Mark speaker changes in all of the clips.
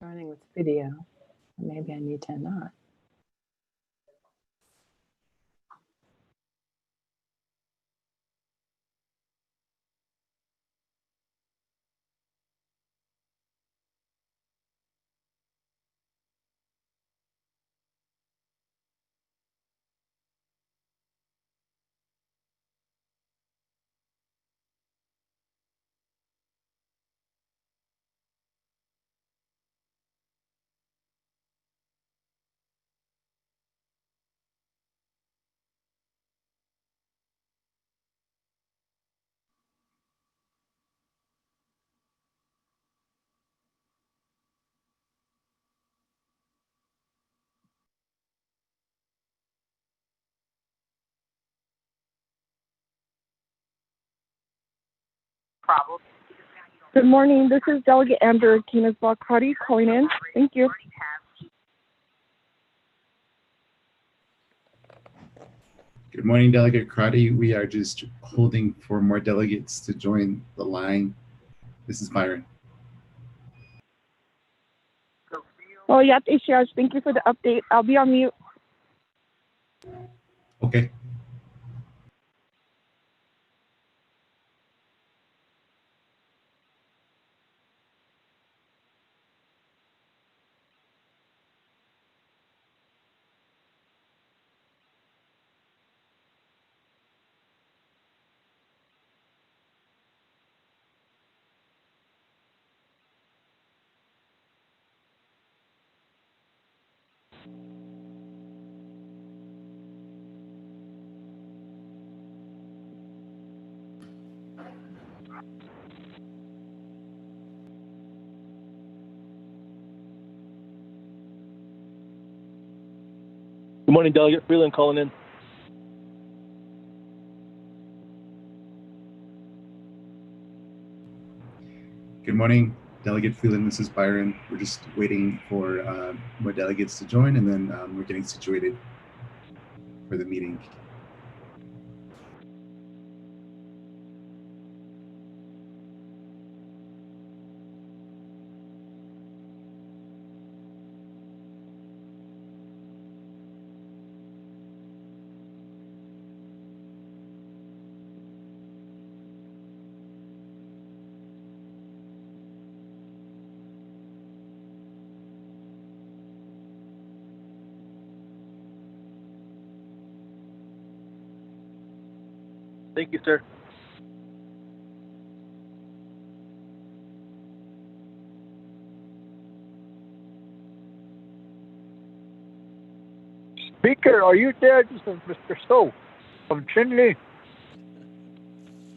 Speaker 1: Joining with video. Maybe I need to not.
Speaker 2: Good morning. This is Delegate Amber Naabik'íyáti calling in. Thank you.
Speaker 3: Good morning, Delegate Crotty. We are just holding for more delegates to join the line. This is Byron.
Speaker 2: Oh, yeah, thank you for the update. I'll be on mute.
Speaker 3: Okay.
Speaker 4: Good morning, Delegate Freeland calling in.
Speaker 3: Good morning, Delegate Freeland. This is Byron. We're just waiting for more delegates to join, and then we're getting situated for the meeting.
Speaker 4: Thank you, sir.
Speaker 5: Speaker, are you there? This is Mr. So from Chinle.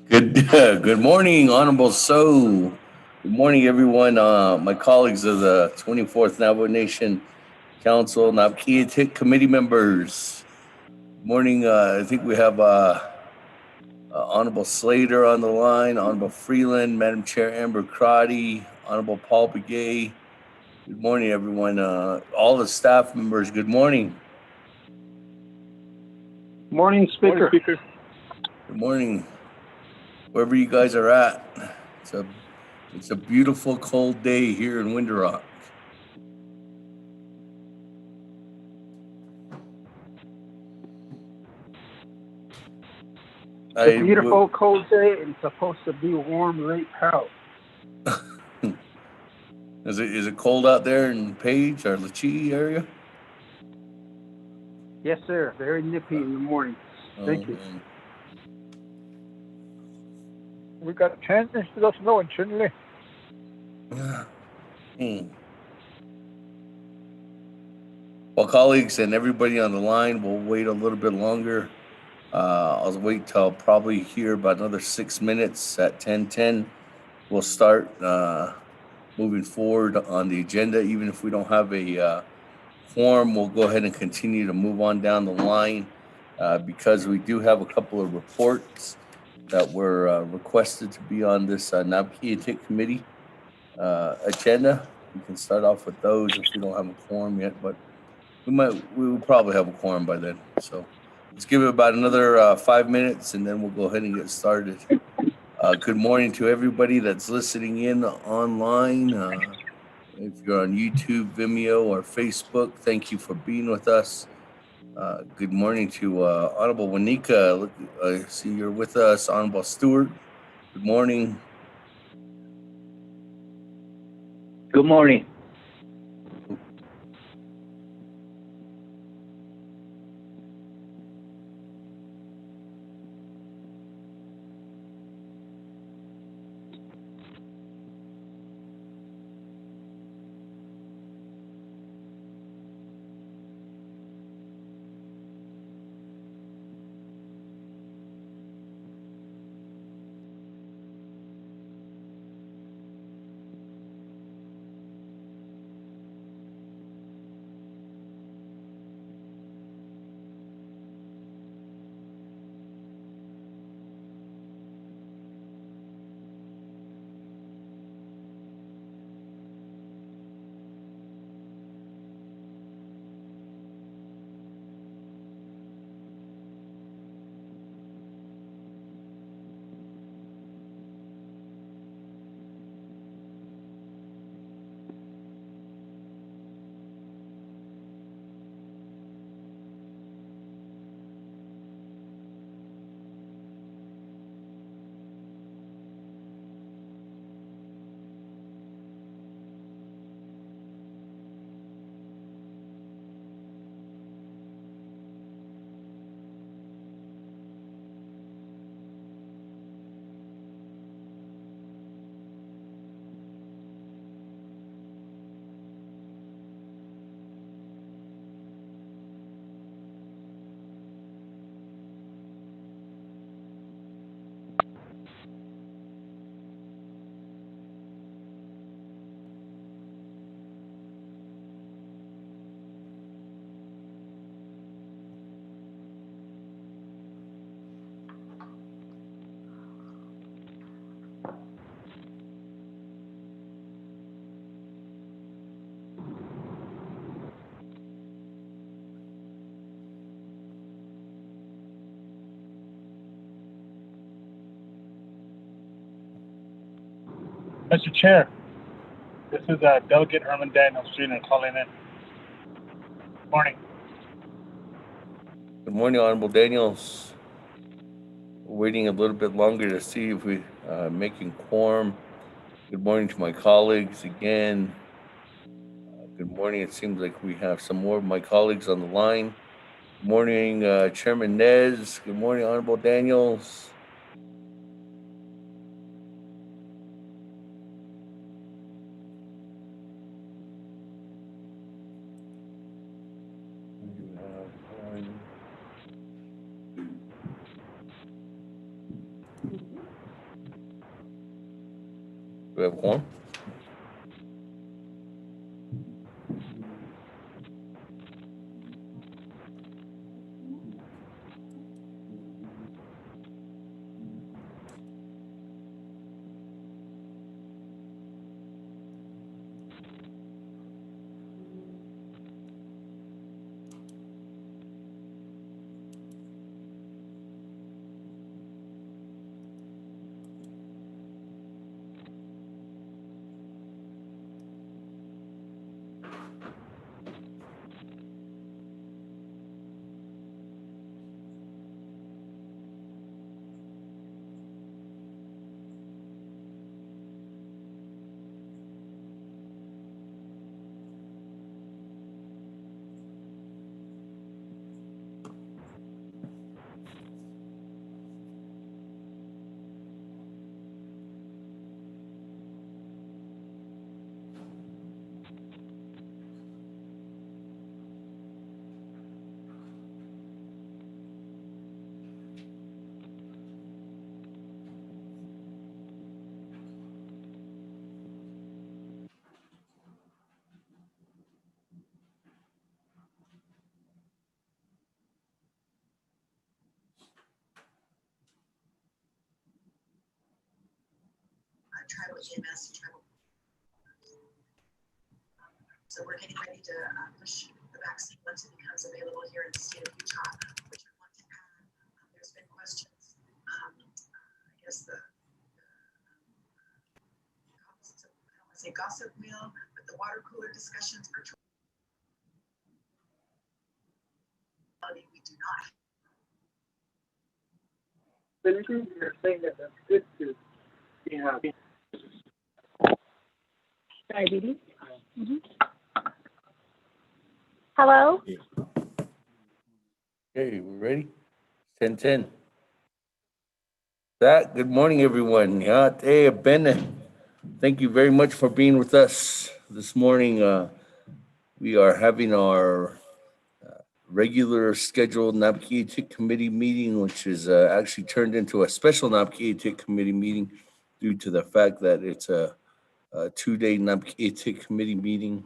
Speaker 6: Good morning, Honorable So. Good morning, everyone. My colleagues of the 24th Navajo Nation Council, Naabik'íyáti committee members. Good morning. I think we have Honorable Slater on the line, Honorable Freeland, Madam Chair Amber Crotty, Honorable Paul Begay. Good morning, everyone. All the staff members, good morning.
Speaker 5: Morning, Speaker.
Speaker 4: Morning, Speaker.
Speaker 6: Good morning. Wherever you guys are at, it's a beautiful cold day here in Window Rock.
Speaker 5: It's a beautiful cold day and supposed to be warm late out.
Speaker 6: Is it cold out there in Page or Lachie area?
Speaker 5: Yes, sir. Very nippy in the morning. Thank you.
Speaker 6: Man.
Speaker 5: We got 10 inches of snow in Chinle.
Speaker 6: Well, colleagues and everybody on the line, we'll wait a little bit longer. I'll wait till probably here about another 6 minutes. At 10:10, we'll start moving forward on the agenda. Even if we don't have a quorum, we'll go ahead and continue to move on down the line because we do have a couple of reports that were requested to be on this Naabik'íyáti committee agenda. We can start off with those if we don't have a quorum yet, but we will probably have a quorum by then. So let's give it about another 5 minutes and then we'll go ahead and get started. Good morning to everybody that's listening in online. If you're on YouTube, Vimeo, or Facebook, thank you for being with us. Good morning to Honorable Wanika. Look, I see you're with us. Honorable Stewart, good morning.
Speaker 7: Good morning.
Speaker 8: Mr. Chair, this is Delegate Herman Daniels Jr. calling in. Good morning.
Speaker 6: Good morning, Honorable Daniels. We're waiting a little bit longer to see if we making quorum. Good morning to my colleagues again. Good morning. It seems like we have some more of my colleagues on the line. Good morning, Chairman Nez. Good morning, Honorable Daniels. Do we have quorum?
Speaker 9: Tribal EMS, tribal. So we're getting ready to push the vaccine once it becomes available here in the state of Utah, which I want to add. There's been questions. I guess I don't want to say gossip wheel, but the the water cooler discussions virtually. We do not.
Speaker 5: Benedict, you're saying that that's good to have.
Speaker 2: Diabetes. Hello?
Speaker 6: Okay, we ready? 10:10. That, good morning, everyone. Yeah, hey, Ben, thank you very much for being with us this morning. We are having our regular scheduled Naabik'íyáti committee meeting, which is actually turned into a special Naabik'íyáti committee meeting due to the fact that it's a 2-day Naabik'íyáti committee meeting.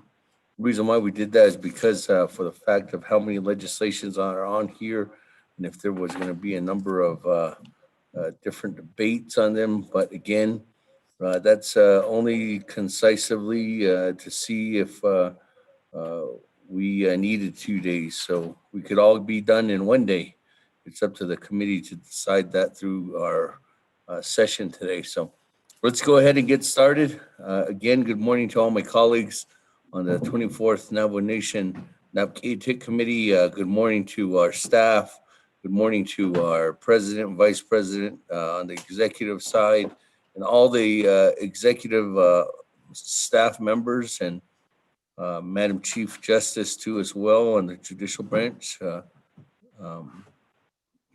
Speaker 6: The reason why we did that is because for the fact of how many legislations are on here, and if there was going to be a number of different debates on them. But again, that's only concisely to see if we needed 2 days. So we could all be done in 1 day. It's up to the committee to decide that through our session today. So let's go ahead and get started. Again, good morning to all my colleagues on the 24th Navajo Nation Naabik'íyáti Committee. Good morning to our staff. Good morning to our president and vice president on the executive side, and all the executive staff members, and Madam Chief Justice too as well on the judicial branch.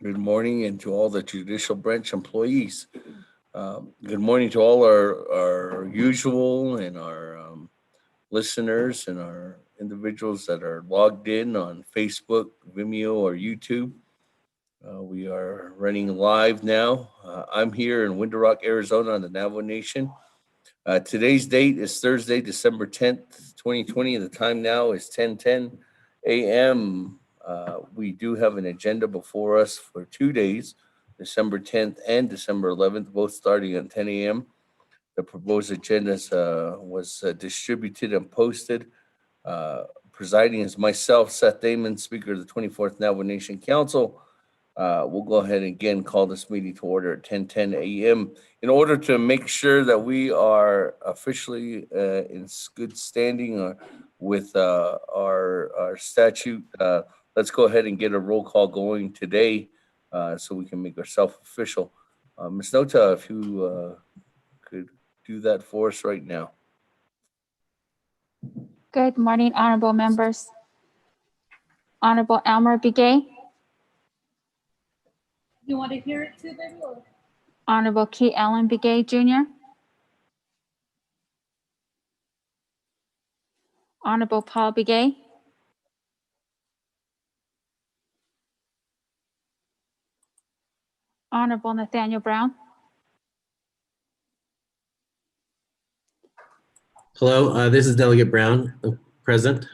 Speaker 6: Good morning, and to all the judicial branch employees. Good morning to all our usual and our listeners and our individuals that are logged in on Facebook, Vimeo, or YouTube. We are running live now. I'm here in Window Rock, Arizona on the Navajo Nation. Today's date is Thursday, December 10th, 2020. The time now is 10:10 a.m. We do have an agenda before us for 2 days, December 10th and December 11th, both starting at 10 a.m. The proposed agenda was distributed and posted. Presiding is myself, Seth Damon, Speaker of the 24th Navajo Nation Council. We'll go ahead and again call this meeting to order at 10:10 a.m. In order to make sure that we are officially in good standing with our statute, let's go ahead and get a roll call going today so we can make ourselves official. Ms. Nota, if you could do that for us right now.
Speaker 10: Good morning, honorable members. Honorable Elmer Begay.
Speaker 11: You want to hear it too, baby?
Speaker 10: Honorable Key Allen Begay Jr. Honorable Paul Begay. Honorable Nathaniel Brown.
Speaker 12: Hello, this is Delegate Brown, present.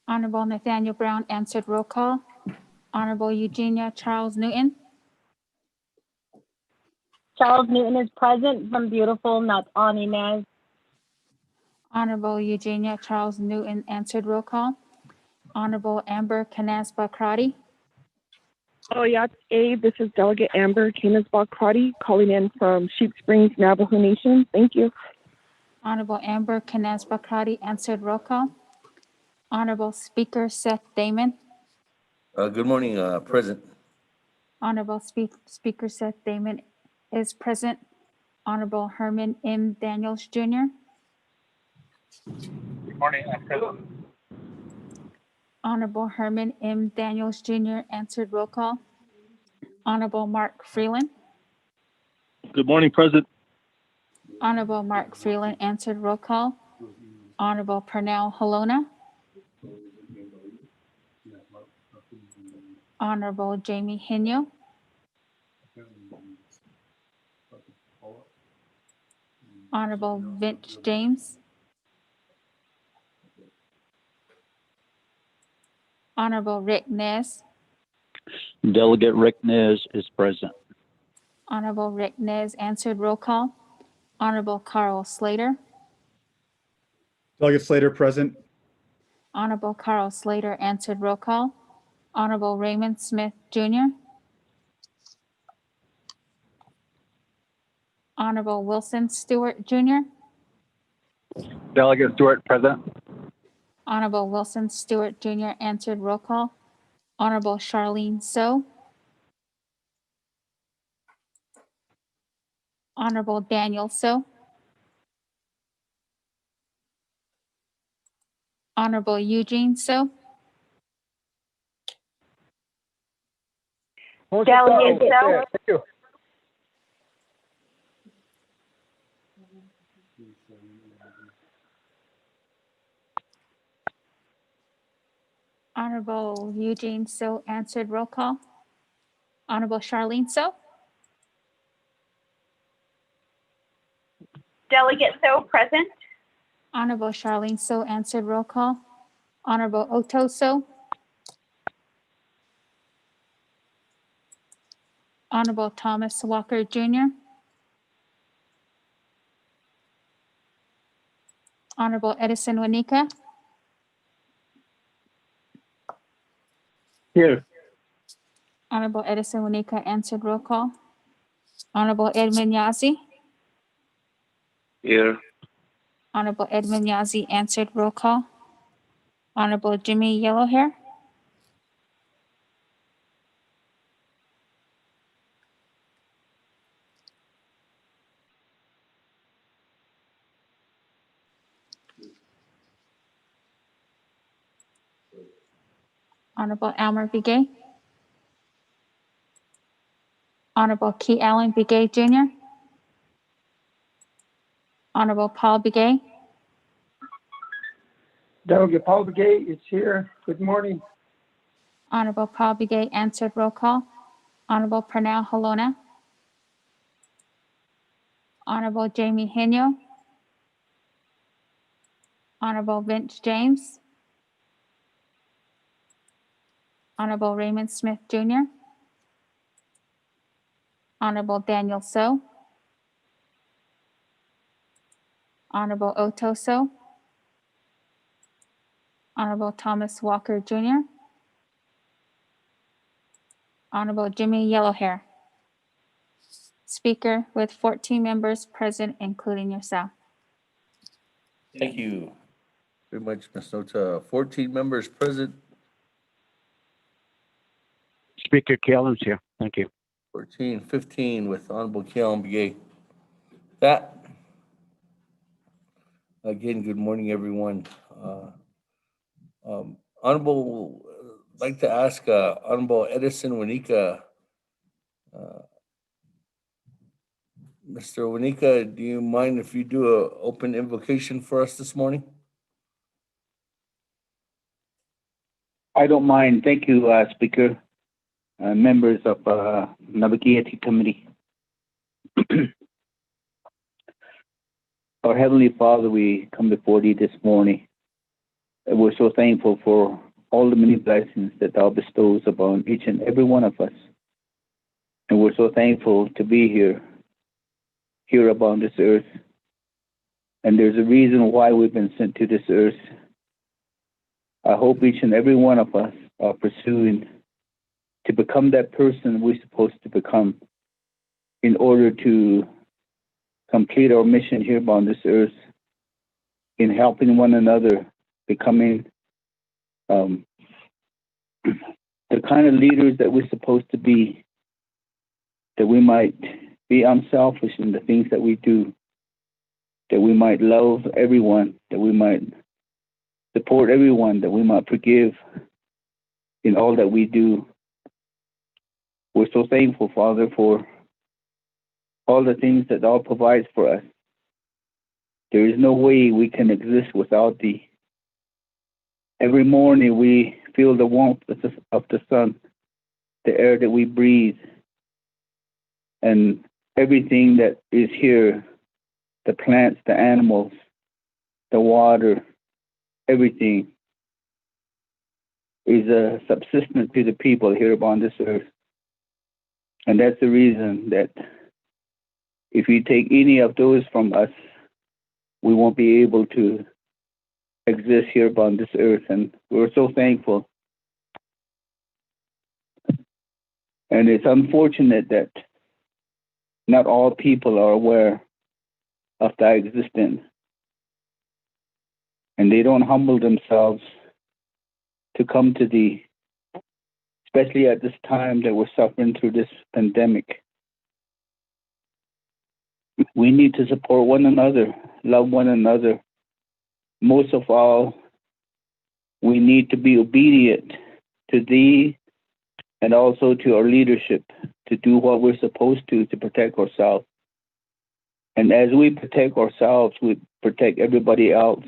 Speaker 10: Honorable Nathaniel Brown answered roll call. Honorable Eugenia Charles Newton.
Speaker 2: Charles Newton is present from beautiful Nat-On Inez.
Speaker 10: Honorable Eugenia Charles Newton answered roll call. Honorable Amber Canaspa Crotty.
Speaker 2: Naabik'íyáti, this is Delegate Amber Canisbach-Crotty calling in from Sheep Springs, Navajo Nation. Thank you.
Speaker 10: Honorable Amber Canaspa Crotty answered roll call. Honorable Speaker Seth Damon.
Speaker 6: Good morning, President.
Speaker 10: Honorable Speaker Seth Damon is present. Honorable Herman M. Daniels Jr.
Speaker 8: Good morning, President.
Speaker 10: Honorable Herman M. Daniels Jr. answered roll call. Honorable Mark Freeland.
Speaker 4: Good morning, President.
Speaker 10: Honorable Mark Freeland answered roll call. Honorable Pernell Halona. Honorable Jamie Hinyo. Honorable Vince James. Honorable Rick Nez.
Speaker 7: Delegate Rick Nez is present.
Speaker 10: Honorable Rick Nez answered roll call. Honorable Carl Slater.
Speaker 13: Delegate Slater present.
Speaker 10: Honorable Carl Slater answered roll call. Honorable Raymond Smith Jr. Honorable Wilson Stewart Jr.
Speaker 8: Delegate Stewart, present.
Speaker 10: Honorable Wilson Stewart Jr. answered. Roll call. Honorable Charlene So. Honorable Daniel So. Honorable Eugene So.
Speaker 5: Delegate So. Thank you.
Speaker 10: Honorable Eugene So answered. Roll call. Honorable Charlene So.
Speaker 9: Delegate So, present.
Speaker 10: Honorable Charlene So answered. Roll call. Honorable Otto So. Honorable Thomas Walker Jr. Honorable Edison Wanika.
Speaker 5: Here.
Speaker 10: Honorable Edison Wanika answered. Roll call. Honorable Edmund Yazi.
Speaker 6: Here.
Speaker 10: Honorable Edmund Yazi answered. Roll call. Honorable Jimmy Yellowhair. Honorable Almer Begay. Honorable Key Allen Begay Jr. Honorable Paul Begay.
Speaker 5: Delegate Paul Begay is here. Good morning.
Speaker 10: Honorable Paul Begay answered. Roll call. Honorable Pernell Halona. Honorable Jamie Henyo. Honorable Vince James. Honorable Raymond Smith Jr. Honorable Daniel So. Honorable Otto So. Honorable Thomas Walker Jr. Honorable Jimmy Yellowhair. Speaker with 14 members present, including yourself.
Speaker 6: Thank you very much, Ms. Nota. 14 members present.
Speaker 7: Speaker Kellen's here. Thank you.
Speaker 6: 14, 15 with Honorable Keon Begay. That, again, good morning, everyone. Honorable, I'd like to ask Honorable Edison Wanika. Mr. Wanika, do you mind if you do an open invocation for us this morning?
Speaker 14: I don't mind. Thank you, Speaker. Members of Naabik'íyáti Committee. Our Heavenly Father, we come before Thee this morning. And we're so thankful for all the many blessings that Thou bestows upon each and every one of us. And we're so thankful to be here upon this earth. And there's a reason why we've been sent to this earth. I hope each and every one of us are pursuing to become that person we're supposed to become in order to complete our mission here upon this earth in helping one another, becoming the kind of leaders that we're supposed to be, that we might be unselfish in the things that we do, that we might love everyone, that we might support everyone, that we might forgive in all that we do. We're so thankful, Father, for all the things that Thou provides for us. There is no way we can exist without Thee. Every morning we feel the warmth of the sun, the air that we breathe, and everything that is here, the plants, the animals, the water, everything is a subsistence to the people here upon this earth. And that's the reason that if you take any of those from us, we won't be able to exist here upon this earth. And we're so thankful. And it's unfortunate that not all people are aware of thy existence. and they don't humble themselves to come to thee, especially at this time that we're suffering through this pandemic. We need to support one another, love one another. Most of all, we need to be obedient to thee and also to our leadership to do what we're supposed to protect ourselves. And as we protect ourselves, we protect everybody else.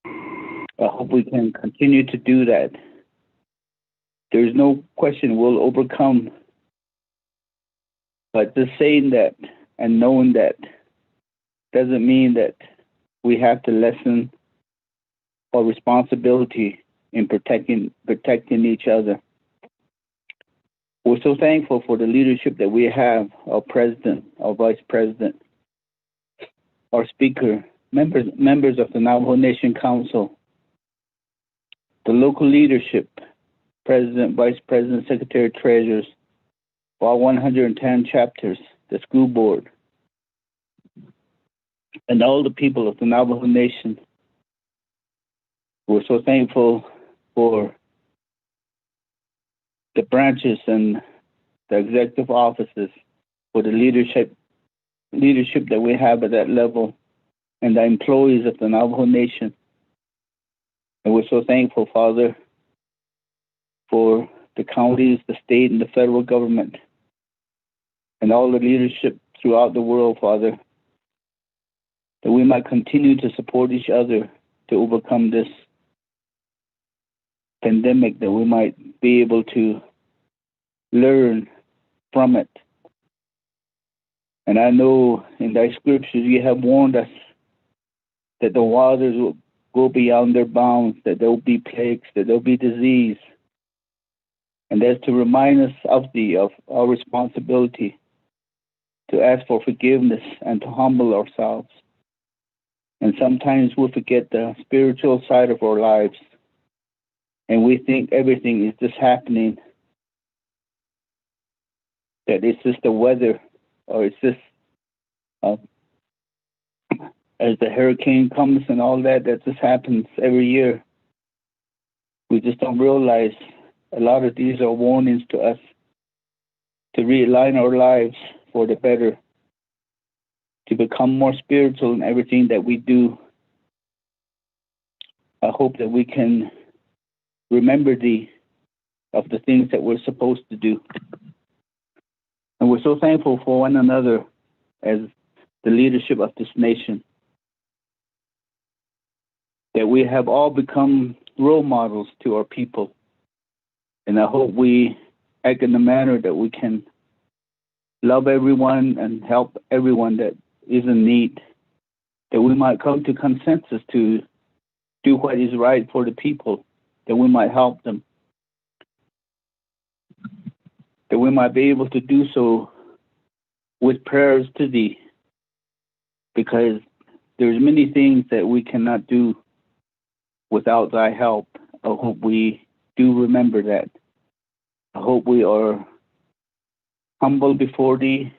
Speaker 14: I hope we can continue to do that. There's no question we'll overcome. But just saying that and knowing that doesn't mean that we have to lessen our responsibility in protecting each other. We're so thankful for the leadership that we have, our president, our vice president, our speaker, members of the Navajo Nation Council, the local leadership, president, vice president, secretary, treasurers, all 110 chapters, the school board, and all the people of the Navajo Nation. We're so thankful for the branches and the executive offices, for the leadership that we have at that level, and the employees of the Navajo Nation. And we're so thankful, Father, for the counties, the state, and the federal government, and all the leadership throughout the world, Father, that we might continue to support each other to overcome this pandemic, that we might be able to learn from it. And I know in thy scriptures you have warned us that the waters will go beyond their bounds, that there will be plagues, that there will be disease. And that's to remind us of our responsibility to ask for forgiveness and to humble ourselves. And sometimes we forget the spiritual side of our lives, and we think everything is just happening, that it's just the weather, or it's just as the hurricane comes and all that just happens every year. We just don't realize a lot of these are warnings to us to realign our lives for the better, to become more spiritual in everything that we do. I hope that we can remember thee of the things that we're supposed to do. And we're so thankful for one another as the leadership of this nation, that we have all become role models to our people. And I hope we act in a manner that we can love everyone and help everyone that is in need, that we might come to consensus to do what is right for the people, that we might help them, that we might be able to do so with prayers to thee, because there's many things that we cannot do without thy help. I hope we do remember that. I hope we are humble before thee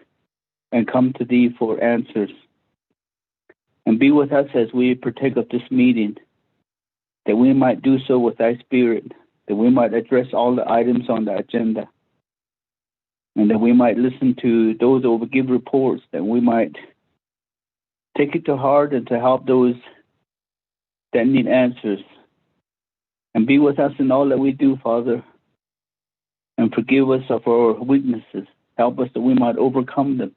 Speaker 14: and come to thee for answers. And be with us as we partake of this meeting, that we might do so with thy spirit, that we might address all the items on the agenda, and that we might listen to those who will give reports, that we might take it to heart and to help those that need answers. And be with us in all that we do, Father, and forgive us of our weaknesses. Help us that we might overcome them,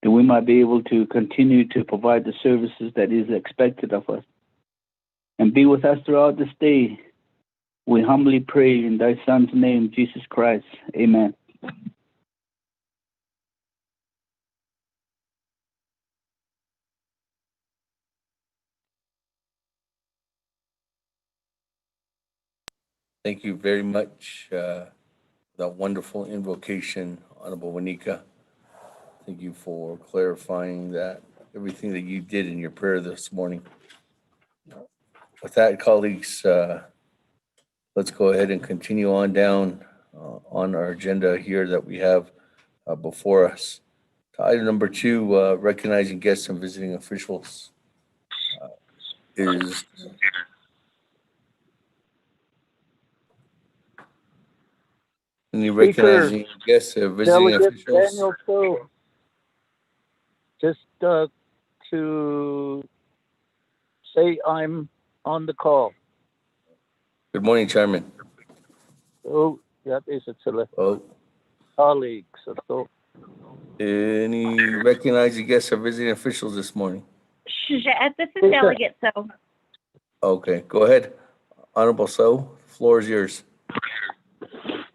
Speaker 14: that we might be able to continue to provide the services that is expected of us. And be with us throughout this day. We humbly pray in thy Son's name, Jesus Christ. Amen.
Speaker 6: Thank you very much. That wonderful invocation, Honorable Wanika. Thank you for clarifying that, everything that you did in your prayer this morning. With that, colleagues, let's go ahead and continue on down on our agenda here that we have before us. To item number 2, recognizing guests and visiting officials. is any recognizing guests or visiting
Speaker 5: Delegate
Speaker 6: officials?
Speaker 5: Daniel Cho. Just to say I'm on the call.
Speaker 6: Good morning, Chairman.
Speaker 5: Oh, that is a select
Speaker 6: Oh,
Speaker 5: colleagues. So
Speaker 6: any recognizing guests or visiting officials this morning?
Speaker 11: This is Delegate So.
Speaker 6: Okay, go ahead. Honorable So, floor is yours.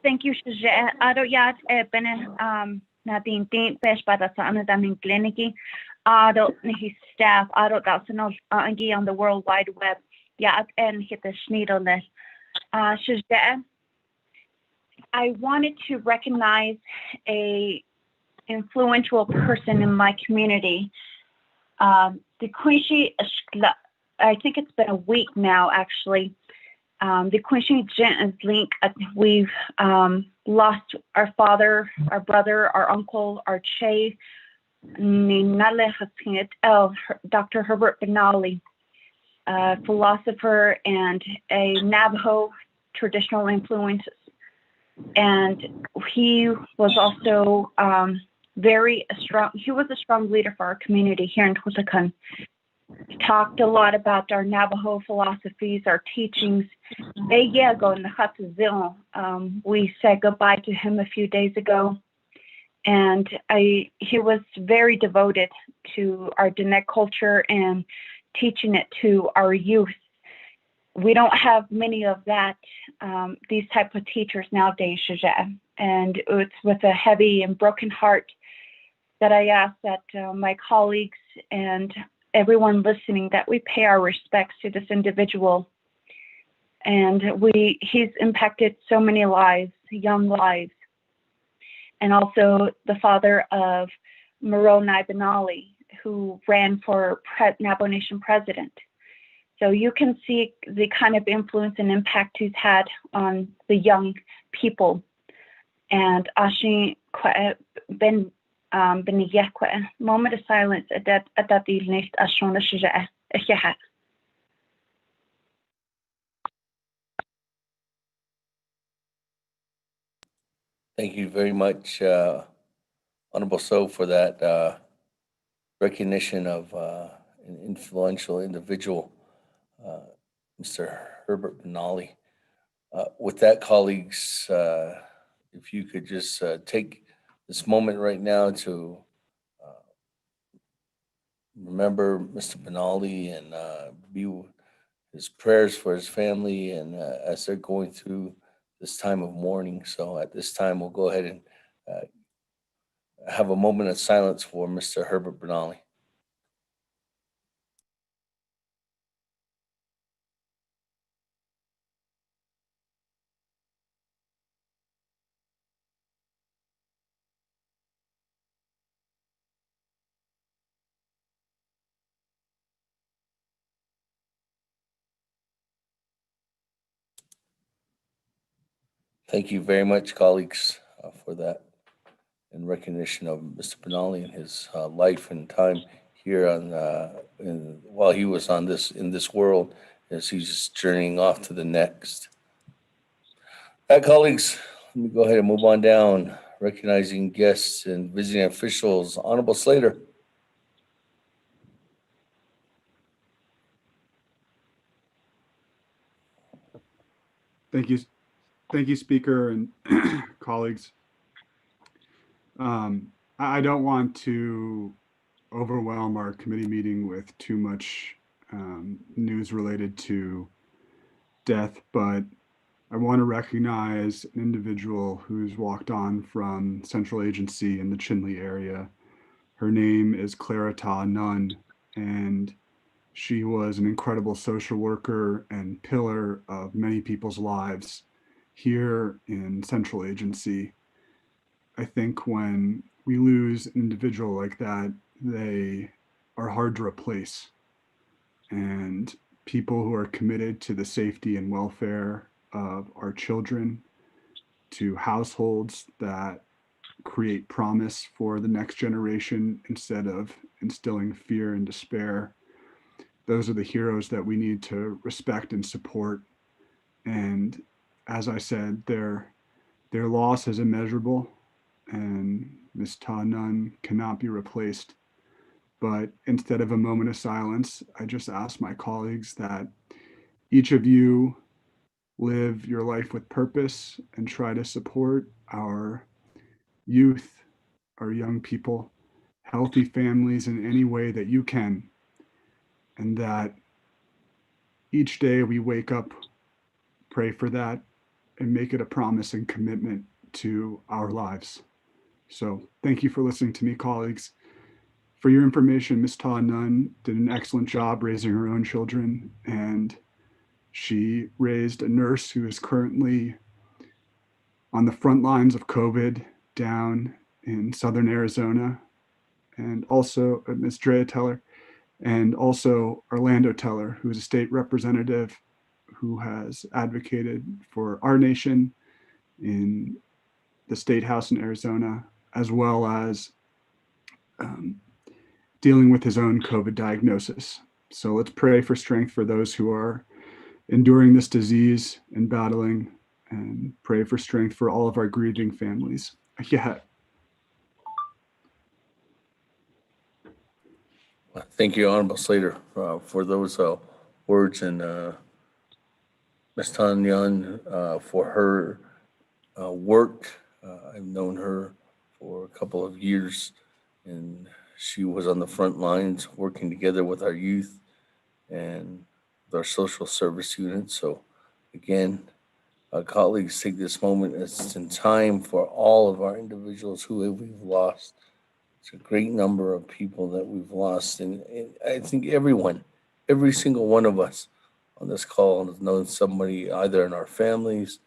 Speaker 11: Thank you, Shajat. Adoyat bene natin tin pesh para sa ano daming kliniki. Ado ni staff ado daw angi on the World Wide Web. Yat and hit the schneedle. Shajat, I wanted to recognize a influential person in my community. The Quincy, I think it's been a week now, actually. The Quincy Gent link. We've lost our father, our brother, our uncle, our Che, Dr. Herbert Benali, a philosopher and a Navajo traditional influences. And he was also he was a strong leader for our community here in Twissacan. He talked a lot about our Navajo philosophies, our teachings. We said goodbye to him a few days ago. And he was very devoted to our Diné culture and teaching it to our youth. We don't have many of that, these type of teachers nowadays, Shajat. And it's with a heavy and broken heart that I ask that my colleagues and everyone listening, that we pay our respects to this individual. And he's impacted so many lives, young lives. And also the father of Moroni Benali, who ran for Navajo Nation president. So you can see the kind of influence and impact he's had on the young people. And Ashi Ben Beniyekwe, moment of silence at that the next Ashona Shaja.
Speaker 6: Thank you very much, Honorable So, for that recognition of an influential individual, Mr. Herbert Benali. With that, colleagues, if you could just take this moment right now to remember Mr. Benali and be his prayers for his family and as they're going through this time of mourning. So at this time, we'll go ahead and have a moment of silence for Mr. Herbert Benali. Thank you very much, colleagues, for that in recognition of Mr. Benali and his life and time here on while he was in this world, as he's journeying off to the next. All right, colleagues, let me go ahead and move on down. Recognizing guests and visiting officials. Honorable Slater.
Speaker 13: Thank you, Speaker and colleagues. I don't want to overwhelm our committee meeting with too much news related to death, but I want to recognize an individual who's walked on from Central Agency in the Chinle area. Her name is Clara Ta Nunn, and she was an incredible social worker and pillar of many people's lives here in Central Agency. I think when we lose an individual like that, they are hard to replace. And people who are committed to the safety and welfare of our children, to households that create promise for the next generation instead of instilling fear and despair, those are the heroes that we need to respect and support. And as I said, their loss is immeasurable, and Ms. Ta Nun cannot be replaced. But instead of a moment of silence, I just ask my colleagues that each of you live your life with purpose and try to support our youth, our young people, healthy families in any way that you can. And that each day we wake up, pray for that, and make it a promise and commitment to our lives. So thank you for listening to me, colleagues. For your information, Ms. Ta Nun did an excellent job raising her own children, and she raised a nurse who is currently on the front lines of COVID down in southern Arizona, and also Ms. Drea Teller, and also Orlando Teller, who is a state representative who has advocated for our nation in the state house in Arizona, as well as dealing with his own COVID diagnosis. So let's pray for strength for those who are enduring this disease and battling, and pray for strength for all of our grieving families. Yeah.
Speaker 6: Thank you, Honorable Slater, for those words, and Ms. Ta Nun for her work. I've known her for a couple of years, and she was on the front lines working together with our youth and with our social service unit. So again, colleagues, take this moment. It's in time for all of our individuals who we've lost. It's a great number of people that we've lost. And I think every single one of us on this call has known somebody either in our families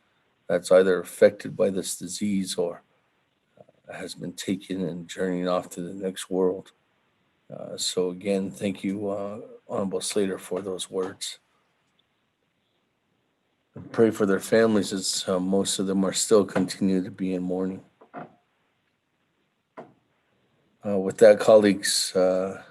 Speaker 6: that's either affected by this disease or has been taken and journeying off to the next world. So again, thank you, Honorable Slater, for those words. And pray for their families, as most of them are still continue to be in mourning. With that, colleagues, I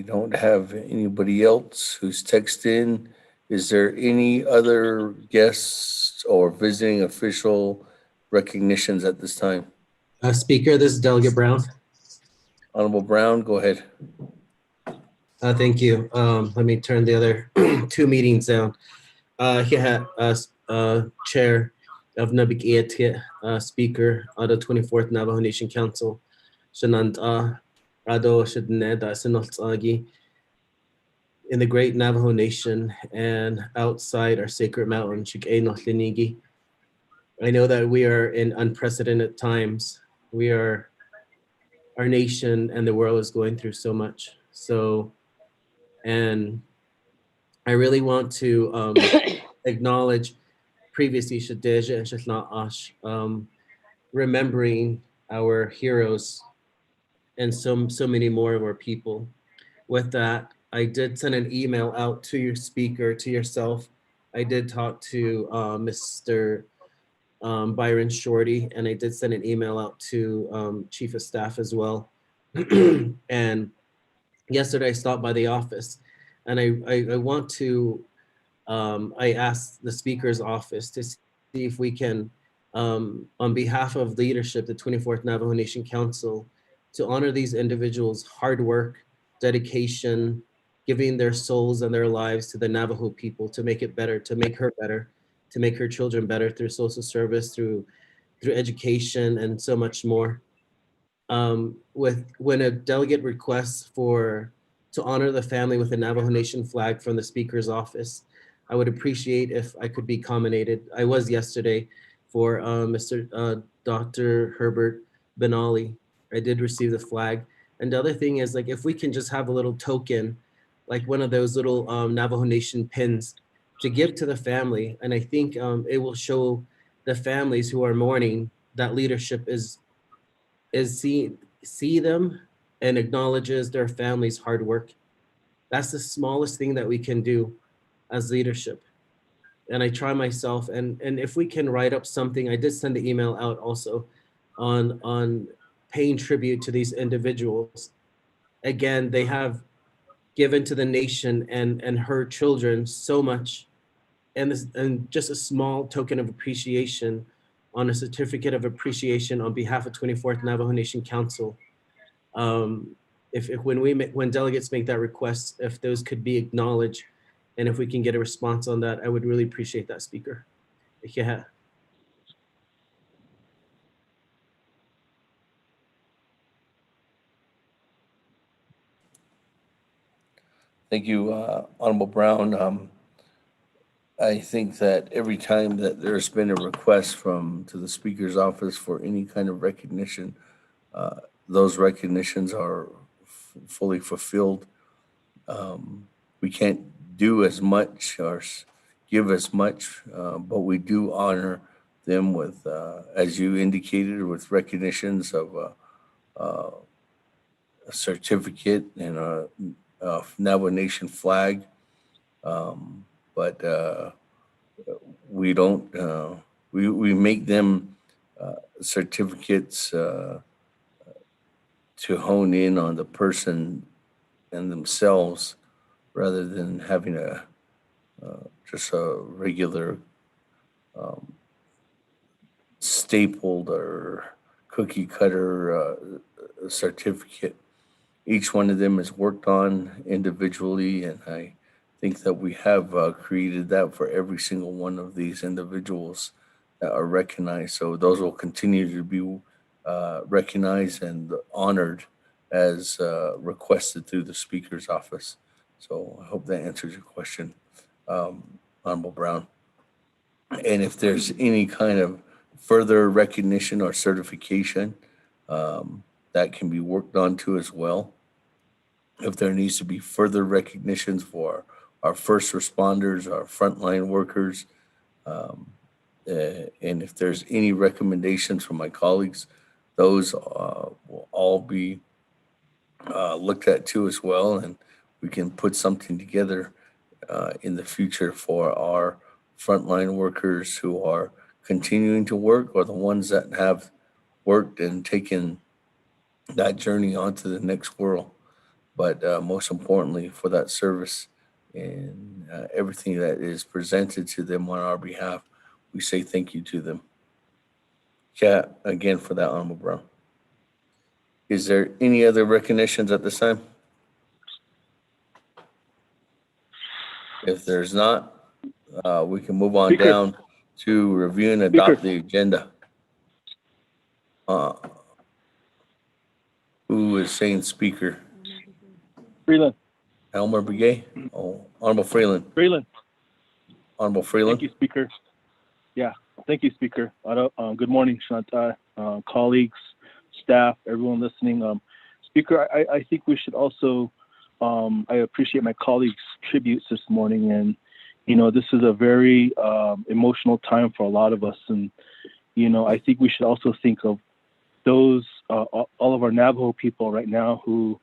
Speaker 6: don't have anybody else who's texted in. Is there any other guests or visiting official recognitions at this time?
Speaker 12: Speaker, this is Delegate Brown.
Speaker 6: Honorable Brown, go ahead.
Speaker 12: Thank you. Let me turn the other two meetings down. Chair of Naabik'íyáti, Speaker of the 24th Navajo Nation Council, Shanant Rado Shadneda Sinoltsagi, in the great Navajo Nation and outside our sacred mountain, Chik'e. I know that we are in unprecedented times. Our nation and the world is going through so much. So, and I really want to acknowledge previously Shadeja and Shatla Ash, remembering our heroes and so many more of our people. With that, I did send an email out to your speaker, to yourself. I did talk to Mr. Byron Shorty, and I did send an email out to Chief of Staff as well. And yesterday I stopped by the office, and I want to, I asked the Speaker's office to see if we can, on behalf of leadership, the 24th Navajo Nation Council, to honor these individuals' hard work, dedication, giving their souls and their lives to the Navajo people to make it better, to make her better, to make her children better through social service, through education, and so much more. When a delegate requests to honor the family with a Navajo Nation flag from the Speaker's office, I would appreciate if I could be accommodated. I was yesterday for Dr. Herbert Benali. I did receive the flag. And the other thing is, like, if we can just have a little token, like one of those little Navajo Nation pins to give to the family. And I think it will show the families who are mourning that leadership see them and acknowledges their family's hard work. That's the smallest thing that we can do as leadership. And I try myself, and if we can write up something, I did send the email out also on paying tribute to these individuals. Again, they have given to the nation and her children so much, and just a small token of appreciation on a certificate of appreciation on behalf of 24th Navajo Nation Council. If when delegates make that request, if those could be acknowledged, and if we can get a response on that, I would really appreciate that, Speaker. Yeah.
Speaker 6: Thank you, Honorable Brown. I think that every time that there's been a request to the Speaker's office for any kind of recognition, those recognitions are fully fulfilled. We can't do as much or give as much, but we do honor them with, as you indicated, with recognitions of a certificate and a Navajo Nation flag. But we don't, we make them certificates to hone in on the person and themselves rather than having just a regular stapled or cookie cutter certificate. Each one of them is worked on individually, and I think that we have created that for every single one of these individuals that are recognized. So those will continue to be recognized and honored as requested through the Speaker's office. So I hope that answers your question, Honorable Brown. And if there's any kind of further recognition or certification, that can be worked on too as well. If there needs to be further recognitions for our first responders, our frontline workers, and if there's any recommendations from my colleagues, those will all be looked at too as well, and we can put something together in the future for our frontline workers who are continuing to work or the ones that have worked and taken that journey onto the next world. But most importantly, for that service and everything that is presented to them on our behalf, we say thank you to them. Chat again for that, Honorable Brown. Is there any other recognitions at this time? If there's not, we can move on
Speaker 4: Speaker.
Speaker 6: down to review and adopt the agenda. Who is saying speaker?
Speaker 4: Freeland.
Speaker 6: Elmer Begay? Oh, Honorable Freeland.
Speaker 4: Freeland.
Speaker 6: Honorable Freeland.
Speaker 4: Thank you, Speaker. Yeah, thank you, Speaker. Good morning, Chantal, colleagues, staff, everyone listening. Speaker, I think we should also, I appreciate my colleagues' tributes this morning. And, you know, this is a very emotional time for a lot of us. And, you know, I think we should also think of those, all of our Navajo people right now who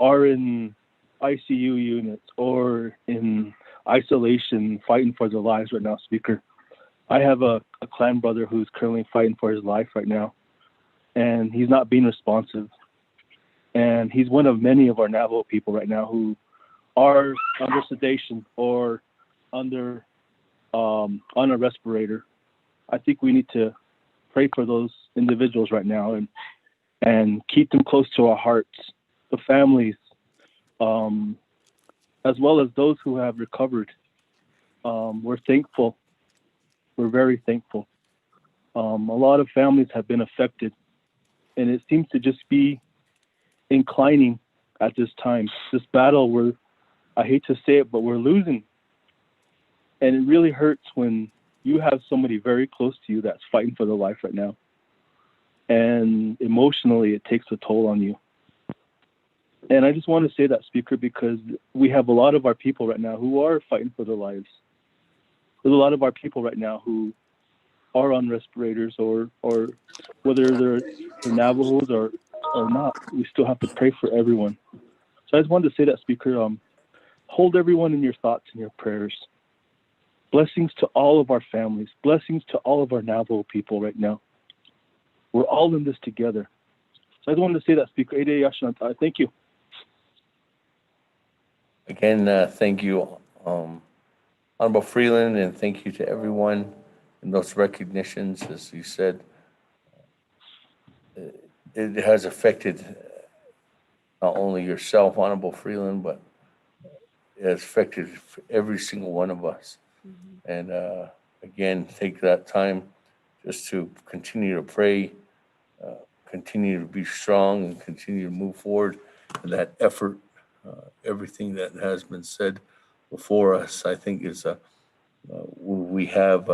Speaker 4: are in ICU units or in isolation fighting for their lives right now, Speaker. I have a clan brother who's currently fighting for his life right now, and he's not being responsive. And he's one of many of our Navajo people right now who are under sedation or under on a respirator. I think we need to pray for those individuals right now and keep them close to our hearts, the families, as well as those who have recovered. We're thankful. We're very thankful. A lot of families have been affected, and it seems to just be inclining at this time. This battle, I hate to say it, but we're losing. And it really hurts when you have somebody very close to you that's fighting for their life right now. And emotionally, it takes a toll on you. And I just want to say that, Speaker, because we have a lot of our people right now who are fighting for their lives. There's a lot of our people right now who are on respirators or whether they're Navajos or not, we still have to pray for everyone. So I just wanted to say that, Speaker, hold everyone in your thoughts and your prayers. Blessings to all of our families. Blessings to all of our Navajo people right now. We're all in this together. So I just wanted to say that, Speaker. Thank you.
Speaker 6: Again, thank you, Honorable Freeland, and thank you to everyone in those recognitions. As you said, it has affected not only yourself, Honorable Freeland, but it has affected every single one of us. And again, take that time just to continue to pray, continue to be strong, and continue to move forward in that effort. Everything that has been said before us, I think, is we have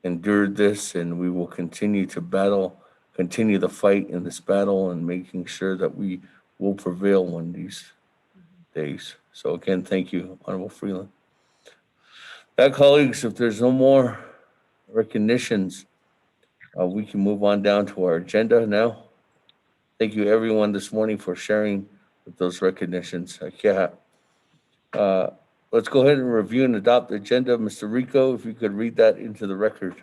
Speaker 6: endured this, and we will continue to continue the fight in this battle, and making sure that we will prevail one of these days. So again, thank you, Honorable Freeland. That, colleagues, if there's no more recognitions, we can move on down to our agenda now. Thank you, everyone, this morning for sharing with those recognitions. Let's go ahead and review and adopt the agenda. Mr. Rico, if you could read that into the record.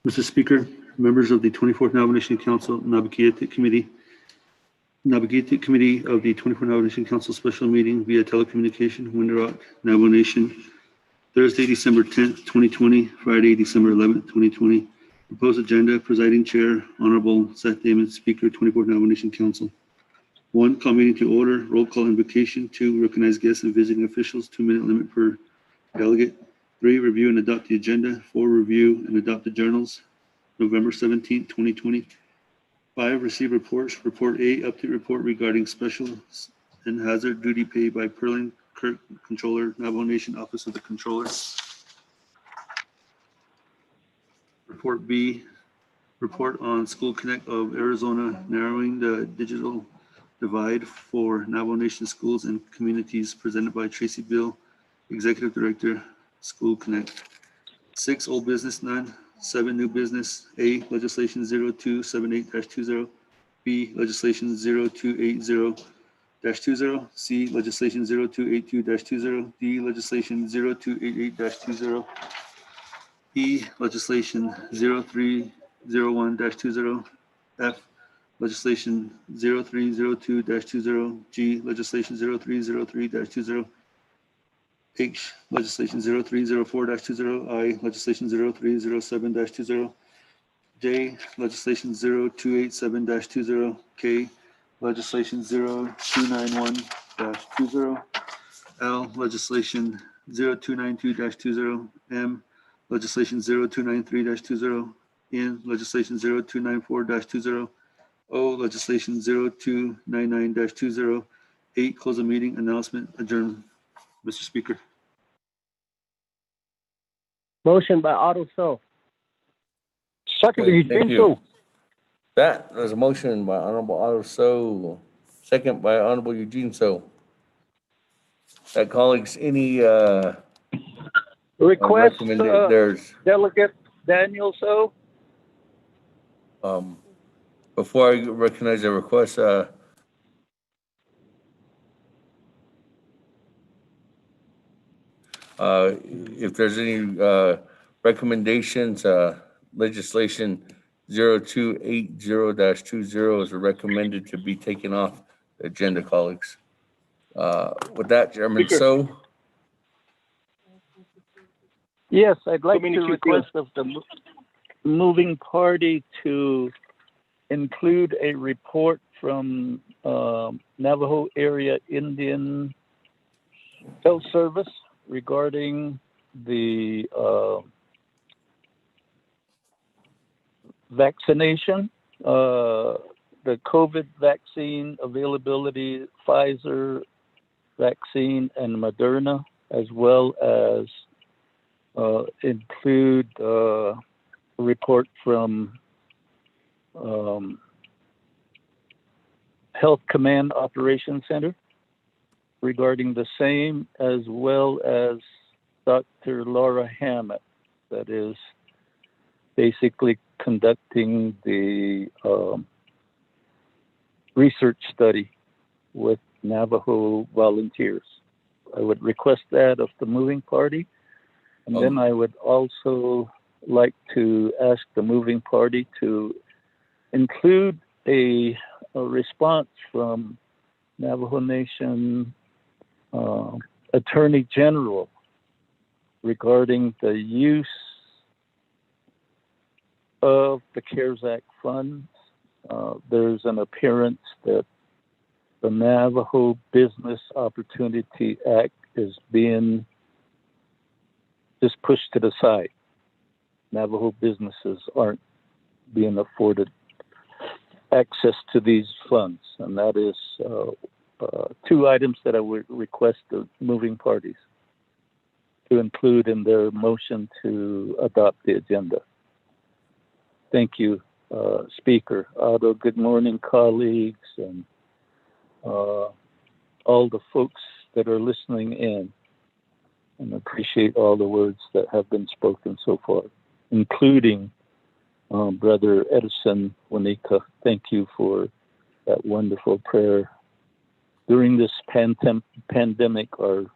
Speaker 15: Mr. Speaker, members of the 24th Nomination Council, Naabik'íyáti Committee of the 24th Nomination Council special meeting via telecommunication, Window Rock, Navajo Nation, Thursday, December 10th, 2020, Friday, December 11th, 2020. Proposed agenda, Presiding Chair, Honorable Seth Damon, Speaker, 24th Nomination Council. 1, call meeting to order, roll call invocation. 2, recognize guests and visiting officials, 2-minute limit per delegate. 3, review and adopt the agenda. 4, review and adopt the journals, November 17th, 2020. 5, receive reports. Report A, update report regarding special and hazard duty pay by Perlin Kirk, Controller, Navajo Nation Office of the Controller. Report B, report on School Connect of Arizona, narrowing the digital divide for Navajo Nation schools and communities, presented by Tracy Bill, Executive Director, School Connect. 6, old business, none. 7, new business. A, legislation 0278-20. B, legislation 0280-20. C, legislation 0282-20. D, legislation 0288-20. E, legislation 0301-20. F, legislation 0302-20. G, legislation 0303-20. H, legislation 0304-20. I, legislation 0307-20. J, legislation 0287-20. K, legislation 0291-20. L, legislation 0292-20. M, legislation 0293-20. N, legislation 0294-20. O, legislation 0299-20. 8, close the meeting. Announcement, adjourn. Mr. Speaker.
Speaker 5: Motion by Otto So.
Speaker 6: Second, thank you. That was a motion by Honorable Otto So, second by Honorable Eugene So. That, colleagues, any
Speaker 7: request,
Speaker 6: there's
Speaker 7: Delegate Daniel So.
Speaker 6: Before I recognize the request, if there's any recommendations, legislation 0280-20 is recommended to be taken off the agenda, colleagues. With that, Chairman So.
Speaker 7: Yes, I'd like to request of the moving party to include a report from Navajo Area Indian Health Service regarding the vaccination, the COVID vaccine availability, Pfizer vaccine and Moderna, as well as include a report from Health Command Operations Center regarding the same, as well as Dr. Laura Hammett, that is basically conducting the research study with Navajo volunteers. I would request that of the moving party. And then I would also like to ask the moving party to include a response from Navajo Nation Attorney General regarding the use of the CARES Act funds. There's an appearance that the Navajo Business Opportunity Act is being just pushed to the side. Navajo businesses aren't being afforded access to these funds, and that is two items that I would request the moving parties to include in their motion to adopt the agenda. Thank you, Speaker Otto. Good morning, colleagues, and all the folks that are listening in, and appreciate all the words that have been spoken so far, including Brother Edison Wanika. Thank you for that wonderful prayer. During this pandemic, our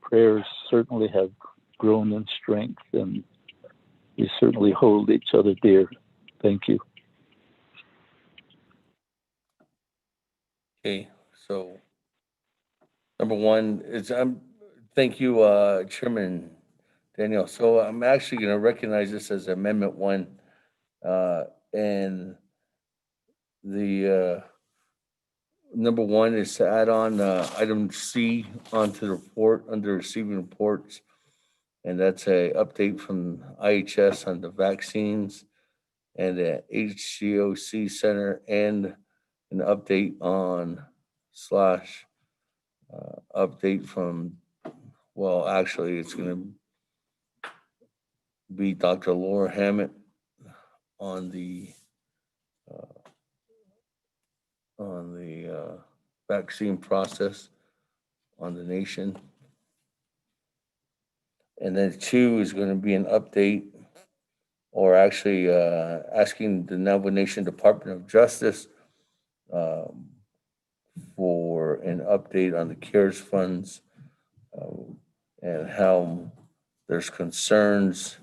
Speaker 7: prayers certainly have grown in strength, and we certainly hold each other dear. Thank you.
Speaker 6: Okay, so number one is thank you, Chairman Daniel. So I'm actually going to recognize this as Amendment 1, and the number 1 is to add on item C onto the report under receiving reports, and that's a update from IHS on the vaccines and the HCOC Center, and an update on update from, well, actually it's going to be Dr. Laura Hammett on the vaccine process on the nation. And then 2 is going to be an update, or actually asking the Navajo Nation Department of Justice for an update on the CARES funds and how there's concerns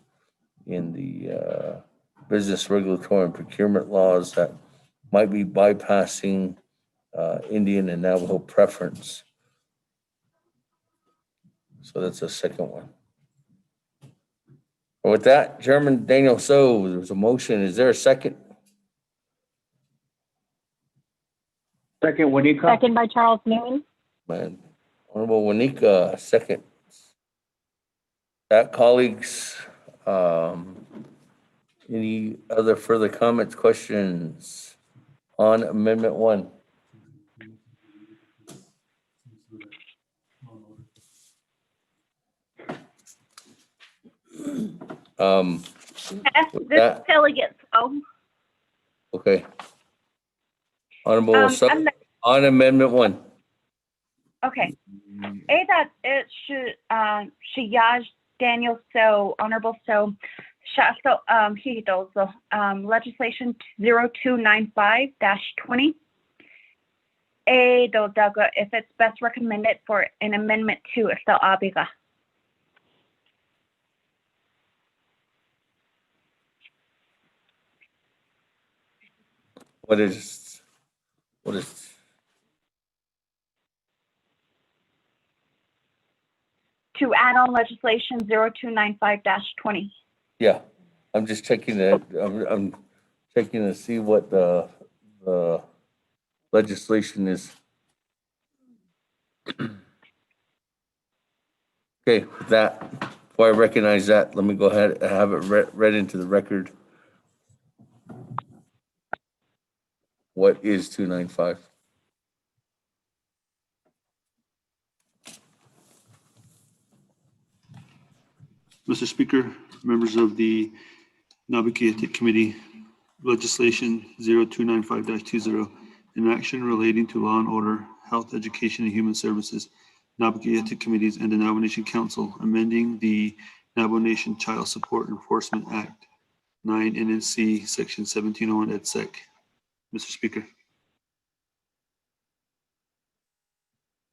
Speaker 6: in the business regulatory and procurement laws that might be bypassing Indian and Navajo preference. So that's the second one. With that, Chairman Daniel So, there's a motion. Is there a second?
Speaker 14: Second, Wanika.
Speaker 10: Second by Charles Newton.
Speaker 6: Man, Honorable Wanika, second. That, colleagues, any other further comments, questions on Amendment 1?
Speaker 11: This delegate, so.
Speaker 6: Okay. Honorable on Amendment 1.
Speaker 11: Okay. That it should Daniel So, Honorable So, legislation 0295-20. If it's best recommended for an amendment to ito abiga.
Speaker 6: What is
Speaker 11: to add on legislation 0295-20.
Speaker 6: Yeah, I'm just checking that. I'm checking to see what the legislation is. Okay, with that, before I recognize that, let me go ahead and have it read into the record. What is 295?
Speaker 15: Mr. Speaker, members of the Naabik'íyáti Committee, legislation 0295-20, an action relating to law and order, health, education, and human services, Naabik'íyáti Committees and the Navajo Nation Council, amending the Navajo Nation Child Support Enforcement Act, 9 NNC, Section 1701 et sec. Mr. Speaker.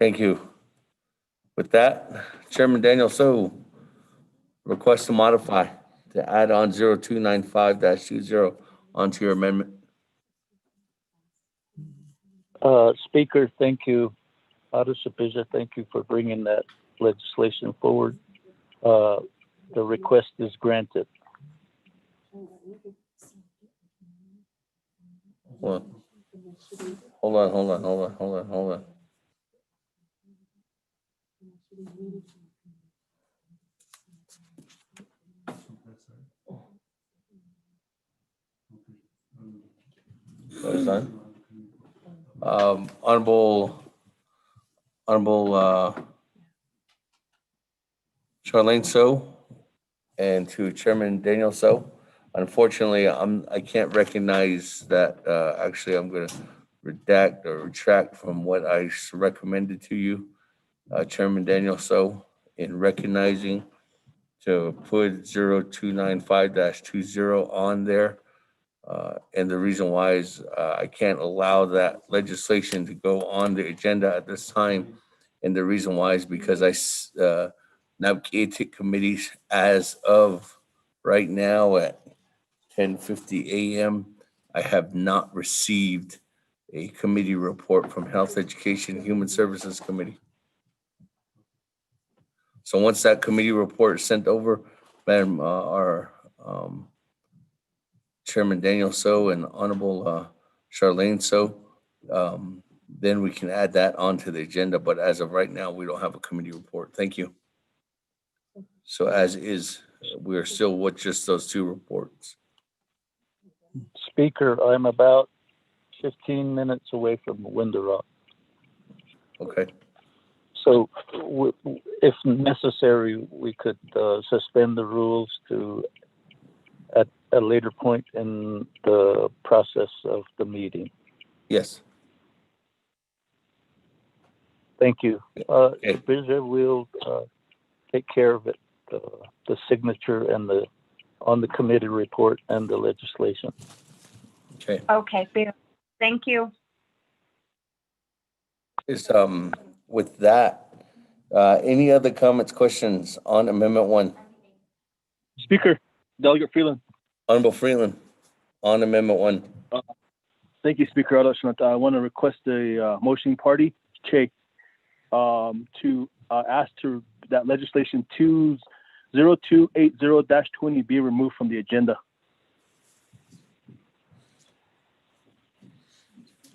Speaker 6: Thank you. With that, Chairman Daniel So, request to modify to add on 0295-20 onto your amendment.
Speaker 7: Speaker, thank you. Ada Sapija, thank you for bringing that legislation forward. The request is granted.
Speaker 6: Hold on. What is that? Honorable Charlene So and to Chairman Daniel So. Unfortunately, I can't recognize that. Actually, I'm going to redact or retract from what I recommended to you, Chairman Daniel So, in recognizing to put 0295-20 on there. And the reason why is I can't allow that legislation to go on the agenda at this time. And the reason why is because Naabik'íyáti committees as of right now at 10:50 a.m. I have not received a committee report from Health, Education, and Human Services Committee. So once that committee report is sent over, Madam, our Chairman Daniel So and Honorable Charlene So, then we can add that onto the agenda. But as of right now, we don't have a committee report. Thank you. So as is, we're still with just those two reports.
Speaker 7: Speaker, I'm about 15 minutes away from Window Rock.
Speaker 6: Okay.
Speaker 7: So if necessary, we could suspend the rules to at a later point in the process of the meeting.
Speaker 6: Yes.
Speaker 7: Thank you.
Speaker 6: Okay.
Speaker 7: We'll take care of it, the signature and on the committee report and the legislation.
Speaker 6: Okay.
Speaker 11: Okay, Bill. Thank you.
Speaker 6: Is with that, any other comments, questions on Amendment 1?
Speaker 4: Speaker, Delegate Freeland.
Speaker 6: Honorable Freeland, on Amendment 1.
Speaker 4: Thank you, Speaker. I want to request a motion party check to ask that legislation 0280-20 be removed from the agenda.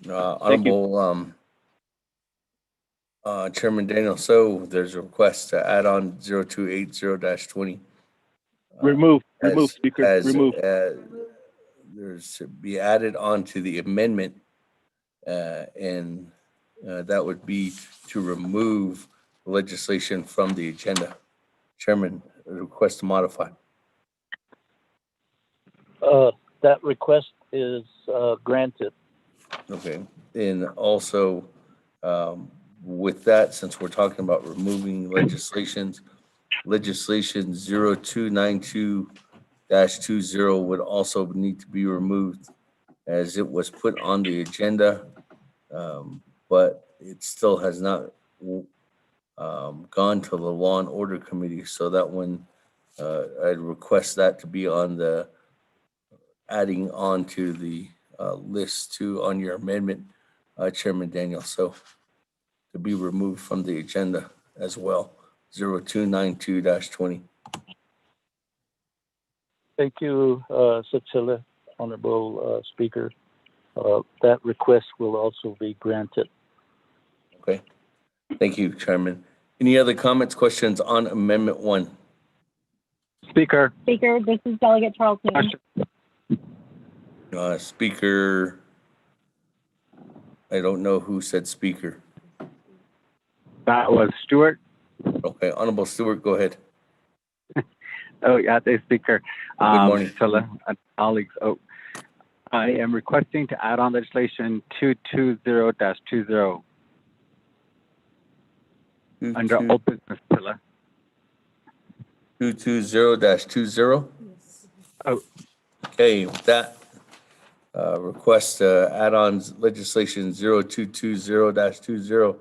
Speaker 6: Honorable Chairman Daniel So, there's a request to add on 0280-20.
Speaker 4: Remove, Speaker, remove.
Speaker 6: There's to be added on to the amendment, and that would be to remove legislation from the agenda. Chairman, a request to modify.
Speaker 7: That request is granted.
Speaker 6: Okay, and also with that, since we're talking about removing legislation 0292-20 would also need to be removed as it was put on the agenda, but it still has not gone to the Law and Order Committee. So that one, I'd request that to be on the adding on to the list too on your amendment, Chairman Daniel. So to be removed from the agenda as well, 0292-20.
Speaker 7: Thank you, Sachila, Honorable Speaker. That request will also be granted.
Speaker 6: Okay. Thank you, Chairman. Any other comments, questions on Amendment 1?
Speaker 16: Speaker, this is Delegate Charles Newton.
Speaker 6: Speaker, I don't know who said speaker.
Speaker 16: That was Stewart.
Speaker 6: Okay, Honorable Stewart, go ahead.
Speaker 16: Oh, yeah, the Speaker.
Speaker 6: Good morning.
Speaker 16: Colleagues. I am requesting to add on legislation 220-20 under old business.
Speaker 6: 220-20. Okay, with that request add on legislation 0220-20,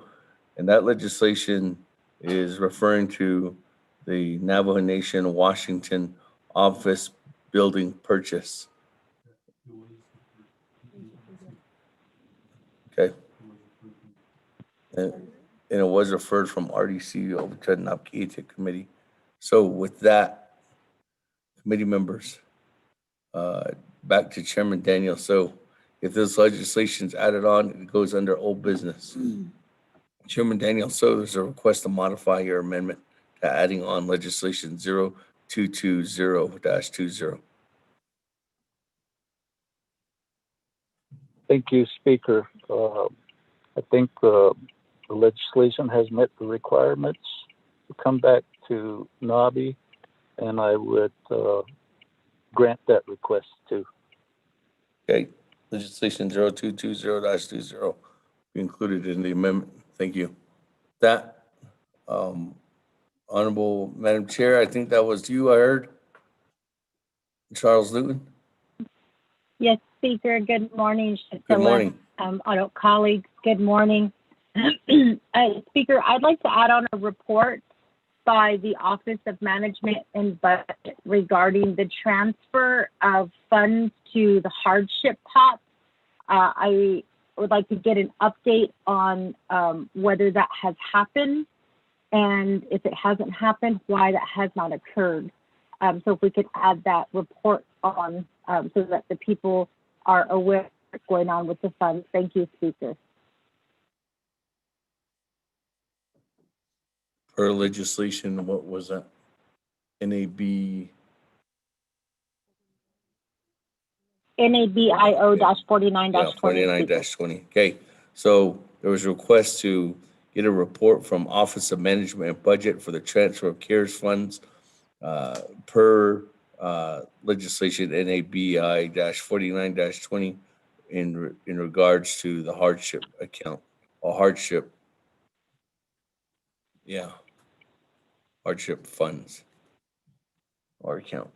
Speaker 6: and that legislation is referring to the Navajo Nation Washington office building purchase. Okay. And it was referred from RDC over to the Naabik'íyáti committee. So with that, committee members, back to Chairman Daniel. So if this legislation is added on, it goes under old business. Chairman Daniel, so there's a request to modify your amendment to adding on legislation 0220-20.
Speaker 7: Thank you, Speaker. I think the legislation has met the requirements to come back to NABI, and I would grant that request too.
Speaker 6: Okay, legislation 0220-20 be included in the amendment. Thank you. That, Honorable Madam Chair, I think that was you, I heard. Charles Newton.
Speaker 16: Yes, Speaker. Good morning.
Speaker 6: Good morning.
Speaker 16: Auto colleagues, good morning. Speaker, I'd like to add on a report by the Office of Management and Budget regarding the transfer of funds to the hardship pot. I would like to get an update on whether that has happened, and if it hasn't happened, why that has not occurred. So if we could add that report on so that the people are aware of what's going on with the funds. Thank you, Speaker.
Speaker 6: Per legislation, what was that? NABIO
Speaker 16: NABIO-49-20.
Speaker 6: 49-20. Okay, so there was a request to get a report from Office of Management and Budget for the transfer of CARES funds per legislation NABI-49-20 in regards to the hardship account or hardship. Yeah, hardship funds or account.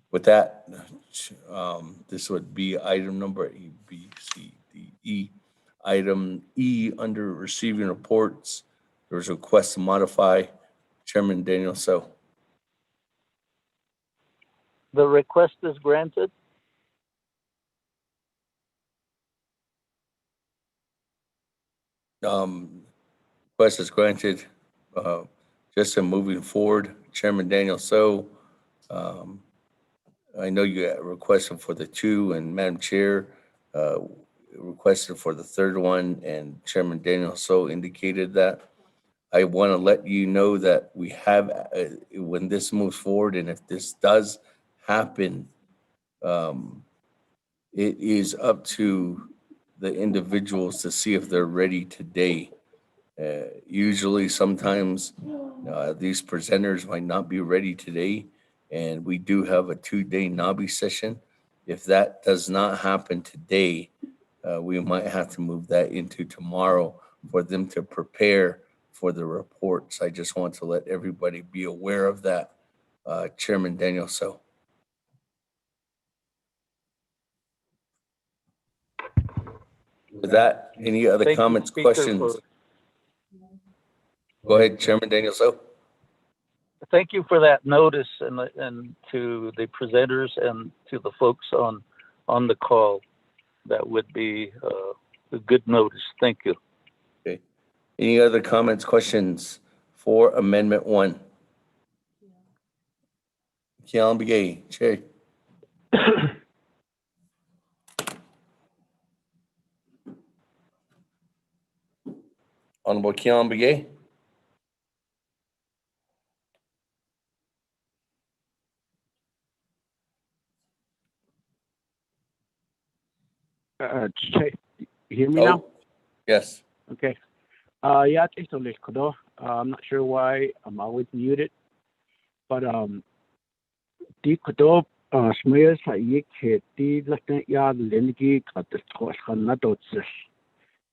Speaker 6: With that, this would be item number A, B, C, D, E. Item E under receiving reports. There was a request to modify. Chairman Daniel So.
Speaker 7: The request is granted.
Speaker 6: Request is granted. Just in moving forward, Chairman Daniel So. I know you requested for the two, and Madam Chair requested for the third one, and Chairman Daniel So indicated that. I want to let you know that we have, when this moves forward, and if this does happen, it is up to the individuals to see if they're ready today. Usually, sometimes these presenters might not be ready today, and we do have a 2-day NABI session. If that does not happen today, we might have to move that into tomorrow for them to prepare for the reports. I just want to let everybody be aware of that. Chairman Daniel So. With that, any other
Speaker 7: Thank you,
Speaker 6: comments,
Speaker 7: Speaker,
Speaker 6: questions? Go ahead, Chairman Daniel So.
Speaker 7: Thank you for that notice, and to the presenters and to the folks on the call. That would be a good notice. Thank you.
Speaker 6: Okay. Any other comments, questions for Amendment 1? Keon Begay, Chair. Honorable Keon Begay.
Speaker 5: You hear me now?
Speaker 6: Yes.
Speaker 5: Okay. Yeah, I'm not sure why I'm always muted, but the Kodo Smayas I the Latin Yard Lengi got the Tosh Hanadots.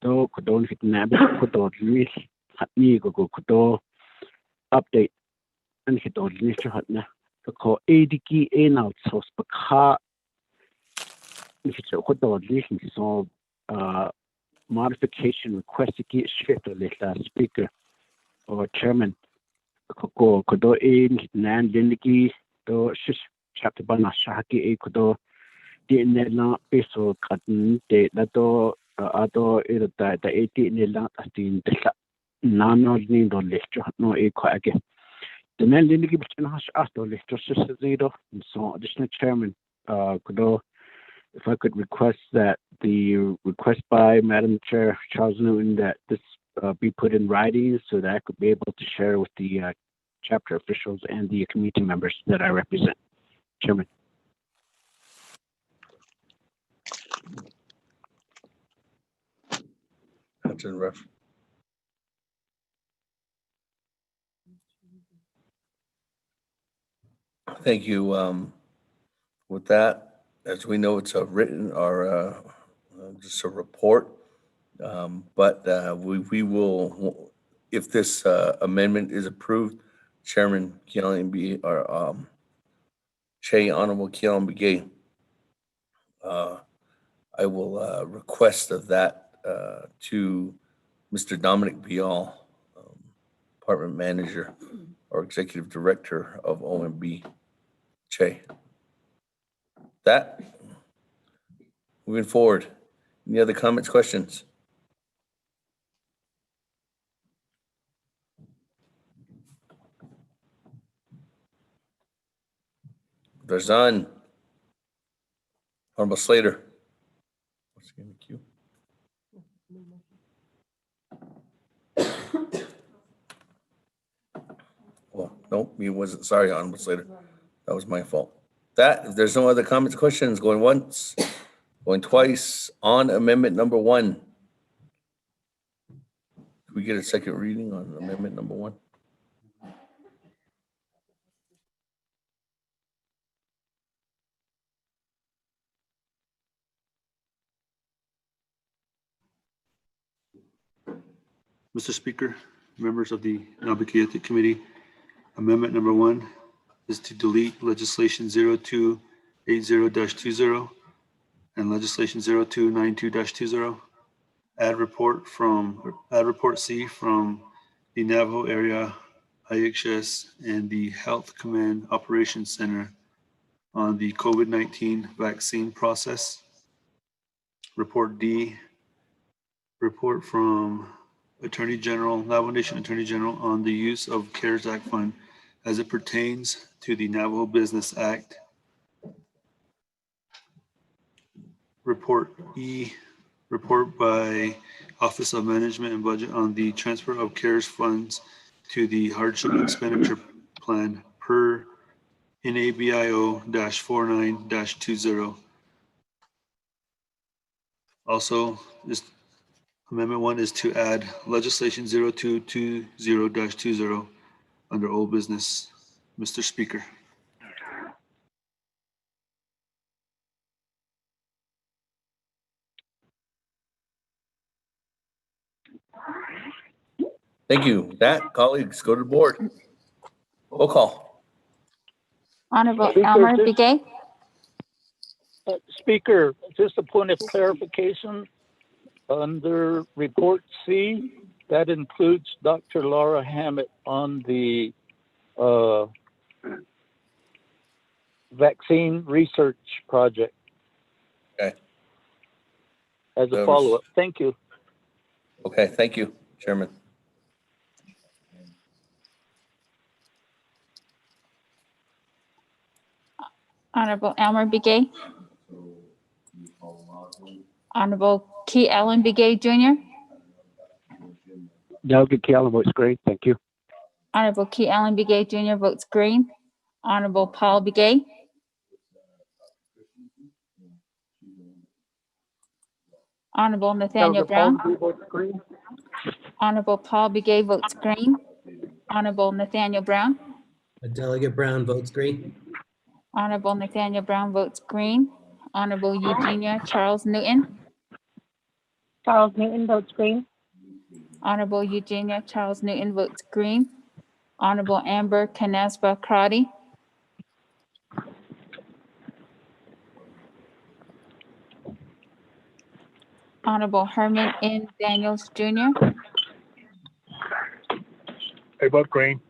Speaker 5: Do Kodon hit Nab Kodo Luis had me go Kodo update and hit on Mr. Hutner. The call ADK in out source Baka. If it's a Kodo Luis, so modification request to get straight to the speaker or chairman. Kodo in Nan Lindigi, do shish chapter bana shaki a kodo the nela peso cotton de lato ato ito ta 80 nila atin tisa nano ni do lecture no e kwa ake. The man didn't give us ato lecture zero. So additional chairman kudo if I could request that the request by Madam Chair Charles Newton that this be put in writing so that I could be able to share with the chapter officials and the community members that I represent. Chairman.
Speaker 6: That's in ref. Thank you. With that, as we know, it's a written or just a report. But we will, if this amendment is approved, Chairman Kealan or Che Honorable Kealan Begay, I will request of that to Mr. Dominic Bial, Department Manager or Executive Director of OMB. Che. That, moving forward, any other comments, questions? There's none. Honorable Slater. What's in the queue? Well, nope, he wasn't. Sorry, Honorable Slater. That was my fault. That, if there's no other comments, questions, going once, going twice on amendment number 1. Can we get a second reading on amendment number 1?
Speaker 15: Mr. Speaker, members of the Naabik'íyáti Committee, amendment number 1 is to delete legislation 0280-20 and legislation 0292-20. Add report C from the Navajo Area IHS and the Health Command Operations Center on the COVID-19 vaccine process. Report D, report from Navajo Nation Attorney General on the use of CARES Act fund as it pertains to the Navajo Business Act. Report E, report by Office of Management and Budget on the transfer of CARES funds to the hardship expenditure plan per NABIO-49-20. Also, this amendment 1 is to add legislation 0220-20 under old business. Mr. Speaker.
Speaker 6: Thank you. That, colleagues, go to the board. Roll call.
Speaker 10: Honorable
Speaker 7: Speaker,
Speaker 10: Elmer Begay.
Speaker 7: Speaker, just a point of clarification. Under report C, that includes Dr. Laura Hammett on the vaccine research project.
Speaker 6: Okay.
Speaker 7: As a follow-up. Thank you.
Speaker 6: Okay, thank you, Chairman.
Speaker 10: Honorable Elmer Begay. Honorable Key Allen Begay Jr.
Speaker 5: Delegate Kealan votes green. Thank you.
Speaker 10: Honorable Key Allen Begay Jr. votes green. Honorable Paul Begay. Honorable Nathaniel Brown. Honorable Paul Begay votes green. Honorable Nathaniel Brown.
Speaker 12: Delegate Brown votes green.
Speaker 10: Honorable Nathaniel Brown votes green. Honorable Eugenia Charles Newton.
Speaker 16: Charles Newton votes green.
Speaker 10: Honorable Eugenia Charles Newton votes green. Honorable Amber Canaspa Crotty. Honorable Herman N. Daniels Jr.
Speaker 8: I vote green.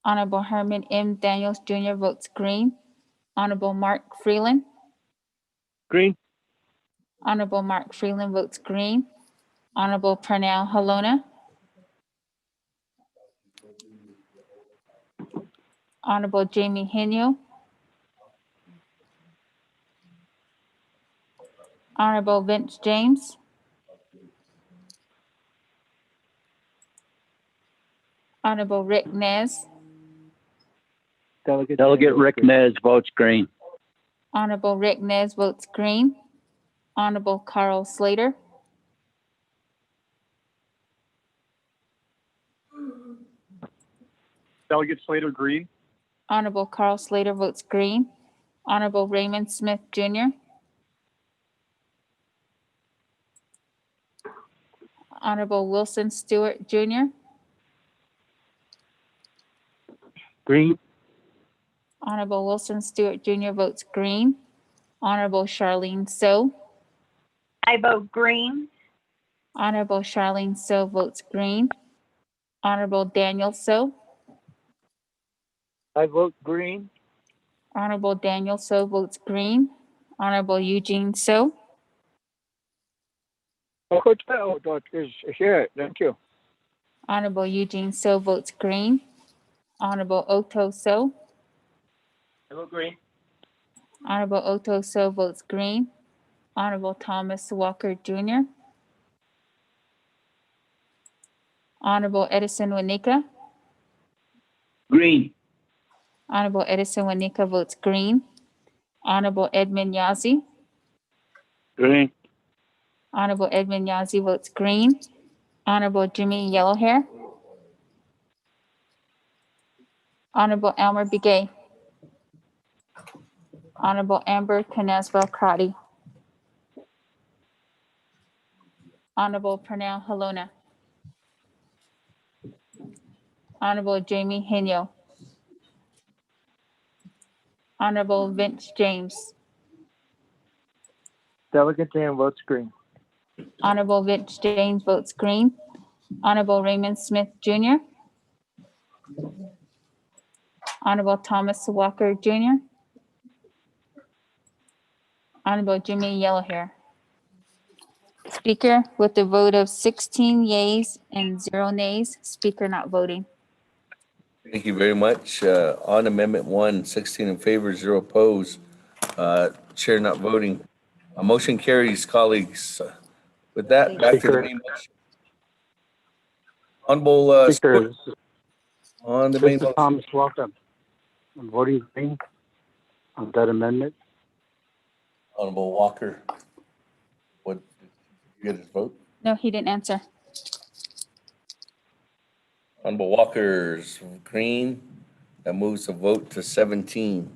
Speaker 10: Honorable Herman M. Daniels Jr. votes green. Honorable Mark Freeland.
Speaker 7: Green.
Speaker 10: Honorable Mark Freeland votes green. Honorable Pernell Halona. Honorable Jamie Henio. Honorable Vince James. Honorable Rick Nez.
Speaker 5: Delegate Rick Nez votes green.
Speaker 10: Honorable Rick Nez votes green. Honorable Carl Slater.
Speaker 8: Delegate Slater, green.
Speaker 10: Honorable Carl Slater votes green. Honorable Raymond Smith Jr. Honorable Wilson Stewart Jr.
Speaker 5: Green.
Speaker 10: Honorable Wilson Stewart Jr. votes green. Honorable Charlene So.
Speaker 11: I vote green.
Speaker 10: Honorable Charlene So votes green. Honorable Daniel So.
Speaker 5: I vote green.
Speaker 10: Honorable Daniel So votes green. Honorable Eugene So.
Speaker 5: Here, thank you.
Speaker 10: Honorable Eugene So votes green. Honorable Otto So.
Speaker 5: I vote green.
Speaker 10: Honorable Otto So votes green. Honorable Thomas Walker Jr. Honorable Edison Wanika.
Speaker 5: Green.
Speaker 10: Honorable Edison Wanika votes green. Honorable Edmund Yazi.
Speaker 5: Green.
Speaker 10: Honorable Edmund Yazi votes green. Honorable Jimmy Yellowhair. Honorable Elmer Begay. Honorable Amber Canaswell Crotty. Honorable Pernell Halona. Honorable Jamie Henio. Honorable Vince James.
Speaker 5: Delegate James votes green.
Speaker 10: Honorable Vince James votes green. Honorable Raymond Smith Jr. Honorable Thomas Walker Jr. Honorable Jimmy Yellowhair. Speaker, with a vote of 16 yeas and 0 nays, speaker not voting.
Speaker 6: Thank you very much. On Amendment 1, 16 in favor, 0 opposed. Chair not voting. A motion carries, colleagues. With that, back to the main motion. Honorable
Speaker 5: Speaker,
Speaker 6: on the
Speaker 5: this
Speaker 6: main
Speaker 5: is
Speaker 6: motion.
Speaker 5: Thomas Walker. I'm voting green on that amendment.
Speaker 6: Honorable Walker. What, did you get his vote?
Speaker 10: No, he didn't answer.
Speaker 6: Honorable Walker's green. That moves the vote to 17.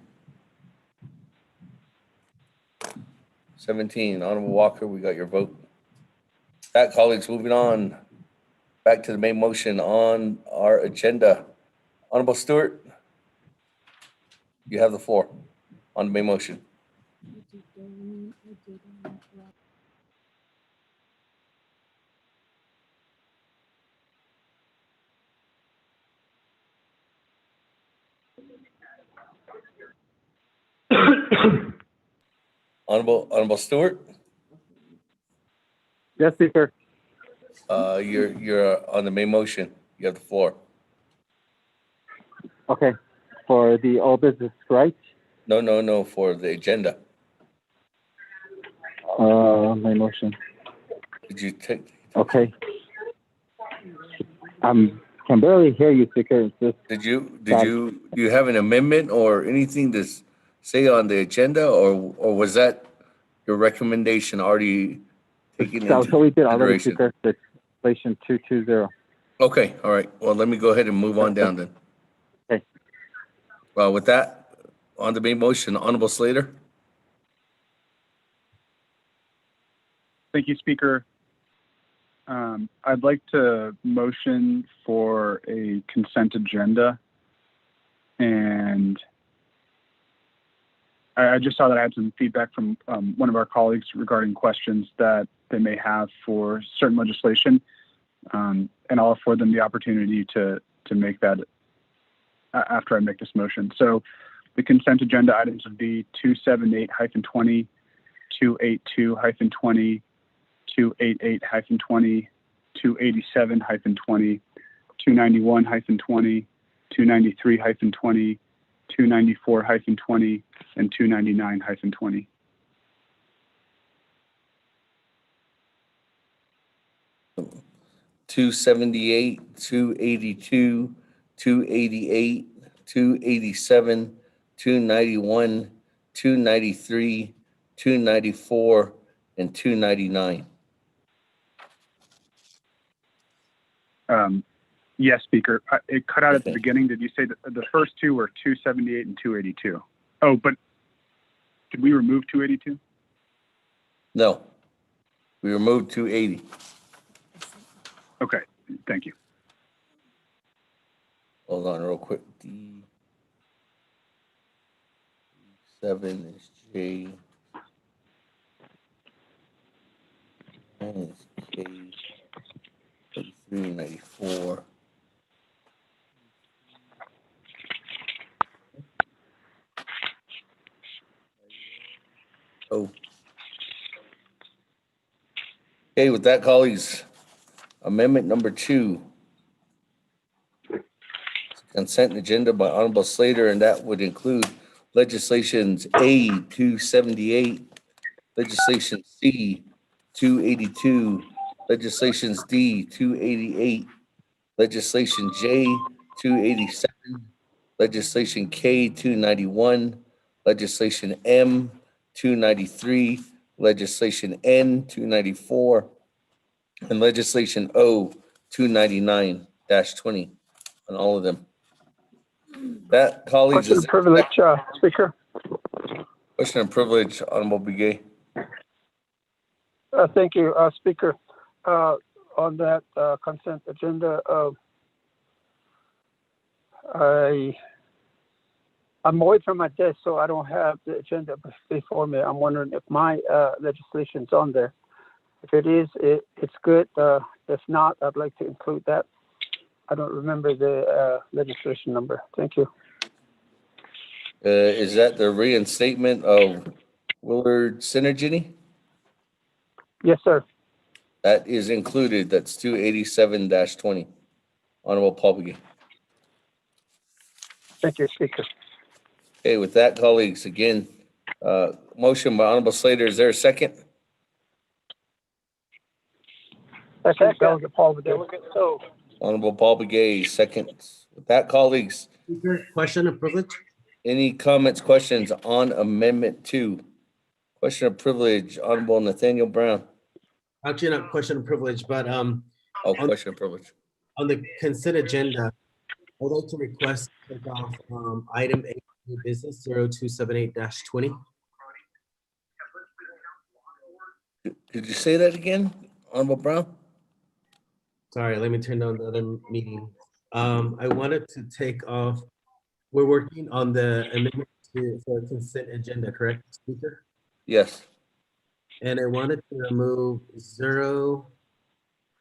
Speaker 6: 17, Honorable Walker, we got your vote. That, colleagues, moving on. Back to the main motion on our agenda. Honorable Stewart, you have the floor on the main motion. Honorable Stewart?
Speaker 5: Yes, Speaker.
Speaker 6: You're on the main motion. You have the floor.
Speaker 5: Okay. For the all business, right?
Speaker 6: No, for the agenda.
Speaker 5: My motion.
Speaker 6: Did you take?
Speaker 5: Okay. Can barely hear you, Speaker.
Speaker 6: Did you have an amendment or anything to say on the agenda, or was that your recommendation already taken into
Speaker 5: So we did already,
Speaker 6: consideration?
Speaker 5: Speaker. Legislation 220.
Speaker 6: Okay, all right. Well, let me go ahead and move on down then.
Speaker 5: Okay.
Speaker 6: Well, with that, on the main motion, Honorable Slater.
Speaker 8: Thank you, Speaker. I'd like to motion for a consent agenda. And I just saw that I had some feedback from one of our colleagues regarding questions that they may have for certain legislation. And I'll afford them the opportunity to make that after I make this motion. So the consent agenda items would be 278-20, 282-20, 288-20, 287-20, 291-20, 293-20, 294-20, and 299-20.
Speaker 6: So 278, 282, 288, 287, 291, 293, 294, and 299.
Speaker 8: Yes, Speaker. It cut out at the beginning. Did you say that the first two were 278 and 282? Oh, but did we remove 282?
Speaker 6: No, we removed 280.
Speaker 8: Okay, thank you.
Speaker 6: Hold on real quick. D7 is J. 9 is K. 394. Oh. Okay, with that, colleagues, amendment number 2. Consent agenda by Honorable Slater, and that would include legislations A 278, legislation C 282, legislations D 288, legislation J 287, legislation K 291, legislation M 293, legislation N 294, and legislation O 299-20 on all of them. That, colleagues,
Speaker 17: Question
Speaker 6: is
Speaker 17: of privilege, Speaker.
Speaker 6: question of privilege, Honorable Begay.
Speaker 17: Thank you, Speaker. On that consent agenda, I'm away from my desk, so I don't have the agenda before me. I'm wondering if my legislation's on there. If it is, it's good. If not, I'd like to include that. I don't remember the legislation number. Thank you.
Speaker 6: Is that the reinstatement of Willard Synergy?
Speaker 17: Yes, sir.
Speaker 6: That is included. That's 287-20. Honorable Paul Begay.
Speaker 17: Thank you, Speaker.
Speaker 6: Okay, with that, colleagues, again, motion by Honorable Slater. Is there a second?
Speaker 17: Second, Delegate Paul Begay.
Speaker 6: Honorable Paul Begay, second. With that, colleagues.
Speaker 12: Question of privilege?
Speaker 6: Any comments, questions on Amendment 2? Question of privilege, Honorable Nathaniel Brown.
Speaker 12: Actually, not question of privilege, but
Speaker 6: question of privilege.
Speaker 12: On the consent agenda, I'd like to request to take off item 8, new business 0278-20.
Speaker 6: Could you say that again, Honorable Brown?
Speaker 12: Sorry, let me turn down the other meeting. I wanted to take off. We're working on the amendment for consent agenda, correct, Speaker?
Speaker 6: Yes.
Speaker 12: And I wanted to remove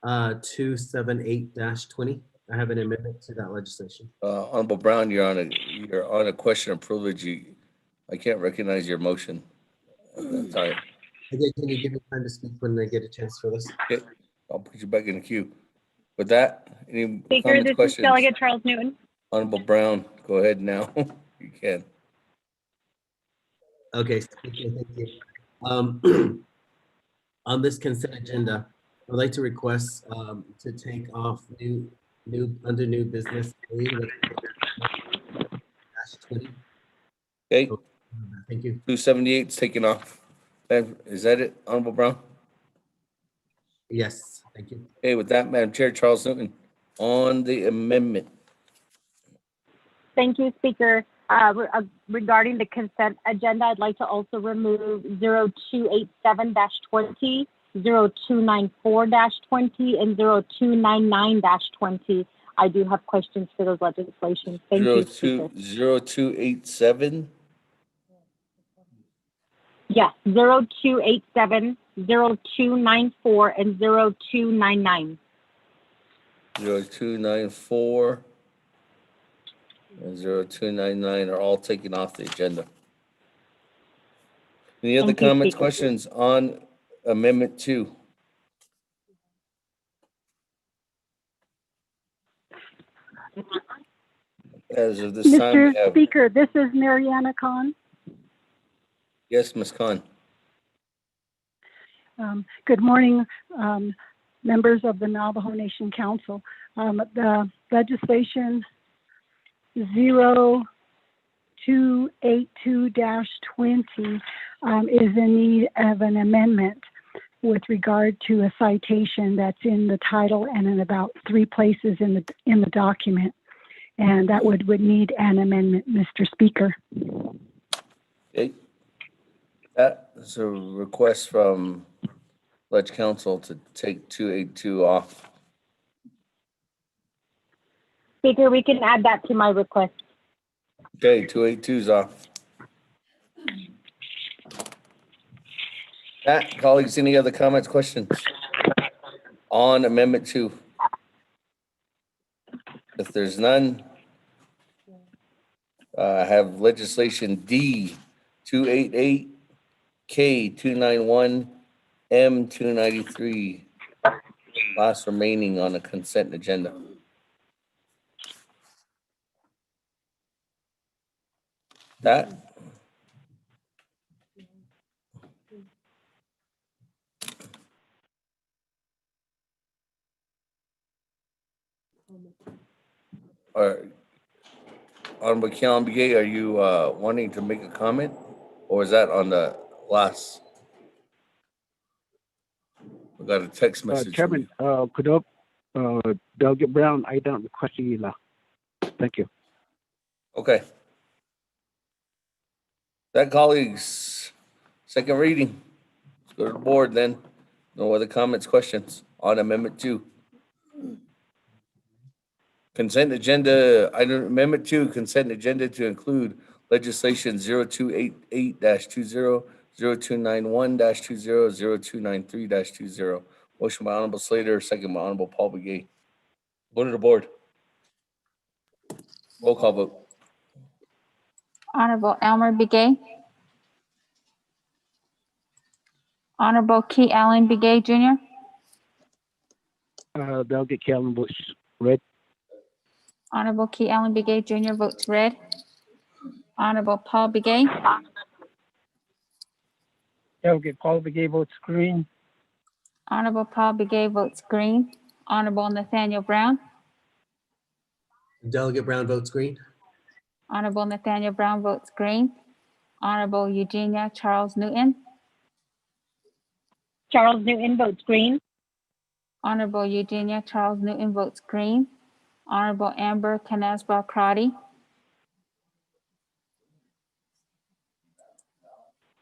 Speaker 12: 0278-20. I have an amendment to that legislation.
Speaker 6: Honorable Brown, you're on a question of privilege. I can't recognize your motion at that time.
Speaker 12: Okay, can you give me time to speak when I get a chance for this?
Speaker 6: Okay, I'll put you back in the queue. With that, any
Speaker 16: Speaker,
Speaker 6: comments,
Speaker 16: this
Speaker 6: questions?
Speaker 16: is Delegate Charles Newton.
Speaker 6: Honorable Brown, go ahead now. You can.
Speaker 12: Okay, Speaker, thank you. On this consent agenda, I'd like to request to take off under new business 20.
Speaker 6: Okay.
Speaker 12: Thank you.
Speaker 6: 278 is taken off. Is that it, Honorable Brown?
Speaker 12: Yes, thank you.
Speaker 6: Okay, with that, Madam Chair, Charles Newton, on the amendment.
Speaker 16: Thank you, Speaker. Regarding the consent agenda, I'd like to also remove 0287-20, 0294-20, and 0299-20. I do have questions for those legislations. Thank you, Speaker.
Speaker 6: 0287.
Speaker 16: Yes, 0287, 0294, and 0299.
Speaker 6: 0294 and 0299 are all taken off the agenda. Any other
Speaker 16: Thank you,
Speaker 6: comments,
Speaker 16: Speaker.
Speaker 6: questions on Amendment 2? As of this time,
Speaker 18: Mr.
Speaker 6: we have,
Speaker 18: Speaker, this is Mariana Khan.
Speaker 6: yes, Ms. Khan.
Speaker 18: Good morning, members of the Navajo Nation Council. The legislation 0282-20 is in need of an amendment with regard to a citation that's in the title and in about 3 places in the document. And that would need an amendment, Mr. Speaker.
Speaker 6: Okay. That is a request from Ledge Council to take 282 off.
Speaker 16: Speaker, we can add that to my request.
Speaker 6: Okay, 282 is off. That, colleagues, any other comments, questions on Amendment 2? If there's none, I have legislation D 288, K 291, M 293, last remaining on the consent agenda. That. Honorable Kian, are you wanting to make a comment, or is that on the last? We got a text message.
Speaker 5: Chairman, could Delegate Brown, I don't request you. Thank you.
Speaker 6: Okay. That, colleagues, second reading. Let's go to the board then. No other comments, questions on Amendment 2. Consent agenda, item Amendment 2, consent agenda to include legislation 0288-20, 0291-20, 0293-20. Motion by Honorable Slater, second by Honorable Paul Begay. Go to the board. Roll call vote.
Speaker 10: Honorable Elmer Begay. Honorable Key Allen Begay Jr.
Speaker 5: Delegate Calvin votes red.
Speaker 10: Honorable Key Allen Begay Jr. votes red. Honorable Paul Begay.
Speaker 17: Delegate Paul Begay votes green.
Speaker 10: Honorable Paul Begay votes green. Honorable Nathaniel Brown.
Speaker 12: Delegate Brown votes green.
Speaker 10: Honorable Nathaniel Brown votes green. Honorable Eugenia Charles Newton.
Speaker 16: Charles Newton votes green.
Speaker 10: Honorable Eugenia Charles Newton votes green. Honorable Amber Canasba Crotty.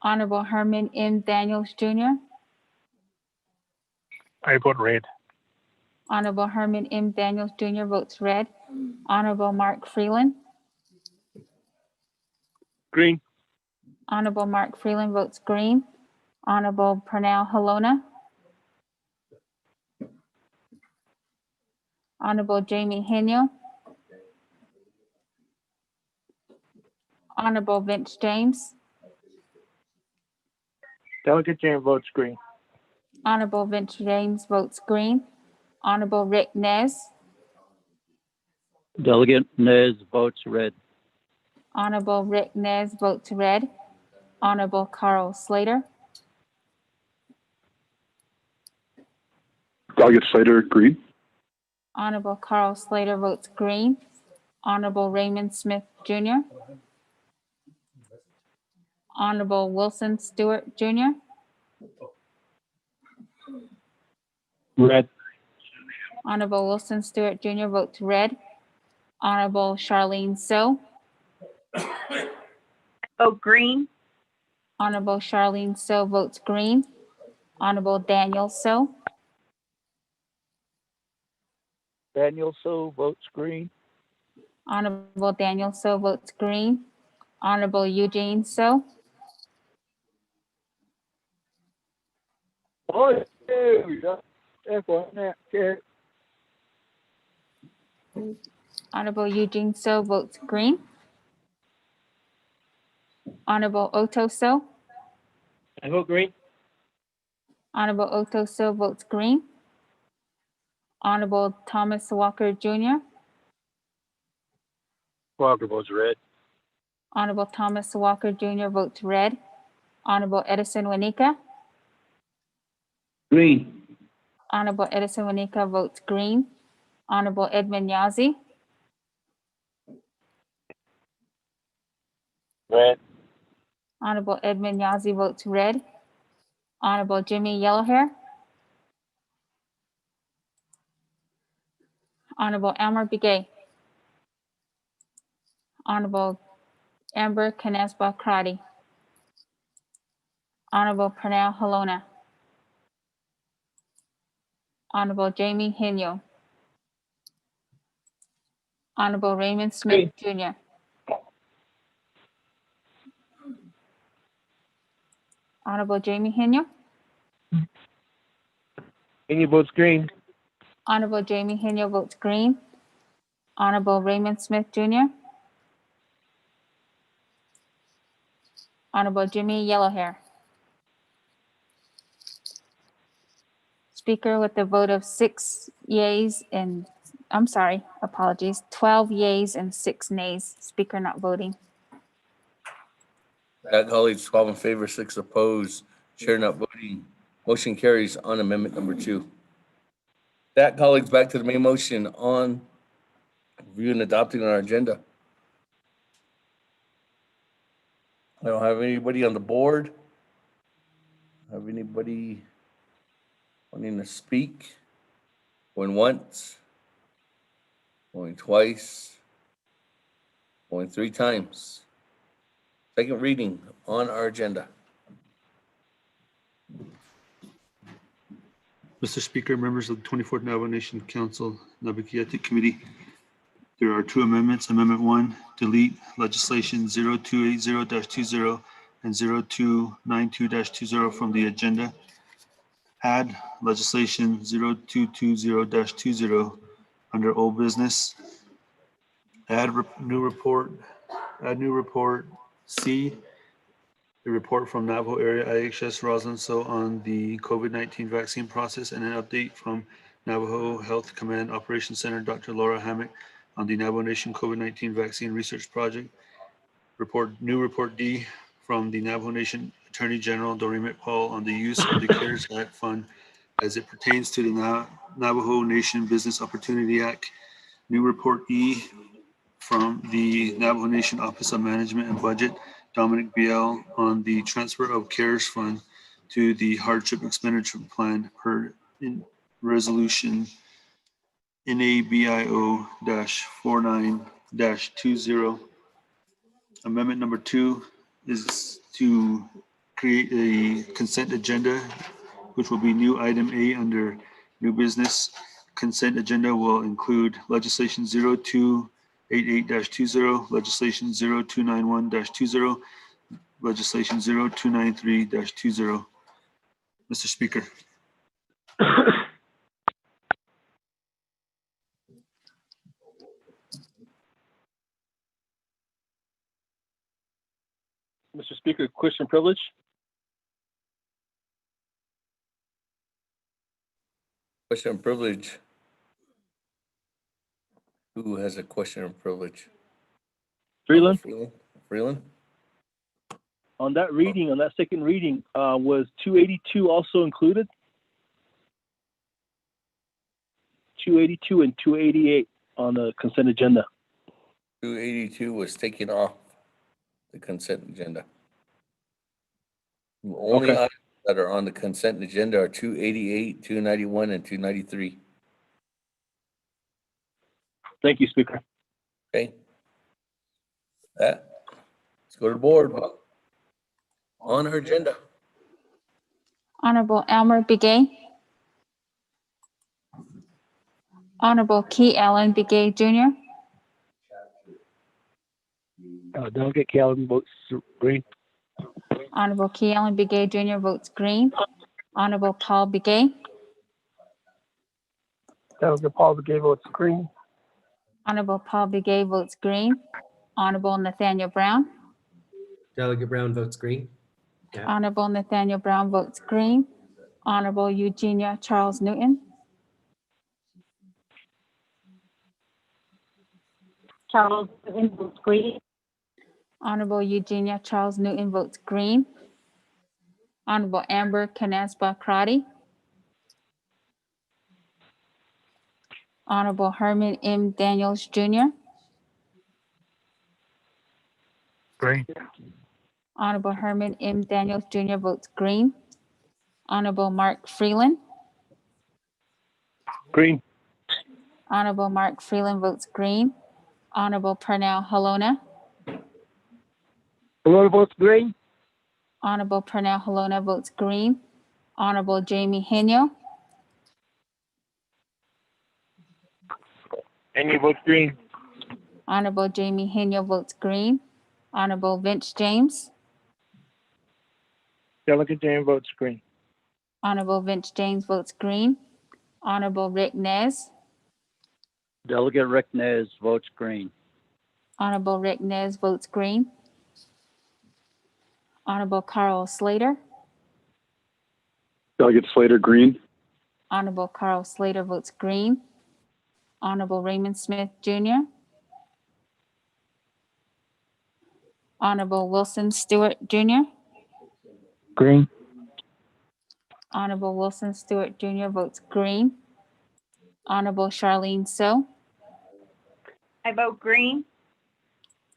Speaker 10: Honorable Herman M. Daniels Jr.
Speaker 8: I vote red.
Speaker 10: Honorable Herman M. Daniels Jr. votes red. Honorable Mark Freeland.
Speaker 4: Green.
Speaker 10: Honorable Mark Freeland votes green. Honorable Pernell Halona. Honorable Jamie Henio. Honorable Vince James.
Speaker 4: Delegate James votes green.
Speaker 10: Honorable Vince James votes green. Honorable Rick Nez.
Speaker 7: Delegate Nez votes red.
Speaker 10: Honorable Rick Nez votes red. Honorable Carl Slater.
Speaker 8: Delegate Slater, green.
Speaker 10: Honorable Carl Slater votes green. Honorable Raymond Smith Jr. Honorable Wilson Stewart Jr.
Speaker 4: Red.
Speaker 10: Honorable Wilson Stewart Jr. votes red. Honorable Charlene So.
Speaker 11: Vote green.
Speaker 10: Honorable Charlene So votes green. Honorable Daniel So.
Speaker 7: Daniel So votes green.
Speaker 10: Honorable Daniel So votes green. Honorable Eugene So.
Speaker 7: Oh, that's
Speaker 10: Honorable Eugene So votes green. Honorable Otto So.
Speaker 19: I vote green.
Speaker 10: Honorable Otto Still votes green. Honorable Thomas Walker Jr.
Speaker 5: Walker votes red.
Speaker 10: Honorable Thomas Walker Jr. votes red. Honorable Edison Wanika.
Speaker 14: Green.
Speaker 10: Honorable Edison Wanika votes green. Honorable Edmund Yazi.
Speaker 5: Red.
Speaker 10: Honorable Edmund Yazi votes red. Honorable Jimmy Yellowhair. Honorable Amber Begay. Honorable Amber Canesba Crotty. Honorable Pernell Halona. Honorable Jamie Hinyo. Honorable Raymond Smith Jr. Honorable Jamie Hinyo.
Speaker 19: Any votes green.
Speaker 10: Honorable Jamie Hinyo votes green. Honorable Raymond Smith Jr. Honorable Jimmy Yellowhair. Speaker with a vote of 6 yeas and, 12 yeas and 6 nays. Speaker not voting.
Speaker 6: That, colleagues, 12 in favor, 6 opposed, chair not voting. Motion carries on amendment number 2. That, colleagues, back to the main motion on reviewing and adopting our agenda. I don't have anybody on the board. Have anybody wanting to speak? Going once, going twice, going 3 times. Second reading on our agenda.
Speaker 15: Mr. Speaker, members of the 24th Navajo Nation Council, Naabik'íyáti Committee, there are 2 amendments. Amendment 1, delete legislation 0280-20 and 0292-20 from the agenda. Add legislation 0220-20 under old business. Add new report C, the report from Navajo Area IHS Roslyn-So on the COVID-19 vaccine process, and an update from Navajo Health Command Operations Center, Dr. Laura Hammock, on the Navajo Nation COVID-19 vaccine research project. New report D from the Navajo Nation Attorney General Doreen McPaul on the use of the CARES Act fund as it pertains to the Navajo Nation Business Opportunity Act. New report E from the Navajo Nation Office of Management and Budget, Dominic BL, on the transfer of CARES fund to the hardship expenditure plan per in resolution NABIO-49-20. Amendment number 2 is to create a consent agenda, which will be new item A under new business. Consent agenda will include legislation 0288-20, legislation 0291-20, legislation 0293-20. Mr. Speaker.
Speaker 4: Mr. Speaker, question privilege.
Speaker 6: Question of privilege. Who has a question of privilege?
Speaker 4: Freeland.
Speaker 6: Freeland.
Speaker 4: On that reading, on that second reading, was 282 also included? 282 and 288 on the consent agenda.
Speaker 6: 282 was taken off the consent agenda. The only items that are on the consent agenda are 288, 291, and 293.
Speaker 4: Thank you, Speaker.
Speaker 6: Okay. Let's go to the board. On our agenda.
Speaker 10: Honorable Elmer Begay. Honorable Key Allen Begay Jr.
Speaker 5: Delegate Calvin votes green.
Speaker 10: Honorable Key Allen Begay Jr. votes green. Honorable Paul Begay.
Speaker 17: Delegate Paul Begay votes green.
Speaker 10: Honorable Paul Begay votes green. Honorable Nathaniel Brown.
Speaker 12: Delegate Brown votes green. Yeah.
Speaker 10: Honorable Nathaniel Brown votes green. Honorable Eugenia Charles Newton.
Speaker 16: Charles Newton votes green.
Speaker 10: Honorable Eugenia Charles Newton votes green. Honorable Amber Canaspa Crotty. Honorable Herman M. Daniels Jr.
Speaker 5: Green.
Speaker 10: Honorable Herman M. Daniels Jr. votes green. Honorable Mark Freeland.
Speaker 4: Green.
Speaker 10: Honorable Mark Freeland votes green. Honorable Pernell Halona.
Speaker 5: Hello, votes green.
Speaker 10: Honorable Pernell Halona votes green. Honorable Jamie Henyo.
Speaker 5: Any votes green.
Speaker 10: Honorable Jamie Henyo votes green. Honorable Vince James.
Speaker 5: Delegate James votes green.
Speaker 10: Honorable Vince James votes green. Honorable Rick Nez.
Speaker 14: Delegate Rick Nez votes green.
Speaker 10: Honorable Rick Nez votes green. Honorable Carl Slater.
Speaker 8: Delegate Slater, green.
Speaker 10: Honorable Carl Slater votes green. Honorable Raymond Smith Jr. Honorable Wilson Stewart Jr.
Speaker 5: Green.
Speaker 10: Honorable Wilson Stewart Jr. votes green. Honorable Charlene So.
Speaker 11: I vote green.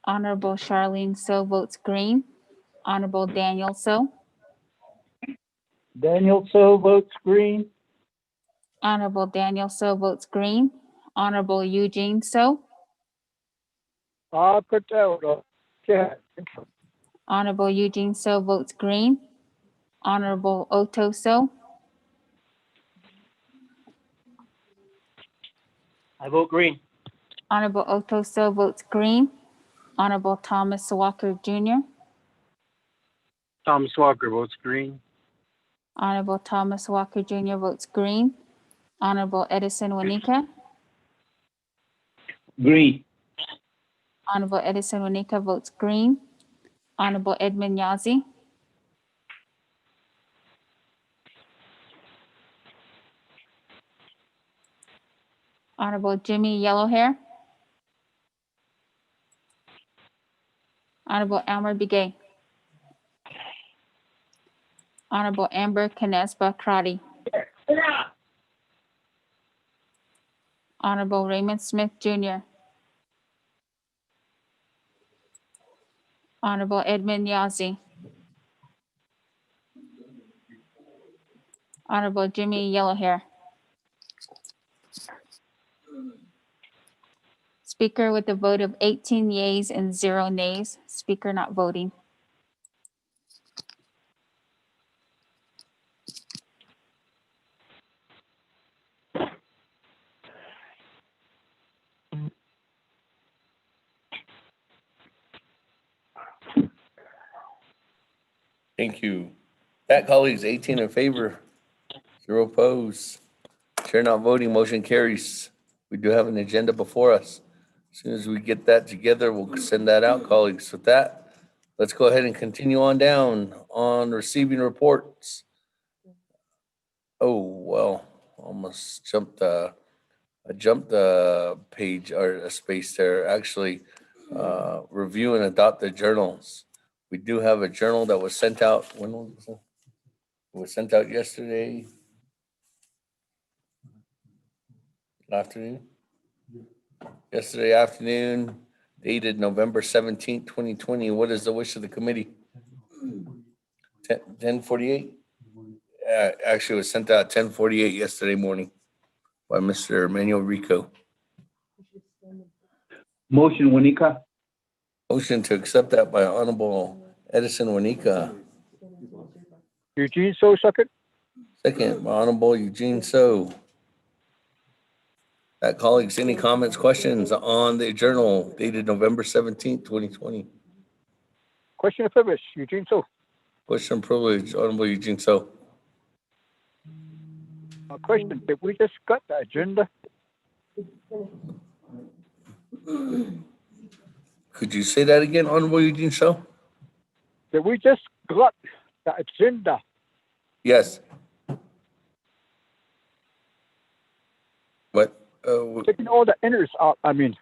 Speaker 10: Honorable Charlene So votes green. Honorable Daniel So.
Speaker 14: Daniel So votes green.
Speaker 10: Honorable Daniel So votes green. Honorable Eugene So.
Speaker 5: Patel. Yeah.
Speaker 10: Honorable Eugene So votes green. Honorable Otto So.
Speaker 5: I vote green.
Speaker 10: Honorable Otto So votes green. Honorable Thomas Walker Jr.
Speaker 5: Thomas Walker votes green.
Speaker 10: Honorable Thomas Walker Jr. votes green. Honorable Edison Wanika.
Speaker 14: Green.
Speaker 10: Honorable Edison Wanika votes green. Honorable Edmund Yazi. Honorable Jimmy Yellowhair. Honorable Elmer Begay. Honorable Amber Canespa Crotty. Honorable Raymond Smith Jr. Honorable Edmund Yazi. Honorable Jimmy Yellowhair. Speaker with a vote of 18 yeas and 0 nays. Speaker not voting.
Speaker 6: Thank you. That, colleagues, 18 in favor, 0 opposed. Chair not voting, motion carries. We do have an agenda before us. As soon as we get that together, we'll send that out, colleagues. With that, let's go ahead and continue on down on receiving reports. Oh, well, almost jumped I jumped the page or a space there. Actually, review and adopt the journals. We do have a journal that was sent out. When was it? It was sent out yesterday afternoon. Yesterday afternoon, dated November 17th, 2020. What is the wish of the committee? 10:48? Actually, it was sent out 10:48 yesterday morning by Mr. Manuel Rico.
Speaker 14: Motion, Wanika.
Speaker 6: Motion to accept that by Honorable Edison Wanika.
Speaker 5: Eugene So, second.
Speaker 6: Second by Honorable Eugene So. That, colleagues, any comments, questions on the journal dated November 17th, 2020?
Speaker 5: Question of privilege, Eugene So.
Speaker 6: Question privilege, Honorable Eugene So.
Speaker 5: Question, did we just got the agenda?
Speaker 6: Could you say that again, Honorable Eugene So?
Speaker 5: Did we just got the agenda,
Speaker 6: Yes. What?
Speaker 5: taking all the enters out. I mean,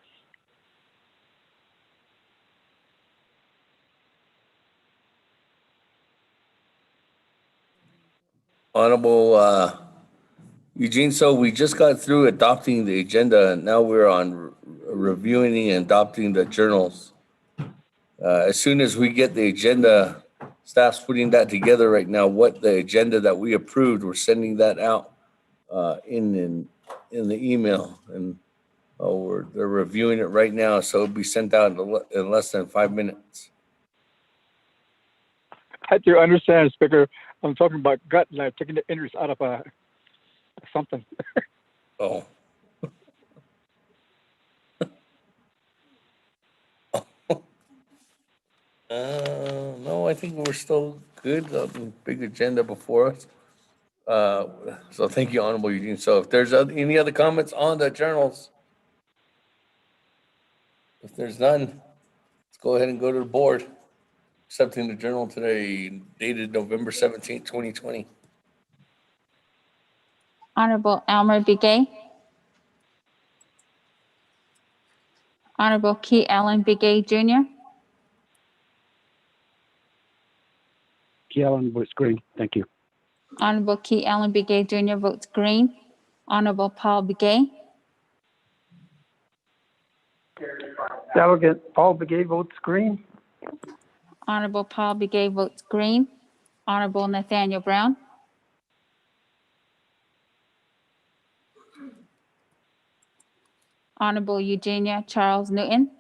Speaker 6: Honorable Eugene, so we just got through adopting the agenda, and now we're on reviewing and adopting the journals. As soon as we get the agenda, staff's putting that together right now, what the agenda that we approved, we're sending that out in the email. And they're reviewing it right now, so it'll be sent out in less than 5 minutes.
Speaker 5: I do understand, Speaker. I'm talking about gut, like taking the enters out of something.
Speaker 6: Oh. No, I think we're still good. Big agenda before us. So thank you, Honorable Eugene. So if there's any other comments on the journals, if there's none, let's go ahead and go to the board. Accepting the journal today, dated November 17th, 2020.
Speaker 10: Honorable Elmer Begay. Honorable Key Allen Begay Jr.
Speaker 5: Key Allen votes green. Thank you.
Speaker 10: Honorable Key Allen Begay Jr. votes green. Honorable Paul Begay.
Speaker 17: Delegate Paul Begay votes green.
Speaker 10: Honorable Paul Begay votes green. Honorable Nathaniel Brown. Honorable Eugenia Charles Newton.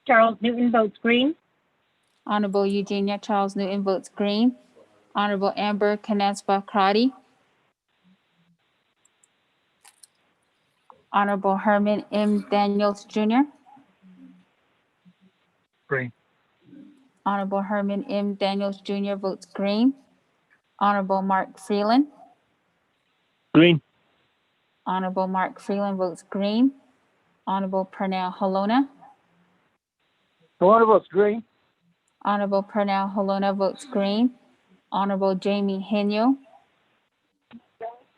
Speaker 16: Charles Newton votes green.
Speaker 10: Honorable Eugenia Charles Newton votes green. Honorable Amber Canespa Crotty. Honorable Herman M. Daniels Jr.
Speaker 5: Green.
Speaker 10: Honorable Herman M. Daniels Jr. votes green. Honorable Mark Freeland.
Speaker 5: Green.
Speaker 10: Honorable Mark Freeland votes green. Honorable Pernell Halona.
Speaker 5: Halona votes green.
Speaker 10: Honorable Pernell Halona votes green. Honorable Jamie Henyo.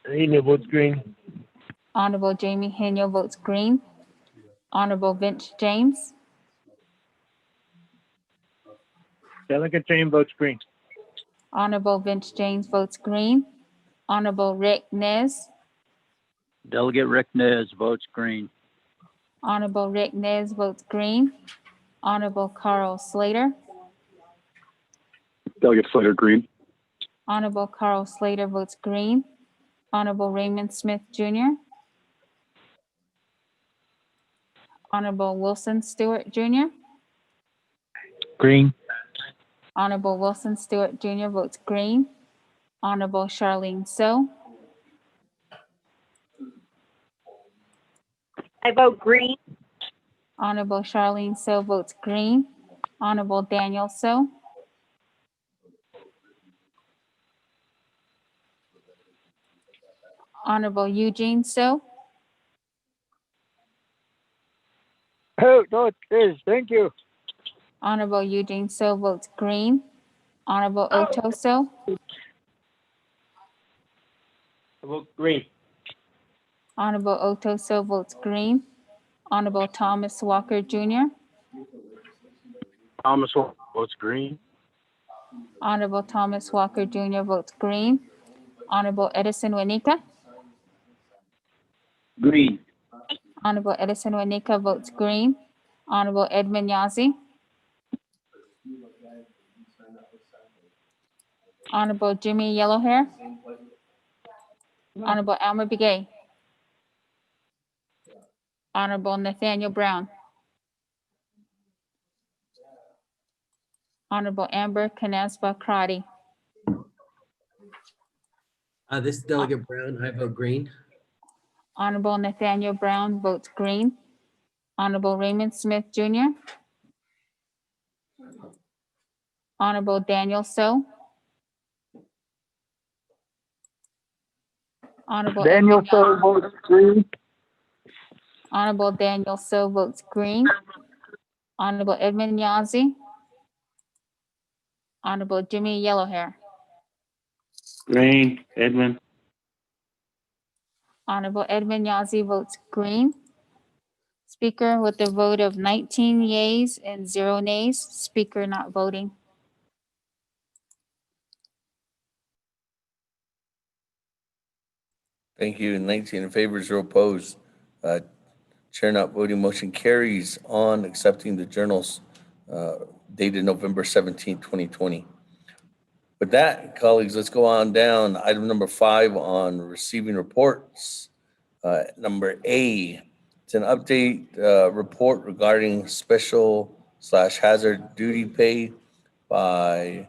Speaker 5: Henyo votes green.
Speaker 10: Honorable Jamie Henyo votes green. Honorable Vince James.
Speaker 5: Delegate James votes green.
Speaker 10: Honorable Vince James votes green. Honorable Rick Nez.
Speaker 19: Delegate Rick Nez votes green.
Speaker 10: Honorable Rick Nez votes green. Honorable Carl Slater.
Speaker 8: Delegate Slater, green.
Speaker 10: Honorable Carl Slater votes green. Honorable Raymond Smith Jr. Honorable Wilson Stewart Jr.
Speaker 5: Green.
Speaker 10: Honorable Wilson Stewart Jr. votes green. Honorable Charlene So.
Speaker 11: I vote green.
Speaker 10: Honorable Charlene So votes green. Honorable Daniel So. Honorable Eugene So.
Speaker 5: Oh, no, it is. Thank you.
Speaker 10: Honorable Eugene So votes green. Honorable Oto So.
Speaker 5: I vote green.
Speaker 10: Honorable Oto So votes green. Honorable Thomas Walker Jr.
Speaker 5: Thomas votes green.
Speaker 10: Honorable Thomas Walker Jr. votes green. Honorable Edison Wanika.
Speaker 19: Green.
Speaker 10: Honorable Edison Wanika votes green. Honorable Edmund Yazi. Honorable Jimmy Yellowhair. Honorable Elmer Begay. Honorable Nathaniel Brown. Honorable Amber Canespa Crotty.
Speaker 12: This is Delegate Brown. I vote green.
Speaker 10: Honorable Nathaniel Brown votes green. Honorable Raymond Smith Jr. Honorable Daniel So. Honorable
Speaker 5: Daniel
Speaker 10: Edmund
Speaker 5: So votes green.
Speaker 10: Honorable Daniel So votes green. Honorable Edmund Yazi. Honorable Jimmy Yellowhair,
Speaker 14: Green, Edmund.
Speaker 10: Honorable Edmund Yazzie votes green. Speaker with a vote of 19 yeas and 0 nays. Speaker not voting.
Speaker 6: Thank you. 19 in favor, 0 opposed. Chair not voting, motion carries on accepting the journals dated November 17, 2020. With that, colleagues, let's go on down. Item number 5 on receiving reports. Number A, it's an update report regarding special/hazard duty pay by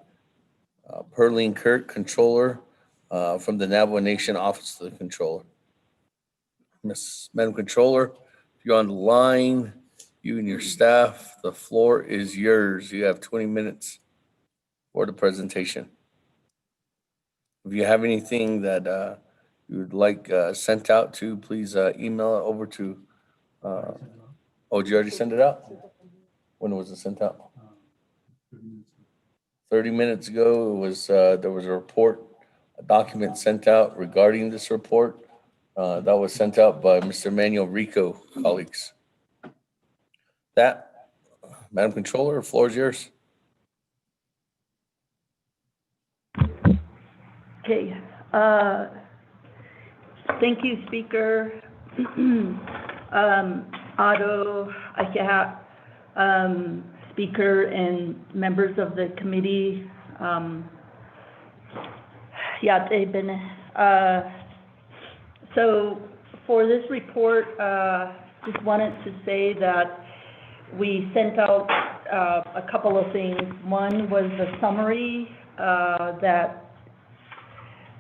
Speaker 6: Perlene Kirk, Controller, from the Navajo Nation Office of the Controller. Madam Controller, if you're on the line, you and your staff, the floor is yours. You have 20 minutes for the presentation. If you have anything that you would like sent out to, please email it over to, oh, did you already send it out? When was it sent out? 30 minutes ago, it was, there was a report, a document sent out regarding this report. That was sent out by Mr. Manuel Rico, colleagues. That, Madam Controller, the floor is yours.
Speaker 20: Okay. Thank you, Speaker. Otto, Akia, Speaker, and members of the committee. So for this report, just wanted to say that we sent out a couple of things. One was the summary that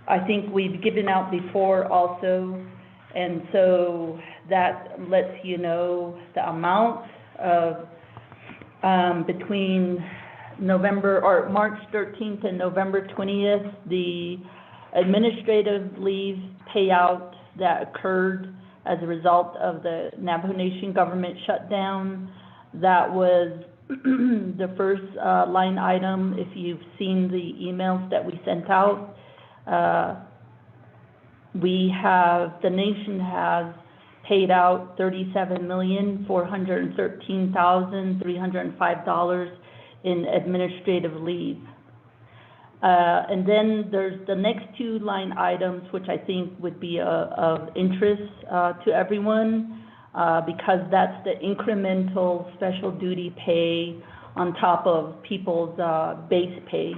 Speaker 20: I think we've given out before also, and so that lets you know the amount of between March 13th and November 20th, the administrative leave payout that occurred as a result of the Navajo Nation government shutdown. That was the first line item. If you've seen the emails that we sent out, the nation has paid out $37,413,305 in administrative leave. And then there's the next 2 line items, which I think would be of interest to everyone, because that's the incremental special duty pay on top of people's base pay.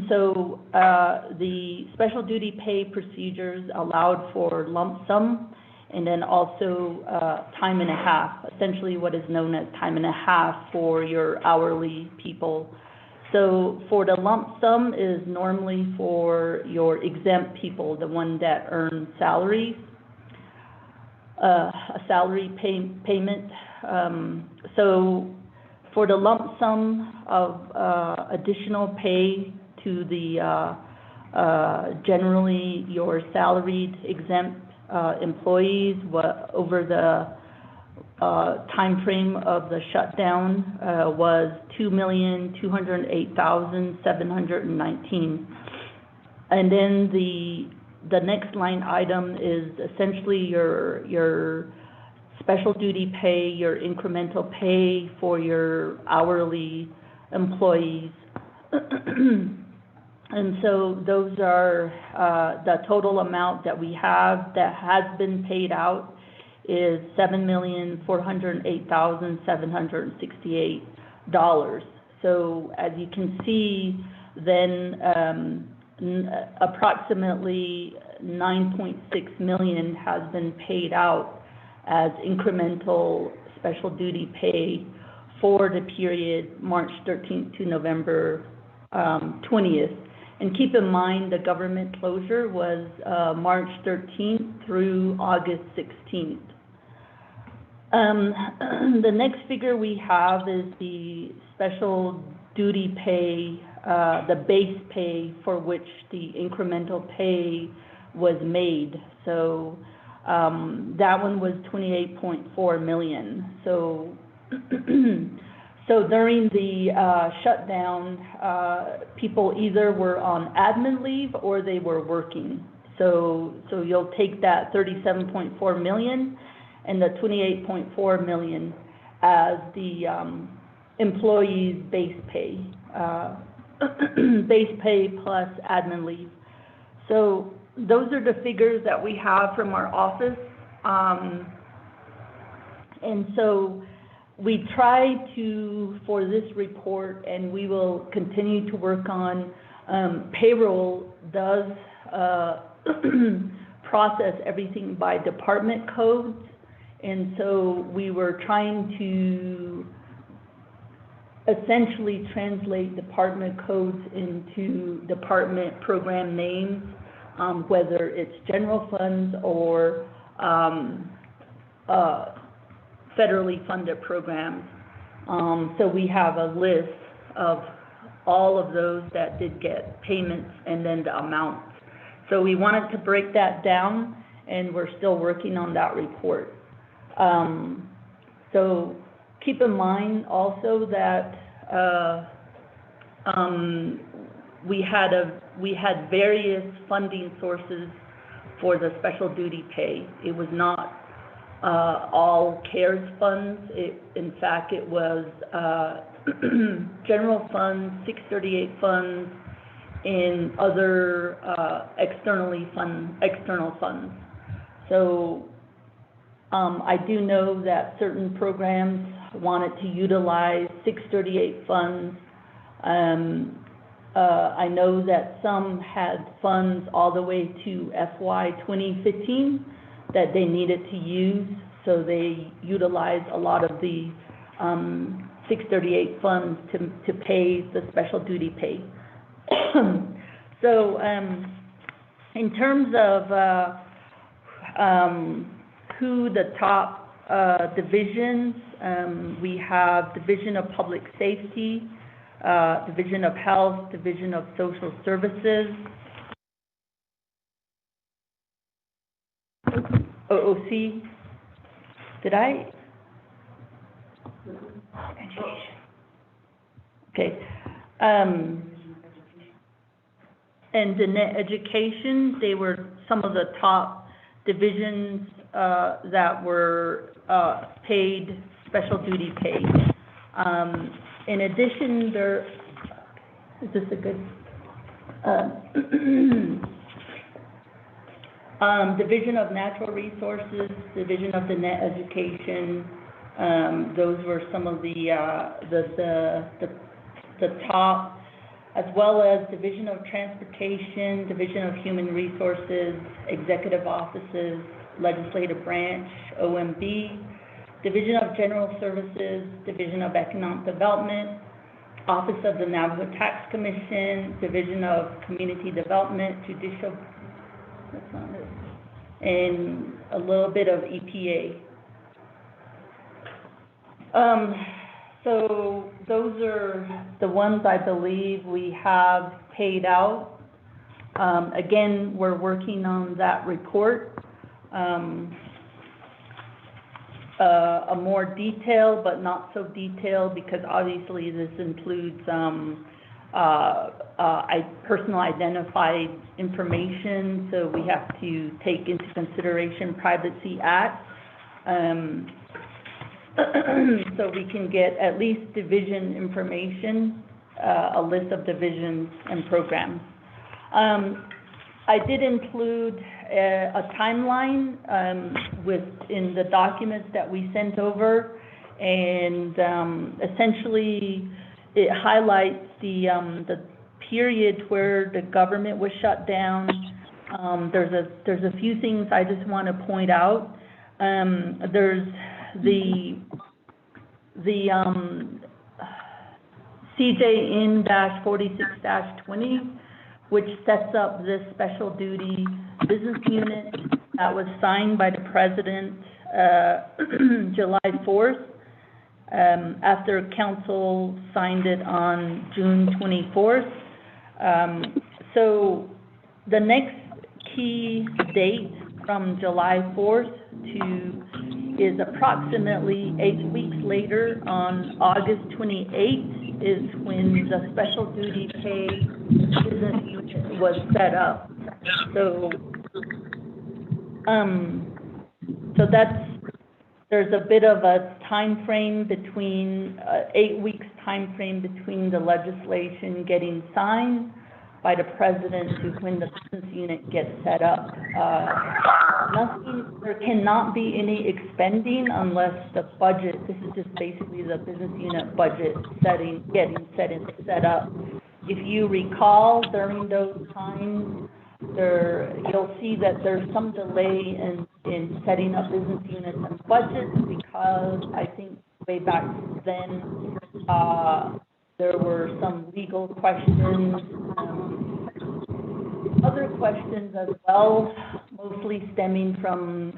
Speaker 20: So the special duty pay procedures allowed for lump sum and then also time and a half, essentially what is known as time and a half for your hourly people. So for the lump sum is normally for your exempt people, the one that earn salary, a salary payment. So for the lump sum of additional pay to the generally your salaried exempt employees over the time frame of the shutdown was $2,208,719. And then the next line item is essentially your special duty pay, your incremental pay for your hourly employees. And so those are the total amount that we have that has been paid out is $7,408,768. So as you can see, then approximately $9.6 million has been paid out as incremental special duty pay for the period March 13th to November 20th. And keep in mind the government closure was March 13th through August 16th. The next figure we have is the special duty pay, the base pay for which the incremental pay was made. So that one was $28.4 million. So So during the shutdown, people either were on admin leave or they were working. So you'll take that 37.4 million and the 28.4 million as the employees' base pay, base pay plus admin leave. So those are the figures that we have from our office. And so we try to, for this report, and we will continue to work on, payroll does process everything by department codes. And so we were trying to essentially translate department codes into department program names, whether it's general funds or federally funded programs. So we have a list of all of those that did get payments and then the amounts. So we wanted to break that down, and we're still working on that report. So keep in mind also that we had various funding sources for the special duty pay. It was not all CARES funds. In fact, it was general funds, 638 funds, and other external funds. So I do know that certain programs wanted to utilize 638 funds. I know that some had funds all the way to FY 2015 that they needed to use, so they utilized a lot of the 638 funds to pay the special duty pay. So in terms of who the top divisions, we have Division of Public Safety, Division of Health, Division of Social Services, OOC. Did I? Education. Okay. And the net education, they were some of the top divisions that were paid special duty pay. In addition, is this a good? Division of Natural Resources, Division of the Net Education. Those were some of the top, as well as Division of Transportation, Division of Human Resources, Executive Offices, Legislative Branch, OMB, Division of General Services, Division of Economic Development, Office of the Navajo Tax Commission, Division of Community Development, Judicial, that's not it, and a little bit of EPA. So those are the ones I believe we have paid out. Again, we're working on that report. A more detailed, but not so detailed, because obviously this includes personal identified information, so we have to take into consideration Privacy Act. So we can get at least division information, a list of divisions and programs. I did include a timeline in the documents that we sent over, and essentially it highlights the period where the government was shut down. There's a few things I just want to point out. There's the CJN-46-20, which sets up this special duty business unit that was signed by the President July 4th, after Council signed it on June 24th. So the next key date from July 4th to is approximately 8 weeks later, on August 28th, is when the special duty pay business unit was set up. So, there's a bit of a time frame between 8 weeks time frame between the legislation getting signed by the president to when the business unit gets set up. There cannot be any expending unless the budget, this is just basically the business unit budget getting set up. If you recall, during those times, you'll see that there's some delay in setting up business units and budgets, because I think way back then, there were some legal questions, other questions as well, mostly stemming from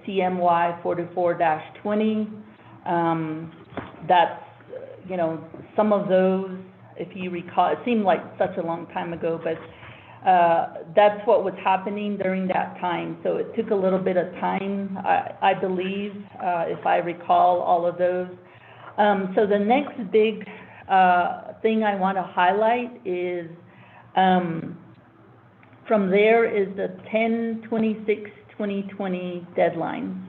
Speaker 20: CMY 44-20. That's, some of those, if you recall, it seemed like such a long time ago, but that's what was happening during that time. So it took a little bit of time, I believe, if I recall all of those. So the next big thing I want to highlight is from there is the 10/26/2020 deadline.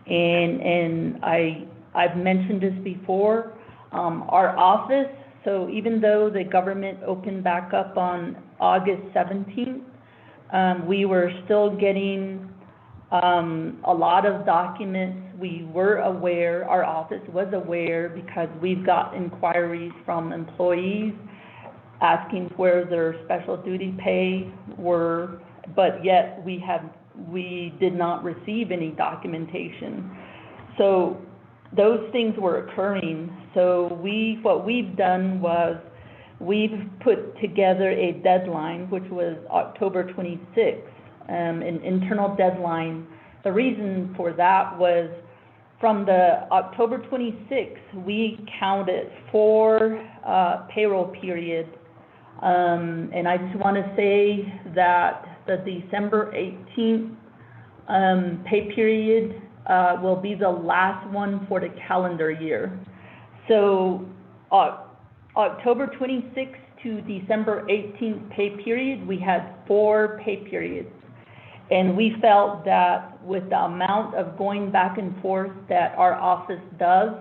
Speaker 20: And I've mentioned this before, our office, so even though the government opened back up on August 17th, we were still getting a lot of documents. We were aware, our office was aware, because we've got inquiries from employees asking where their special duty pay were, but yet we did not receive any documentation. So those things were occurring. So what we've done was we've put together a deadline, which was October 26th, an internal deadline. The reason for that was from the October 26th, we counted 4 payroll periods. And I just want to say that the December 18th pay period will be the last one for the calendar year. So October 26th to December 18th pay period, we had 4 pay periods. And we felt that with the amount of going back and forth that our office does,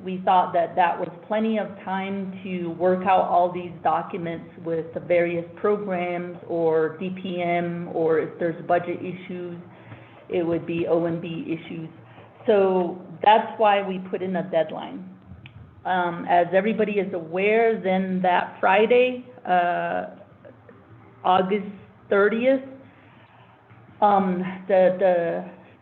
Speaker 20: we thought that that was plenty of time to work out all these documents with the various programs or DPM, or if there's budget issues, it would be OMB issues. So that's why we put in a deadline. As everybody is aware, then that Friday, August 30th,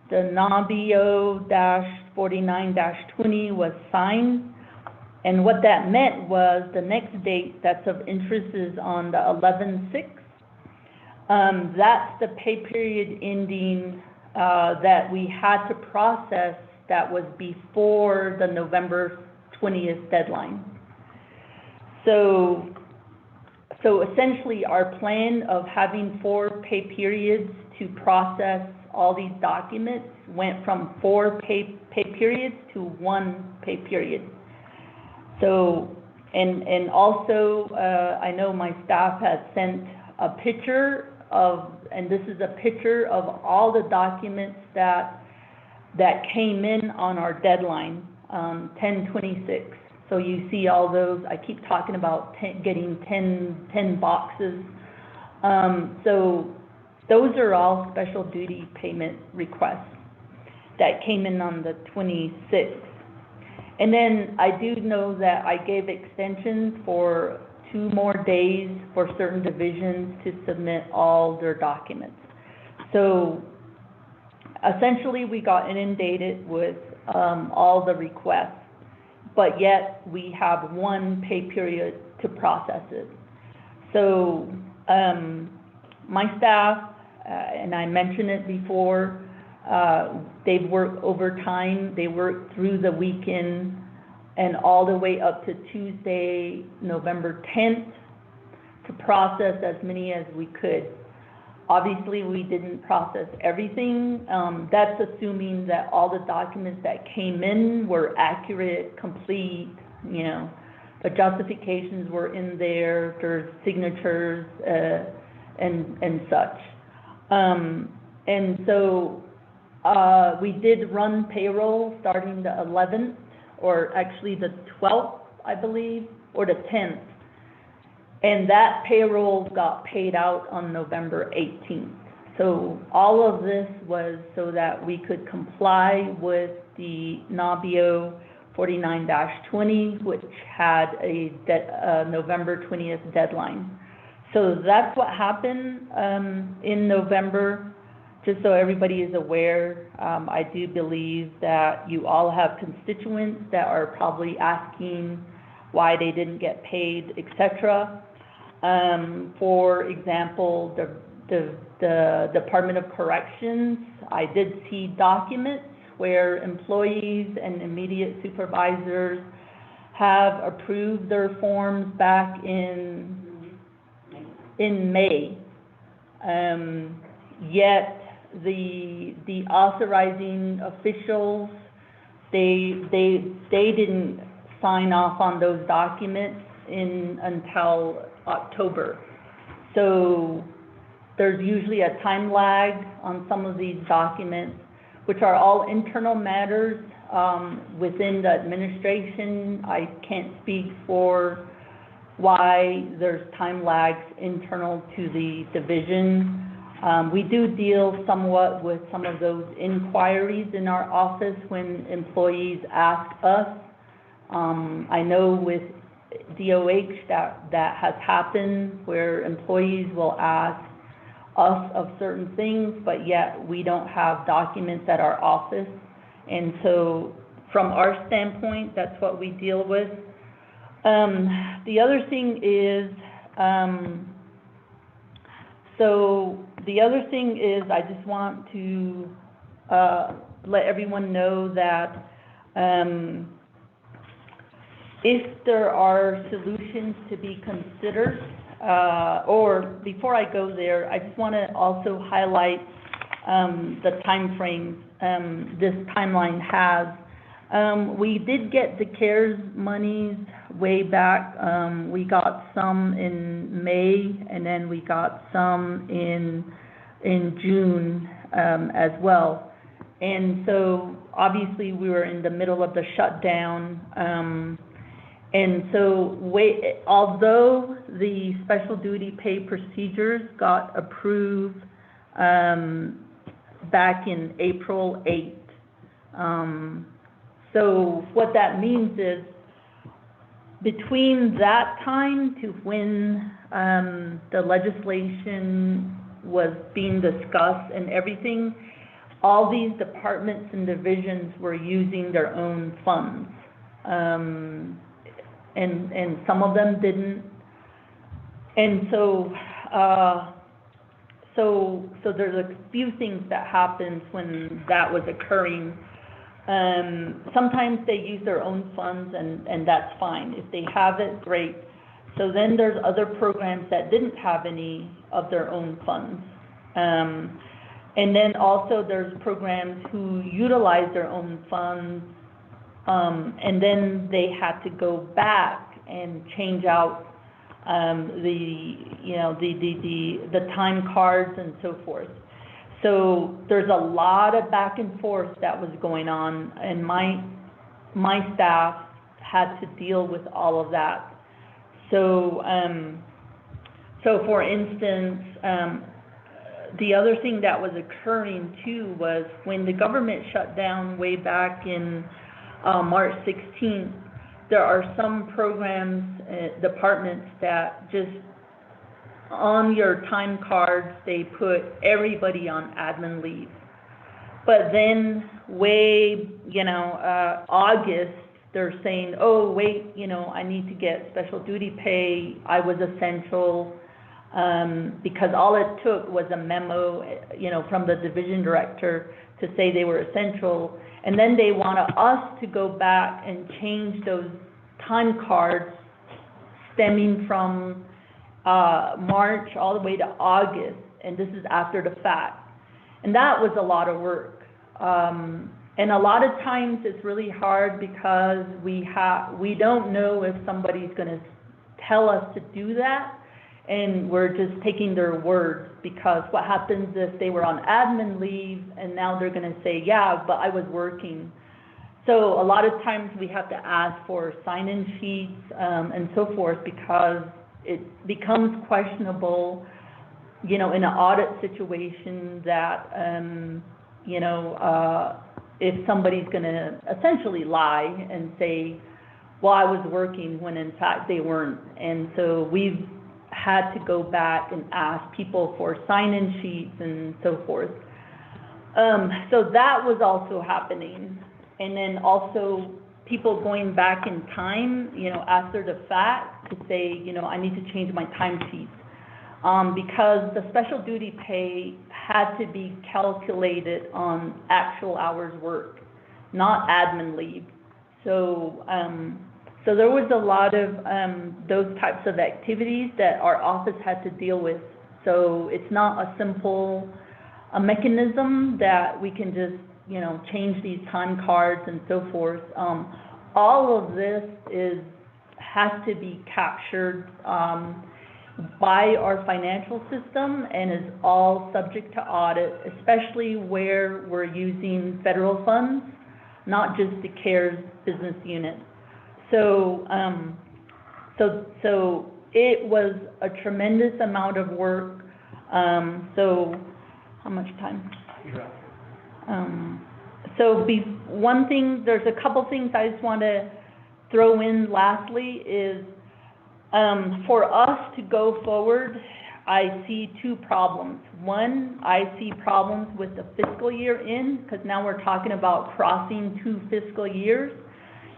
Speaker 20: the Naabik'íyáti-49-20 was signed, and what that meant was the next date that's of interest is on the 11/6. That's the pay period ending that we had to process that was before the November 20th deadline. So essentially our plan of having 4 pay periods to process all these documents went from 4 pay periods to 1 pay period. So, and also, I know my staff had sent a picture of, and this is a picture of all the documents that came in on our deadline, 10/26. So you see all those, I keep talking about getting 10 boxes. So those are all special duty payment requests that came in on the 26th. And then I do know that I gave extensions for 2 more days for certain divisions to submit all their documents. So essentially we got inundated with all the requests, but yet we have 1 pay period to process it. So my staff, and I mentioned it before, they've worked overtime. They worked through the weekend and all the way up to Tuesday, November 10th, to process as many as we could. Obviously, we didn't process everything. That's assuming that all the documents that came in were accurate, complete, you know, the justifications were in there, there's signatures, and such. And so we did run payroll starting the 11th, or actually the 12th, I believe, or the 10th. And that payroll got paid out on November 18th. So all of this was so that we could comply with the NABIO 49-20, which had a November 20th deadline. So that's what happened in November. Just so everybody is aware, I do believe that you all have constituents that are probably asking why they didn't get paid, etc. For example, the Department of Corrections, I did see documents where employees and immediate supervisors have approved their forms back in May. Yet the authorizing officials, they didn't sign off on those documents until October. So there's usually a time lag on some of these documents, which are all internal matters within the administration. I can't speak for why there's time lags internal to the division. We do deal somewhat with some of those inquiries in our office when employees ask us. I know with DOH that has happened where employees will ask us of certain things, but yet we don't have documents at our office. And so from our standpoint, that's what we deal with. The other thing is, I just want to let everyone know that if there are solutions to be considered, or before I go there, I just want to also highlight the time frames this timeline has. We did get the CARES monies way back. We got some in May, and then we got some in June as well. And so obviously we were in the middle of the shutdown. And so although the special duty pay procedures got approved back in April 8th, so what that means is between that time to when the legislation was being discussed and everything, all these departments and divisions were using their own funds. And some of them didn't. And so there's a few things that happened when that was occurring. Sometimes they use their own funds, and that's fine. If they have it, great. So then there's other programs that didn't have any of their own funds. And then also there's programs who utilize their own funds, and then they had to go back and change out the time cards and so forth. So there's a lot of back and forth that was going on, and my staff had to deal with all of that. So for instance, the other thing that was occurring too was when the government shut down way back in March 16th, there are some programs, departments that just on your time cards, they put everybody on admin leave. But then August, they're saying, oh, wait, I need to get special duty pay. I was essential, because all it took was a memo, from the division director to say they were essential. And then they wanted us to go back and change those time cards stemming from March all the way to August, and this is after the fact. And that was a lot of work. And a lot of times it's really hard because we don't know if somebody's going to tell us to do that, and we're just taking their words, because what happens if they were on admin leave and now they're going to say, yeah, but I was working. So a lot of times we have to ask for sign-in sheets and so forth, because it becomes questionable, in an audit situation that, if somebody's going to essentially lie and say, well, I was working, when in fact they weren't. And so we've had to go back and ask people for sign-in sheets and so forth. So that was also happening. And then also people going back in time, after the fact, to say, I need to change my timesheets. Because the special duty pay had to be calculated on actual hours worked, not admin leave. So, so there was a lot of those types of activities that our office had to deal with. So it's not a simple mechanism that we can just, change these time cards and so forth. All of this has to be captured by our financial system, and is all subject to audit, especially where we're using federal funds, not just the CARES business unit. So, so it was a tremendous amount of work. So how much time? One thing, there's a couple things I just want to throw in lastly is, for us to go forward, I see two problems. One, I see problems with the fiscal year end, because now we're talking about crossing 2 fiscal years.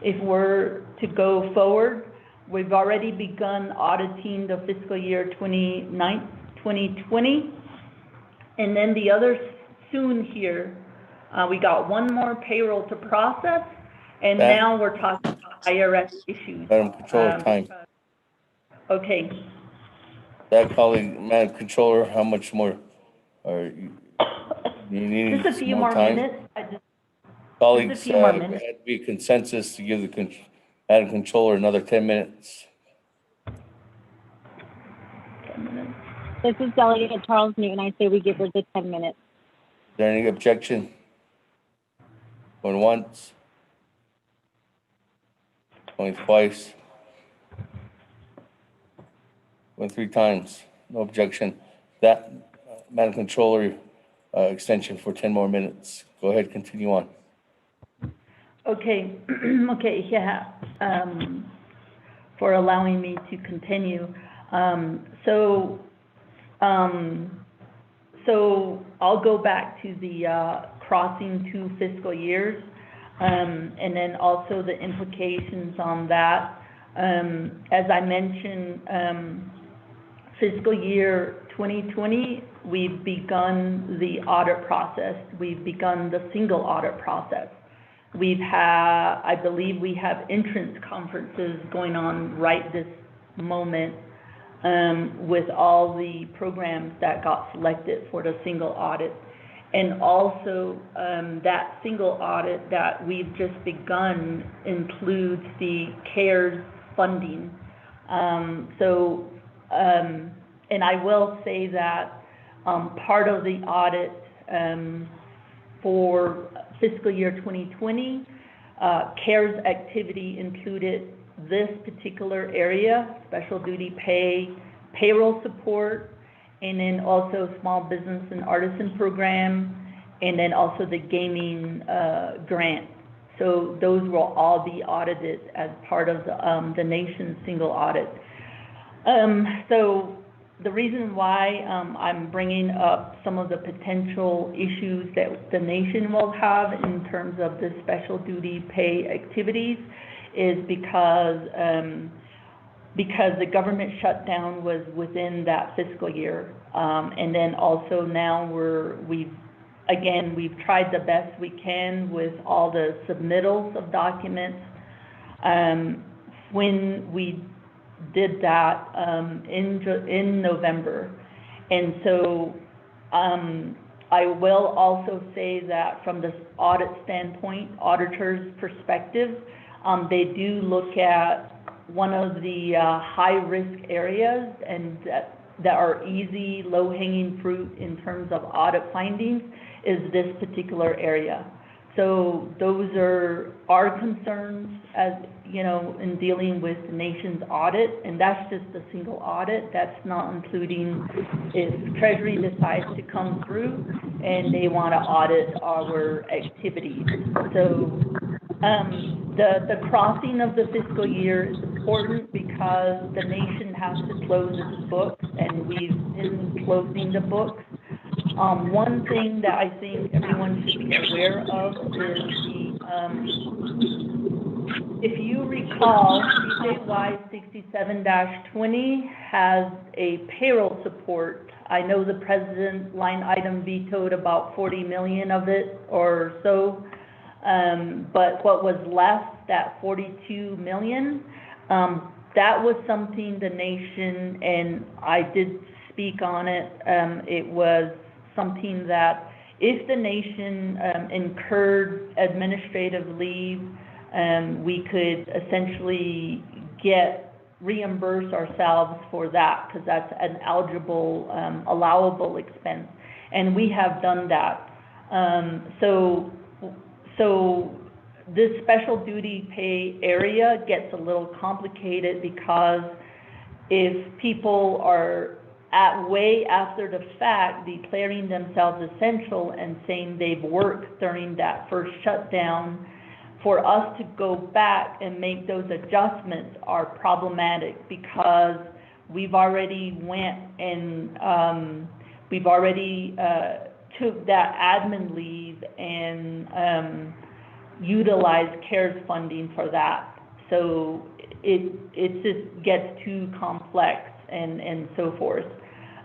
Speaker 20: If we're to go forward, we've already begun auditing the fiscal year 2020. And then the other soon here, we got one more payroll to process, and now we're talking about IRS issues.
Speaker 6: Madam Controller, time.
Speaker 20: Okay.
Speaker 6: Madam Controller, how much more are you needing?
Speaker 20: Just a few more
Speaker 6: time?
Speaker 20: minutes.
Speaker 6: Colleagues,
Speaker 20: just a few more
Speaker 6: it
Speaker 20: minutes.
Speaker 6: had to be a consensus to give the Madam Controller another 10 minutes.
Speaker 20: 10 minutes.
Speaker 16: This is Delegate Charles Newton. I say we give her the 10 minutes.
Speaker 6: Is there any objection? Going once? Going twice? Going 3 times? No objection. That, Madam Controller, extension for 10 more minutes. Go ahead, continue on.
Speaker 20: Okay, okay, yeah, for allowing me to continue. So I'll go back to the crossing 2 fiscal years, and then also the implications on that. As I mentioned, fiscal year 2020, we've begun the audit process. We've begun the single audit process. I believe we have entrance conferences going on right this moment with all the programs that got selected for the single audit. And also that single audit that we've just begun includes the CARES funding. And I will say that part of the audit for fiscal year 2020, CARES activity included this particular area, special duty pay, payroll support, and then also small business and artisan program, and then also the gaming grant. So those will all be audited as part of the nation's single audit. So the reason why I'm bringing up some of the potential issues that the nation will have in terms of the special duty pay activities is because the government shutdown was within that fiscal year. And then also now we've tried the best we can with all the submittals of documents. When we did that in November. And so I will also say that from this audit standpoint, auditors' perspective, they do look at one of the high-risk areas and that are easy, low-hanging fruit in terms of audit findings is this particular area. So those are our concerns as, you know, in dealing with the nation's audit, and that's just a single audit. That's not including if Treasury decides to come through and they want to audit our activities. So the crossing of the fiscal year is important because the nation has to close its books, and we've been closing the books. One thing that I think everyone should be aware of is if you recall, CJY 67-20 has a payroll support. I know the president line item vetoed about 40 million of it or so, but what was left, that 42 million, that was something the nation, and I did speak on it, it was something that if the nation incurred administrative leave, we could essentially reimburse ourselves for that because that's an eligible, allowable expense, and we have done that. So this special duty pay area gets a little complicated because if people are way after the fact declaring themselves essential and saying they've worked during that first shutdown, for us to go back and make those adjustments are problematic because we've already went and we've already took that admin leave and utilized CARES funding for that. So it just gets too complex and so forth.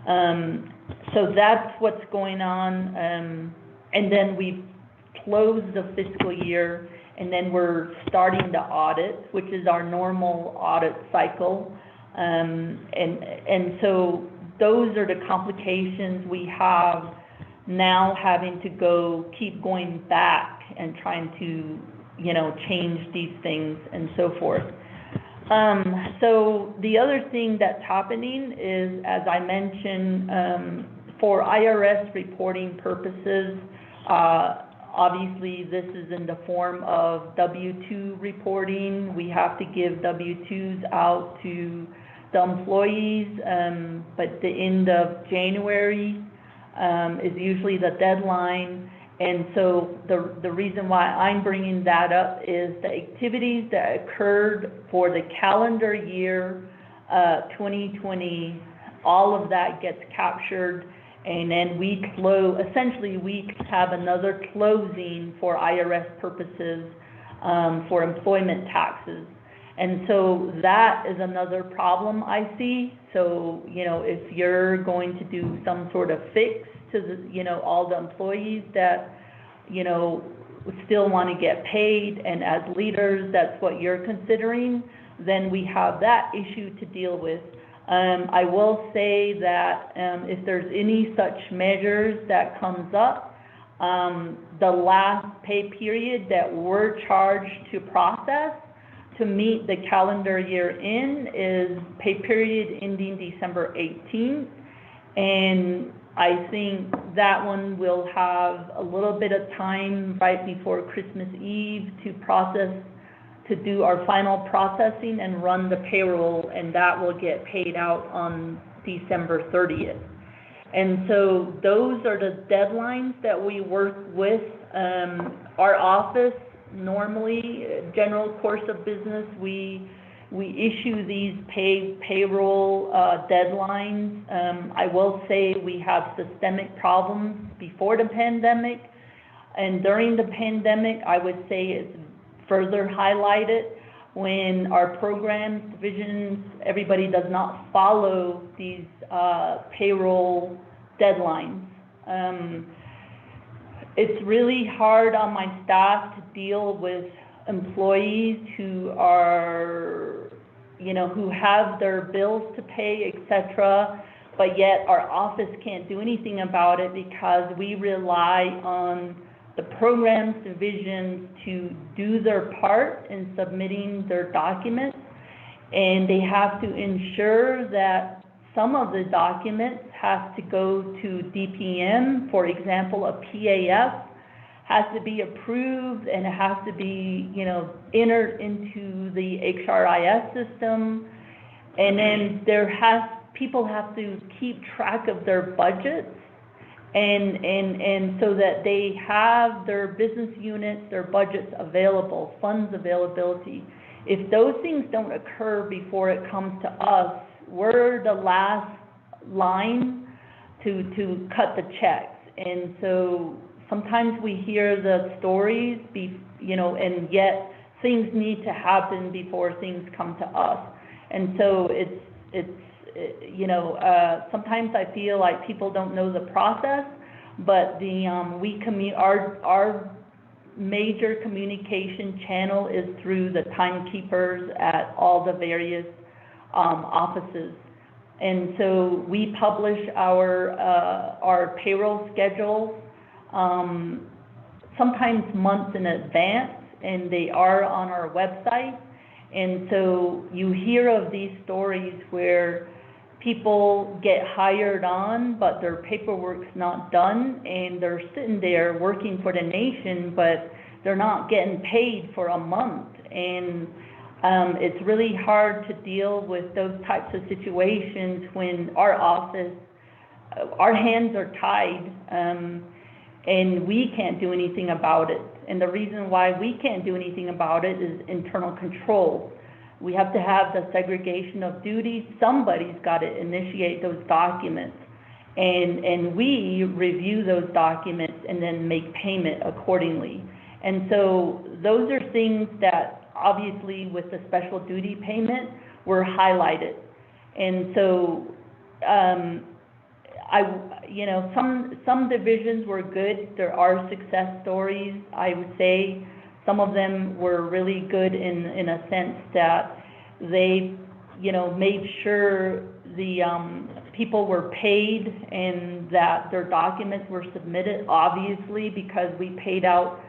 Speaker 20: So that's what's going on. And then we've closed the fiscal year, and then we're starting the audit, which is our normal audit cycle. And so those are the complications we have now, having to keep going back and trying to, you know, change these things and so forth. So the other thing that's happening is, as I mentioned, for IRS reporting purposes, obviously this is in the form of W-2 reporting. We have to give W-2s out to the employees, but the end of January is usually the deadline. And so the reason why I'm bringing that up is the activities that occurred for the calendar year 2020, all of that gets captured, and then we essentially we have another closing for IRS purposes for employment taxes. And so that is another problem I see. So, you know, if you're going to do some sort of fix to the, you know, all the employees that, you know, still want to get paid, and as leaders, that's what you're considering, then we have that issue to deal with. I will say that if there's any such measures that comes up, the last pay period that we're charged to process to meet the calendar year in is pay period ending December 18th. And I think that one will have a little bit of time right before Christmas Eve to process, to do our final processing and run the payroll, and that will get paid out on December 30th. And so those are the deadlines that we work with. Our office, normally, general course of business, we issue these payroll deadlines. I will say we have systemic problems before the pandemic, and during the pandemic, I would say it's further highlighted when our programs, divisions, everybody does not follow these payroll deadlines. It's really hard on my staff to deal with employees who are who have their bills to pay, etc., but yet our office can't do anything about it because we rely on the programs divisions to do their part in submitting their documents, and they have to ensure that some of the documents have to go to DPM. For example, a PAF has to be approved and it has to be, entered into the HRIS system. And then people have to keep track of their budgets and so that they have their business units, their budgets available, funds availability. If those things don't occur before it comes to us, we're the last line to cut the checks. And so sometimes we hear the stories, and yet things need to happen before things come to us. And so sometimes I feel like people don't know the process, but our major communication channel is through the timekeepers at all the various offices. And so we publish our payroll schedules sometimes months in advance, and they are on our website. And so you hear of these stories where people get hired on, but their paperwork's not done, and they're sitting there working for the nation, but they're not getting paid for a month. And it's really hard to deal with those types of situations when our office, our hands are tied, and we can't do anything about it. And the reason why we can't do anything about it is internal control. We have to have the segregation of duties. Somebody's got to initiate those documents. And we review those documents and then make payment accordingly. And so those are things that obviously with the special duty payment were highlighted. And so some divisions were good. There are success stories, I would say. Some of them were really good in a sense that they, made sure the people were paid and that their documents were submitted, obviously, because we paid out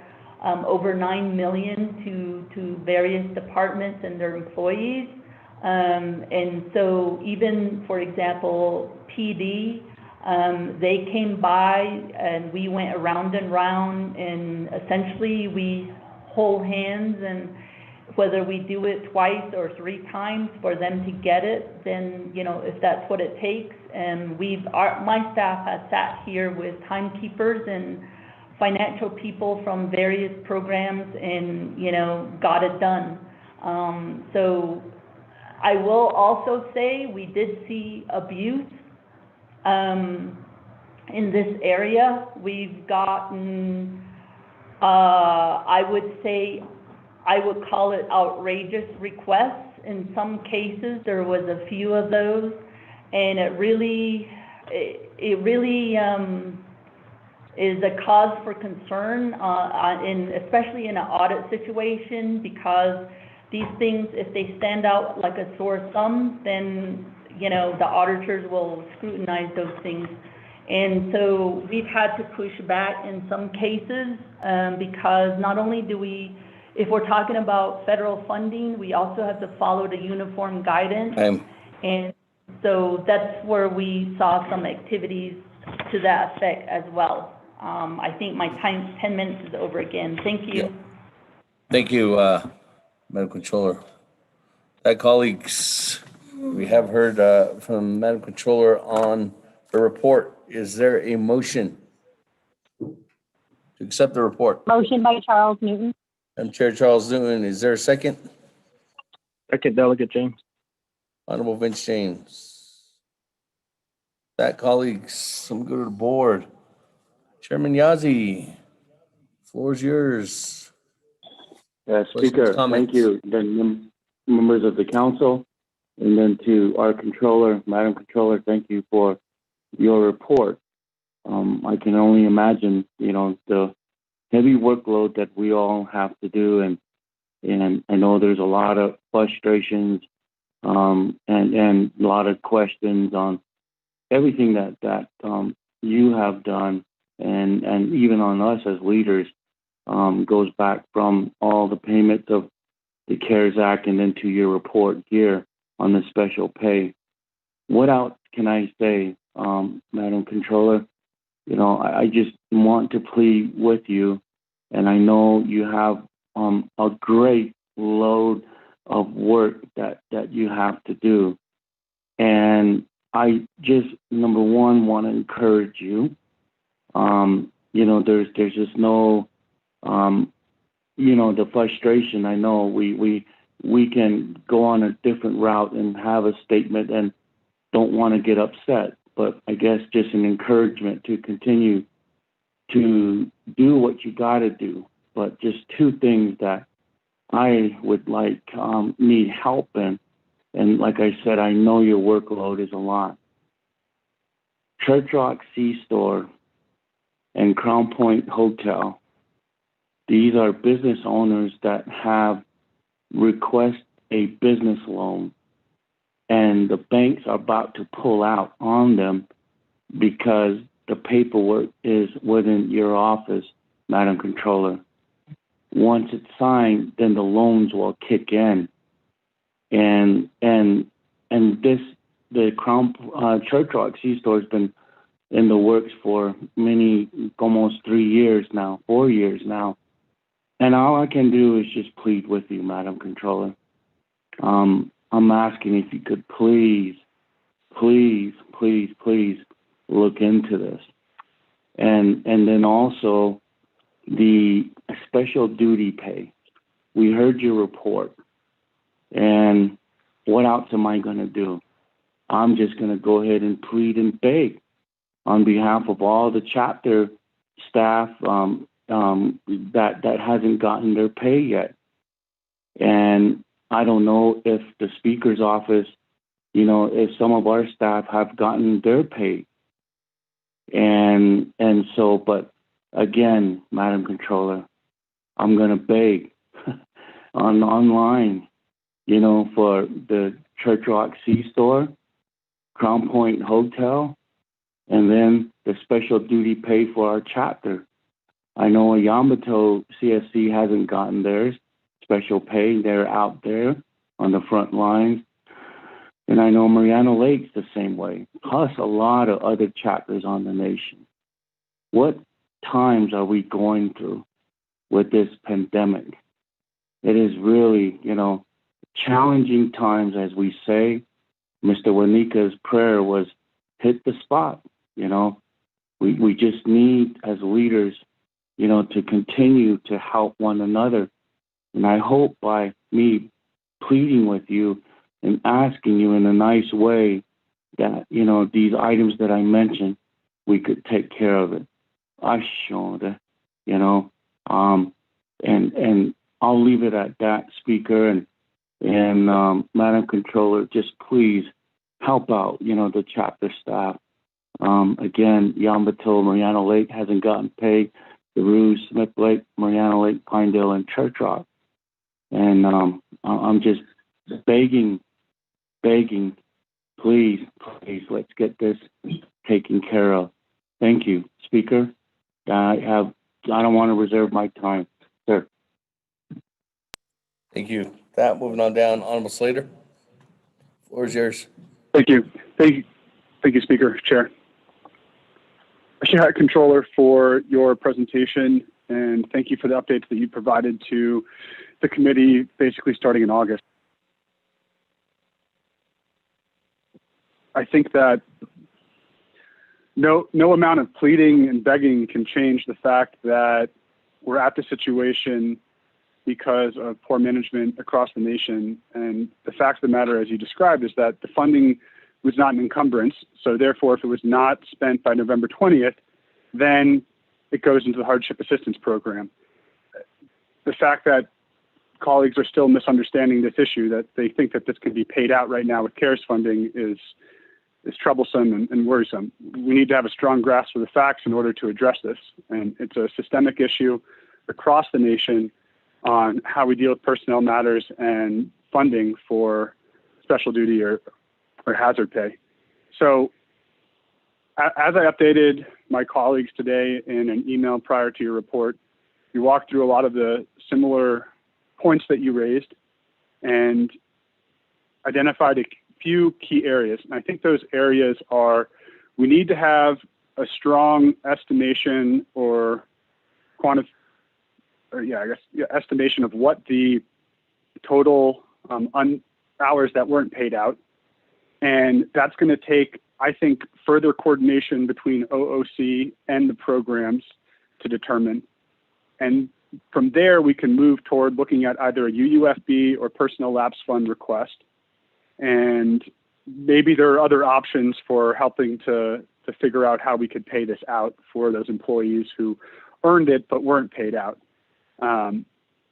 Speaker 20: over $9 million to various departments and their employees. And so even, for example, PD, they came by and we went around and round, and essentially we hold hands, and whether we do it twice or 3 times for them to get it, then, if that's what it takes. And my staff has sat here with timekeepers and financial people from various programs and, got it done. So I will also say we did see abuse in this area. We've gotten, I would call it outrageous requests. In some cases, there was a few of those, and it really is a cause for concern, especially in an audit situation, because these things, if they stand out like a sore thumb, then the auditors will scrutinize those things. And so we've had to push back in some cases because not only do we, if we're talking about federal funding, we also have to follow the uniform guidance. And so that's where we saw some activities to that effect as well. I think my 10 minutes is over again. Thank you.
Speaker 6: Yeah. Thank you, Madam Controller. Colleagues, we have heard from Madam Controller on the report. Is there a motion to accept the report?
Speaker 16: Motion by Charles Newton.
Speaker 6: Madam Chair Charles Newton, is there a second?
Speaker 4: Second, Delegate James.
Speaker 6: Honorable Vince James. Colleagues, I'm going to go to the board. Chairman Yazzie, floor is yours.
Speaker 14: Speaker, thank you. Then members of the council, and then to our controller, Madam Controller, thank you for your report. I can only imagine, the heavy workload that we all have to do, and I know there's a lot of frustrations and a lot of questions on everything that you have done, and even on us as leaders, goes back from all the payments of the CARES Act and then to your report here on the special pay. What else can I say, Madam Controller? You know, I just want to plead with you, and I know you have a great load of work that you have to do. And I just, number one, want to encourage you. You know, there's just no, you know, the frustration. I know we can go on a different route and have a statement and don't want to get upset. But I guess just an encouragement to continue to do what you got to do. But just two things that I would like, need help in. And like I said, I know your workload is a lot. Church Rock C-Store and Crown Point Hotel, these are business owners that have requested a business loan, and the banks are about to pull out on them because the paperwork is within your office, Madam Controller. Once it's signed, then the loans will kick in. And this, the Crown Church Rock C-Store has been in the works for almost 3 years now, 4 years now. And all I can do is just plead with you, Madam Controller. I'm asking if you could please look into this. And then also the special duty pay. We heard your report. And what else am I going to do? I'm just going to go ahead and plead and beg on behalf of all the chapter staff that hasn't gotten their pay yet. And I don't know if the Speaker's office, you know, if some of our staff have gotten their pay. And so, but again, Madam Controller, I'm going to beg online, you know, for the Church Rock C-Store, Crown Point Hotel, and then the special duty pay for our chapter. I know Yamato CSC hasn't gotten theirs, special pay. They're out there on the front lines. And I know Mariana Lake's the same way, plus a lot of other chapters on the nation. What times are we going through with this pandemic? It is really, you know, challenging times, as we say. Mr. Wanika's prayer was hit the spot. You know, we just need, as leaders, you know, to continue to help one another. And I hope by me pleading with you and asking you in a nice way that, you know, these items that I mentioned, we could take care of it. You know, and I'll leave it at that, Speaker. And Madam Controller, just please help out, you know, the chapter staff. Again, Yambato, Mariana Lake hasn't gotten paid. The Ruse, Smith Lake, Mariana Lake, Pinedale, and Church Rock. And I'm just begging, please, let's get this taken care of. Thank you, Speaker. I don't want to reserve my time, sir.
Speaker 6: Thank you. That moving on down, Honorable Slater. Floor is yours.
Speaker 8: Thank you, Speaker, Chair. Controller, for your presentation, and thank you for the updates that you provided to the committee, basically starting in August. I think that no amount of pleading and begging can change the fact that we're at the situation because of poor management across the nation. And the fact of the matter, as you described, is that the funding was not an encumbrance. So therefore, if it was not spent by November 20th, then it goes into the hardship assistance program. The fact that colleagues are still misunderstanding this issue, that they think that this can be paid out right now with CARES funding, is troublesome and worrisome. We need to have a strong grasp of the facts in order to address this. And it's a systemic issue across the nation on how we deal with personnel matters and funding for special duty or hazard pay. So as I updated my colleagues today in an email prior to your report, we walked through a lot of the similar points that you raised and identified a few key areas. And I think those areas are, we need to have a strong estimation or estimation of what the total hours that weren't paid out. And that's going to take, I think, further coordination between OOC and the programs to determine. And from there, we can move toward looking at either a UUFB or personnel lapse fund request. And maybe there are other options for helping to figure out how we could pay this out for those employees who earned it but weren't paid out.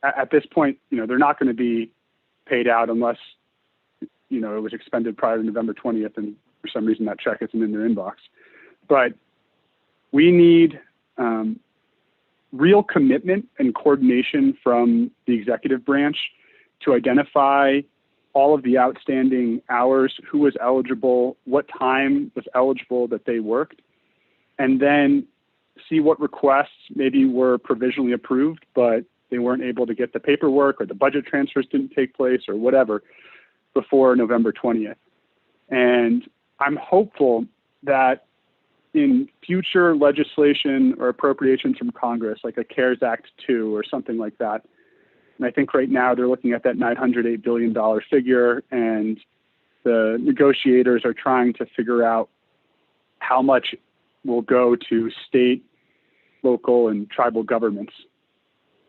Speaker 8: At this point, they're not going to be paid out unless, it was expended prior to November 20th, and for some reason that check isn't in their inbox. But we need real commitment and coordination from the executive branch to identify all of the outstanding hours, who was eligible, what time was eligible that they worked, and then see what requests maybe were provisionally approved, but they weren't able to get the paperwork or the budget transfers didn't take place or whatever before November 20th. And I'm hopeful that in future legislation or appropriations from Congress, like a CARES Act 2 or something like that, and I think right now they're looking at that $908 billion figure, and the negotiators are trying to figure out how much will go to state, local, and tribal governments.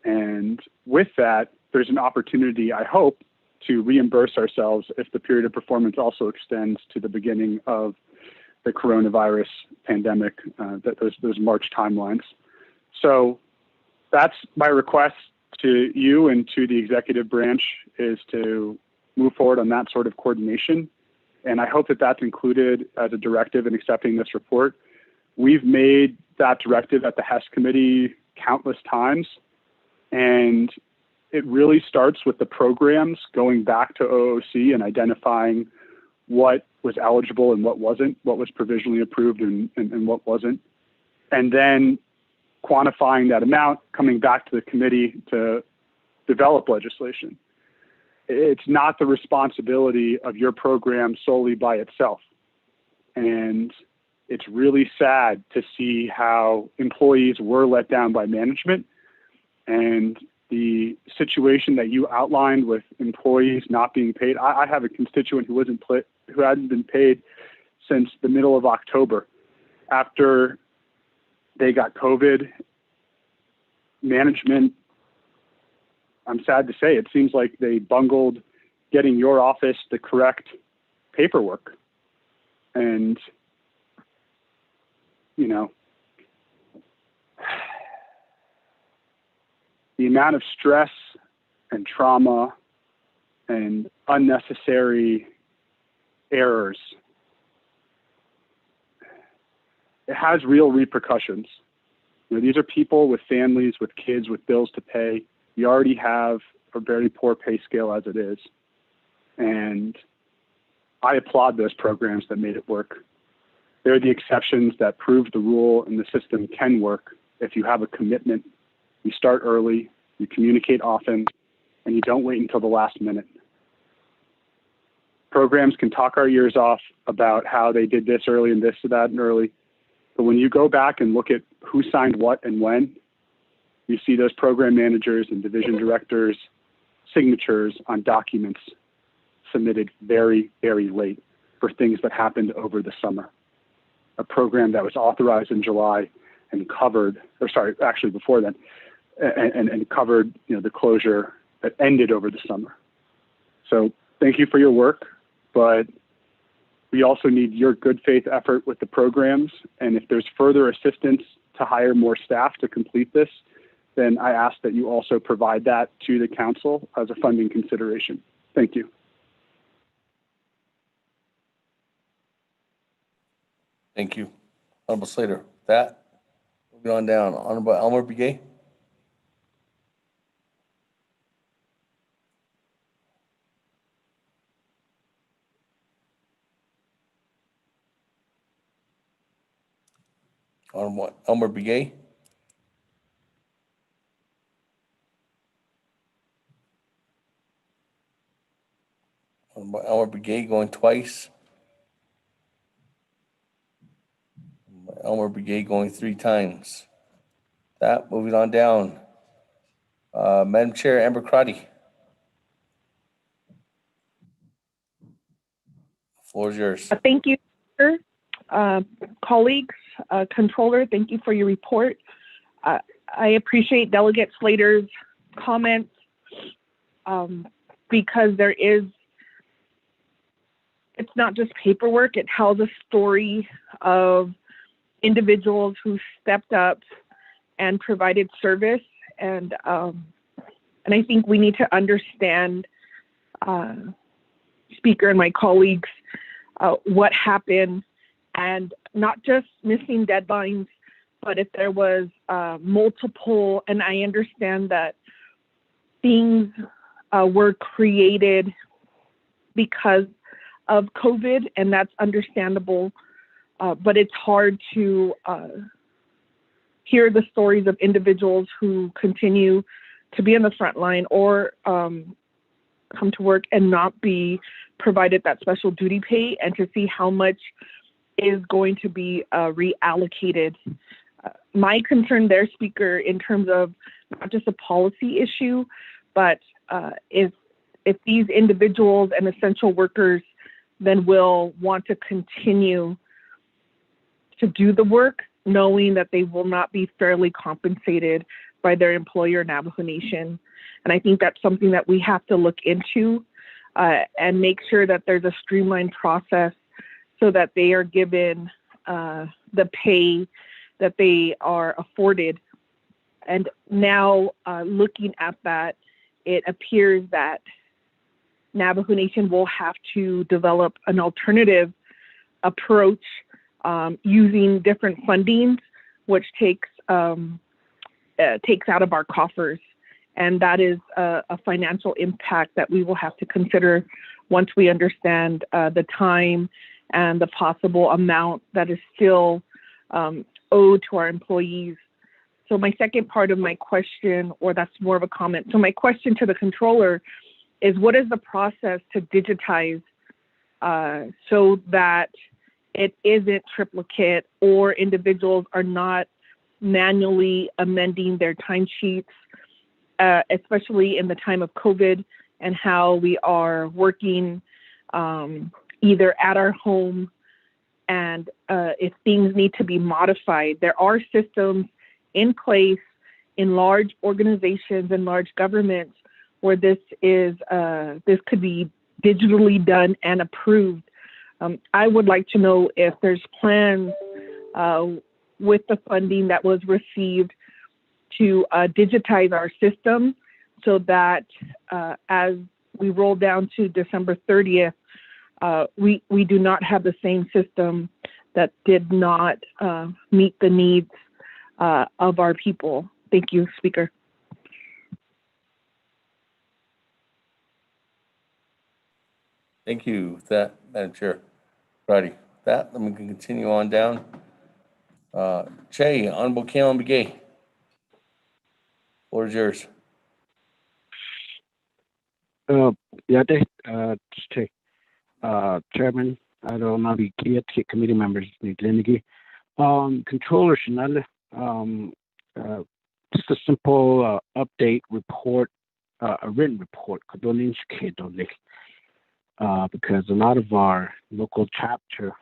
Speaker 8: And with that, there's an opportunity, I hope, to reimburse ourselves if the period of performance also extends to the beginning of the coronavirus pandemic, those March timelines. So that's my request to you and to the executive branch, is to move forward on that sort of coordination. And I hope that that's included as a directive in accepting this report. We've made that directive at the HES committee countless times, and it really starts with the programs going back to OOC and identifying what was eligible and what wasn't, what was provisionally approved and what wasn't. And then quantifying that amount, coming back to the committee to develop legislation. It's not the responsibility of your program solely by itself. And it's really sad to see how employees were let down by management, and the situation that you outlined with employees not being paid. I have a constituent who hadn't been paid since the middle of October. After they got COVID, management, I'm sad to say, it seems like they bungled getting your office the correct paperwork. And, the amount of stress and trauma and unnecessary errors, it has real repercussions. These are people with families, with kids, with bills to pay. We already have a very poor pay scale as it is. And I applaud those programs that made it work. They're the exceptions that prove the rule, and the system can work if you have a commitment. You start early, you communicate often, and you don't wait until the last minute. Programs can talk our ears off about how they did this early and this or that and early. But when you go back and look at who signed what and when, you see those program managers and division directors' signatures on documents submitted very, very late for things that happened over the summer. A program that was authorized in July and covered, actually before then, and covered, the closure that ended over the summer. So thank you for your work, but we also need your good faith effort with the programs. And if there's further assistance to hire more staff to complete this, then I ask that you also provide that to the council as a funding consideration. Thank you.
Speaker 6: Thank you, Honorable Slater. With that, moving on down, Honorable Elmer Begay. Honorable Elmer Begay. Honorable Elmer Begay going twice. Elmer Begay going 3 times. That, moving on down. Madam Chair, Amber Crotty. Floor is yours.
Speaker 2: Thank you, sir. Colleagues, Controller, thank you for your report. I appreciate Delegate Slater's comments because it's not just paperwork, it tells a story of individuals who stepped up and provided service. And I think we need to understand, Speaker and my colleagues, what happened, and not just missing deadlines, but if there was multiple, and I understand that things were created because of COVID, and that's understandable, but it's hard to hear the stories of individuals who continue to be on the front line or come to work and not be provided that special duty pay, and to see how much is going to be reallocated. My concern there, Speaker, in terms of not just a policy issue, but if these individuals and essential workers then will want to continue to do the work, knowing that they will not be fairly compensated by their employer, Navajo Nation. And I think that's something that we have to look into and make sure that there's a streamlined process so that they are given the pay that they are afforded. And now looking at that, it appears that Navajo Nation will have to develop an alternative approach using different fundings, which takes out of our coffers. And that is a financial impact that we will have to consider once we understand the time and the possible amount that is still owed to our employees. So my second part of my question, or that's more of a comment. So my question to the controller is, what is the process to digitize so that it isn't triplicate or individuals are not manually amending their timesheets, especially in the time of COVID and how we are working either at our home, and if things need to be modified. There are systems in place in large organizations and large governments where this could be digitally done and approved. I would like to know if there's plans with the funding that was received to digitize our system so that as we roll down to December 30th, we do not have the same system that did not meet the needs of our people. Thank you, Speaker.
Speaker 6: Thank you for that, Madam Chair. Righty. That, then we can continue on down. Che, Honorable Kalen Begay. Floor is yours.
Speaker 5: Chairman, Naabik'íyáti committee members, Controller Chanel, just a simple update report, a written report, because a lot of our local chapter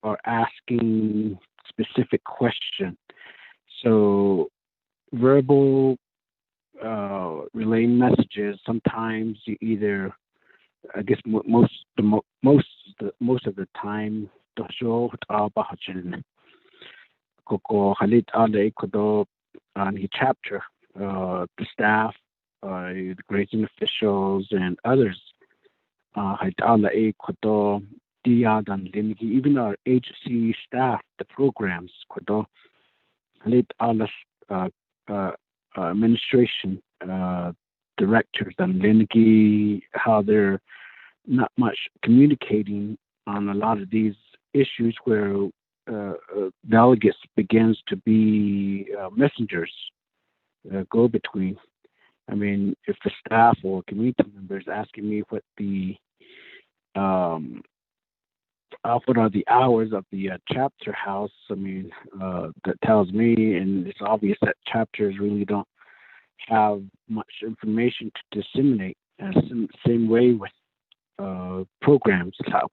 Speaker 5: are asking specific questions. So verbal relaying messages, sometimes you either, I guess most of the time, chapter, the staff, the grazing officials, and others, even our agency staff, the programs, administration directors, how they're not much communicating on a lot of these issues where delegates begins to be messengers, go-between. I mean, if the staff or community members asking me what are the hours of the chapter house, I mean, that tells me, and it's obvious that chapters really don't have much information to disseminate. Same way with programs. But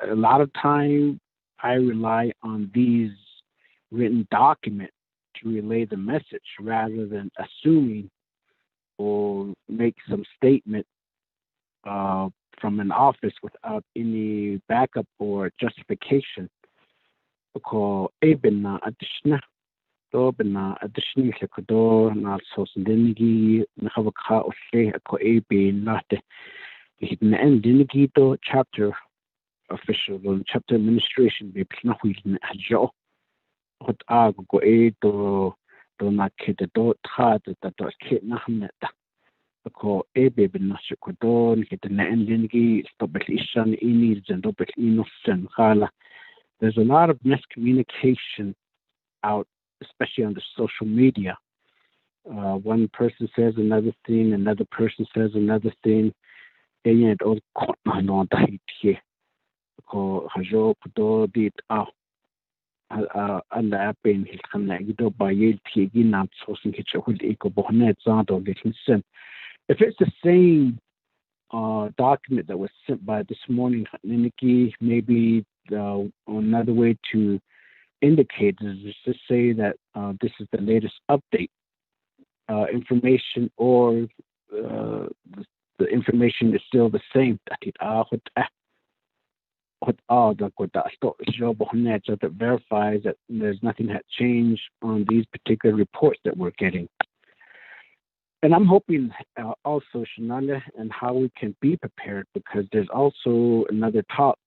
Speaker 5: a lot of time I rely on these written documents to relay the message rather than assuming or make some statement from an office without any backup or justification. Because additional na sosindinigi na havaka oshe ko nate to chapter official chapter administration be na huilna ajo hot go to na kete do ta to kit na hamneta ko bin na shikodo ni kete na endinigi stop ishan ini zendo bet innocent hala. There's a lot of miscommunication out, especially on the social media. One person says another thing, another person says another thing. And all and the app in his connected by Yale not sourcing hitch with eco bonnet or getting sent. If it's the same document that was sent by this morning, Niniki, maybe another way to indicate is to say that this is the latest update information, or the information is still the same. That verifies that there's nothing had changed on these particular reports that we're getting. And I'm hoping also, Shanale, and how we can be prepared, because there's also another talk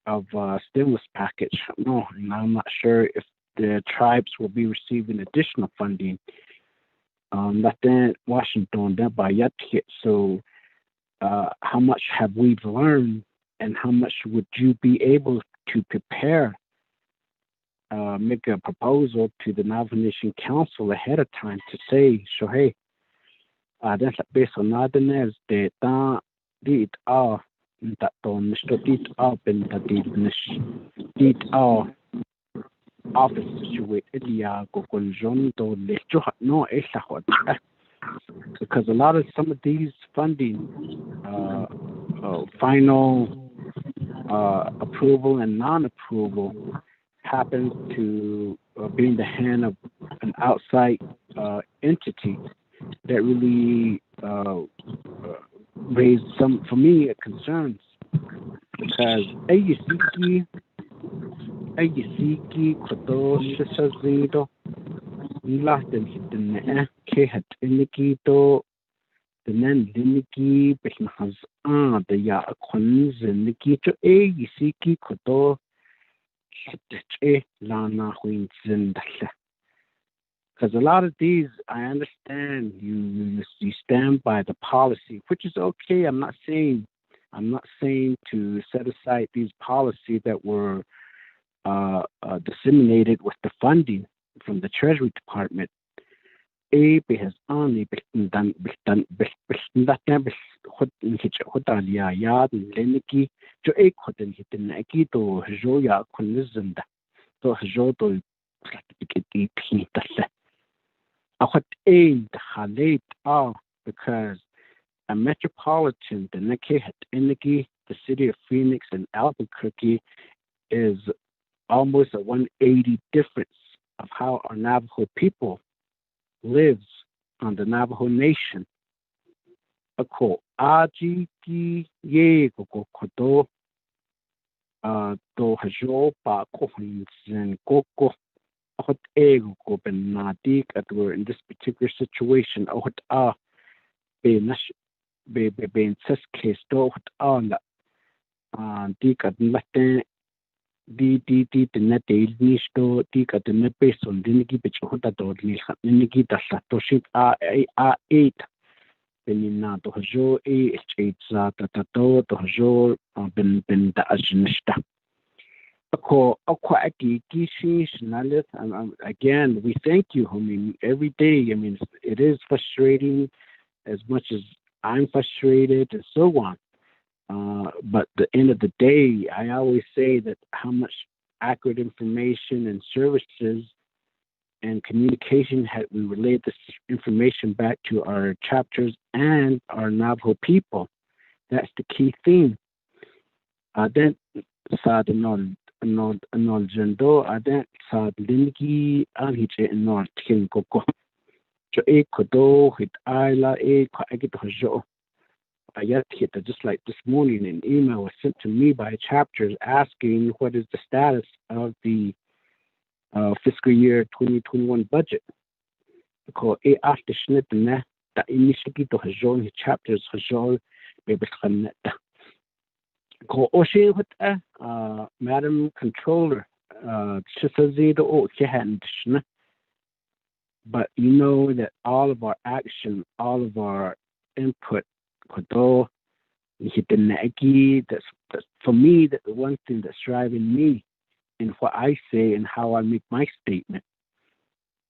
Speaker 5: of stimulus package. No, and I'm not sure if the tribes will be receiving additional funding. That then Washington that by yet. So how much have we learned, and how much would you be able to prepare, make a proposal to the Navajo Nation Council ahead of time to say, so hey, that's based on nothing else that did that on Mr. Did up and that did office situated no because a lot of some of these funding final approval and non-approval happens to be in the hand of an outside entity that really raised some, for me, concerns, because ayisiki koto shisazido laten hitne ke hat inikito tenen liniki behnas the ya khons nikito ayisiki koto hitche lana huin zindalla. Because a lot of these, I understand you stand by the policy, which is okay. I'm not saying to set aside these policies that were disseminated with the funding from the Treasury Department. Because a metropolitan, the city of Phoenix and Albuquerque, is almost a 180 difference of how our Navajo people lives on the Navajo Nation. Ako aji ki ye ko kodo do hajo pa ko hin koko. We're in this particular situation. Be in this case, do the net nish do the net based on diniki bitch hota do niki da satoshi a 8 benina to jo it's to jo ben da ajnista. Again, we thank you. I mean, every day. I mean, it is frustrating as much as I'm frustrated and so on. But at the end of the day, I always say that how much accurate information and services and communication had we relayed this information back to our chapters and our Navajo people. That's the key theme. Then sa the non jendo aden sa lingi anhiche non kin koko. Jo e kodo hit aila e kwa agit hojo. Just like this morning, an email was sent to me by chapters asking what is the status of the fiscal year 2021 budget. Because after Schnitten, that initially to Hajon chapters Hajol Baby Khanetta. Ko Oshe with Madam Controller, Chisazido O Chehandishna. But you know that all of our action, all of our input, Kodo, that's for me, that's the one thing that's driving me in what I say and how I make my statement.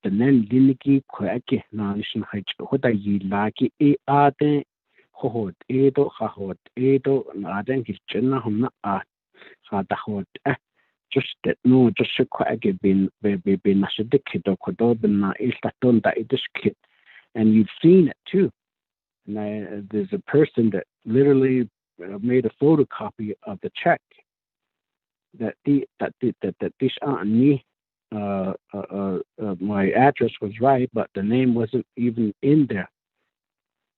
Speaker 5: The then Liniki Quake Nation Hach, what I like e Ade, Hot Edo, Hahot Edo, and Aden his Jenna Hona Art, Hadahot, just that no, just a quite been Nashadikid or Kodobina is that done that it is kid. And you've seen it too. And there's a person that literally made a photocopy of the check that this aren't me. My address was right, but the name wasn't even in there.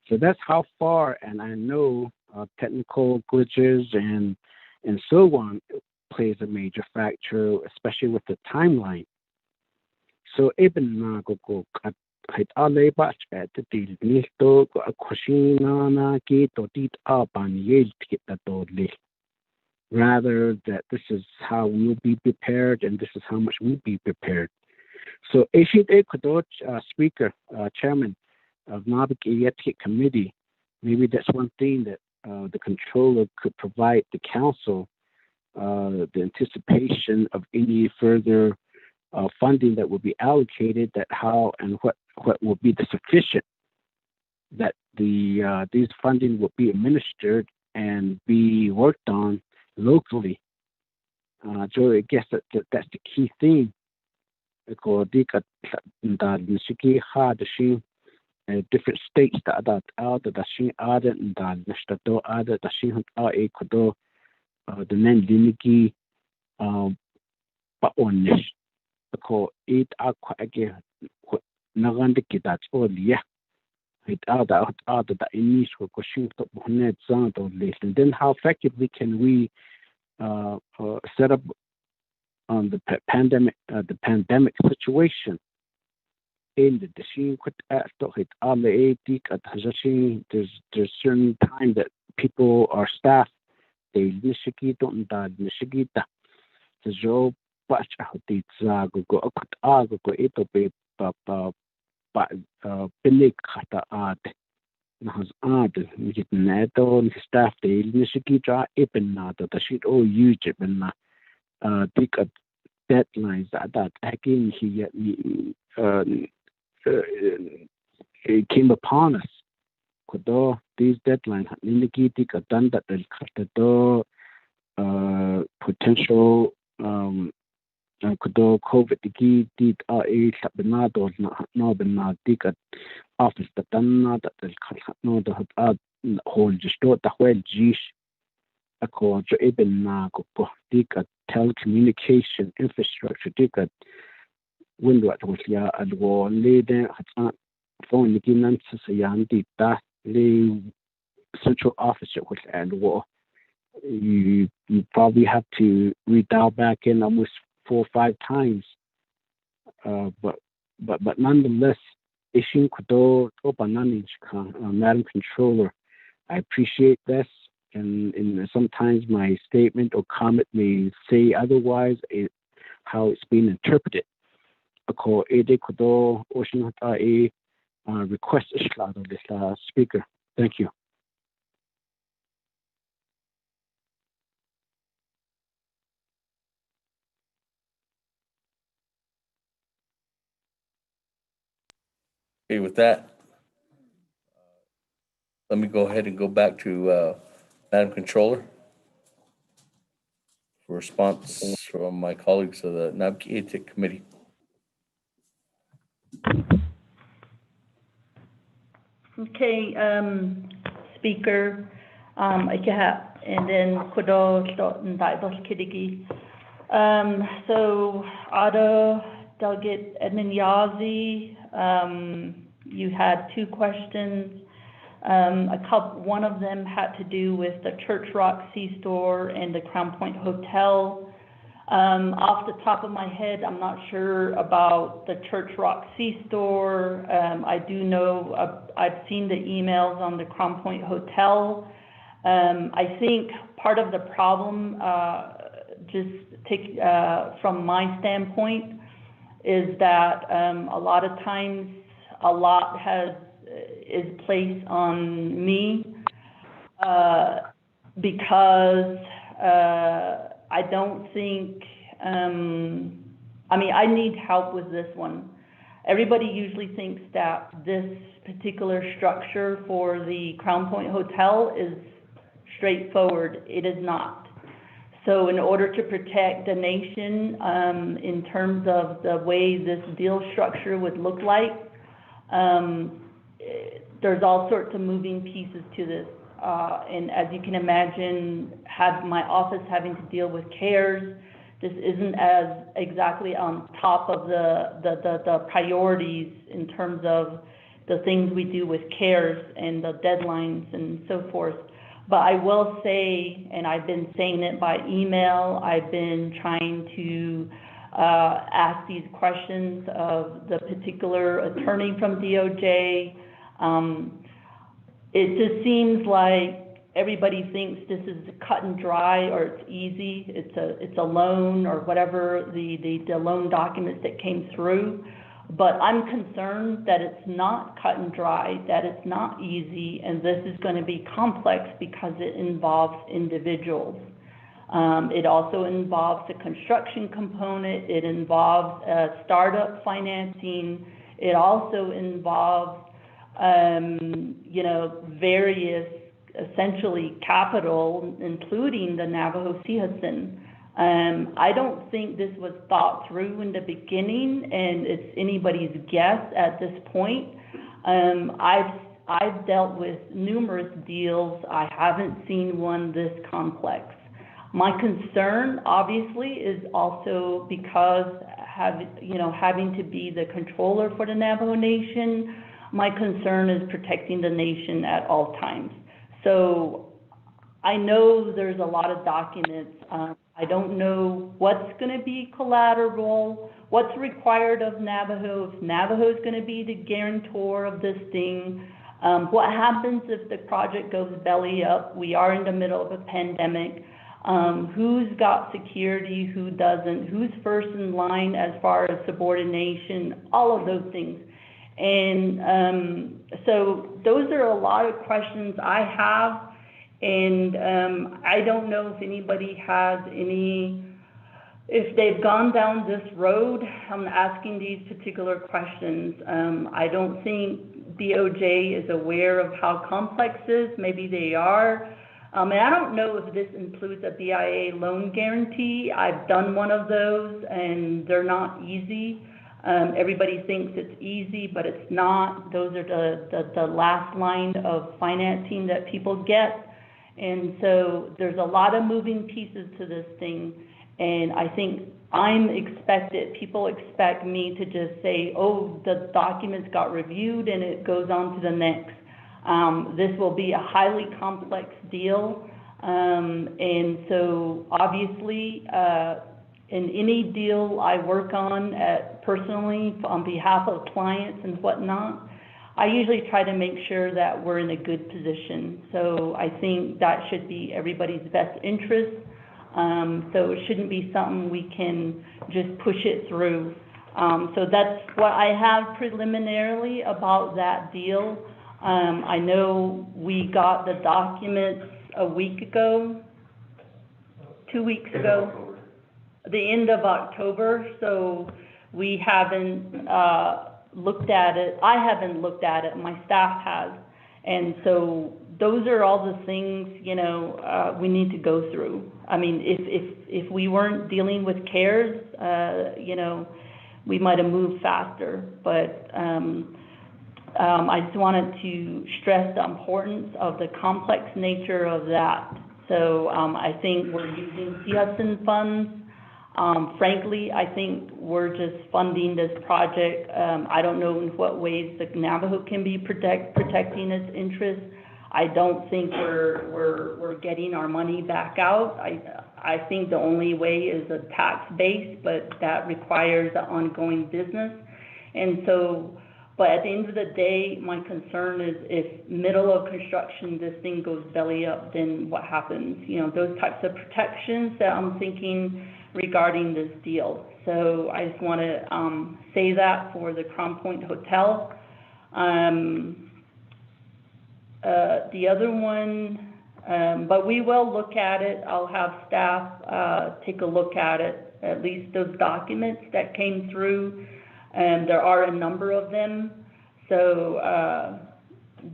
Speaker 5: So that's how far, and I know technical glitches and so on plays a major factor, especially with the timeline. So even go hit alle batch at the deal nisto a kushina na get or dit up on yale to get that dodly. Rather that this is how we'll be prepared and this is how much we'll be prepared. So Ashid Ekodoch, Speaker, Chairman of Naabik'íyáti Committee, maybe that's one thing that the controller could provide the council, the anticipation of any further funding that will be allocated, that how and what will be the sufficient that these funding will be administered and be worked on locally. So I guess that's the key theme. Different states that are the Dashin Ada and Nashtato Ada Dashin A Kodo the Nen Liniki Paonish. Because it are quite again Nagandiki that's all, yeah. It are the initial question to Bonet Zand or list. And then how effectively can we set up on the pandemic situation in the Dashin could ask to hit all the AD at Hajashi. There's certain time that people are staff, they Nishiki don't die Nishigita. The job patch out the go ito be Pilik Hata Art. Nahas Art, Nit Neto, staff, the Nishikita, Ipinata, the shit all huge and pick up deadlines that again he came upon us. Kodo these deadlines indicate done that the potential Kodo COVID did a sabinado no benadic office the dana that no the whole just the whole jish accord to even go telecommunication infrastructure ticket window at was ya and war leader at phone again to Yandi that the central officer was and war. You probably have to redial back in almost 4 or 5 times. But nonetheless, Ishin Kudo Obananich Madam Controller, I appreciate this. And sometimes my statement or comment may say otherwise, how it's being interpreted. Request Speaker Thank you.
Speaker 6: Okay, with that, let me go ahead and go back to Madam Controller for response from my colleagues of the Naabik'íyáti Committee.
Speaker 20: Okay, Speaker, and then Kudo and Daibos Kidigi. So, Ada, Delegate Edmund-Yazzie, you had two questions. One of them had to do with the Church Rock C-Store and the Crown Point Hotel. Off the top of my head, I'm not sure about the Church Rock C-Store. I do know I've seen the emails on the Crown Point Hotel. I think part of the problem, from my standpoint, is that a lot of times a lot is placed on me because I don't think, I need help with this one. Everybody usually thinks that this particular structure for the Crown Point Hotel is straightforward. It is not. So in order to protect the nation in terms of the way this deal structure would look like, there's all sorts of moving pieces to this. And as you can imagine, my office having to deal with CARES, this isn't as exactly on top of the priorities in terms of the things we do with CARES and the deadlines and so forth. But I will say, and I've been saying it by email, I've been trying to ask these questions of the particular attorney from DOJ. It just seems like everybody thinks this is cut and dry or it's easy. It's a loan or whatever the loan documents that came through. But I'm concerned that it's not cut and dry, that it's not easy, and this is going to be complex because it involves individuals. It also involves a construction component. It involves startup financing. It also involves various essentially capital, including the Navajo Sihasin. I don't think this was thought through in the beginning, and it's anybody's guess at this point. I've dealt with numerous deals. I haven't seen one this complex. My concern, obviously, is also because having to be the controller for the Navajo Nation, my concern is protecting the nation at all times. So I know there's a lot of documents. I don't know what's going to be collateral, what's required of Navajo, if Navajo is going to be the guarantor of this thing. What happens if the project goes belly up? We are in the middle of a pandemic. Who's got security, who doesn't, who's first in line as far as subordination, all of those things. And so those are a lot of questions I have. And I don't know if anybody has if they've gone down this road, I'm asking these particular questions. I don't think DOJ is aware of how complex this is. Maybe they are. And I don't know if this includes a BIA loan guarantee. I've done one of those, and they're not easy. Everybody thinks it's easy, but it's not. Those are the last line of financing that people get. And so there's a lot of moving pieces to this thing. And I think people expect me to just say, oh, the documents got reviewed and it goes on to the next. This will be a highly complex deal. And so obviously, in any deal I work on personally on behalf of clients and whatnot, I usually try to make sure that we're in a good position. So I think that should be everybody's best interest. So it shouldn't be something we can just push it through. So that's what I have preliminarily about that deal. I know we got the documents a week ago, 2 weeks ago, the end of October, so we haven't looked at it. I haven't looked at it, my staff has. And so those are all the things, you know, we need to go through. I mean, if we weren't dealing with CARES, you know, we might have moved faster, but I just wanted to stress the importance of the complex nature of that. So I think we're using CHUDSON funds. Frankly, I think we're just funding this project. I don't know in what ways the Navajo can be protecting its interests. I don't think we're getting our money back out. I think the only way is a tax base, but that requires an ongoing business. And so, but at the end of the day, my concern is if middle of construction, this thing goes belly up, then what happens? You know, those types of protections that I'm thinking regarding this deal. So I just want to say that for the Crown Point Hotel. The other one, but we will look at it. I'll have staff take a look at it, at least those documents that came through. And there are a number of them. So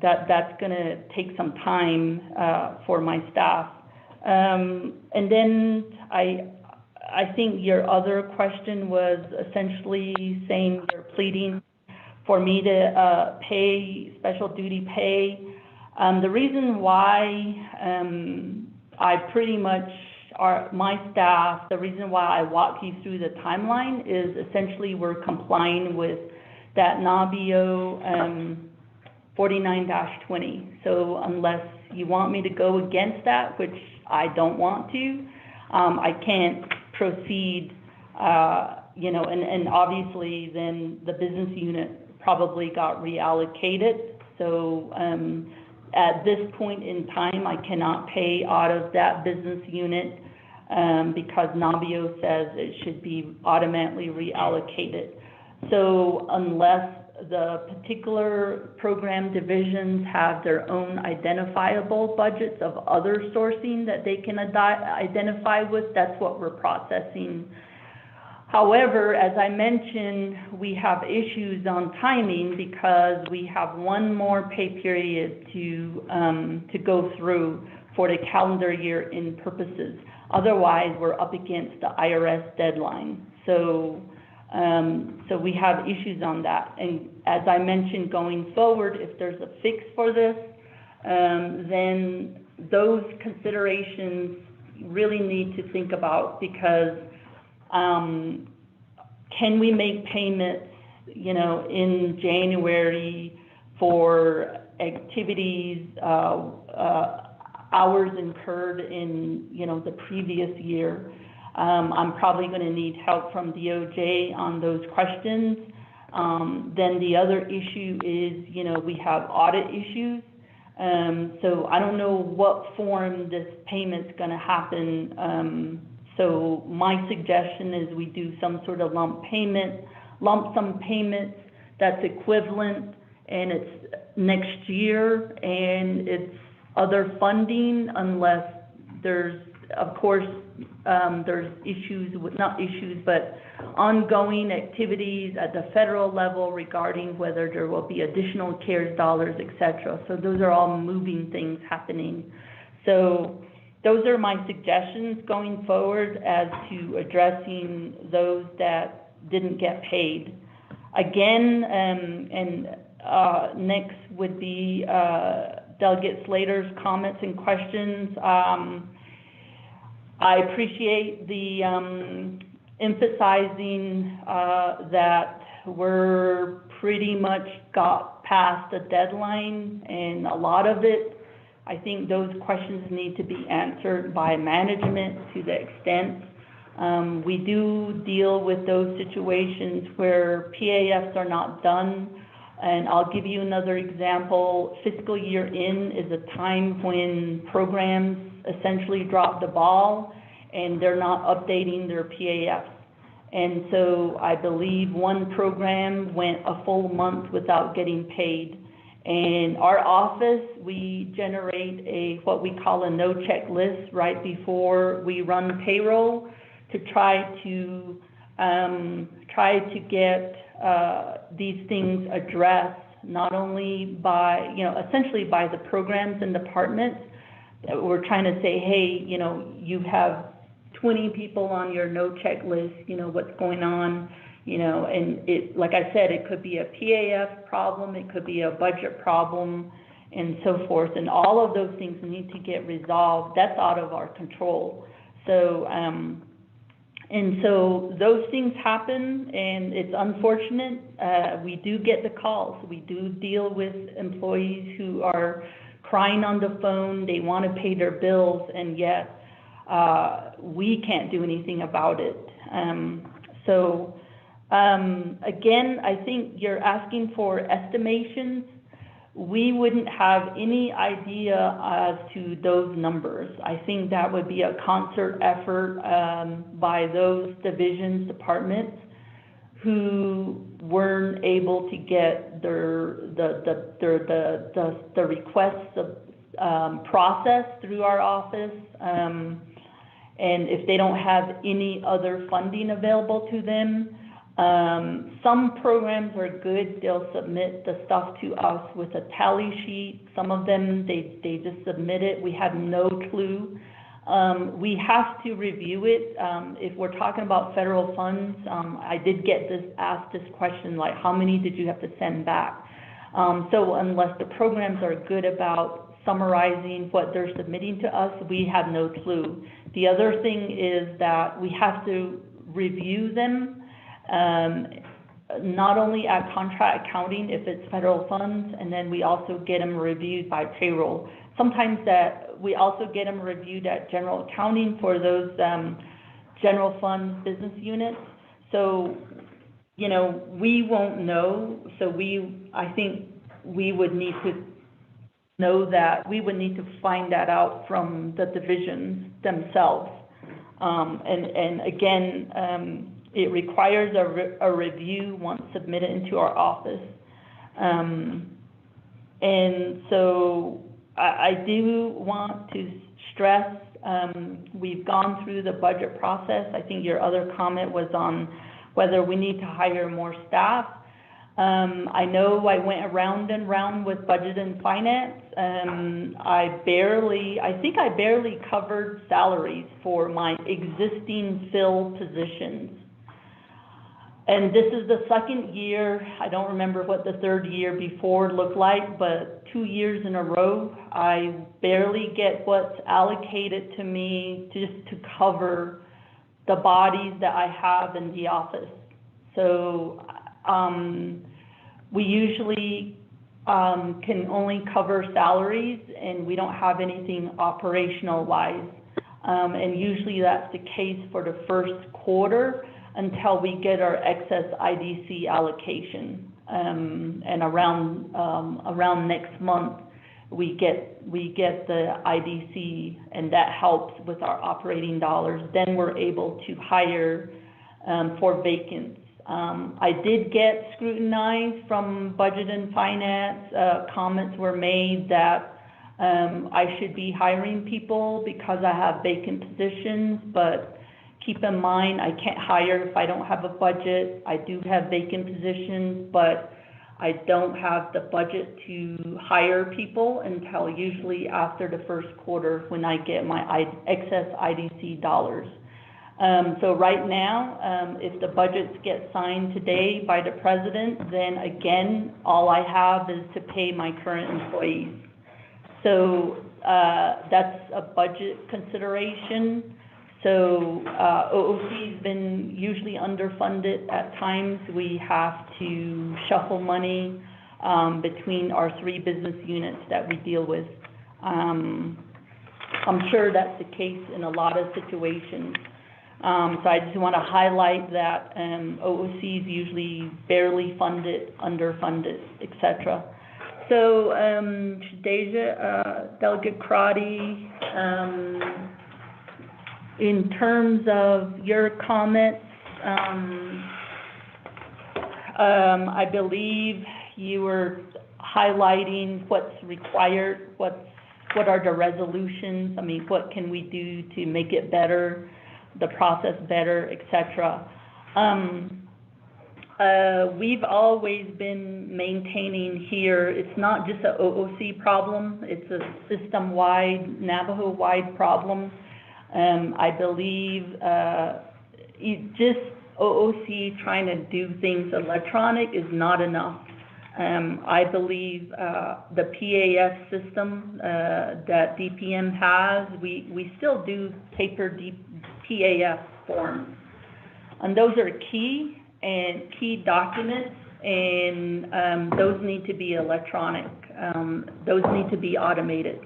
Speaker 20: that's going to take some time for my staff. And then I think your other question was essentially saying you're pleading for me to pay special duty pay. The reason why I pretty much my staff, the reason why I walk you through the timeline is essentially we're complying with that NABIO 49-20. So unless you want me to go against that, which I don't want to, I can't proceed, you know, and obviously then the business unit probably got reallocated. So at this point in time, I cannot pay out of that business unit because NABIO says it should be automatically reallocated. So unless the particular program divisions have their own identifiable budgets of other sourcing that they can identify with, that's what we're processing. However, as I mentioned, we have issues on timing because we have one more pay period to go through for the calendar year in purposes. Otherwise, we're up against the IRS deadline. So we have issues on that. And as I mentioned, going forward, if there's a fix for this, then those considerations really need to think about because can we make payments, you know, in January for activities, hours incurred in, you know, the previous year? I'm probably going to need help from DOJ on those questions. Then the other issue is, you know, we have audit issues. So I don't know what form this payment's going to happen. So my suggestion is we do some sort of lump sum payment that's equivalent, and it's next year, and it's other funding unless there's, of course, there's issues with, not issues, but ongoing activities at the federal level regarding whether there will be additional CARES dollars, et cetera. So those are all moving things happening. So those are my suggestions going forward as to addressing those that didn't get paid. Again, next would be Delegate Slater's comments and questions. I appreciate the emphasizing that we're pretty much got past the deadline, and a lot of it, I think those questions need to be answered by management to the extent. We do deal with those situations where PAFs are not done. And I'll give you another example. Fiscal year in is a time when programs essentially drop the ball and they're not updating their PAFs. And so I believe one program went a full month without getting paid. In our office, we generate what we call a no check list right before we run payroll to try to get these things addressed, not only by, essentially by the programs and departments. We're trying to say, hey, you have 20 people on your no check list, what's going on, and it, like I said, it could be a PAF problem, it could be a budget problem, and so forth. And all of those things need to get resolved. That's out of our control. So, and so those things happen, and it's unfortunate. We do get the calls. We do deal with employees who are crying on the phone. They want to pay their bills, and yet we can't do anything about it. Again, I think you're asking for estimations. We wouldn't have any idea as to those numbers. I think that would be a concert effort by those divisions, departments, who weren't able to get the requests processed through our office. And if they don't have any other funding available to them, some programs are good. They'll submit the stuff to us with a tally sheet. Some of them, they just submit it. We have no clue. We have to review it. If we're talking about federal funds, I did get asked this question, like, how many did you have to send back? So unless the programs are good about summarizing what they're submitting to us, we have no clue. The other thing is that we have to review them, not only at contract accounting if it's federal funds, and then we also get them reviewed by payroll. Sometimes that we also get them reviewed at general accounting for those general fund business units. So, we won't know. So I think we would need to know that. We would need to find that out from the divisions themselves. And again, it requires a review once submitted into our office. And so I do want to stress, we've gone through the budget process. I think your other comment was on whether we need to hire more staff. I know I went around and round with budget and finance. I think I barely covered salaries for my existing fill positions. And this is the second year. I don't remember what the third year before looked like, but 2 years in a row, I barely get what's allocated to me just to cover the bodies that I have in the office. So we usually can only cover salaries, and we don't have anything operational-wise. And usually that's the case for the first quarter until we get our excess IDC allocation. And around next month, we get the IDC, and that helps with our operating dollars. Then we're able to hire for vacants. I did get scrutinized from budget and finance. Comments were made that I should be hiring people because I have vacant positions, but keep in mind, I can't hire if I don't have a budget. I do have vacant positions, but I don't have the budget to hire people until usually after the first quarter when I get my excess IDC dollars. So right now, if the budgets get signed today by the president, then again, all I have is to pay my current employees. So that's a budget consideration. So OOC's been usually underfunded at times. We have to shuffle money between our 3 business units that we deal with. I'm sure that's the case in a lot of situations. So I just want to highlight that OOC is usually barely funded, underfunded, etc. So Deja, Delegate Crotty, in terms of your comments, I believe you were highlighting what's required, what are the resolutions, I mean, what can we do to make it better, the process better, etc. We've always been maintaining here, it's not just a OOC problem, it's a system-wide, Navajo-wide problem. I believe just OOC trying to do things electronic is not enough. I believe the PAF system that DPM has, we still do paper PAF forms. And those are key documents, and those need to be electronic. Those need to be automated.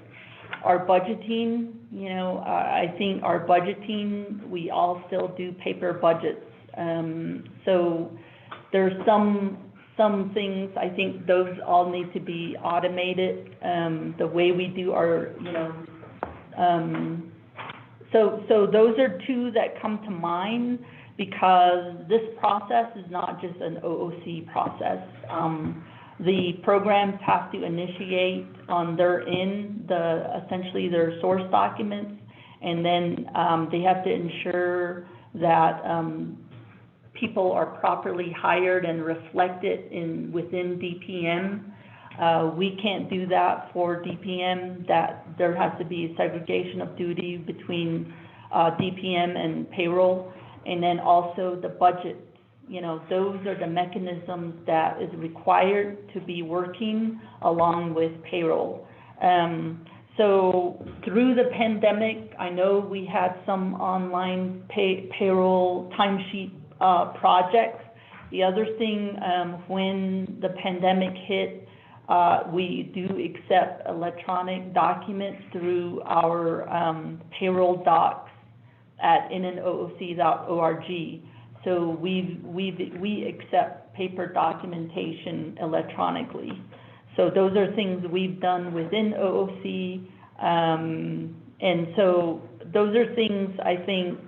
Speaker 20: Our budgeting, I think our budgeting, we all still do paper budgets. So there's some things, I think those all need to be automated. The way we do our, so those are two that come to mind, because this process is not just an OOC process. The programs have to initiate on their end, essentially their source documents, and then they have to ensure that people are properly hired and reflected within DPM. We can't do that for DPM, that there has to be a segregation of duty between DPM and payroll, and then also the budget. Those are the mechanisms that is required to be working along with payroll. So through the pandemic, I know we had some online payroll timesheet projects. The other thing, when the pandemic hit, we do accept electronic documents through our payroll docs at nnooc.org. So we accept paper documentation electronically. So those are things we've done within OOC, and so those are things I think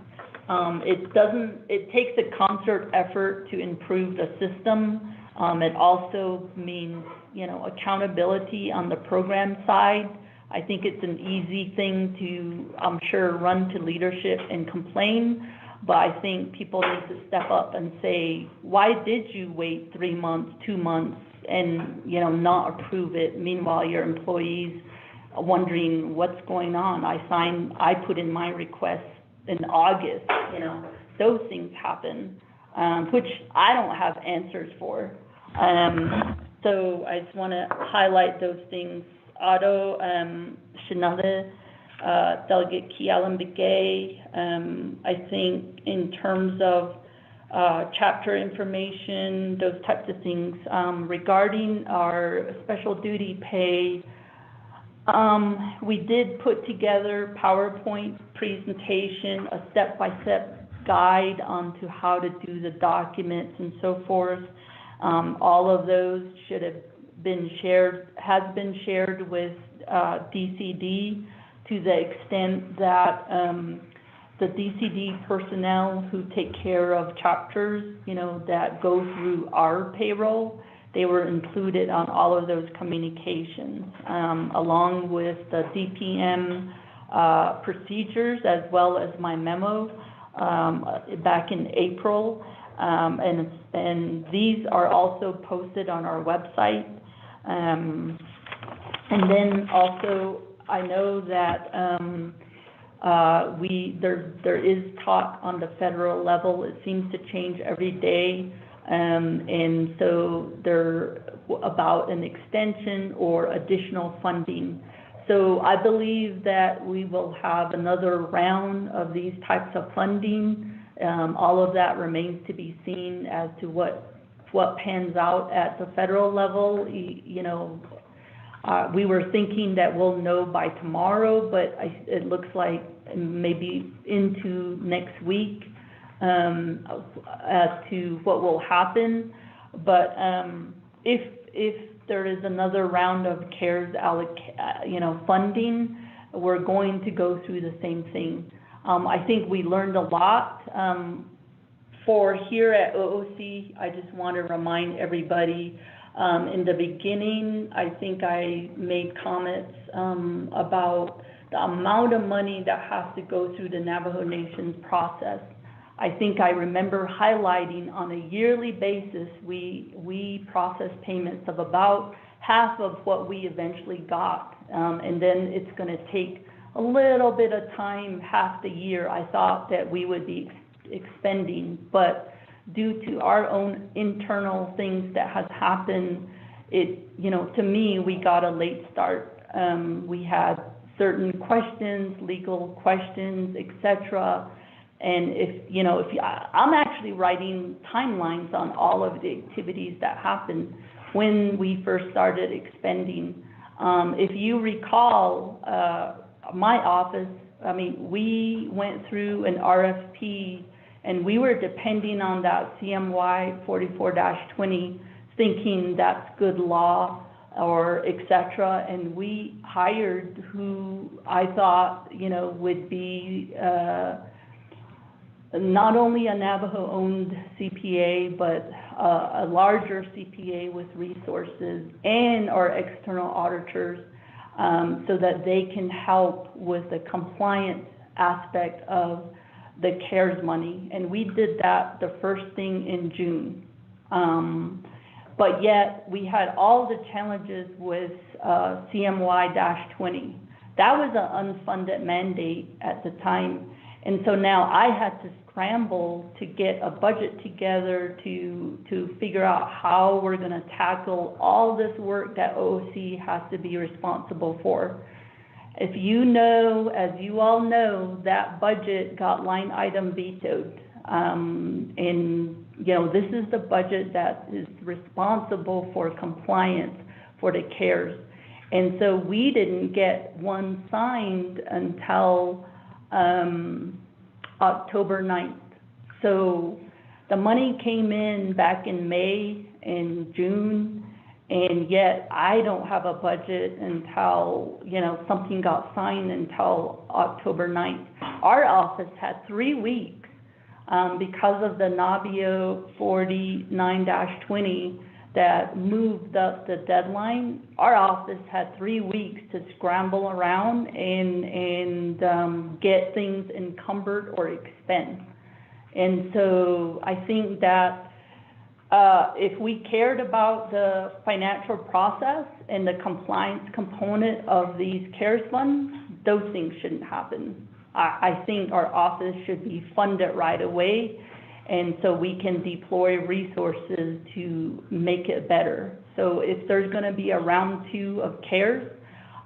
Speaker 20: it takes a concert effort to improve the system. It also means accountability on the program side. I think it's an easy thing to, I'm sure, run to leadership and complain. But I think people need to step up and say, why did you wait 3 months, 2 months, and not approve it? Meanwhile, your employees are wondering what's going on. I put in my request in August. Those things happen, which I don't have answers for. So I just want to highlight those things. Otto, Shinade, Delegate Kialan-Begay, I think in terms of chapter information, those types of things. Regarding our special duty pay, we did put together PowerPoint presentation, a step-by-step guide onto how to do the documents and so forth. All of those should have been shared, has been shared with DCD, to the extent that the DCD personnel who take care of chapters, that go through our payroll, they were included on all of those communications, along with the DPM procedures, as well as my memo back in April. And these are also posted on our website. And then also, I know that there is talk on the federal level. It seems to change every day, and so they're about an extension or additional funding. So I believe that we will have another round of these types of funding. All of that remains to be seen as to what pans out at the federal level. We were thinking that we'll know by tomorrow, but it looks like maybe into next week as to what will happen. But if there is another round of CARES funding, we're going to go through the same thing. I think we learned a lot. For here at OOC, I just want to remind everybody, In the beginning, I think I made comments about the amount of money that has to go through the Navajo Nation's process. I think I remember highlighting on a yearly basis, we process payments of about half of what we eventually got. And then it's going to take a little bit of time, half the year, I thought that we would be expending. But due to our own internal things that has happened, to me, we got a late start. We had certain questions, legal questions, etc. And I'm actually writing timelines on all of the activities that happened when we first started expending. If you recall, my office, we went through an RFP and we were depending on that CMY 44-20, thinking that's good law or etc. And we hired who I thought, would be not only a Navajo-owned CPA, but a larger CPA with resources, and our external auditors, so that they can help with the compliance aspect of the CARES money. And we did that the first thing in June. But yet we had all the challenges with CMY-20. That was an unfunded mandate at the time. And so now I had to scramble to get a budget together to figure out how we're going to tackle all this work that OOC has to be responsible for. If you know, as you all know, that budget got line item vetoed. And, this is the budget that is responsible for compliance for the CARES. And so we didn't get one signed until October 9th. So the money came in back in May and June, and yet I don't have a budget until, something got signed until October 9th. Our office had 3 weeks because of the NABIO 49-20 that moved up the deadline. Our office had 3 weeks to scramble around and get things encumbered or expend. And so I think that if we cared about the financial process and the compliance component of these CARES funds, those things shouldn't happen. I think our office should be funded right away, and so we can deploy resources to make it better. So if there's going to be a round 2 of CARES,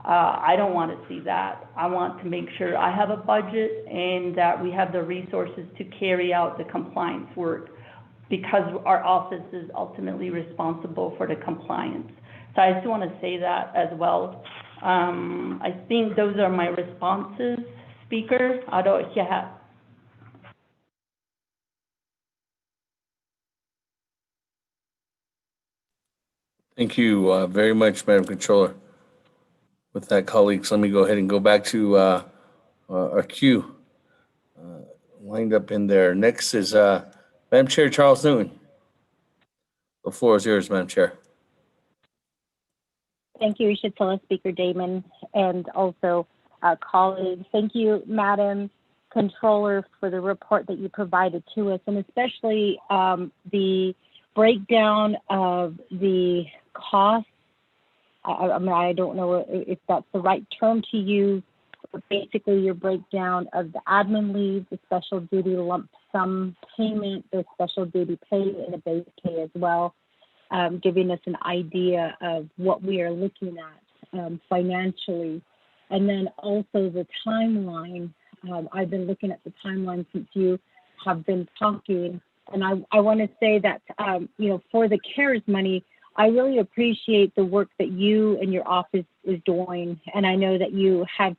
Speaker 20: I don't want to see that. I want to make sure I have a budget and that we have the resources to carry out the compliance work, because our office is ultimately responsible for the compliance. So I just want to say that as well. I think those are my responses. Speaker, Naabik'íyáti.
Speaker 6: Thank you very much, Madam Controller. With that, colleagues, let me go ahead and go back to our queue lined up in there. Next is Madam Chair Charles Newton. The floor is yours, Madam Chair.
Speaker 16: Thank you, Ishatilla, Speaker Damon, and also colleagues. Thank you, Madam Controller, for the report that you provided to us, and especially the breakdown of the costs. I don't know if that's the right term to use, but basically your breakdown of the admin leave, the special duty lump sum payment, the special duty pay, and the base pay as well, giving us an idea of what we are looking at financially. And then also the timeline. I've been looking at the timeline since you have been talking, and I want to say that, for the CARES money, I really appreciate the work that you and your office is doing, and I know that you have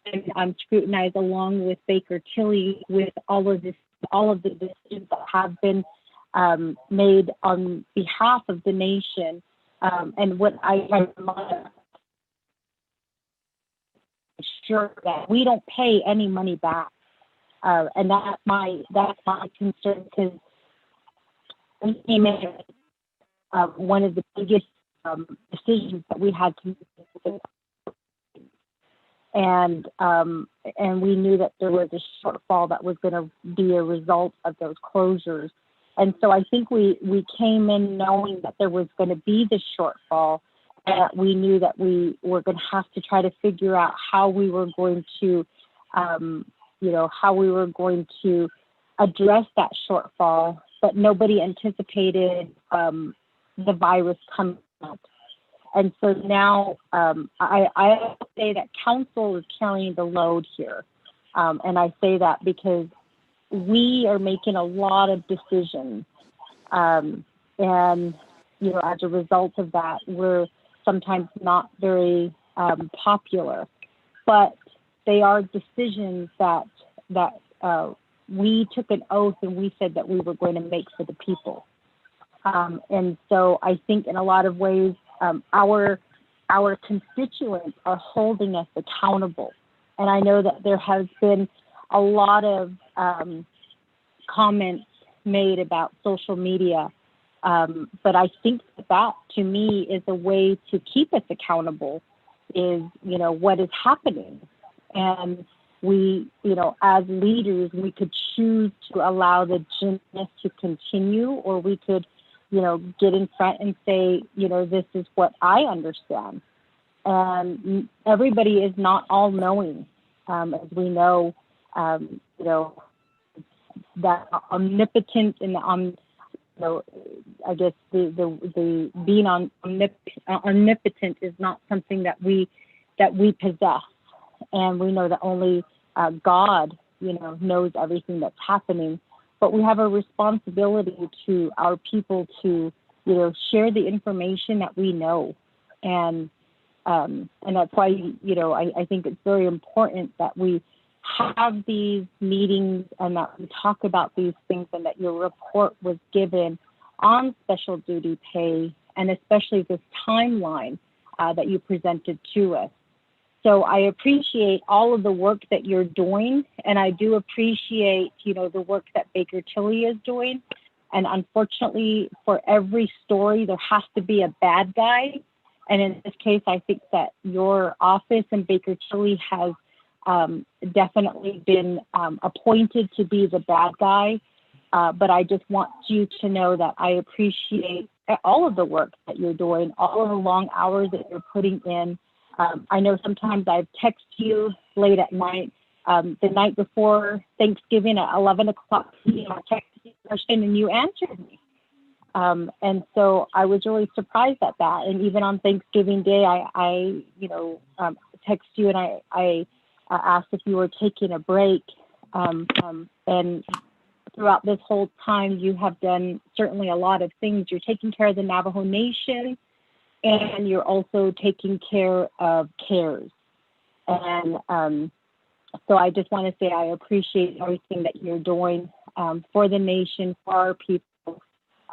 Speaker 16: been scrutinized along with Baker Tilly with all of the decisions that have been made on behalf of the nation. And what I have sure that we don't pay any money back, and that's my concern, because we came in one of the biggest decisions that we had to make. And we knew that there was a shortfall that was going to be a result of those closures. And so I think we came in knowing that there was going to be this shortfall, and that we knew that we were going to have to try to figure out how we were going to, how we were going to address that shortfall, but nobody anticipated the virus coming out. And so now I say that council is carrying the load here. And I say that because we are making a lot of decisions. And, as a result of that, we're sometimes not very popular. But they are decisions that we took an oath and we said that we were going to make for the people. And so I think in a lot of ways, our constituents are holding us accountable. And I know that there has been a lot of comments made about social media, but I think that to me is a way to keep us accountable is, what is happening. And we, as leaders, we could choose to allow the gymnast to continue, or we could get in front and say, this is what I understand. And everybody is not all knowing, as we know, that omnipotent and I guess the being omnipotent is not something that we possess, and we know that only God, knows everything that's happening. But we have a responsibility to our people to, share the information that we know. And that's why, I think it's very important that we have these meetings and that we talk about these things, and that your report was given on special duty pay, and especially this timeline that you presented to us. So I appreciate all of the work that you're doing, and I do appreciate, the work that Baker Tilly is doing. And unfortunately, for every story, there has to be a bad guy. And in this case, I think that your office and Baker Tilly has definitely been appointed to be the bad guy. But I just want you to know that I appreciate all of the work that you're doing, all of the long hours that you're putting in. I know sometimes I've texted you late at night, the night before Thanksgiving at 11 o'clock p.m. I texted you a question and you answered me. And so I was really surprised at that. And even on Thanksgiving Day, I text you and I asked if you were taking a break. And throughout this whole time, you have done certainly a lot of things. You're taking care of the Navajo Nation, and you're also taking care of CARES. And so I just want to say I appreciate everything that you're doing for the nation, for our people,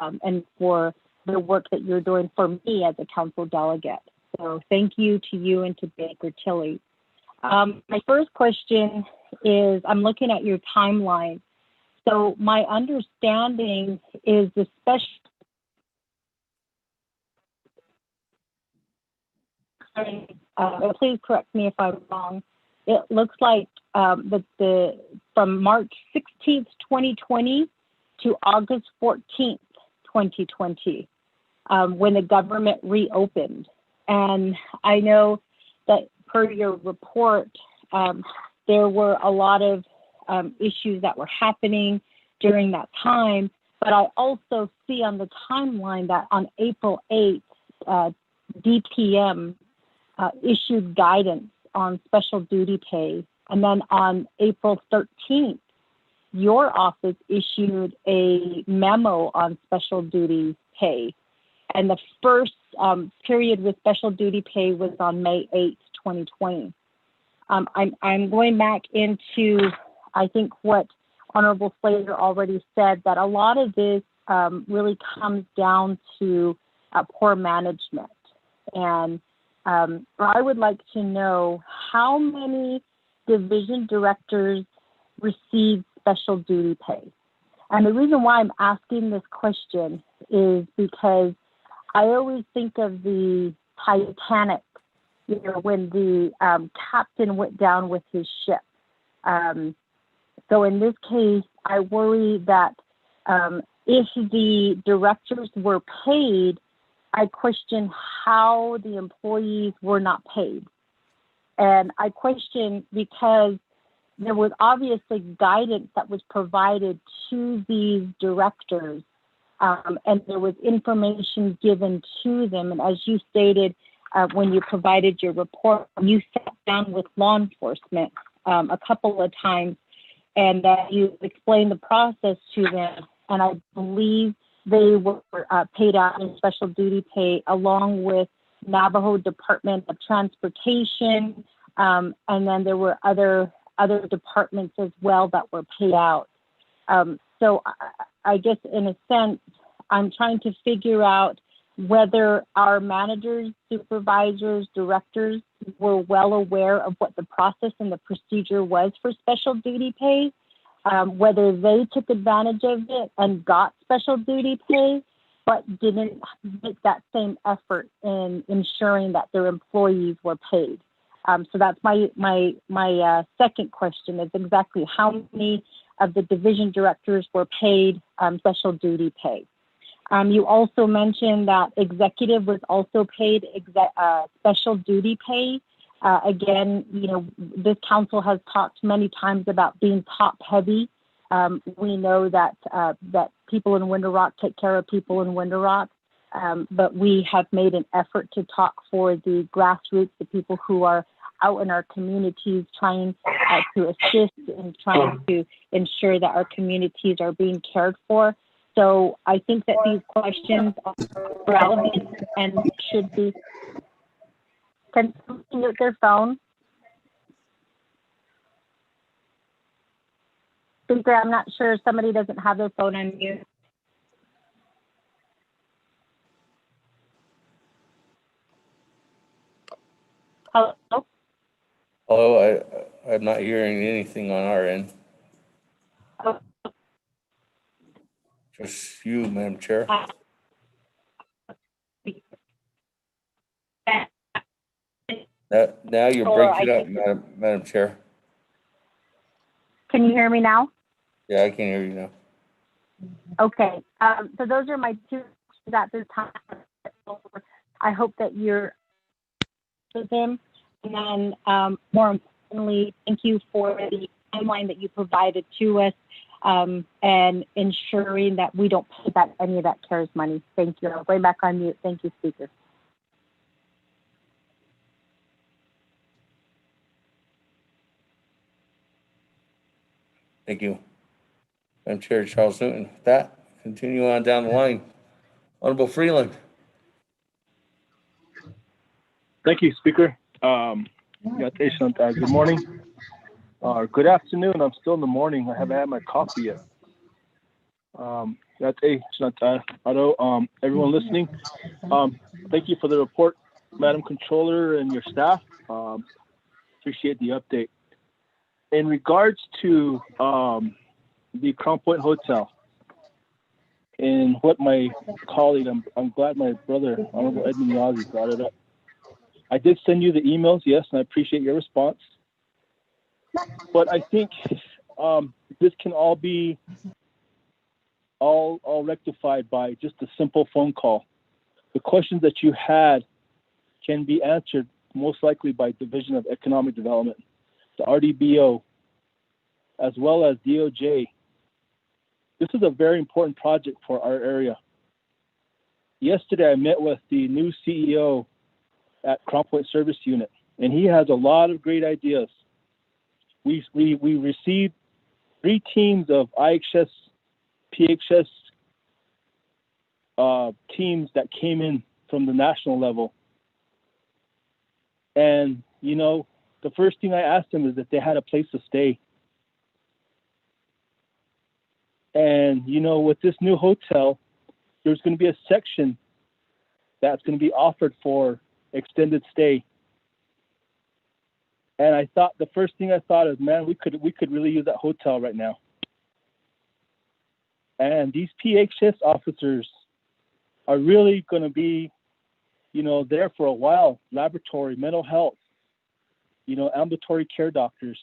Speaker 16: and for the work that you're doing for me as a council delegate. So thank you to you and to Baker Tilly. My first question is, I'm looking at your timeline. So my understanding is the special please correct me if I'm wrong. It looks like from March 16th, 2020 to August 14th, 2020, when the government reopened. And I know that per your report, there were a lot of issues that were happening during that time. But I also see on the timeline that on April 8th, DPM issued guidance on special duty pay. And then on April 13th, your office issued a memo on special duty pay. And the first period with special duty pay was on May 8th, 2020. I'm going back into, I think, what Honorable Slater already said, that a lot of this really comes down to poor management. And I would like to know how many division directors receive special duty pay. And the reason why I'm asking this question is because I always think of the Titanic, you know, when the captain went down with his ship. So in this case, I worry that if the directors were paid, I question how the employees were not paid. And I question because there was obviously guidance that was provided to these directors, and there was information given to them. And as you stated, when you provided your report, you sat down with law enforcement a couple of times, and you explained the process to them. And I believe they were paid out in special duty pay along with Navajo Department of Transportation, and then there were other departments as well that were paid out. So I guess in a sense, I'm trying to figure out whether our managers, supervisors, directors were well aware of what the process and the procedure was for special duty pay, whether they took advantage of it and got special duty pay, but didn't make that same effort in ensuring that their employees were paid. So that's my second question is exactly how many of the division directors were paid special duty pay. You also mentioned that executive was also paid special duty pay. Again, you know, this council has talked many times about being top heavy. We know that that people in Window Rock take care of people in Window Rock, but we have made an effort to talk for the grassroots, the people who are out in our communities trying to assist and trying to ensure that our communities are being cared for. So I think that these questions are relevant and should be. Can someone mute their phone? Speaker, I'm not sure if somebody doesn't have their phone on mute. Hello?
Speaker 6: Hello, I'm not hearing anything on our end.
Speaker 16: Oh.
Speaker 6: Just you, Madam Chair. Now you're breaking up, Madam Chair.
Speaker 16: Can you hear me now?
Speaker 6: Yeah, I can hear you now.
Speaker 16: Okay. So those are my two questions at this time. I hope that you're with them. And then more importantly, thank you for the timeline that you provided to us and ensuring that we don't pay back any of that CARES money. Thank you. I'll bring back on mute. Thank you, Speaker.
Speaker 6: Thank you. Madam Chair Charles Newton. With that, continue on down the line. Honorable Freeland.
Speaker 4: Thank you, Speaker. Good morning. Good afternoon. I'm still in the morning. I haven't had my coffee yet. Everyone listening, thank you for the report, Madam Controller and your staff. Appreciate the update. In regards to the Crown Point Hotel, and what my colleague, I'm glad my brother, Honorable Naabik'íyáti, brought it up. I did send you the emails, yes, and I appreciate your response. But I think this can all be all rectified by just a simple phone call. The questions that you had can be answered most likely by Division of Economic Development, the RDBO, as well as DOJ. This is a very important project for our area. Yesterday, I met with the new CEO at Crown Point Service Unit, and he has a lot of great ideas. We received 3 teams of IHS, PHS teams that came in from the national level. And, you know, the first thing I asked them is if they had a place to stay. And, you know, with this new hotel, there's going to be a section that's going to be offered for extended stay. And I thought, the first thing I thought is, man, we could really use that hotel right now. And these PHS officers, are really going to be, there for a while. Laboratory, mental health, ambulatory care doctors.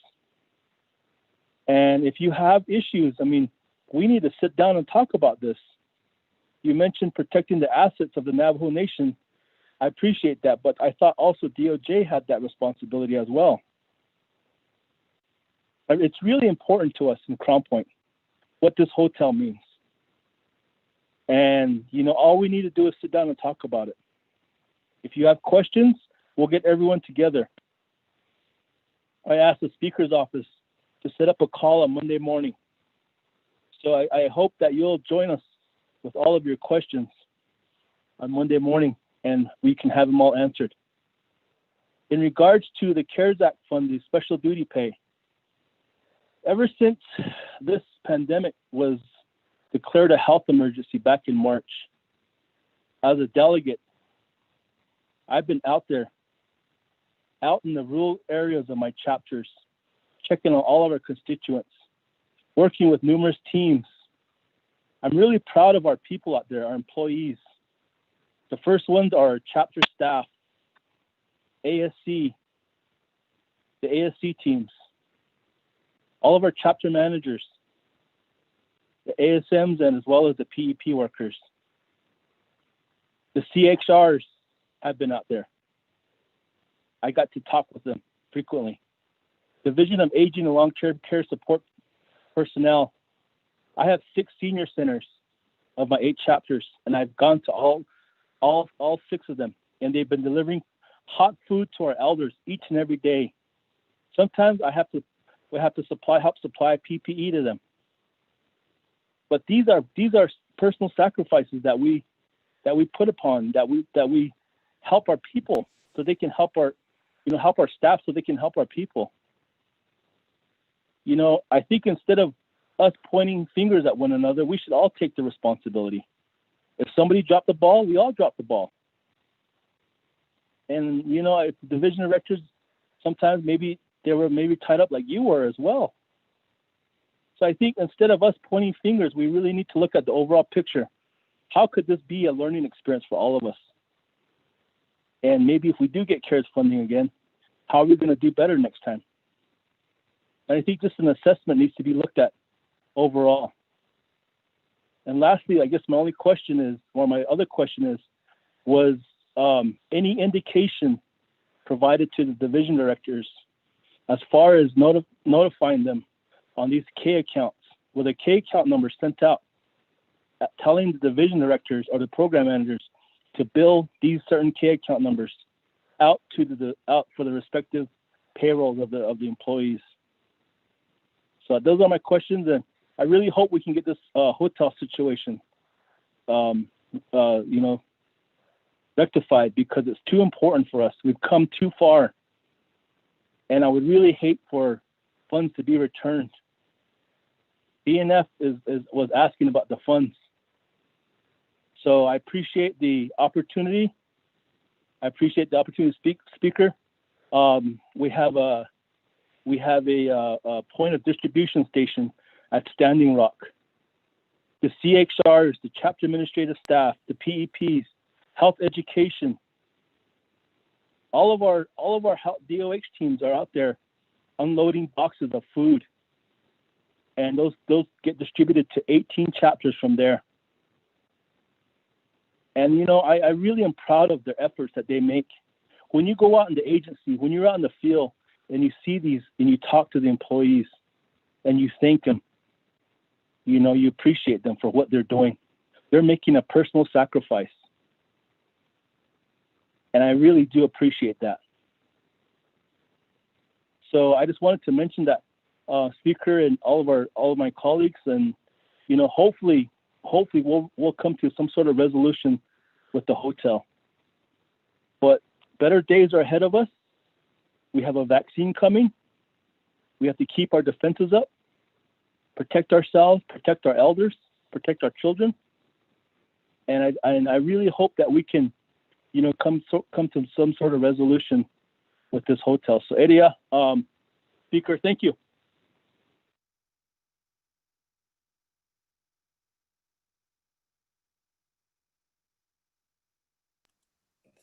Speaker 4: And if you have issues, we need to sit down and talk about this. You mentioned protecting the assets of the Navajo Nation. I appreciate that, but I thought also DOJ had that responsibility as well. It's really important to us in Crown Point what this hotel means. And, all we need to do is sit down and talk about it. If you have questions, we'll get everyone together. I asked the Speaker's office to set up a call on Monday morning. So I hope that you'll join us with all of your questions on Monday morning, and we can have them all answered. In regards to the CARES Act fund, the special duty pay, ever since this pandemic was declared a health emergency back in March, as a delegate, I've been out there, out in the rural areas of my chapters, checking on all of our constituents, working with numerous teams. I'm really proud of our people out there, our employees. The first ones are our chapter staff, ASC, the ASC teams, all of our chapter managers, the ASMs, and as well as the PEP workers. The CXRs have been out there. I got to talk with them frequently. Division of Aging and Long-Term Care Support personnel. I have 6 senior centers of my 8 chapters, and I've gone to all 6 of them, and they've been delivering hot food to our elders each and every day. Sometimes we have to help supply PPE to them. But these are personal sacrifices that we put upon, that we help our people so they can help our staff so they can help our people. I think instead of us pointing fingers at one another, we should all take the responsibility. If somebody dropped the ball, we all drop the ball. And if the division directors, sometimes maybe they were tied up like you were as well. So I think instead of us pointing fingers, we really need to look at the overall picture. How could this be a learning experience for all of us? And maybe if we do get CARES funding again, how are we going to do better next time? And I think just an assessment needs to be looked at overall. And lastly, I guess my other question is, was any indication provided to the division directors as far as notifying them on these K accounts, with a K account number sent out, telling the division directors or the program managers to bill these certain K account numbers out for the respective payrolls of the employees. So those are my questions, and I really hope we can get this hotel situation, rectified, because it's too important for us. We've come too far, and I would really hate for funds to be returned. BNF was asking about the funds, so I appreciate the opportunity. To speak, Speaker. We have a point of distribution station at Standing Rock. The CXRs, the chapter administrative staff, the PEPs, health education, all of our DOH teams are out there unloading boxes of food, and those get distributed to 18 chapters from there. And I really am proud of their efforts that they make. When you go out in the agency, when you're out in the field and you see these and you talk to the employees and you thank them, you appreciate them for what they're doing. They're making a personal sacrifice. And I really do appreciate that. So I just wanted to mention that, Speaker, and all of my colleagues, and hopefully we'll come to some sort of resolution with the hotel. But better days are ahead of us. We have a vaccine coming. We have to keep our defenses up, protect ourselves, protect our elders, protect our children. And I really hope that we can, come to some sort of resolution with this hotel. So Eria, Speaker, thank you.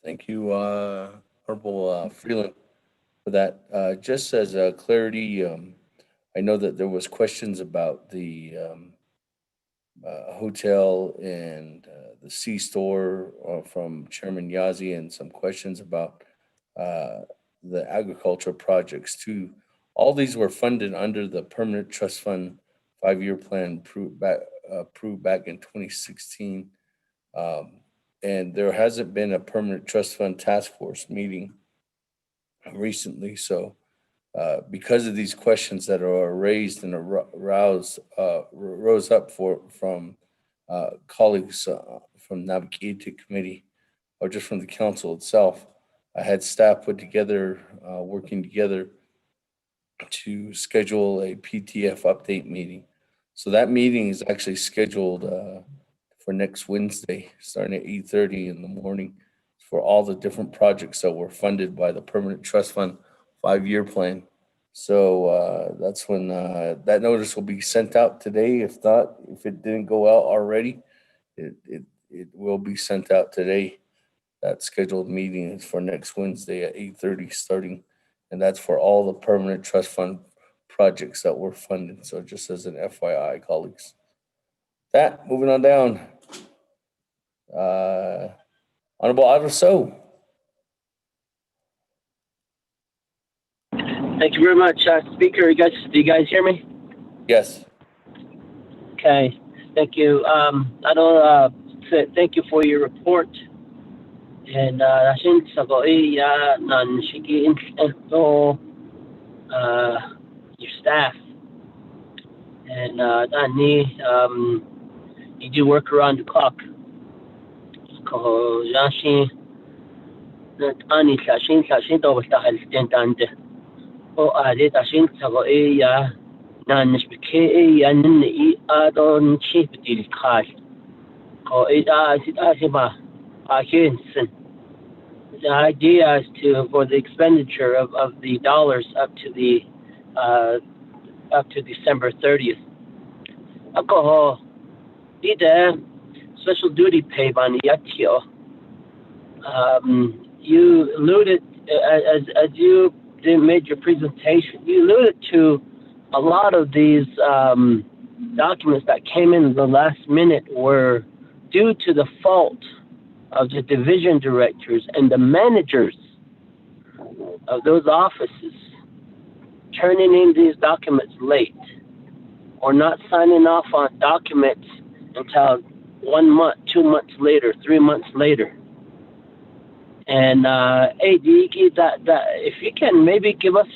Speaker 6: Thank you, Honorable Freeland, for that. Just as clarity, I know that there was questions about the hotel and the C-store from Chairman Yazi, and some questions about the agricultural projects too. All these were funded under the Permanent Trust Fund 5-year plan approved back in 2016. And there hasn't been a Permanent Trust Fund Task Force meeting recently. So because of these questions that are raised and rose up from colleagues from Naabik'íyáti committee, or just from the council itself, I had staff put together, working together to schedule a PTF update meeting. So that meeting is actually scheduled for next Wednesday, starting at 8:30 in the morning, for all the different projects that were funded by the Permanent Trust Fund 5-year plan. So that's when that notice will be sent out today. If not, if it didn't go out already, it will be sent out today. That scheduled meeting is for next Wednesday at 8:30 starting, and that's for all the Permanent Trust Fund projects that were funded. So just as an FYI, colleagues. That, moving on down. Honorable Adolfo.
Speaker 21: Thank you very much, Speaker. Do you guys hear me?
Speaker 6: Yes.
Speaker 21: Okay. Thank you. Thank you for your report. And I think your staff. And you do work around the clock. The idea is for the expenditure of the dollars up to December 30th. Alcohol, special duty pay on the you alluded as you made your presentation. You alluded to a lot of these documents that came in the last minute were due to the fault of the division directors and the managers of those offices turning in these documents late, or not signing off on documents until 1 month, 2 months later, 3 months later. And hey, if you can maybe give us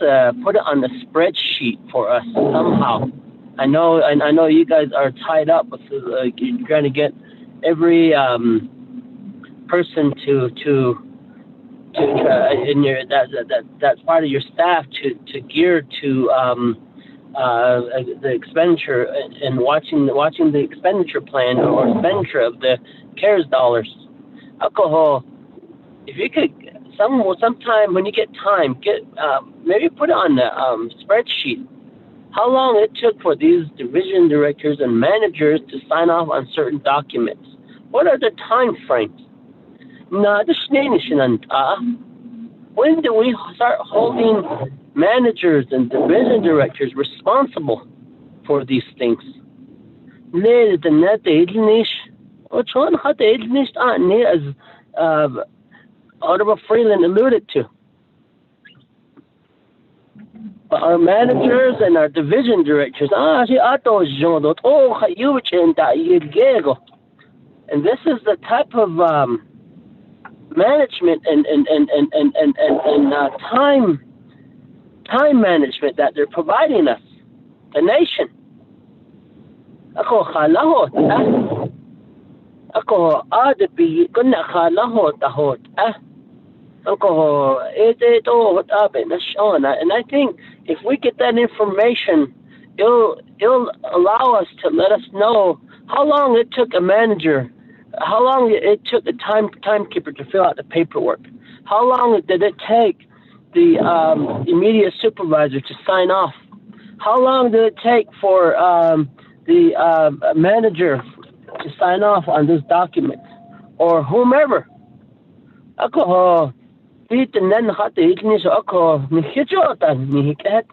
Speaker 21: put it on the spreadsheet for us somehow. I know you guys are tied up with you're trying to get every person to in your that's part of your staff to gear to the expenditure and watching the expenditure plan or expenditure of the CARES dollars. Alcohol, if you could sometime when you get time, maybe put it on the spreadsheet how long it took for these division directors and managers to sign off on certain documents. What are the time frames? When do we start holding managers and division directors responsible for these things? As Honorable Freeland alluded to. Our managers and our division directors, and this is the type of management and time management that they're providing us, the nation. And I think if we get that information, it'll allow us to let us know how long it took a manager, how long it took the timekeeper to fill out the paperwork, how long did it take the immediate supervisor to sign off, how long did it take for the manager to sign off on this document, or whomever. Ako itinan nakatiik ni so ako nihijotan nihiket.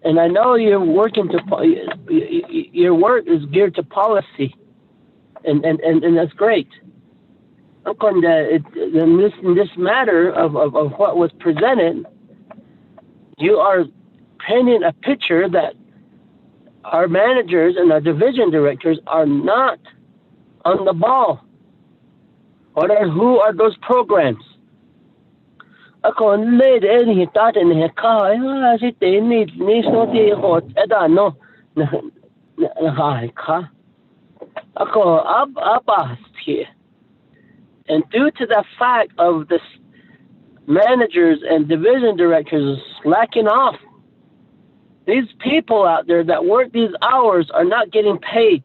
Speaker 21: And I know you're working your work is geared to policy, and that's great. In this matter of what was presented, you are painting a picture that our managers and our division directors are not on the ball. Who are those programs? Ako led any thought in her car. She needs no no. Ako up here. And due to the fact of the managers and division directors slacking off, these people out there that work these hours are not getting paid.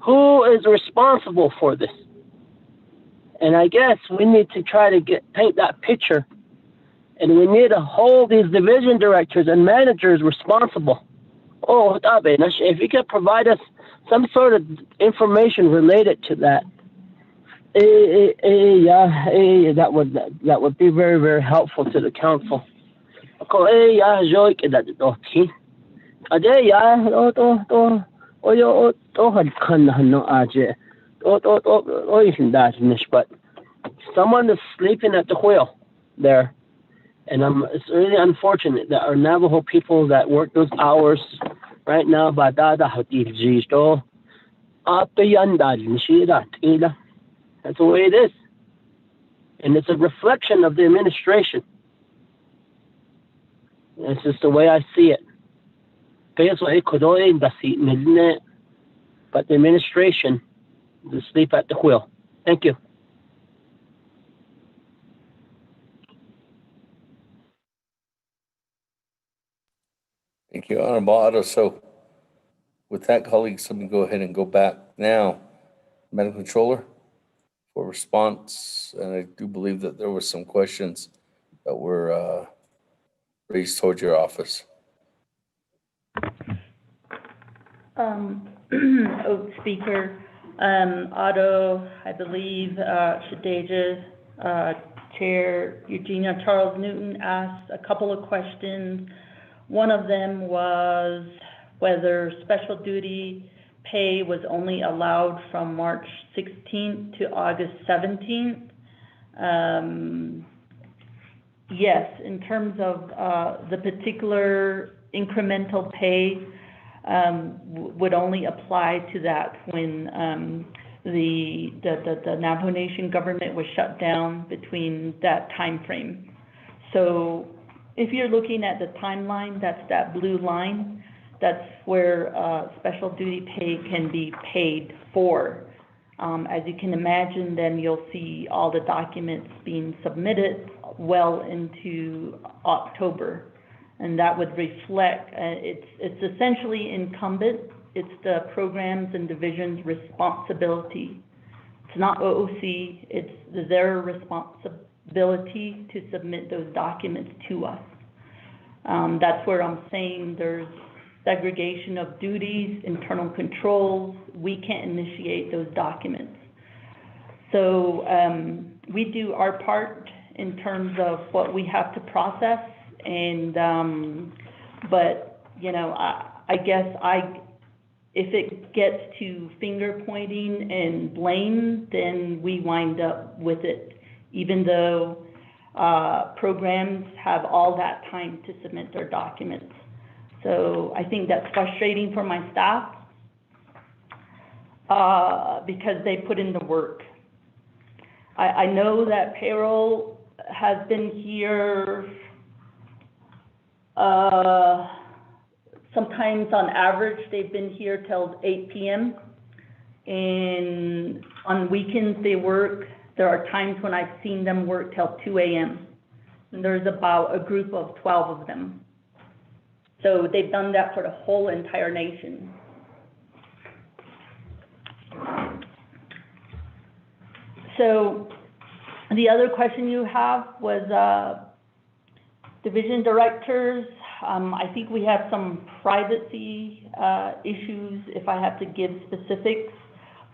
Speaker 21: Who is responsible for this? And I guess we need to try to paint that picture. And we need to hold these division directors and managers responsible. If you could provide us some sort of information related to that, that would be very, very helpful to the council. But someone is sleeping at the wheel there, and it's really unfortunate that our Navajo people that work those hours right now, that's the way it is. And it's a reflection of the administration. It's just the way I see it. But the administration is asleep at the wheel. Thank you.
Speaker 6: Thank you, Honorable Otto. So with that, colleagues, let me go ahead and go back now. Madam Controller, for response. And I do believe that there were some questions that were raised towards your office.
Speaker 20: Speaker, Otto, I believe, Shadeja, Chair Eugenia Charles Newton asked a couple of questions. One of them was whether special duty pay was only allowed from March 16th to August 17th. Yes, in terms of the particular incremental pay would only apply to that when the Navajo Nation government was shut down between that time frame. So if you're looking at the timeline, that's that blue line. That's where special duty pay can be paid for. As you can imagine, then you'll see all the documents being submitted well into October. And that would reflect, it's essentially incumbent. It's the programs and divisions' responsibility. It's not OOC, it's their responsibility to submit those documents to us. That's where I'm saying there's segregation of duties, internal controls. We can't initiate those documents. So we do our part in terms of what we have to process. And, but, you know, I guess if it gets to finger pointing and blame, then we wind up with it, even though programs have all that time to submit their documents. So I think that's frustrating for my staff because they put in the work. I know that payroll has been here sometimes on average, they've been here till 8 p.m. And on weekends they work. There are times when I've seen them work till 2 a.m. And there's about a group of 12 of them. So they've done that for the whole entire nation. So the other question you have was division directors. I think we have some privacy issues if I have to give specifics,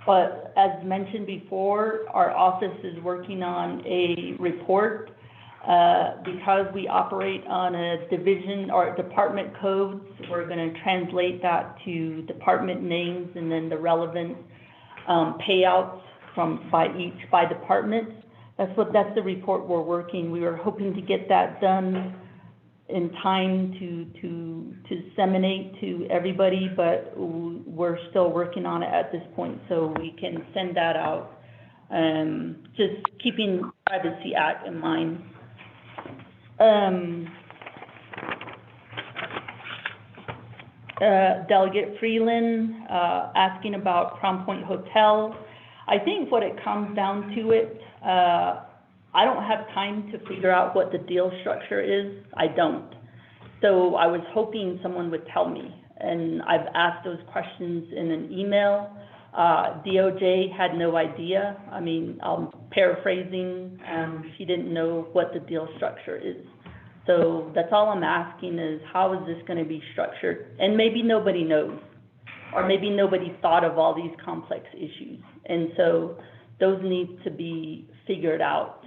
Speaker 20: But as mentioned before, our office is working on a report because we operate on a division or department codes. We're going to translate that to department names and then the relevant payouts by department. That's the report we're working. We were hoping to get that done in time to disseminate to everybody, but we're still working on it at this point, so we can send that out. Just keeping Privacy Act in mind. Delegate Freeland asking about Crown Point Hotel. I think what it comes down to I don't have time to figure out what the deal structure is. I don't. So I was hoping someone would tell me, and I've asked those questions in an email. DOJ had no idea. I mean, I'm paraphrasing. She didn't know what the deal structure is. So that's all I'm asking is, how is this going to be structured? And maybe nobody knows, or maybe nobody thought of all these complex issues. And so those need to be figured out.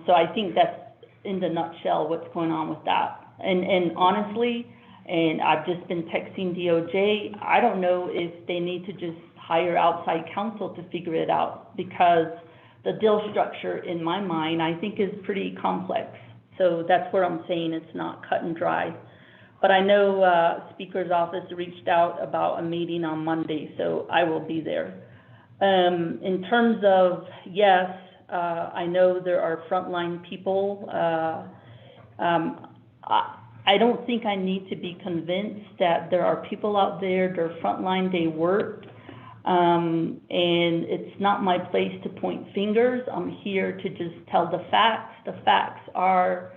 Speaker 20: So I think that's in the nutshell what's going on with that. And honestly, and I've just been texting DOJ, I don't know if they need to just hire outside counsel to figure it out, because the deal structure in my mind, I think, is pretty complex. So that's where I'm saying it's not cut and dry. But I know Speaker's office reached out about a meeting on Monday, so I will be there. In terms of, yes, I know there are frontline people. I don't think I need to be convinced that there are people out there, they're frontline, they work, and it's not my place to point fingers. I'm here to just tell the facts. The facts are,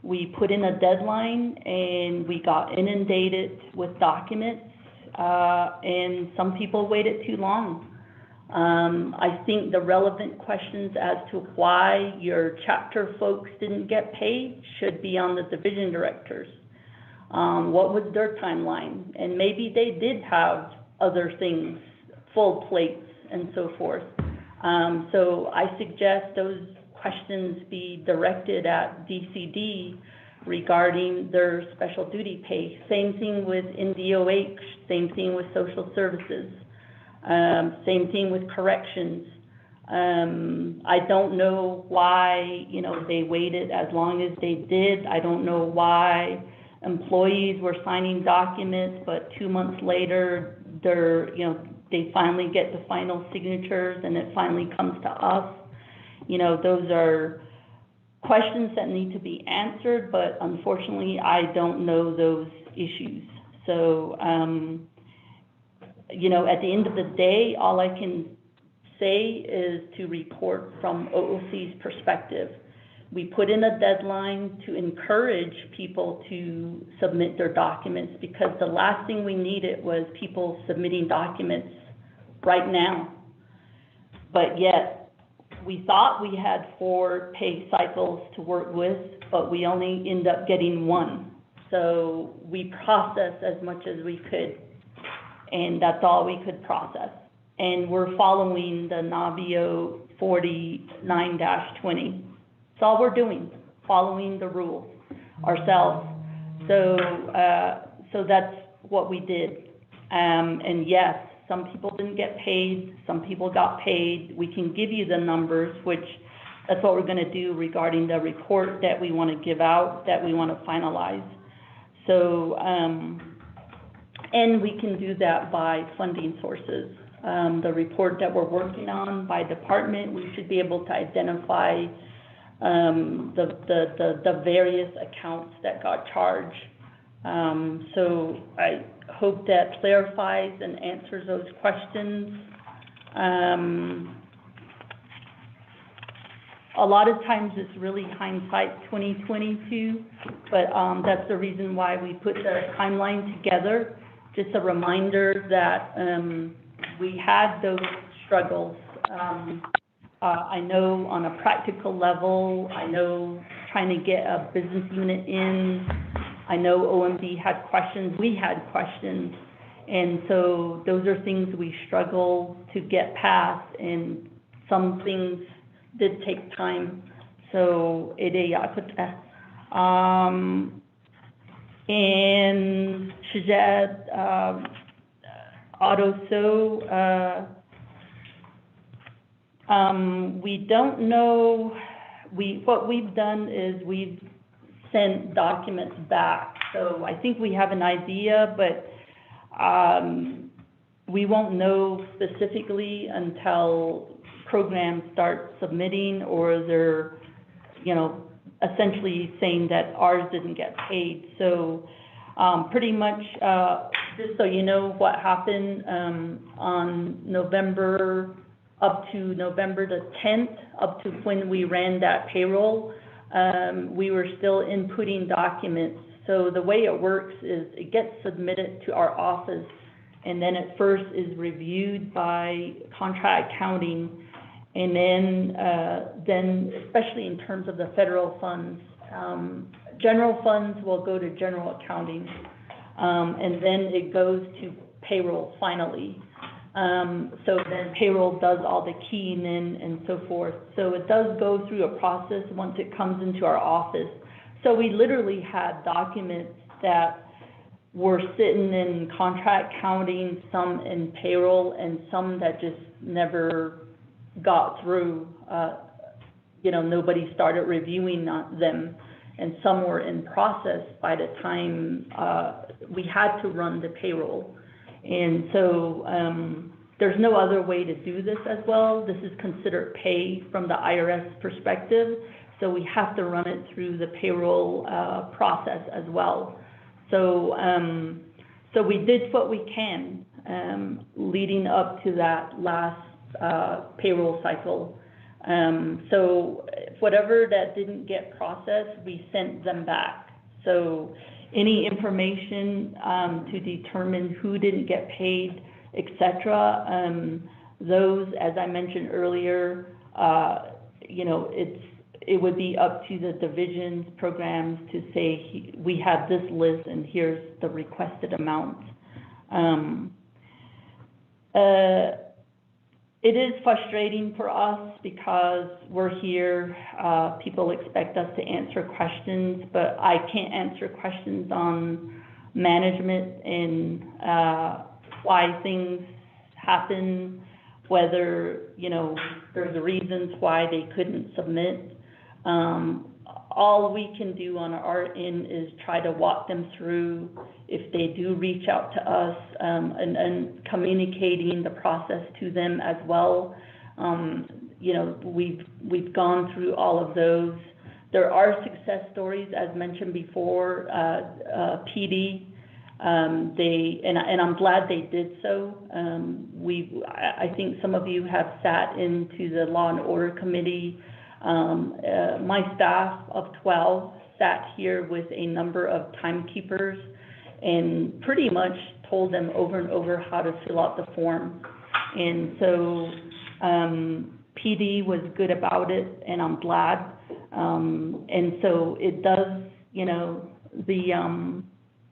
Speaker 20: we put in a deadline and we got inundated with documents, and some people waited too long. I think the relevant questions as to why your chapter folks didn't get paid should be on the division directors. What was their timeline? And maybe they did have other things, full plates and so forth. So I suggest those questions be directed at DCD regarding their special duty pay. Same thing with NDOH, same thing with social services. Same thing with corrections. I don't know why, they waited as long as they did. I don't know why employees were signing documents, but 2 months later, they finally get the final signatures and it finally comes to us. Those are questions that need to be answered, but unfortunately, I don't know those issues. So, at the end of the day, all I can say is to report from OOC's perspective. We put in a deadline to encourage people to submit their documents, because the last thing we needed was people submitting documents right now. But yet, we thought we had 4 pay cycles to work with, but we only end up getting 1. So we processed as much as we could, and that's all we could process. And we're following the NABIO 49-20. That's all we're doing, following the rules ourselves. So that's what we did. And yes, some people didn't get paid, some people got paid. We can give you the numbers, which that's what we're going to do regarding the report that we want to give out, that we want to finalize. So, and we can do that by funding sources. The report that we're working on by department, we should be able to identify the various accounts that got charged. So I hope that clarifies and answers those questions. A lot of times it's really hindsight 2022, but that's the reason why we put the timeline together. Just a reminder that we had those struggles. I know on a practical level, I know trying to get a business unit in, I know OMB had questions, we had questions, And so those are things we struggle to get past, and some things did take time. So and Shajad, also, we don't know, what we've done is we've sent documents back. So I think we have an idea, but we won't know specifically until programs start submitting, or they're, essentially saying that ours didn't get paid. So pretty much, just so you know what happened on November, up to November the 10th, up to when we ran that payroll, we were still inputting documents. So the way it works is it gets submitted to our office, and then it first is reviewed by contract accounting, and then especially in terms of the federal funds, general funds will go to general accounting, and then it goes to payroll finally. So then payroll does all the keying in and so forth. So it does go through a process once it comes into our office. So we literally had documents that were sitting in contract counting, some in payroll, and some that just never got through. Nobody started reviewing them, and some were in process by the time we had to run the payroll. And so there's no other way to do this as well. This is considered pay from the IRS perspective, so we have to run it through the payroll process as well. So so we did what we can leading up to that last payroll cycle. So whatever that didn't get processed, we sent them back. So any information to determine who didn't get paid, etc., those, as I mentioned earlier, it would be up to the divisions, programs to say, we have this list and here's the requested amount. It is frustrating for us because we're here, people expect us to answer questions, but I can't answer questions on management and why things happen, whether, there's reasons why they couldn't submit. All we can do on our end is try to walk them through if they do reach out to us, and communicating the process to them as well. We've gone through all of those. There are success stories, as mentioned before. PD, and I'm glad they did so. I think some of you have sat into the Law and Order Committee. My staff of 12 sat here with a number of timekeepers and pretty much told them over and over how to fill out the form. And so PD was good about it, and I'm glad. And so it does,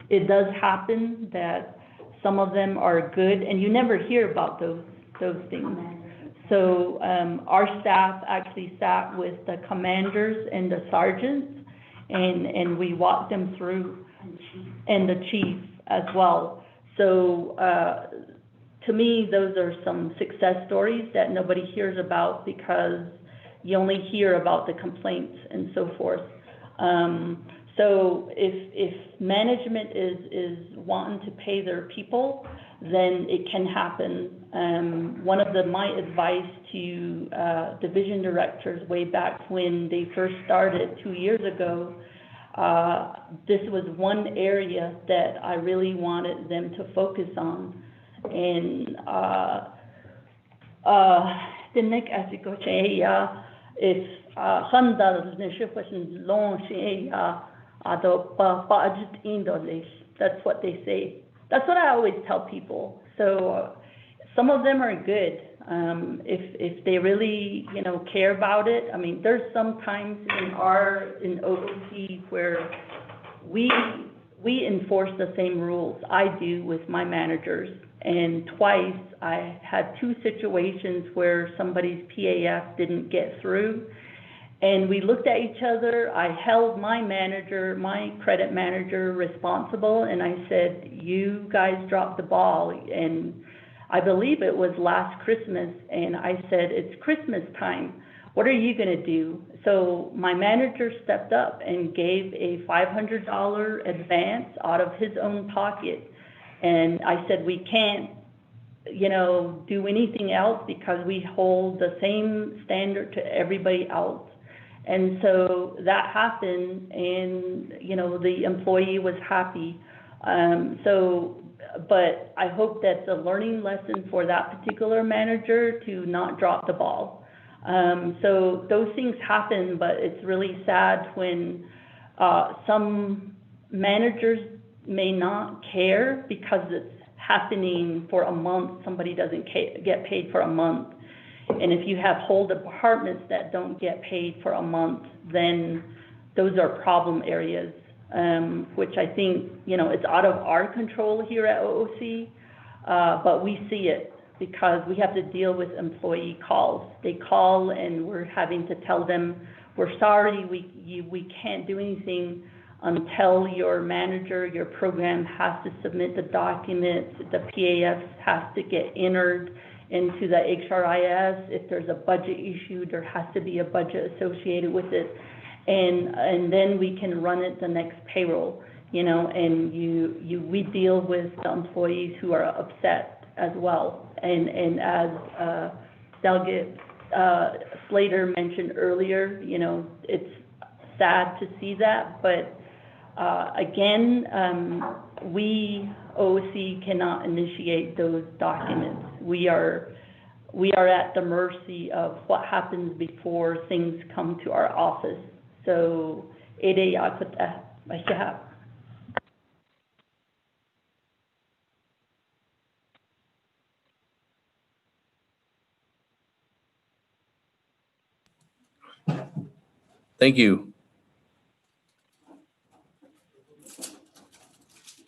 Speaker 20: it does happen that some of them are good, and you never hear about those things. So our staff actually sat with the commanders and the sergeants, and we walked them through, and the chief as well. So to me, those are some success stories that nobody hears about because you only hear about the complaints and so forth. So if management is wanting to pay their people, then it can happen. One of my advice to division directors way back when they first started 2 years ago, this was one area that I really wanted them to focus on. And the next if that's what they say. That's what I always tell people. So some of them are good. If they really, care about it. I mean, there's some times in OOC where we we enforce the same rules. I do with my managers. And twice I had 2 situations where somebody's PAF didn't get through. And we looked at each other. I held my manager, my credit manager responsible, and I said, you guys dropped the ball. And I believe it was last Christmas, and I said, it's Christmas time. What are you gonna do? So my manager stepped up and gave a $500 advance out of his own pocket. And I said, we can't, do anything else because we hold the same standard to everybody else. And so that happened, and, the employee was happy. But I hope that's a learning lesson for that particular manager to not drop the ball. So those things happen, but it's really sad when some managers may not care because it's happening for a month. Somebody doesn't get paid for a month. And if you have whole departments that don't get paid for a month, then those are problem areas, which I think, it's out of our control here at OOC, but we see it because we have to deal with employee calls. They call and we're having to tell them, we're sorry, we can't do anything until your manager, your program has to submit the documents, the PAF has to get entered into the HRIS. If there's a budget issue, there has to be a budget associated with it. And then we can run it the next payroll, and we deal with the employees who are upset as well. And as Delegate Slater mentioned earlier, it's sad to see that, but again, we OOC cannot initiate those documents. We are at the mercy of what happens before things come to our office. So,
Speaker 6: Thank you.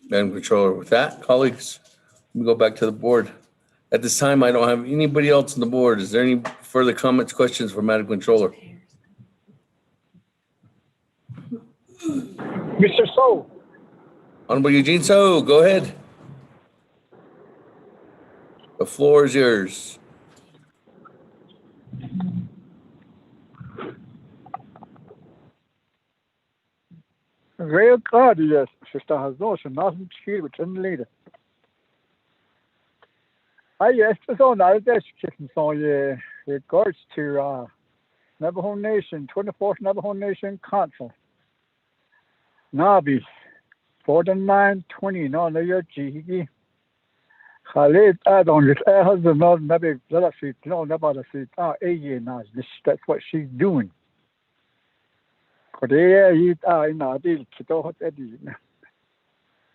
Speaker 6: Madam Controller, with that, colleagues, we go back to the board. At this time, I don't have anybody else on the board. Is there any further comments, questions for Madam Controller?
Speaker 1: Mr. So.
Speaker 6: Honorable Eugene So, go ahead. The floor is yours.
Speaker 1: Real card, yes. Sister has no, so nothing to with leader. Yes, it's on that education, so regards to Navajo Nation, 24th Navajo Nation Council. Nabi, 4920, no, your GE. Khalid, I don't just has another Nabi, no, never see, that's what she's doing. Korea, in a deal, Kito, Eddie.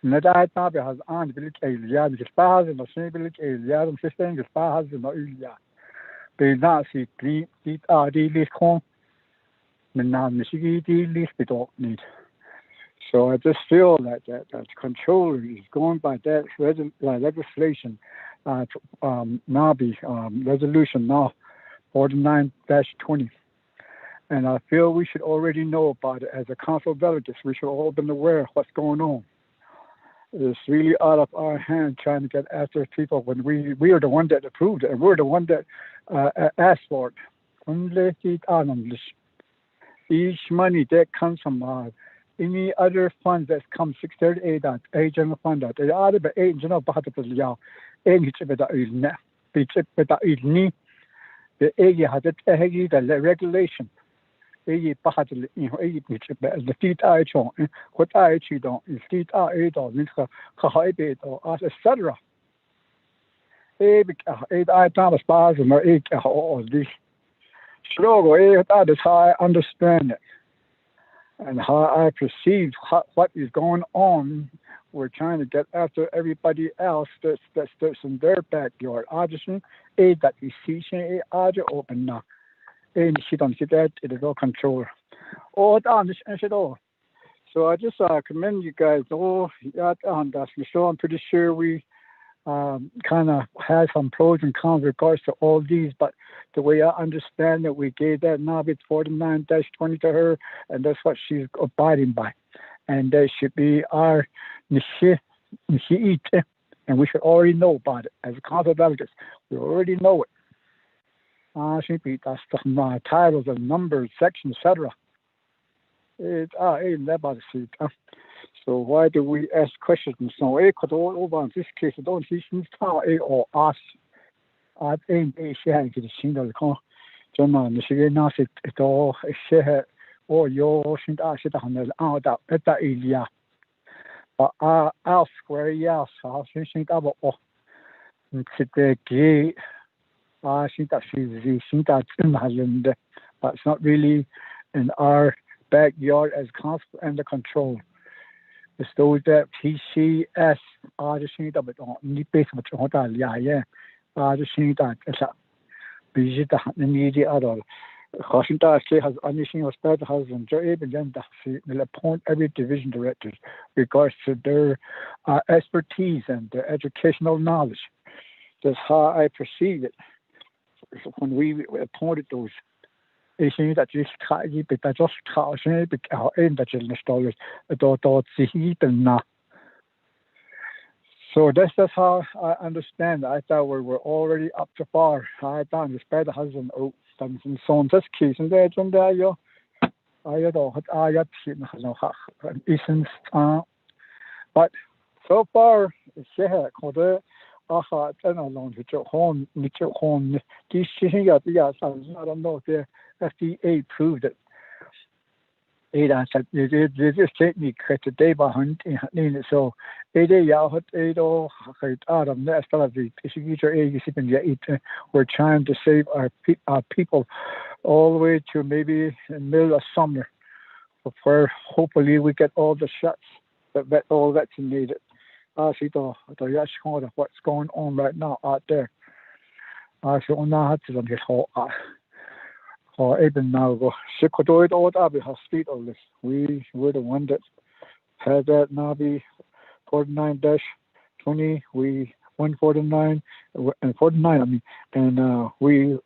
Speaker 1: Nada Nabi has Aunt Village Alia, the Spars and the same village Alia, and sister, the Spars and the Ulia. They not see three, these corn. Now, Michigan, these we don't need. So I just feel that control is going by that legislation, Nabi resolution now 49-20. And I feel we should already know about it as a council delegates. We should all been aware of what's going on. It's really out of our hand trying to get after people when we are the one that approved it and we're the one that asked for it. Each money that comes from any other funds that come 638 that agent fund that they are the agent of Bahato and it's about the area has the regulation. The feet I chong, what I cheat on, feet are 8 or Kahai or etc. I Thomas Bars and all this. Slow, that is how I understand it and how I perceive what is going on. We're trying to get after everybody else that's in their backyard. Obviously, that we see open now. And she don't see that it is all control. All down this and said, oh, So I just commend you guys. I'm pretty sure we kind of had some pros and cons regards to all these, but the way I understand it, we gave that Naabit 49-20 to her, and that's what she's abiding by. And that should be our Naabik'íyáti, and we should already know about it as council delegates. We already know it. Should be that's the titles and numbers, sections, etc. Ain't that about the seat. So why do we ask questions? So could all over in this case don't see or us. I ain't a share to the single con. John the Shiggy Nasi it all a share or your shin sit on the out at the area. But our square yes, I'll think about sit the gay. I think that that's in Holland, but it's not really in our backyard as council and the control. It's those that PCS are the thing that only base much on that, yeah. The thing that is a busy the needy other. Washington State has anything was better has enjoyed and they'll appoint every division director regards to their expertise and their educational knowledge. That's how I perceive it. So when we appointed those. That just but just in that installers so that's how I understand. I thought we were already up to par. I thought this better hasn't and so on this case and there you isn't but so far it's I don't know I don't know if the FDA proved it. I said they just take me today by hunting so we're trying to save our people all the way to maybe in the middle of summer before hopefully we get all the shots that all vaccinated. I see the what's going on right now out there. I see on that to get hot. Or even now go Shikodoid or Abbey Hospital. We were the one that had that Nabi 49-20. We 149 and 49. I mean, and we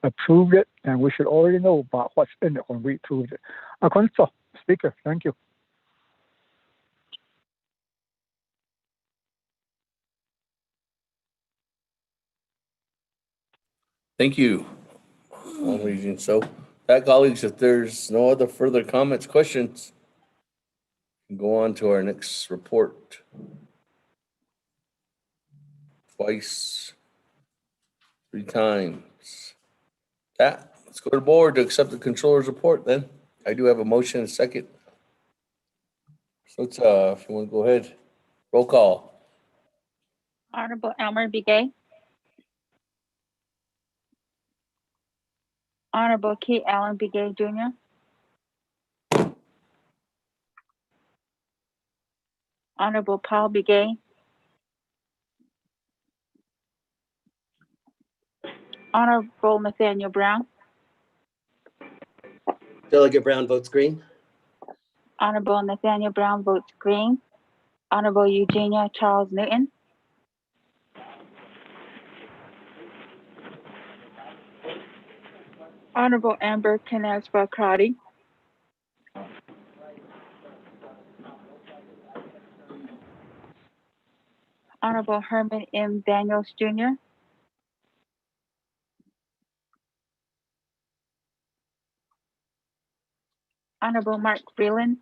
Speaker 1: approved it, and we should already know about what's in it when we approved it. Speaker, thank you.
Speaker 6: Thank you. So that, colleagues, if there's no other further comments, questions, we can go on to our next report. Twice, 3 times. Let's go to the board to accept the controller's report then. I do have a motion and a second. So it's, if you want to go ahead, roll call.
Speaker 10: Honorable Elmer Begay. Honorable Keith Allen Begay Jr. Honorable Paul Begay. Honorable Nathaniel Brown.
Speaker 3: Delegate Brown votes green.
Speaker 10: Honorable Nathaniel Brown votes green. Honorable Eugenia Charles Newton. Honorable Amber Canespa Crotty. Honorable Herman M. Daniels Jr. Honorable Mark Freeland.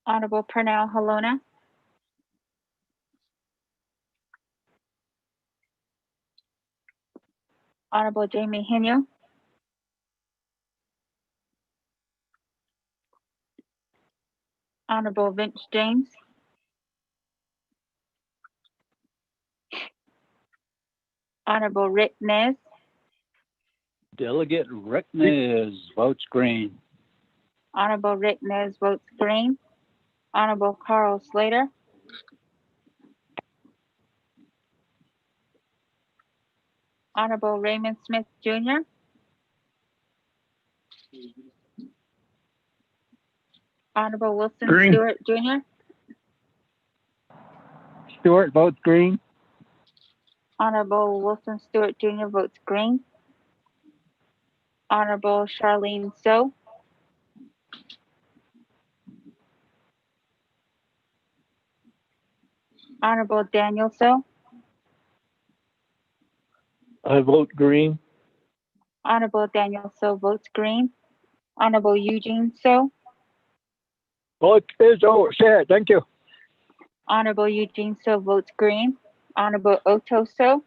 Speaker 10: Honorable Pernell Halona. Honorable Jamie Henio. Honorable Vince James. Honorable Rick Nez.
Speaker 19: Delegate Rick Nez votes green.
Speaker 10: Honorable Rick Nez votes green. Honorable Carl Slater. Honorable Raymond Smith Jr. Honorable Wilson
Speaker 21: Green.
Speaker 10: Stewart Jr.
Speaker 21: Stewart votes green.
Speaker 10: Honorable Wilson Stewart Jr. votes green. Honorable Charlene So. Honorable Daniel So.
Speaker 7: I vote green.
Speaker 10: Honorable Daniel So votes green. Honorable Eugene So.
Speaker 21: Vote is overshared. Thank you.
Speaker 10: Honorable Eugene So votes green. Honorable Otto So.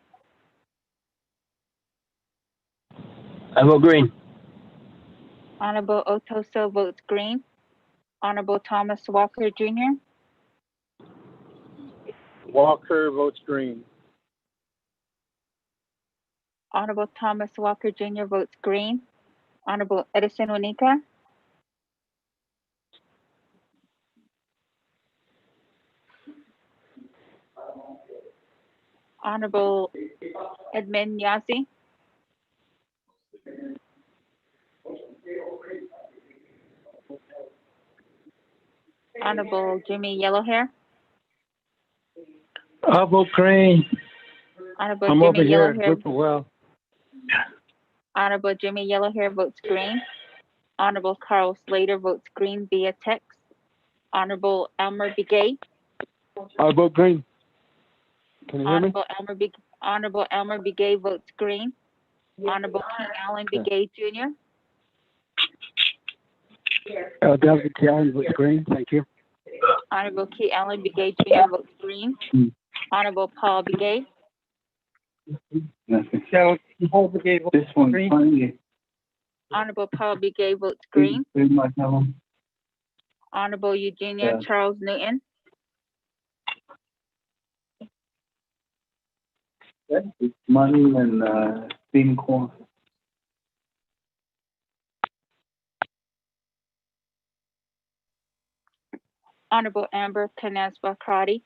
Speaker 21: I vote green.
Speaker 10: Honorable Otto So votes green. Honorable Thomas Walker Jr.
Speaker 21: Walker votes green.
Speaker 10: Honorable Thomas Walker Jr. votes green. Honorable Edison Onika. Honorable Edmund Yazzie. Honorable Jimmy Yellowhair.
Speaker 21: I vote green.
Speaker 10: Honorable
Speaker 21: I'm
Speaker 10: Jimmy
Speaker 21: over here at
Speaker 10: Yellowhair.
Speaker 21: Whipplewell.
Speaker 10: Honorable Jimmy Yellowhair votes green. Honorable Carl Slater votes green via text. Honorable Elmer Begay.
Speaker 21: I vote green. Can you hear me?
Speaker 10: Honorable Elmer Begay votes green. Honorable King Allen Begay Jr.
Speaker 21: David Allen votes green. Thank you.
Speaker 10: Honorable King Allen Begay Jr. votes green. Honorable Paul Begay.
Speaker 14: This one's funny.
Speaker 10: Honorable Paul Begay votes green. Honorable Eugenia Charles Newton.
Speaker 14: It's money and steamed corn.
Speaker 10: Honorable Amber Canasba Crotty.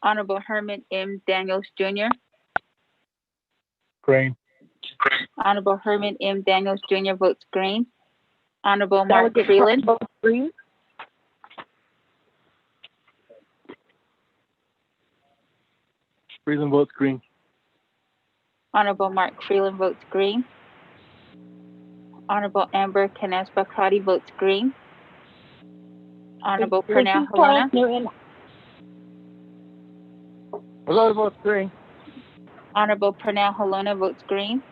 Speaker 10: Honorable Herman M. Daniels Jr.
Speaker 21: Green.
Speaker 10: Honorable Herman M. Daniels Jr. votes green. Honorable Mark Freeland.
Speaker 16: Votes green.
Speaker 21: Freeland votes green.
Speaker 10: Honorable Mark Freeland votes green. Honorable Amber Canasba Crotty votes green. Honorable Pernell Helena.
Speaker 16: Newton.
Speaker 21: Hello votes green.
Speaker 10: Honorable Pernell Helena votes green.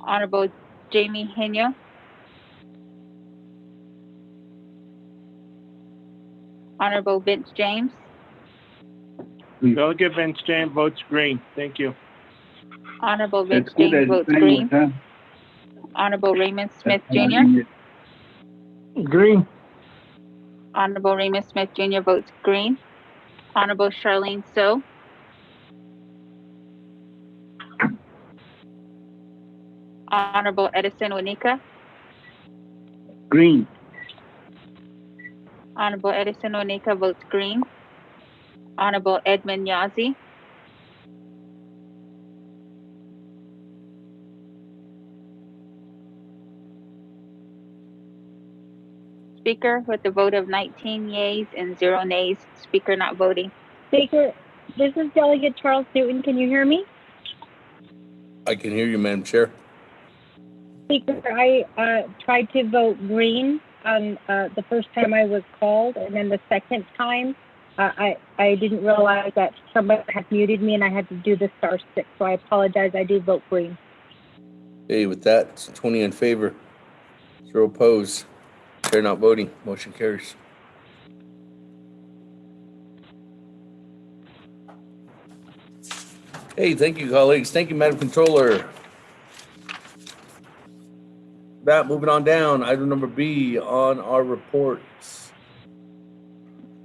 Speaker 10: Honorable Jamie Henya. Honorable Vince James.
Speaker 21: Delegate Vince James votes green. Thank you.
Speaker 10: Honorable Vince James votes green. Honorable Raymond Smith Jr.
Speaker 21: Green.
Speaker 10: Honorable Raymond Smith Jr. votes green. Honorable Charlene So. Honorable Edison Onika.
Speaker 21: Green.
Speaker 10: Honorable Edison Onika votes green. Honorable Edmund Yazzie. Speaker with a vote of 19 yeas and 0 nays. Speaker not voting.
Speaker 16: Speaker, this is Delegate Charles Newton. Can you hear me?
Speaker 6: I can hear you, Madam Chair.
Speaker 16: Speaker, I tried to vote green on the first time I was called, and then the second time I didn't realize that somebody had muted me and I had to do the *6. So I apologize. I do vote green.
Speaker 6: Okay, with that, 20 in favor, 0 opposed. Chair not voting. Motion carries. Hey, thank you, colleagues. Thank you, Madam Controller. That moving on down, item number B on our reports.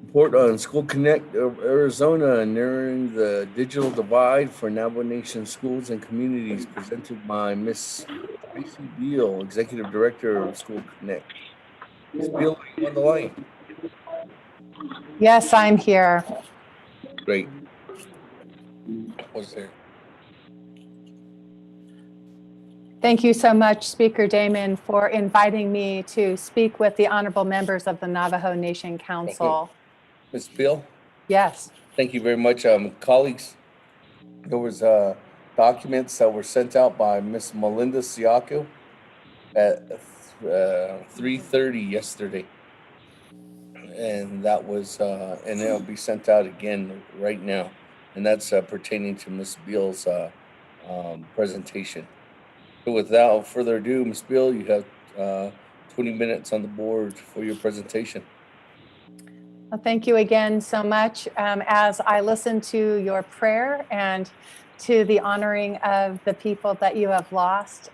Speaker 6: Report on School Connect of Arizona, narrowing the digital divide for Navajo Nation schools and communities, presented by Ms. Tracy Beal, Executive Director of School Connect. Ms. Beal, are you on the line?
Speaker 9: Yes, I'm here.
Speaker 6: Great. What's there?
Speaker 9: Thank you so much, Speaker Damon, for inviting me to speak with the honorable members of the Navajo Nation Council.
Speaker 6: Ms. Beal?
Speaker 9: Yes.
Speaker 6: Thank you very much. Colleagues, there was documents that were sent out by Ms. Melinda Siaku at 3:30 yesterday. And that was, and it'll be sent out again right now. And that's pertaining to Ms. Beal's presentation. So without further ado, Ms. Beal, you have 20 minutes on the board for your presentation.
Speaker 9: Well, thank you again so much. As I listen to your prayer and to the honoring of the people that you have lost,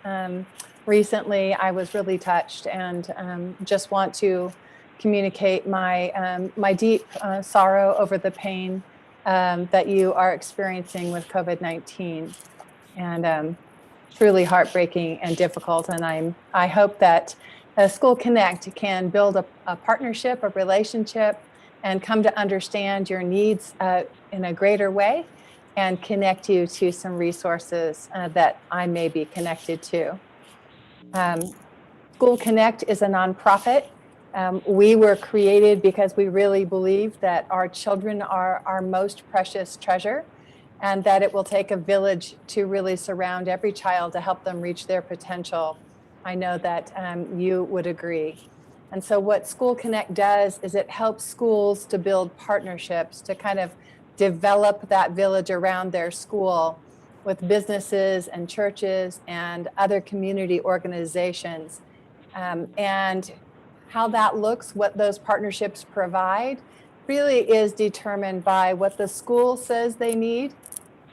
Speaker 9: recently I was really touched and just want to communicate my, my deep sorrow over the pain that you are experiencing with COVID-19. And truly heartbreaking and difficult. And I hope that School Connect can build a partnership, a relationship, and come to understand your needs in a greater way and connect you to some resources that I may be connected to. School Connect is a nonprofit. We were created because we really believe that our children are our most precious treasure, and that it will take a village to really surround every child to help them reach their potential. I know that you would agree. And so what School Connect does is it helps schools to build partnerships, to kind of develop that village around their school with businesses and churches and other community organizations. And how that looks, what those partnerships provide, really is determined by what the school says they need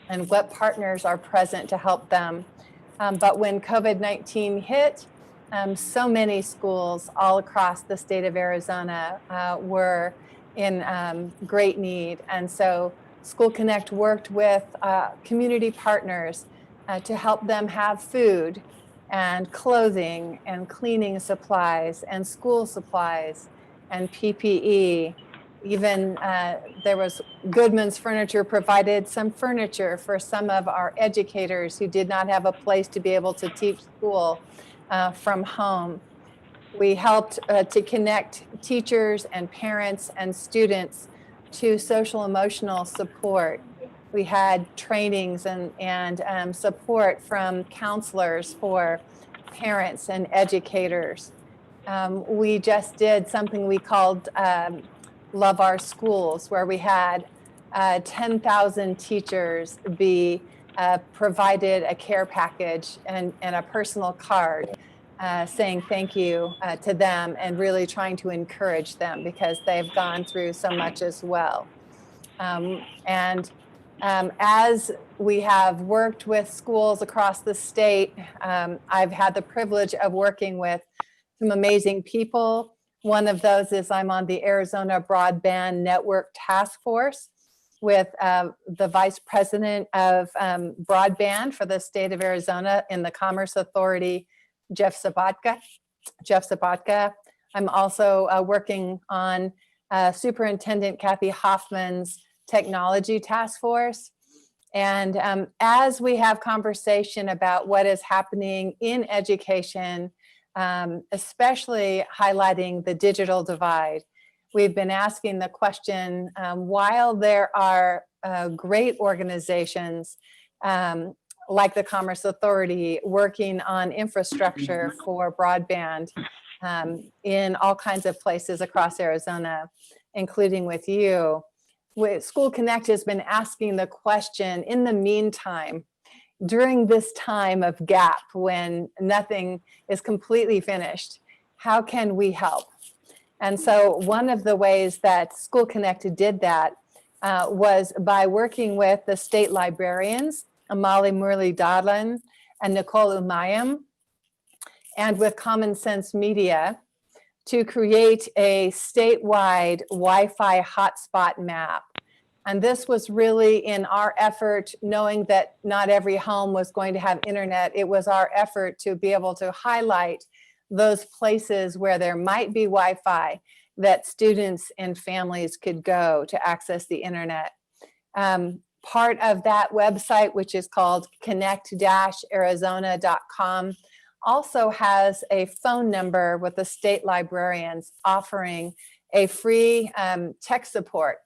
Speaker 9: and what partners are present to help them. But when COVID-19 hit, so many schools all across the state of Arizona were in great need. And so School Connect worked with community partners to help them have food and clothing and cleaning supplies and school supplies and PPE. Even there was Goodman's Furniture provided some furniture for some of our educators who did not have a place to be able to teach school from home. We helped to connect teachers and parents and students to social emotional support. We had trainings and support from counselors for parents and educators. We just did something we called Love Our Schools, where we had 10,000 teachers be provided a care package and a personal card saying thank you to them and really trying to encourage them because they've gone through so much as well. As we have worked with schools across the state, I've had the privilege of working with some amazing people. One of those is I'm on the Arizona Broadband Network Task Force with the Vice President of Broadband for the state of Arizona in the Commerce Authority, Jeff Sabatka. I'm also working on Superintendent Kathy Hoffman's Technology Task Force. And as we have conversation about what is happening in education, especially highlighting the digital divide, we've been asking the question, while there are great organizations like the Commerce Authority working on infrastructure for broadband in all kinds of places across Arizona, including with you, School Connect has been asking the question, in the meantime, during this time of gap when nothing is completely finished, how can we help? And so one of the ways that School Connect did that was by working with the state librarians, Amali Murli Dadlan and Nicole Umayam, and with Common Sense Media to create a statewide Wi-Fi hotspot map. And this was really in our effort, knowing that not every home was going to have internet. It was our effort to be able to highlight those places where there might be Wi-Fi that students and families could go to access the internet. part of that website, which is called connect-arizona.com, also has a phone number with the state librarians offering a free tech support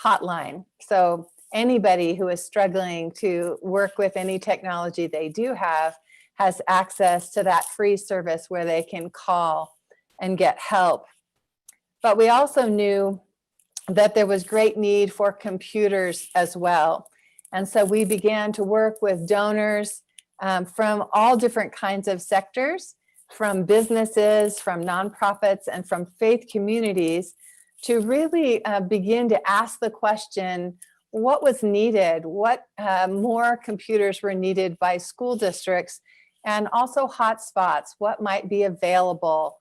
Speaker 9: hotline. So anybody who is struggling to work with any technology they do have has access to that free service where they can call and get help. But we also knew that there was great need for computers as well. And so we began to work with donors from all different kinds of sectors, from businesses, from nonprofits, and from faith communities, to really begin to ask the question, what was needed? What more computers were needed by school districts, and also hotspots? What might be available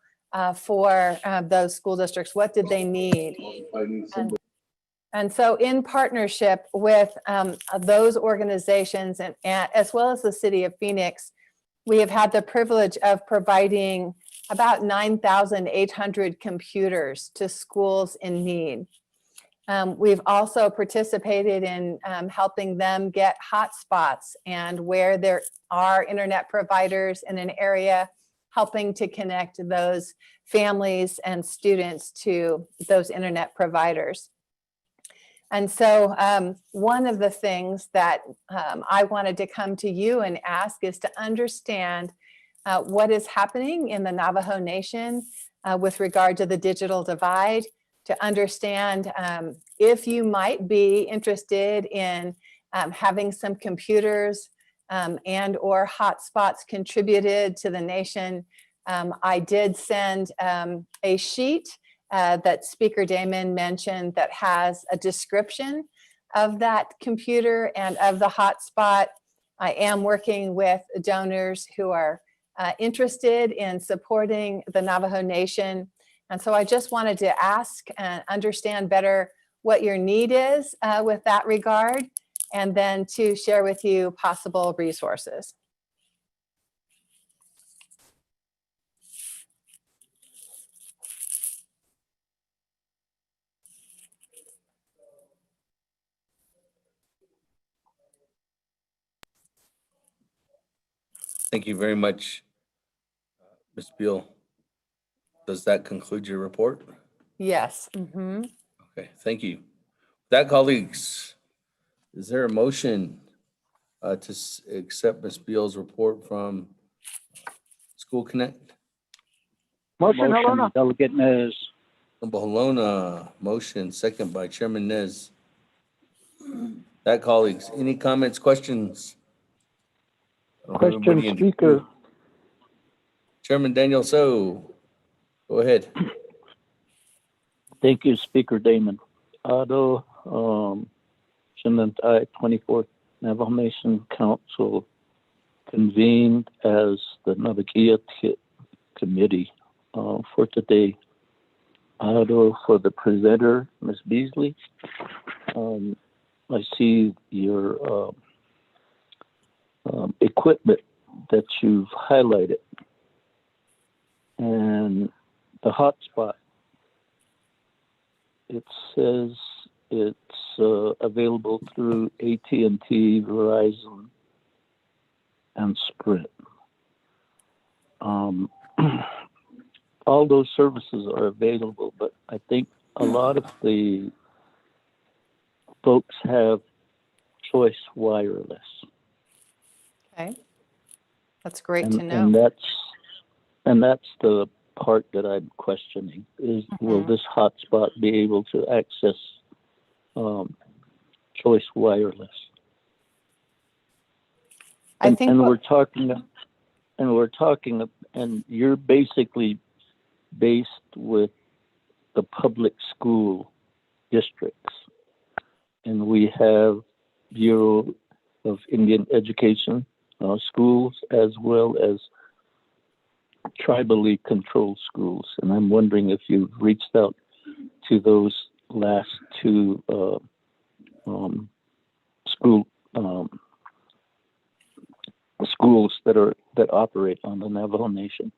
Speaker 9: for those school districts? What did they need? And so in partnership with those organizations and as well as the city of Phoenix, we have had the privilege of providing about 9,800 computers to schools in need. We've also participated in helping them get hotspots, and where there are internet providers in an area, helping to connect those families and students to those internet providers. And so one of the things that I wanted to come to you and ask is to understand what is happening in the Navajo Nation with regard to the digital divide, to understand if you might be interested in having some computers and or hotspots contributed to the nation. I did send a sheet that Speaker Damon mentioned that has a description of that computer and of the hotspot. I am working with donors who are interested in supporting the Navajo Nation. And so I just wanted to ask and understand better what your need is with that regard, and then to share with you possible resources.
Speaker 6: Thank you very much, Ms. Beal. Does that conclude your report?
Speaker 9: Yes. Mm-hmm.
Speaker 6: Okay, thank you. With that, colleagues, is there a motion to accept Ms. Beal's report from School Connect?
Speaker 21: Motion, Delegate Nez.
Speaker 6: Bologna, motion, second by Chairman Nez. That, colleagues, any comments, questions?
Speaker 7: Question, Speaker.
Speaker 6: Chairman Daniel So, go ahead.
Speaker 7: Thank you, Speaker Damon. Ado, Shinantai 24th Navajo Nation Council convened as the Naabik'íyáti committee for today. Ado, for the presenter, Ms. Beasley. I see your equipment that you've highlighted, and the hotspot. It says it's available through AT&T, Verizon, and Sprint. All those services are available, but I think a lot of the folks have choice wireless.
Speaker 9: Okay, that's great to know.
Speaker 7: And that's the part that I'm questioning is, will this hotspot be able to access choice wireless? And you're basically based with the public school districts, and we have Bureau of Indian Education schools as well as tribally controlled schools, and I'm wondering if you've reached out to those last two schools that operate on the Navajo Nation.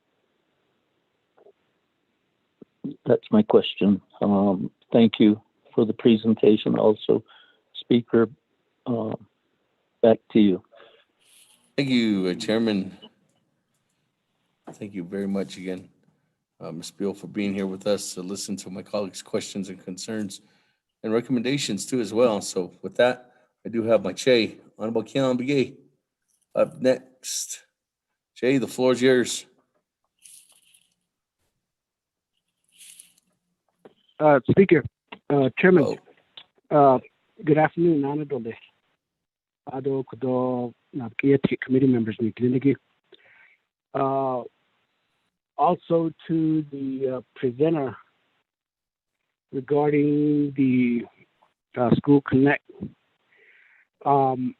Speaker 7: That's my question. Thank you for the presentation. Also, Speaker, Back to you.
Speaker 6: Thank you, Chairman. Thank you very much again, Ms. Beal, for being here with us to listen to my colleagues' questions and concerns and recommendations too as well. So with that, I do have my Che, Honorable Keon Begay, up next. Che, the floor is yours.
Speaker 5: Speaker, Chairman, good afternoon, Honorable Ado Kudo Naabik'íyáti committee members, also to the presenter regarding the School Connect. Mr.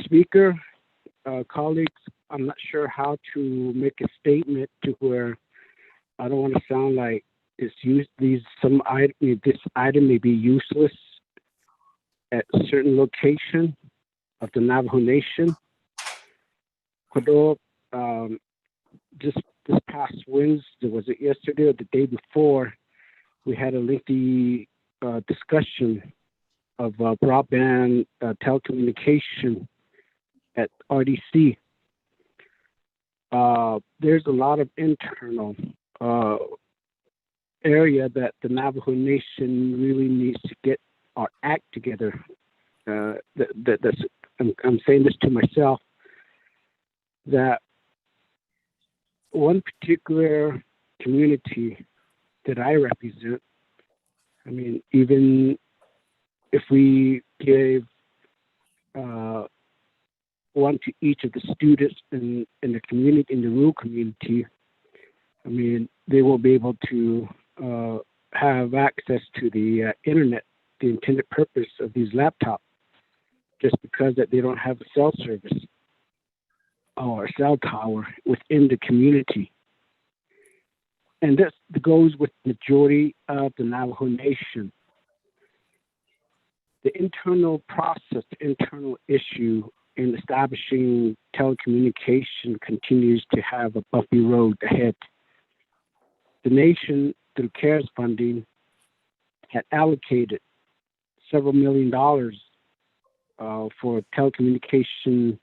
Speaker 5: Speaker, colleagues, I'm not sure how to make a statement to where I don't want to sound like this item may be useless at a certain location of the Navajo Nation. Just this past Wednesday, was it yesterday or the day before, we had a lengthy discussion of broadband telecommunication at RDC. There's a lot of internal area that the Navajo Nation really needs to get our act together. I'm saying this to myself, that one particular community that I represent, I mean, even if we gave one to each of the students in the community, in the rural community, I mean, they won't be able to have access to the internet, the intended purpose of these laptops, just because that they don't have a cell service or a cell tower within the community. And this goes with the majority of the Navajo Nation. The internal process, the internal issue in establishing telecommunication continues to have a bumpy road ahead. The nation, through CARES funding, had allocated several $1 million for telecommunication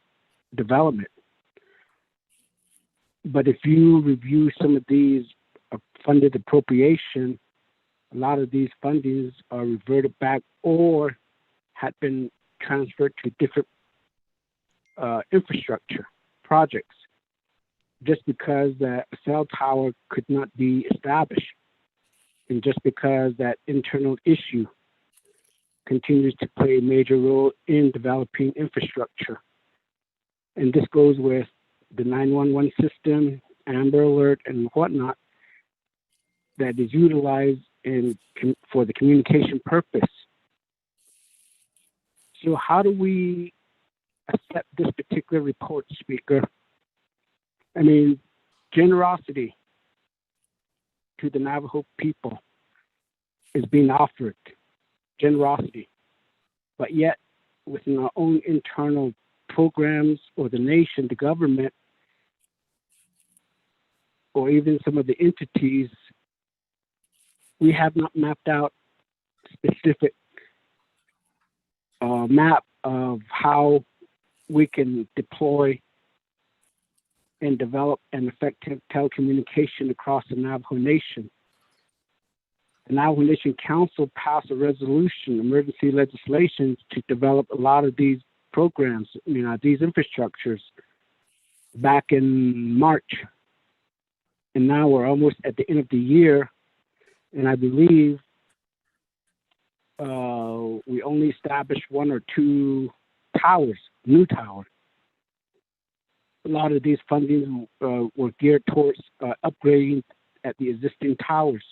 Speaker 5: development. But if you review some of these funded appropriation, a lot of these fundings are reverted back or had been transferred to different infrastructure projects, just because that a cell tower could not be established, and just because that internal issue continues to play a major role in developing infrastructure. And this goes with the 911 system, Amber Alert, and whatnot that is utilized for the communication purpose. So how do we accept this particular report, Speaker? I mean, generosity to the Navajo people is being offered, generosity. But yet, within our own internal programs or the nation, the government, or even some of the entities, we have not mapped out specific map of how we can deploy and develop an effective telecommunication across the Navajo Nation. The Navajo Nation Council passed a resolution, emergency legislation, to develop a lot of these programs, these infrastructures, back in March. And now we're almost at the end of the year, and I believe we only established 1 or 2 towers, new towers. A lot of these fundings were geared towards upgrading at the existing towers.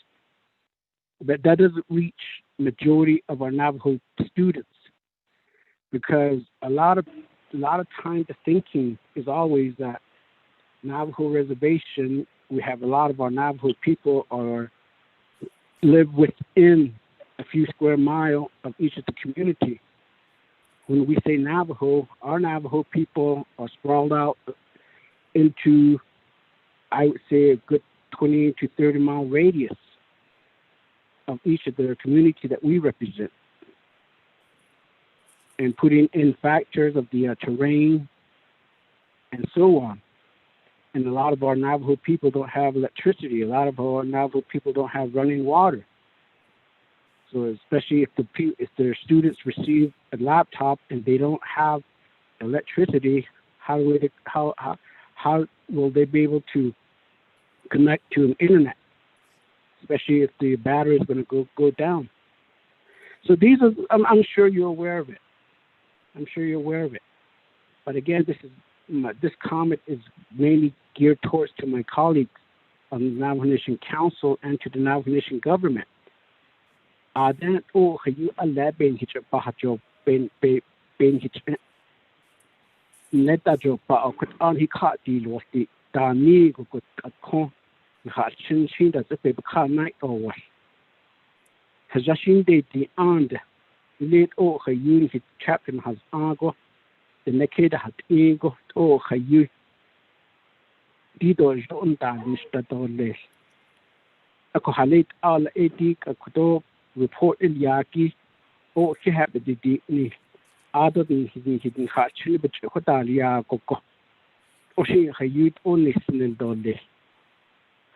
Speaker 5: But that doesn't reach majority of our Navajo students, because a lot of time the thinking is always that Navajo reservation, we have a lot of our Navajo people live within a few square miles of each of the community. When we say Navajo, our Navajo people are sprawled out into, I would say, a good 20 to 30 mile radius of each of the community that we represent. and putting in factors of the terrain and so on. And a lot of our Navajo people don't have electricity. A lot of our Navajo people don't have running water. So especially if their students receive a laptop and they don't have electricity, how will they be able to connect to an internet? Especially if the battery is going to go down. So these are, I'm sure you're aware of it. I'm sure you're aware of it. But again, this comment is mainly geared towards to my colleagues on the Navajo Nation Council and to the Navajo Nation government. Then you allow ben hitch bahajo ben hitch let that job but could on he caught the lost the dani go at con had chin that the paper car night or what has just in the and late her unit captain has argo the naked had ego her you did or don't dance that all less. A cohalate all edik a codo report in Yaki or she had the deeply other than hidden hatchery, but Hodalia Coco. Or she her youth only listening on this.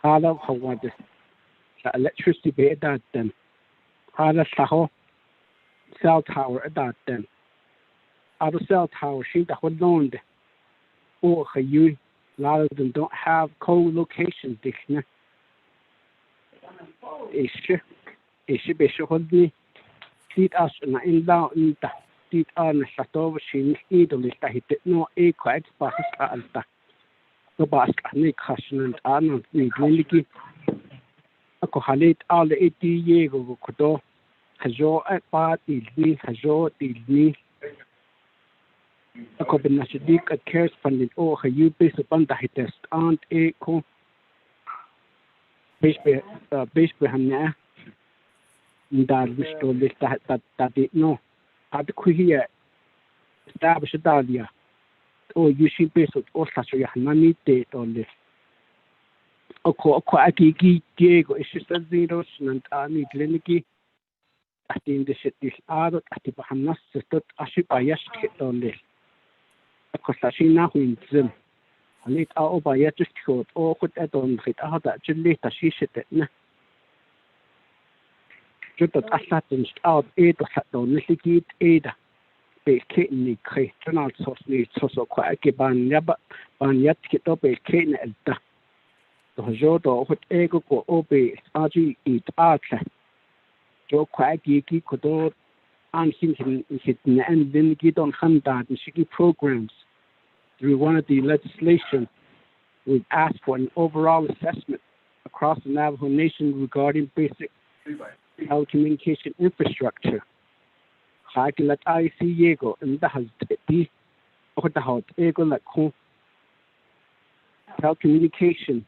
Speaker 5: Hala Hawad the electricity be at that then. Hala Saho cell tower at that then. Other cell tower she the whole loaned. Or her youth, a lot of them don't have co-location dictionary. Is be should feed us in down in the feed on Sato machine either hit no a quite passes alta. The basket Nick Hassan and need Liliki. A cohalate all the 80 years ago could Hajo at part is me, Hajo is me. A combination at cares funded or her you based upon the test and a co. Base behind there. That we stole this that it no. At the queer establish Dalia. Oh, you should be so or such a Hanani date on this. Quacky Diego is just a 0 and Army Gleniki. I think this is other at the Bahamas that Ashipayash on this. A Cosashina wins them. I let our by a just code or put that on it out that later she said that. Just that I sat out 8 or sat on the 8 be kitten crate, journal source needs so quite a ban yet get up a kitten at the Jodo with ego go obey RG eat art. Joe quite geeky could and him and then get on Handa and Shiki programs. Through one of the legislation, we've asked for an overall assessment across the Navajo Nation regarding basic telecommunication infrastructure. Let I see Yego and the has the or the house ego like home telecommunication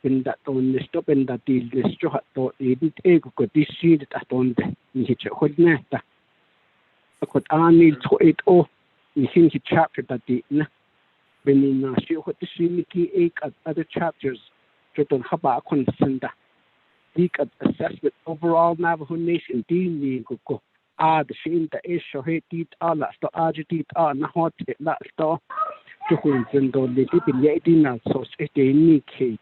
Speaker 5: in that on the stop and that the straw thought it ego could be seated at on the hitch a hood nesta. I could only to it all in his chapter that the when in she what the Shimiki at other chapters to Haba Consenda. Seek assessment overall Navajo Nation D go. The shame the issue hate Allah to agitate on hot last to whom and don't live in the 18 so it any case.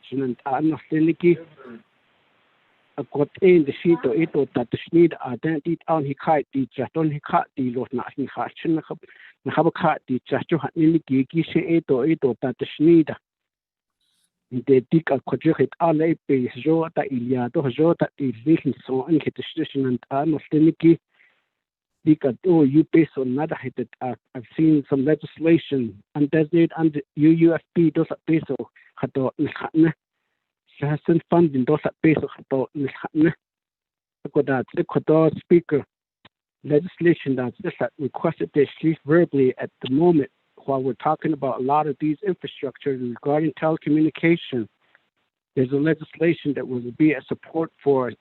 Speaker 5: Shouldn't no Seniki a got in the sheet or it that the need identity on he kite the just on he cut the lot not he hatchin have a cut the just to have any gigi it or that the need. The dick a quadricate all a base Jota Iliado Jota is making so and hit the station and Arnoldiniki. Dick you based on another hit I've seen some legislation and designate under UUFP does a peso Hato Nhatne. She has sent funding does a peso Hato Nhatne. That the Kodor speaker legislation that's just requested this verbally at the moment. While we're talking about a lot of these infrastructure regarding telecommunication, there's a legislation that will be a support for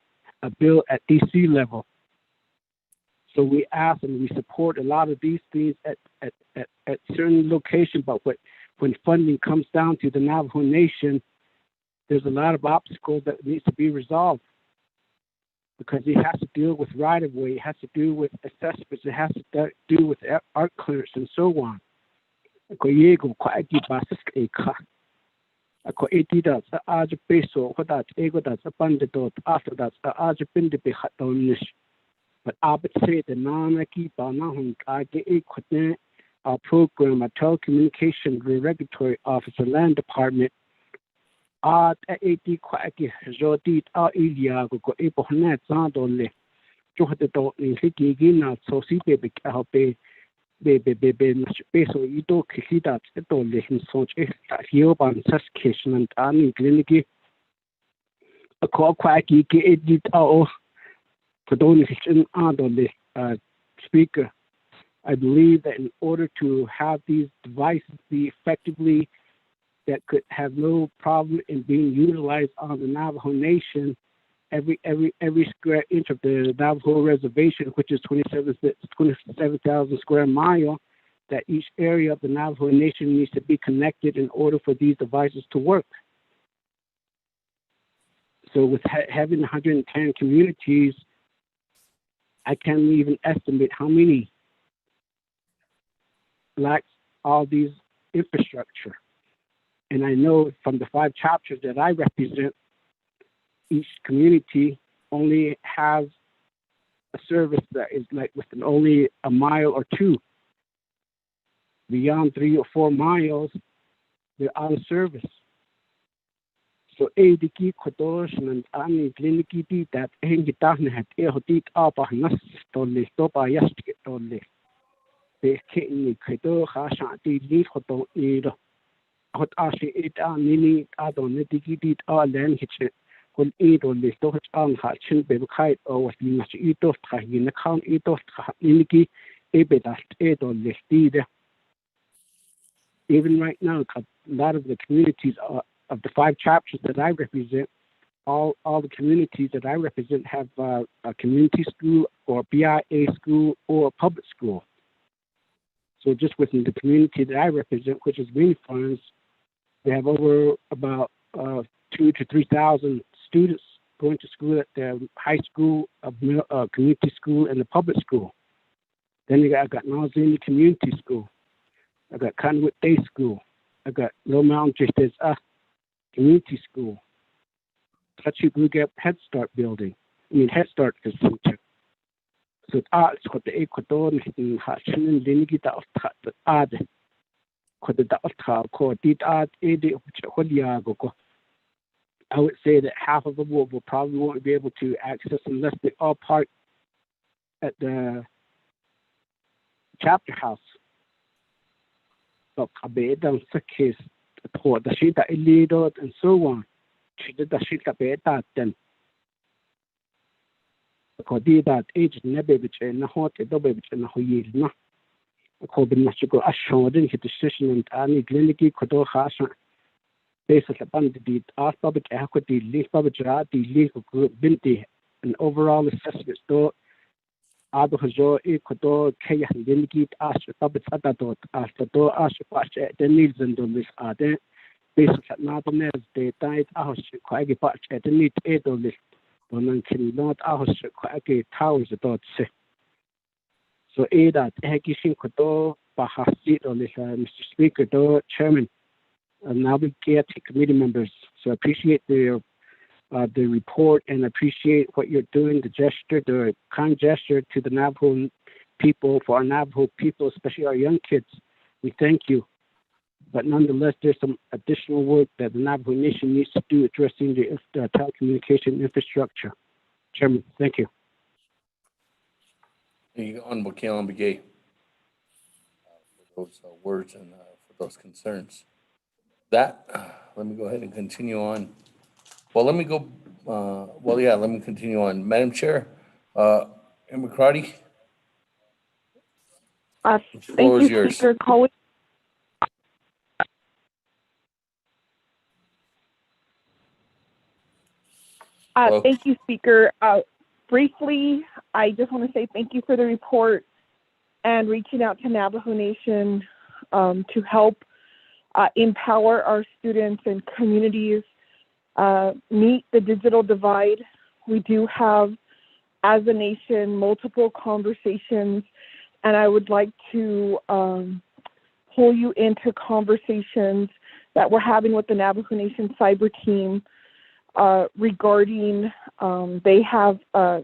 Speaker 5: a bill at DC level. So we ask and we support a lot of these things at certain locations, but when funding comes down to the Navajo Nation, there's a lot of obstacles that needs to be resolved. because it has to deal with right-of-way, it has to do with assessments, it has to do with art clearance and so on. Ko yego ko agi basis eka. Ko eti dat aaj peso ko dat ego dat pandedot after that aaj pinde be khatonish. But I would say the non-aki banahun age ekotne our program, a telecommunication regulatory officer, land department. At eti ko agi jodit a ilia ko epohnet zandole. Johde do ni higina so si be helpe be peso ito kihidat ito lehin sonch hioban saskation and ani kliniki. A ko agi ke edit ao Speaker, I believe that in order to have these devices be effectively that could have no problem in being utilized on the Navajo Nation, every square inch of the Navajo reservation, which is 27,000 square mile, that each area of the Navajo Nation needs to be connected in order for these devices to work. So with having 110 communities, I can't even estimate how many lacks all these infrastructure. And I know from the 5 chapters that I represent, each community only has a service that is like within only a mile or 2. Beyond 3 or 4 miles, they're out of service. So ediki kodosh and ani kliniki di that hengitahne hat ehotik apa nas tolle topa yastik tolle. Be kini kodo khasha di li kodo iro. Hot ashi ita nini adon diki di alen hitche. Kol iro le toch ang ha chin be khai o was ni nas ito thahin kham ito kliniki ebedast edo le tide. Even right now, a lot of the communities of the 5 chapters that I represent, all the communities that I represent have a community school or BIA school or public school. So just within the community that I represent, which is Green Farms, they have over about 2,000 to 3,000 students going to school at the high school, community school, and the public school. Then I got Nazini Community School. I got Conwood Day School. I got Low Mountain Justice Community School. Touchy Blue Head Start building. Head Start facility. So it's got the Ecuador in Hashin Linigita of Ad. Could the Data called did Ad Ede Holiago. I would say that half of the world will probably won't be able to access unless they all park at the chapter house. So Kabeda Sakis toward the Shita Illido and so on. She did the Shita Beta then. Because that age never between the hot a double between the Hoyil. According to go assured in his decision and any clinic could all hasha. Basis upon the deed, ask public equity, lease public legal group binti, and overall assessment store. Ado Hajo, Ecuador, Kaya, Linigit, Ash, Public Adadot, after door, Ash, Pash, the needs and the list are there. Basis at Nabones, they died Ash, Quaggy Patch at the need Edo list. One can not Ash, Quaggy Towers about say. So, Ada, Hekishin Kodo, Bahasit on this, Mr. Speaker, door, Chairman, and Naabik'íyáti committee members. So, I appreciate the report and appreciate what you're doing, the kind gesture to the Navajo people, for our Navajo people, especially our young kids. We thank you. But nonetheless, there's some additional work that the Navajo Nation needs to do addressing the telecommunication infrastructure. Chairman, thank you.
Speaker 6: Thank you, Honorable Keelan Begay, for those words and for those concerns. Let me go ahead and continue on. Well, let me go. Let me continue on. Madam Chair, Naabik'íyáti, the floor is yours.
Speaker 2: Speaker Coley. Thank you, Speaker. Briefly, I just want to say thank you for the report and reaching out to Navajo Nation to help empower our students and communities meet the digital divide. We do have as a nation, multiple conversations, and I would like to pull you into conversations that we're having with the Navajo Nation Cyber Team regarding, they have a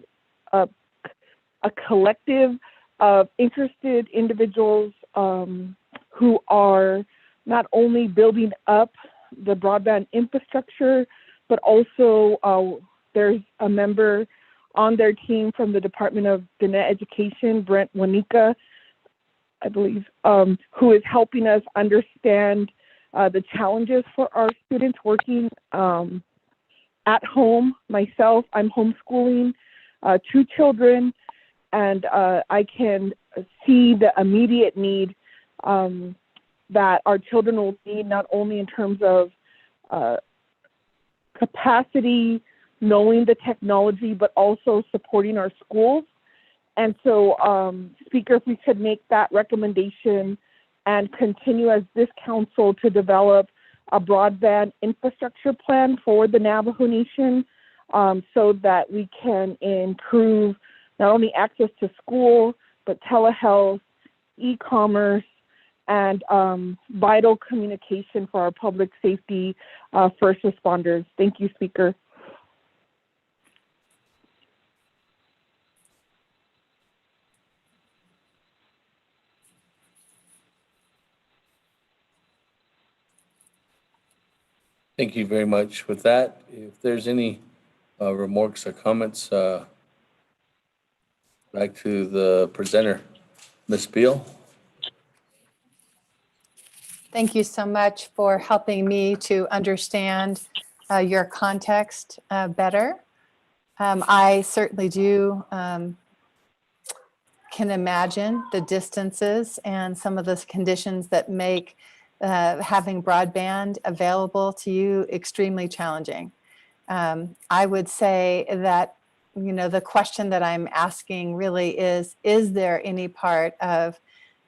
Speaker 2: collective of interested individuals who are not only building up the broadband infrastructure, but also there's a member on their team from the Department of Diné Education, Brent Wanika, I believe, who is helping us understand the challenges for our students working at home. Myself, I'm homeschooling 2 children, and I can see the immediate need that our children will need, not only in terms of capacity, knowing the technology, but also supporting our schools. And so, Speaker, if we could make that recommendation and continue as this council to develop a broadband infrastructure plan for the Navajo Nation so that we can improve not only access to school, but telehealth, e-commerce, and vital communication for our public safety first responders. Thank you, Speaker.
Speaker 6: Thank you very much. With that, if there's any remarks or comments, back to the presenter, Ms. Beal.
Speaker 9: Thank you so much for helping me to understand your context better. I certainly do can imagine the distances and some of the conditions that make having broadband available to you extremely challenging. I would say that, you know, the question that I'm asking really is there any part of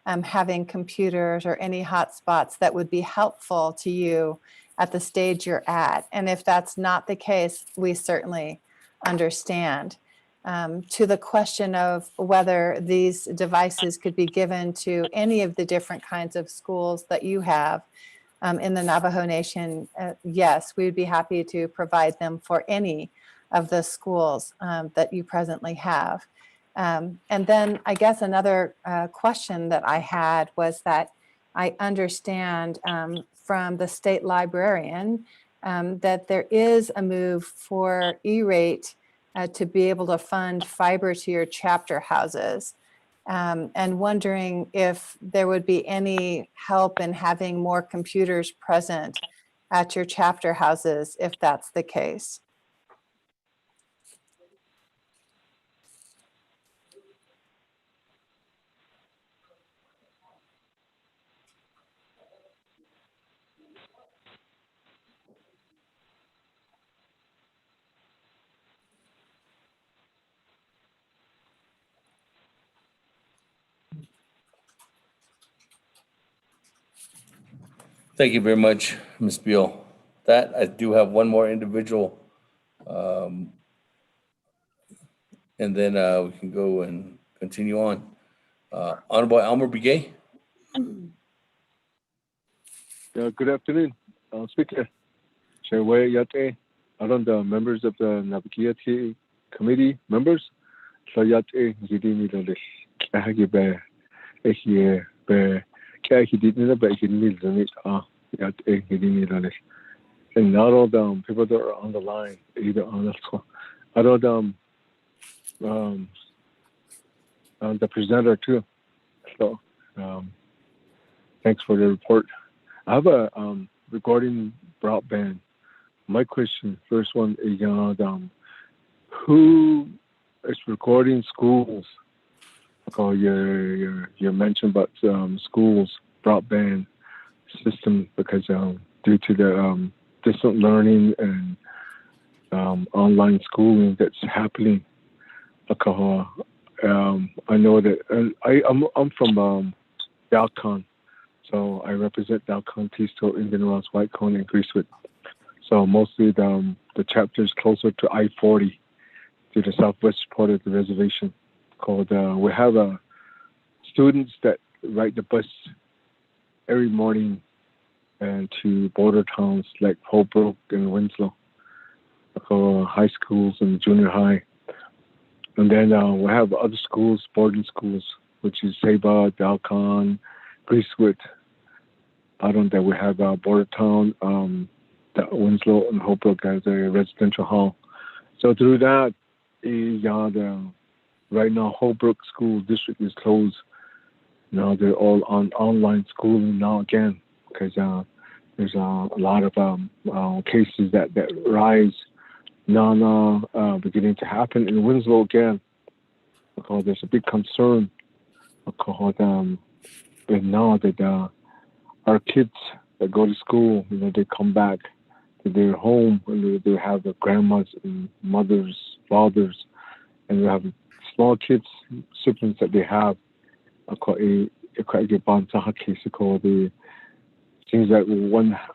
Speaker 9: having computers or any hotspots that would be helpful to you at the stage you're at? And if that's not the case, we certainly understand. To the question of whether these devices could be given to any of the different kinds of schools that you have in the Navajo Nation, yes, we would be happy to provide them for any of the schools that you presently have. And then I guess another question that I had was that I understand from the state librarian that there is a move for E-rate to be able to fund fiber to your chapter houses, and wondering if there would be any help in having more computers present at your chapter houses if that's the case.
Speaker 6: Thank you very much, Ms. Beal. That I do have one more individual, and then we can go and continue on. Honorable Elmer Begay.
Speaker 13: Good afternoon, Speaker. Telecommunications, around the members of the Naabik'íyáti committee members. Telecommunications, gidini lolis. Kahagi ba, ekie ba, kahagi didn't ba gidini lolis. Yate gidini lolis. And not all the people that are on the line either on the call. I know the presenter too. So thanks for the report. I have a regarding broadband. My question, first one is who is recording schools? Like you mentioned about schools broadband system because due to the distant learning and online schooling that's happening. Like I know that I'm from Dalcon. So I represent Dalcon, Tisto, Indian Ross, White Cone, and Greasewood. So mostly the chapter is closer to I-40. to the southwest part of the reservation. Called we have students that ride the bus every morning and to border towns like Holbrook and Winslow, high schools and junior high. And then we have other schools, boarding schools, which is Saba, Dalcon, Greasewood. I don't know, we have border town, Winslow and Holbrook as a residential hall. So through that, right now Holbrook School District is closed. Now they're all on online schooling now again because there's a lot of cases that rise now beginning to happen in Winslow again. Because there's a big concern because but now that our kids that go to school, they come back to their home and they have their grandmas and mothers, fathers, and they have small kids, siblings that they have. Things that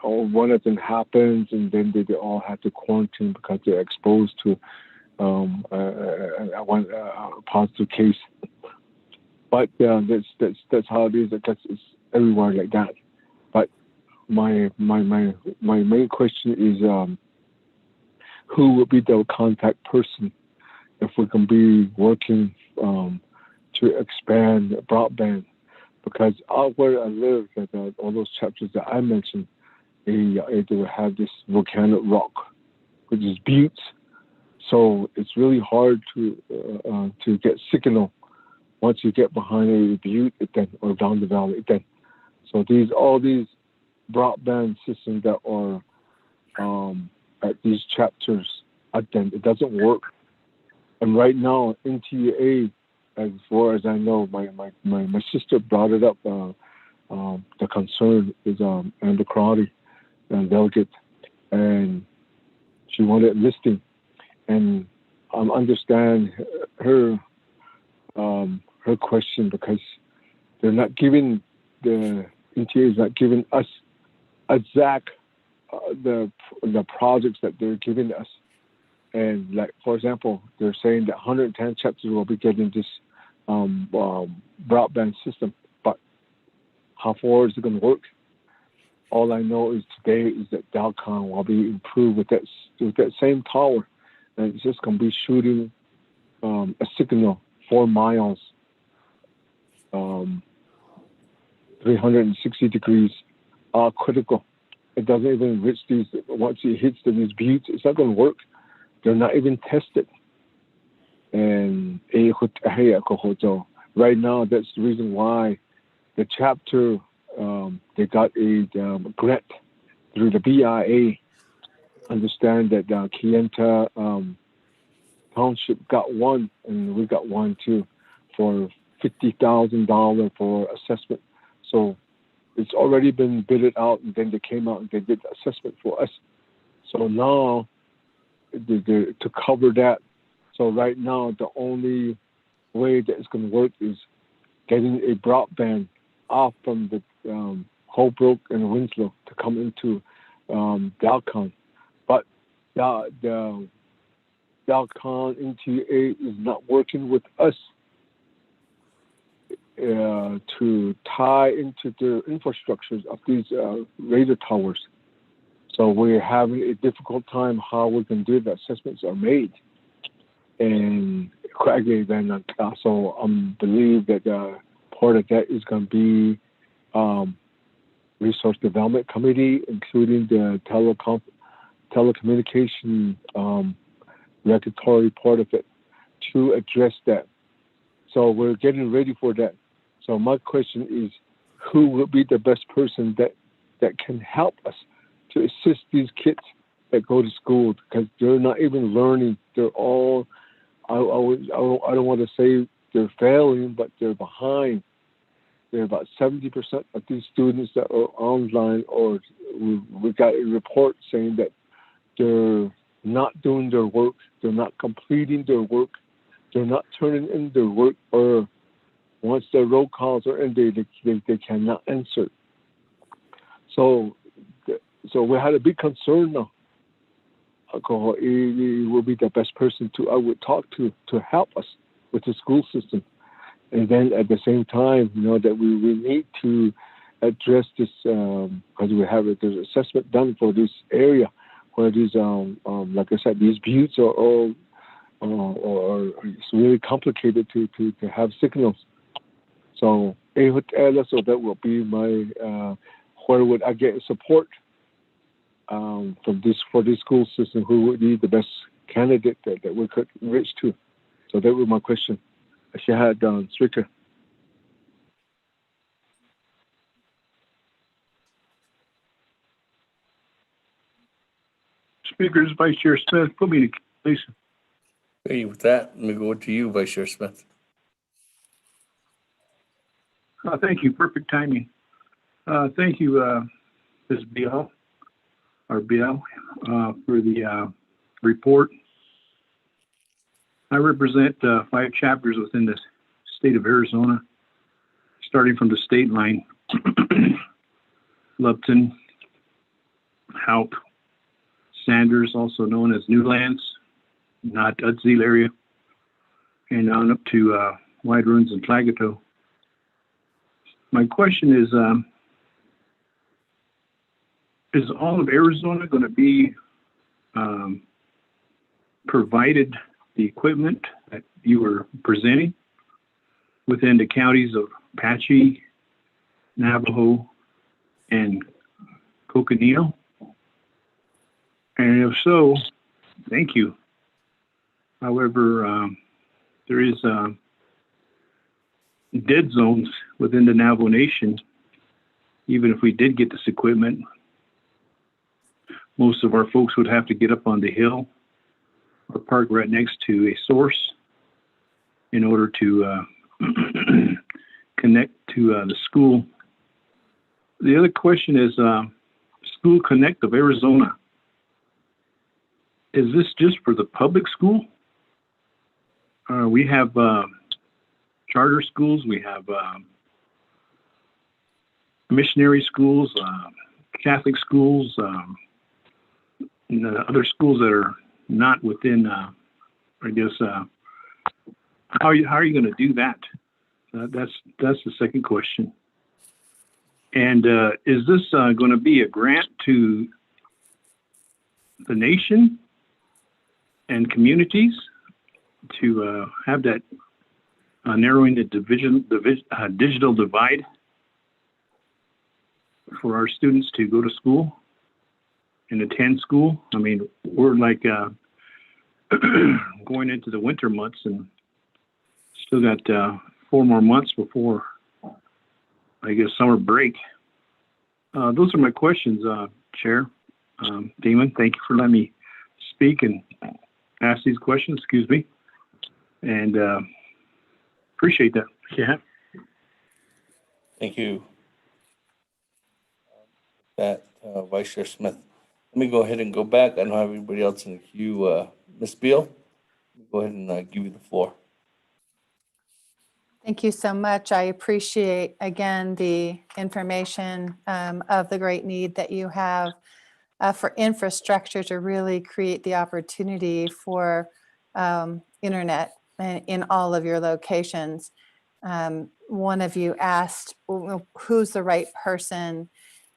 Speaker 13: one of them happens and then they all have to quarantine because they're exposed to a positive case. But that's how it is. Because it's everywhere like that. But my main question is who will be the contact person if we can be working to expand broadband? Because out where I live, all those chapters that I mentioned, they have this volcanic rock, which is buttes. So it's really hard to get signal once you get behind a butte, or down the valley. So all these broadband systems that are at these chapters, it doesn't work. And right now, NTA, as far as I know, my sister brought it up. The concern is Amber Crowdy, delegate, and she wanted listing. And I understand her question because they're not giving the NTA is not giving us exact the projects that they're giving us. And like for example, they're saying that 110 chapters will be getting this broadband system, but how far is it going to work? All I know is today is that Dalcon will be improved with that same tower, and it's just going to be shooting a signal 4 miles, 360 degrees, critical. It doesn't even reach these. Once it hits these buttes, it's not going to work. They're not even tested. And right now, that's the reason why the chapter, they got a grant through the BIA. Understand that Kayenta Township got one, and we got one too, for $50,000 for assessment. So it's already been bidded out, and then they came out and they did the assessment for us. So now, to cover that, so right now the only way that it's going to work is getting a broadband off from the Holbrook and Winslow to come into Dalcon. But the Dalcon NTA is not working with us to tie into the infrastructures of these radar towers. So we're having a difficult time how we can do the assessments are made. And then so believe that part of that is going to be Resource Development Committee, including the telecommunication regulatory part of it, to address that. So we're getting ready for that. So my question is, who will be the best person that can help us to assist these kids that go to school, because they're not even learning. They're all, I don't want to say they're failing, but they're behind. There are about 70% of these students that are online, or we got a report saying that they're not doing their work, they're not completing their work, they're not turning in their work, or once their roll calls are in, they cannot answer. So we had a big concern now he will be the best person I would talk to help us with the school system. And then at the same time, that we need to address this because we have there's assessment done for this area where these like I said, these buttes are all or it's really complicated to have signals. So so that will be my where would I get support for this school system? Who would be the best candidate that we could reach to? So that was my question. She had Stricker.
Speaker 18: Speakers, Vice Chair Smith, put me to please.
Speaker 6: Okay, with that, let me go to you, Vice Chair Smith.
Speaker 18: Thank you. Perfect timing. Thank you, Ms. Biel, for the report. I represent 5 chapters within the state of Arizona, starting from the state line, Lupton, Houp, Sanders, also known as Newlands, not Udzeel area, and on up to Wide Ruins and Flagato. My question is all of Arizona going to be provided the equipment that you were presenting within the counties of Apache, Navajo, and Coconino? And if so, thank you. However, there is dead zones within the Navajo Nation. Even if we did get this equipment, most of our folks would have to get up on the hill or park right next to a source in order to connect to the school. The other question is School Connect of Arizona. Is this just for the public school? We have charter schools, we have missionary schools, Catholic schools, and other schools that are not within, I guess, how are you going to do that? That's the second question. And is this going to be a grant to the nation and communities to have that narrowing the digital divide for our students to go to school and attend school? I mean, we're like going into the winter months and still got 4 more months before, I guess, summer break. Those are my questions, Chair. Damon, thank you for letting me speak and ask these questions. Excuse me. And appreciate that. Yeah.
Speaker 6: Thank you. Vice Chair Smith. Let me go ahead and go back. I don't have anybody else in the queue. Ms. Beal, go ahead and give you the floor.
Speaker 9: Thank you so much. I appreciate, again, the information of the great need that you have for infrastructure to really create the opportunity for internet in all of your locations. One of you asked, who's the right person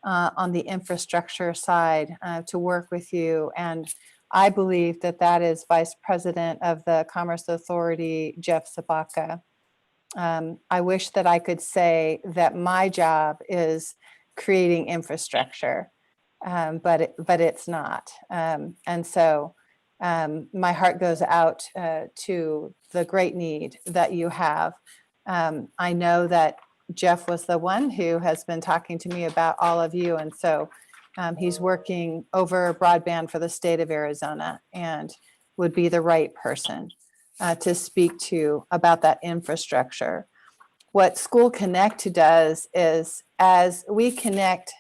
Speaker 9: on the infrastructure side to work with you? And I believe that that is Vice President of the Commerce Authority, Jeff Sabaka. I wish that I could say that my job is creating infrastructure, but it's not. And so my heart goes out to the great need that you have. I know that Jeff was the one who has been talking to me about all of you. And so he's working over broadband for the state of Arizona and would be the right person to speak to about that infrastructure. What School Connect does is, as we connect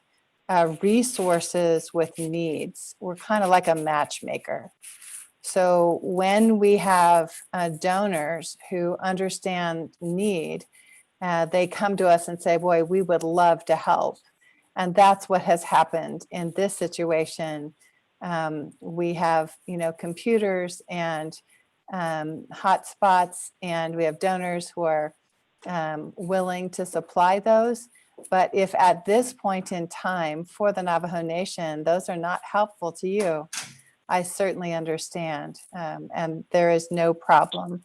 Speaker 9: resources with needs, we're kind of like a matchmaker. So when we have donors who understand need, they come to us and say, boy, we would love to help. And that's what has happened in this situation. We have, computers and hotspots, and we have donors who are willing to supply those. But if at this point in time for the Navajo Nation, those are not helpful to you, I certainly understand, and there is no problem.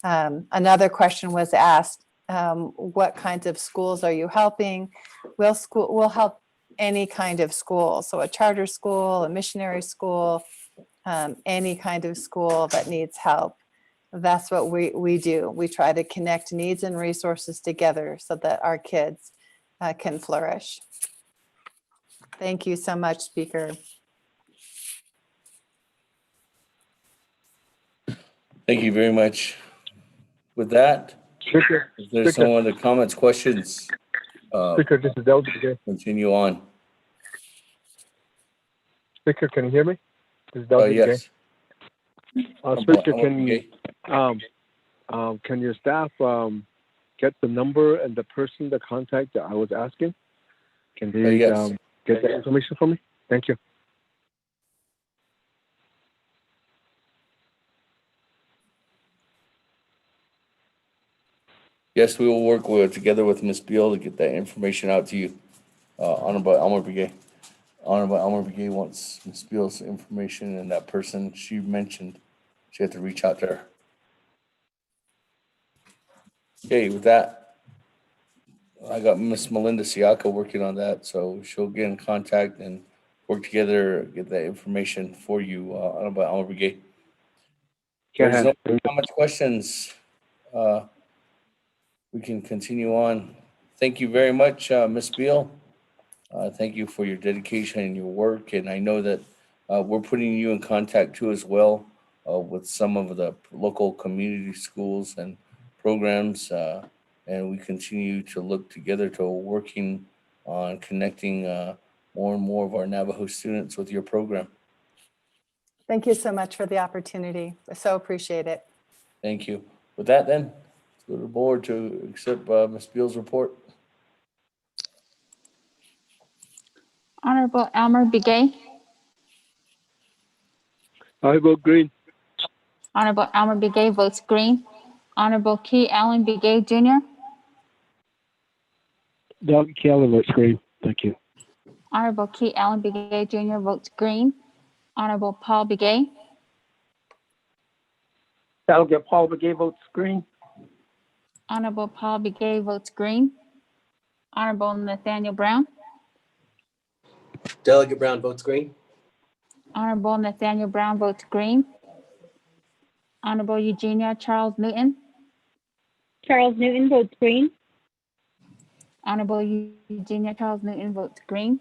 Speaker 9: Another question was asked, what kinds of schools are you helping? We'll help any kind of school. So a charter school, a missionary school, any kind of school that needs help. That's what we do. We try to connect needs and resources together so that our kids can flourish. Thank you so much, Speaker.
Speaker 6: Thank you very much. With that, if there's no other comments, questions,
Speaker 13: Speaker, this is Delta again.
Speaker 6: Continue on.
Speaker 13: Speaker, can you hear me? This is Delta
Speaker 6: yes.
Speaker 13: Speaker, can your staff get the number and the person, the contact that I was asking? Can they get that information for me? Thank you.
Speaker 6: Yes, we will work together with Ms. Beal to get that information out to you. Honorable Elmer Brigay. Honorable Elmer Brigay wants Ms. Beal's information, and that person she mentioned, she had to reach out to her. Okay, with that, I got Miss Melinda Siaka working on that, so she'll get in contact and work together, get that information for you, Honorable Elmer Brigay. There's no comments, questions. We can continue on. Thank you very much, Ms. Beal. Thank you for your dedication and your work. And I know that we're putting you in contact too as well with some of the local community schools and programs. And we continue to look together to working on connecting more and more of our Navajo students with your program.
Speaker 9: Thank you so much for the opportunity. I so appreciate it.
Speaker 6: Thank you. With that then, to the board to accept Ms. Beal's report.
Speaker 10: Honorable Elmer Begay.
Speaker 13: I vote green.
Speaker 10: Honorable Elmer Begay votes green. Honorable Key Allen Begay Jr.
Speaker 5: Doug Kelly votes green. Thank you.
Speaker 10: Honorable Key Allen Begay Jr. votes green. Honorable Paul Begay.
Speaker 17: Delegate Paul Begay votes green.
Speaker 10: Honorable Paul Begay votes green. Honorable Nathaniel Brown.
Speaker 3: Delegate Brown votes green.
Speaker 10: Honorable Nathaniel Brown votes green. Honorable Eugenia Charles Newton.
Speaker 16: Charles Newton votes green.
Speaker 10: Honorable Eugenia Charles Newton votes green.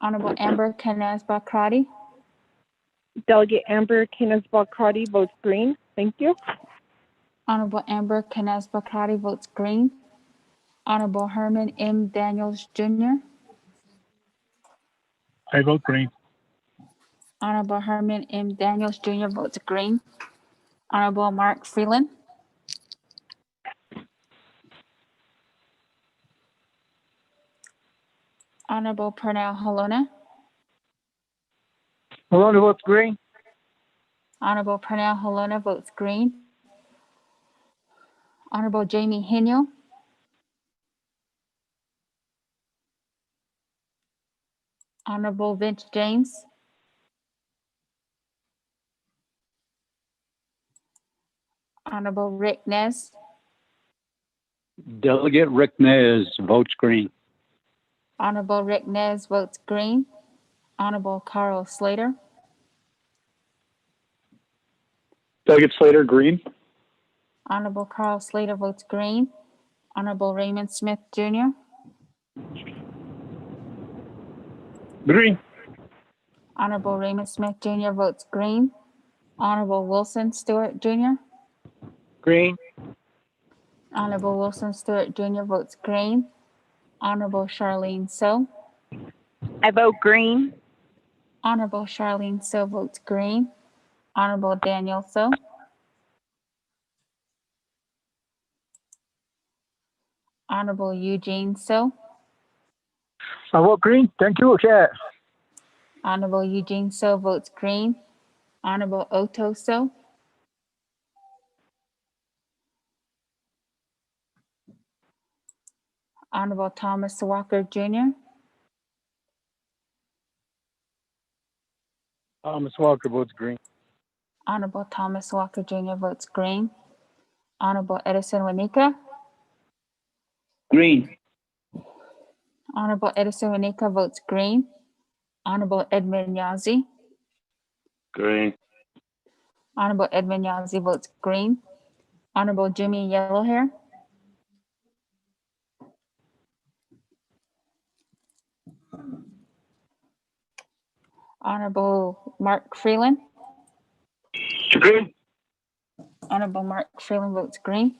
Speaker 10: Honorable Amber Canasba Crotty.
Speaker 2: Delegate Amber Canasba Crotty votes green. Thank you.
Speaker 10: Honorable Amber Canasba Crotty votes green. Honorable Herman M. Daniels Jr.
Speaker 18: I vote green.
Speaker 10: Honorable Herman M. Daniels Jr. votes green. Honorable Mark Freeland. Honorable Pernell Halona.
Speaker 17: Halona votes green.
Speaker 10: Honorable Pernell Halona votes green. Honorable Jamie Hiniel. Honorable Vince James. Honorable Rick Nez.
Speaker 19: Delegate Rick Nez votes green.
Speaker 10: Honorable Rick Nez votes green. Honorable Carl Slater.
Speaker 18: Delegate Slater, green.
Speaker 10: Honorable Carl Slater votes green. Honorable Raymond Smith Jr.
Speaker 18: Green.
Speaker 10: Honorable Raymond Smith Jr. votes green. Honorable Wilson Stewart Jr.
Speaker 17: Green.
Speaker 10: Honorable Wilson Stewart Jr. votes green. Honorable Charlene So.
Speaker 16: I vote green.
Speaker 10: Honorable Charlene So votes green. Honorable Daniel So. Honorable Eugene So.
Speaker 17: I vote green. Thank you, Chair.
Speaker 10: Honorable Eugene So votes green. Honorable Otto So. Honorable Thomas Walker Jr.
Speaker 13: Thomas Walker votes green.
Speaker 10: Honorable Thomas Walker Jr. votes green. Honorable Edison Wanika.
Speaker 14: Green.
Speaker 10: Honorable Edison Wanika votes green. Honorable Edmund Yazzie.
Speaker 14: Green.
Speaker 10: Honorable Edmund Yazzie votes green. Honorable Jimmy Yellowhair. Honorable Mark Freeland.
Speaker 14: Green.
Speaker 10: Honorable Mark Freeland votes green.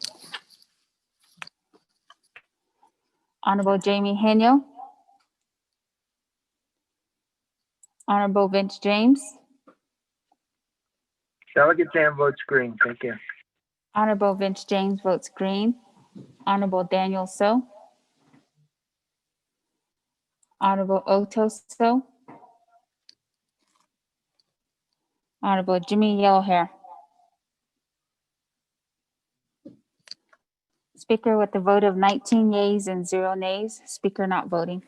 Speaker 10: Honorable Jamie Henyo. Honorable Vince James.
Speaker 17: Delegate Jam votes green. Thank you.
Speaker 10: Honorable Vince James votes green. Honorable Daniel So. Honorable Otto So. Honorable Jimmy Yellowhair. Speaker with a vote of 19 yeas and 0 nays. Speaker not voting.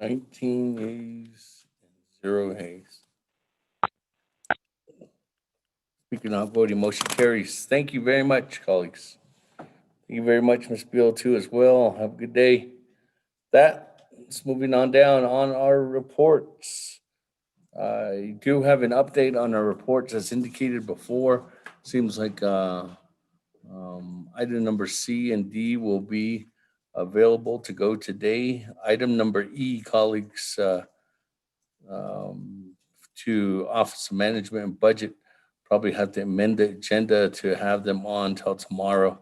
Speaker 6: $19 yeas and 0 nays. Speaker not voting, motion carries. Thank you very much, colleagues. Thank you very much, Ms. Beal, too, as well. Have a good day. That's moving on down on our reports. I do have an update on our reports as indicated before. Seems like item number C and D will be available to go today. Item number E, colleagues, to Office of Management and Budget, probably have to amend the agenda to have them on till tomorrow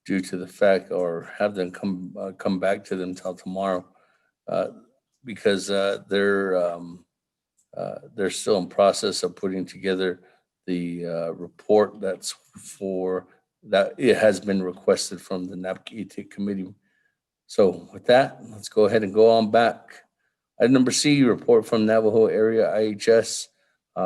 Speaker 6: due to the fact, or have them come back to them till tomorrow because they're still in process of putting together the report that's for that it has been requested from the Naabik'íyáti committee. So with that, let's go ahead and go on back. Item number C, report from Navajo Area IHS,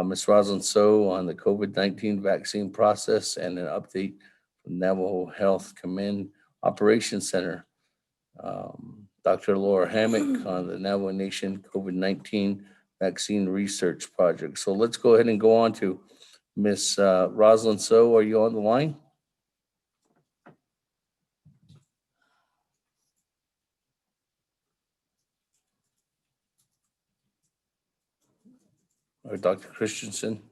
Speaker 6: Ms. Rosalind So on the COVID-19 vaccine process, and an update from Navajo Health Command Operations Center. Dr. Laura Hammock on the Navajo Nation COVID-19 vaccine research project. So let's go ahead and go on to Ms. Rosalind So. Are you on the line? Or Dr. Christensen?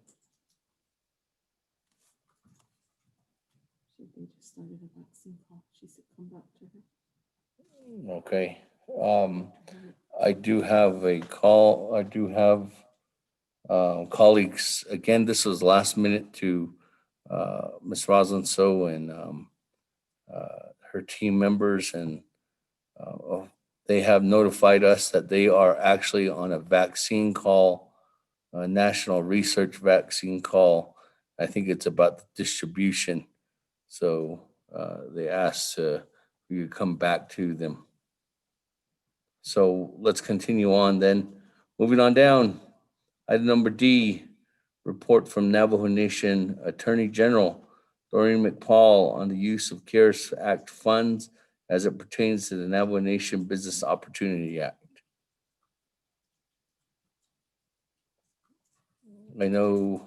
Speaker 6: Okay. I do have a call. I do have colleagues. Again, this was last minute to Ms. Rosalind So and her team members, and they have notified us that they are actually on a vaccine call, a national research vaccine call. I think it's about the distribution. So they asked you to come back to them. So let's continue on then. Moving on down, item number D, report from Navajo Nation Attorney General Doreen McPaul on the use of CARES Act funds as it pertains to the Navajo Nation Business Opportunity Act. I know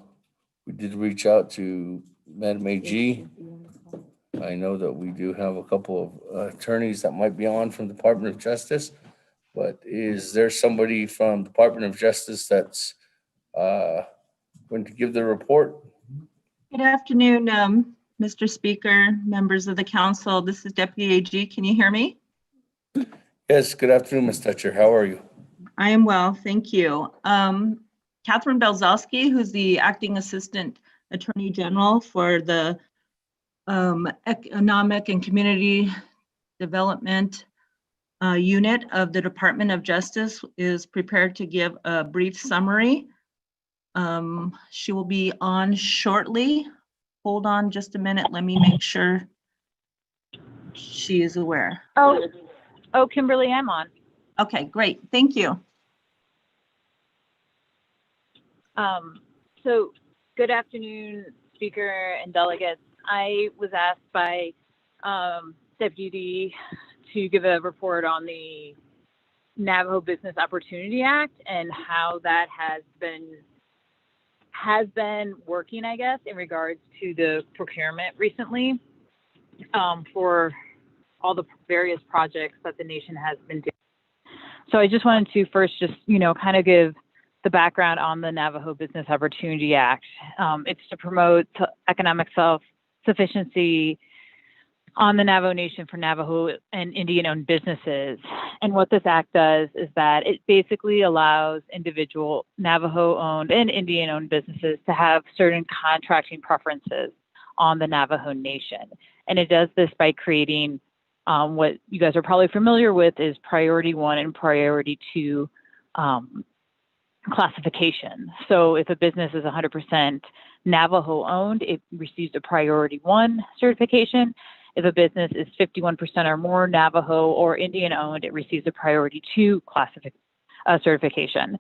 Speaker 6: we did reach out to Madam AG. I know that we do have a couple of attorneys that might be on from the Department of Justice, but is there somebody from the Department of Justice that's going to give the report?
Speaker 15: Good afternoon, Mr. Speaker, members of the council. This is Deputy AG. Can you hear me?
Speaker 6: Yes, good afternoon, Ms. Dutcher. How are you?
Speaker 15: I am well, thank you. Catherine Belzowski, who's the Acting Assistant Attorney General for the Economic and Community Development Unit of the Department of Justice, is prepared to give a brief summary. She will be on shortly. Hold on just a minute. Let me make sure she is aware.
Speaker 16: Oh,
Speaker 11: Oh, Kimberly, I'm on.
Speaker 15: Okay, great. Thank you.
Speaker 11: So good afternoon, Speaker and delegates. I was asked by Deputy to give a report on the Navajo Business Opportunity Act and how that has been working, I guess, in regards to the procurement recently for all the various projects that the nation has been doing. So I just wanted to first just, kind of give the background on the Navajo Business Opportunity Act. It's to promote economic self-sufficiency on the Navajo Nation for Navajo and Indian-owned businesses. And what this act does is that it basically allows individual Navajo-owned and Indian-owned businesses to have certain contracting preferences on the Navajo Nation. And it does this by creating what you guys are probably familiar with is Priority 1 and Priority 2 classification. So if a business is 100% Navajo-owned, it receives a Priority 1 certification. If a business is 51% or more Navajo or Indian-owned, it receives a Priority 2 certification.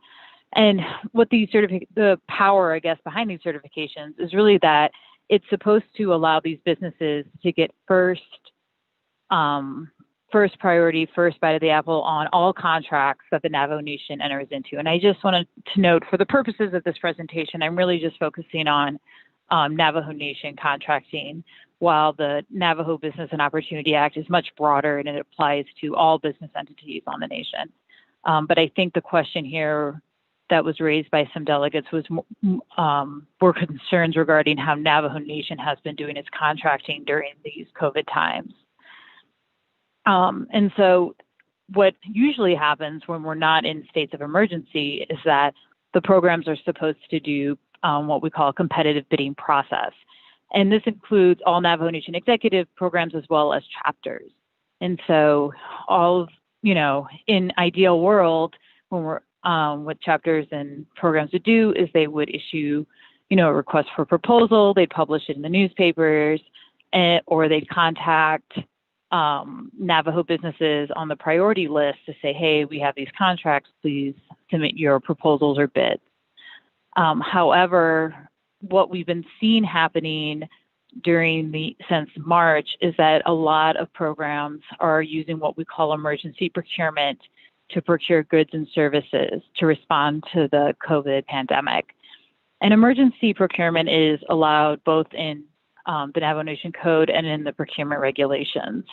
Speaker 11: And what the power, I guess, behind these certifications is really that it's supposed to allow these businesses to get first priority, first bite of the apple on all contracts that the Navajo Nation enters into. And I just wanted to note, for the purposes of this presentation, I'm really just focusing on Navajo Nation contracting, while the Navajo Business and Opportunity Act is much broader and it applies to all business entities on the nation. But I think the question here that was raised by some delegates were concerns regarding how Navajo Nation has been doing its contracting during these COVID times. And so what usually happens when we're not in states of emergency is that the programs are supposed to do what we call a competitive bidding process. And this includes all Navajo Nation executive programs as well as chapters. And so in ideal world, when we're what chapters and programs would do is they would issue, a request for proposal, they'd publish it in the newspapers, or they'd contact Navajo businesses on the priority list to say, hey, we have these contracts, please submit your proposals or bids. However, what we've been seeing happening since March is that a lot of programs are using what we call emergency procurement to procure goods and services to respond to the COVID pandemic. And emergency procurement is allowed both in the Navajo Nation Code and in the procurement regulations.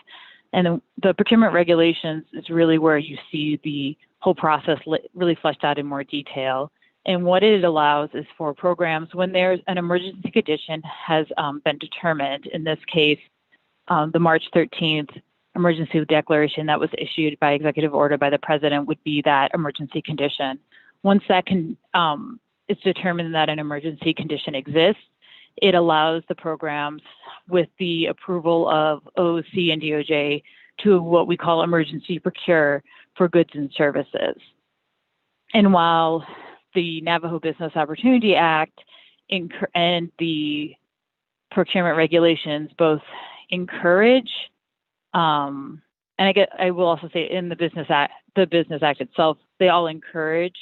Speaker 11: And the procurement regulations is really where you see the whole process really fleshed out in more detail. And what it allows is for programs when there's an emergency condition has been determined, in this case, the March 13th emergency declaration that was issued by executive order by the president would be that emergency condition. Once that it's determined that an emergency condition exists, it allows the programs with the approval of OOC and DOJ to what we call emergency procure for goods and services. And while the Navajo Business Opportunity Act and the procurement regulations both encourage, and I will also say in the Business Act itself, they all encourage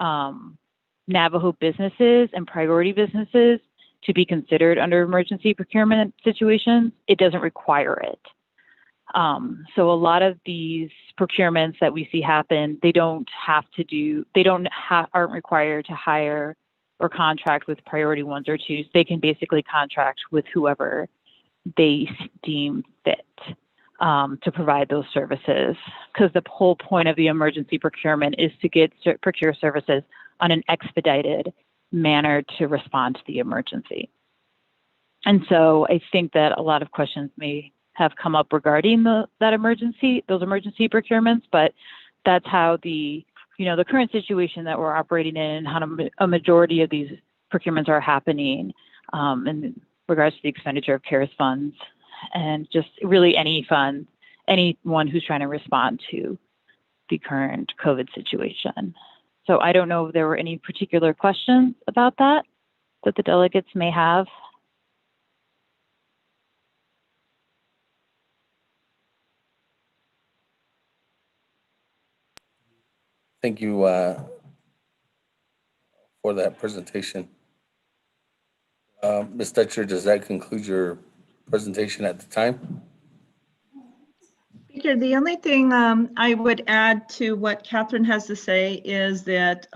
Speaker 11: Navajo businesses and priority businesses to be considered under emergency procurement situations. It doesn't require it. So a lot of these procurements that we see happen, aren't required to hire or contract with priority 1s or 2s. They can basically contract with whoever they deem fit to provide those services. Because the whole point of the emergency procurement is to procure services on an expedited manner to respond to the emergency. And so I think that a lot of questions may have come up regarding those emergency procurements, but that's how the current situation that we're operating in, how a majority of these procurements are happening in regards to the expenditure of CARES funds and just really anyone who's trying to respond to the current COVID situation. So I don't know if there were any particular questions about that the delegates may have.
Speaker 6: Thank you for that presentation. Ms. Dutcher, does that conclude your presentation at the time?
Speaker 15: Speaker, the only thing I would add to what Catherine has to say is that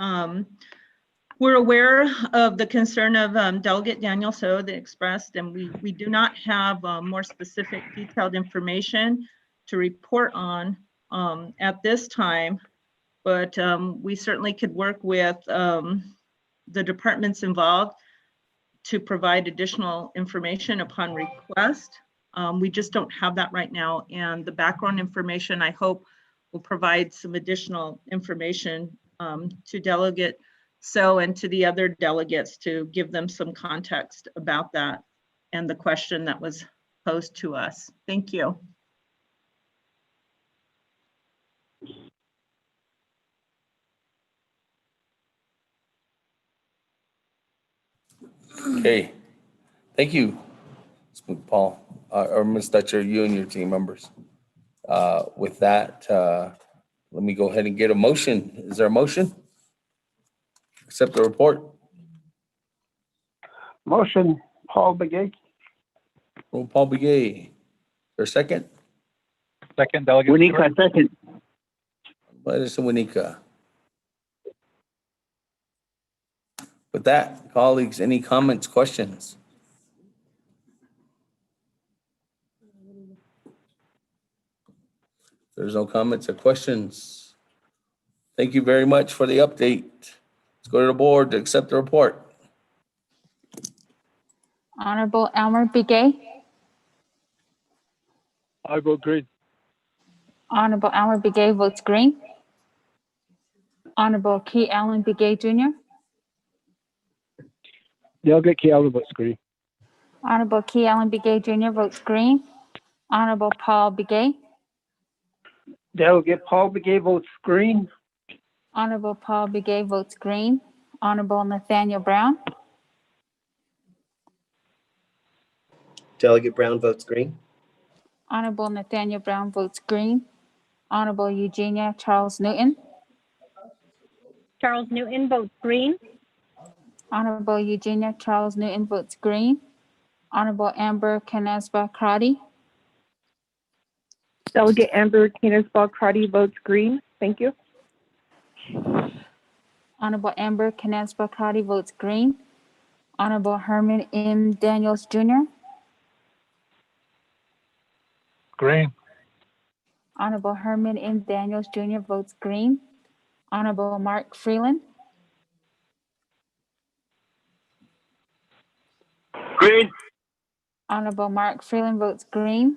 Speaker 15: we're aware of the concern of Delegate Daniel So that expressed, and we do not have more specific detailed information to report on at this time, but we certainly could work with the departments involved to provide additional information upon request. We just don't have that right now, and the background information, I hope, will provide some additional information to Delegate So and to the other delegates to give them some context about that and the question that was posed to us. Thank you.
Speaker 6: Okay, thank you, Paul, or Ms. Dutcher, you and your team members. With that, let me go ahead and get a motion. Is there a motion? Accept the report.
Speaker 17: Motion, Paul Begay.
Speaker 6: Paul Begay. For a second?
Speaker 7: Second, Delegate.
Speaker 14: Winika, second.
Speaker 6: Edison Winika. With that, colleagues, any comments, questions? There's no comments or questions. Thank you very much for the update. Let's go to the board to accept the report.
Speaker 10: Honorable Elmer Begay.
Speaker 4: I vote green.
Speaker 10: Honorable Elmer Begay votes green. Honorable Key Allen Begay Jr.
Speaker 17: Delegate Key Allen votes green.
Speaker 10: Honorable Key Allen Begay Jr. votes green. Honorable Paul Begay.
Speaker 17: Delegate Paul Begay votes green.
Speaker 10: Honorable Paul Begay votes green. Honorable Nathaniel Brown.
Speaker 3: Delegate Brown votes green.
Speaker 10: Honorable Nathaniel Brown votes green. Honorable Eugenia Charles Newton.
Speaker 16: Charles Newton votes green.
Speaker 10: Honorable Eugenia Charles Newton votes green. Honorable Amber Canesba Crotty.
Speaker 2: Delegate Amber Canesbaugh Crotty votes green. Thank you.
Speaker 10: Honorable Amber Canesba Crotty votes green. Honorable Herman M. Daniels Jr.
Speaker 7: Green.
Speaker 10: Honorable Herman M. Daniels Jr. votes green. Honorable Mark Freeland.
Speaker 7: Green.
Speaker 10: Honorable Mark Freeland votes green.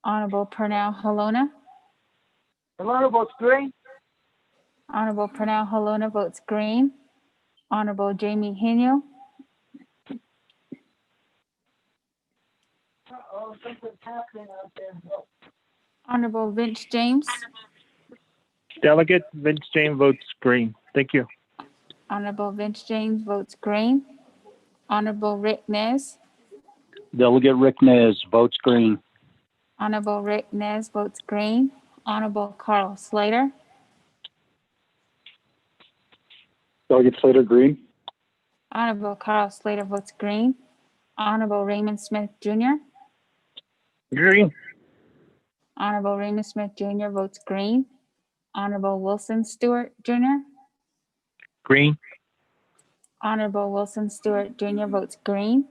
Speaker 10: Honorable Pernell Halona.
Speaker 17: Halona votes green.
Speaker 10: Honorable Pernell Halona votes green. Honorable Jamie Henio.
Speaker 17: Uh-oh, something's happening out there.
Speaker 10: Honorable Vince James.
Speaker 18: Delegate Vince James votes green. Thank you.
Speaker 10: Honorable Vince James votes green. Honorable Rick Nez.
Speaker 19: Delegate Rick Nez votes green.
Speaker 10: Honorable Rick Nez votes green. Honorable Carl Slater.
Speaker 7: Delegate Slater, green.
Speaker 10: Honorable Carl Slater votes green. Honorable Raymond Smith Jr.
Speaker 7: Green.
Speaker 10: Honorable Raymond Smith Jr. votes green. Honorable Wilson Stewart Jr.
Speaker 18: Green.
Speaker 10: Honorable Wilson Stewart Jr. votes green.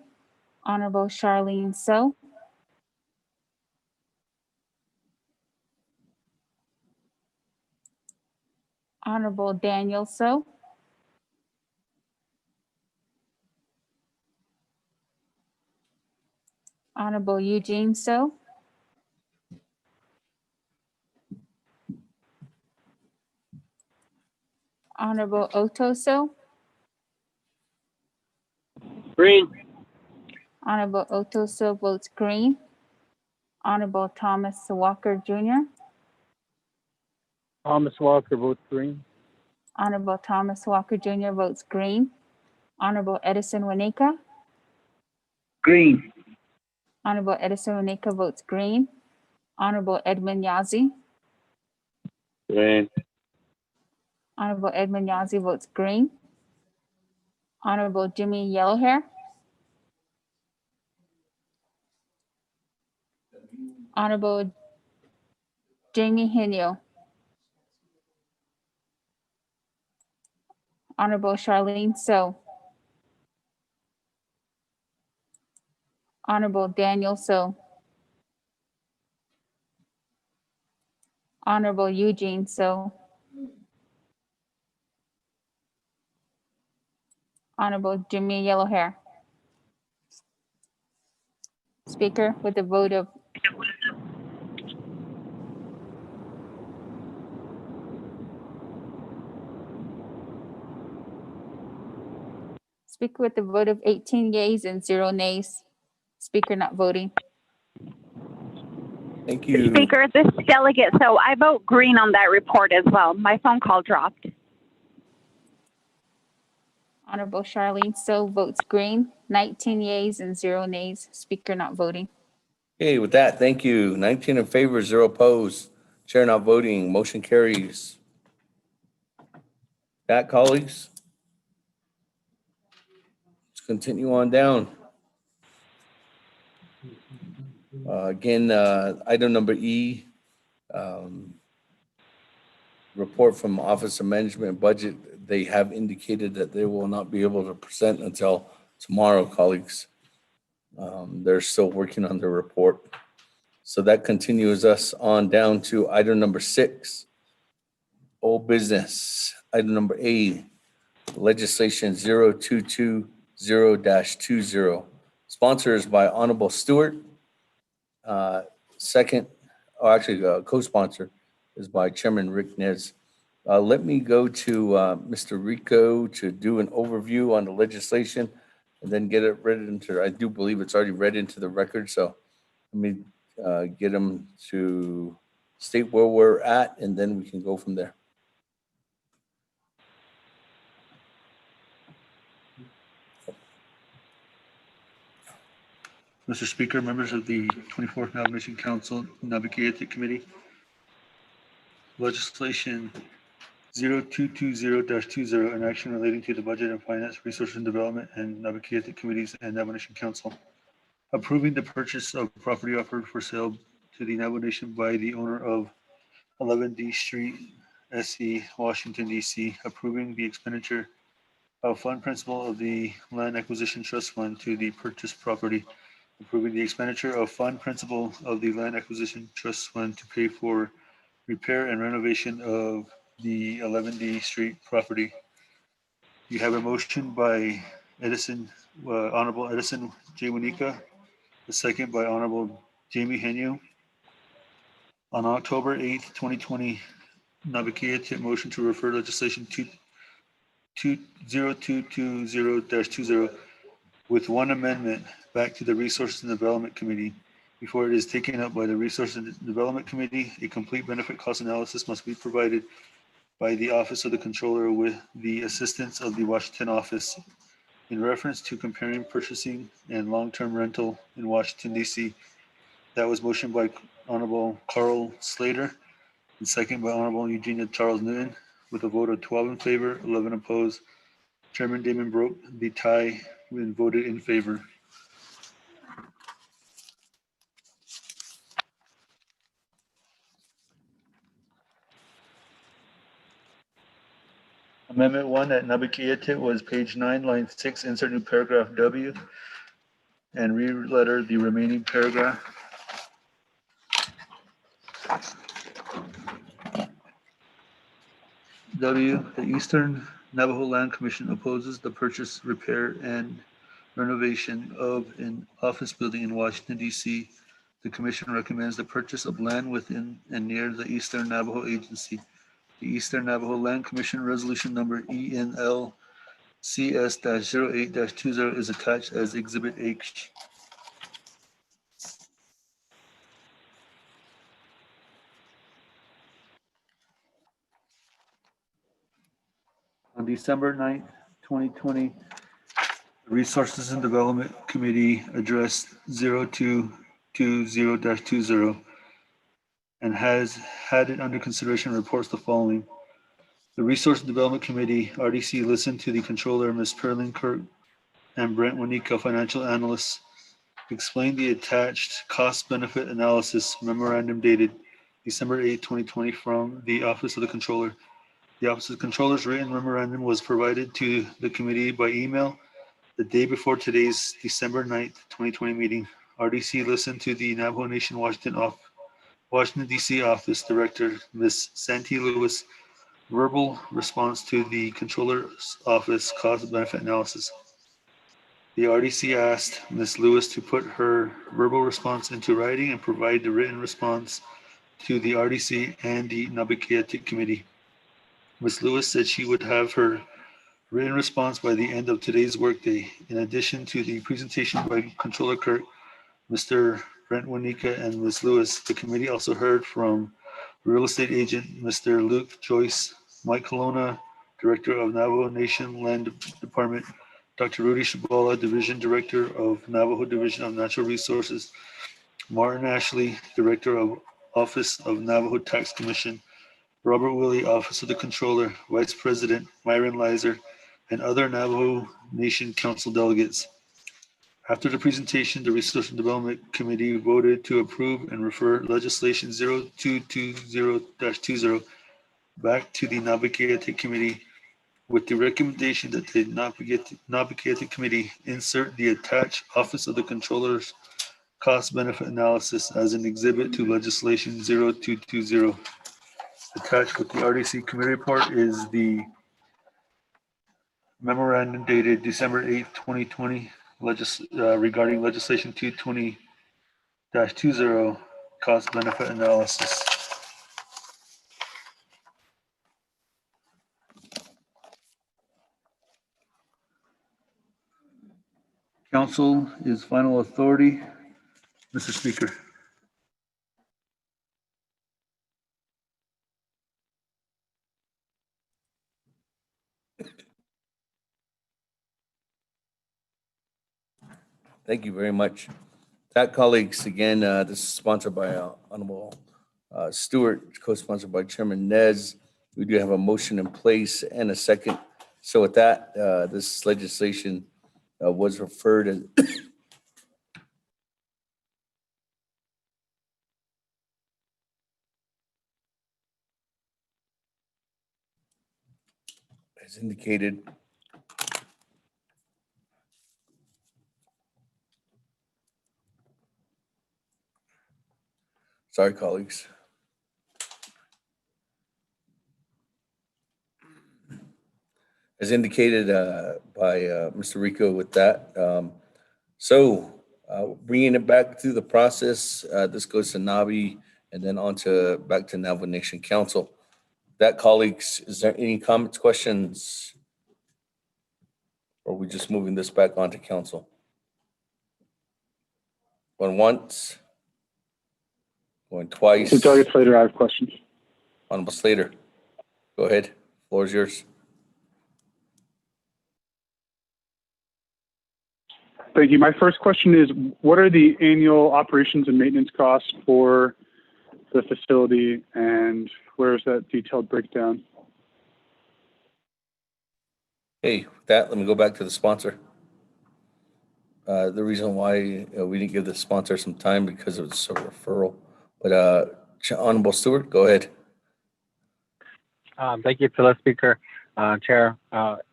Speaker 10: Honorable Charlene So. Honorable Daniel So. Honorable Eugene So. Honorable Otto So.
Speaker 7: Green.
Speaker 10: Honorable Otto So votes green. Honorable Thomas Walker Jr.
Speaker 17: Thomas Walker votes green.
Speaker 10: Honorable Thomas Walker Jr. votes green. Honorable Edison Winika.
Speaker 14: Green.
Speaker 10: Honorable Edison Winika votes green. Honorable Edmund Yazzie.
Speaker 7: Green.
Speaker 10: Honorable Edmund Yazzie votes green. Honorable Jimmy Yellowhair. Honorable Jamie Henio. Honorable Charlene So. Honorable Daniel So. Honorable Eugene So. Honorable Jimmy Yellowhair. Speaker, with a vote of Speaker with a vote of 18 yeas and 0 nays. Speaker not voting.
Speaker 6: Thank you.
Speaker 12: Speaker, this is Delegate, so I vote green on that report as well. My phone call dropped.
Speaker 10: Honorable Charlene So votes green, 19 yeas and 0 nays. Speaker not voting.
Speaker 6: Okay, with that, thank you. 19 in favor, 0 opposed. Chair not voting. Motion carries. That, colleagues. Let's continue on down. Again, item number E, report from Office of Management and Budget. They have indicated that they will not be able to present until tomorrow, colleagues. They're still working on the report. So that continues us on down to item number 6, old business. Item number A, legislation 0220-20. Sponsors by Honorable Stewart. Second, co-sponsor is by Chairman Rick Nez. Let me go to Mr. Rico to do an overview on the legislation and then get it read into, I do believe it's already read into the record. So let me get him to state where we're at, and then we can go from there.
Speaker 22: Mr. Speaker, members of the 24th Nomination Council, Naabik'íyáti Committee, legislation 0220-20, an action relating to the Budget and Finance, Resources and Development, and Naabik'íyáti Committees and Nomination Council, approving the purchase of property offered for sale to the Navajo Nation by the owner of 11 D Street, SC, Washington, D.C., approving the expenditure of fund principal of the Land Acquisition Trust Fund to the purchased property, approving the expenditure of fund principal of the Land Acquisition Trust Fund to pay for repair and renovation of the 11D Street property. You have a motion by Honorable Edison J. Wanika, a second by Honorable Jamie Henio. On October 8th, 2020, Naabik'íyáti motion to refer legislation 0220-20 with one amendment back to the Resources and Development Committee. Before it is taken up by the Resources and Development Committee, a complete benefit cost analysis must be provided by the Office of the Controller with the assistance of the Washington office in reference to comparing purchasing and long-term rental in Washington, D.C. That was motioned by Honorable Carl Slater and second by Honorable Eugenia Charles Newton with a vote of 12 in favor, 11 opposed. Chairman Damon broke the tie and voted in favor. Amendment 1 at Naabik'íyáti was page 9, line 6, insert new paragraph W, and re-letter the remaining paragraph. W, the Eastern Navajo Land Commission opposes the purchase, repair, and renovation of an office building in Washington, D.C. The commission recommends the purchase of land within and near the Eastern Navajo Agency. The Eastern Navajo Land Commission Resolution Number ENL-CS-08-20 is attached as Exhibit H. On December 9th, 2020, the Resources and Development Committee addressed 0220-20 and has had it under consideration, reports the following. The Resource Development Committee, RDC, listened to the controller, Ms. Perlin Kirk, and Brent Wanika, financial analysts, explain the attached cost-benefit analysis memorandum dated December 8, 2020 from the Office of the Controller. The Office of the Controller's written memorandum was provided to the committee by email the day before today's December 9th, 2020 meeting. RDC listened to the Navajo Nation Washington, D.C. Office Director, Ms. Santee Lewis, verbal response to the Controller's Office cost-benefit analysis. The RDC asked Ms. Lewis to put her verbal response into writing and provide the written response to the RDC and the Naabik'íyáti committee. Ms. Lewis said she would have her written response by the end of today's workday. In addition to the presentation by Controller Kirk, Mr. Brent Wanika, and Ms. Lewis, the committee also heard from real estate agent Mr. Luke Joyce, Mike Colonna, Director of Navajo Nation Land Department, Dr. Rudy Shabala, Division Director of Navajo Division of Natural Resources, Martin Ashley, Director of Office of Navajo Tax Commission, Robert Willie, Office of the Controller, Vice President Myron Lizer, and other Navajo Nation Council delegates. After the presentation, the Resource and Development Committee voted to approve and refer legislation 0220-20 back to the Naabik'íyáti Committee with the recommendation that the Naabik'íyáti Committee insert the attached Office of the Controller's cost-benefit analysis as an exhibit to legislation 0220. Attached with the RDC committee report is the memorandum dated December 8th, 2020, regarding legislation 220-20 cost-benefit analysis. Council is final authority. Mr. Speaker.
Speaker 6: Thank you very much. That, colleagues, again, this is sponsored by Honorable Stewart, co-sponsored by Chairman Nez. We do have a motion in place and a second. So with that, this legislation was referred as as indicated. Sorry, colleagues. As indicated by Mr. Rico with that. Bringing it back through the process, this goes to Nabi and then on to back to Navajo Nation Council. That, colleagues, is there any comments, questions? Or are we just moving this back onto council? Going once, going twice.
Speaker 8: So Delegate Slater, I have questions.
Speaker 6: Honorable Slater, go ahead. Floor is yours.
Speaker 8: Thank you. My first question is, what are the annual operations and maintenance costs for the facility, and where is that detailed breakdown?
Speaker 6: Hey, with that, let me go back to the sponsor. The reason why we didn't give the sponsor some time because it was a referral. But Honorable Stewart, go ahead.
Speaker 20: Thank you, fellow speaker, chair,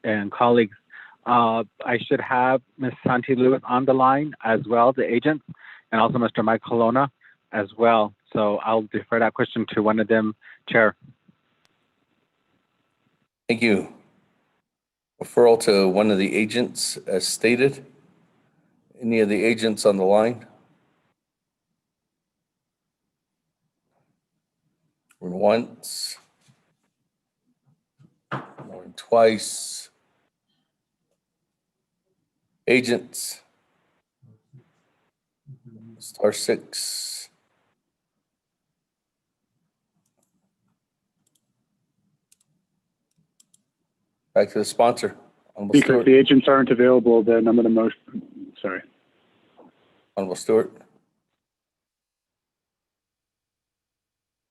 Speaker 20: and colleagues. I should have Ms. Santee Lewis on the line as well, the agent, and also Mr. Mike Colonna as well. So I'll defer that question to one of them, Chair.
Speaker 6: Thank you. Referral to one of the agents as stated. Any of the agents on the line? Going once. Going twice. Agents. *6. Back to the sponsor.
Speaker 8: Speaker, if the agents aren't available, then I'm going to motion. Sorry.
Speaker 6: Honorable Stewart.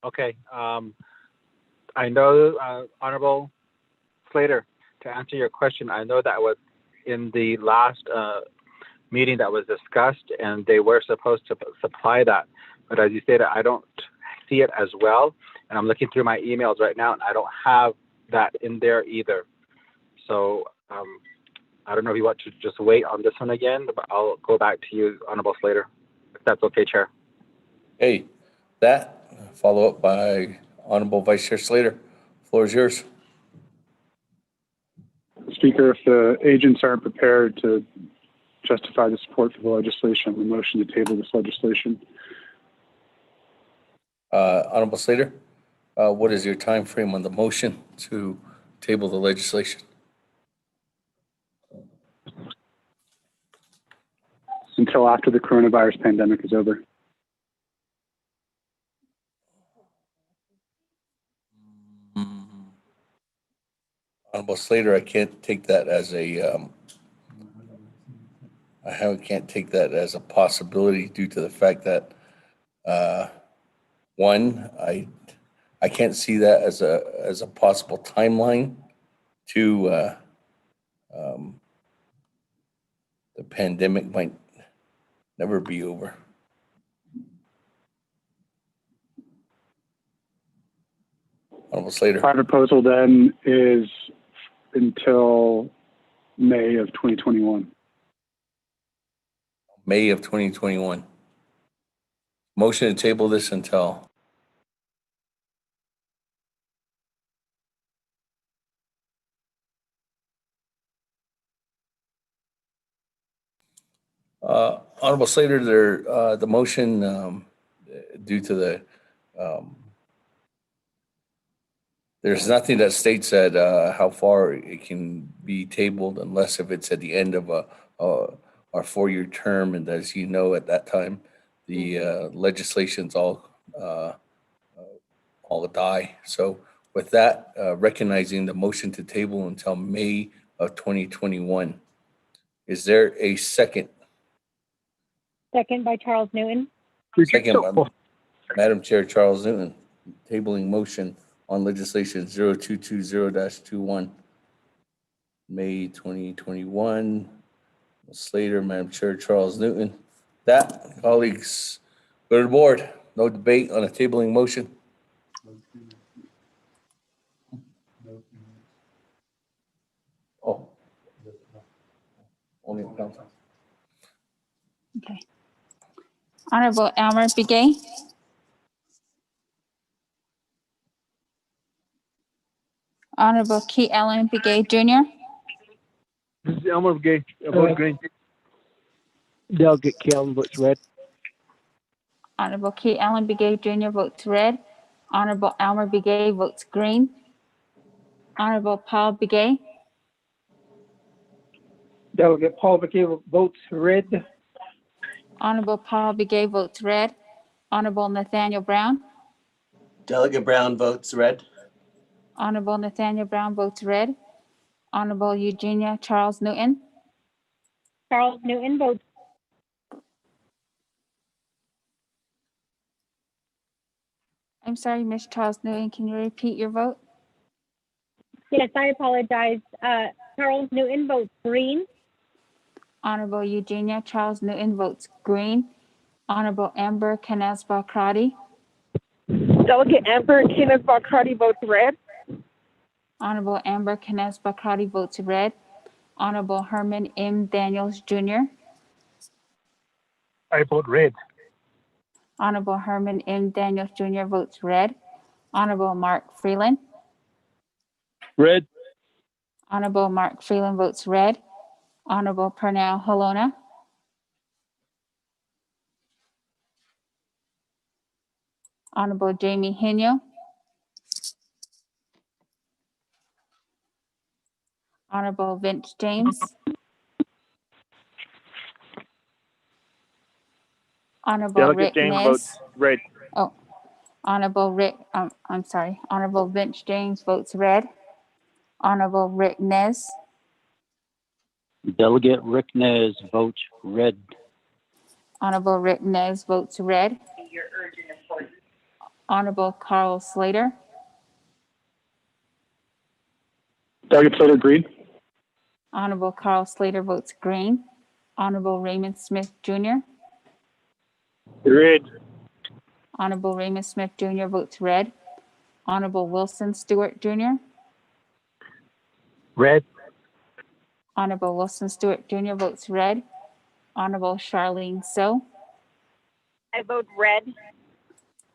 Speaker 20: Okay. I know Honorable Slater, to answer your question, I know that was in the last meeting that was discussed, and they were supposed to supply that. But as you stated, I don't see it as well. And I'm looking through my emails right now, and I don't have that in there either. So I don't know if you want to just wait on this one again, but I'll go back to you, Honorable Slater, if that's okay, Chair.
Speaker 6: Hey, that follow up by Honorable Vice Chair Slater. Floor is yours.
Speaker 8: Speaker, if the agents aren't prepared to justify the support for the legislation, the motion to table this legislation.
Speaker 6: Honorable Slater, what is your time frame on the motion to table the legislation?
Speaker 8: Until after the coronavirus pandemic is over.
Speaker 6: Honorable Slater, I can't take that as a can't take that as a possibility due to the fact that one, I can't see that as a possible timeline to the pandemic might never be over. Honorable Slater.
Speaker 8: Our proposal then is until May of 2021.
Speaker 6: May of 2021. Motion to table this until Honorable Slater, the motion due to the there's nothing that states that how far it can be tabled unless if it's at the end of our 4-year term, and as you know, at that time the legislation's all die. So with that, recognizing the motion to table until May of 2021, is there a second?
Speaker 16: Second by Charles Newton.
Speaker 6: Second by Madam Chair Charles Newton, tabling motion on legislation 0220-21, May 2021. Slater, Madam Chair Charles Newton. That, colleagues, go to the board. No debate on a tabling motion. Oh, only council.
Speaker 10: Okay. Honorable Elmer Begay. Honorable Key Allen Begay Jr.
Speaker 4: This is Elmer Begay. Vote green.
Speaker 5: Delegate Kellen votes red.
Speaker 10: Honorable Key Allen Begay Jr. votes red. Honorable Elmer Begay votes green. Honorable Paul Begay.
Speaker 17: Delegate Paul Begay votes red.
Speaker 10: Honorable Paul Begay votes red. Honorable Nathaniel Brown.
Speaker 3: Delegate Brown votes red.
Speaker 10: Honorable Nathaniel Brown votes red. Honorable Eugenia Charles Newton.
Speaker 16: Charles Newton votes.
Speaker 10: I'm sorry, Ms. Charles Newton, can you repeat your vote?
Speaker 16: Yes, I apologize. Charles Newton votes green.
Speaker 10: Honorable Eugenia Charles Newton votes green. Honorable Amber Canes-Balcrati.
Speaker 2: Delegate Amber Canes-Balcrati votes red.
Speaker 10: Honorable Amber Canes-Balcrati votes red. Honorable Herman M. Daniels Jr.
Speaker 18: I vote red.
Speaker 10: Honorable Herman M. Daniels Jr. votes red. Honorable Mark Freeland.
Speaker 4: Red.
Speaker 10: Honorable Mark Freeland votes red. Honorable Pernell Halona. Honorable Jamie Henyo. Honorable Vince James. Honorable
Speaker 4: Delegate
Speaker 10: Rick
Speaker 4: James
Speaker 10: Nez.
Speaker 4: votes red.
Speaker 10: Oh, Honorable Rick, I'm sorry. Honorable Vince James votes red. Honorable Rick Nez.
Speaker 19: Delegate Rick Nez votes red.
Speaker 10: Honorable Rick Nez votes red. Honorable Carl Slater.
Speaker 8: Delegate Slater, green.
Speaker 10: Honorable Carl Slater votes green. Honorable Raymond Smith Jr.
Speaker 17: Red.
Speaker 10: Honorable Raymond Smith Jr. votes red. Honorable Wilson Stewart Jr.
Speaker 17: Red.
Speaker 10: Honorable Wilson Stewart Jr. votes red. Honorable Charlene So.
Speaker 12: I vote red.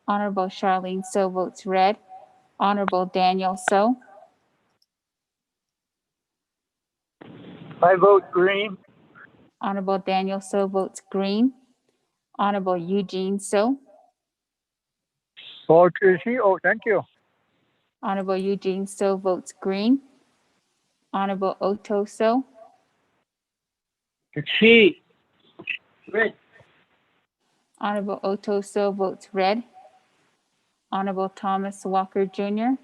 Speaker 10: Honorable Charlene So votes red. Honorable Daniel So.
Speaker 17: I vote green.
Speaker 10: Honorable Daniel So votes green. Honorable Eugene So.
Speaker 17: Vote she. Oh, thank you.
Speaker 10: Honorable Eugene So votes green. Honorable Otto So.
Speaker 17: She. Red.
Speaker 10: Honorable Otto So votes red. Honorable Thomas Walker Jr.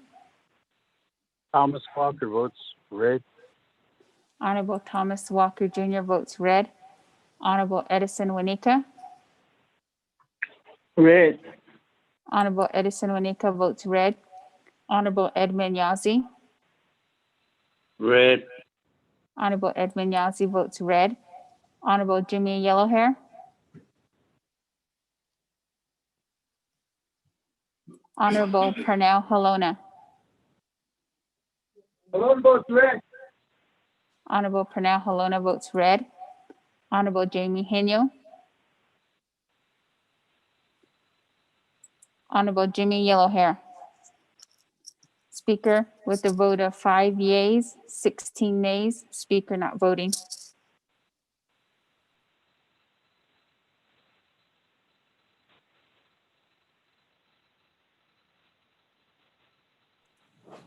Speaker 17: Thomas Walker votes red.
Speaker 10: Honorable Thomas Walker Jr. votes red. Honorable Edison Wanika.
Speaker 17: Red.
Speaker 10: Honorable Edison Wanika votes red. Honorable Edmund Yazzie.
Speaker 17: Red.
Speaker 10: Honorable Edmund Yazzie votes red. Honorable Jimmy Yellowhair. Honorable Pernell Halona.
Speaker 17: Malone votes red.
Speaker 10: Honorable Pernell Halona votes red. Honorable Jamie Henyo. Honorable Jimmy Yellowhair. Speaker with a vote of 5 yeas, 16 nays, speaker not voting.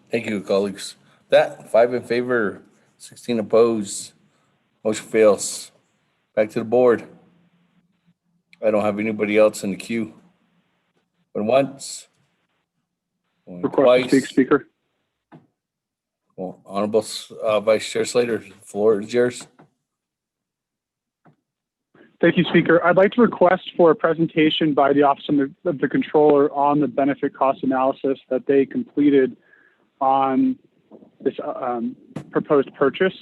Speaker 6: Thank you, colleagues. That, 5 in favor, 16 opposed. Motion fails. Back to the board. I don't have anybody else in the queue. Going once. Going
Speaker 8: Request to speak,
Speaker 6: twice.
Speaker 8: Speaker.
Speaker 6: Well, Honorable Vice Chair Slater, the floor is yours.
Speaker 8: Thank you, Speaker. I'd like to request for a presentation by the Office of the Controller on the benefit cost analysis that they completed on this proposed purchase,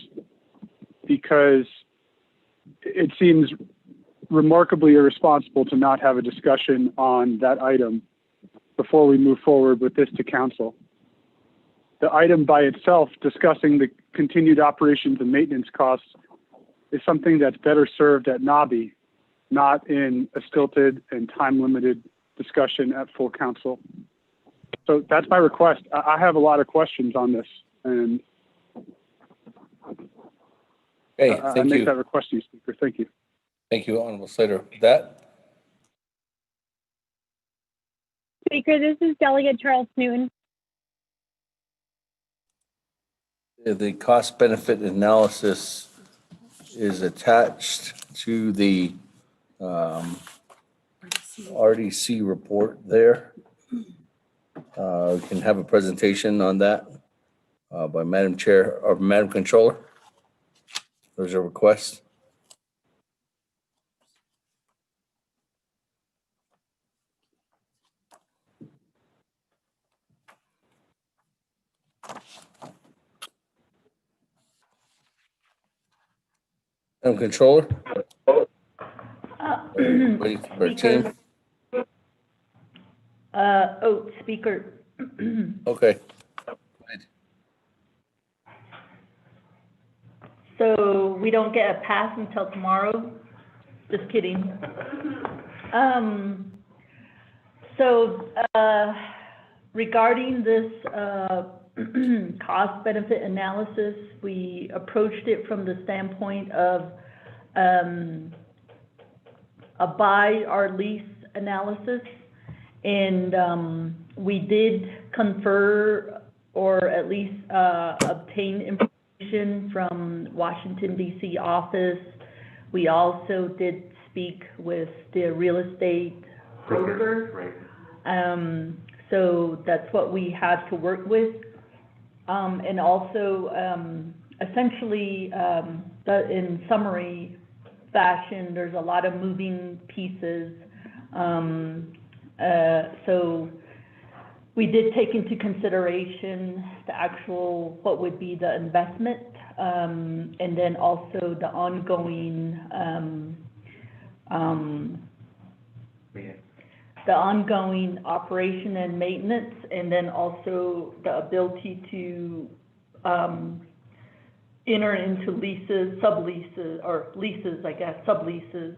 Speaker 8: because it seems remarkably irresponsible to not have a discussion on that item before we move forward with this to council. The item by itself, discussing the continued operations and maintenance costs, is something that's better served at NABI, not in a stilted and time-limited discussion at full council. So that's my request. I have a lot of questions on this, and
Speaker 6: Hey,
Speaker 8: I
Speaker 6: thank
Speaker 8: make
Speaker 6: you.
Speaker 8: that request to you, Speaker. Thank you.
Speaker 6: Thank you, Honorable Slater. With that,
Speaker 16: Speaker, this is Delegate Charles Newton.
Speaker 6: the cost benefit analysis is attached to the RDC report there. We can have a presentation on that by Madam Chair or Madam Controller. There's a request. Madam Controller? Waiting for our team.
Speaker 1: Speaker.
Speaker 6: Okay.
Speaker 1: So we don't get a pass until tomorrow? Just kidding. Regarding this cost benefit analysis, we approached it from the standpoint of a buy or lease analysis. And we did confer or at least obtain information from Washington, D.C. office. We also did speak with the real estate broker. So that's what we had to work with. And also, essentially, in summary fashion, there's a lot of moving pieces. So we did take into consideration the actual, what would be the investment, and then also the ongoing, operation and maintenance, and then also the ability to enter into leases, subleases, or leases, I guess, subleases.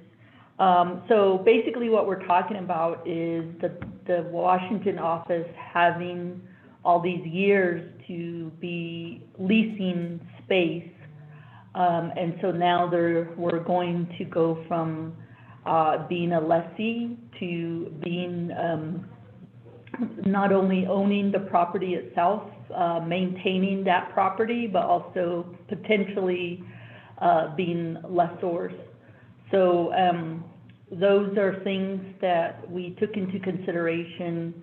Speaker 1: So basically what we're talking about is the Washington office having all these years to be leasing space. And so now we're going to go from being a lessee to being not only owning the property itself, maintaining that property, but also potentially being lessors. So those are things that we took into consideration.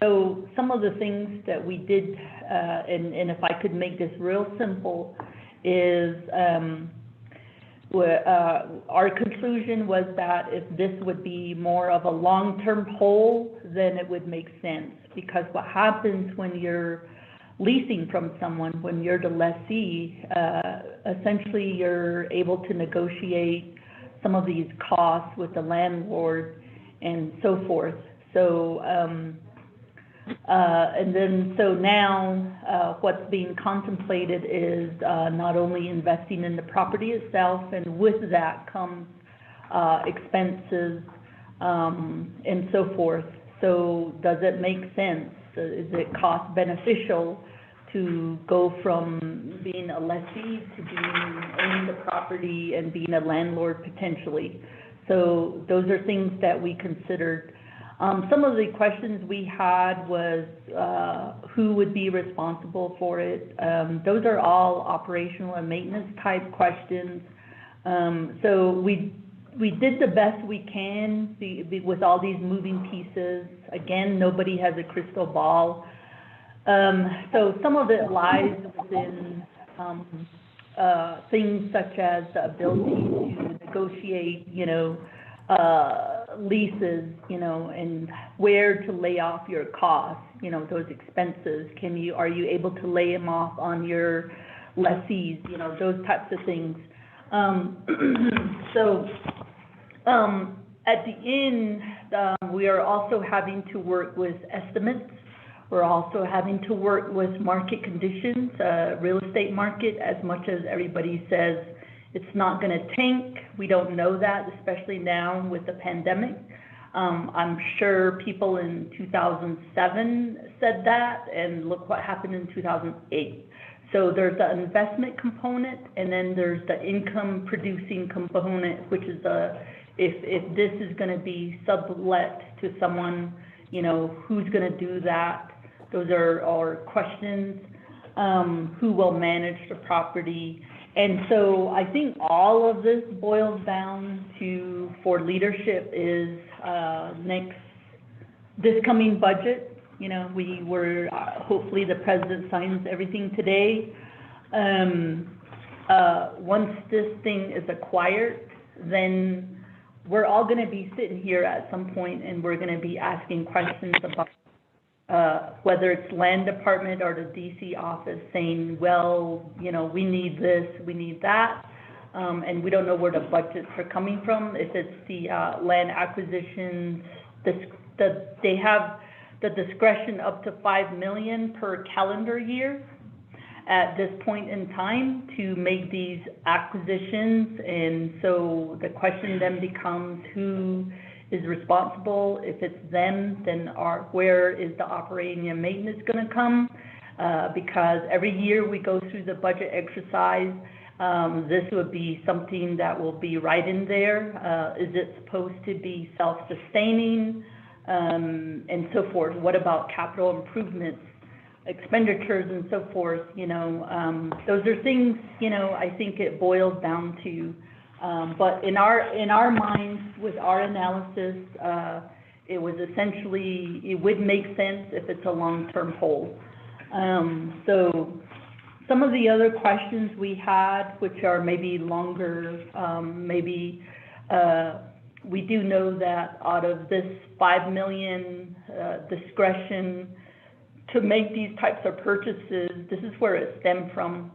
Speaker 1: So some of the things that we did, and if I could make this real simple, is our conclusion was that if this would be more of a long-term hold, then it would make sense. Because what happens when you're leasing from someone, when you're the lessee, essentially you're able to negotiate some of these costs with the landlord and so forth. So, so now what's being contemplated is not only investing in the property itself, and with that comes expenses and so forth. So does it make sense? Is it cost beneficial to go from being a lessee to owning the property and being a landlord potentially? So those are things that we considered. Some of the questions we had was who would be responsible for it. Those are all operational and maintenance type questions. So we did the best we can with all these moving pieces. Again, nobody has a crystal ball. So some of it lies within things such as the ability to negotiate, leases, and where to lay off your costs, those expenses. Are you able to lay them off on your lessees, those types of things. So at the end, we are also having to work with estimates. We're also having to work with market conditions, real estate market, as much as everybody says it's not going to tank. We don't know that, especially now with the pandemic. I'm sure people in 2007 said that, and look what happened in 2008. So there's the investment component, and then there's the income producing component, which is if this is going to be sublet to someone, who's going to do that? Those are our questions. Who will manage the property? And so I think all of this boils down to, for leadership, is this coming budget. We were, hopefully the president signs everything today. Once this thing is acquired, then we're all going to be sitting here at some point, and we're going to be asking questions about whether it's land department or the DC office saying, well, we need this, we need that, and we don't know where the budgets are coming from. If it's the land acquisitions, they have the discretion up to $5 million per calendar year at this point in time to make these acquisitions. And so the question then becomes, who is responsible? If it's them, then where is the operating and maintenance going to come? Because every year we go through the budget exercise, this would be something that will be right in there. Is it supposed to be self-sustaining, and so forth? What about capital improvements, expenditures, and so forth? Those are things, I think it boils down to. But in our minds, with our analysis, it was essentially, it would make sense if it's a long-term hold. So some of the other questions we had, which are maybe longer, we do know that out of this 5 million discretion to make these types of purchases, this is where it stemmed from,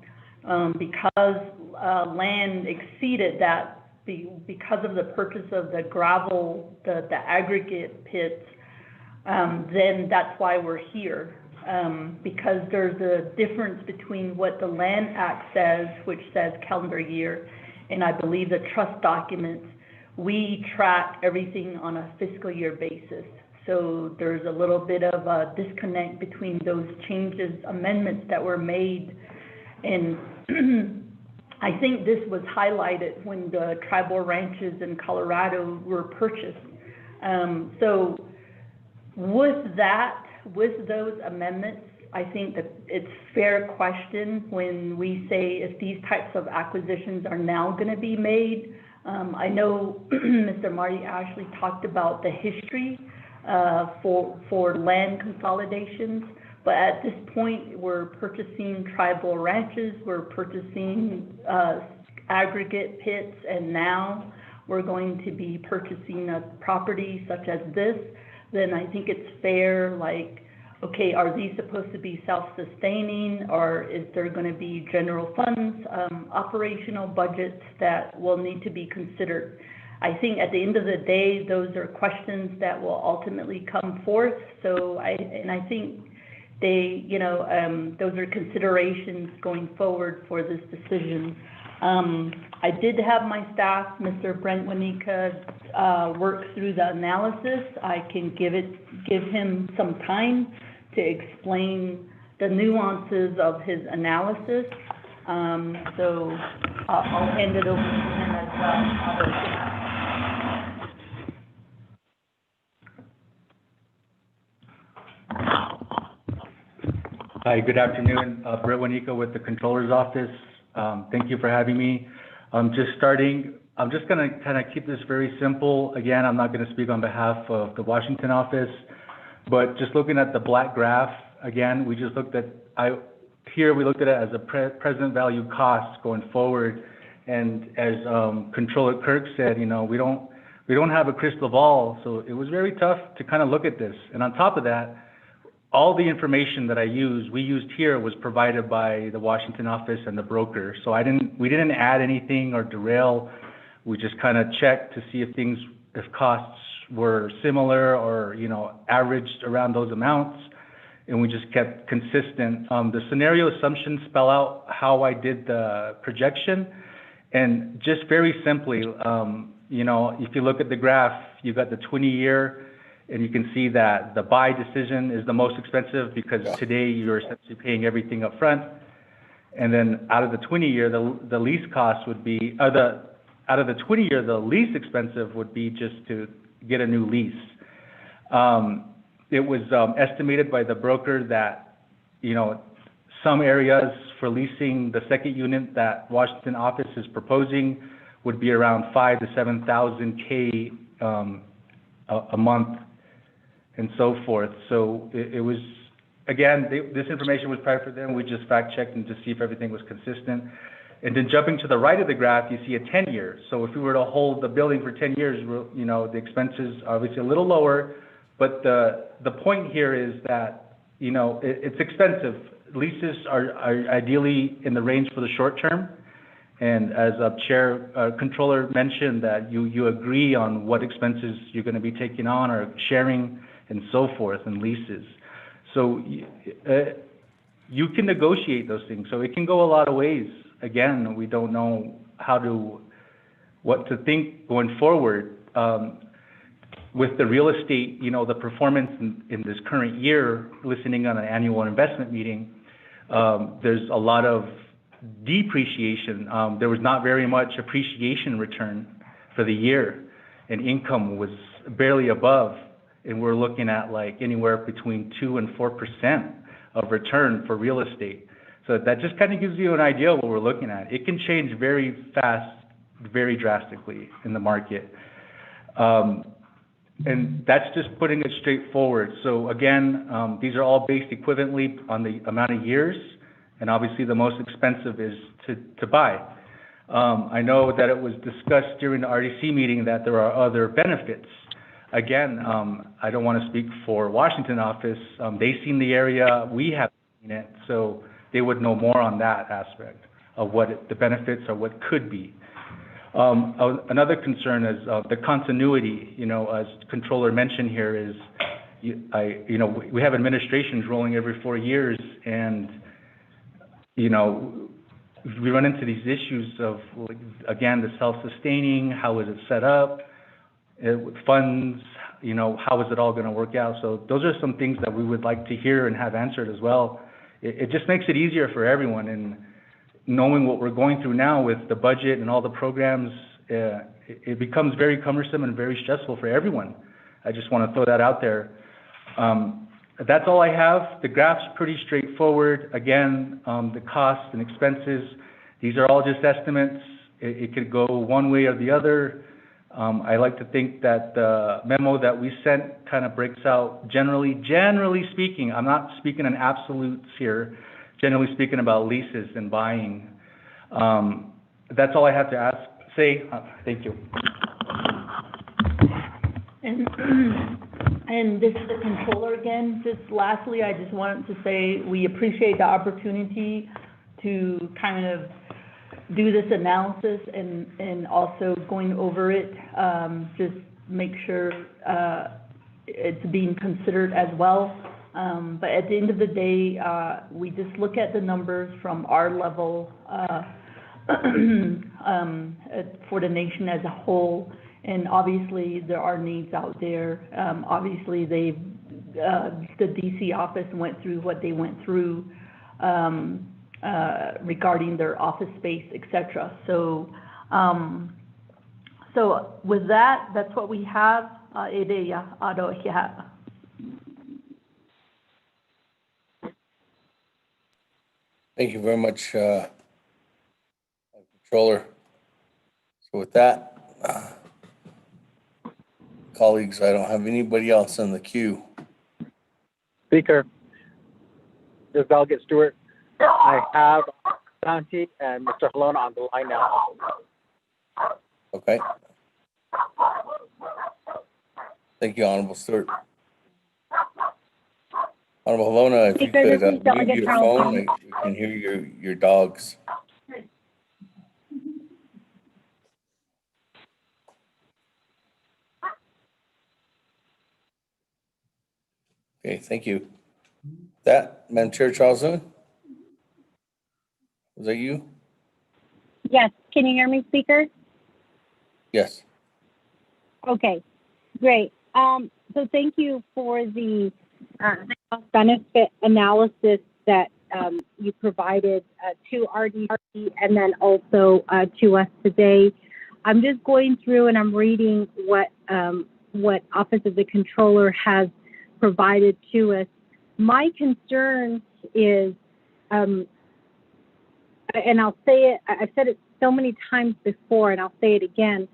Speaker 1: because land exceeded that because of the purchase of the gravel, the aggregate pits, then that's why we're here. Because there's a difference between what the Land Act says, which says calendar year, and I believe the trust documents, we track everything on a fiscal year basis. So there's a little bit of a disconnect between those changes, amendments that were made. And I think this was highlighted when the tribal ranches in Colorado were purchased. So with that, with those amendments, I think that it's fair question when we say if these types of acquisitions are now going to be made. I know Mr. Marty Ashley talked about the history for land consolidations, but at this point, we're purchasing tribal ranches, we're purchasing aggregate pits, and now we're going to be purchasing a property such as this. Then I think it's fair, like, okay, are these supposed to be self-sustaining, or is there going to be general funds, operational budgets that will need to be considered? I think at the end of the day, those are questions that will ultimately come forth. So I think they, those are considerations going forward for this decision. I did have my staff, Mr. Brent Wanika, work through the analysis. I can give him some time to explain the nuances of his analysis. So I'll hand it over to him as well.
Speaker 9: Hi, good afternoon. Brett Wanika with the Controller's Office. Thank you for having me. I'm just going to kind of keep this very simple. Again, I'm not going to speak on behalf of the Washington office, but just looking at the black graph, again, we just looked at, we looked at it as a present value cost going forward. And as Controller Kirk said, we don't have a crystal ball, so it was very tough to kind of look at this. And on top of that, all the information that we used here was provided by the Washington office and the broker. So we didn't add anything or derail. We just kind of checked to see if costs were similar or, averaged around those amounts. And we just kept consistent. The scenario assumptions spell out how I did the projection. And just very simply, if you look at the graph, you've got the 20-year, and you can see that the buy decision is the most expensive because today you're essentially paying everything up front. And then out of the 20-year, the lease cost would be, out of the 20-year, the least expensive would be just to get a new lease. It was estimated by the broker that, some areas for leasing the second unit that Washington office is proposing would be around 5,000 to 7,000 a month, and so forth. So it was, again, this information was provided for them. We just fact-checked and to see if everything was consistent. And then jumping to the right of the graph, you see a 10-year. So if we were to hold the building for 10 years, the expenses are obviously a little lower. But the point here is that, it's expensive. Leases are ideally in the range for the short term. And as Controller mentioned, that you agree on what expenses you're going to be taking on or sharing and so forth and leases. So you can negotiate those things. So it can go a lot of ways. Again, we don't know what to think going forward. With the real estate, the performance in this current year, listening on an annual investment meeting, there's a lot of depreciation. There was not very much appreciation return for the year, and income was barely above. And we're looking at like anywhere between 2% and 4% of return for real estate. So that just kind of gives you an idea of what we're looking at. It can change very fast, very drastically in the market. And that's just putting it straightforward. So again, these are all based equivalently on the amount of years, and obviously the most expensive is to buy. I know that it was discussed during the RDC meeting that there are other benefits. Again, I don't want to speak for Washington office. They've seen the area, we haven't seen it, so they would know more on that aspect of what the benefits or what could be. Another concern is the continuity, as Controller mentioned here is, we have administrations rolling every 4 years, and, we run into these issues of, again, the self-sustaining, how is it set up, with funds, how is it all going to work out? So those are some things that we would like to hear and have answered as well. It just makes it easier for everyone, and knowing what we're going through now with the budget and all the programs, it becomes very cumbersome and very stressful for everyone. I just want to throw that out there. That's all I have. The graph's pretty straightforward. Again, the costs and expenses, these are all just estimates. It could go one way or the other. I like to think that the memo that we sent kind of breaks out generally speaking, I'm not speaking in absolutes here, generally speaking about leases and buying. That's all I have to say. Thank you.
Speaker 1: And this is the Controller again. Just lastly, I just wanted to say we appreciate the opportunity to kind of do this analysis and also going over it, just make sure it's being considered as well. But at the end of the day, we just look at the numbers from our level for the nation as a whole. And obviously, there are needs out there. Obviously, the DC office went through what they went through regarding their office space, etc. So with that, that's what we have.
Speaker 6: Thank you very much, Controller. So with that, colleagues, I don't have anybody else in the queue.
Speaker 20: Speaker, this is Delegate Stewart. I have Santi and Mr. Halona on the line now.
Speaker 6: Okay. Thank you, Honorable Stewart. Honorable Halona, if you could mute your phone, we can hear your dogs. Okay, thank you. Madam Chair Charleston, was that you?
Speaker 16: Yes, can you hear me, Speaker?
Speaker 6: Yes.
Speaker 16: Okay, great. So thank you for the benefit analysis that you provided to RDC and then also to us today. I'm just going through and I'm reading what Office of the Controller has provided to us. My concern is, and I'll say it, I've said it so many times before and I'll say it again,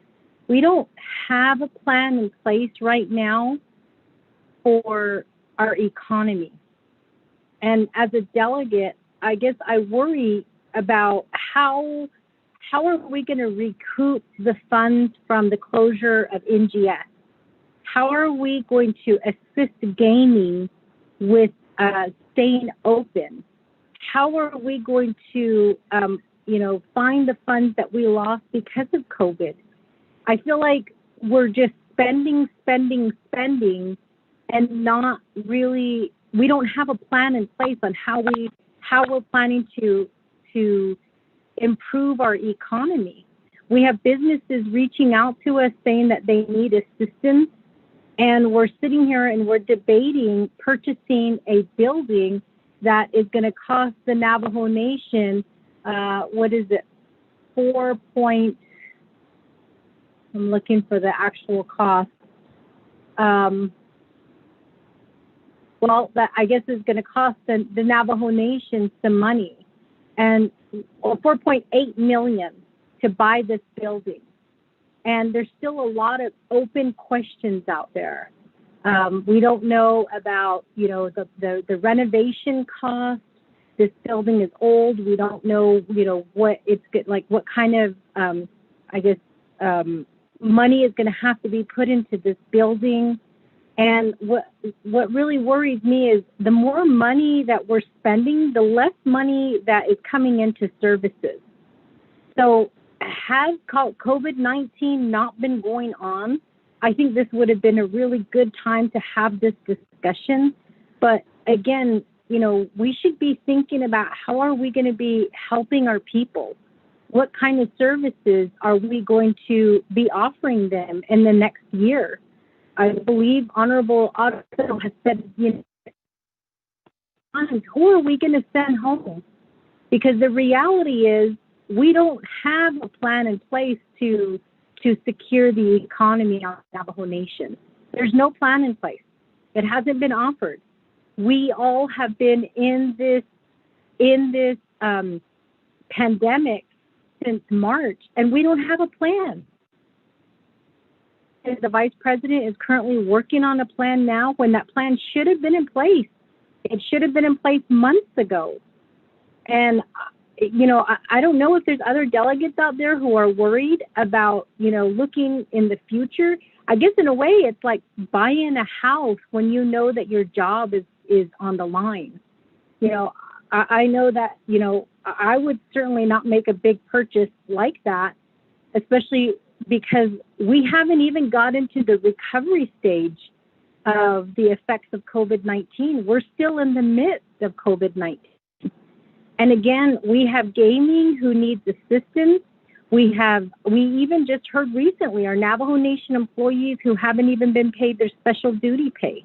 Speaker 16: we don't have a plan in place right now for our economy. And as a delegate, I guess I worry about how are we going to recoup the funds from the closure of NGS? How are we going to assist gaming with staying open? How are we going to, find the funds that we lost because of COVID? I feel like we're just spending, and not really. We don't have a plan in place on how we're planning to improve our economy. We have businesses reaching out to us saying that they need assistance. And we're sitting here and we're debating purchasing a building that is going to cost the Navajo Nation, I'm looking for the actual cost. That I guess is going to cost the Navajo Nation some money, and $4.8 million to buy this building. And there's still a lot of open questions out there. We don't know about, the renovation cost. this building is old. We don't know, what it's like, what kind of, money is going to have to be put into this building. And what really worries me is the more money that we're spending, the less money that is coming into services. So has COVID-19 not been going on, I think this would have been a really good time to have this discussion. But again, we should be thinking about how are we going to be helping our people? What kind of services are we going to be offering them in the next year? I believe Honorable Otto has said, who are we going to send home? Because the reality is we don't have a plan in place to secure the economy on Navajo Nation. There's no plan in place. It hasn't been offered. We all have been in this pandemic since March, and we don't have a plan. The Vice President is currently working on a plan now when that plan should have been in place. It should have been in place months ago. And, I don't know if there's other delegates out there who are worried about, looking in the future. I guess in a way it's like buying a house when you know that your job is on the line. I know that, I would certainly not make a big purchase like that, especially because we haven't even got into the recovery stage of the effects of COVID-19. We're still in the midst of COVID-19. And again, we have gaming who needs assistance. We even just heard recently our Navajo Nation employees who haven't even been paid their special duty pay.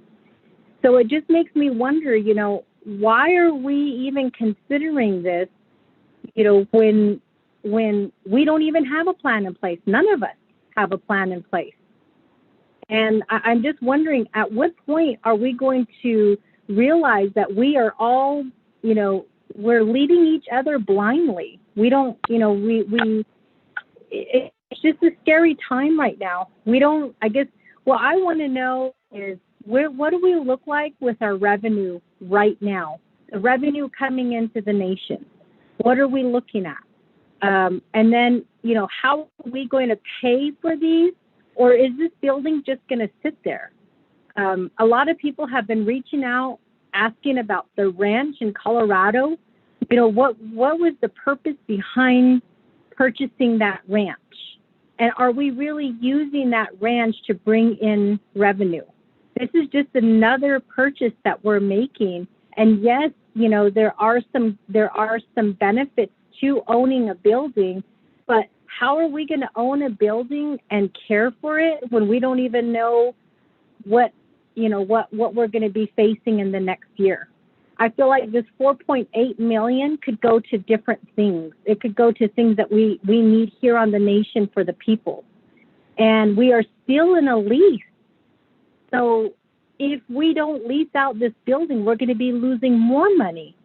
Speaker 16: So it just makes me wonder, why are we even considering this, when we don't even have a plan in place? None of us have a plan in place. And I'm just wondering, at what point are we going to realize that we are all, we're leading each other blindly? We don't, it's just a scary time right now. What I want to know is what do we look like with our revenue right now? The revenue coming into the nation. What are we looking at? And then, how are we going to pay for these? Or is this building just going to sit there? A lot of people have been reaching out, asking about the ranch in Colorado. What was the purpose behind purchasing that ranch? And are we really using that ranch to bring in revenue? This is just another purchase that we're making. And yes, there are some benefits to owning a building, but how are we going to own a building and care for it when we don't even know what we're going to be facing in the next year? I feel like this $4.8 million could go to different things. It could go to things that we need here on the nation for the people. And we are still in a lease. So if we don't lease out this building, we're going to be losing more money.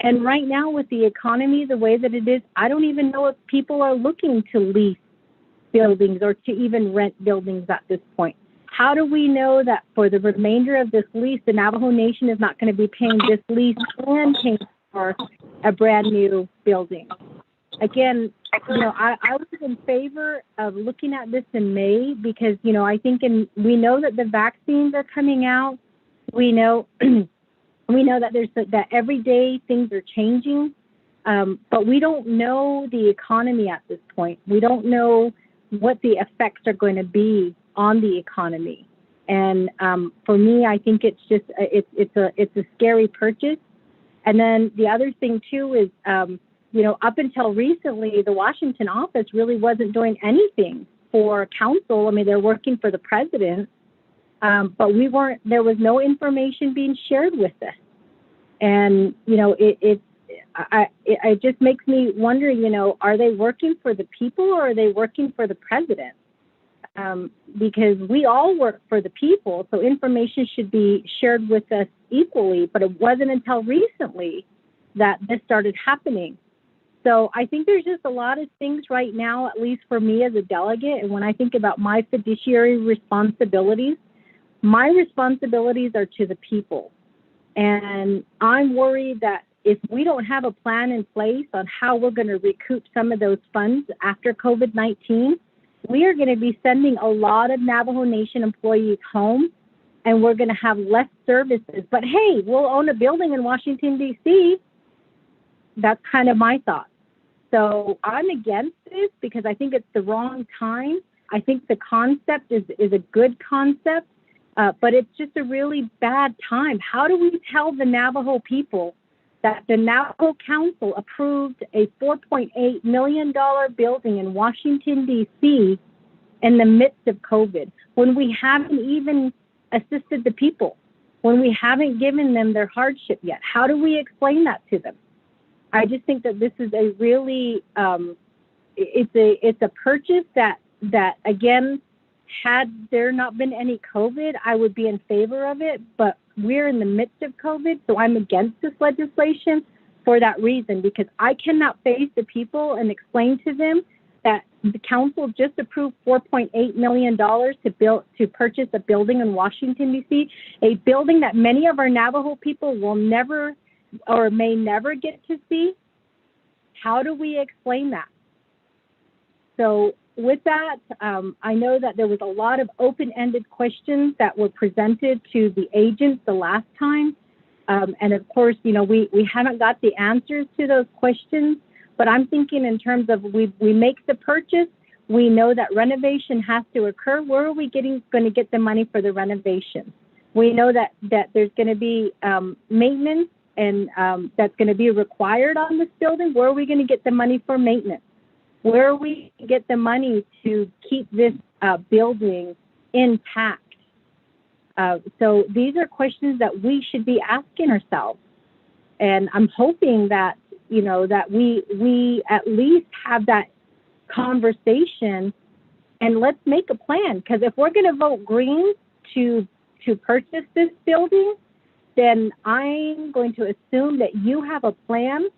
Speaker 16: And right now with the economy the way that it is, I don't even know if people are looking to lease buildings or to even rent buildings at this point. How do we know that for the remainder of this lease, the Navajo Nation is not going to be paying this lease and paying for a brand new building? Again, I was in favor of looking at this in May because, I think we know that the vaccines are coming out. We know that that every day things are changing, but we don't know the economy at this point. We don't know what the effects are going to be on the economy. And for me, I think it's just it's a scary purchase. And then the other thing too is, up until recently, the Washington office really wasn't doing anything for council. I mean, they're working for the president, but there was no information being shared with us. And, it just makes me wonder, are they working for the people or are they working for the president? Because we all work for the people, so information should be shared with us equally, but it wasn't until recently that this started happening. So I think there's just a lot of things right now, at least for me as a delegate, and when I think about my fiduciary responsibilities, my responsibilities are to the people. And I'm worried that if we don't have a plan in place on how we're going to recoup some of those funds after COVID-19, we are going to be sending a lot of Navajo Nation employees home, and we're going to have less services. But hey, we'll own a building in Washington, D.C. That's kind of my thought. So I'm against this because I think it's the wrong time. I think the concept is a good concept, but it's just a really bad time. How do we tell the Navajo people that the Navajo Council approved a $4.8 million building in Washington, D.C. in the midst of COVID, when we haven't even assisted the people, when we haven't given them their hardship yet? How do we explain that to them? I just think that this is a really, it's a purchase that again, had there not been any COVID, I would be in favor of it, but we're in the midst of COVID, so I'm against this legislation for that reason, because I cannot face the people and explain to them that the council just approved $4.8 million to purchase a building in Washington, D.C., a building that many of our Navajo people will never or may never get to see. How do we explain that? So with that, I know that there was a lot of open-ended questions that were presented to the agents the last time. And of course, you know, we haven't got the answers to those questions, but I'm thinking in terms of we make the purchase, we know that renovation has to occur. Where are we going to get the money for the renovation? We know that there's going to be maintenance, and that's going to be required on this building. Where are we going to get the money for maintenance? Where are we going to get the money to keep this building intact? So these are questions that we should be asking ourselves. And I'm hoping that, you know, that we at least have that conversation, and let's make a plan. Because if we're going to vote green to purchase this building, then I'm going to assume that you have a plan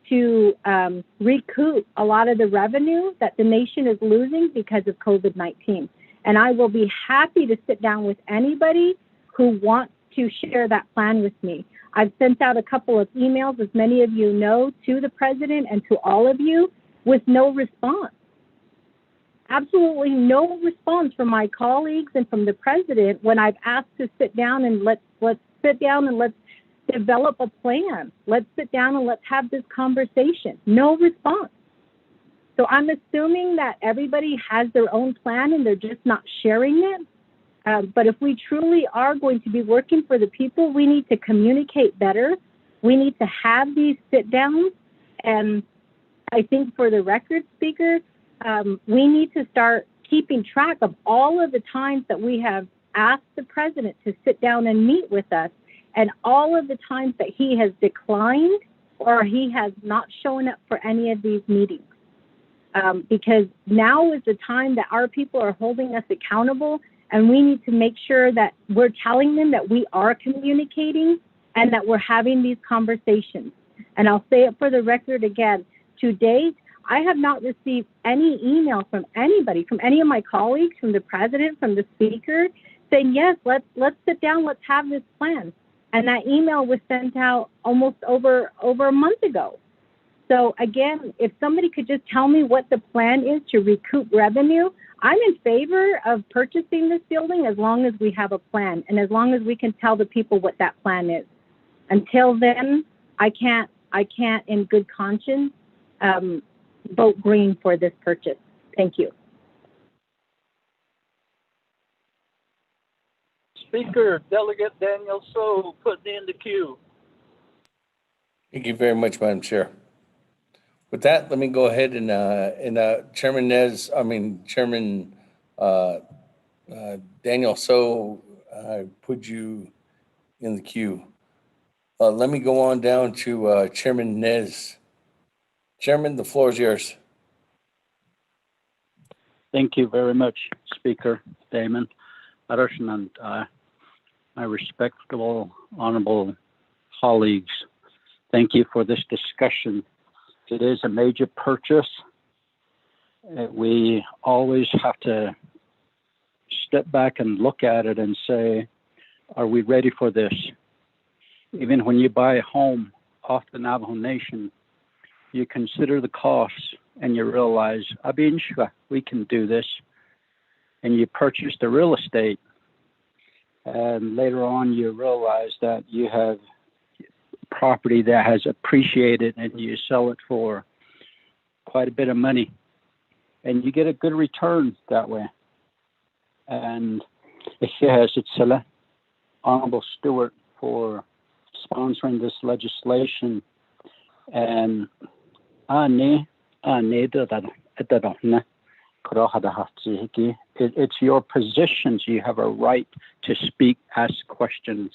Speaker 16: to recoup a lot of the revenue that the nation is losing because of COVID-19. And I will be happy to sit down with anybody who wants to share that plan with me. I've sent out a couple of emails, as many of you know, to the president and to all of you with no response. Absolutely no response from my colleagues and from the president when I've asked to sit down and let's sit down and let's develop a plan. Let's sit down and let's have this conversation. No response. So I'm assuming that everybody has their own plan and they're just not sharing it. But if we truly are going to be working for the people, we need to communicate better. We need to have these sit downs. And I think for the record, Speaker, we need to start keeping track of all of the times that we have asked the president to sit down and meet with us, and all of the times that he has declined or he has not shown up for any of these meetings. Because now is the time that our people are holding us accountable, and we need to make sure that we're telling them that we are communicating and that we're having these conversations. And I'll say it for the record again, to date, I have not received any email from anybody, from any of my colleagues, from the president, from the speaker, saying, yes, let's sit down, let's have this plan. And that email was sent out almost over a month ago. So again, if somebody could just tell me what the plan is to recoup revenue, I'm in favor of purchasing this building as long as we have a plan and as long as we can tell the people what that plan is. Until then, I can't in good conscience vote green for this purchase. Thank you.
Speaker 7: Speaker, Delegate Daniel So, put me in the queue.
Speaker 6: Thank you very much, Madam Chair. With that, let me go ahead and Chairman Daniel So, I put you in the queue. Let me go on down to Chairman Nez. Chairman, the floor is yours.
Speaker 19: Thank you very much, Speaker Damon Patterson, and my respectable, honorable colleagues. Thank you for this discussion. It is a major purchase. We always have to step back and look at it and say, are we ready for this? Even when you buy a home, off the Navajo Nation, you consider the costs and you realize, Abinshwa, we can do this. And you purchase the real estate. And later on, you realize that you have property that has appreciated and you sell it for quite a bit of money. And you get a good return that way. And it's Honorable Stewart for sponsoring this legislation. And it's your positions. You have a right to speak, ask questions.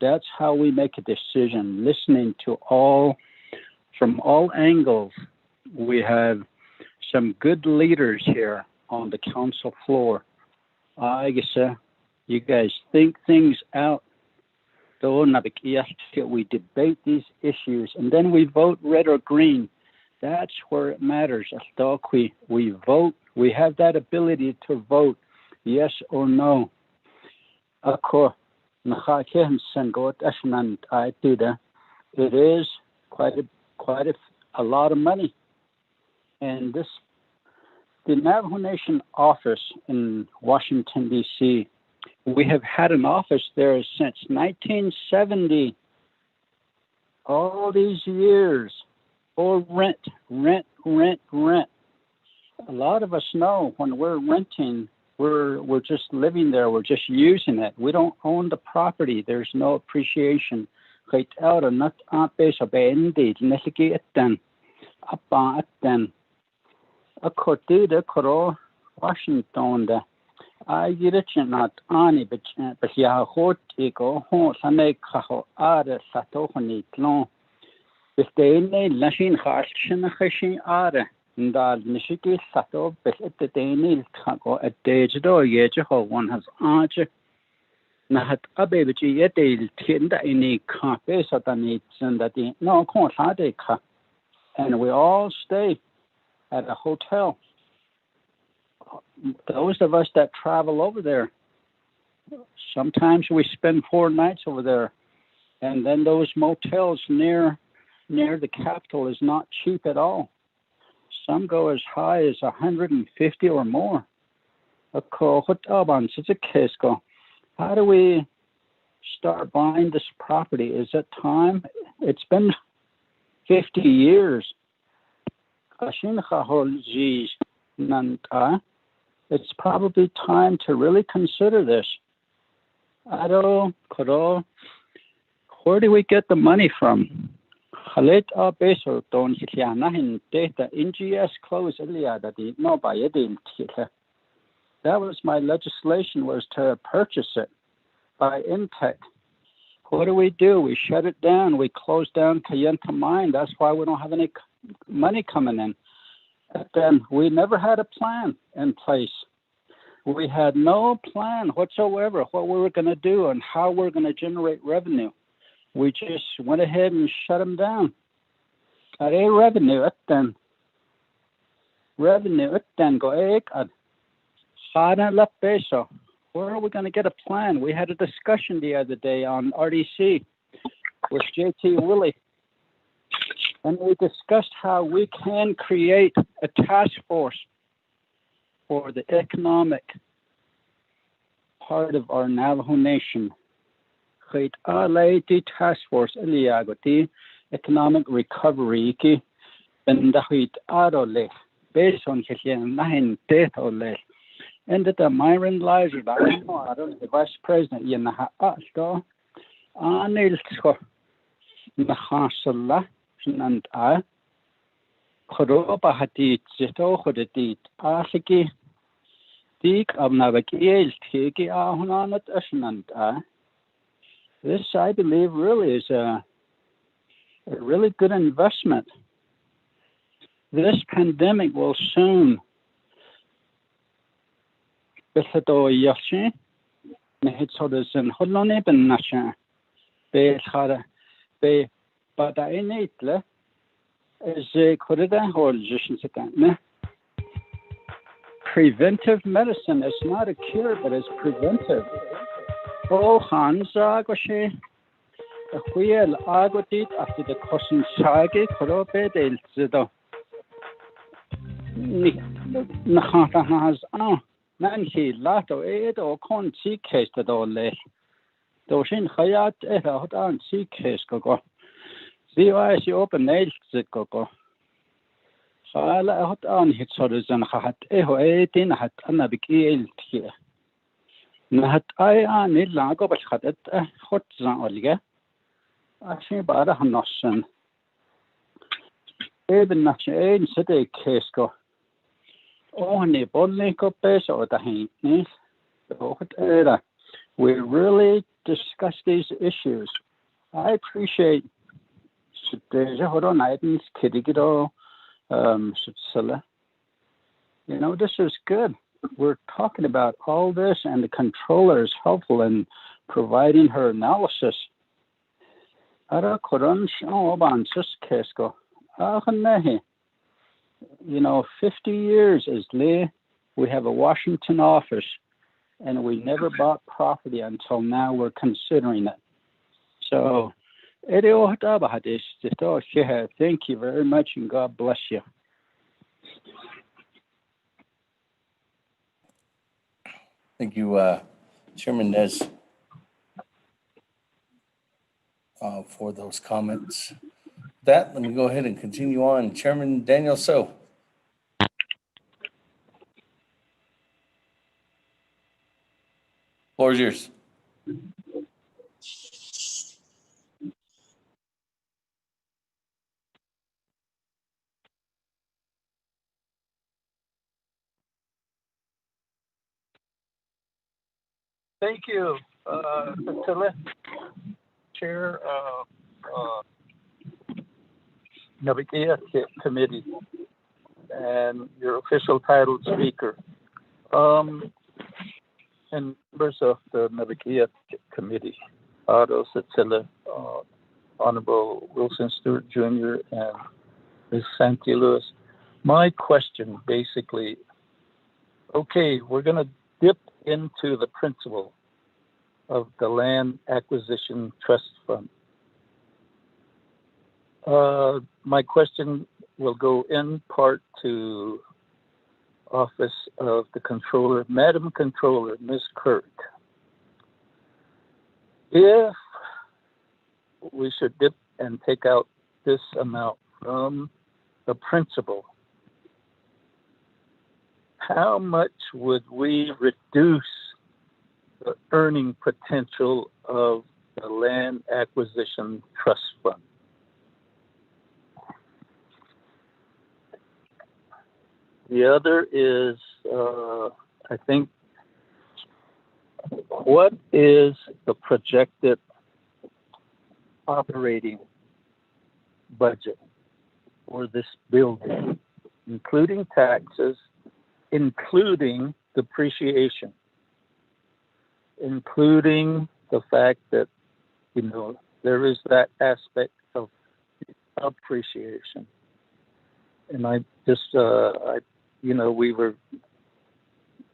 Speaker 19: That's how we make a decision, listening to from all angles. We have some good leaders here on the council floor. I guess you guys think things out. We debate these issues and then we vote red or green. That's where it matters. We vote. We have that ability to vote yes or no. It is quite a lot of money. And the Navajo Nation office in Washington, D.C., we have had an office there since 1970. All these years. Or rent. A lot of us know when we're renting, we're just living there. We're just using it. We don't own the property. There's no appreciation. Washington. I get it not any, but yeah, hot ego, hot, I make a satohony clone. If they need Lashin Harshin Hashin Are, and Nishiki Sato, but at the Daniel Kako at Dejo, Yejo, one has Archer. Not a baby yet, they'll tend any campes at the needs and that no consadeka. And we all stay at a hotel. Those of us that travel over there, sometimes we spend 4 nights over there, and then those motels near the capital is not cheap at all. Some go as high as 150 or more. How do we start buying this property? Is it time? It's been 50 years. It's probably time to really consider this. Where do we get the money from? That was my legislation, was to purchase it by Intech. What do? We shut it down. We closed down Kayenta Mine. That's why we don't have any money coming in. And then we never had a plan in place. We had no plan whatsoever what we were going to do and how we're going to generate revenue. We just went ahead and shut them down. Revenue, go where are we going to get a plan? We had a discussion the other day on RDC with JT Willie, and we discussed how we can create a task force for the economic part of our Navajo Nation. Task force economic recovery based on and the Myron Lizer, the Vice President, and I Koroba Hadit, Zito Hodit, Asiki, Dik of Naabik'íyáti, Ahunanat Ashnant. This, I believe, really is a really good investment. This pandemic will soon but I need preventive medicine is not a cure, but it's preventive. Oh, Hansa, Goshe. Huel Agotit after the Cossin Sage, Korope del Zido. Nahata has Nanki Lato Ed or Con Sea Case to Dole. Doshin Hayat Ehot and Sea Case Gogo. See why she open nails Gogo. Hala hot on hit Sorizan Hat Eho 18 hat Naabik'íyáti. Nahat I need Lago but had it hot Zan Olga. Actually, bara hannossen. Even not ein city case go. Only bonny go base or the hint. We really discuss these issues. I appreciate the hold items kidigido you know, this is good. We're talking about all this and the controller is helpful in providing her analysis. You know, 50 years is lay. We have a Washington office, and we never bought property until now. We're considering it. So, thank you very much, and God bless you.
Speaker 6: Thank you, Chairman Nez, for those comments. With that, let me go ahead and continue on. Chairman Daniel So. Floor is yours.
Speaker 7: Thank you, Chair Naabik'íyáti Committee, and your official titled speaker, and members of the Naabik'íyáti Committee, Honorable Wilson Stewart Jr. and Ms. Santi Lewis. My question basically, okay, we're going to dip into the principle of the Land Acquisition Trust Fund. My question will go in part to Office of the Controller. Madam Controller, Ms. Kirk, if we should dip and take out this amount from the principal, how much would we reduce the earning potential of the Land Acquisition Trust Fund? The other is, I think, what is the projected operating budget for this building, including taxes, including depreciation, including the fact that, you know, there is that aspect of appreciation. And I just, you know, we were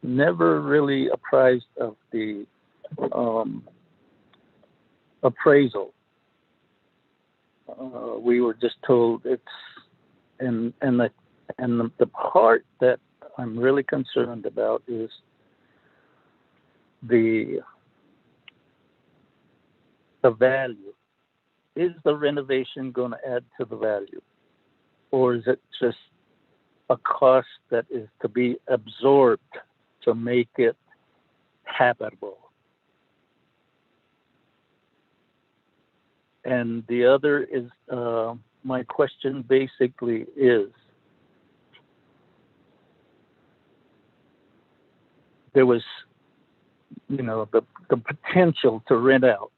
Speaker 7: never really apprised of the appraisal. We were just told it's, and the part that I'm really concerned about is the value. Is the renovation going to add to the value? Or is it just a cost that is to be absorbed to make it habitable? And the other is, my question basically is, there was, you know, the potential to rent out.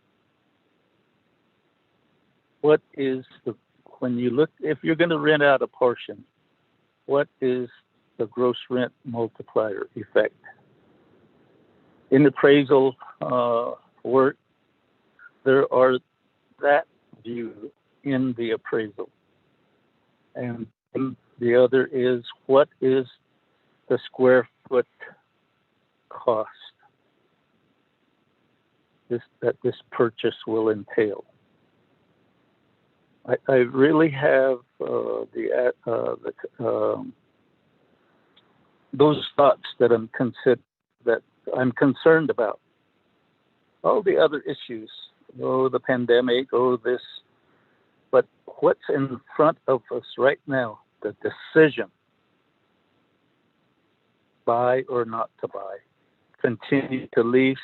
Speaker 7: What is the, when you look, if you're going to rent out a portion, what is the gross rent multiplier effect? In appraisal work, there are that view in the appraisal. And the other is, what is the square foot cost? this purchase will entail. I really have those thoughts that I'm concerned about. All the other issues, the pandemic, this, but what's in front of us right now, the decision, buy or not to buy, continue to lease,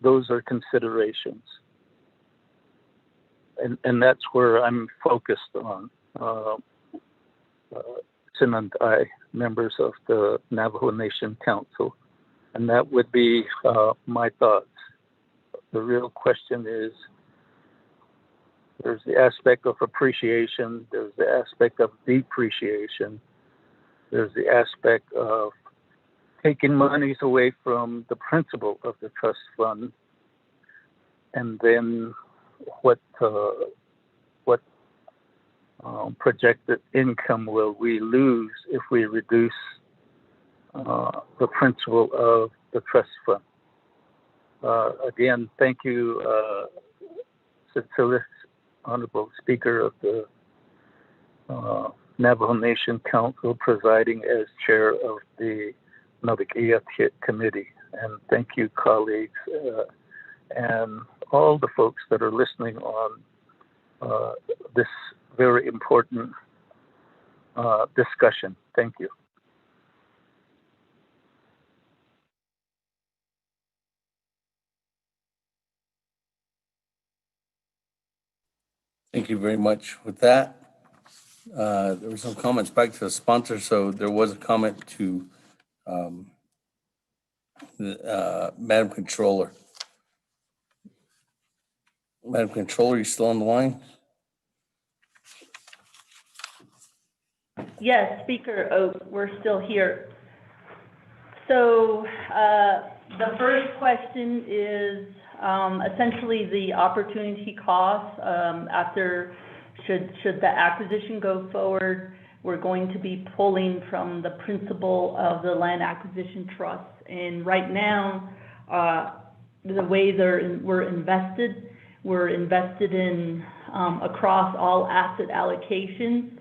Speaker 7: those are considerations. And that's where I'm focused on. Tim and I, members of the Navajo Nation Council, and that would be my thoughts. The real question is, there's the aspect of appreciation, there's the aspect of depreciation, there's the aspect of taking monies away from the principal of the trust fund, and then what projected income will we lose if we reduce the principal of the trust fund. Again, thank you, Cecilia, Honorable Speaker of the Navajo Nation Council, presiding as chair of the Naabik'íyáti Committee. And thank you, colleagues, and all the folks that are listening on this very important discussion. Thank you.
Speaker 6: Thank you very much. With that, there were some comments back to the sponsor. So there was a comment to Madam Controller. Madam Controller, you still on the line?
Speaker 1: Yes, Speaker Oak, we're still here. So the first question is essentially the opportunity cost after, should the acquisition go forward, we're going to be pulling from the principal of the land acquisition trust. And right now, the way we're invested in across all asset allocations,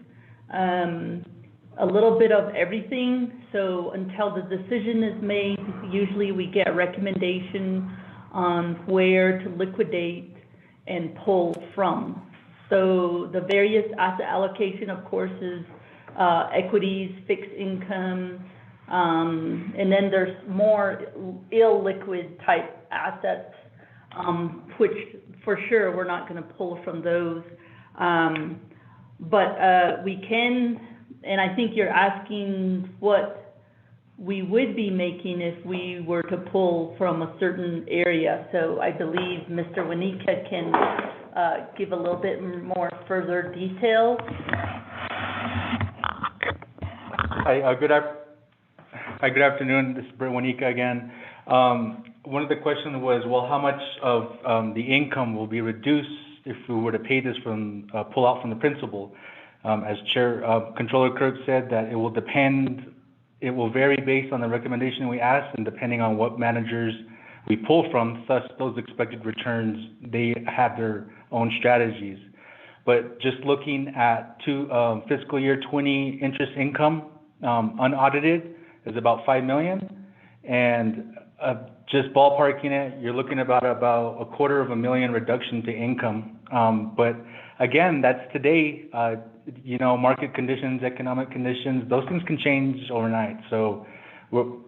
Speaker 1: a little bit of everything. So until the decision is made, usually we get a recommendation on where to liquidate and pull from. So the various asset allocation, of course, is equities, fixed income, and then there's more illiquid type assets, which for sure we're not going to pull from those. But we can, and I think you're asking what we would be making if we were to pull from a certain area. So I believe Mr. Wanika can give a little bit more further detail.
Speaker 9: Hi, good afternoon. This is Brett Wanika again. One of the questions was, well, how much of the income will be reduced if we were to pay this from, pull out from the principal? As Chair Controller Kirk said, that it will depend, it will vary based on the recommendation we ask and depending on what managers we pull from, thus those expected returns, they have their own strategies. But just looking at fiscal year 20 interest income, unaudited, is about $5 million. And just ballparking it, you're looking about a $250,000 reduction to income. But again, that's today, market conditions, economic conditions, those things can change overnight. So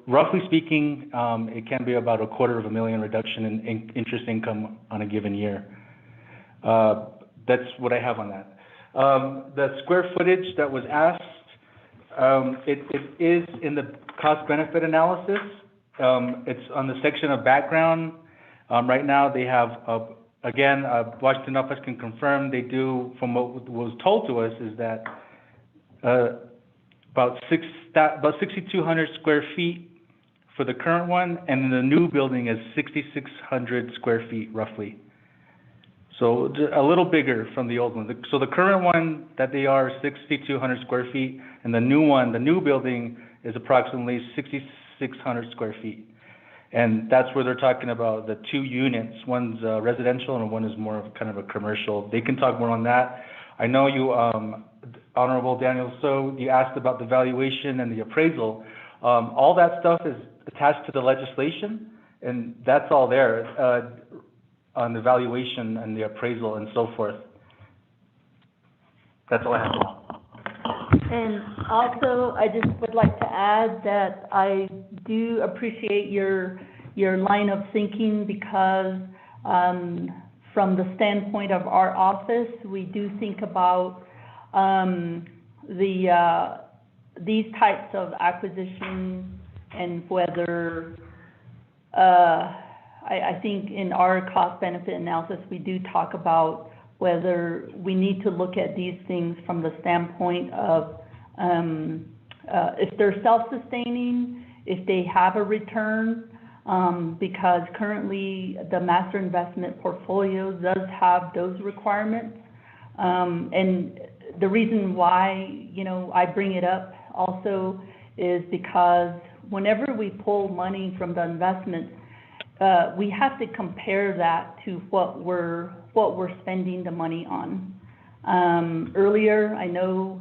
Speaker 9: roughly speaking, it can be about a $250,000 reduction in interest income on a given year. That's what I have on that. The square footage that was asked, it is in the cost benefit analysis. It's on the section of background. Right now they have, again, Washington office can confirm they do, from what was told to us, is that about 6,200 square feet for the current one, and the new building is 6,600 square feet roughly. So a little bigger from the old one. So the current one that they are 6,200 square feet, and the new one, the new building, is approximately 6,600 square feet. And that's where they're talking about the 2 units. One's residential and one is more of kind of a commercial. They can talk more on that. I know you, Honorable Daniel, so you asked about the valuation and the appraisal. All that stuff is attached to the legislation, and that's all there on the valuation and the appraisal and so forth. That's all I have.
Speaker 1: And also, I just would like to add that I do appreciate your line of thinking, because from the standpoint of our office, we do think about these types of acquisitions, and whether I think in our cost benefit analysis, we do talk about whether we need to look at these things from the standpoint of if they're self-sustaining, if they have a return, because currently the master investment portfolio does have those requirements. And the reason why, I bring it up also is because whenever we pull money from the investments, we have to compare that to what we're spending the money on. Earlier, I know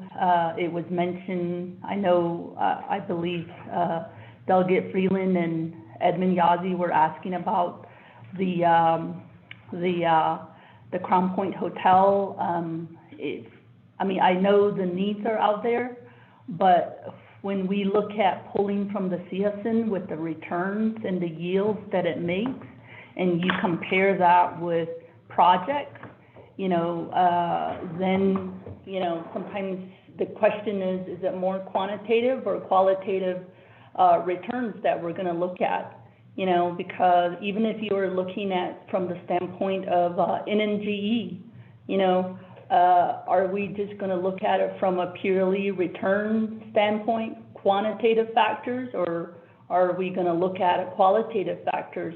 Speaker 1: it was mentioned, I believe Delegate Freeland and Edmund Yazzie were asking about the Crown Point Hotel. I know the needs are out there, but when we look at pulling from the CSN with the returns and the yields that it makes, and you compare that with projects, then, sometimes the question is it more quantitative or qualitative returns that we're going to look at? Because even if you are looking at from the standpoint of NNGE, are we just going to look at it from a purely return standpoint, quantitative factors, or are we going to look at qualitative factors?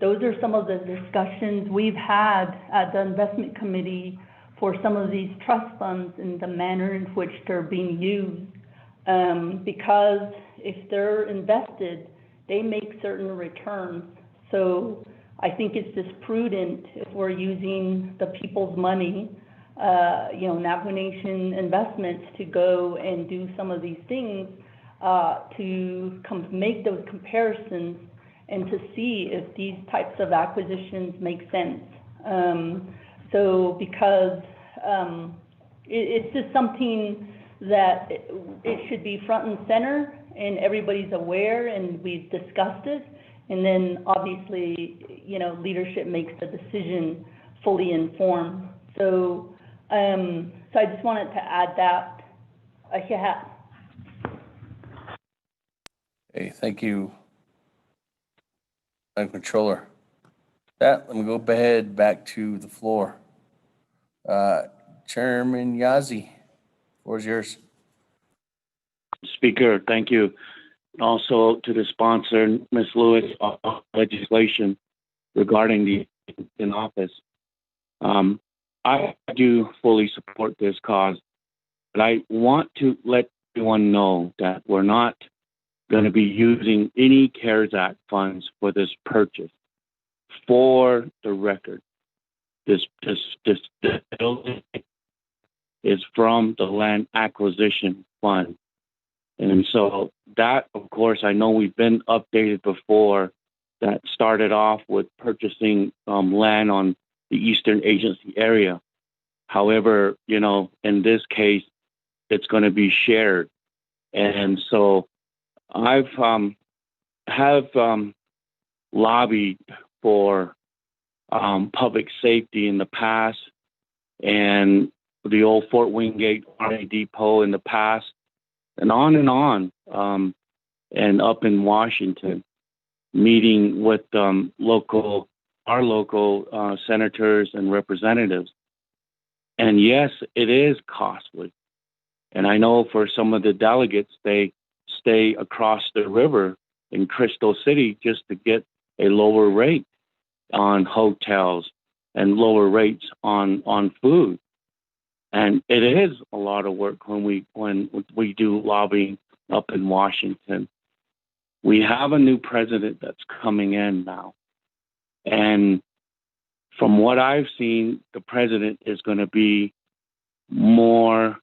Speaker 1: Those are some of the discussions we've had at the investment committee for some of these trust funds and the manner in which they're being used. Because if they're invested, they make certain returns. So I think it's just prudent if we're using the people's money, Navajo Nation investments, to go and do some of these things, to make those comparisons and to see if these types of acquisitions make sense. Because it's just something that it should be front and center, and everybody's aware, and we've discussed it, and then obviously, leadership makes the decision fully informed. So I just wanted to add that.
Speaker 6: Okay, thank you, Madam Controller. Let me go ahead back to the floor. Chairman Yazzie, the floor is yours.
Speaker 13: Speaker, thank you. Also to the sponsor, Ms. Lewis, of legislation regarding the in office. I do fully support this cause, but I want to let everyone know that we're not going to be using any CARES Act funds for this purchase. For the record, this building is from the Land Acquisition Fund. And so that, of course, I know we've been updated before. That started off with purchasing land on the Eastern Agency area. However, in this case, it's going to be shared. And so I've lobbied for public safety in the past, and the old Fort Wingate RA Depot in the past, and on, and up in Washington, meeting with our local senators and representatives. And yes, it is costly. And I know for some of the delegates, they stay across the river in Crystal City just to get a lower rate on hotels and lower rates on food. And it is a lot of work when we do lobbying up in Washington. we have a new president that's coming in now. And from what I've seen, the president is going to be more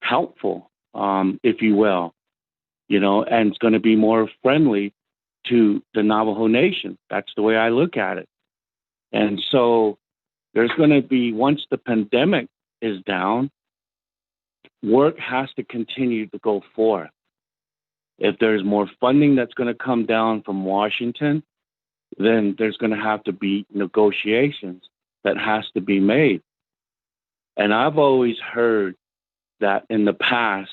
Speaker 13: helpful, if you will, and it's going to be more friendly to the Navajo Nation. That's the way I look at it. And so there's going to be, once the pandemic is down, work has to continue to go forth. If there's more funding that's going to come down from Washington, then there's going to have to be negotiations that has to be made. And I've always heard that in the past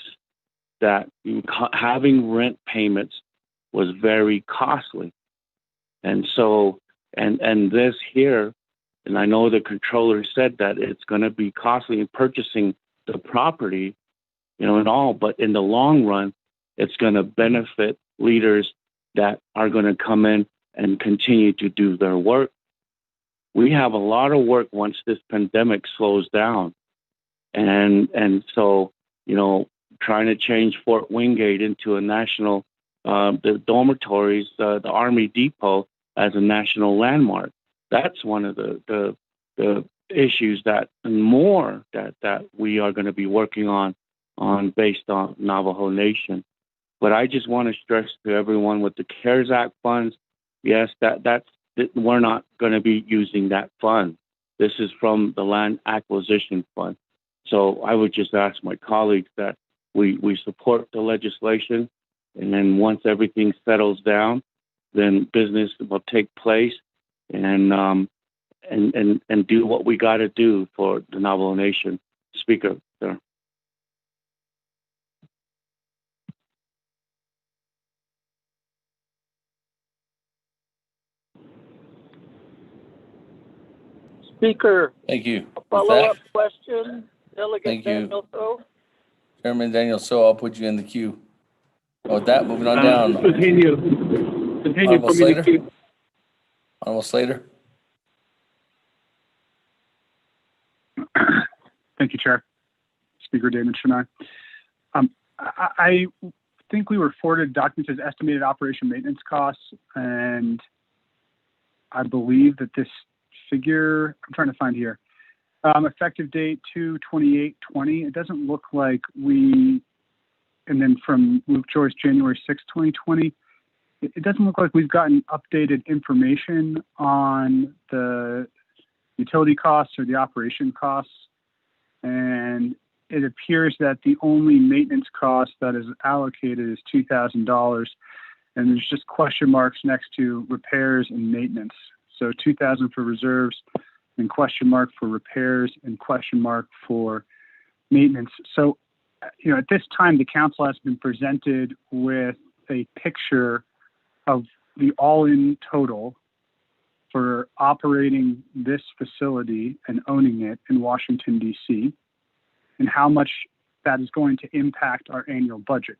Speaker 13: that having rent payments was very costly. And so, and this here, and I know the controller said that it's going to be costly in purchasing the property, and all, but in the long run, it's going to benefit leaders that are going to come in and continue to do their work. We have a lot of work once this pandemic slows down. And so, trying to change Fort Wingate into a national, the dormitories, the Army Depot as a national landmark. That's one of the issues that we are going to be working on based on Navajo Nation. But I just want to stress to everyone with the CARES Act funds, yes, we're not going to be using that fund. This is from the Land Acquisition Fund. So I would just ask my colleagues that we support the legislation, and then once everything settles down, then business will take place, and do what we got to do for the Navajo Nation. Speaker, sir.
Speaker 17: Speaker,
Speaker 6: Thank you.
Speaker 17: a follow-up question, Delegate
Speaker 6: Thank you.
Speaker 17: Daniel So.
Speaker 6: Chairman Daniel So, I'll put you in the queue. With that, moving on down.
Speaker 18: Continue
Speaker 6: Honorable
Speaker 18: for me to
Speaker 6: Slater?
Speaker 18: keep.
Speaker 6: Honorable Slater?
Speaker 8: Thank you, Chair. Speaker Damon Shania. I think we were forwarded documents as estimated operation maintenance costs, and I believe that this figure, I'm trying to find here, effective date 2/28/20. It doesn't look like and then from Luke Joyce, January 6, 2020, it doesn't look like we've gotten updated information on the utility costs or the operation costs. And it appears that the only maintenance cost that is allocated is $2,000. And there's just question marks next to repairs and maintenance. So 2,000 for reserves and question mark for repairs and question mark for maintenance. So, at this time, the council has been presented with a picture of the all-in total for operating this facility and owning it in Washington, D.C., and how much that is going to impact our annual budget.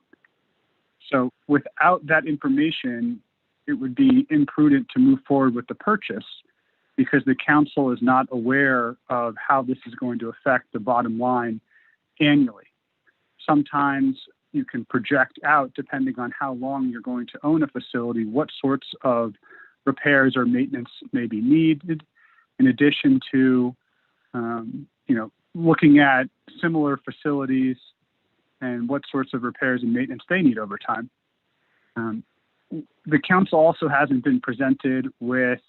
Speaker 8: So without that information, it would be imprudent to move forward with the purchase because the council is not aware of how this is going to affect the bottom line annually. Sometimes you can project out, depending on how long you're going to own a facility, what sorts of repairs or maintenance may be needed, in addition to, looking at similar facilities and what sorts of repairs and maintenance they need over time. The council also hasn't been presented with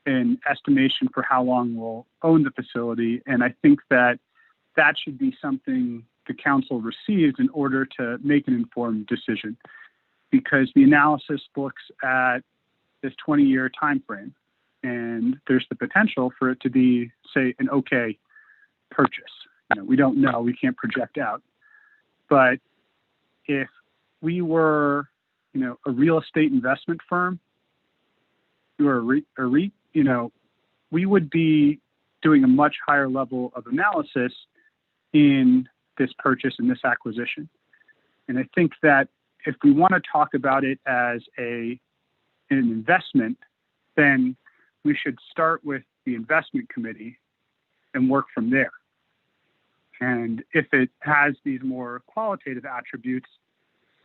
Speaker 8: an estimation for how long we'll own the facility, and I think that should be something the council receives in order to make an informed decision, because the analysis looks at this 20-year time frame, and there's the potential for it to be, say, an okay purchase. We don't know, we can't project out. But if we were, a real estate investment firm, or a REIT, we would be doing a much higher level of analysis in this purchase and this acquisition. And I think that if we want to talk about it as an investment, then we should start with the investment committee and work from there. And if it has these more qualitative attributes,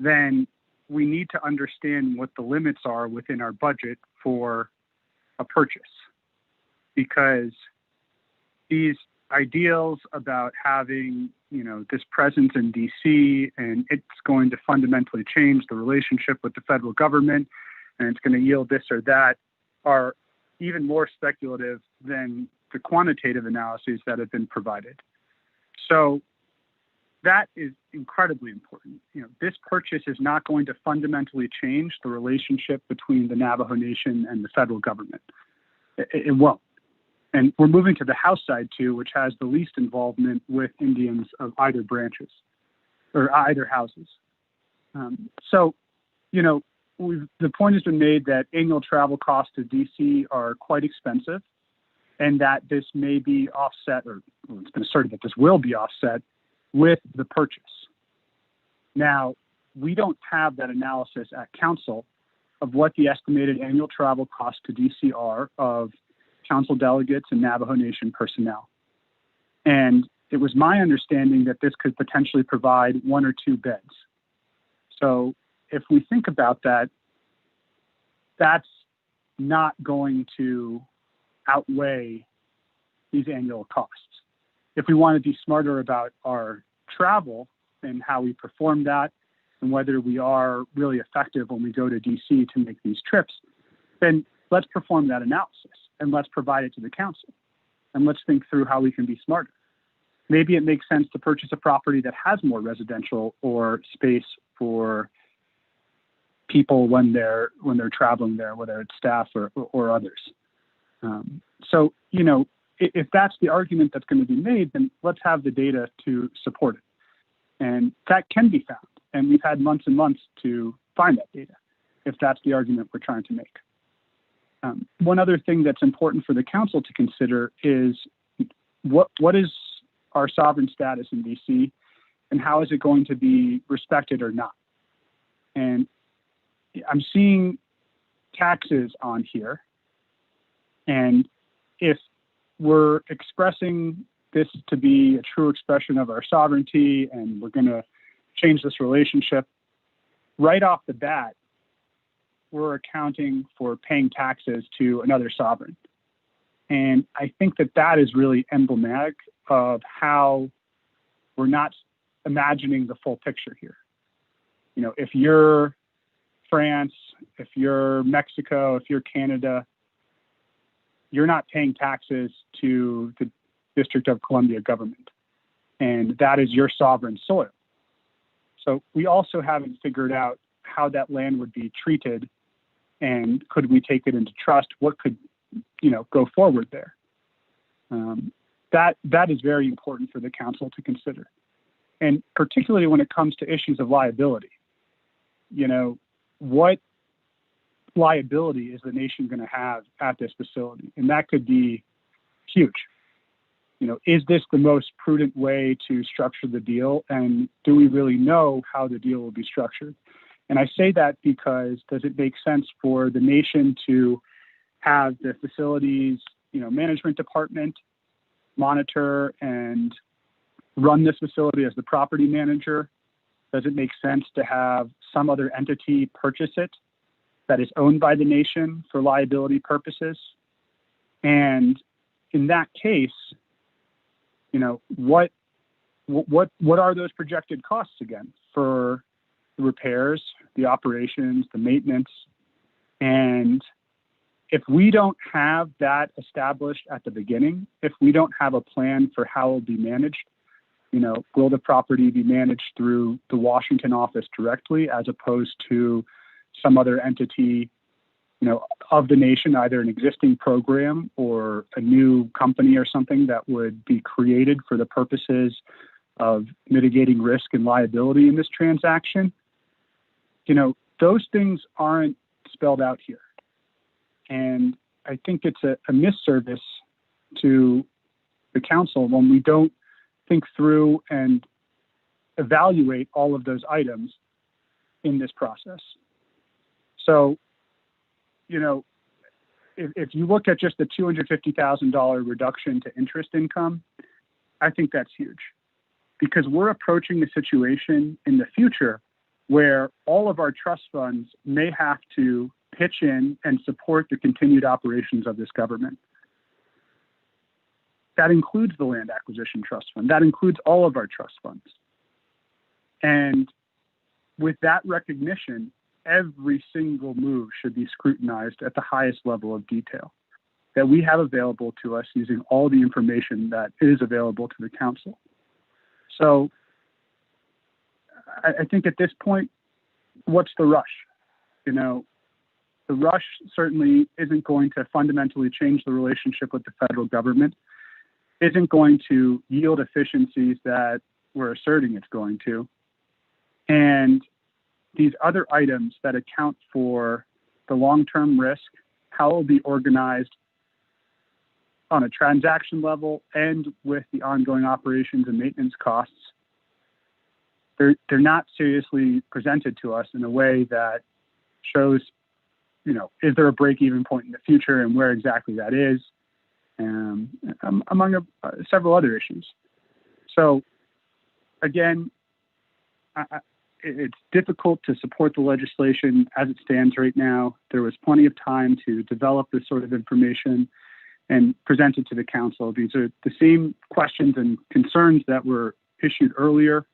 Speaker 8: then we need to understand what the limits are within our budget for a purchase, because these ideals about having, this presence in DC and it's going to fundamentally change the relationship with the federal government and it's going to yield this or that are even more speculative than the quantitative analyses that have been provided. So that is incredibly important. This purchase is not going to fundamentally change the relationship between the Navajo Nation and the federal government. It won't. And we're moving to the House side too, which has the least involvement with Indians of either branches or either houses. The point has been made that annual travel costs to DC are quite expensive, and that this may be offset, or it's been asserted that this will be offset with the purchase. Now, we don't have that analysis at council of what the estimated annual travel costs to DC are of council delegates and Navajo Nation personnel. And it was my understanding that this could potentially provide 1 or 2 beds. So if we think about that, that's not going to outweigh these annual costs. If we want to be smarter about our travel and how we perform that and whether we are really effective when we go to DC to make these trips, then let's perform that analysis and let's provide it to the council. And let's think through how we can be smarter. Maybe it makes sense to purchase a property that has more residential or space for people when they're traveling there, whether it's staff or others. If that's the argument that's going to be made, then let's have the data to support it. And that can be found. And we've had months and months to find that data, if that's the argument we're trying to make. One other thing that's important for the council to consider is what is our sovereign status in DC and how is it going to be respected or not? And I'm seeing taxes on here. And if we're expressing this to be a true expression of our sovereignty and we're going to change this relationship, right off the bat, we're accounting for paying taxes to another sovereign. And I think that is really emblematic of how we're not imagining the full picture here. If you're France, if you're Mexico, if you're Canada, you're not paying taxes to the District of Columbia government. And that is your sovereign soil. So we also haven't figured out how that land would be treated and could we take it into trust? What could, go forward there? That is very important for the council to consider. And particularly when it comes to issues of liability, what liability is the nation going to have at this facility? And that could be huge. Is this the most prudent way to structure the deal? And do we really know how the deal will be structured? And I say that because does it make sense for the nation to have the facilities, management department monitor and run this facility as the property manager? Does it make sense to have some other entity purchase it that is owned by the nation for liability purposes? And in that case, what are those projected costs again for the repairs, the operations, the maintenance? And if we don't have that established at the beginning, if we don't have a plan for how it will be managed, will the property be managed through the Washington office directly as opposed to some other entity, of the nation, either an existing program or a new company or something that would be created for the purposes of mitigating risk and liability in this transaction? Those things aren't spelled out here. And I think it's a misservice to the council when we don't think through and evaluate all of those items in this process. So, if you look at just the $250,000 reduction to interest income, I think that's huge because we're approaching the situation in the future where all of our trust funds may have to pitch in and support the continued operations of this government. That includes the Land Acquisition Trust Fund. That includes all of our trust funds. And with that recognition, every single move should be scrutinized at the highest level of detail that we have available to us using all the information that is available to the council. So I think at this point, what's the rush? You know, the rush certainly isn't going to fundamentally change the relationship with the federal government, isn't going to yield efficiencies that we're asserting it's going to. And these other items that account for the long-term risk, how it will be organized on a transaction level and with the ongoing operations and maintenance costs, they're not seriously presented to us in a way that shows, you know, is there a break-even point in the future and where exactly that is, among several other issues. So again, it's difficult to support the legislation as it stands right now. There was plenty of time to develop this sort of information and present it to the council. These are the same questions and concerns that were issued earlier.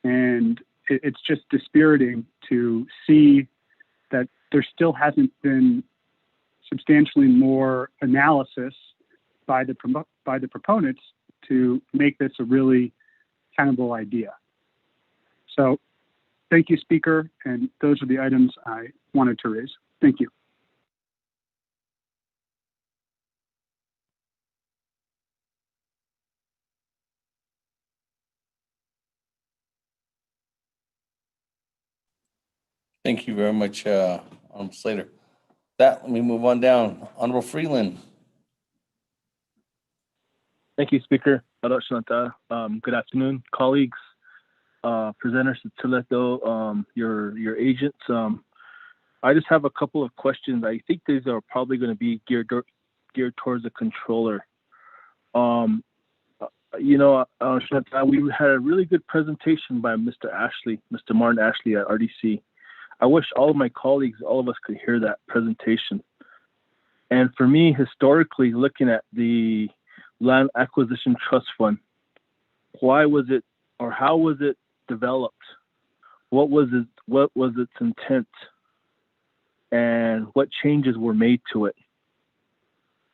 Speaker 8: And it's just dispiriting to see that there still hasn't been substantially more analysis by the proponents to make this a really tenable idea. So thank you, Speaker, and those are the items I wanted to raise. Thank you.
Speaker 6: Thank you very much, Slater. Let me move on down. Honorable Freeland.
Speaker 4: Thank you, Speaker. Good afternoon, colleagues, presenters, your agents. I just have a couple of questions. I think these are probably going to be geared towards the controller. Chantal, we had a really good presentation by Mr. Martin Ashley at RDC. I wish all of my colleagues, all of us could hear that presentation. And for me, historically, looking at the Land Acquisition Trust Fund, why was it, or how was it developed? What was its intent? And what changes were made to it?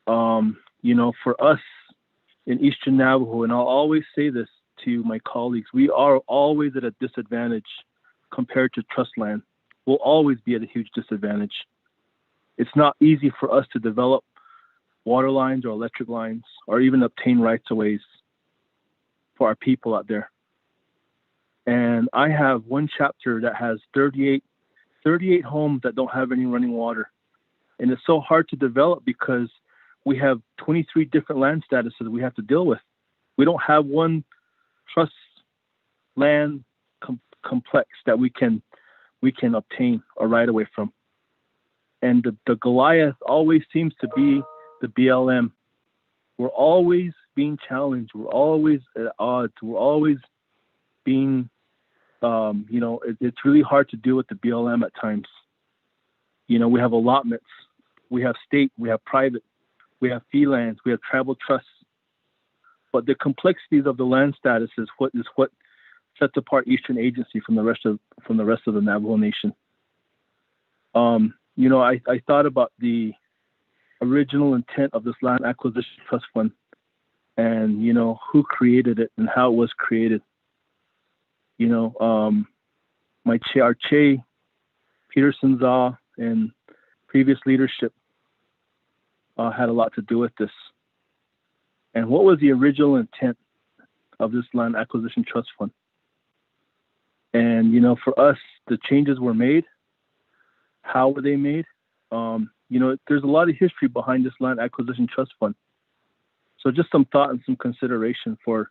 Speaker 4: For us in Eastern Navajo, and I'll always say this to my colleagues, we are always at a disadvantage compared to trust land. We'll always be at a huge disadvantage. It's not easy for us to develop water lines or electric lines or even obtain rights-of-ways for our people out there. And I have one chapter that has 38 homes that don't have any running water. And it's so hard to develop because we have 23 different land statuses we have to deal with. We don't have one trust land complex that we can obtain a right away from. And the Goliath always seems to be the BLM. We're always being challenged. We're always at odds. We're always being, it's really hard to deal with the BLM at times. We have allotments, we have state, we have private, we have fee lands, we have tribal trusts. But the complexities of the land status is what sets apart Eastern Agency from the rest of the Navajo Nation. I thought about the original intent of this Land Acquisition Trust Fund, and who created it and how it was created. Our Che, Peterson Zaw, and previous leadership had a lot to do with this. And what was the original intent of this Land Acquisition Trust Fund? And, for us, the changes were made. How were they made? There's a lot of history behind this Land Acquisition Trust Fund. So just some thought and some consideration for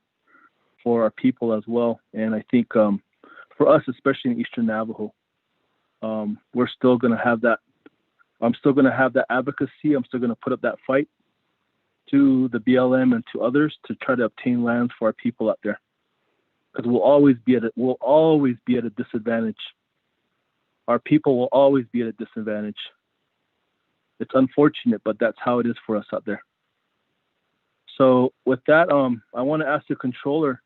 Speaker 4: our people as well. And I think for us, especially in Eastern Navajo, we're still going to have that. I'm still going to have that advocacy. I'm still going to put up that fight to the BLM and to others to try to obtain lands for our people out there. because we'll always be at a disadvantage. Our people will always be at a disadvantage. It's unfortunate, but that's how it is for us out there. So with that, I want to ask the controller,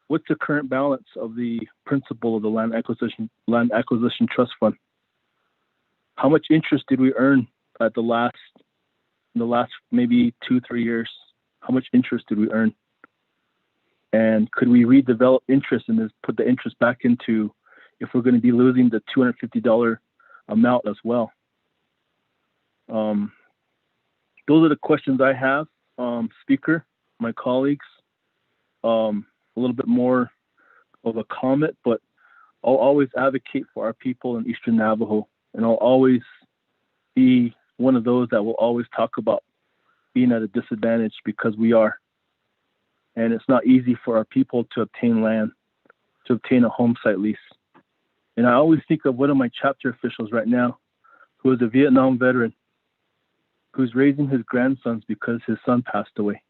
Speaker 4: what's the current balance of the principal of the land acquisition trust fund? How much interest did we earn at the last maybe 2-3 years? How much interest did we earn? And could we redevelop interest and just put the interest back into, if we're going to be losing the $250 amount as well? Those are the questions I have, Speaker, my colleagues. A little bit more of a comment, but I'll always advocate for our people in Eastern Navajo, and I'll always be one of those that will always talk about being at a disadvantage, because we are. And it's not easy for our people to obtain land, to obtain a home site lease. And I always think of one of my chapter officials right now, who is a Vietnam veteran, who's raising his grandsons because his son passed away.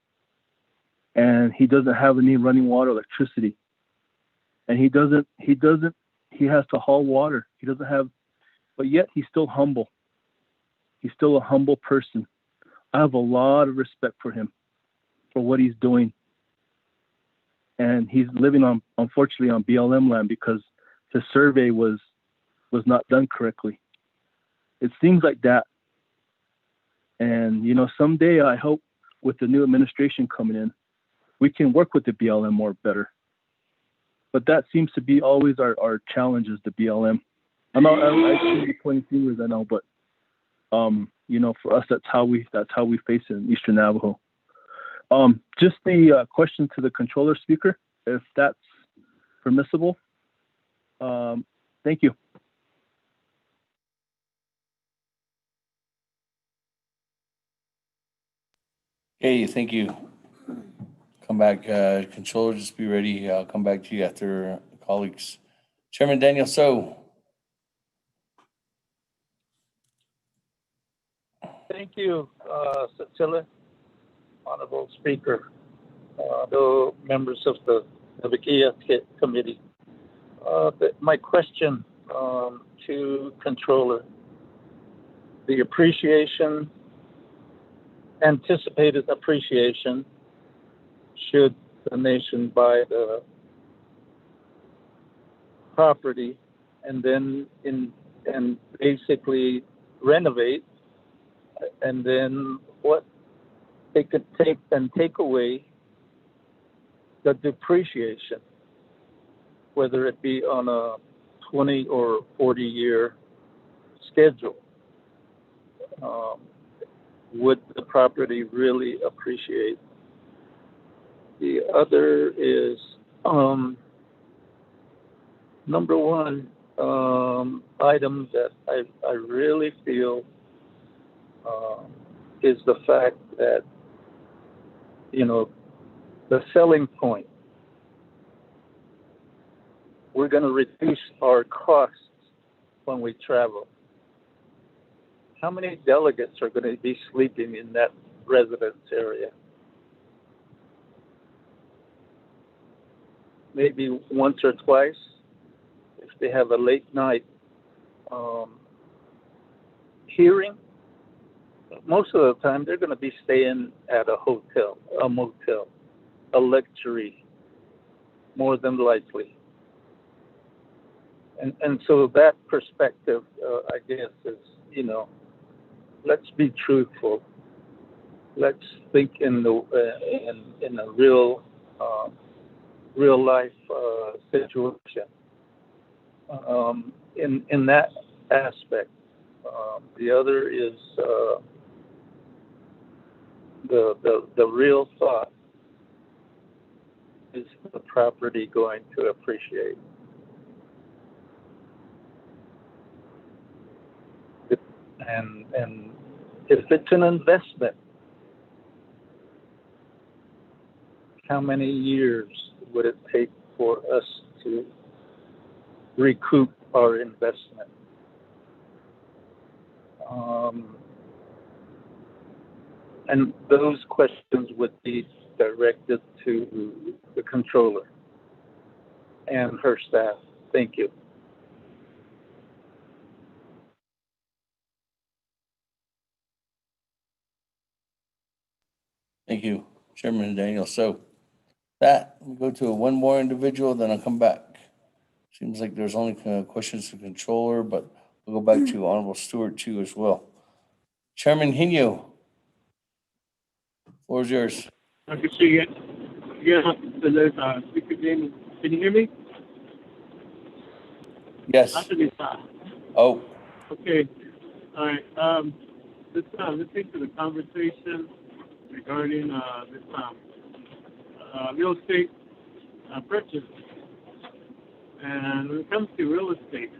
Speaker 4: And he doesn't have any running water, electricity. And he has to haul water. He doesn't have, but yet he's still humble. He's still a humble person. I have a lot of respect for him, for what he's doing. And he's living on, unfortunately, on BLM land because his survey was not done correctly. It seems like that. And, someday I hope with the new administration coming in, we can work with the BLM more better. But that seems to be always our challenge, is the BLM. I shouldn't be pointing fingers, I know, but for us, that's how we face it in Eastern Navajo. Just the question to the controller, Speaker, if that's permissible. Thank you.
Speaker 6: Okay, thank you. Come back, controller, just be ready. I'll come back to you after colleagues. Chairman Daniel So.
Speaker 7: Thank you, Cecilia, Honorable Speaker, the members of the Naabik'íyáti Committee. My question to Controller, the anticipated appreciation, should the nation buy the property and then and basically renovate, and then what they could take away the depreciation, whether it be on a 20 or 40-year schedule. Would the property really appreciate? The other is number one item that I really feel is the fact that, the selling point, we're going to reduce our costs when we travel. How many delegates are going to be sleeping in that residence area? Maybe once or twice, if they have a late night hearing. Most of the time, they're going to be staying at a hotel, a motel, a luxury, more than likely. And so that perspective, I guess, is, let's be truthful. Let's think in a real life situation. In that aspect, the other is the real thought: is the property going to appreciate? And if it's an investment, how many years would it take for us to recoup our investment? And those questions would be directed to the controller. and her staff. Thank you.
Speaker 6: Thank you, Chairman Daniel. So that, we go to one more individual, then I'll come back. Seems like there's only questions to controller, but we'll go back to Honorable Stewart too as well. Chairman Hino, floor is yours.
Speaker 11: I can see it. Yeah, there's speaker name. Can you hear me?
Speaker 6: Yes. Oh.
Speaker 11: Okay. All right. Listening to the conversation regarding this real estate purchase, and when it comes to real estate,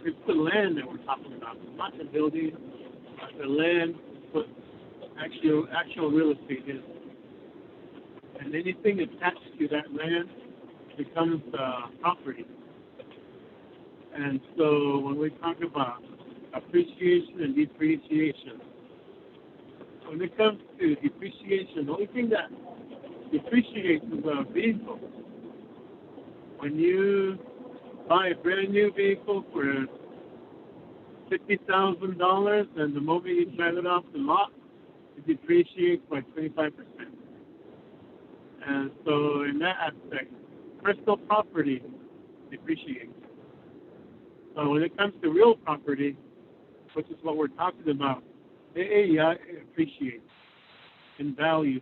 Speaker 11: it's the land that we're talking about, not the building, but the land, what actual real estate is. And anything attached to that land becomes property. And so when we talk about appreciation and depreciation, when it comes to depreciation, the only thing that depreciates is a vehicle. When you buy a brand new vehicle for $50,000, and the moment you drive it off the lot, it depreciates by 25%. And so in that aspect, personal property depreciates. So when it comes to real property, which is what we're talking about, it appreciates in value,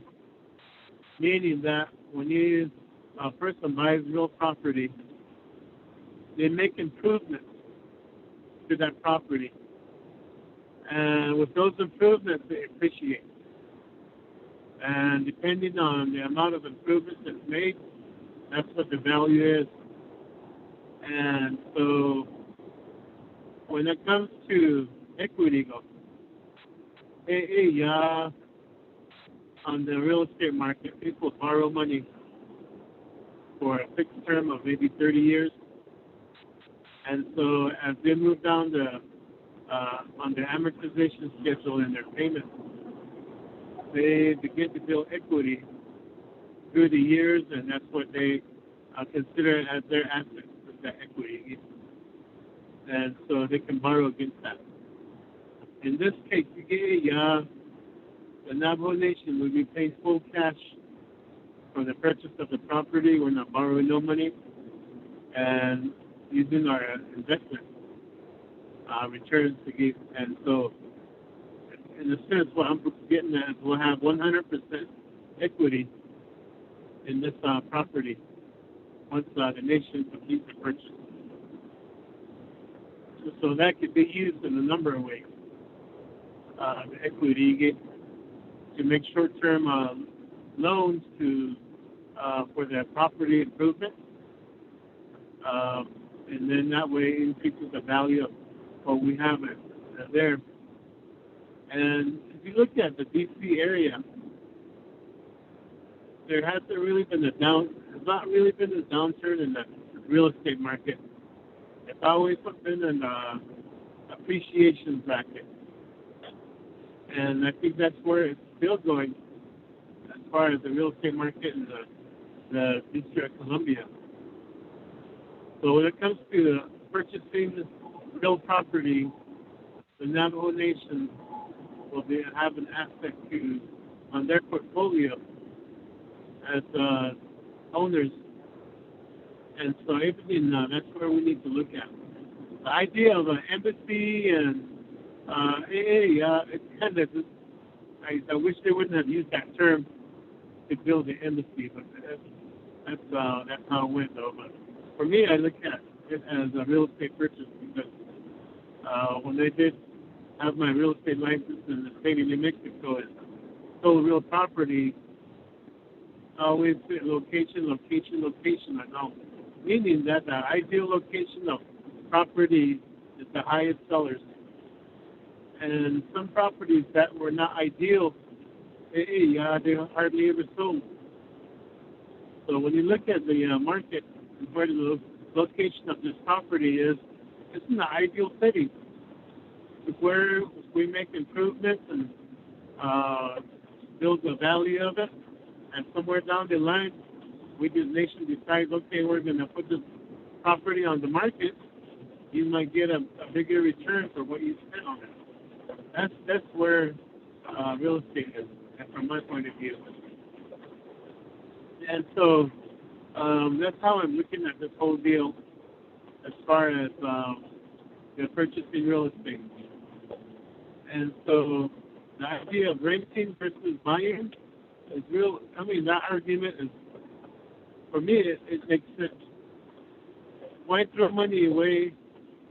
Speaker 11: meaning that when a person buys real property, they make improvements to that property. And with those improvements, they appreciate. And depending on the amount of improvements that's made, that's what the value is. And so when it comes to equity, on the real estate market, people borrow money for a fixed term of maybe 30 years. And so as they move down on the amortization schedule in their payments, they begin to build equity through the years, and that's what they consider as their assets, that equity. And so they can borrow against that. In this case, the Navajo Nation will be paying full cash for the purchase of the property. We're not borrowing no money, and using our investment returns to give. And so, in a sense, what I'm getting at is we'll have 100% equity in this property once the nation completes the purchase. So that could be used in a number of ways. The equity you get to make short-term loans for the property improvement, and then that way increases the value of what we have there. And if you look at the DC area, there hasn't really been a downturn in the real estate market. It's always been an appreciation bracket. And I think that's where it's still going as far as the real estate market in the District of Columbia. So when it comes to purchasing real property, the Navajo Nation will have an aspect on their portfolio as owners. And so everything, that's where we need to look at. The idea of an embassy and it's kind of, I wish they wouldn't have used that term to build an embassy, but that's how it went though. But for me, I look at it as a real estate purchase because when they did have my real estate license in the state of New Mexico, it sold real property, always location, I know. Meaning that the ideal location of property is the highest sellers. And some properties that were not ideal, they hardly ever sold. So when you look at the market and where the location of this property is, it's in the ideal setting. Where we make improvements and build the value of it, and somewhere down the line, we the nation decides, okay, we're going to put this property on the market, you might get a bigger return for what you spent on it. That's where real estate is, from my point of view. And so that's how I'm looking at this whole deal as far as purchasing real estate. And so the idea of renting versus buying is real. I mean, that argument is, for me, it makes sense. Why throw money away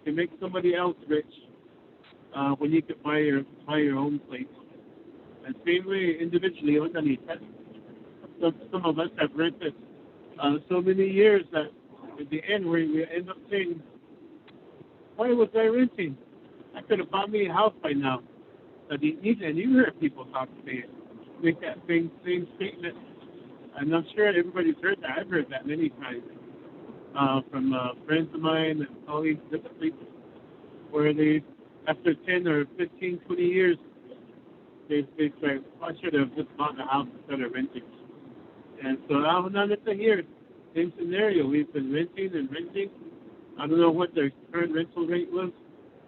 Speaker 11: to make somebody else rich when you could buy your own place? And same way, individually, some of us have rented so many years that at the end we end up saying, why was I renting? I could have bought me a house by now. And you heard people make that same statement. And I'm sure everybody's heard that. I've heard that many times from friends of mine and colleagues, different people, where they, after 10 or 15, 20 years, they say, I should have just bought the house instead of renting. And so now it's here. Same scenario. We've been renting and renting. I don't know what their current rental rate was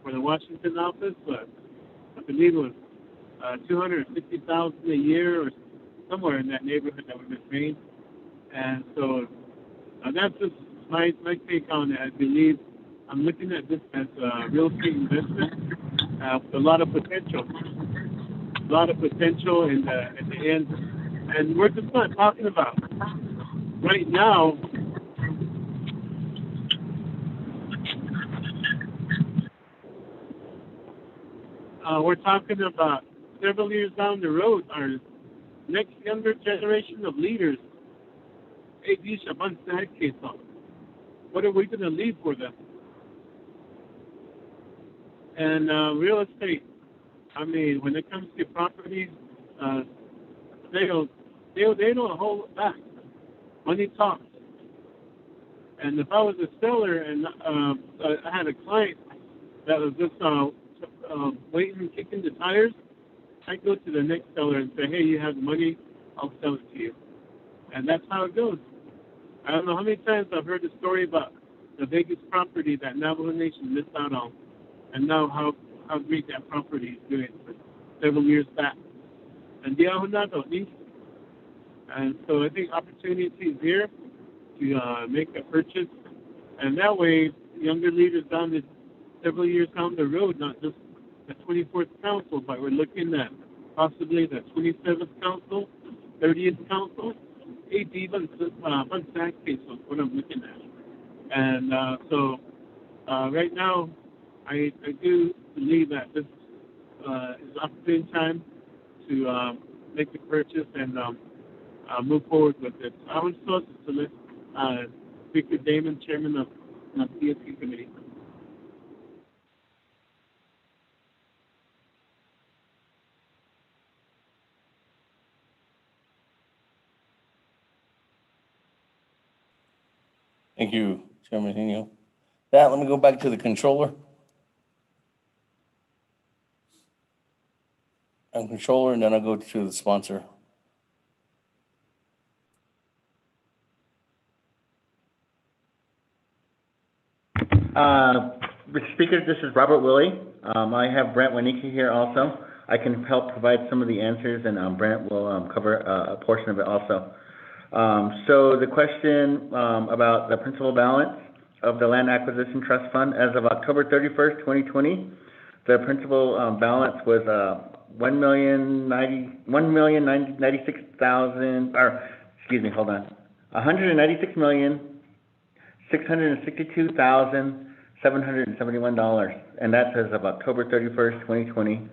Speaker 11: for the Washington office, but I believe it was $250,000 a year or somewhere in that neighborhood that we've been paying. And so that's just my take on it. I believe I'm looking at this as a real estate investment with a lot of potential. A lot of potential in the end. And we're just not talking about right now. We're talking about several years down the road, our next younger generation of leaders. What are we going to leave for them? And real estate, I mean, when it comes to property, they don't hold it back. Money talks. And if I was a seller and I had a client that was just waiting, kicking the tires, I'd go to the next seller and say, hey, you have the money, I'll sell it to you. And that's how it goes. I don't know how many times I've heard the story about the Vegas property that Navajo Nation missed out on, and now how great that property is doing several years back. And and so I think opportunity is here to make a purchase, and that way younger leaders several years down the road, not just the 24th council, but we're looking at possibly the 27th council, 30th council, even Bunsack case is what I'm looking at. And so right now, I do believe that this is opportune time to make the purchase and move forward with it. I was supposed to select Speaker Damon, Chairman of the Naabik'íyáti Committee.
Speaker 6: Thank you, Chairman Henio. Let me go back to the controller. I'm controller, and then I'll go to the sponsor.
Speaker 15: Mr. Speaker, this is Robert Willie. I have Brent Waniki here also. I can help provide some of the answers, and Brent will cover a portion of it also. So the question about the principal balance of the Land Acquisition Trust Fund as of October 31st, 2020, the principal balance was $1,096,662,771, and that's as of October 31st, 2020.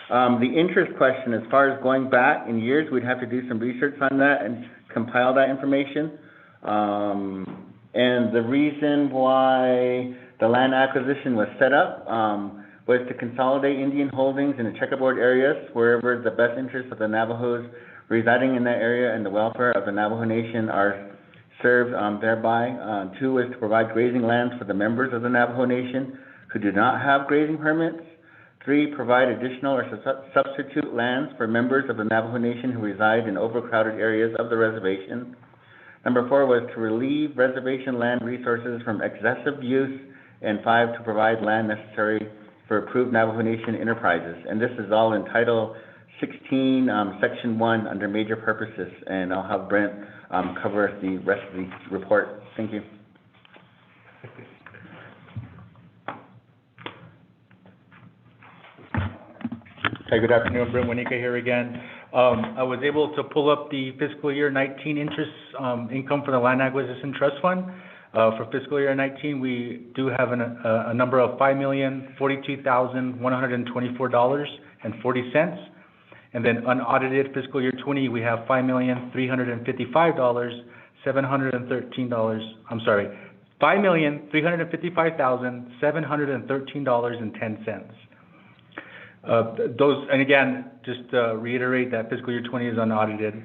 Speaker 15: The interest question, as far as going back in years, we'd have to do some research on that and compile that information. And the reason why the land acquisition was set up was to consolidate Indian holdings in the checkerboard areas wherever the best interests of the Navajos residing in that area and the welfare of the Navajo Nation are served thereby. Two was to provide grazing lands for the members of the Navajo Nation who do not have grazing permits. Three, provide additional or substitute lands for members of the Navajo Nation who reside in overcrowded areas of the reservation. Number 4 was to relieve reservation land resources from excessive use, and 5, to provide land necessary for approved Navajo Nation enterprises. And this is all in Title 16, Section 1, under major purposes. And I'll have Brent cover the rest of the report. Thank you.
Speaker 9: Hi, good afternoon. Brent Winika here again. I was able to pull up the fiscal year 19 interest income for the Land Acquisition Trust Fund. For fiscal year 19, we do have a number of $5,042,124.40. And then unaudited fiscal year 20, we have $5,355,713. I'm sorry, $5,355,713.10. Those, and again, just reiterate that fiscal year 20 is unaudited.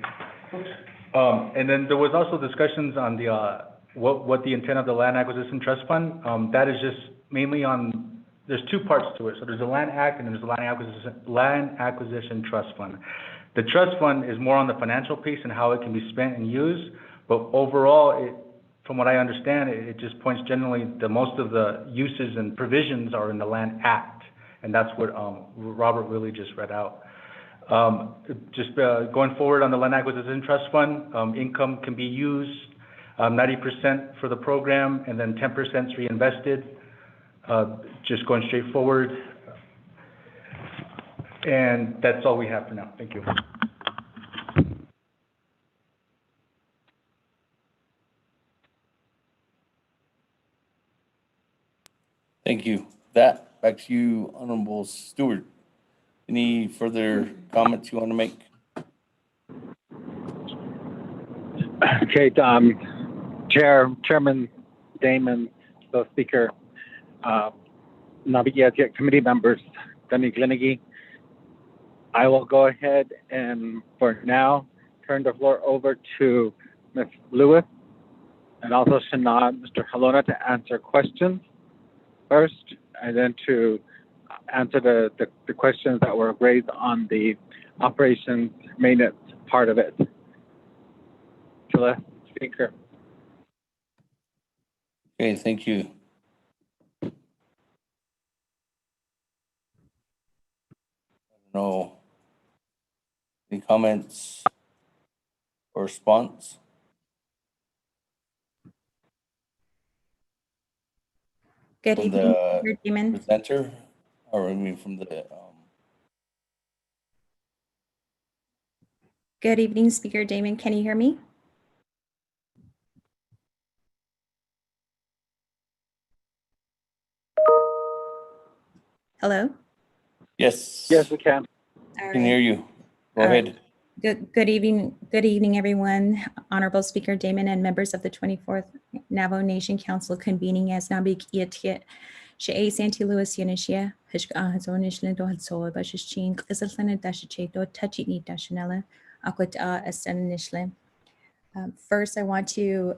Speaker 9: And then there was also discussions on the what the intent of the Land Acquisition Trust Fund. That is just mainly on, there's two parts to it. So there's a Land Act and there's a Land Acquisition Trust Fund. The trust fund is more on the financial piece and how it can be spent and used. But overall, from what I understand, it just points generally, the most of the uses and provisions are in the Land Act. And that's what Robert really just read out. Going forward on the Land Acquisition Trust Fund, income can be used 90% for the program, and then 10% is reinvested. Just going straight forward. And that's all we have for now. Thank you.
Speaker 6: Thank you. That, back to you, Honorable Stewart. Any further comments you want to make?
Speaker 20: Okay, Chairman Damon, the Speaker, Naabik'íyáti committee members, Danny Glennigy. I will go ahead and, for now, turn the floor over to Ms. Lewis and also Shanad, Mr. Halona, to answer questions first, and then to answer the questions that were raised on the operations maintenance part of it. To the Speaker.
Speaker 6: Okay, thank you. No. Any comments or response?
Speaker 14: Good
Speaker 6: from
Speaker 14: evening, Speaker Damon.
Speaker 6: Presenter, or I mean from the
Speaker 14: Good evening, Speaker Damon. Can you hear me? Hello?
Speaker 6: Yes.
Speaker 20: Yes, we can.
Speaker 14: All right.
Speaker 6: Can hear you. Go ahead.
Speaker 14: Good evening, everyone. Honorable Speaker Damon and members of the 24th Navajo Nation Council convening as Naabik'íyáti She'e Santi Louis Yanishia, Hishka Hazonishland Dohanso, Bashishin, Qisalsan Dashicheto, Tachini Dashanella, Aquata Asanishland. First, I want to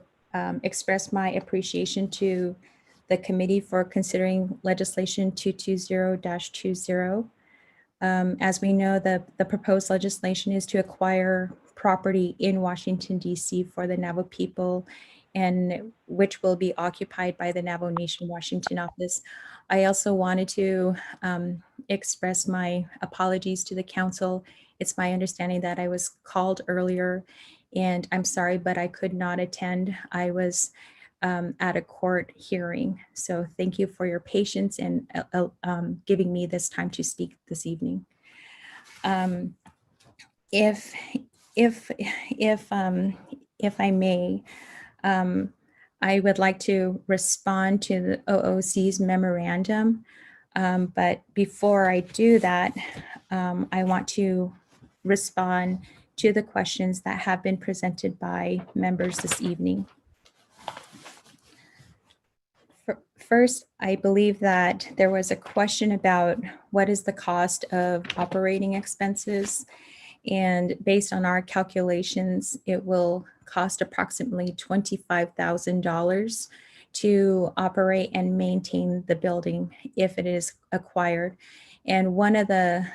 Speaker 14: express my appreciation to the committee for considering legislation 220-20. As we know, the proposed legislation is to acquire property in Washington, D.C. for the Navajo people, and which will be occupied by the Navajo Nation Washington office. I also wanted to express my apologies to the council. It's my understanding that I was called earlier, and I'm sorry, but I could not attend. I was at a court hearing. So thank you for your patience and giving me this time to speak this evening. If I may, I would like to respond to the OOC's memorandum. But before I do that, I want to respond to the questions that have been presented by members this evening. First, I believe that there was a question about what is the cost of operating expenses. And based on our calculations, it will cost approximately $25,000 to operate and maintain the building if it is acquired. And one of the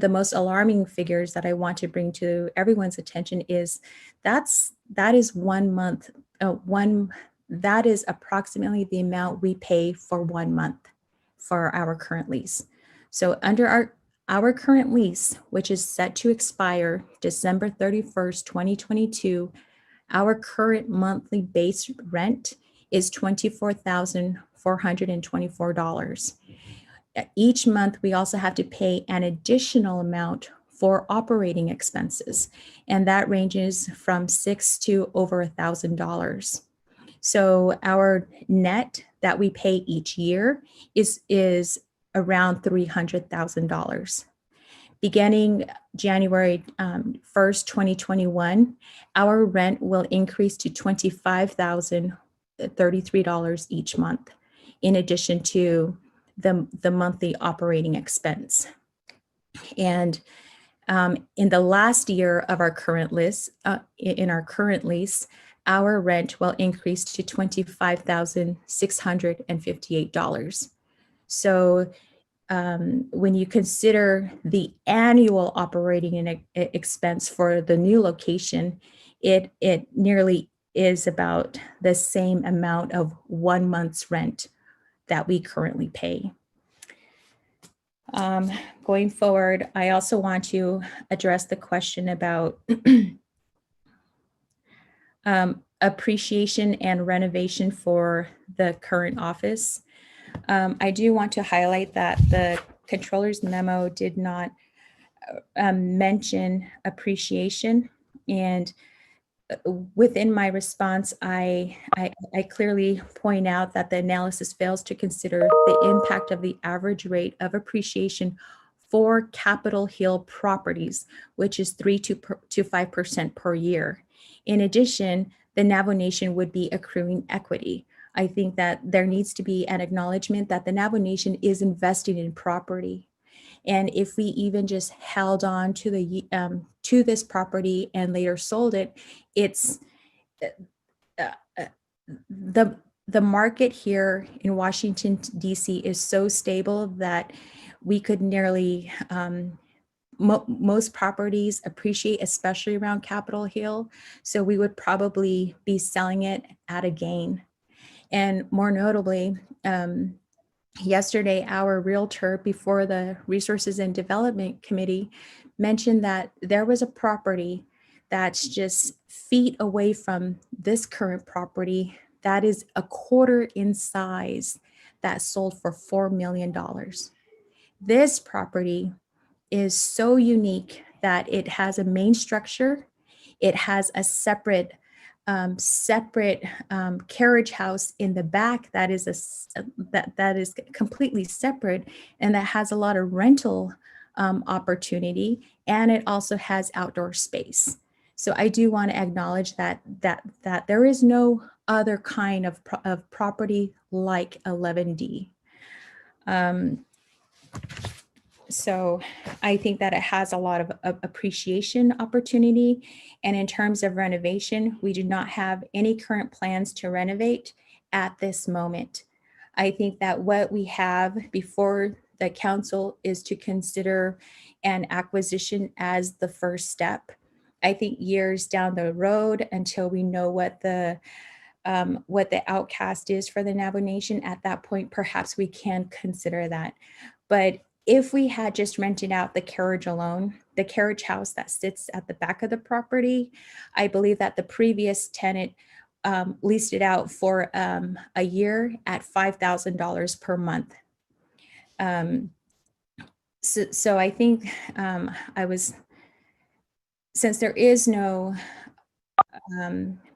Speaker 14: most alarming figures that I want to bring to everyone's attention is that's that is 1 month, that is approximately the amount we pay for 1 month for our current lease. So under our current lease, which is set to expire December 31st, 2022, our current monthly base rent is $24,424. Each month, we also have to pay an additional amount for operating expenses, and that ranges from $600 to over $1,000. So our net that we pay each year is around $300,000. Beginning January 1st, 2021, our rent will increase to $25,033 each month, in addition to the monthly operating expense. And in the last year of our current lease, our rent will increase to $25,658. So when you consider the annual operating expense for the new location, it nearly is about the same amount of 1 month's rent that we currently pay. Going forward, I also want to address the question about appreciation and renovation for the current office. I do want to highlight that the controller's memo did not mention appreciation, and within my response, I clearly point out that the analysis fails to consider the impact of the average rate of appreciation for Capitol Hill properties, which is 3 to 5% per year. In addition, the Navajo Nation would be accruing equity. I think that there needs to be an acknowledgement that the Navajo Nation is investing in property. And if we even just held on to this property and later sold it, it's the market here in Washington, D.C. is so stable that we could nearly, most properties appreciate, especially around Capitol Hill. So we would probably be selling it at a gain. And more notably, yesterday, our realtor before the Resources and Development Committee mentioned that there was a property that's just feet away from this current property that is a quarter in size that sold for $4 million. This property is so unique that it has a main structure. It has a separate carriage house in the back that is that is completely separate, and that has a lot of rental opportunity, and it also has outdoor space. So I do want to acknowledge that there is no other kind of property like 11D. So I think that it has a lot of appreciation opportunity. And in terms of renovation, we do not have any current plans to renovate at this moment. I think that what we have before the council is to consider an acquisition as the first step. I think years down the road, until we know what the outcast is for the Navajo Nation, at that point, perhaps we can consider that. But if we had just rented out the carriage alone, the carriage house that sits at the back of the property, I believe that the previous tenant leased it out for a year at $5,000 per month. So I think since there is no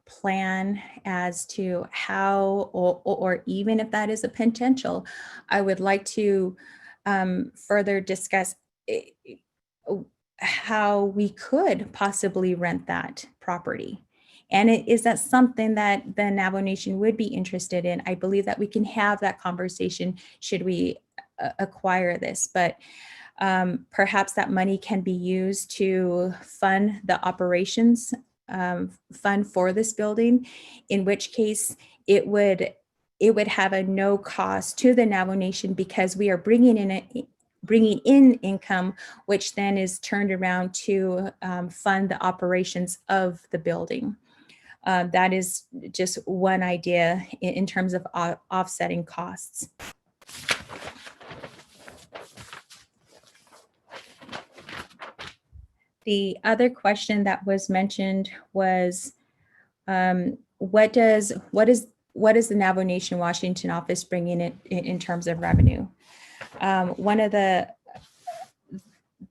Speaker 14: plan as to how, or even if that is a potential, I would like to further discuss how we could possibly rent that property. And is that something that the Navajo Nation would be interested in? I believe that we can have that conversation should we acquire this, but perhaps that money can be used to fund the operations fund for this building, in which case it would have a no cost to the Navajo Nation, because we are bringing in income, which then is turned around to fund the operations of the building. That is just one idea in terms of offsetting costs. The other question that was mentioned was, what is the Navajo Nation Washington office bringing in terms of revenue? One of the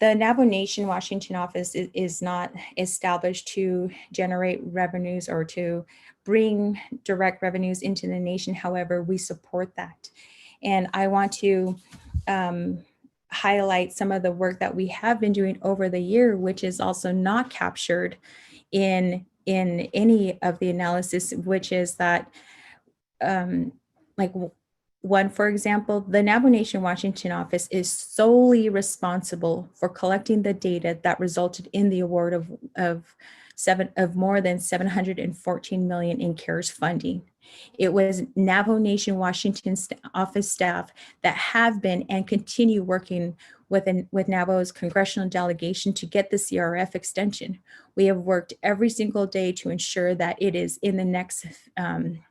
Speaker 14: Navajo Nation Washington office is not established to generate revenues or to bring direct revenues into the nation. However, we support that. And I want to highlight some of the work that we have been doing over the year, which is also not captured in any of the analysis, which is that like one, for example, the Navajo Nation Washington office is solely responsible for collecting the data that resulted in the award of more than $714 million in CARES funding. It was Navajo Nation Washington office staff that have been and continue working with Navajo's congressional delegation to get the CRF extension. We have worked every single day to ensure that it is in the next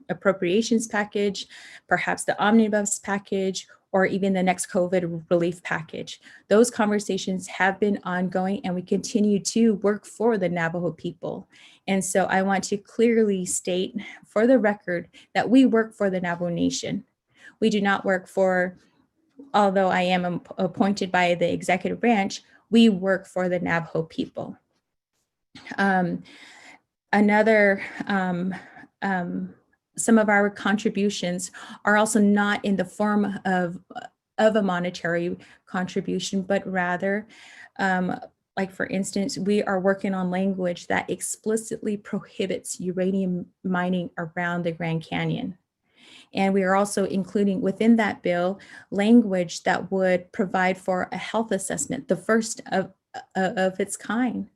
Speaker 14: appropriations package, perhaps the omnibus package, or even the next COVID relief package. Those conversations have been ongoing, and we continue to work for the Navajo people. And so I want to clearly state for the record that we work for the Navajo Nation. We do not work for, although I am appointed by the executive branch, we work for the Navajo people. Some of our contributions are also not in the form of a monetary contribution, but rather, like for instance, we are working on language that explicitly prohibits uranium mining around the Grand Canyon. And we are also including within that bill language that would provide for a health assessment, the first of its kind.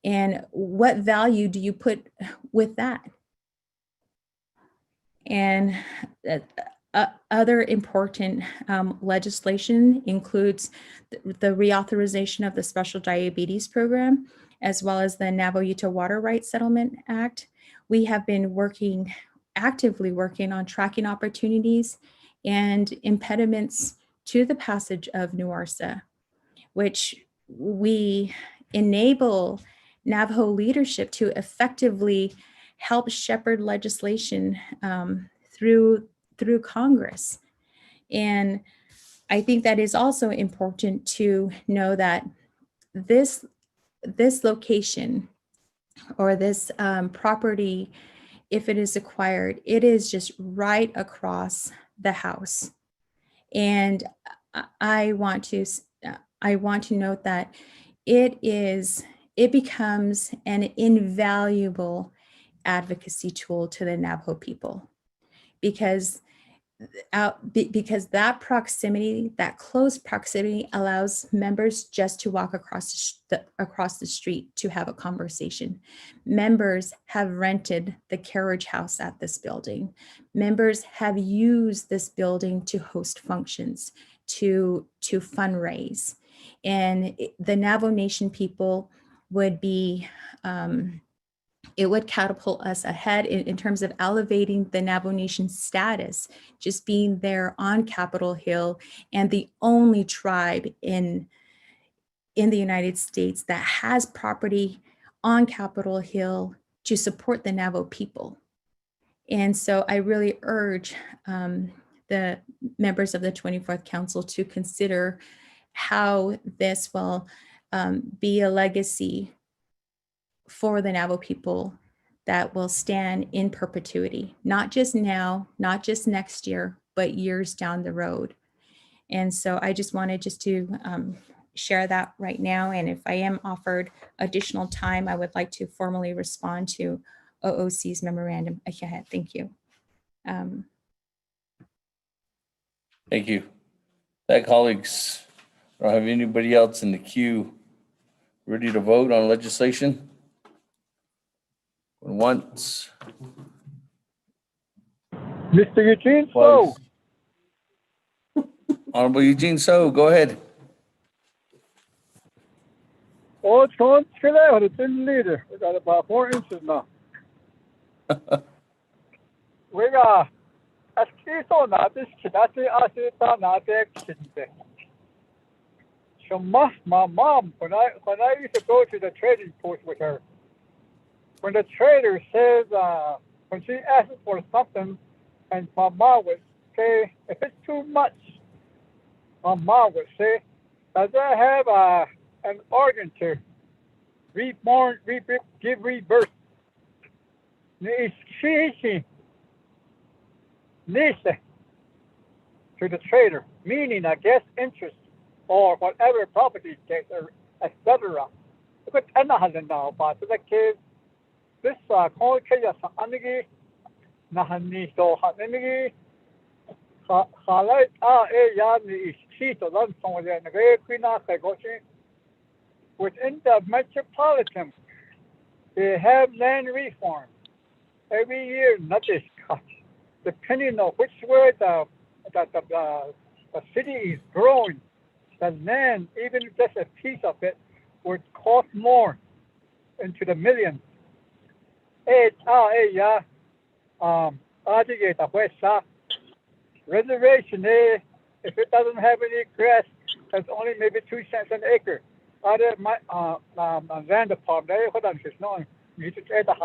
Speaker 14: And what value do you put with that? And other important legislation includes the reauthorization of the Special Diabetes Program, as well as the Navajo Water Rights Settlement Act. We have been actively working on tracking opportunities and impediments to the passage of NUARSA, which we enable Navajo leadership to effectively help shepherd legislation through Congress. And I think that is also important to know that this location or this property, if it is acquired, it is just right across the house. And I want to note that it becomes an invaluable advocacy tool to the Navajo people, because that proximity, that close proximity, allows members just to walk across the street to have a conversation. Members have rented the carriage house at this building. Members have used this building to host functions, to fundraise, and the Navajo Nation people would be. It would catapult us ahead in terms of elevating the Navajo Nation status, just being there on Capitol Hill and the only tribe in the United States that has property on Capitol Hill to support the Navajo people. And so I really urge the members of the 24th Council to consider how this will be a legacy for the Navajo people that will stand in perpetuity, not just now, not just next year, but years down the road. And so I just wanted to share that right now. And if I am offered additional time, I would like to formally respond to OOC's memorandum. Thank you.
Speaker 6: Thank you. That, colleagues, I don't have anybody else in the queue ready to vote on legislation. Once.
Speaker 17: Mr. Eugene So.
Speaker 6: Honorable Eugene So, go ahead.
Speaker 17: Oh, it's going today, but it's in the leader. We got about 4 inches now.
Speaker 21: 우리가 아스키소 나비스 다시 아시다 나비키인데. So my mom, when I used to go to the trading post with her, when the trader says, when she asks for something, and my mom would say, if it's too much, my mom would say, does that have an organ to reborn, give rebirth? To the trader, meaning I guess interest or whatever property case, etc. But أنا هذا بعد ذلك this كون كي أنجي نحني سو هنجي خالد يعني شيء تلان سوى نجي كنا كقولين within the metropolitan they have land reform every year, not this cut, depending on which way the city is growing. The land, even just a piece of it, would cost more into the millions. Reservation, if it doesn't have any grass, that's only maybe 2 cents an acre. Other land department, hold on, she's knowing. You should say the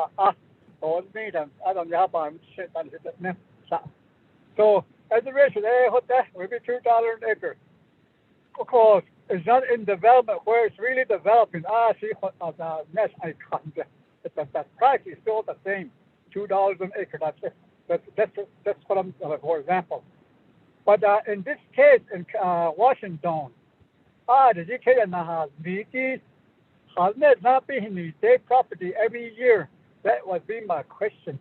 Speaker 21: I don't know how I'm shit on it. So reservation, maybe $2 an acre. Of course, it's not in development where it's really developing. See what the next icon. The price is still the same, $2 an acre. That's it. That's what I'm for example. But in this case, in Washington, the DK has not been their property every year. That would be my question.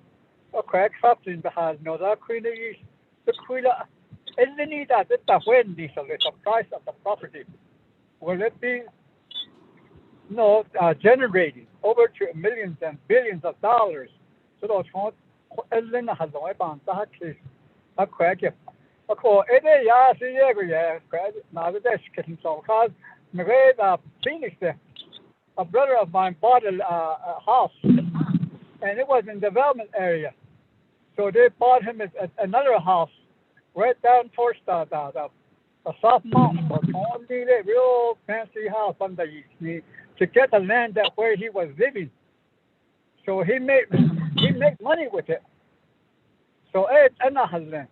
Speaker 21: Okay, something has no that queen is the queen. Isn't it that the when this the price of the property will it be generating over to millions and billions of dollars? So those isn't has no about that case. Okay, of course, it is now that's getting so because Phoenix, a brother of mine bought a house. And it was in development area. So they bought him another house right down towards the South Mountain. Only a real fancy house on the east to get the land that where he was living. So he made money with it. So it's land.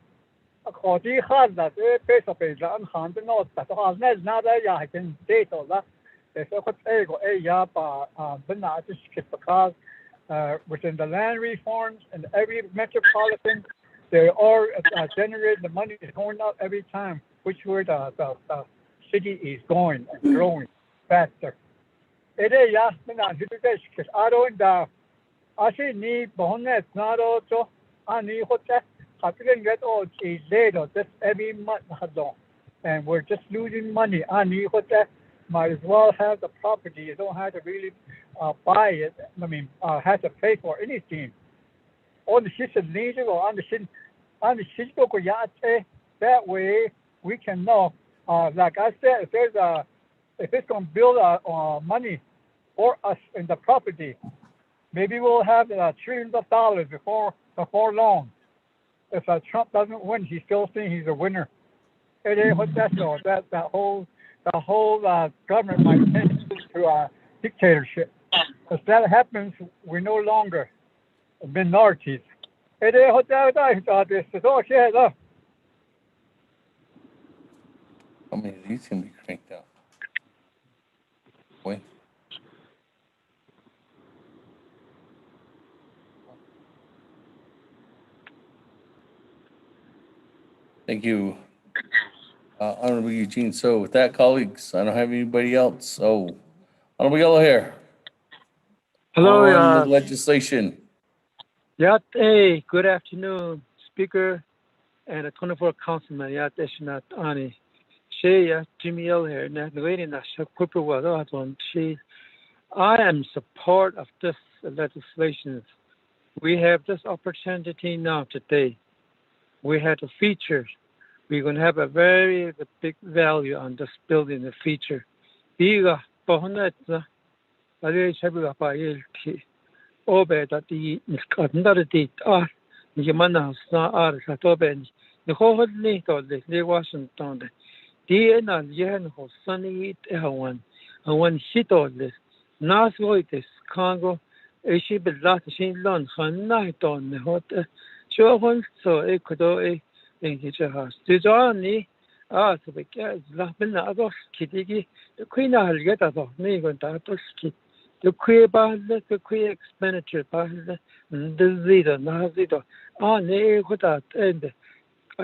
Speaker 21: According to that, based on the hand the note that has not I can date all that. If I could because within the land reforms and every metropolitan, they are generating the money is going up every time, which way the city is going and growing faster. It is because I don't I see need bonnet not also I need what that I didn't get all is later just every month and we're just losing money. I need what that might as well have the property. You don't have to really buy it. I mean, have to pay for anything. On the system legal or on the system that way we can know. Like I said, if it's going to build money for us in the property, maybe we'll have trillions of dollars before long. If Trump doesn't win, he's still thinking he's a winner. It is what that's all. The whole government might turn into a dictatorship. If that happens, we're no longer minorities. It is what this is all shit up.
Speaker 6: How many of these can be cranked out? Wait. Thank you, Honorable Eugene. So with that, colleagues, I don't have anybody else. So, Honorable Yellow Hair.
Speaker 22: Hello,
Speaker 6: on the legislation.
Speaker 22: Hey, good afternoon, Speaker and the 24 councilman. Deshnat Ani. Jimmy Yellow Hair. I am support of this legislation. We have this opportunity now today. We have a feature. We're going to have a very big value on this building, the feature. obe that the another date the man na sa obe the whole ni to the Washington the na yen ho sunny one shit on this nas voites Congo she be lot shin lon han na to ne hot so one so e kodo e in his house the journey so be la bella agos kitigi the queen al get ato me gon ta to skit the queer the queer expenditure the zero na zero ne hota and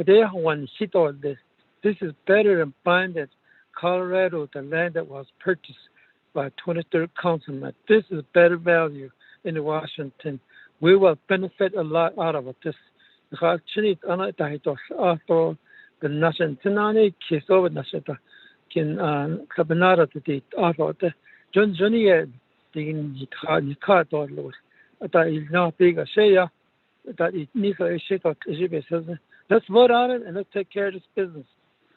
Speaker 22: they one shit on this. This is better than buying that Colorado, the land that was purchased by 23rd Councilman. This is better value in Washington. We will benefit a lot out of it. This actually the nation tinani kiss over nation can cabanara to the auto the Johnny the car door that is not big a share that it needs a shit of let's vote on it and let's take care of this business.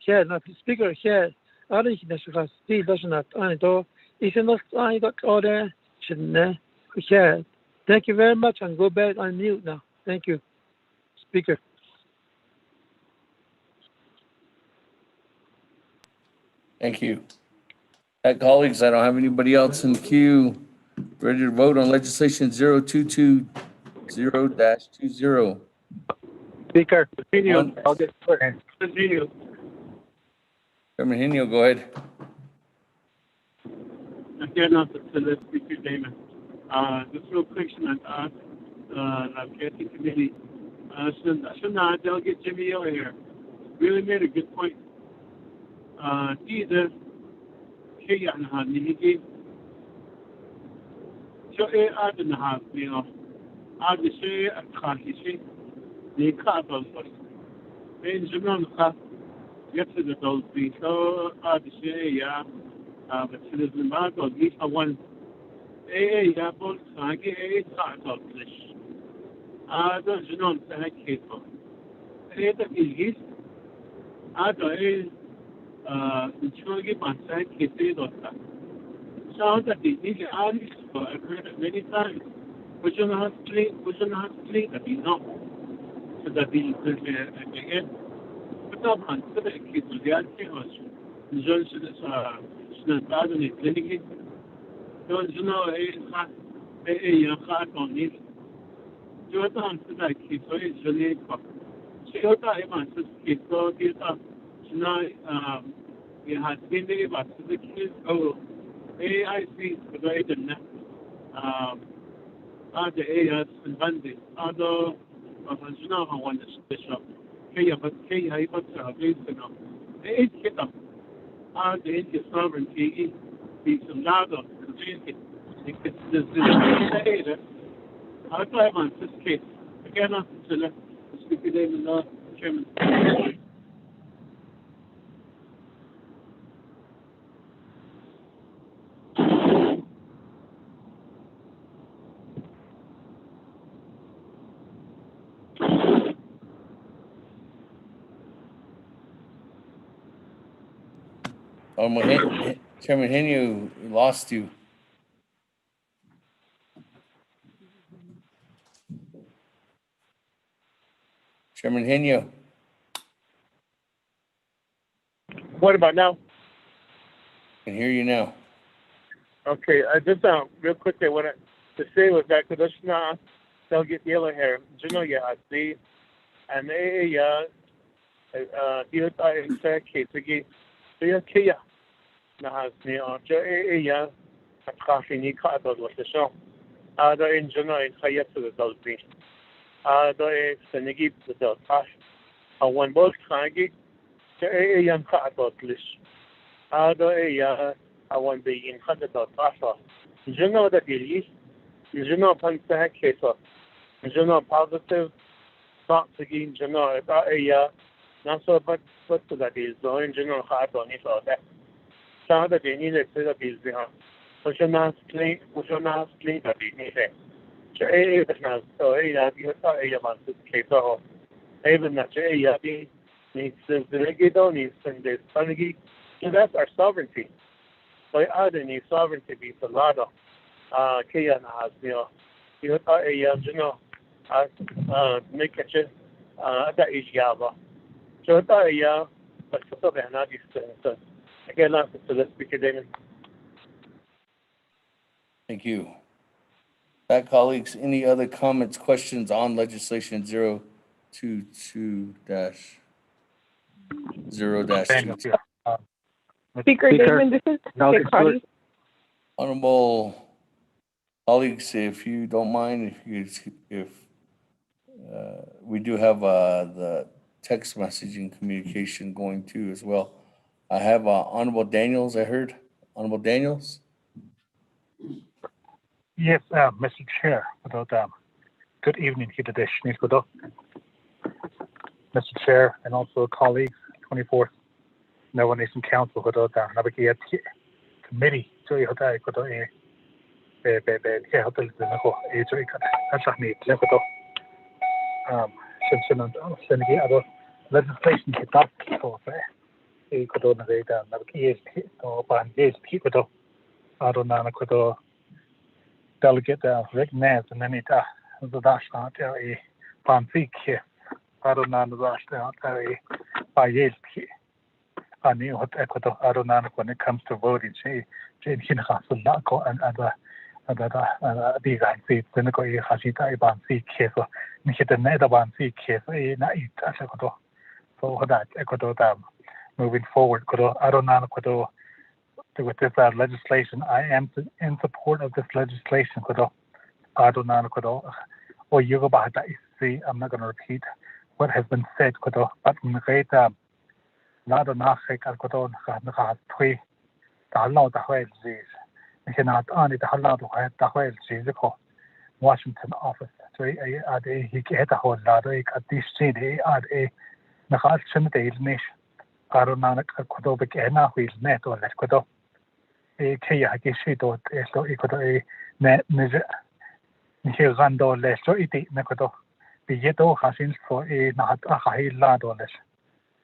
Speaker 22: Here, not the speaker here. I don't think that's still doesn't have any door. If you're not I got order, shouldn't here. Thank you very much and go back on mute now. Thank you, Speaker.
Speaker 6: Thank you. Colleagues, I don't have anybody else in the queue ready to vote on legislation 0220-20.
Speaker 22: Speaker, continue. I'll get started.
Speaker 11: Continue.
Speaker 6: Chairman Henio, go ahead.
Speaker 11: Again, to the Speaker Damon. Just real quick, the Naabik'íyáti committee, should Delegate Jimmy Yellen here really made a good point. Either Kaya and Hanigi, so I didn't have, I just say a Kahishi, the Kabal, and Jaman get to the those be so I just say, yeah, but to the Zimbabwe, at least one. Yeah, both I get a part of this. Don't you know that cable? That is the Chogi Mansai Kate Dota. So that the Nigga Alice, I've heard it many times. Which one has played that you know. So that the again. But not on to the kids with the Alchemist. Johnson is not in clinic. Don't you know a car on it? You are down to that kid, so it's really quick. So you're talking to kids, so get up. Now, you had been able to the kids go. I see the way the net. The AS and Bundy. Although, you know how one is special. Kaya, but Kaya, but based on it, get up. The Indian sovereignty. It's a lot of it's this data. I'll try on this case. Again, to the Speaker David, Chairman.
Speaker 6: Chairman Henio, lost you. Chairman Henio.
Speaker 11: What about now?
Speaker 6: I can hear you now.
Speaker 11: Okay, just real quickly, what I to say was that Kadoshna, they'll get yellow hair. You know, see, and they, case again. So you're Kia. Now, a coffee need cut out with the show. The engineer in Hayat to the Dolby. The Senegi to the Tash. One both Kagi, the young cut out list. The one be in Hunted Tasha. You know that it is. You know, Panther case of. You know, positive thoughts again, you know, not so, but to that is the engineer hard on it or that. So that they need to set up is the we should not clean that we need it. So, so, you thought about this case of even that needs the regular needs and the funny. So that's our sovereignty. So, other needs sovereignty be a lot of Kian has, You thought a you know, make it that is Java. So that but so that not this. Again, not to the speaker, Damon.
Speaker 6: Thank you. That, colleagues, any other comments, questions on legislation 022-0-2?
Speaker 2: Speaker Damon, this is Cardi.
Speaker 6: Honorable colleagues, if you don't mind, if we do have the text messaging communication going too as well. I have Honorable Daniels, I heard. Honorable Daniels?
Speaker 3: Yes, Mr. Chair, good evening here today, Mr. Chair, and also colleagues, 24th Navajo Nation Council, Naabik'íyáti Committee, legislation delegate recognized and then it the dash out a panfik Aronan dash out a by years I knew what Ecuador Aronan when it comes to voting say Jane Hinhasul Nako and other big I see Senegal Hashita Bansi case or Nihita Nedabansi case a night as Ecuador. So that Ecuador moving forward, Aronan Ecuador with this legislation. I am in support of this legislation. I'm not going to repeat what has been said. But Washington office. So he get a whole lot of this city at a National Nation. I don't know what we net or let go. Kaya Gishito, so equal net here rando less so it Nakodo. Bigeto Hasin for a not a high ladoles.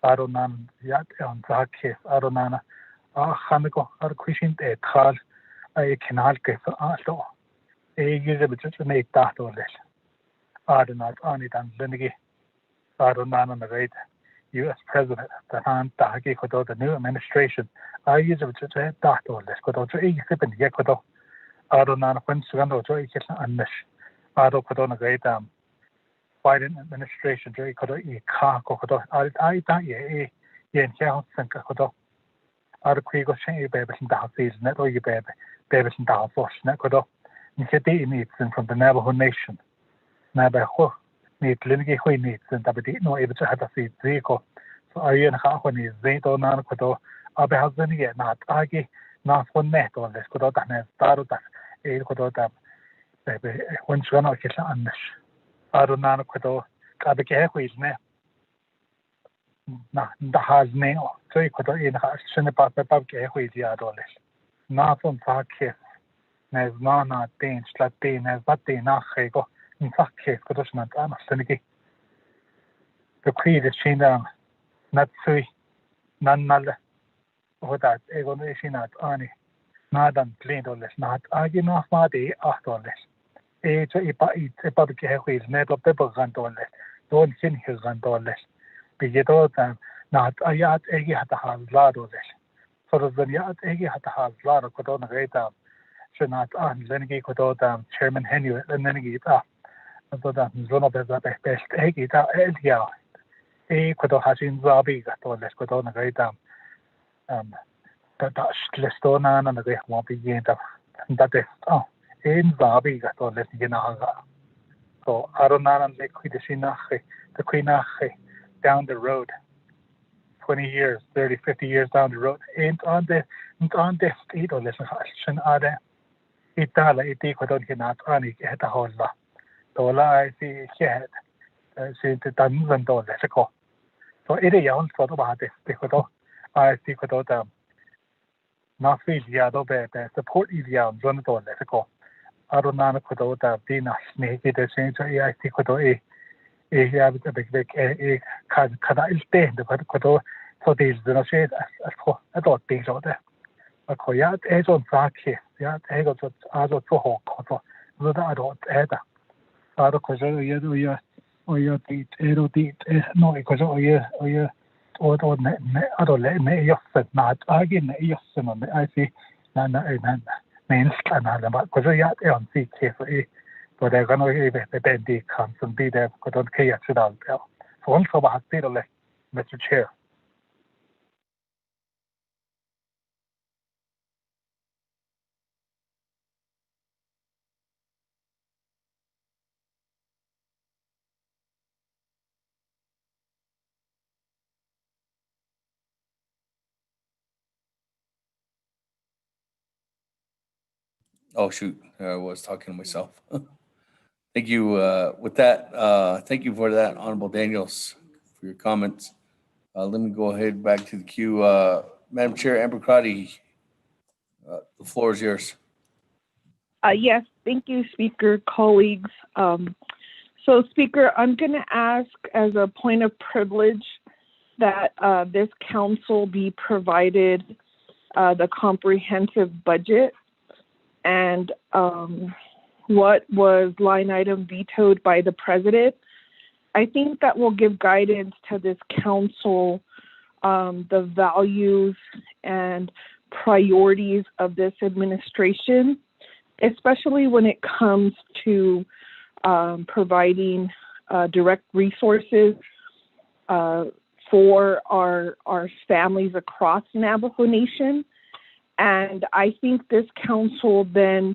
Speaker 3: Aronan Yat on that case, Aronana, Hamiko, or Quishin a car, a canal case also. A user which make that or less. Aronat on it and Lenigi. Aronan on the rate. U.S. President, the hand Taki Kodo, the new administration, I use it to say that or less Kodo, to a sip in Yakodo, Aronan, when Sugando, to a kitchen and Mish, Ado Kodona Great Biden administration, Joy Kodo, E. Ka Kodo, I die a yen Yao Senka Kodo, Ado Quigo Shay Babes and Dalsies, Net or you Babes and Dalfos, Nekodo, Nikati needs them from the Navajo Nation, Navajo. Need Lingi Hui needs and Dabadi no able to have a seat vehicle. So are you in Hahwani, Zato Nanakodo, Abahazani, not Agi, not one net or less Kodo than started that a Kodo dam. When she gonna kill Anish. Arunana Kodo, Abike is ne. Nah, the has nail. So you could in Shinapa Babke Hui Diadolis. Not on Faki. There's not Dane, Slatin, as but they not go. In fact, case could not understand the creed is chained down, not three, none null, or that evolution at Ani, not unclean or less, not arguing off my day after less. A public airways, never people run or less, don't sin his run or less. Be it all time, not a yard eggy at the house, lard or less. So the yard eggy at the house, lard or could on a great down. Should not on Lenny could all down, Chairman Henry, and then get up. So that zone of the best egg it out Elia. A could have in Zabi got all less could on a great down. The Dutch Lestona and the great won't be gained up. That is in Zabi got all less Yanaga. So Aronan and the Queen down the road. 20 years, 30, 50 years down the road. Ain't on the state or less action are there. Itala, it could not only get a whole lot. I see here, since the $1,000 ago. So it is young for about this. I see what not feel Yado better, support Idian, $1 ago. I don't know what Dina snake it is saying, I see what a big can I stand the Kodo, so these do not say as for I don't think so there. A Koyat is on Saki, Yat Ego to Azo Toho, Look at it, Ada. I don't know, you did, no, because you, or I don't let me just not again, just I see, means but because you on see carefully, but they're going to be the bendy comes and be there, because don't care to that. So also, about the Mr. Chair.
Speaker 6: Oh, shoot. I was talking to myself. Thank you. With that, thank you for that, Honorable Daniels, for your comments. Let me go ahead back to the queue. Madam Chair, Amber Crotty, the floor is yours.
Speaker 2: Yes, thank you, Speaker, colleagues. So, Speaker, I'm going to ask as a point of privilege that this council be provided the comprehensive budget and what was line item vetoed by the president. I think that will give guidance to this council, the values and priorities of this administration, especially when it comes to providing direct resources for our families across Navajo Nation. And I think this council then,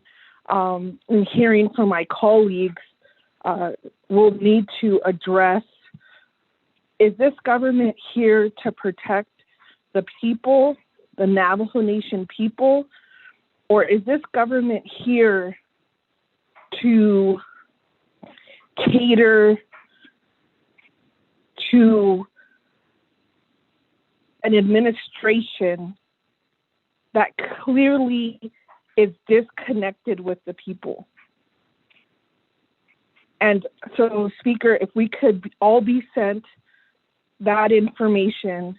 Speaker 2: in hearing from my colleagues, will need to address, is this government here to protect the people, the Navajo Nation people, or is this government here to cater to an administration that clearly is disconnected with the people? And so, Speaker, if we could all be sent that information,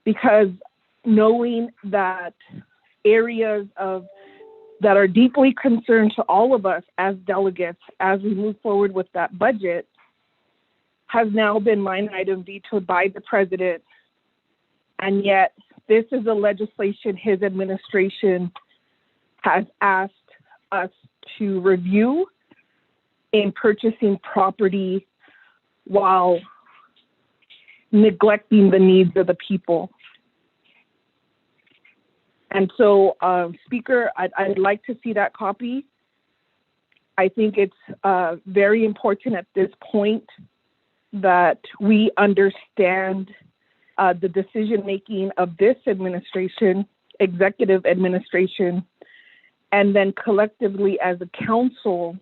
Speaker 2: because knowing that areas that are deeply concerned to all of us as delegates as we move forward with that budget has now been line item vetoed by the president. And yet this is a legislation his administration has asked us to review in purchasing property while neglecting the needs of the people. And so, Speaker, I'd like to see that copy. I think it's very important at this point that we understand the decision-making of this administration, executive administration, and then collectively as a council,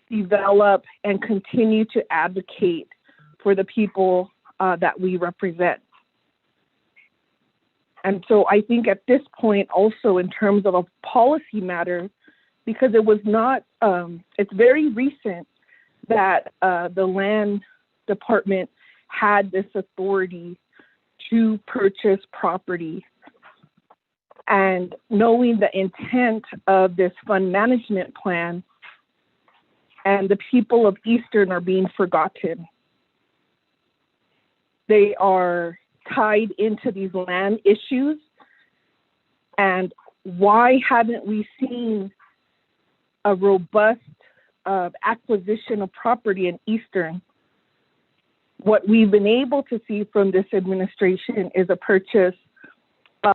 Speaker 2: develop and continue to advocate for the people that we represent. And so I think at this point also in terms of a policy matter, because it was not, it's very recent that the land department had this authority to purchase property. And knowing the intent of this fund management plan, and the people of Eastern are being forgotten. They are tied into these land issues. And why haven't we seen a robust acquisition of property in Eastern? What we've been able to see from this administration is a purchase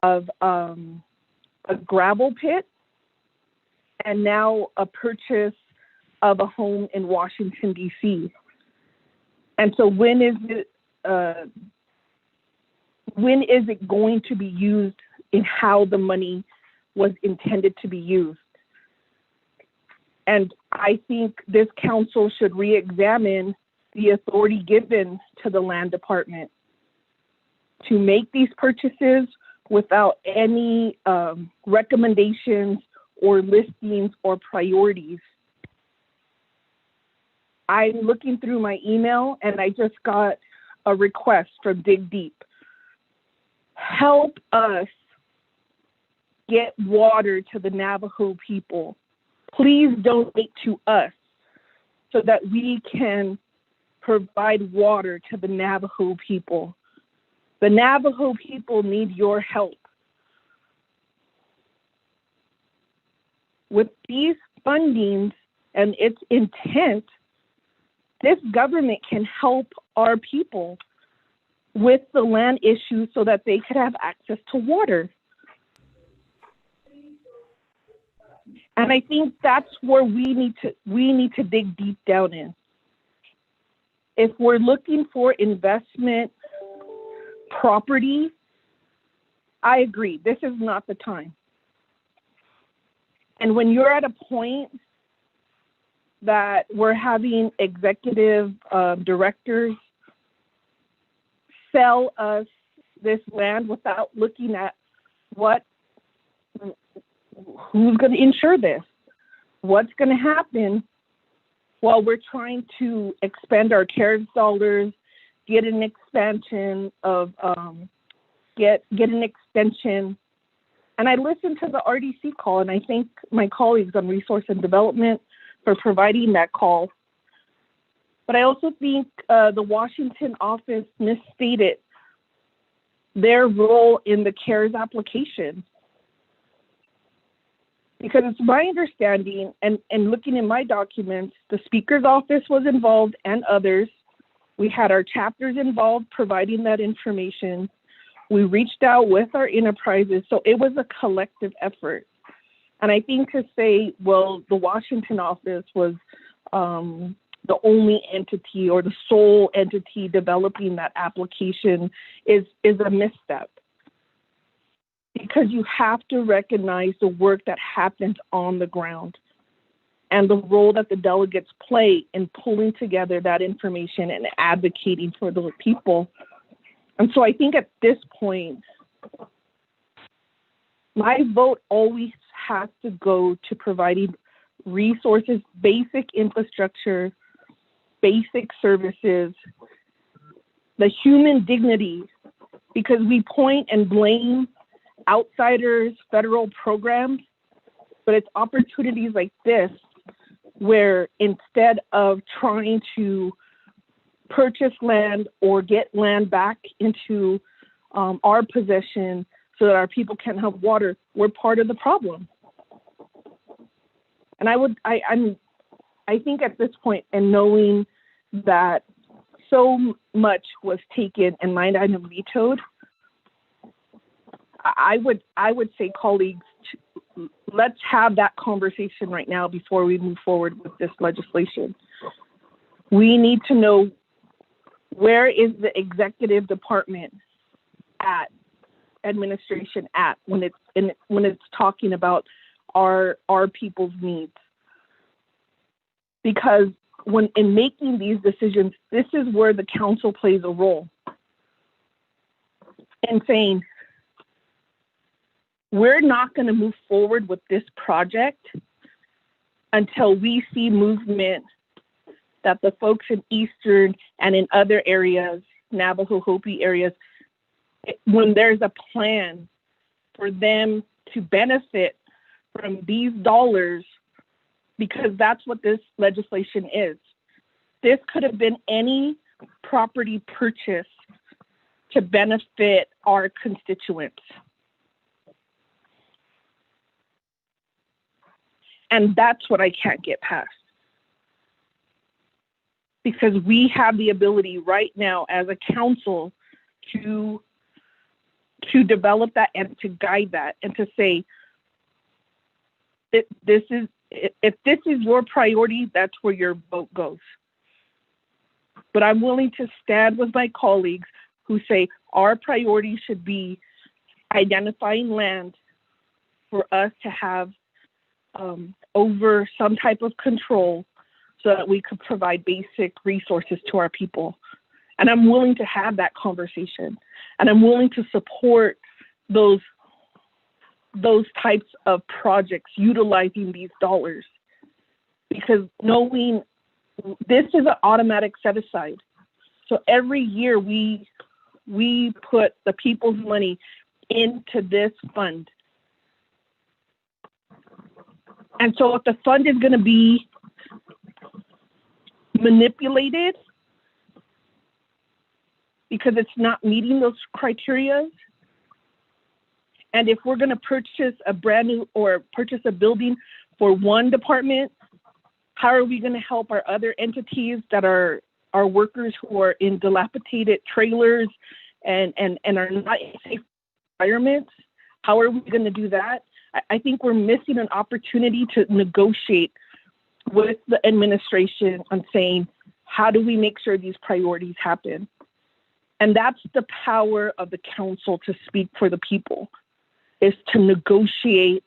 Speaker 2: of a gravel pit and now a purchase of a home in Washington, D.C. And so when is it going to be used in how the money was intended to be used? And I think this council should re-examine the authority given to the land department to make these purchases without any recommendations or listings or priorities. I'm looking through my email and I just got a request from Dig Deep. Help us get water to the Navajo people. please donate to us so that we can provide water to the Navajo people. The Navajo people need your help. With these fundings and its intent, this government can help our people with the land issue so that they could have access to water. And I think that's where we need to dig deep down in. If we're looking for investment property, I agree, this is not the time. And when you're at a point that we're having executive directors sell us this land without looking at who's going to insure this, what's going to happen while we're trying to expand our CARES dollars, get an expansion of, get an extension. And I listened to the RDC call, and I thank my colleagues on Resource and Development for providing that call. But I also think the Washington office misstated their role in the CARES application. Because it's my understanding, and looking in my documents, the Speaker's office was involved and others. We had our chapters involved providing that information. We reached out with our enterprises, so it was a collective effort. And I think to say, well, the Washington office was the only entity or the sole entity developing that application is a misstep. Because you have to recognize the work that happens on the ground and the role that the delegates play in pulling together that information and advocating for the people. And so I think at this point, my vote always has to go to providing resources, basic infrastructure, basic services, the human dignity, because we point and blame outsiders, federal programs, but it's opportunities like this where instead of trying to purchase land or get land back into our possession so that our people can have water, we're part of the problem. And I think at this point, and knowing that so much was taken and line item vetoed, I would say, colleagues, let's have that conversation right now before we move forward with this legislation. We need to know, where is the executive department at, administration at, when it's talking about our people's needs? Because when in making these decisions, this is where the council plays a role in saying, we're not going to move forward with this project until we see movement that the folks in Eastern and in other areas, Navajo, Hopi areas, when there's a plan for them to benefit from these dollars, because that's what this legislation is. This could have been any property purchase to benefit our constituents. And that's what I can't get past. Because we have the ability right now as a council to develop that and to guide that and to say, if this is your priority, that's where your vote goes. But I'm willing to stand with my colleagues who say our priority should be identifying land for us to have over some type of control so that we could provide basic resources to our people. And I'm willing to have that conversation. And I'm willing to support those types of projects utilizing these dollars. Because knowing this is an automatic set aside. So every year we put the people's money into this fund. And so if the fund is going to be manipulated because it's not meeting those criteria, and if we're going to purchase a brand new or purchase a building for one department, how are we going to help our other entities that are our workers who are in dilapidated trailers and are not in safe environments? How are we going to do that? I think we're missing an opportunity to negotiate with the administration on saying, how do we make sure these priorities happen? And that's the power of the council to speak for the people, is to negotiate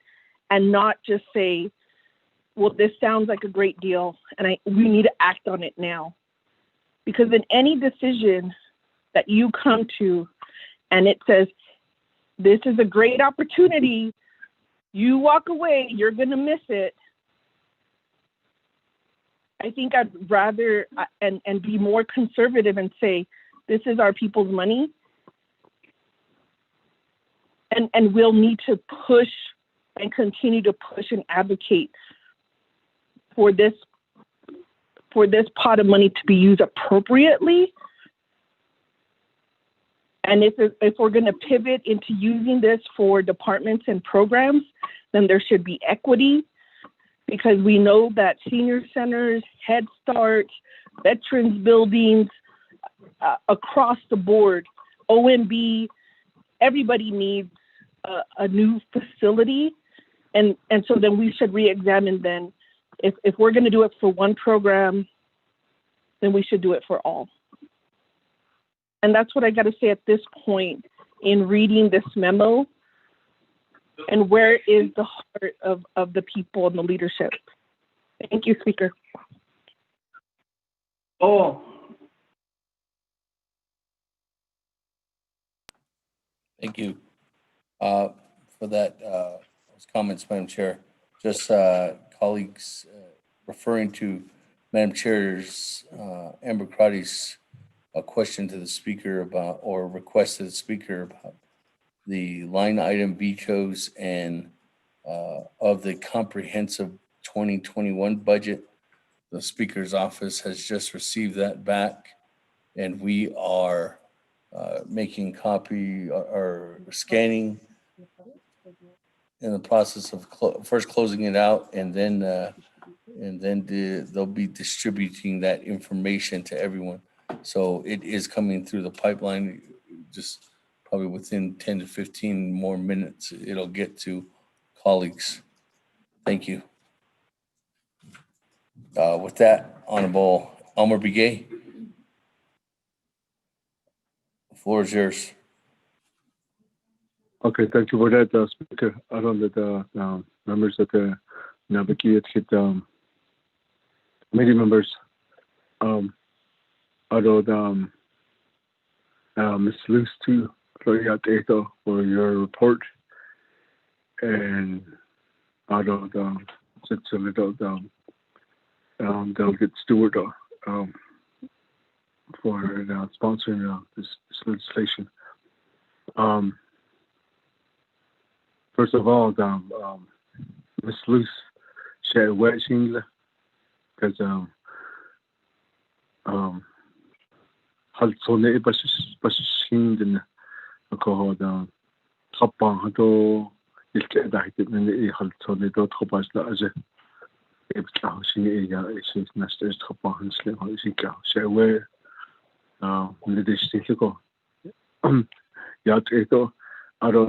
Speaker 2: and not just say, well, this sounds like a great deal and we need to act on it now. Because in any decision that you come to and it says, this is a great opportunity, you walk away, you're going to miss it. I think I'd rather and be more conservative and say, this is our people's money. And we'll need to push and continue to push and advocate for this pot of money to be used appropriately. And if we're going to pivot into using this for departments and programs, then there should be equity, because we know that senior centers, Head Start, veterans buildings, across the board, OMB, everybody needs a new facility. And so then we should re-examine then, if we're going to do it for one program, then we should do it for all. And that's what I got to say at this point in reading this memo. And where is the heart of the people and the leadership? Thank you, Speaker.
Speaker 6: Oh. Thank you for that those comments, Madam Chair. Just colleagues referring to Madam Chair's Amber Crotty's question to the Speaker about, or request to the Speaker about the line item vetoes and of the comprehensive 2021 budget. The Speaker's office has just received that back, and we are making copy or scanning, in the process of first closing it out, and then they'll be distributing that information to everyone. So it is coming through the pipeline. Just probably within 10 to 15 more minutes, it'll get to colleagues. Thank you. With that, Honorable Elmer Begay, the floor is yours.
Speaker 4: Okay, thank you for that, Speaker. I don't know the members of the Naabik'íyáti committee members. Ms. Luce too, for your report, and it's a little Delegate Stewart for sponsoring this legislation. First of all, Ms. Luce shared watching because halsone bashin ko tapang hato ilke dahit ne halsone do tobas la aje ibtla shi ya shi nastes tapang hansle ho shi ka shewe le dishti ko ya to aro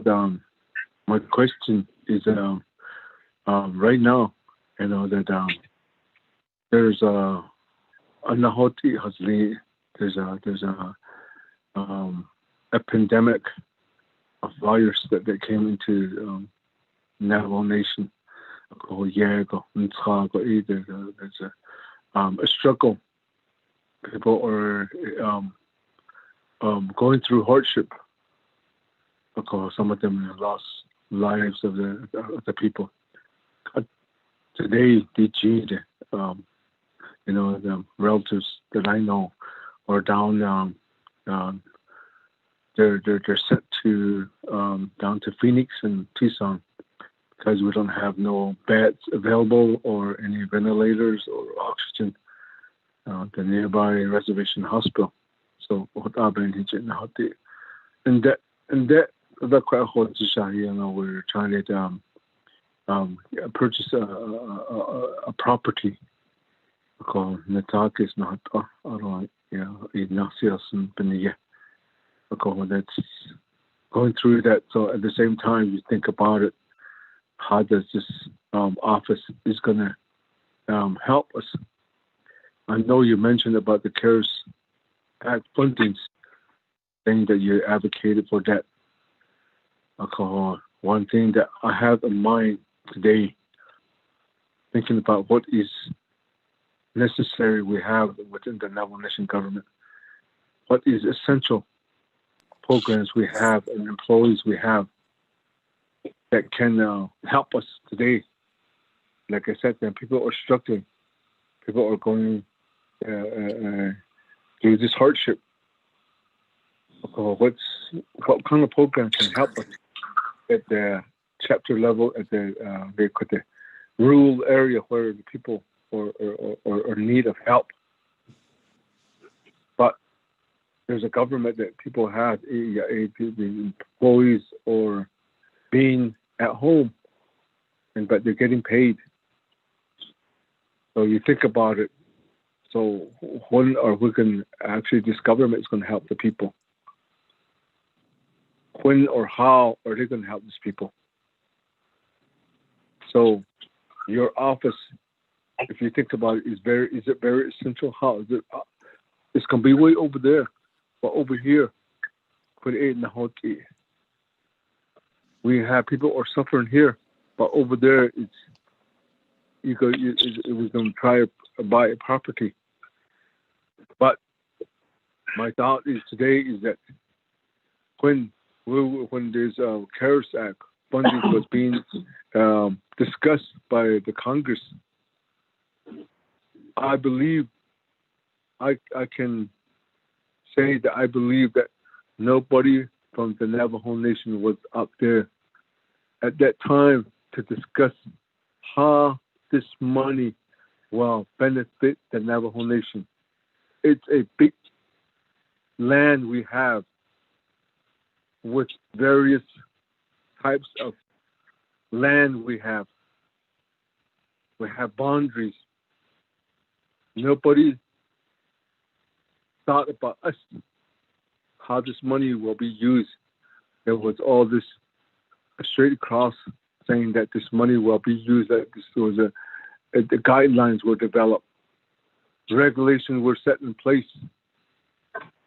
Speaker 4: my question is right now, you know that there's a nahoti hasli, there's a pandemic of virus that came into Navajo Nation. There's a struggle. People are going through hardship. Some of them lost lives of the people. Today, the relatives that I know are down. They're sent to down to Phoenix and Tucson
Speaker 5: because we don't have no beds available or any ventilators or oxygen. The nearby reservation hospital. So and that quite hot we're trying to purchase a property called Natakis not Ignatius and Benia. That's going through that. So at the same time, you think about it, how does this office is going to help us? I know you mentioned about the CARES Act funding, saying that you advocated for that. One thing that I have in mind today, thinking about what is necessary we have within the Navajo Nation government, what is essential programs we have and employees we have that can help us today. Like I said, then people are struggling. People are going through this hardship. What kind of program can help us at the chapter level, at the rural area where the people are in need of help? But there's a government that people have, the employees or being at home, but they're getting paid. So you think about it. So when are we going actually, this government is going to help the people? When or how are they going to help these people? So your office, if you think about it, is it very essential? How is it? It's going to be way over there, but over here, we have people are suffering here, but over there, we're going to try to buy a property. But my thought is today is that when there's a CARES Act funding was being discussed by the Congress, I believe I can say that I believe that nobody from the Navajo Nation was up there at that time to discuss how this money will benefit the Navajo Nation. It's a big land we have with various types of land we have. We have boundaries. Nobody thought about us, how this money will be used. There was all this straight across saying that this money will be used, that this was the guidelines were developed, regulations were set in place.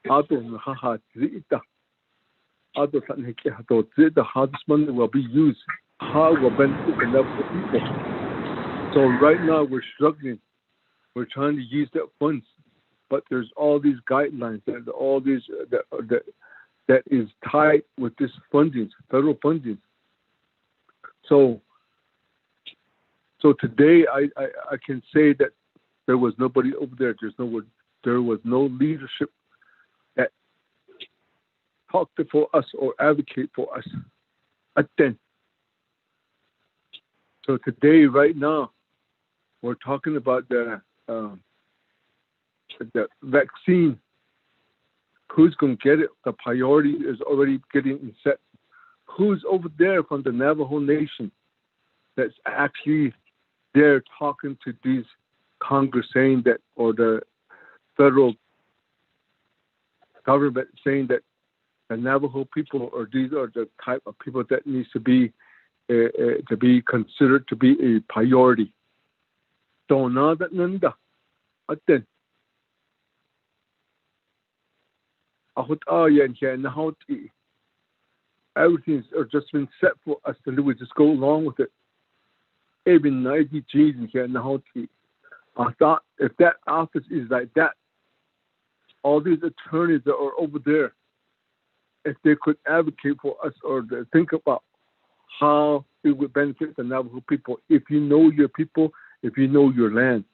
Speaker 5: How this money will be used, how it will benefit the Navajo people. So right now we're struggling. We're trying to use that funds, but there's all these guidelines and all these that is tied with this funding, federal funding. So today I can say that there was nobody over there. There was no leadership that talked for us or advocate for us. Then. So today, right now, we're talking about the vaccine. Who's going to get it? The priority is already getting set. Who's over there from the Navajo Nation that's actually there talking to these Congress saying that, or the federal government saying that the Navajo people, or these are the type of people that needs to be considered to be a priority. So now that nanda, then everything's just been set for us to do. We just go along with it. Even 90 G's here now. I thought if that office is like that, all these attorneys that are over there, if they could advocate for us or think about how it would benefit the Navajo people, if you know your people, if you know your land.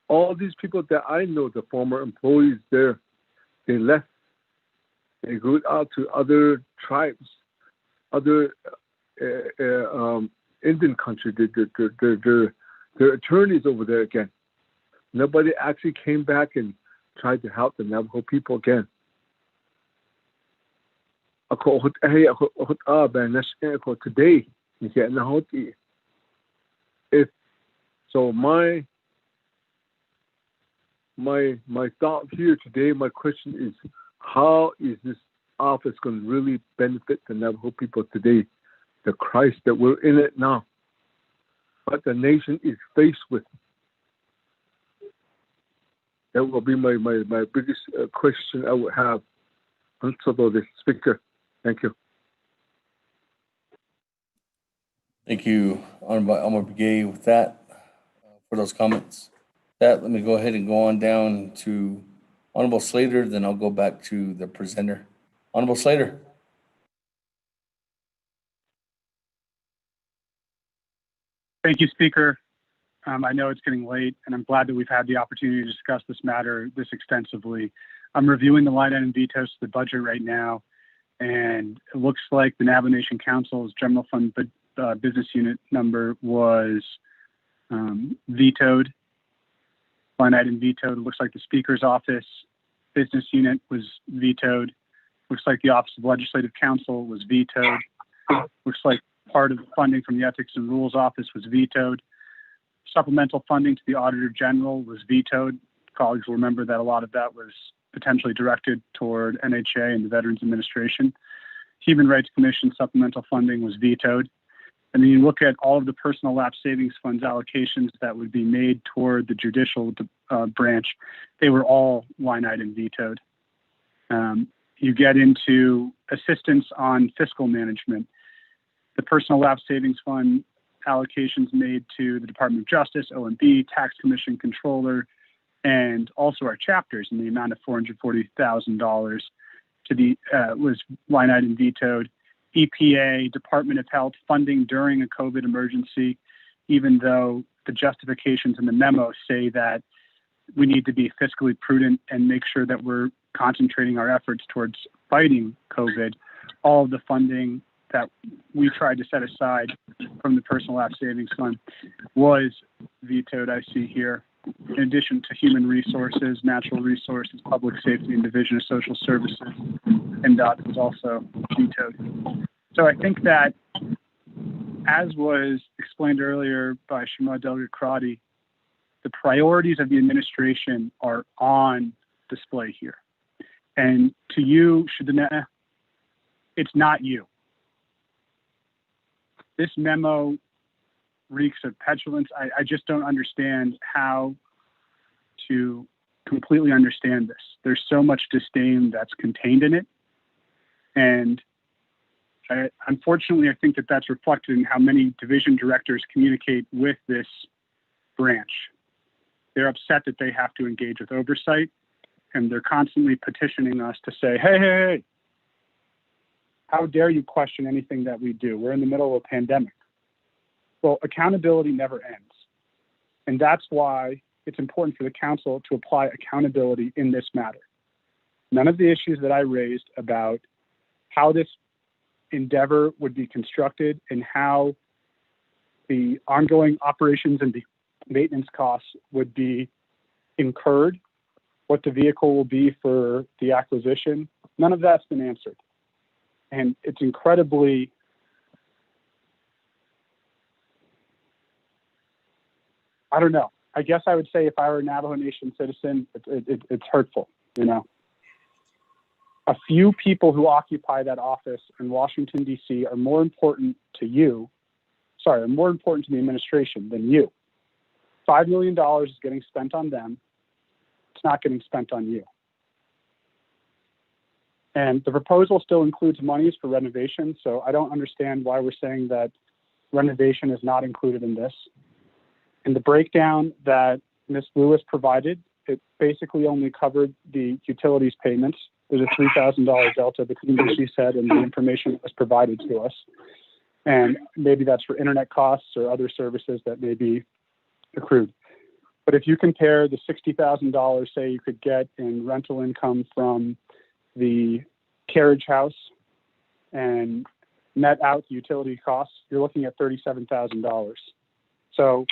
Speaker 5: All these people that I know, the former employees there, they left. They go out to other tribes other Indian country, their attorneys over there again. Nobody actually came back and tried to help the Navajo people again. Today, if so, my thought here today, my question is, how is this office going to really benefit the Navajo people today? The Christ that we're in it now, what the nation is faced with. That will be my biggest question I would have until the speaker. Thank you.
Speaker 6: Thank you, Honorable Begay, with that, for those comments. Let me go ahead and go on down to Honorable Slater, then I'll go back to the presenter. Honorable Slater.
Speaker 8: Thank you, Speaker. I know it's getting late, and I'm glad that we've had the opportunity to discuss this matter this extensively. I'm reviewing the line item vetoes to the budget right now, and it looks like the Navajo Nation Council's general fund business unit number was vetoed. Line item vetoed. It looks like the Speaker's office business unit was vetoed. Looks like the Office of Legislative Counsel was vetoed. Looks like part of the funding from the Ethics and Rules Office was vetoed. Supplemental funding to the Auditor General was vetoed. Colleagues will remember that a lot of that was potentially directed toward NHA and the Veterans Administration. Human Rights Commission supplemental funding was vetoed. And then you look at all of the personal lapse savings funds allocations that would be made toward the judicial branch, they were all line item vetoed. You get into assistance on fiscal management. The personal lapse savings fund allocations made to the Department of Justice, OMB, Tax Commission, Controller, and also our chapters in the amount of $440,000 was line item vetoed. EPA, Department of Health funding during a COVID emergency, even though the justifications in the memo say that we need to be fiscally prudent and make sure that we're concentrating our efforts towards fighting COVID, all of the funding that we tried to set aside from the personal lapse savings fund was vetoed, I see here. In addition to human resources, natural resources, public safety, and Division of Social Services, NDOT was also vetoed. So I think that, as was explained earlier by Shima Delegate Crotty, the priorities of the administration are on display here. And to you, Shadana, it's not you. This memo reeks of petulance. I just don't understand how to completely understand this. There's so much disdain that's contained in it. And unfortunately, I think that that's reflected in how many division directors communicate with this branch. They're upset that they have to engage with oversight, and they're constantly petitioning us to say, hey, how dare you question anything that we do? We're in the middle of a pandemic. Well, accountability never ends. And that's why it's important for the council to apply accountability in this matter. None of the issues that I raised about how this endeavor would be constructed and how the ongoing operations and the maintenance costs would be incurred, what the vehicle will be for the acquisition, none of that's been answered. And it's incredibly I don't know. I guess I would say if I were a Navajo Nation citizen, it's hurtful, you know. A few people who occupy that office in Washington, D.C. are more important to the administration than you. $5 million is getting spent on them. It's not getting spent on you. And the proposal still includes monies for renovation, so I don't understand why we're saying that renovation is not included in this. And the breakdown that Ms. Lewis provided, it basically only covered the utilities payments. There's a $3,000 delta between what she said and the information that was provided to us. And maybe that's for internet costs or other services that may be accrued. But if you compare the $60,000, say, you could get in rental income from the carriage house and net out the utility costs, you're looking at $37,000. So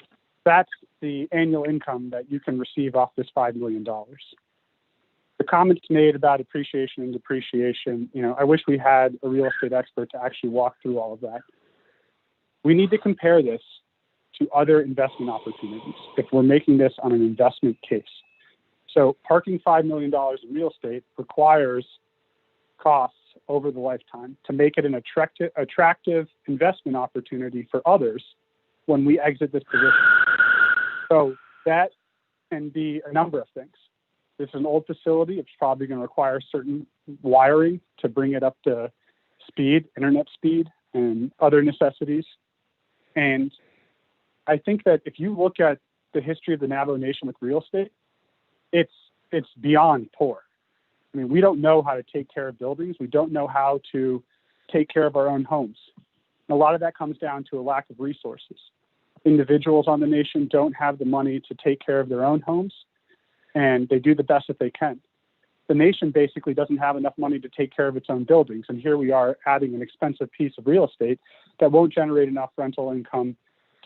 Speaker 8: that's the annual income that you can receive off this $5 million. The comments made about appreciation and depreciation, I wish we had a real estate expert to actually walk through all of that. We need to compare this to other investment opportunities if we're making this on an investment case. So parking $5 million in real estate requires costs over the lifetime to make it an attractive investment opportunity for others when we exit this position. So that can be a number of things. This is an old facility. It's probably going to require certain wiring to bring it up to speed, internet speed, and other necessities. And I think that if you look at the history of the Navajo Nation with real estate, it's beyond poor. I mean, we don't know how to take care of buildings. We don't know how to take care of our own homes. And a lot of that comes down to a lack of resources. Individuals on the nation don't have the money to take care of their own homes, and they do the best that they can. The nation basically doesn't have enough money to take care of its own buildings, and here we are adding an expensive piece of real estate that won't generate enough rental income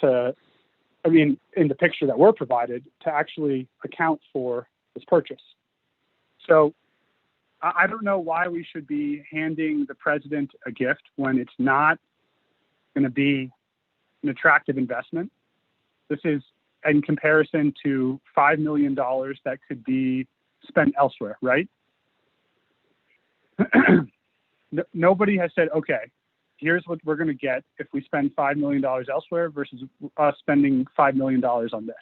Speaker 8: in the picture that we're provided, to actually account for this purchase. So I don't know why we should be handing the president a gift when it's not going to be an attractive investment. This is in comparison to $5 million that could be spent elsewhere, right? Nobody has said, okay, here's what we're going to get if we spend $5 million elsewhere versus us spending $5 million on this.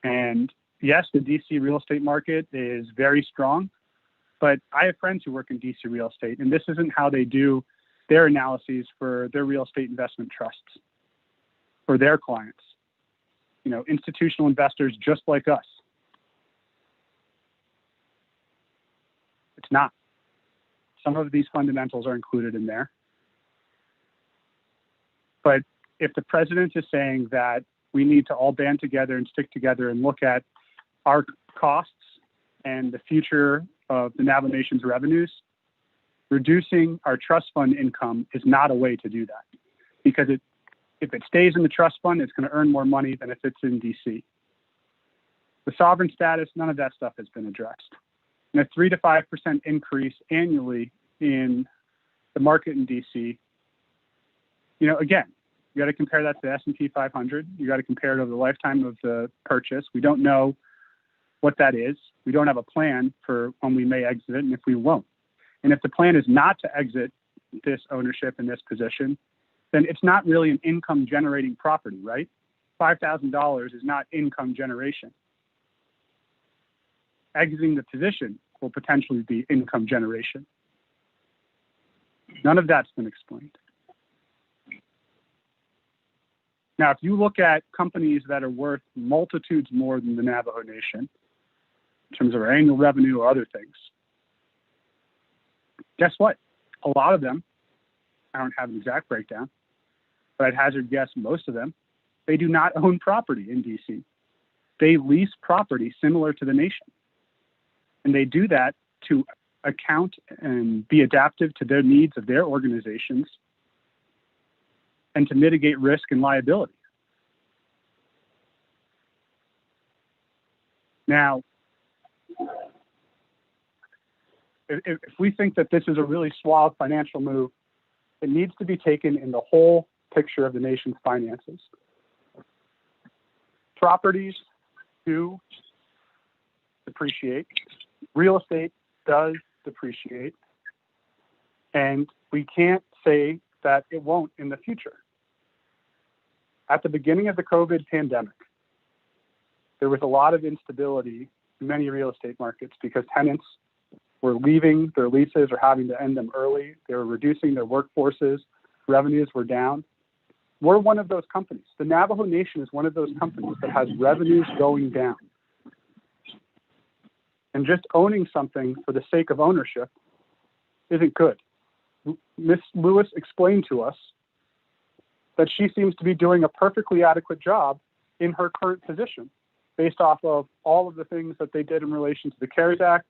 Speaker 8: And yes, the DC real estate market is very strong, but I have friends who work in DC real estate, and this isn't how they do their analyses for their real estate investment trusts for their clients. Institutional investors just like us. It's not. Some of these fundamentals are included in there. But if the president is saying that we need to all band together and stick together and look at our costs and the future of the Navajo Nation's revenues, reducing our trust fund income is not a way to do that. Because if it stays in the trust fund, it's going to earn more money than if it's in DC. The sovereign status, none of that stuff has been addressed. And a 3 to 5% increase annually in the market in DC, again, you got to compare that to the S&P 500. You got to compare it over the lifetime of the purchase. We don't know what that is. We don't have a plan for when we may exit it and if we won't. And if the plan is not to exit this ownership in this position, then it's not really an income generating property, right? $5,000 is not income generation. Exiting the position will potentially be income generation. None of that's been explained. Now, if you look at companies that are worth multitudes more than the Navajo Nation, in terms of our annual revenue or other things, guess what? A lot of them, I don't have an exact breakdown, but I'd hazard guess most of them, they do not own property in DC. They lease property similar to the nation. And they do that to account and be adaptive to their needs of their organizations and to mitigate risk and liability. Now, if we think that this is a really suave financial move, it needs to be taken in the whole picture of the nation's finances. Properties do depreciate. Real estate does depreciate. And we can't say that it won't in the future. At the beginning of the COVID pandemic, there was a lot of instability in many real estate markets because tenants were leaving their leases or having to end them early. They were reducing their workforces. Revenues were down. We're one of those companies. The Navajo Nation is one of those companies that has revenues going down. And just owning something for the sake of ownership isn't good. Ms. Lewis explained to us that she seems to be doing a perfectly adequate job in her current position based off of all of the things that they did in relation to the CARES Act,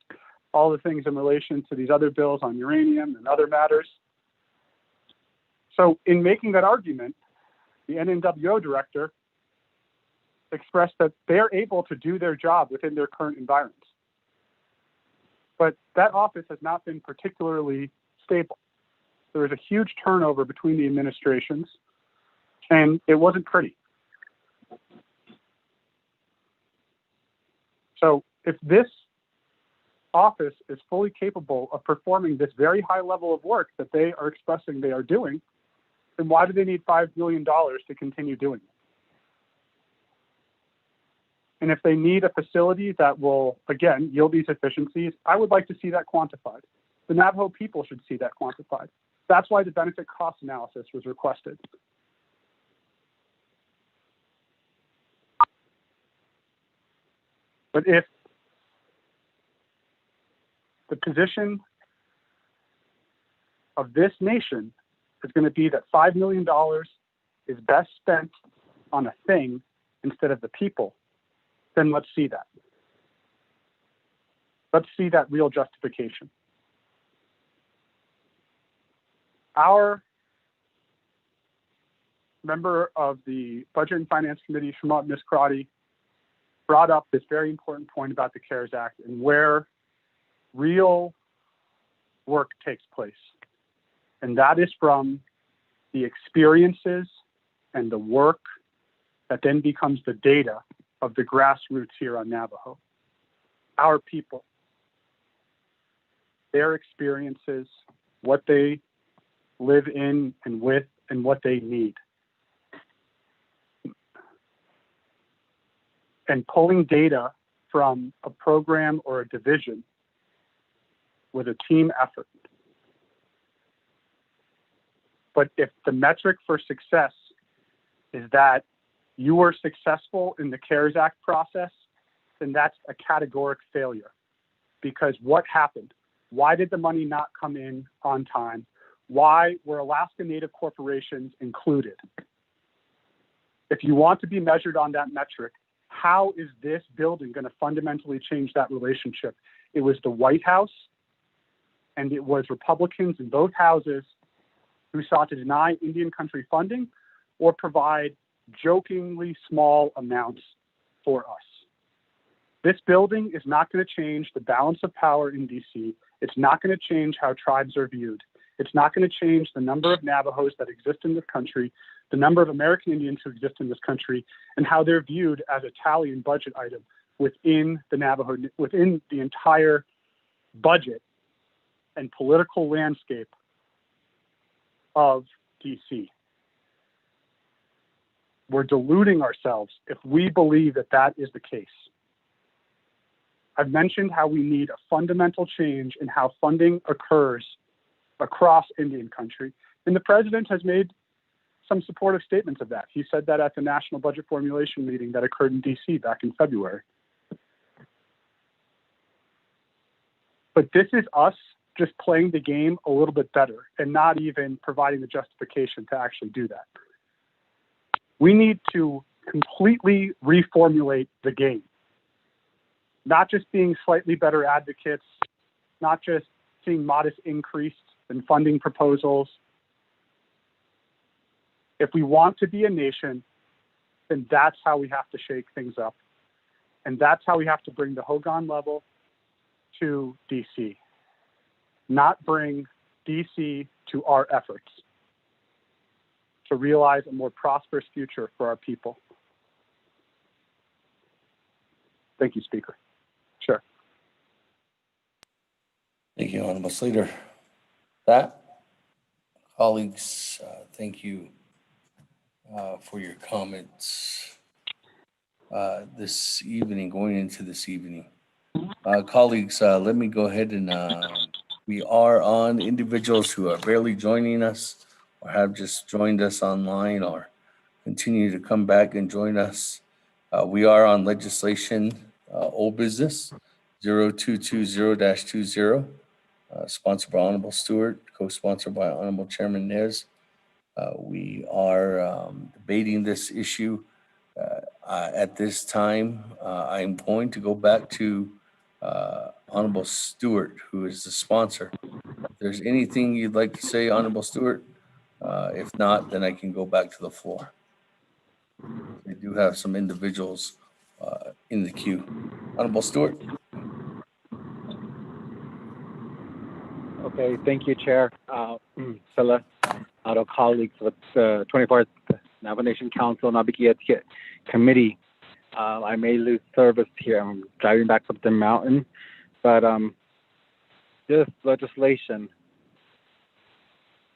Speaker 8: all the things in relation to these other bills on uranium and other matters. So in making that argument, the NNWO director expressed that they're able to do their job within their current environments. But that office has not been particularly stable. There was a huge turnover between the administrations, and it wasn't pretty. So if this office is fully capable of performing this very high level of work that they are expressing they are doing, then why do they need $5 billion to continue doing it? And if they need a facility that will, again, yield these efficiencies, I would like to see that quantified. The Navajo people should see that quantified. That's why the benefit cost analysis was requested. But if the position of this nation is going to be that $5 million is best spent on a thing instead of the people, then let's see that. Let's see that real justification. Our member of the Budget and Finance Committee, Shemot Miskrati, brought up this very important point about the CARES Act and where real work takes place. And that is from the experiences and the work that then becomes the data of the grassroots here on Navajo. Our people, their experiences, what they live in and with, and what they need. And pulling data from a program or a division with a team effort. But if the metric for success is that you were successful in the CARES Act process, then that's a categoric failure. Because what happened? Why did the money not come in on time? Why were Alaska Native corporations included? If you want to be measured on that metric, how is this building going to fundamentally change that relationship? It was the White House and it was Republicans in both houses who sought to deny Indian country funding or provide jokingly small amounts for us. This building is not going to change the balance of power in DC. It's not going to change how tribes are viewed. It's not going to change the number of Navajos that exist in this country, the number of American Indians who exist in this country, and how they're viewed as a tally and budget item within the Navajo, within the entire budget and political landscape of DC. We're deluding ourselves if we believe that that is the case. I've mentioned how we need a fundamental change in how funding occurs across Indian country, and the president has made some supportive statements of that. He said that at the National Budget Formulation meeting that occurred in DC back in February. But this is us just playing the game a little bit better and not even providing the justification to actually do that. We need to completely reformulate the game. Not just being slightly better advocates, not just seeing modest increase in funding proposals. If we want to be a nation, then that's how we have to shake things up. And that's how we have to bring the Hogan level to DC. Not bring DC to our efforts to realize a more prosperous future for our people. Thank you, Speaker. Sure.
Speaker 6: Thank you, Honorable Leader. That, colleagues, thank you for your comments this evening, going into this evening. Colleagues, let me go ahead and we are on individuals who are barely joining us or have just joined us online or continue to come back and join us. We are on legislation, old business 0220-20, sponsored by Honorable Stewart, co-sponsored by Honorable Chairman Nez. We are debating this issue. At this time, I'm going to go back to Honorable Stewart, who is the sponsor. If there's anything you'd like to say, Honorable Stewart, If not, then I can go back to the floor. We do have some individuals in the queue. Honorable Stewart.
Speaker 20: Okay, thank you, Chair. Phyllis, our colleagues with the 24th Navajo Nation Council, Naabik'íyáti Committee. I may lose service here. I'm driving back up the mountain, but this legislation,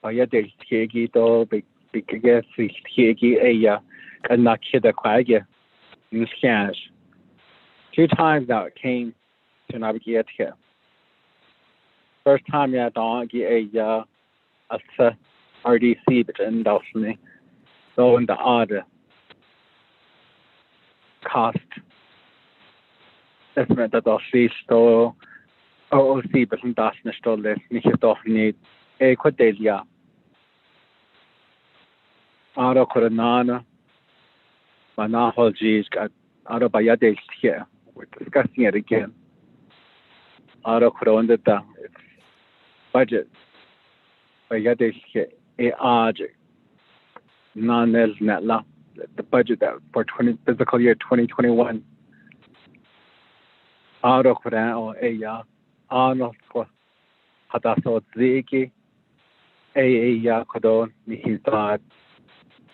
Speaker 20: two times now it came to Naabik'íyáti. First time, yeah, don't get a RDC, but in the so in the order cost estimate that the least to OOC, but in das nicht to less, nicht doch nicht Quadelia. Auto Coronana, Manahologies got auto Bayades here. We're discussing it again. Auto Corona budget Bayades here. The budget that for fiscal year 2021. Auto Quran Aya Arnold Hadaso Ziki Aya Kodon Nihizad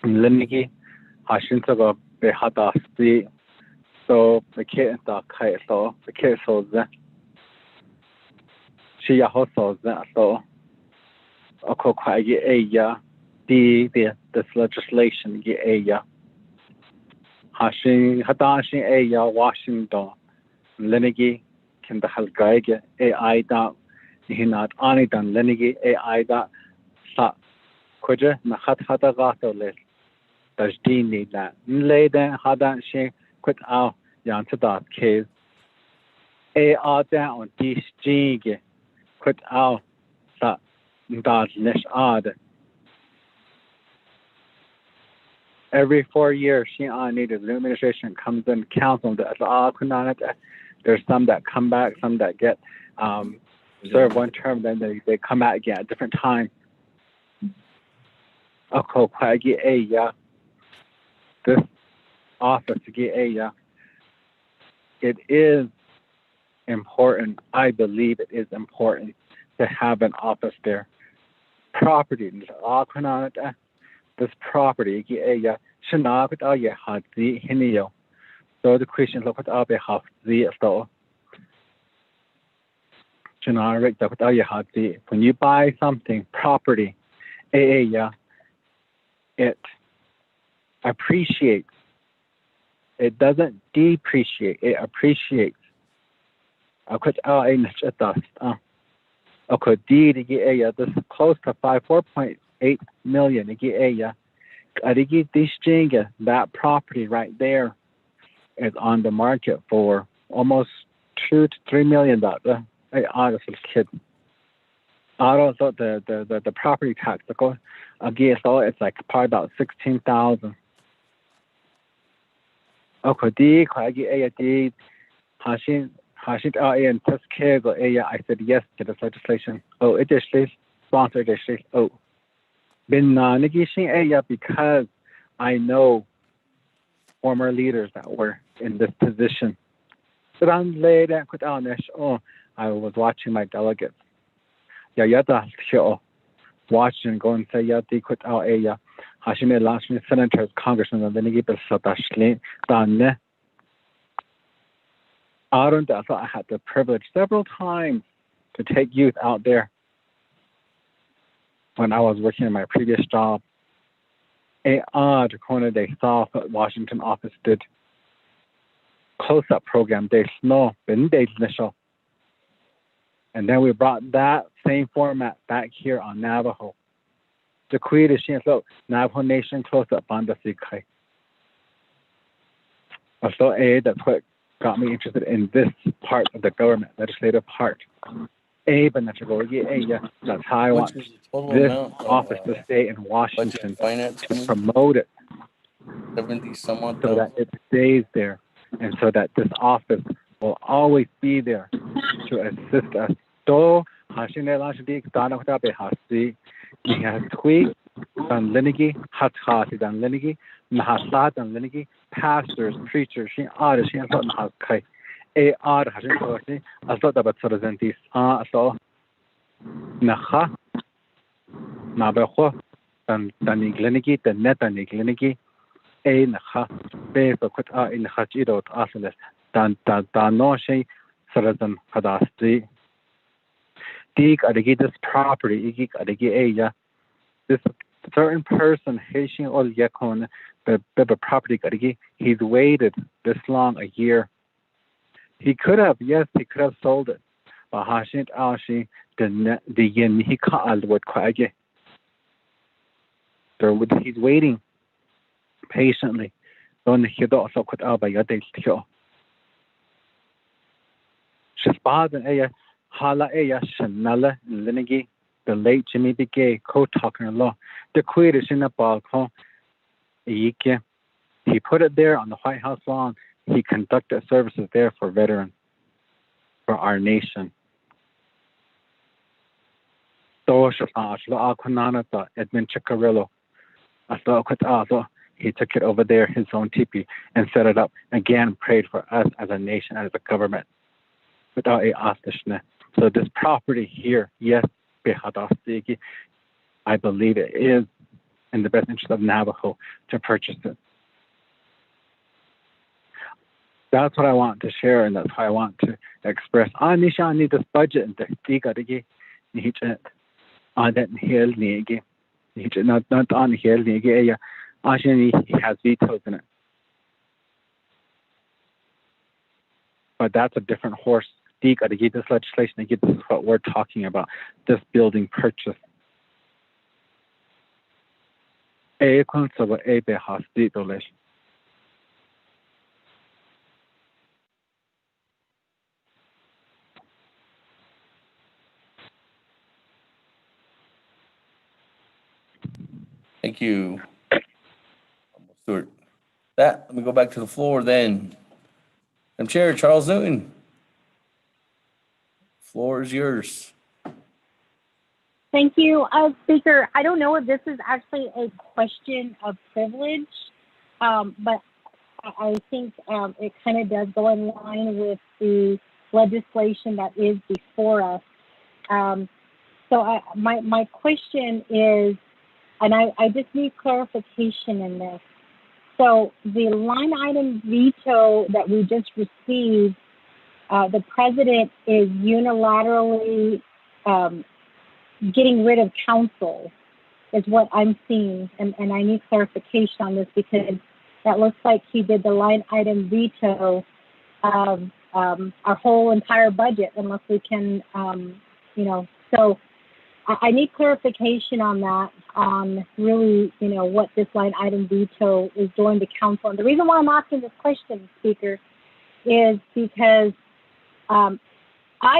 Speaker 20: Liniki Hashinsago Behadasti. So the kid the Kaiso, the kid so that she also that so Okokwagi Aya. This legislation ge aya hashin hadashin aya Washington lenigi can the halgaige ai da hinat anidan lenigi ai da sa koje na hata gato les tajdini la leden hadan she quit out yan to that case ai da on this jige quit out sa ndad nesh ad. Every 4 years, the new administration comes in, council. There's some that come back, some that get serve one term, then they come back again at a different time. This office, it is important. I believe it is important to have an office there. Property, this property, so the question look at when you buy something, property, it appreciates. It doesn't depreciate, it appreciates. This is close to 4.8 million. That property right there is on the market for almost $2 to $3 million. I honestly kidding. Also, the property tax, it's like probably about 16,000. Okay, I said yes to this legislation. Oh, it is sponsored this. Oh, because I know former leaders that were in this position. But I was watching my delegates. Watching, going say Hashime last me senators, congressmen, and then he done. I had the privilege several times to take youth out there when I was working in my previous job. They saw what Washington office did. Close-up program, and then we brought that same format back here on Navajo. The Queen is Navajo Nation close-up bandasikai. So that's what got me interested in this part of the government, legislative part. That's how I want this office to stay in Washington, to promote it,
Speaker 6: 70 somewhat,
Speaker 20: so that it stays there, and so that this office will always be there to assist us. dan linigi, hatkati dan linigi, mahasad dan linigi, pastors, preachers, she are she and son has kai. A are hasn't sorry, I thought about Sarazentis, so Naha Nabeho, dan iglinigi, the net and iglinigi, A Naha, Bay for cut in Hachido Asalis, dan no she Sarazan Hadasti. Dig adigi this property, igik adigi aya. This certain person, Haitian or Yakon, the property adigi, he's waited this long, a year. He could have, yes, he could have sold it. But Hashint Ashi, the yen he called what Kwage. He's waiting patiently. Don't he also could out by your day still. Shespad and Aya, Hala Aya, Shanala, Linigi, the late Jimmy Begay, co-talker law, the Queen in the balcony. He put it there on the White House lawn. He conducted services there for veterans, for our nation. Edmund Chicarillo, he took it over there, his own teepee, and set it up. Again, prayed for us as a nation, as a government, without a asishne. So this property here, yes, I believe it is in the best interest of Navajo to purchase it. That's what I want to share, and that's how I want to express. I need this budget and the Tigadi, on that hill, Nigi, not on hill, Nigi. He has vetoes in it. But that's a different horse. This legislation, this is what we're talking about, this building purchase.
Speaker 6: Thank you, Stuart. Let me go back to the floor then. I'm Chair Charles Newton. Floor is yours.
Speaker 16: Thank you, Speaker. I don't know if this is actually a question of privilege, but I think it kind of does go in line with the legislation that is before us. So my question is, and I just need clarification in this. So the line item veto that we just received, the president is unilaterally getting rid of council, is what I'm seeing, and I need clarification on this because that looks like he did the line item veto of our whole entire budget, unless we can, so I need clarification on that, on really, what this line item veto is doing to council. And the reason why I'm asking this question, Speaker, is because I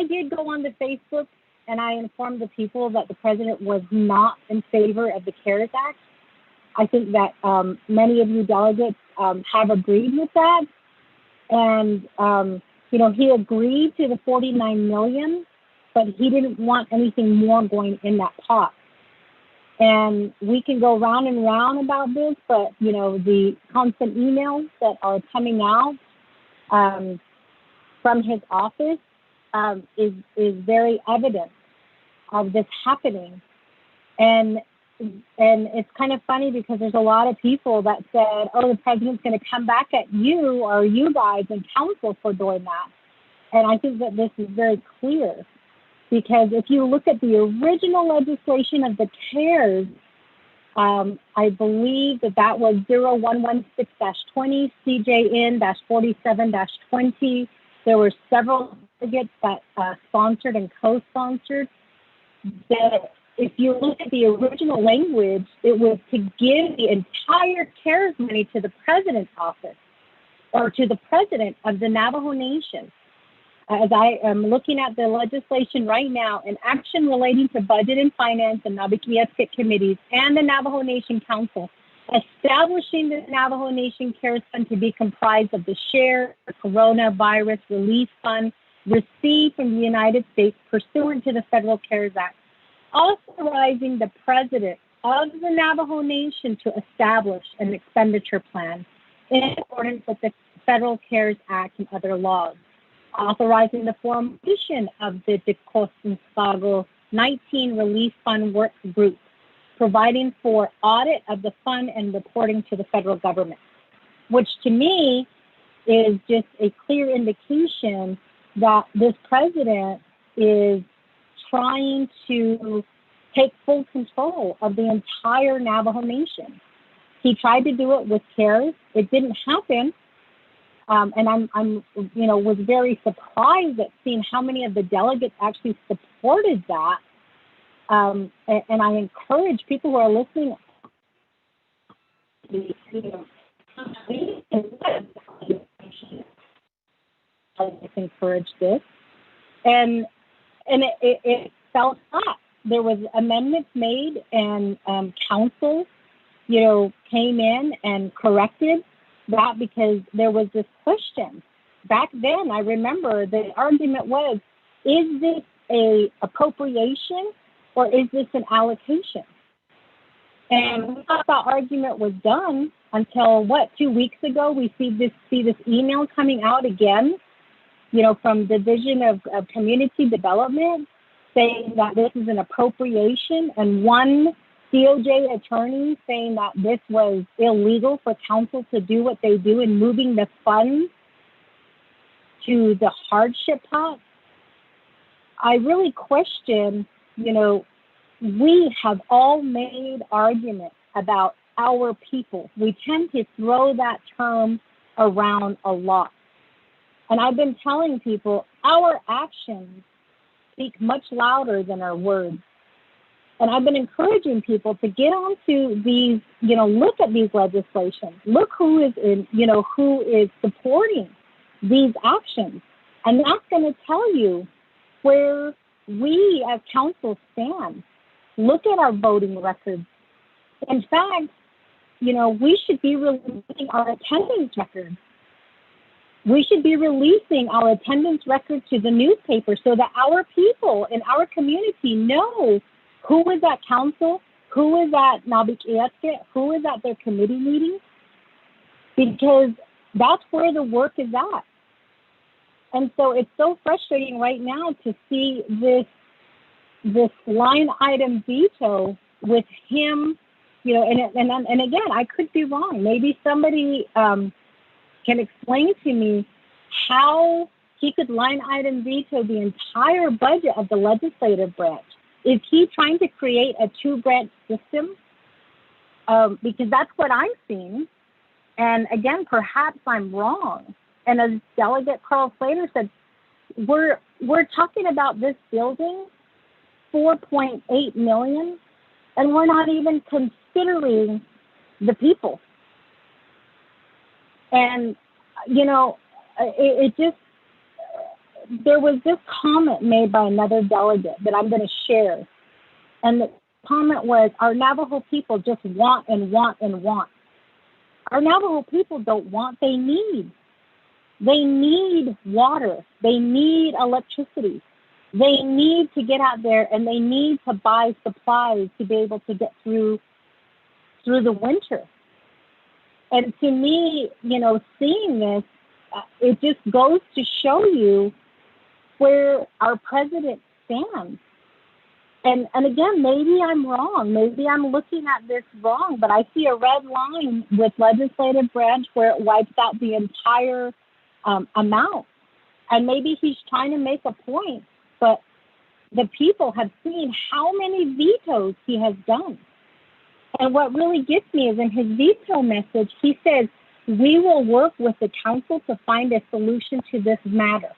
Speaker 16: did go on to Facebook and I informed the people that the president was not in favor of the CARES Act. I think that many of you delegates have agreed with that. And, he agreed to the $49 million, but he didn't want anything more going in that pot. And we can go round and round about this, but, the constant emails that are coming out from his office is very evident of this happening. And it's kind of funny because there's a lot of people that said, oh, the president's going to come back at you or you guys in council for doing that. And I think that this is very clear because if you look at the original legislation of the CARES, I believe that was 0116-20, CJN-47-20. There were several delegates that sponsored and co-sponsored. That if you look at the original language, it was to give the entire CARES money to the president's office or to the president of the Navajo Nation. As I am looking at the legislation right now, an action relating to budget and finance and Naabik'íyáti committees and the Navajo Nation Council, establishing the Navajo Nation CARES Fund to be comprised of the share coronavirus relief fund received from the United States pursuant to the Federal CARES Act, authorizing the president of the Navajo Nation to establish an expenditure plan in accordance with the Federal CARES Act and other laws, authorizing the formation of the Decosinsago 19 Relief Fund Work Group, providing for audit of the fund and reporting to the federal government, which to me is just a clear indication that this president is trying to take full control of the entire Navajo Nation. He tried to do it with CARES. It didn't happen. And I'm was very surprised at seeing how many of the delegates actually supported that. And I encourage people who are listening to encourage this. And it fell flat. There was amendments made, and council, came in and corrected that because there was this question. Back then, I remember the argument was, is this a appropriation or is this an allocation? And we thought that argument was done until, 2 weeks ago, we see this email coming out again, from Division of Community Development, saying that this is an appropriation, and one DOJ attorney saying that this was illegal for council to do what they do in moving the funds to the hardship pot. I really question, we have all made arguments about our people. We tend to throw that term around a lot. And I've been telling people our actions speak much louder than our words. And I've been encouraging people to get onto these, look at these legislations, look who is who is supporting these actions. And that's going to tell you where we as council stand. Look at our voting records. In fact, we should be releasing our attendance records. We should be releasing our attendance record to the newspaper so that our people in our community know who is at council, who is at Naabik'íyáti, who is at their committee meetings, because that's where the work is at. And so it's so frustrating right now to see this line item veto with him, and again, I could be wrong. Maybe somebody can explain to me how he could line item veto the entire budget of the legislative branch. Is he trying to create a two-branch system? Because that's what I'm seeing. And again, perhaps I'm wrong. And as Delegate Carl Slater said, we're talking about this building, $4.8 million, and we're not even considering the people. And, it just, there was this comment made by another delegate that I'm going to share. And the comment was, our Navajo people just want and want and want. Our Navajo people don't want, they need. They need water. They need electricity. They need to get out there, and they need to buy supplies to be able to get through the winter. And to me, seeing this, it just goes to show you where our president stands. And again, maybe I'm wrong. Maybe I'm looking at this wrong, but I see a red line with legislative branch where it wipes out the entire amount. And maybe he's trying to make a point, but the people have seen how many vetoes he has done. And what really gets me is in his veto message, he says, we will work with the council to find a solution to this matter.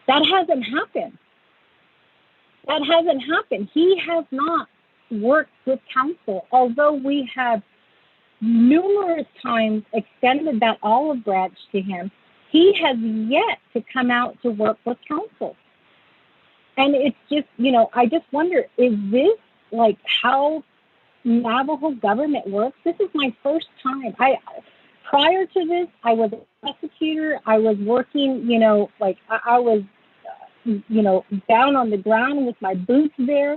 Speaker 16: That hasn't happened. That hasn't happened. He has not worked with council, although we have numerous times extended that olive branch to him. He has yet to come out to work with council. And it's just, I just wonder, is this like how Navajo government works? This is my first time. Prior to this, I was a prosecutor. I was working, I was, down on the ground with my boots there.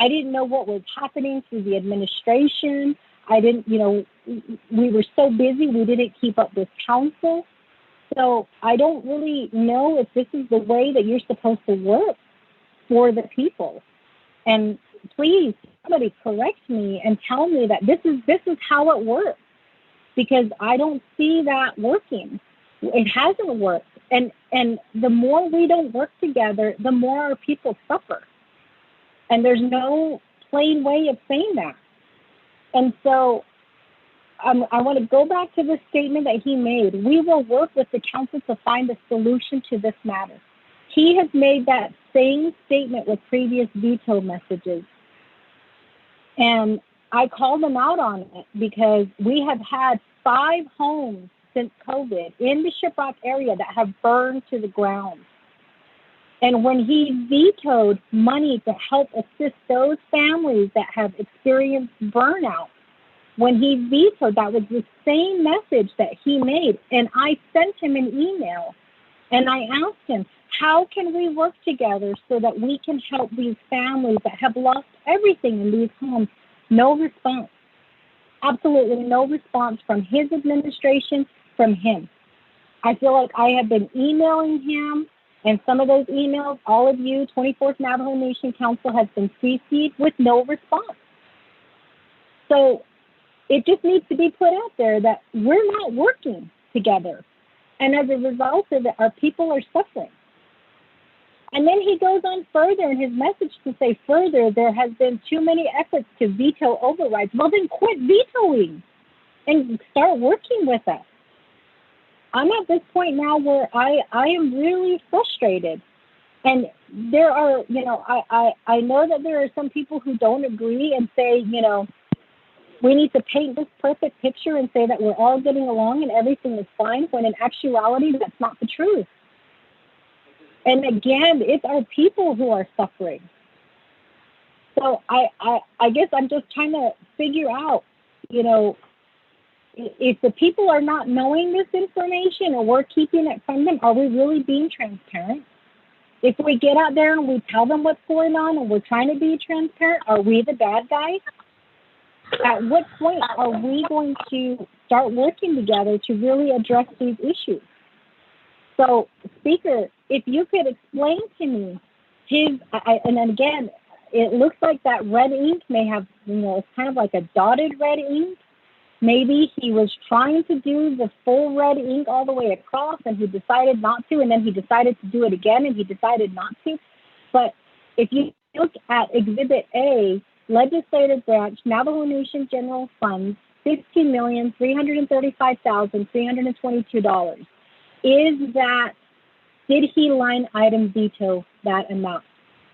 Speaker 16: I didn't know what was happening through the administration. I didn't, we were so busy, we didn't keep up with council. So I don't really know if this is the way that you're supposed to work for the people. And please, somebody correct me and tell me that this is how it works, because I don't see that working. It hasn't worked. And the more we don't work together, the more our people suffer. And there's no plain way of saying that. And so I want to go back to the statement that he made. We will work with the council to find a solution to this matter. He has made that same statement with previous veto messages. And I called him out on it because we have had 5 homes since COVID in the Shiprock area that have burned to the ground. And when he vetoed money to help assist those families that have experienced burnout, when he vetoed, that was the same message that he made. And I sent him an email and I asked him, how can we work together so that we can help these families that have lost everything in these homes? No response. Absolutely no response from his administration, from him. I feel like I have been emailing him, and some of those emails, all of you, 24th Navajo Nation Council has been CC'd with no response. So it just needs to be put out there that we're not working together. And as a result of it, our people are suffering. And then he goes on further in his message to say further, there has been too many efforts to veto overrides. Well, then quit vetoing and start working with us. I'm at this point now where I am really frustrated. And there are, I know that there are some people who don't agree and say, we need to paint this perfect picture and say that we're all getting along and everything is fine, when in actuality, that's not the truth. And again, it's our people who are suffering. So I guess I'm just trying to figure out, if the people are not knowing this information or we're keeping it from them, are we really being transparent? If we get out there and we tell them what's going on and we're trying to be transparent, are we the bad guys? At what point are we going to start working together to really address these issues? So, Speaker, if you could explain to me and then again, it looks like that red ink may have, it's kind of like a dotted red ink. Maybe he was trying to do the full red ink all the way across and he decided not to, and then he decided to do it again and he decided not to. But if you look at Exhibit A, Legislative Branch, Navajo Nation General Funds, $15,335,322. Did he line item veto that amount?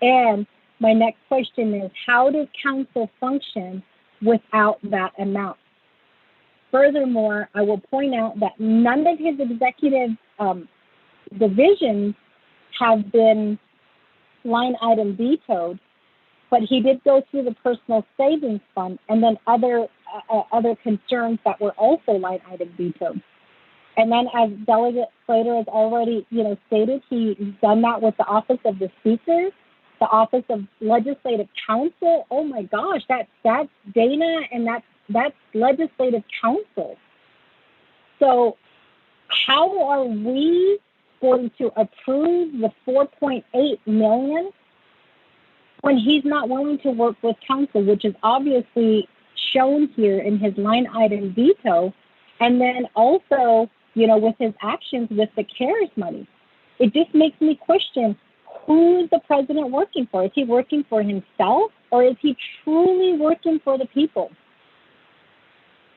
Speaker 16: And my next question is, how does council function without that amount? Furthermore, I will point out that none of his executive divisions have been line item vetoed, but he did go through the personal savings fund and then other concerns that were also line item vetoed. And then, as Delegate Slater has already, stated, he's done that with the Office of the Speaker, the Office of Legislative Counsel. Oh my gosh, that's Dana, and that's Legislative Counsel. So how are we going to approve the $4.8 million when he's not willing to work with council, which is obviously shown here in his line item veto, and then also, with his actions with the CARES money? It just makes me question, who is the president working for? Is he working for himself, or is he truly working for the people?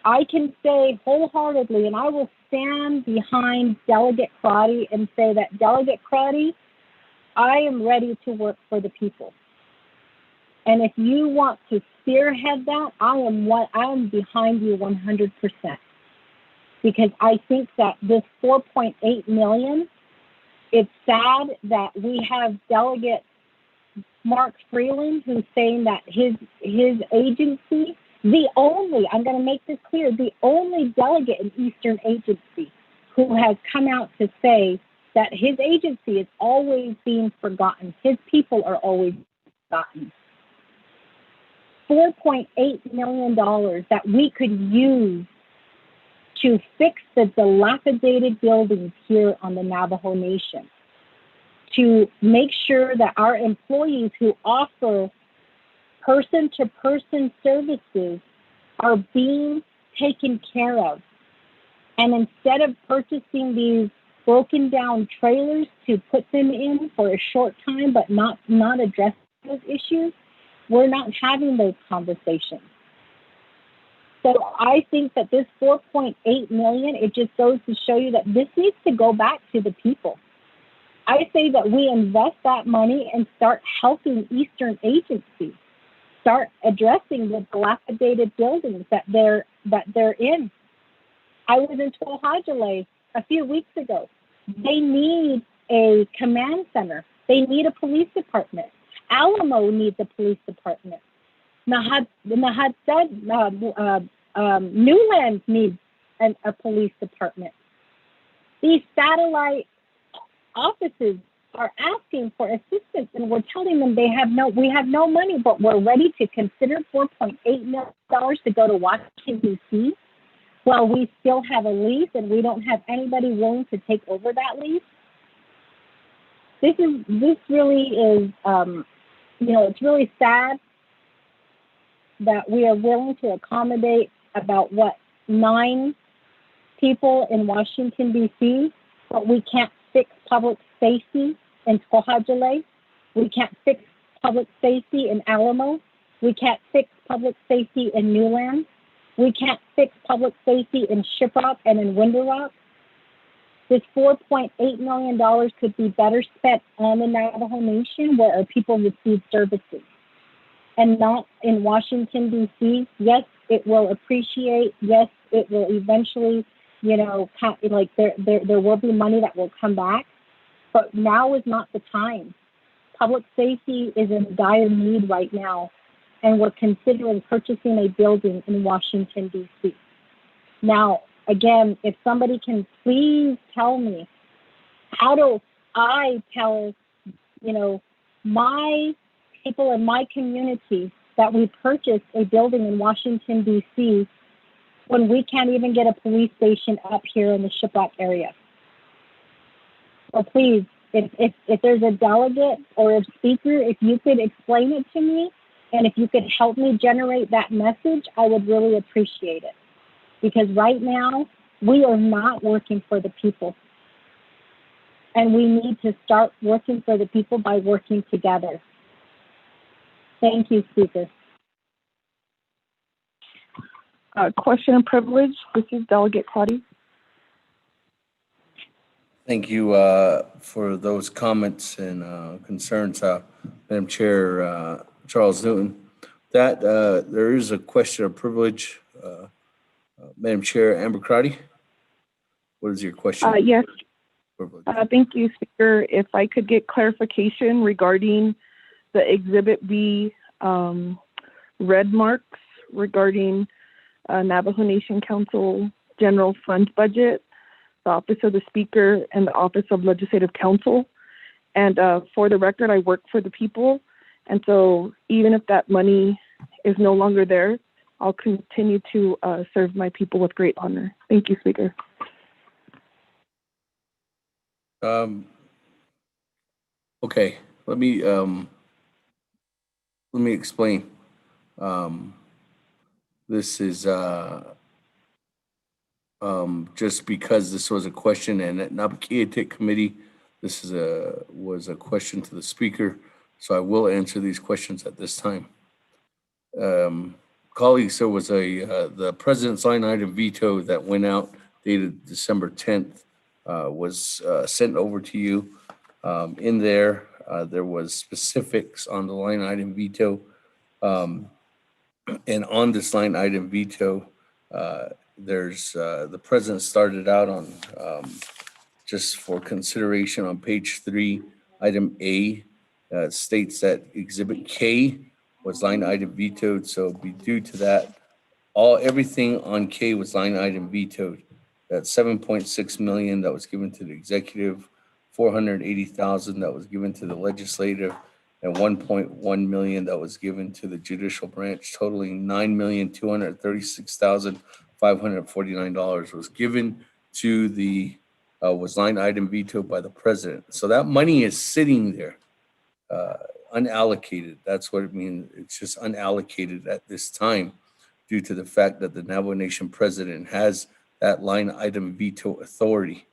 Speaker 16: I can say wholeheartedly, and I will stand behind Delegate Crotty and say that, Delegate Crotty, I am ready to work for the people. And if you want to spearhead that, I am behind you 100%. Because I think that this $4.8 million, it's sad that we have Delegate Mark Freeland who's saying that his agency, I'm going to make this clear, the only delegate in Eastern Agency who has come out to say that his agency is always being forgotten. His people are always forgotten. $4.8 million that we could use to fix the dilapidated buildings here on the Navajo Nation, to make sure that our employees who offer person-to-person services are being taken care of. And instead of purchasing these broken down trailers to put them in for a short time but not address those issues, we're not having those conversations. So I think that this 4.8 million, it just goes to show you that this needs to go back to the people. I say that we invest that money and start helping Eastern agencies, start addressing the dilapidated buildings that they're in. I was in Tohajale a few weeks ago. They need a command center. They need a police department. Alamo needs a police department. Newlands needs a police department. These satellite offices are asking for assistance, and we're telling them we have no money, but we're ready to consider $4.8 million to go to Washington, D.C., while we still have a lease and we don't have anybody willing to take over that lease. This really is, it's really sad that we are willing to accommodate about 9 people in Washington, D.C., but we can't fix public safety in Tohajale. We can't fix public safety in Alamo. We can't fix public safety in Newlands. We can't fix public safety in Shiprock and in Window Rock. This $4.8 million could be better spent on the Navajo Nation where our people receive services, and not in Washington, D.C. Yes, it will appreciate. Yes, it will eventually, there will be money that will come back. But now is not the time. Public safety is in dire need right now, and we're considering purchasing a building in Washington, D.C. Now, again, if somebody can please tell me, how do I tell, my people in my community that we purchased a building in Washington, D.C., when we can't even get a police station up here in the Shiprock area? So please, if there's a delegate or a speaker, if you could explain it to me, and if you could help me generate that message, I would really appreciate it. Because right now, we are not working for the people. And we need to start working for the people by working together. Thank you, Speaker.
Speaker 2: Question and privilege. This is Delegate Claudia.
Speaker 6: Thank you for those comments and concerns, Madam Chair Charles Newton. That there is a question of privilege. Madam Chair Amber Crotty, what is your question?
Speaker 2: Yes. Thank you, Speaker. If I could get clarification regarding the Exhibit B red marks regarding Navajo Nation Council General Fund Budget, the Office of the Speaker, and the Office of Legislative Counsel. And for the record, I work for the people. And so even if that money is no longer there, I'll continue to serve my people with great honor. Thank you, Speaker.
Speaker 6: Okay, let me explain. This is just because this was a question, and at Naabik'íyáti committee, this was a question to the speaker, so I will answer these questions at this time. Colleagues, there was the president's line item veto that went out dated December 10th, was sent over to you. In there, there was specifics on the line item veto. And on this line item veto, there's the president started out on just for consideration on page 3, item A, states that Exhibit K was line item vetoed. So be due to that, everything on K was line item vetoed. That $7.6 million that was given to the executive, $480,000 that was given to the legislative, and 1.1 million that was given to the judicial branch, totaling $9,236,549 was given to the was line item vetoed by the president. So that money is sitting there, unallocated. That's what it means. It's just unallocated at this time due to the fact that the Navajo Nation president has that line item veto authority.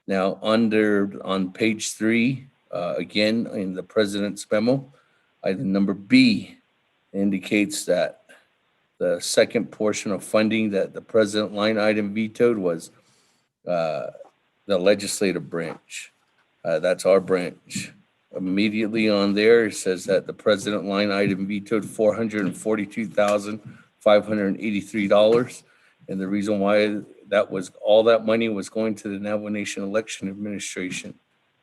Speaker 6: Now, on page 3, again, in the president's memo, item number B indicates that the second portion of funding that the president line item vetoed was the legislative branch. That's our branch. Immediately on there, it says that the president line item vetoed $442,583. And the reason why that was all that money was going to the Navajo Nation Election Administration.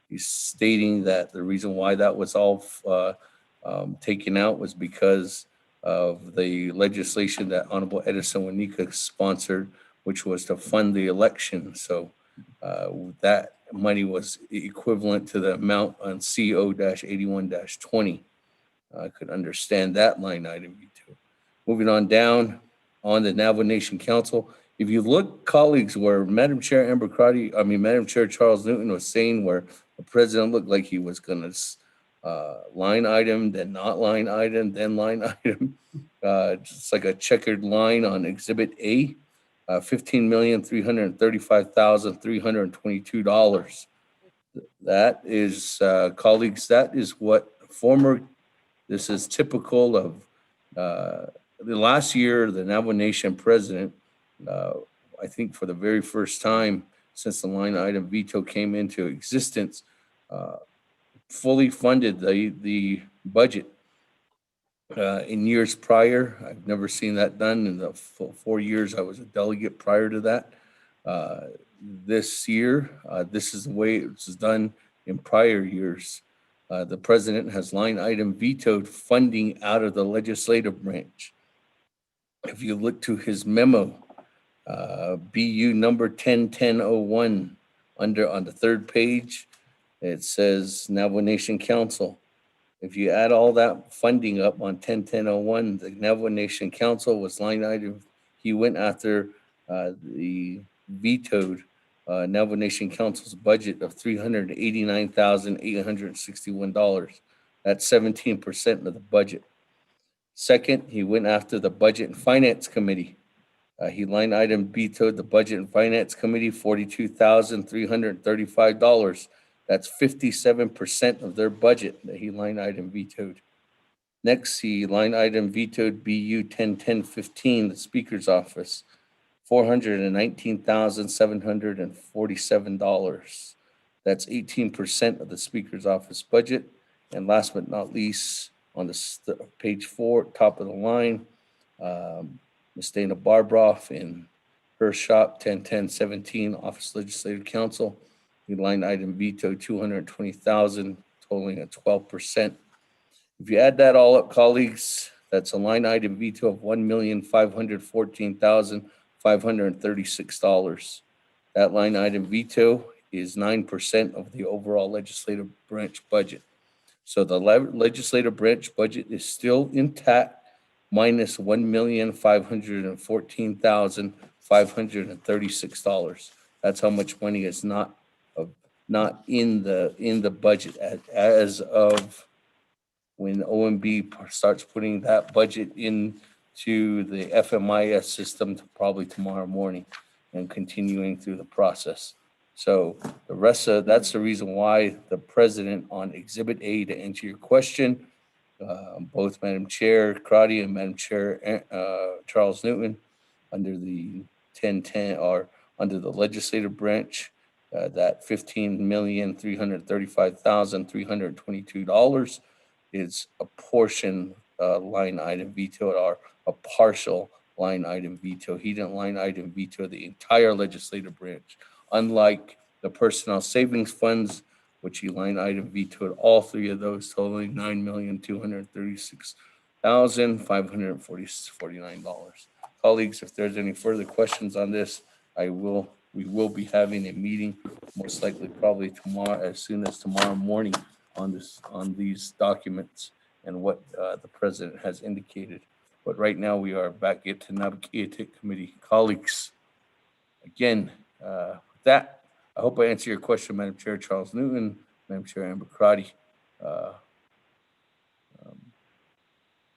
Speaker 6: He's stating that the reason why that was all taken out was because of the legislation that Honorable Edison Wanika sponsored, which was to fund the election. So that money was equivalent to the amount on CO-81-20. I could understand that line item veto. Moving on down on the Navajo Nation Council. If you look, colleagues, where Madam Chair Madam Chair Charles Newton was saying where the president looked like he was going to line item, then not line item, then line item. Just like a checkered line on Exhibit A. $15,335,322. That is, colleagues, that is what this is typical of the last year, the Navajo Nation president, I think for the very first time since the line item veto came into existence, fully funded the budget. In years prior, I've never seen that done. In the 4 years I was a delegate prior to that. This year, this is the way it was done in prior years. The president has line item vetoed funding out of the legislative branch. If you look to his memo, BU number 101001, on the third page, it says Navajo Nation Council. If you add all that funding up on 101001, the Navajo Nation Council was line item. He went after the vetoed Navajo Nation Council's budget of $389,861. That's 17% of the budget. Second, he went after the Budget and Finance Committee. He line item vetoed the Budget and Finance Committee $42,335. That's 57% of their budget that he line item vetoed. Next, he line item vetoed BU 101015, the Speaker's Office, $419,747. That's 18% of the Speaker's Office budget. And last but not least, on the page 4, top of the line, Ms. Dana Barbroff in her shop, 101017, Office Legislative Council. He line item veto $220,000, totaling at 12%. If you add that all up, colleagues, that's a line item veto of $1,514,536. That line item veto is 9% of the overall legislative branch budget. So the legislative branch budget is still intact, minus $1,514,536. That's how much money is not in the budget as of when OMB starts putting that budget into the FMIS system probably tomorrow morning and continuing through the process. So the rest of that's the reason why the president on Exhibit A, to answer your question, both Madam Chair Crotty and Madam Chair Charles Newton, under the 1010 or under the legislative branch, that $15,335,322 is a portion line item veto or a partial line item veto. He didn't line item veto the entire legislative branch, unlike the personnel savings funds, which he line item vetoed all three of those, totaling $9,236,549. Colleagues, if there's any further questions on this, we will be having a meeting, most likely probably tomorrow, as soon as tomorrow morning, on these documents and what the president has indicated. But right now we are back at the Naabik'íyáti committee. Colleagues, again, with that, I hope I answered your question, Madam Chair Charles Newton, Madam Chair Amber Crotty,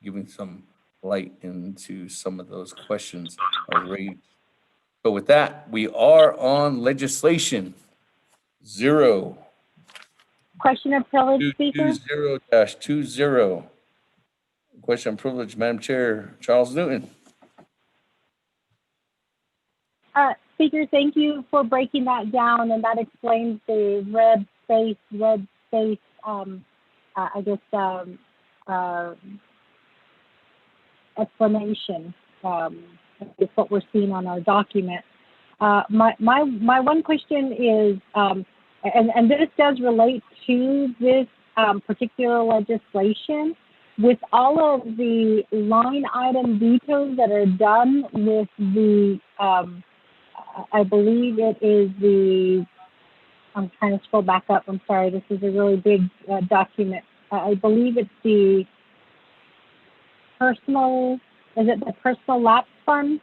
Speaker 6: giving some light into some of those questions are raised. So with that, we are on legislation 0.
Speaker 16: Question of privilege, Speaker.
Speaker 6: 20-20. Question of privilege, Madam Chair Charles Newton.
Speaker 16: Speaker, thank you for breaking that down, and that explains the red space, explanation. It's what we're seeing on our document. My one question is, and this does relate to this particular legislation, with all of the line item vetoes that are done with the, I believe it is the, I'm trying to scroll back up, I'm sorry, this is a really big document. I believe it's the personal, is it the personal lapse fund?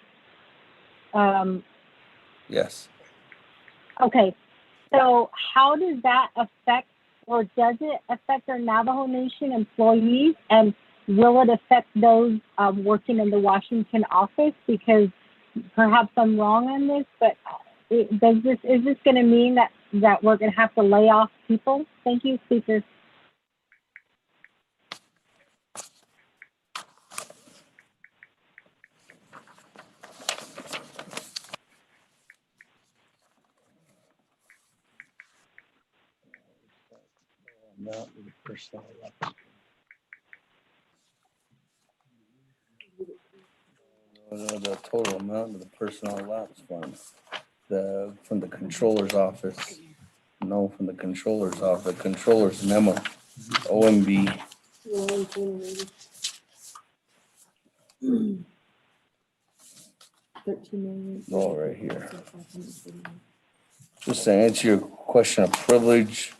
Speaker 6: Yes.
Speaker 16: Okay, so how does that affect, or does it affect our Navajo Nation employees, and will it affect those working in the Washington office? Because perhaps I'm wrong on this, but is this going to mean that we're going to have to lay off people? Thank you, Speaker.
Speaker 6: The total amount of the personnel lapse fund, from the controller's office. No, from the controller's office, the controller's memo, OMB. Oh, right here. Just to answer your question of privilege,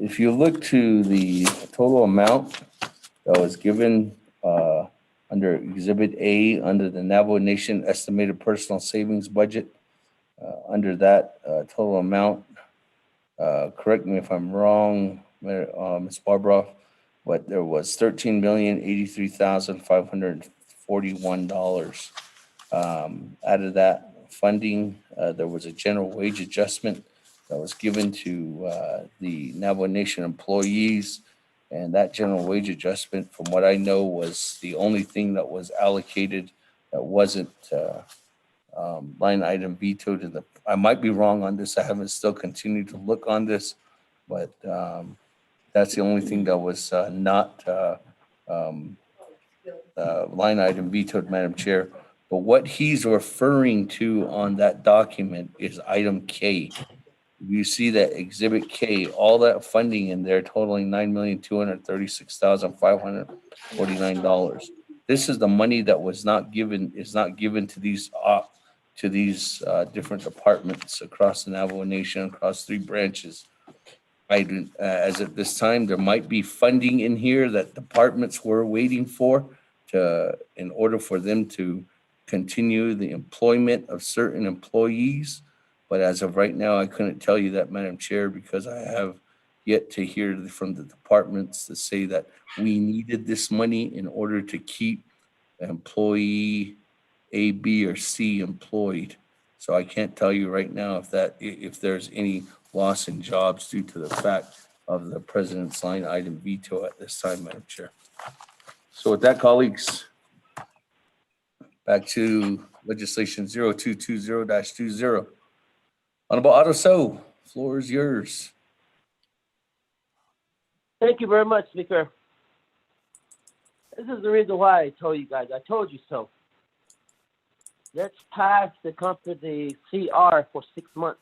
Speaker 6: if you look to the total amount that was given under Exhibit A, under the Navajo Nation Estimated Personal Savings Budget, under that total amount, correct me if I'm wrong, Ms. Barbara, but there was $13,083,541. Out of that funding, there was a general wage adjustment that was given to the Navajo Nation employees. And that general wage adjustment, from what I know, was the only thing that was allocated that wasn't line item vetoed in the, I might be wrong on this. I haven't still continued to look on this, but that's the only thing that was not line item vetoed, Madam Chair. But what he's referring to on that document is item K. You see that Exhibit K, all that funding in there totaling $9,236,549. This is the money that was not given, is not given to these different departments across the Navajo Nation, across 3 branches. As at this time, there might be funding in here that departments were waiting for in order for them to continue the employment of certain employees. But as of right now, I couldn't tell you that, Madam Chair, because I have yet to hear from the departments to say that we needed this money in order to keep employee A, B, or C employed. So I can't tell you right now if there's any loss in jobs due to the fact of the president's line item veto at this time, Madam Chair. So with that, colleagues, back to legislation 0220-20. Honorable Otto So, floor is yours.
Speaker 10: Thank you very much, Speaker. This is the reason why I told you guys. I told you so. Let's pass the company CR for 6 months.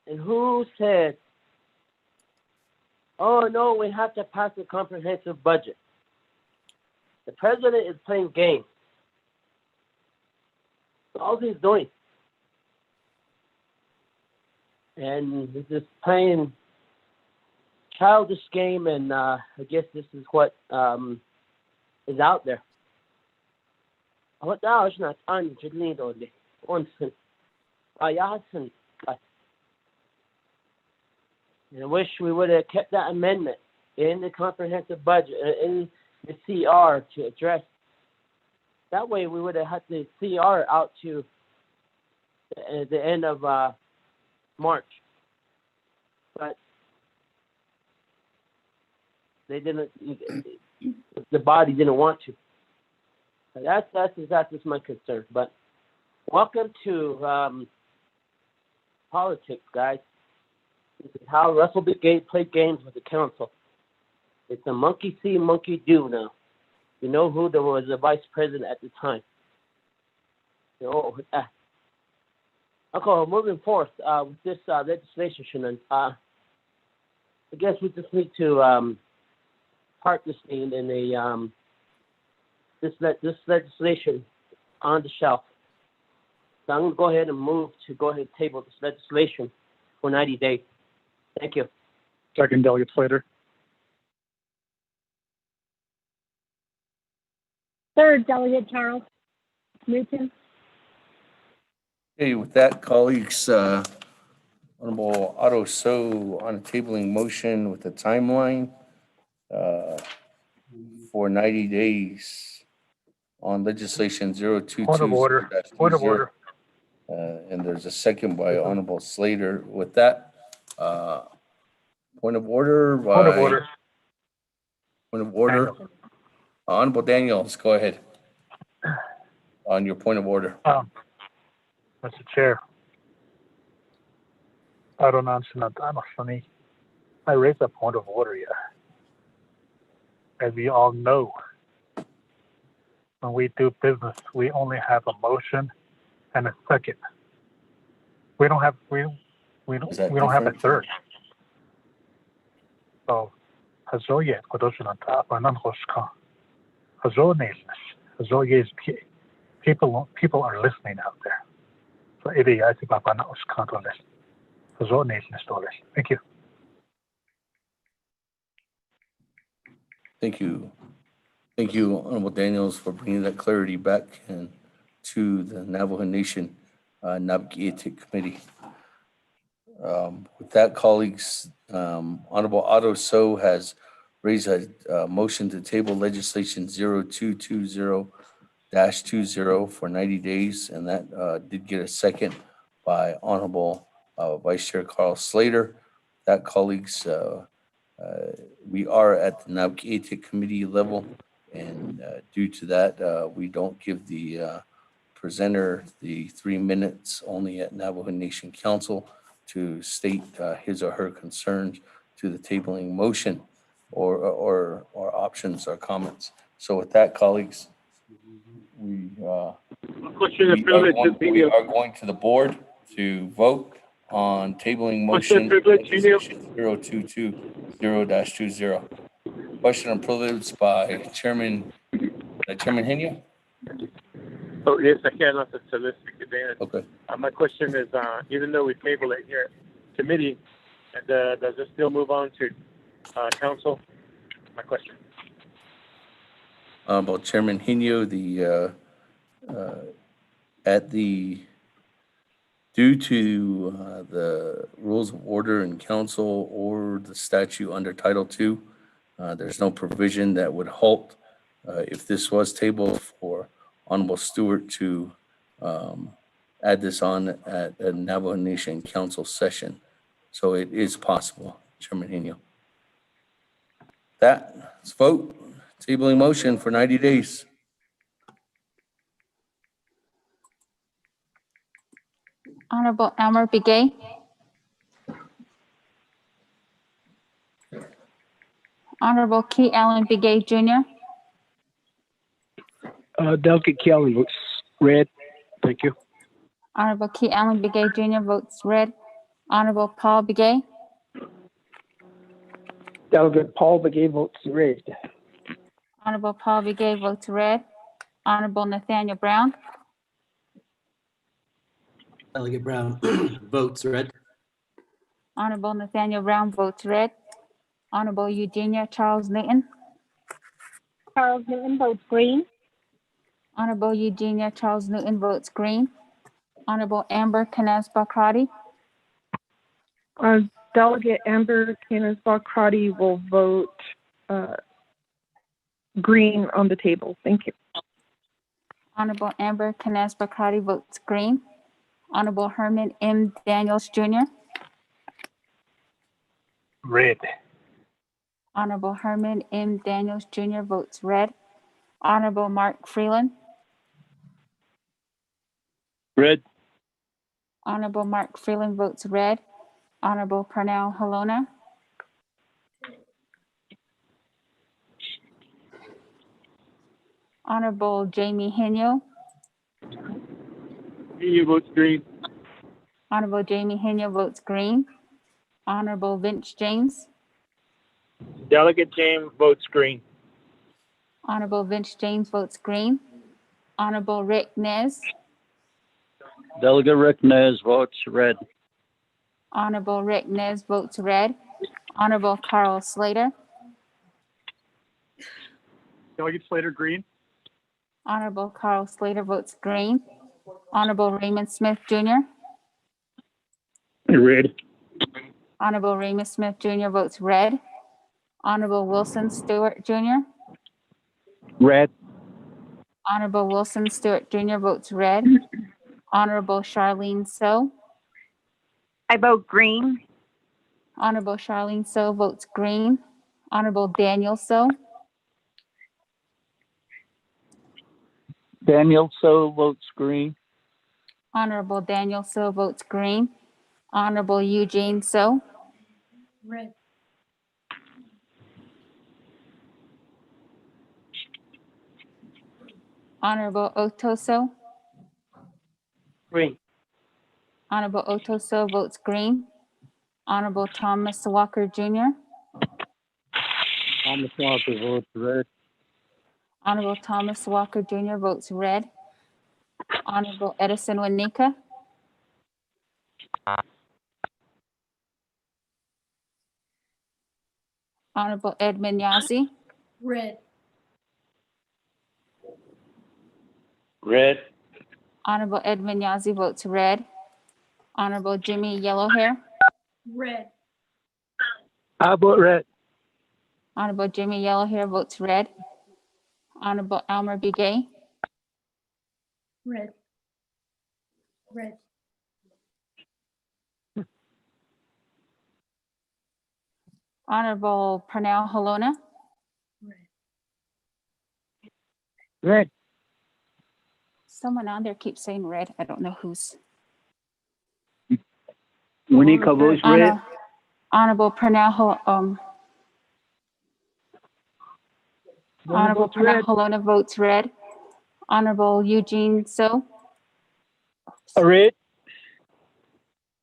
Speaker 10: And who said, oh, no, we have to pass the comprehensive budget? The president is playing games. That's all he's doing. And he's just playing childish game, and I guess this is what is out there. And I wish we would have kept that amendment in the comprehensive budget, in the CR to address. That way we would have had the CR out to the end of March. But they didn't, the body didn't want to. That's my concern. But welcome to politics, guys. This is how Russell Brigade played games with the council. It's a monkey see, monkey do now. You know who there was the vice president at the time. Okay, moving forth with this legislation, Shannon. I guess we just need to park this thing in a this legislation on the shelf. So I'm going to go ahead and table this legislation for 90 days. Thank you.
Speaker 8: Second, Delegate Slater.
Speaker 16: Third, Delegate Charles Newton.
Speaker 6: Okay, with that, colleagues, Honorable Otto So on a tabling motion with a timeline for 90 days on legislation 022.
Speaker 3: Point of order. Point of order.
Speaker 6: And there's a second by Honorable Slater. With that, point of order.
Speaker 3: Point of order.
Speaker 6: Point of order.
Speaker 3: Daniel.
Speaker 6: Honorable Daniels, go ahead on your point of order.
Speaker 3: Mr. Chair, I don't understand. I'm funny. I raised a point of order here. As we all know, when we do business, we only have a motion and a second. We don't have a third. So, people are listening out there. So thank you.
Speaker 6: Thank you. Thank you, Honorable Daniels, for bringing that clarity back and to the Navajo Nation Naabik'íyáti Committee. With that, colleagues, Honorable Otto So has raised a motion to table legislation 0220-20 for 90 days, and that did get a second by Honorable Vice Chair Carl Slater. That, colleagues, we are at the Naabik'íyáti Committee level, and due to that, we don't give the presenter the 3 minutes only at Navajo Nation Council to state his or her concerns to the tabling motion or options or comments. So with that, colleagues, we are going to the board to vote on tabling motion 0220-20. Question and privilege by Chairman Henio.
Speaker 11: Oh, yes, I can. Not to solicit advantage.
Speaker 6: Okay.
Speaker 11: My question is, even though we table it here committee, and does it still move on to council? My question.
Speaker 6: About Chairman Henio, due to the rules of order in council or the statute under Title II, there's no provision that would halt if this was tabled for Honorable Stewart to add this on at a Navajo Nation Council session. So it is possible, Chairman Henio. Let's vote. Tabling motion for 90 days.
Speaker 12: Honorable Elmer Begay. Honorable Key Allen Begay Jr.
Speaker 18: Delegate Key Allen votes red. Thank you.
Speaker 12: Honorable Key Allen Begay Jr. votes red. Honorable Paul Begay.
Speaker 17: Delegate Paul Begay votes red.
Speaker 12: Honorable Paul Begay votes red. Honorable Nathaniel Brown.
Speaker 19: Delegate Brown votes red.
Speaker 12: Honorable Nathaniel Brown votes red. Honorable Eugenia Charles Newton.
Speaker 16: Charles Newton votes green.
Speaker 12: Honorable Eugenia Charles Newton votes green. Honorable Amber Canes Bakrati.
Speaker 2: Delegate Amber Canes Bakrati will vote green on the table. Thank you.
Speaker 12: Honorable Amber Canes Bakrati votes green. Honorable Herman M. Daniels Jr.
Speaker 3: Red.
Speaker 12: Honorable Herman M. Daniels Jr. votes red. Honorable Mark Freeland.
Speaker 4: Red.
Speaker 12: Honorable Mark Freeland votes red. Honorable Pernell Halona. Honorable Jamie Henyo.
Speaker 11: He votes green.
Speaker 12: Honorable Jamie Henyo votes green. Honorable Vince James.
Speaker 11: Delegate James votes green.
Speaker 12: Honorable Vince James votes green. Honorable Rick Nez.
Speaker 7: Delegate Rick Nez votes red.
Speaker 12: Honorable Rick Nez votes red. Honorable Carl Slater.
Speaker 8: Delegate Slater, green.
Speaker 12: Honorable Carl Slater votes green. Honorable Raymond Smith Jr.
Speaker 18: Red.
Speaker 12: Honorable Raymond Smith Jr. votes red. Honorable Wilson Stewart Jr.
Speaker 20: Red.
Speaker 12: Honorable Wilson Stewart Jr. votes red. Honorable Charlene So.
Speaker 16: I vote green.
Speaker 12: Honorable Charlene So votes green. Honorable Daniel So.
Speaker 7: Daniel So votes green.
Speaker 12: Honorable Daniel So votes green. Honorable Eugene So.
Speaker 16: Red.
Speaker 12: Honorable Otto So.
Speaker 10: Green.
Speaker 12: Honorable Otto So votes green. Honorable Thomas Walker Jr.
Speaker 7: Thomas Walker votes red.
Speaker 12: Honorable Thomas Walker Jr. votes red. Honorable Edison Wanika. Honorable Edmund Yazzie.
Speaker 16: Red.
Speaker 13: Red.
Speaker 12: Honorable Edmund Yazzie votes red. Honorable Jimmy Yellowhair.
Speaker 16: Red.
Speaker 22: I vote red.
Speaker 12: Honorable Jimmy Yellowhair votes red. Honorable Elmer B. Gay.
Speaker 16: Red. Red.
Speaker 12: Honorable Pernell Halona.
Speaker 22: Red.
Speaker 12: Someone on there keeps saying red. I don't know who's.
Speaker 18: Winika votes red.
Speaker 12: Honorable Pernell Honorable Pernell Halona votes red. Honorable Eugene So.
Speaker 22: Red.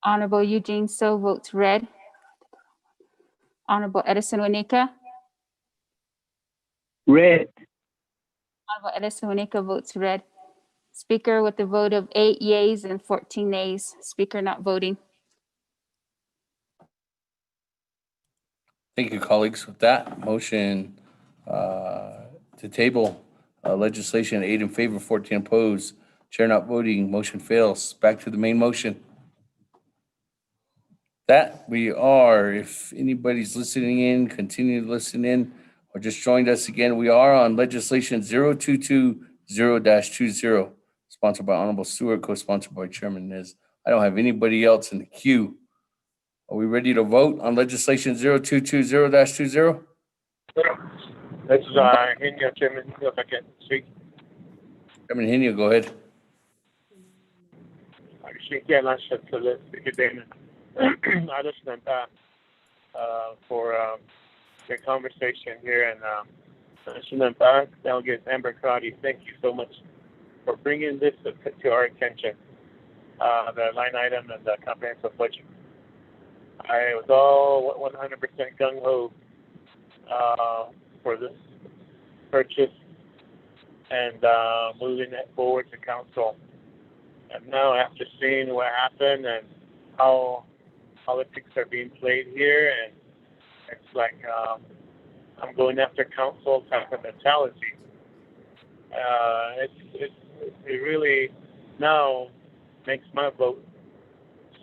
Speaker 12: Honorable Eugene So votes red. Honorable Edison Wanika.
Speaker 18: Red.
Speaker 12: Honorable Edison Wanika votes red. Speaker with a vote of 8 yeas and 14 nays. Speaker not voting.
Speaker 6: Thank you, colleagues. With that, motion to table legislation, 8 in favor, 14 opposed. Chair not voting, motion fails. Back to the main motion. That we are, if anybody's listening in, continue to listen in, or just joined us again, we are on legislation 0220-20, sponsored by Honorable Stewart, co-sponsored by Chairman Nez. I don't have anybody else in the queue. Are we ready to vote on legislation 0220-20?
Speaker 11: This is Henyo, Chairman, if I can speak.
Speaker 6: Chairman Henyo, go ahead.
Speaker 11: I listened for the conversation here, and listening back, Delegate Amber Crotty, thank you so much for bringing this to our attention, the line item and the comprehensive budget. I was all 100% gung-ho for this purchase and moving it forward to council. And now, after seeing what happened and how politics are being played here, and It's like I'm going after council type of mentality. It really now makes my vote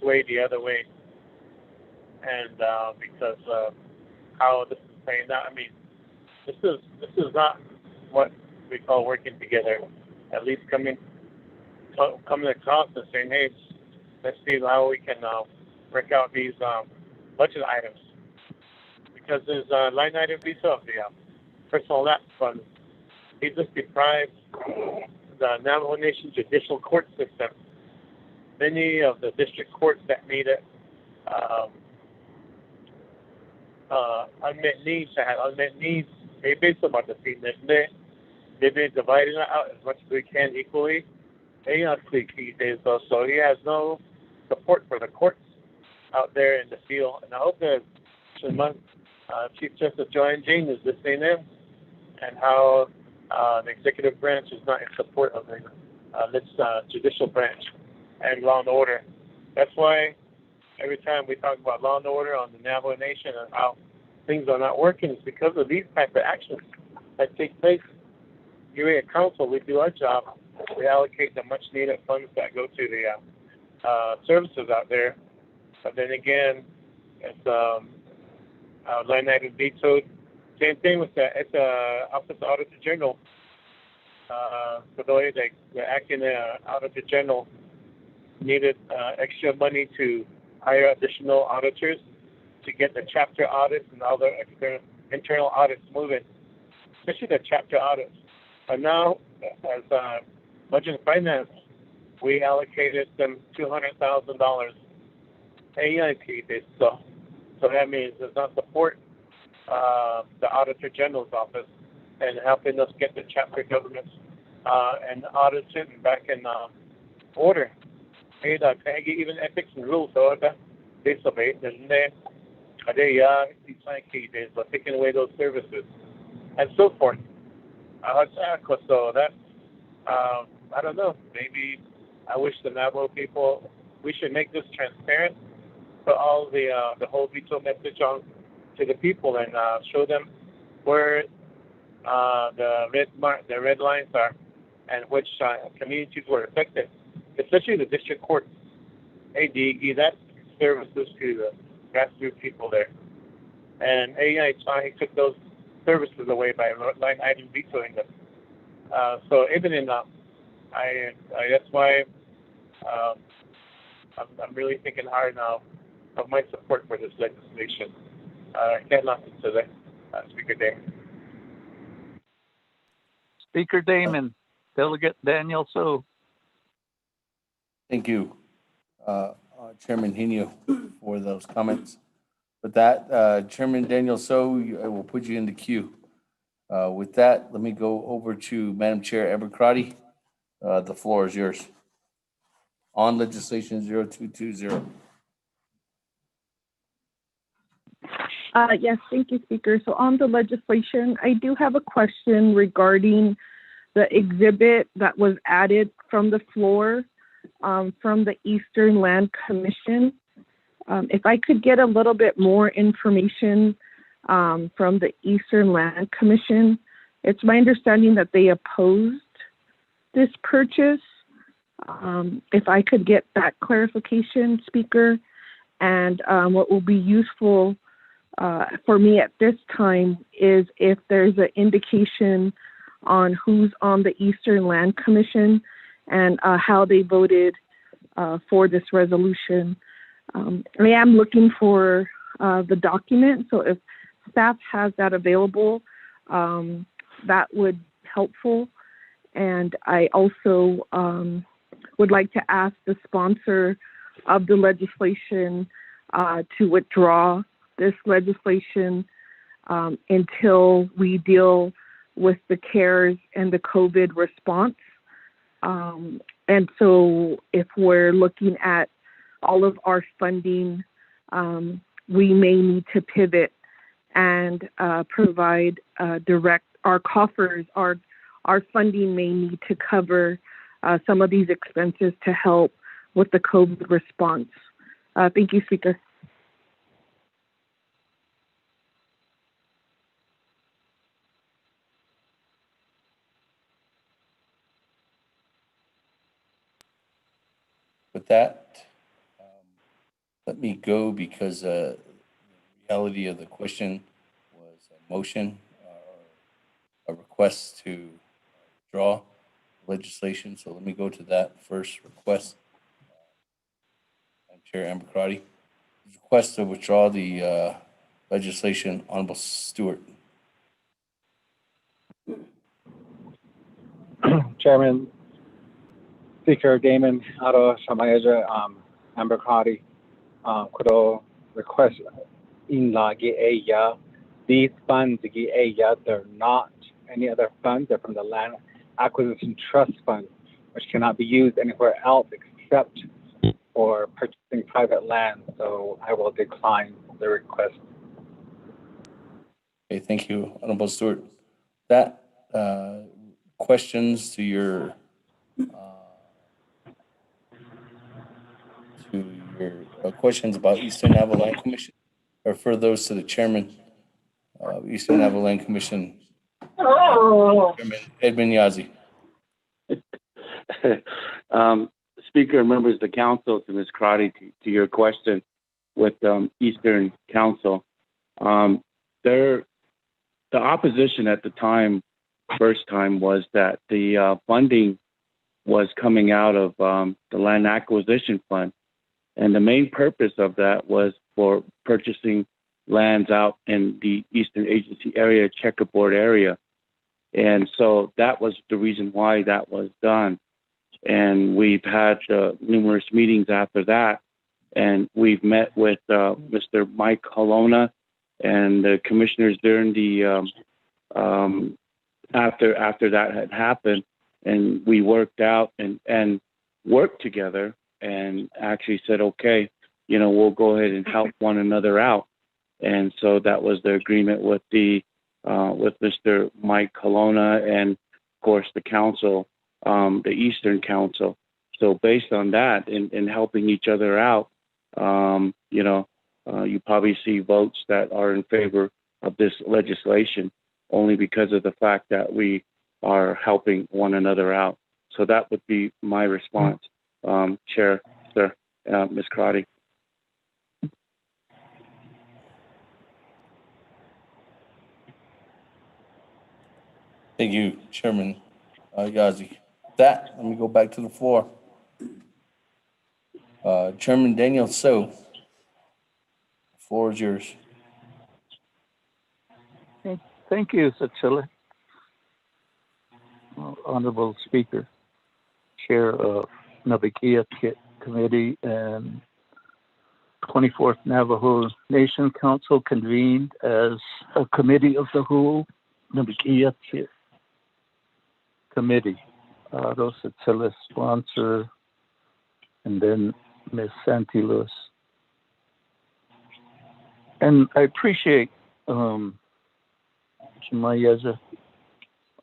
Speaker 11: sway the other way, and because of how this is playing out. I mean, this is not what we call working together. At least coming across and saying, hey, let's see how we can work out these budget items, because there's a line item veto of the personal lapse fund. He just deprived the Navajo Nation judicial court system. Many of the district courts that made it unmet needs, that had unmet needs, they based about the thing. They've been dividing it out as much as we can equally. So he has no support for the courts out there in the field. And I hope that Chief Justice Joanne Jane is listening in, and how the executive branch is not in support of the judicial branch and law and order. That's why every time we talk about law and order on the Navajo Nation and how things are not working, it's because of these type of actions that take place. Here at council, we do our job. We allocate the much needed funds that go to the services out there. But then again, it's line item vetoed. Same thing with the Office of Auditor General. For the way the acting Auditor General needed extra money to hire additional auditors to get the chapter audits and all the internal audits moving, especially the chapter audits. But now, as Budget and Finance, we allocated them $200,000 AIP. So that means there's not support the Auditor General's office and helping us get the chapter governments and audits it back in order. Even ethics and rules, so they disobey. They're taking away those services and so forth. So that's, I don't know, maybe I wish the Navajo people, we should make this transparent, put all the whole veto message on to the people and show them where the red lines are and which communities were affected, especially the district courts. ADE, that services to the grassroots people there. And AIHI took those services away by line item vetoing them. So even in that's why I'm really thinking hard now of my support for this legislation. Can't listen to that, Speaker Damon.
Speaker 7: Speaker Damon, Delegate Daniel So.
Speaker 6: Thank you, Chairman Hino, for those comments. With that, Chairman Daniel So, I will put you in the queue. With that, let me go over to Madam Chair Abercrombie. The floor is yours. On legislation 0220.
Speaker 2: Yes, thank you, Speaker. So on the legislation, I do have a question regarding the exhibit that was added from the floor from the Eastern Land Commission. If I could get a little bit more information from the Eastern Land Commission. It's my understanding that they opposed this purchase. If I could get that clarification, Speaker, and what will be useful for me at this time is if there's an indication on who's on the Eastern Land Commission and how they voted for this resolution. I am looking for the document, so if staff has that available, that would be helpful. And I also would like to ask the sponsor of the legislation to withdraw this legislation until we deal with the CARES and the COVID response. And so if we're looking at all of our funding, we may need to pivot and provide direct, our coffers, our funding may need to cover some of these expenses to help with the COVID response. Thank you, Speaker.
Speaker 6: with that, let me go because the reality of the question was a motion or a request to withdraw legislation. So let me go to that first request. Chair Naabik'íyáti, request to withdraw the legislation. Honorable Stewart.
Speaker 20: Chairman, Speaker Damon, Aro Shamayaja, Naabik'íyáti, Kudo request in la Gi'eya. These funds, the Gi'eya, they're not any other funds. They're from the Land Acquisition Trust Fund, which cannot be used anywhere else except for purchasing private land. So I will decline the request.
Speaker 6: Okay, thank you, Honorable Stewart. That questions to your questions about Eastern Navajo Land Commission, or refer those to the chairman of Eastern Navajo Land Commission, Chairman Edmund Yazzie.
Speaker 13: Speaker and members of the council, to Ms. Crotty, to your question with Eastern Council, the opposition at the time, first time, was that the funding was coming out of the Land Acquisition Fund. And the main purpose of that was for purchasing lands out in the Eastern Agency area, checkerboard area. And so that was the reason why that was done. And we've had numerous meetings after that. And we've met with Mr. Mike Colonna and the commissioners during the, after that had happened. And we worked out and worked together and actually said, okay, you know, we'll go ahead and help one another out. And so that was the agreement with the with Mr. Mike Colonna and, of course, the council, the Eastern Council. So based on that and helping each other out, you know, you probably see votes that are in favor of this legislation only because of the fact that we are helping one another out. So that would be my response, Chair, sir, Ms. Crotty.
Speaker 6: Thank you, Chairman Yazzie. That, let me go back to the floor. Chairman Daniel So, the floor is yours.
Speaker 7: Thank you, Sachila. Honorable Speaker, Chair of Naabik'íyáti Committee and 24th Navajo Nation Council convened as a committee of the whole Naabik'íyáti Committee. Sachila sponsor, and then Ms. Santi Lewis. And I appreciate Shemayaza,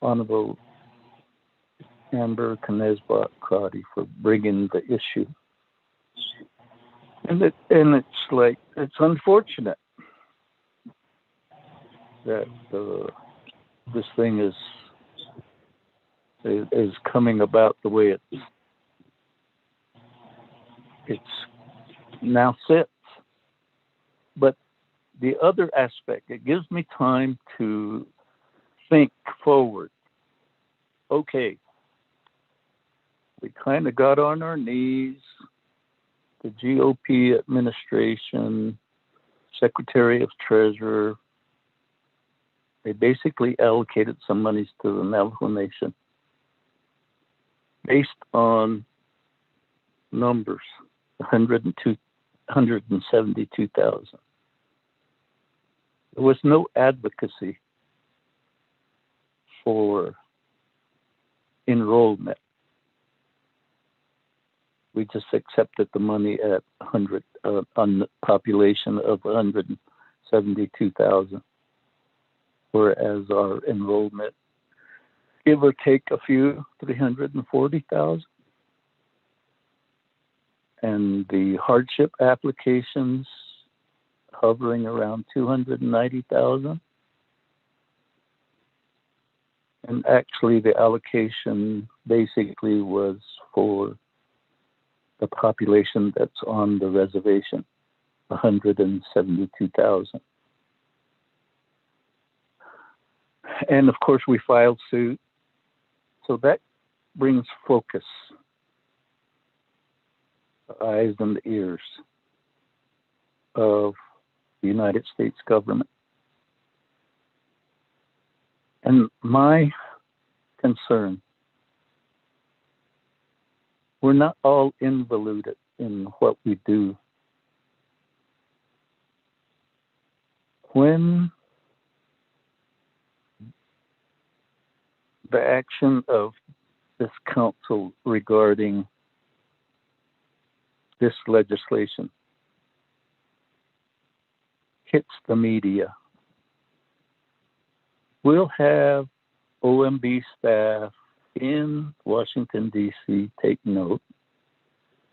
Speaker 7: Honorable Amber Knezbot Crotty for bringing the issue. And it's unfortunate that this thing is coming about the way it's now sits. But the other aspect, it gives me time to think forward. Okay, we kind of got on our knees. The GOP administration, Secretary of Treasurer, they basically allocated some monies to the Navajo Nation based on numbers, 172,000. There was no advocacy for enrollment. We just accepted the money at 100 on the population of 172,000, whereas our enrollment, give or take a few, 340,000. And the hardship applications hovering around 290,000. And actually the allocation basically was for the population that's on the reservation, 172,000. And of course, we filed suit. So that brings focus, the eyes and the ears of the United States government. And my concern, we're not all involuted in what we do. When the action of this council regarding this legislation hits the media, we'll have OMB staff in Washington, D.C. take note.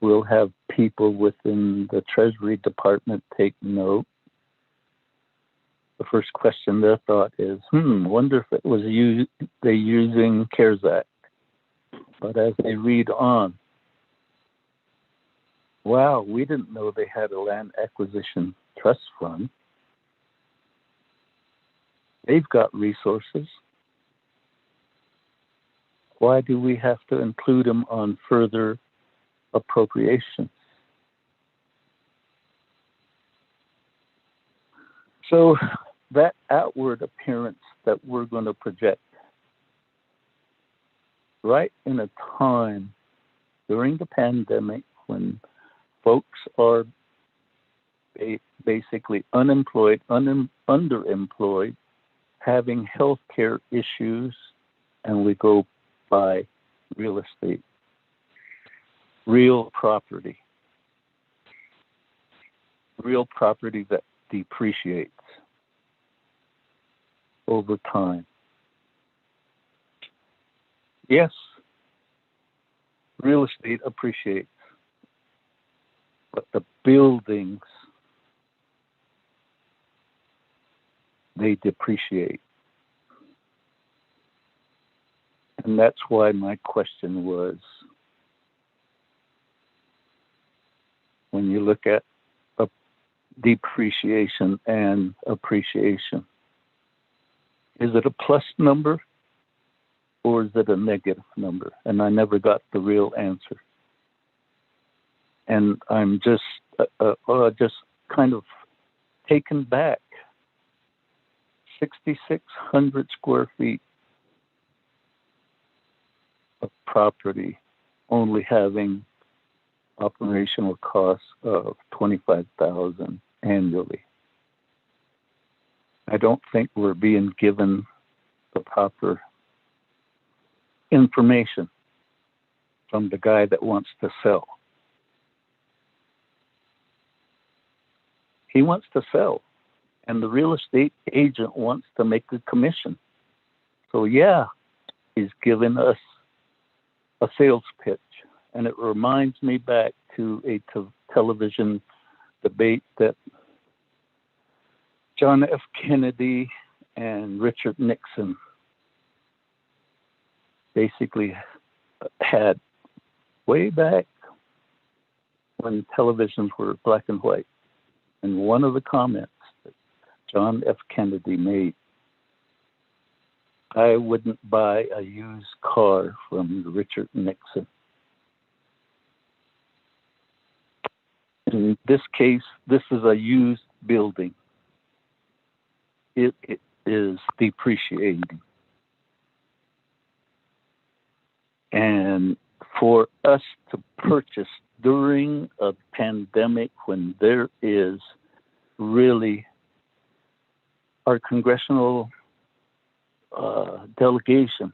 Speaker 7: We'll have people within the Treasury Department take note. The first question their thought is, wonder if it was they using CARES Act. But as they read on, wow, we didn't know they had a land acquisition trust fund. They've got resources. Why do we have to include them on further appropriations? So that outward appearance that we're going to project right in a time during the pandemic when folks are basically unemployed, underemployed, having health care issues, and we go buy real estate, real property that depreciates over time. Yes, real estate appreciates, but the buildings, they depreciate. And that's why my question was, when you look at depreciation and appreciation, is it a plus number or is it a negative number? And I never got the real answer. And I'm just kind of taken back. 6,600 square feet of property only having operational costs of $25,000 annually. I don't think we're being given the proper information from the guy that wants to sell. He wants to sell, and the real estate agent wants to make a commission. So yeah, he's giving us a sales pitch. And it reminds me back to a television debate that John F. Kennedy and Richard Nixon basically had way back when televisions were black and white. And one of the comments that John F. Kennedy made, I wouldn't buy a used car from Richard Nixon. In this case, this is a used building. It is depreciating. And for us to purchase during a pandemic when there is really our congressional delegation,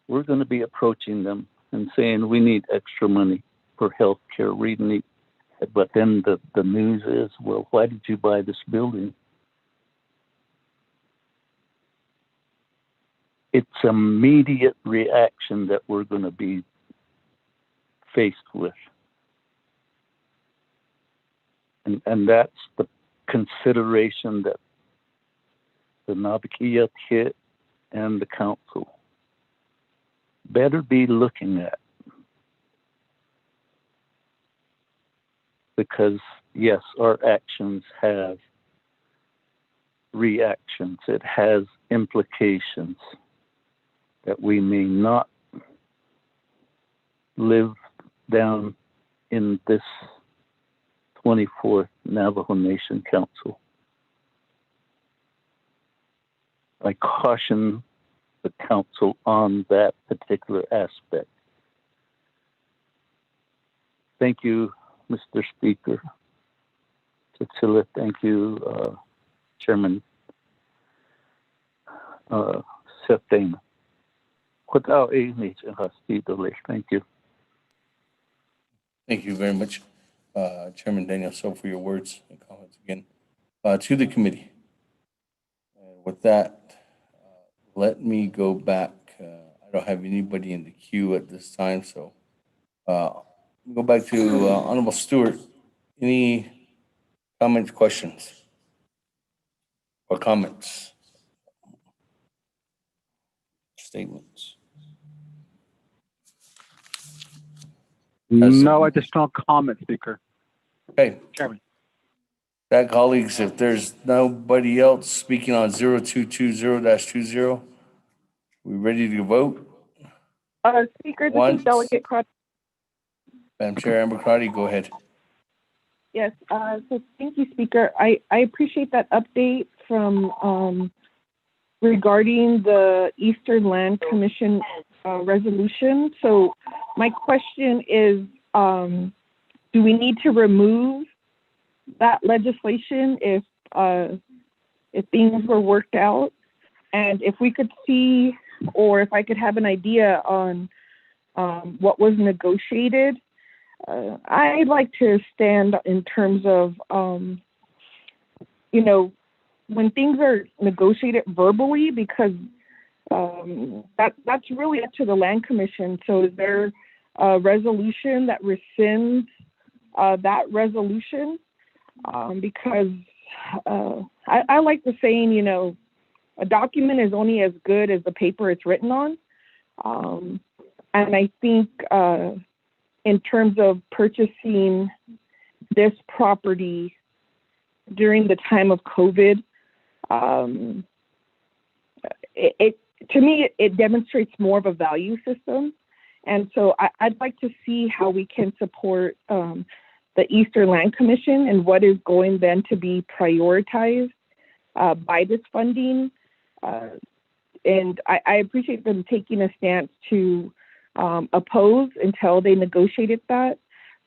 Speaker 7: we're going to be approaching them and saying we need extra money for health care. We need, but then the news is, well, why did you buy this building? It's immediate reaction that we're going to be faced with. And that's the consideration that the Naabik'íyáti and the council better be looking at. because yes, our actions have reactions. It has implications that we may not live down in this 24th Navajo Nation Council. I caution the council on that particular aspect. Thank you, Mr. Speaker. Cecilia, thank you, Chairman Seth Dana. Thank you.
Speaker 6: Thank you very much, Chairman Daniel, so for your words and comments again. To the committee. With that, let me go back. I don't have anybody in the queue at this time, so go back to Honorable Stewart. Any comments, questions, or comments, statements?
Speaker 20: No additional comment, Speaker.
Speaker 6: Okay.
Speaker 20: Chairman.
Speaker 6: That, colleagues, if there's nobody else speaking on 0220-20, we ready to vote?
Speaker 2: Speaker, this
Speaker 6: Once.
Speaker 2: is Delegate Crotty.
Speaker 6: Madam Chair, Amber Crotty, go ahead.
Speaker 2: Yes, so thank you, Speaker. I appreciate that update from regarding the Eastern Land Commission resolution. So my question is, do we need to remove that legislation if things were worked out? And if we could see, or if I could have an idea on what was negotiated, I'd like to stand in terms of, when things are negotiated verbally, because that's really up to the Land Commission. So is there a resolution that rescinds that resolution? Because I like the saying, a document is only as good as the paper it's written on. And I think in terms of purchasing this property during the time of COVID, to me, it demonstrates more of a value system. And so I'd like to see how we can support the Eastern Land Commission and what is going then to be prioritized by this funding. And I appreciate them taking a stance to oppose until they negotiated that.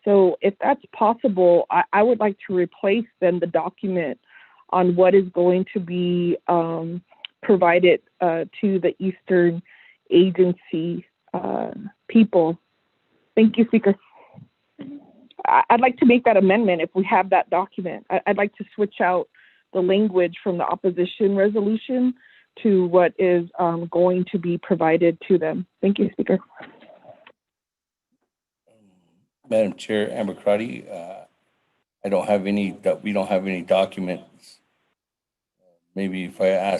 Speaker 2: So if that's possible, I would like to replace then the document on what is going to be provided to the Eastern Agency people. Thank you, Speaker. I'd like to make that amendment if we have that document. I'd like to switch out the language from the opposition resolution to what is going to be provided to them. Thank you, Speaker.
Speaker 6: Madam Chair, Amber Crotty, we don't have any documents. Maybe if I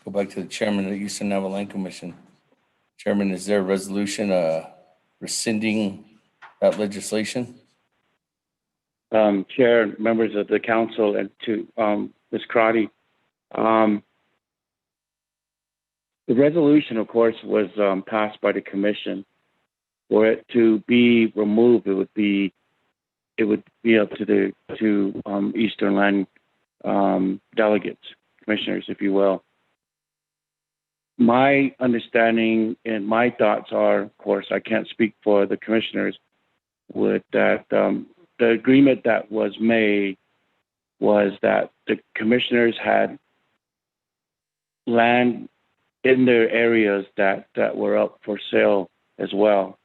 Speaker 6: go back to the chairman of the Eastern Navajo Land Commission. Chairman, is there a resolution rescinding that legislation?
Speaker 13: Chair, members of the council, and to Ms. Crotty, the resolution, of course, was passed by the commission. For it to be removed, it would be up to the Eastern Land delegates, commissioners, if you will. My understanding and my thoughts are, of course, I can't speak for the commissioners, that the agreement that was made was that the commissioners had land in their areas that were up for sale as well.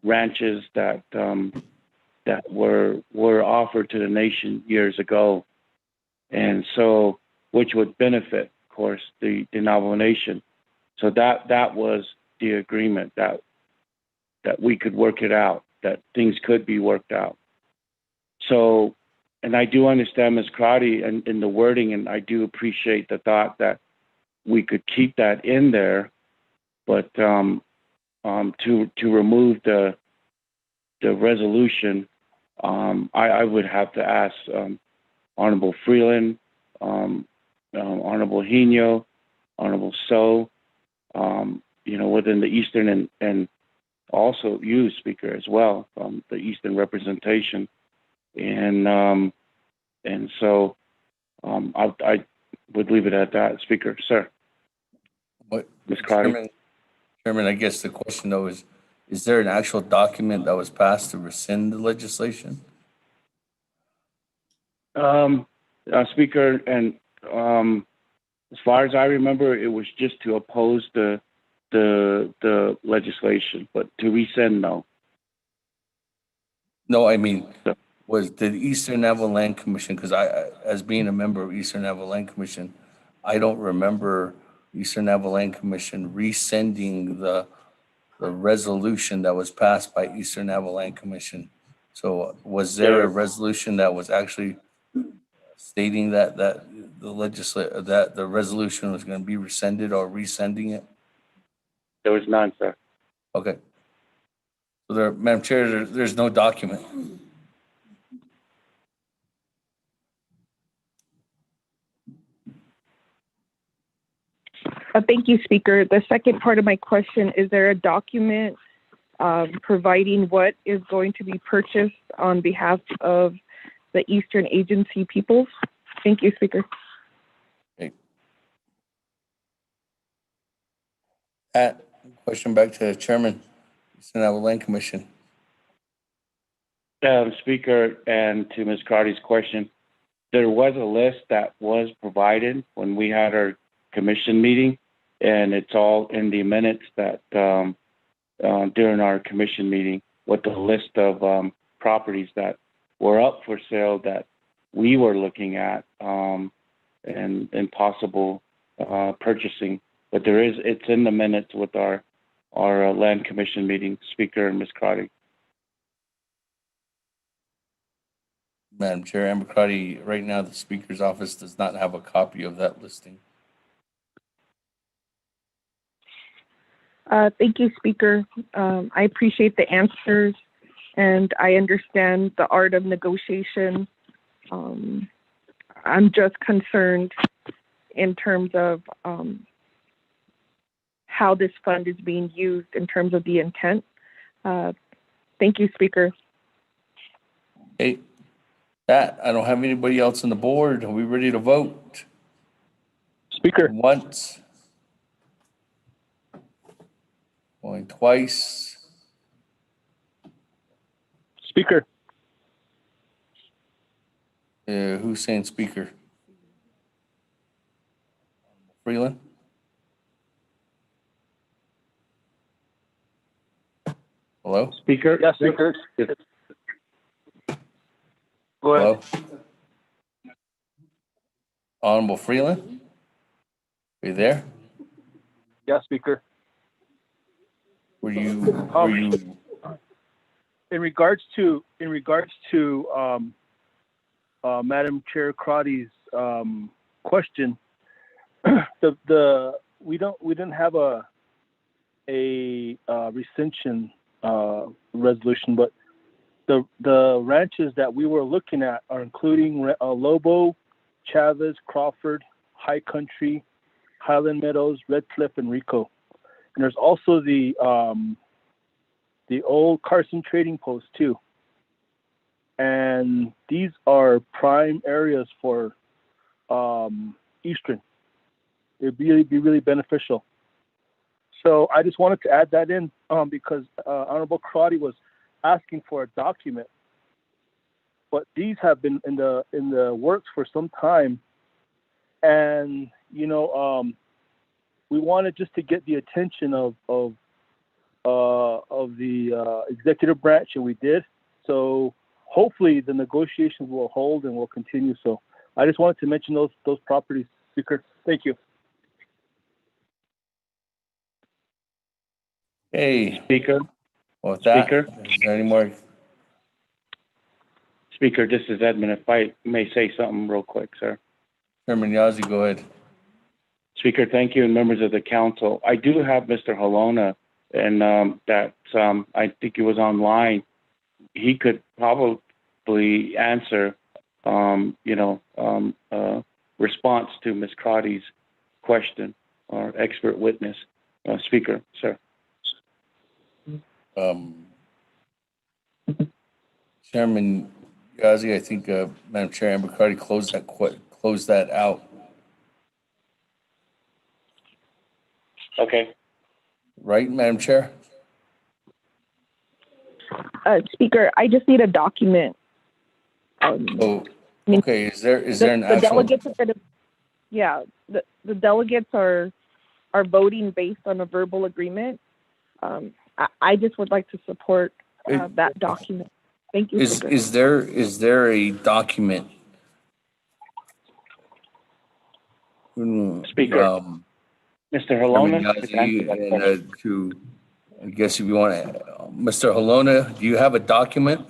Speaker 13: Ranches that were offered to the nation years ago, and so which would benefit, of course, the Navajo Nation. So that was the agreement, that we could work it out, that things could be worked out. So, and I do understand Ms. Crotty in the wording, and I do appreciate the thought that we could keep that in there, but to remove the resolution, I would have to ask Honorable Freeland, Honorable Hino, Honorable So, within the Eastern and also you, Speaker, as well, the Eastern representation. And so I would leave it at that, Speaker. Sir.
Speaker 6: What,
Speaker 13: Ms. Crotty?
Speaker 6: Chairman, I guess the question though is there an actual document that was passed to rescind the legislation?
Speaker 13: Speaker, and as far as I remember, it was just to oppose the legislation, but to rescind, no.
Speaker 6: No, I mean, did the Eastern Navajo Land Commission, because I, as being a member of Eastern Navajo Land Commission, I don't remember Eastern Navajo Land Commission rescinding the resolution that was passed by Eastern Navajo Land Commission. So was there a resolution that was actually stating that the resolution was going to be rescinded or rescinding it?
Speaker 13: There was none, sir.
Speaker 6: Okay. So there, Madam Chair, there's no document.
Speaker 2: Thank you, Speaker. The second part of my question, is there a document providing what is going to be purchased on behalf of the Eastern Agency peoples? Thank you, Speaker.
Speaker 6: Okay. Question back to the Chairman, Eastern Navajo Land Commission.
Speaker 13: Speaker, and to Ms. Crotty's question, there was a list that was provided when we had our commission meeting, and it's all in the minutes that during our commission meeting, with the list of properties that were up for sale that we were looking at and possible purchasing. But it's in the minutes with our land commission meeting, Speaker and Ms. Crotty.
Speaker 6: Madam Chair, Amber Crotty, right now the Speaker's office does not have a copy of that listing.
Speaker 2: Thank you, Speaker. I appreciate the answers, and I understand the art of negotiation. I'm just concerned in terms of how this fund is being used in terms of the intent. Thank you, Speaker.
Speaker 6: Hey, Pat, I don't have anybody else on the board. Are we ready to vote?
Speaker 4: Speaker.
Speaker 6: Once. Going twice.
Speaker 4: Speaker.
Speaker 6: Who's saying speaker? Freeland? Hello?
Speaker 13: Speaker?
Speaker 4: Yes, Speaker. Go ahead.
Speaker 6: Hello? Honorable Freeland? Are you there?
Speaker 4: Yes, Speaker.
Speaker 6: Were you
Speaker 4: in regards to Madam Chair Crotty's question, we didn't have a rescission resolution, but the ranches that we were looking at are including Lobo, Chavez, Crawford, High Country, Highland Meadows, Red Cliff, and Rico. And there's also the old Carson Trading Post too. And these are prime areas for Eastern. It'd be really beneficial. So I just wanted to add that in because Honorable Crotty was asking for a document, but these have been in the works for some time, and we wanted just to get the attention of the executive branch, and we did. So hopefully the negotiations will hold and will continue. So I just wanted to mention those properties, Speaker. Thank you.
Speaker 6: Hey,
Speaker 13: Speaker.
Speaker 6: Well, with that,
Speaker 13: Speaker.
Speaker 6: Is there any more?
Speaker 13: Speaker, this is Edmund. If I may say something real quick, sir.
Speaker 6: Chairman Yazzie, go ahead.
Speaker 13: Speaker, thank you, and members of the council. I do have Mr. Halona, and I think he was online. He could probably hopefully answer, response to Ms. Crotty's question or expert witness. Speaker, sir.
Speaker 6: Chairman Yazzie, I think Madam Chair Amber Cardi closed that out.
Speaker 13: Okay.
Speaker 6: Right, Madam Chair?
Speaker 2: Speaker, I just need a document.
Speaker 6: Okay. Is there an
Speaker 2: the
Speaker 6: actual?
Speaker 2: Delegates are gonna, yeah, the delegates are voting based on a verbal agreement. I just would like to support that document. Thank you, Speaker.
Speaker 6: Is there a document?
Speaker 13: Speaker. Mr. Halona,
Speaker 6: I guess if you want to, Mr. Halona, do you have a document?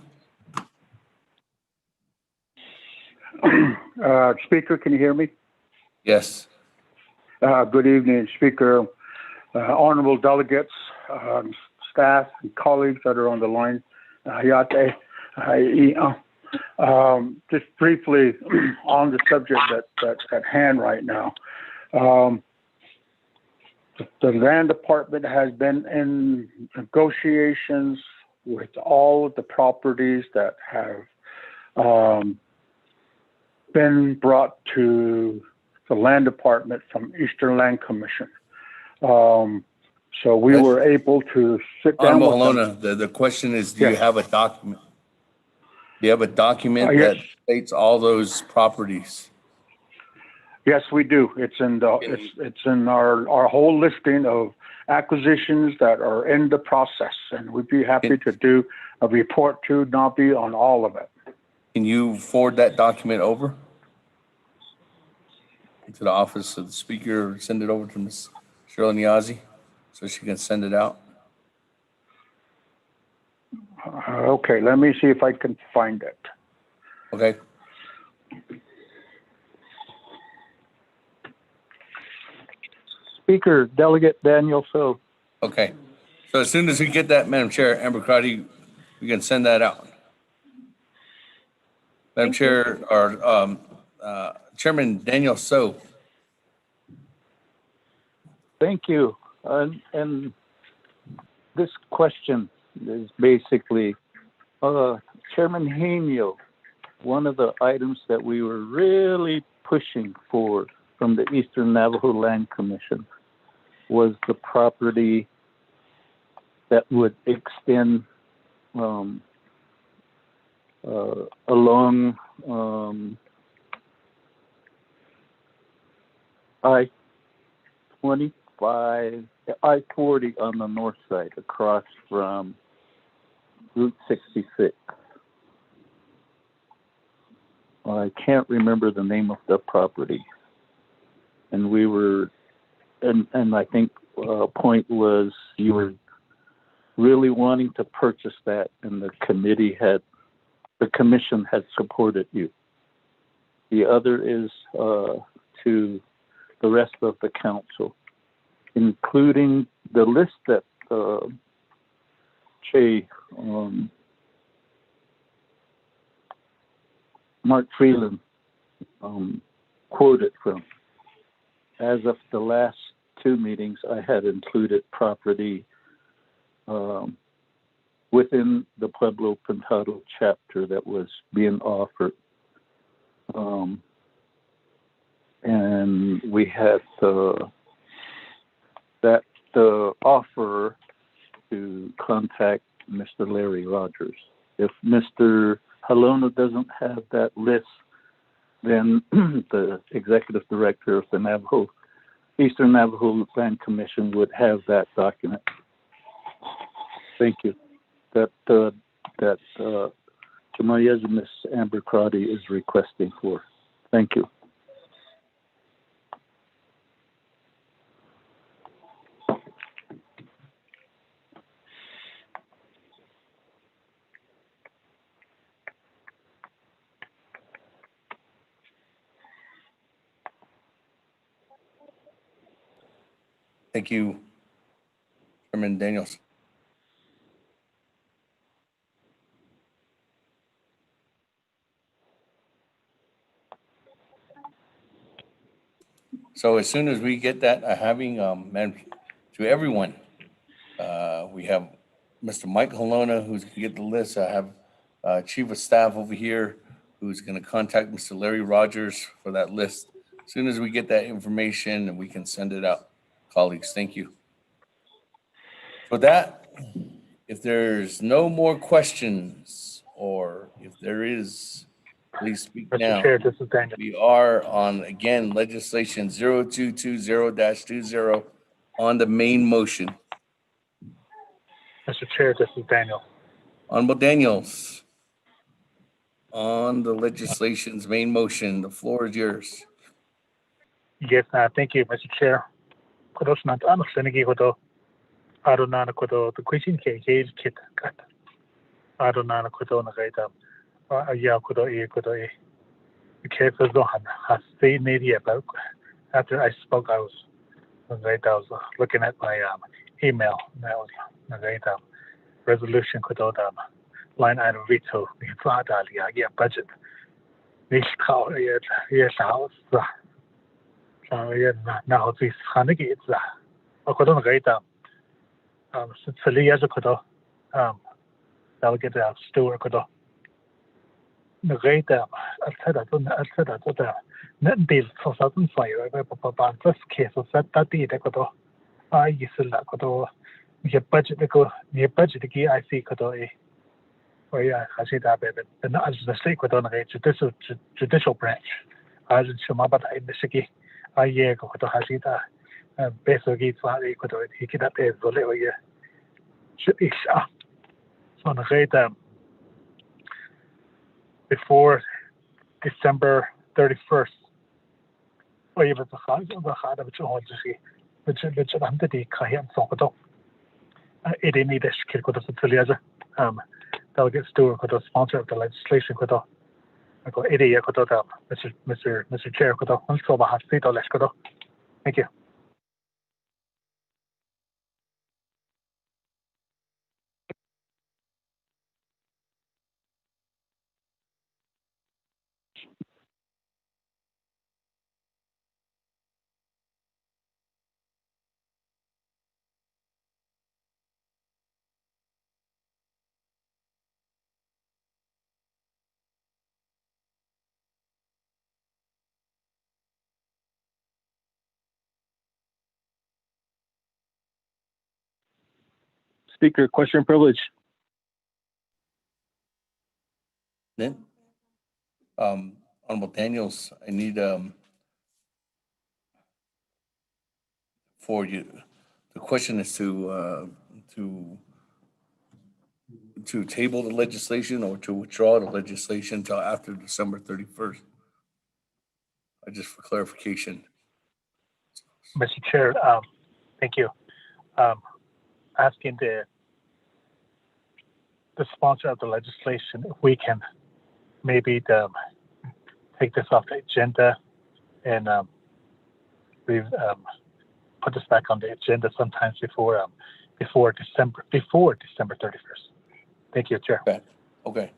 Speaker 1: Speaker, can you hear me?
Speaker 6: Yes.
Speaker 1: Good evening, Speaker, honorable delegates, staff, and colleagues that are on the line. Just briefly on the subject that's at hand right now. The land department has been in negotiations with all of the properties that have been brought to the land department from Eastern Land Commission. So we were able to sit down with
Speaker 6: Halona, the question is, do you have a document? Do you have a document that states all those properties?
Speaker 1: Yes, we do. It's in our whole listing of acquisitions that are in the process, and we'd be happy to do a report to Nabi on all of it.
Speaker 6: Can you forward that document over to the office of the Speaker, or send it over to Ms. Cheryl Niazi so she can send it out?
Speaker 1: Okay, let me see if I can find it.
Speaker 6: Okay.
Speaker 7: Speaker, Delegate Daniel So.
Speaker 6: Okay. So as soon as we get that, Madam Chair, Amber Crotty, we can send that out. Madam Chair, or Chairman Daniel So.
Speaker 7: Thank you. And this question is basically, Chairman Haney, one of the items that we were really pushing for from the Eastern Navajo Land Commission was the property that would extend along I-25, I-40 on the north side across from Route 66. I can't remember the name of the property. And we were, and I think point was you were really wanting to purchase that, and the commission had supported you. The other is to the rest of the council, including the list that Mark Freeland quoted from. As of the last two meetings, I had included property within the Pueblo Pintado chapter that was being offered. And we had that offer to contact Mr. Larry Rogers. If Mr. Halona doesn't have that list, then the executive director of the Eastern Navajo Land Commission would have that document. Thank you. That Jamaya Ms. Amber Crotty is requesting for. Thank you.
Speaker 6: Thank you, Chairman Daniels. So as soon as we get that, having, and to everyone, we have Mr. Mike Colonna, who's gonna get the list. I have Chief of Staff over here, who's gonna contact Mr. Larry Rogers for that list. As soon as we get that information, and we can send it out, colleagues. Thank you. For that, if there's no more questions, or if there is, please speak
Speaker 3: Mr.
Speaker 6: now.
Speaker 3: Chair, this is Daniel.
Speaker 6: We are on, again, legislation 0220-20 on the main motion.
Speaker 3: Mr. Chair, this is Daniel.
Speaker 6: Honorable Daniels, on the legislation's main motion, the floor is yours.
Speaker 3: Yes, thank you, Mr. Chair. Kudos na ano senigi kudo. Aro na kudo the question ke kit kat. Aro na kudo na kaita. Ya kudo kudo e. The case is on has stayed media about. After I spoke, I was looking at my email. Now, na resolution kudo line item veto. Yeah, budget. This how yes house. Now this hanigi it's kudo na kaita. Sali as a kudo. Delegate Stewart kudo. Na kaita. I'll say that. Net deal 2005. But first case was that did kudo. Yes la kudo. Your budget ko. Your budget ki I see kudo e. Oh yeah, I see that baby. And as the state kudo na judicial branch. As in Shumabata in the Shiki. Yeah, kudo hasita. Basically, sorry, kudo he kid up there. So little yeah. So na kaita. Before December 31st. Oh, yeah, but the hard of your own to see. Which I'm the Kayan Sonko. It didn't need a skill to the Delegate Stewart could have sponsor of the legislation could have. I go 80 year could have Mr. Chair could have also have state or less could have. Thank you.
Speaker 4: Speaker, question privilege.
Speaker 6: Then, Honorable Daniels, I need for you. The question is to table the legislation or to withdraw the legislation until after December 31st. Just for clarification.
Speaker 3: Mr. Chair, thank you. Asking the sponsor of the legislation if we can maybe take this off the agenda and we've put this back on the agenda sometimes before December 31st. Thank you, Chair.
Speaker 6: Okay.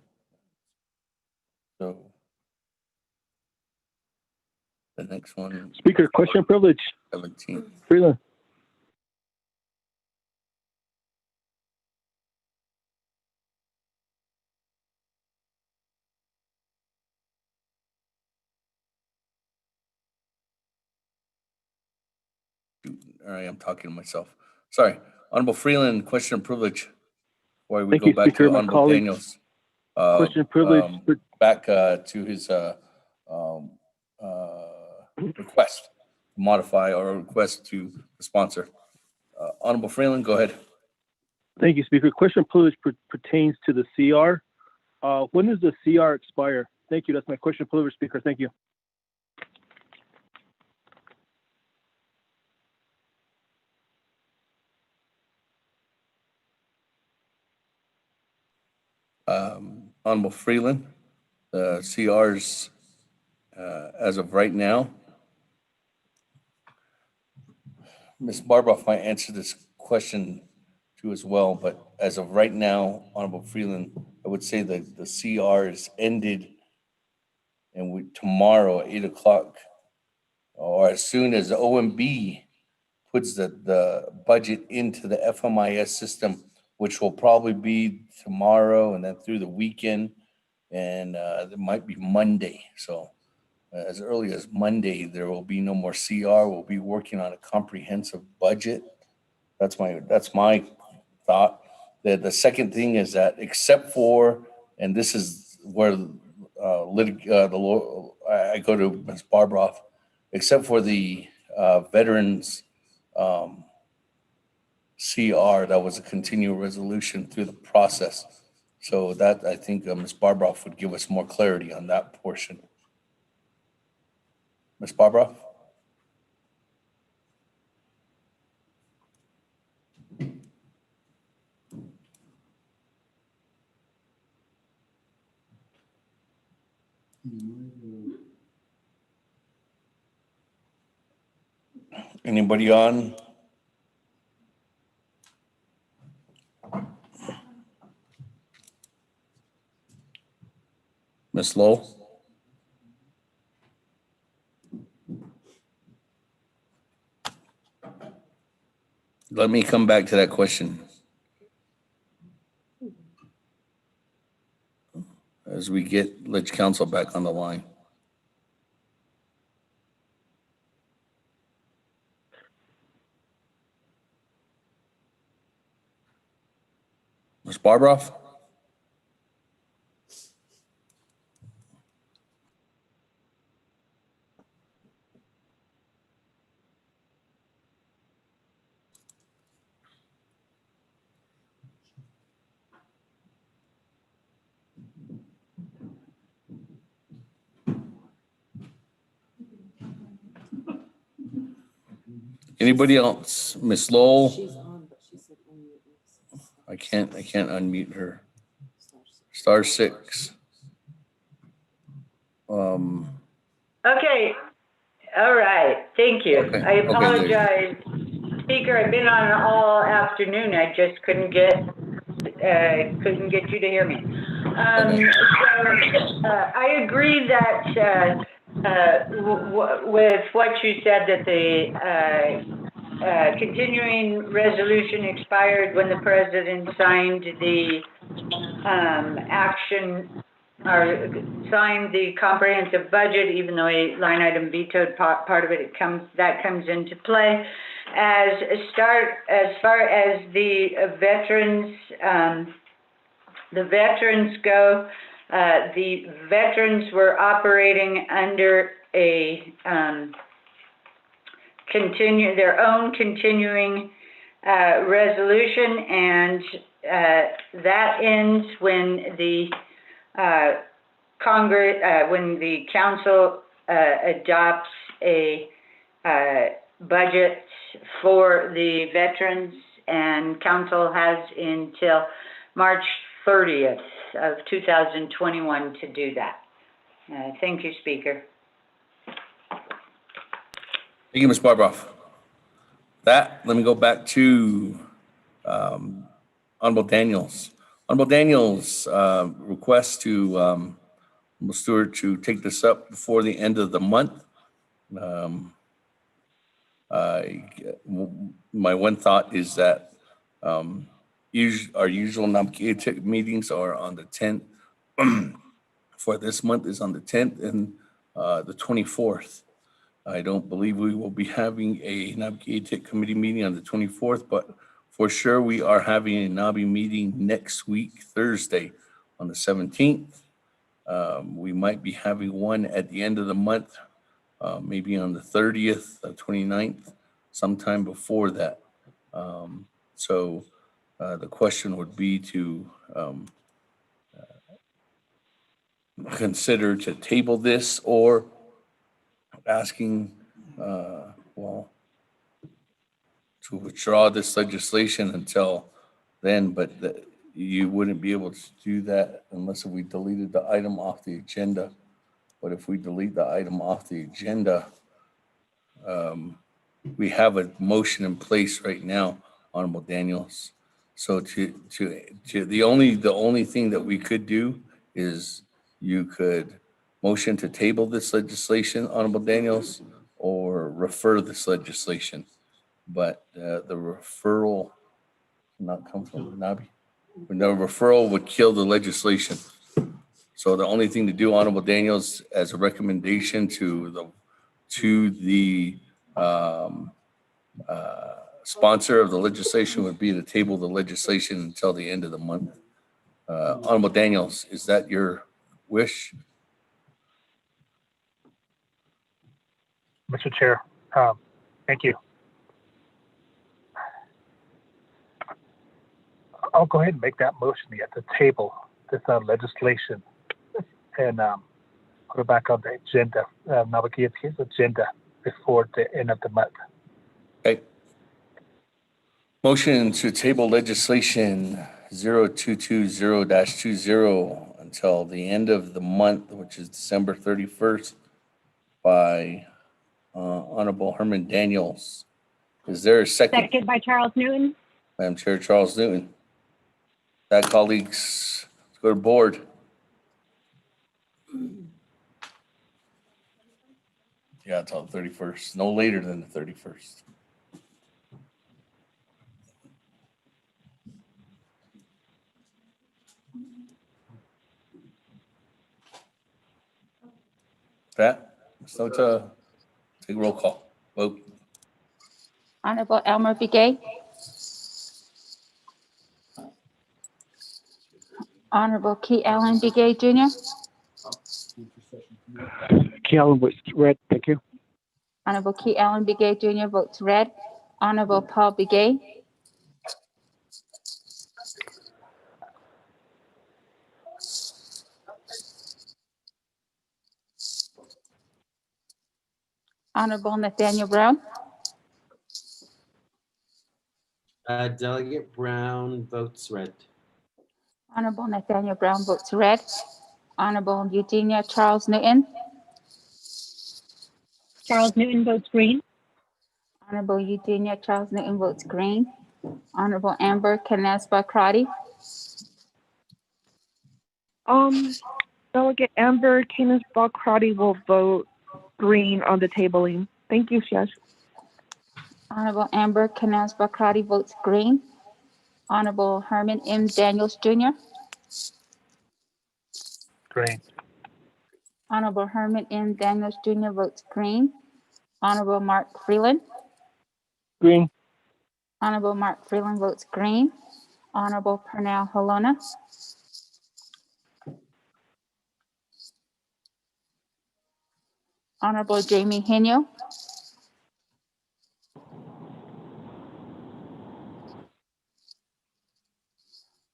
Speaker 6: So the next one.
Speaker 4: Speaker, question privilege.
Speaker 6: 17.
Speaker 4: Freeland.
Speaker 6: All right, I'm talking to myself. Sorry. Honorable Freeland, question of privilege. Before we
Speaker 4: Thank
Speaker 6: go
Speaker 4: you,
Speaker 6: back
Speaker 4: Speaker.
Speaker 6: to
Speaker 4: My
Speaker 6: Honorable
Speaker 4: colleagues.
Speaker 6: Daniels.
Speaker 4: Question of privilege.
Speaker 6: Back to his request to modify or request to the sponsor. Honorable Freeland, go ahead.
Speaker 4: Thank you, Speaker. Question of privilege pertains to the CR. When does the CR expire? Thank you. That's my question of privilege, Speaker. Thank you.
Speaker 6: Honorable Freeland, the CRs as of right now. Ms. Barboff might answer this question too as well, but as of right now, Honorable Freeland, I would say that the CR is ended, and tomorrow at 8 o'clock or as soon as the OMB puts the budget into the FMIS system, which will probably be tomorrow and then through the weekend, and it might be Monday. So as early as Monday, there will be no more CR. We'll be working on a comprehensive budget. That's my thought. The second thing is that except for, and this is where I go to Ms. Barbroff, except for the veterans CR, that was a continual resolution through the process. So that, I think Ms. Barbroff would give us more clarity on that portion. Ms. Barbroff? Anybody on? Ms. Lowe? Let me come back to that question as we get Ledge Council back on the line. Ms. Barbroff? Anybody else? Miss Lowell? I can't unmute her. Star 6.
Speaker 15: Okay. All right. Thank you.
Speaker 6: Okay.
Speaker 15: I apologize. Speaker, I've been on all afternoon. I just couldn't get you to hear me. I agree that with what you said, that the continuing resolution expired when the president signed the action or signed the comprehensive budget, even though a line item vetoed part of it, that comes into play. As far as the veterans go, the veterans were operating under a their own continuing resolution, and that ends when the when the council adopts a budget for the veterans, and council has until March 30th of 2021 to do that. Thank you, Speaker.
Speaker 6: Thank you, Ms. Barbroff. Let me go back to Honorable Daniels. Honorable Daniels request to Stewart to take this up before the end of the month. My one thought is that our usual Naabik'íyáti meetings are on the 10th. For this month is on the 10th and the 24th. I don't believe we will be having a Naabik'íyáti committee meeting on the 24th, but for sure we are having a Nabi meeting next week, Thursday, on the 17th. We might be having one at the end of the month, maybe on the 30th, 29th, sometime before that. So the question would be to consider to table this, or asking, to withdraw this legislation until then, but you wouldn't be able to do that unless we deleted the item off the agenda. But if we delete the item off the agenda, we have a motion in place right now, Honorable Daniels. So the only thing that we could do is you could motion to table this legislation, Honorable Daniels, or refer this legislation. But the referral not come from Nabi. The referral would kill the legislation. So the only thing to do, Honorable Daniels, as a recommendation to the sponsor of the legislation would be to table the legislation until the end of the month. Honorable Daniels, is that your wish?
Speaker 3: Mr. Chair, thank you. I'll go ahead and make that motion at the table, this legislation, and put it back on the agenda, Naabik'íyáti's agenda before the end of the month.
Speaker 6: Okay. Motion to table legislation 0220-20 until the end of the month, which is December 31st, by Honorable Herman Daniels. Is there a second?
Speaker 16: Second by Charles Newton.
Speaker 6: Madam Chair, Charles Newton. That, colleagues, let's go to board. Yeah, until the 31st, no later than the 31st. Pat, so to take roll call. Vote.
Speaker 12: Honorable Elmer Begay. Honorable Key Allen Begay Jr.
Speaker 18: Key Allen votes red. Thank you.
Speaker 12: Honorable Key Allen Begay Jr. votes red. Honorable Paul Begay. Honorable Nathaniel Brown.
Speaker 9: Delegate Brown votes red.
Speaker 12: Honorable Nathaniel Brown votes red. Honorable Eugenia Charles Newton.
Speaker 16: Charles Newton votes green.
Speaker 12: Honorable Eugenia Charles Newton votes green. Honorable Amber Canespa Crotty.
Speaker 2: Delegate Amber Canespa Crotty will vote green on the tabling. Thank you, Judge.
Speaker 12: Honorable Amber Canespa Crotty votes green. Honorable Herman M. Daniels Jr.
Speaker 3: Green.
Speaker 12: Honorable Herman M. Daniels Jr. votes green. Honorable Mark Freeland.
Speaker 4: Green.
Speaker 12: Honorable Mark Freeland votes green. Honorable Pernell Holona. Honorable Jamie Henio.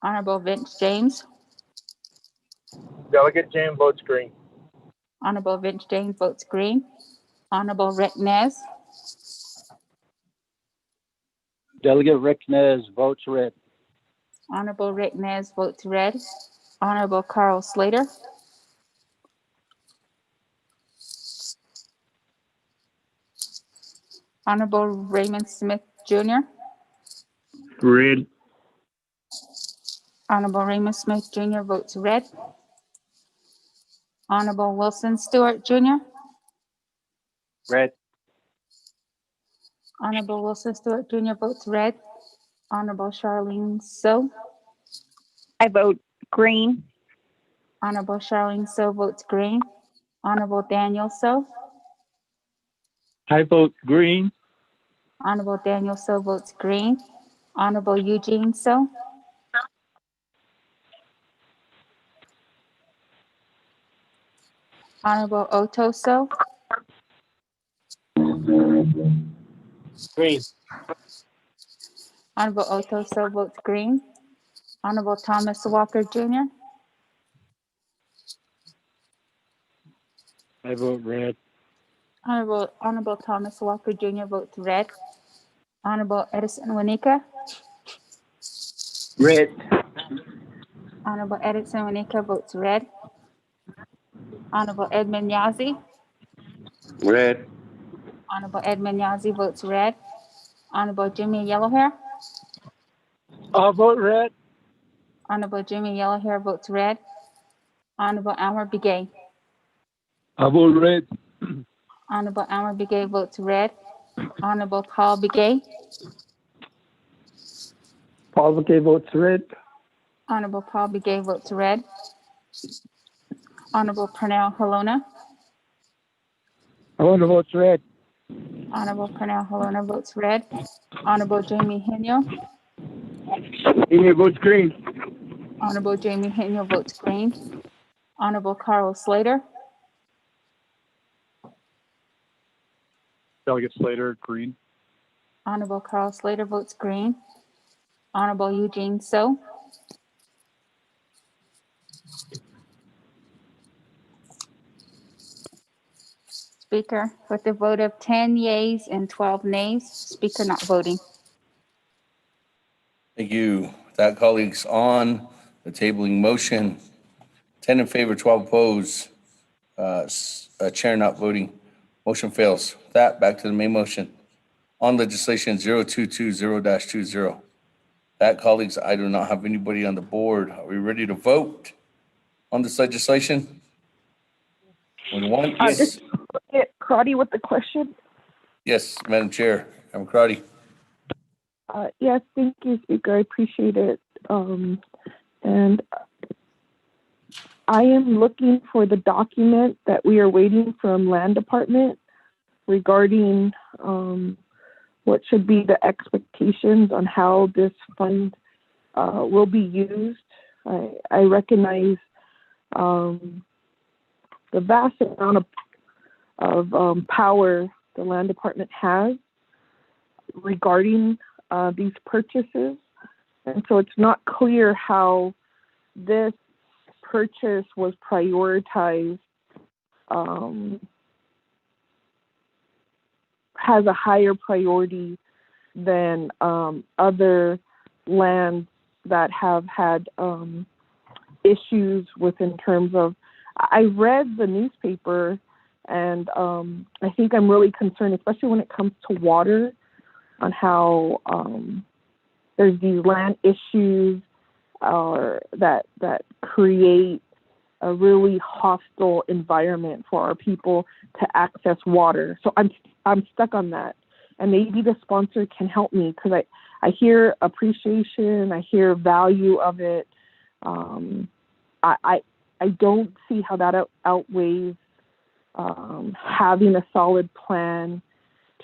Speaker 12: Honorable Vince James.
Speaker 21: Delegate James votes green.
Speaker 12: Honorable Vince James votes green. Honorable Rick Nez.
Speaker 7: Delegate Rick Nez votes red.
Speaker 12: Honorable Rick Nez votes red. Honorable Carl Slater. Honorable Raymond Smith Jr.
Speaker 18: Red.
Speaker 12: Honorable Raymond Smith Jr. votes red. Honorable Wilson Stewart Jr.
Speaker 20: Red.
Speaker 12: Honorable Wilson Stewart Jr. votes red. Honorable Charlene So.
Speaker 16: I vote green.
Speaker 12: Honorable Charlene So votes green. Honorable Daniel So.
Speaker 7: I vote green.
Speaker 12: Honorable Daniel So votes green. Honorable Eugene So. Honorable Otto So.
Speaker 11: Green.
Speaker 12: Honorable Otto So votes green. Honorable Thomas Walker Jr.
Speaker 18: I vote red.
Speaker 12: Honorable Thomas Walker Jr. votes red. Honorable Edison Wanika.
Speaker 18: Red.
Speaker 12: Honorable Edison Wanika votes red. Honorable Edmund Yazi.
Speaker 13: Red.
Speaker 12: Honorable Edmund Yazi votes red. Honorable Jimmy Yellowhair.
Speaker 22: I'll vote red.
Speaker 12: Honorable Jimmy Yellowhair votes red. Honorable Elmer Begay.
Speaker 7: I vote red.
Speaker 12: Honorable Alma Begay votes red. Honorable Paul Begay.
Speaker 21: Paul Begay votes red.
Speaker 12: Honorable Paul Begay votes red. Honorable Pernell Halona.
Speaker 21: Halona votes red.
Speaker 12: Honorable Pernell Halona votes red. Honorable Jamie Henyo.
Speaker 21: He votes green.
Speaker 12: Honorable Jamie Henyo votes green. Honorable Carl Slater.
Speaker 8: Delegate Slater, green.
Speaker 12: Honorable Carl Slater votes green. Honorable Eugene So. Speaker, with a vote of 10 yeas and 12 nays, Speaker not voting.
Speaker 6: Thank you. That, colleagues, on the tabling motion, 10 in favor, 12 opposed, chair not voting. Motion fails. That, back to the main motion. On legislation 0220-20. That, colleagues, I do not have anybody on the board. Are we ready to vote on this legislation? One, yes.
Speaker 2: Get Crotty with the question.
Speaker 6: Yes, Madam Chair. I'm Crotty.
Speaker 2: Yes, thank you, Speaker. I appreciate it. And I am looking for the document that we are waiting from Land Department regarding what should be the expectations on how this fund will be used. I recognize the vast amount of power the Land Department has regarding these purchases. And so it's not clear how this purchase was prioritized, has a higher priority than other lands that have had issues with in terms of, I read the newspaper and I think I'm really concerned, especially when it comes to water, on how there's these land issues that create a really hostile environment for our people to access water. So I'm stuck on that, and maybe the sponsor can help me, because I hear appreciation, I hear value of it. I don't see how that outweighs having a solid plan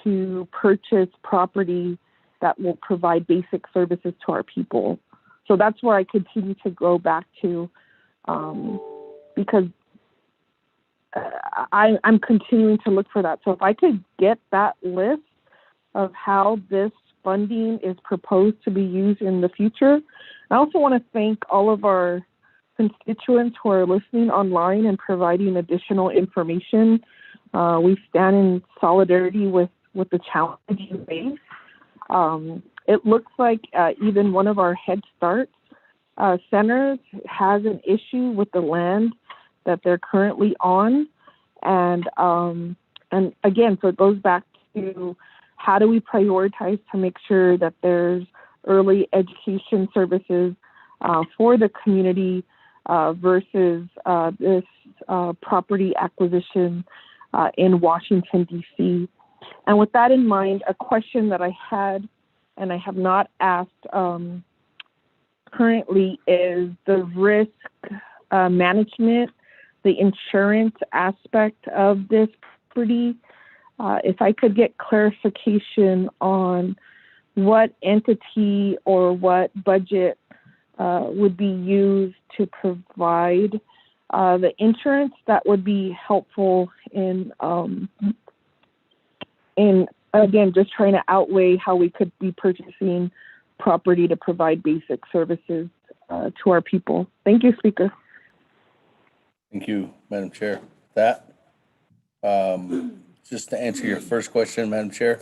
Speaker 2: to purchase property that will provide basic services to our people. So that's where I continue to go back to, because I'm continuing to look for that. So if I could get that list of how this funding is proposed to be used in the future. I also want to thank all of our constituents who are listening online and providing additional information. We stand in solidarity with the challenge you face. It looks like even one of our Head Start centers has an issue with the land that they're currently on. And again, so it goes back to, how do we prioritize to make sure that there's early education services for the community versus this property acquisition in Washington, D.C. And with that in mind, a question that I had and I have not asked currently is the risk management, the insurance aspect of this property. If I could get clarification on what entity or what budget would be used to provide the insurance, that would be helpful in again, just trying to outweigh how we could be purchasing property to provide basic services to our people. Thank you, Speaker.
Speaker 6: Thank you, Madam Chair. That, just to answer your first question, Madam Chair,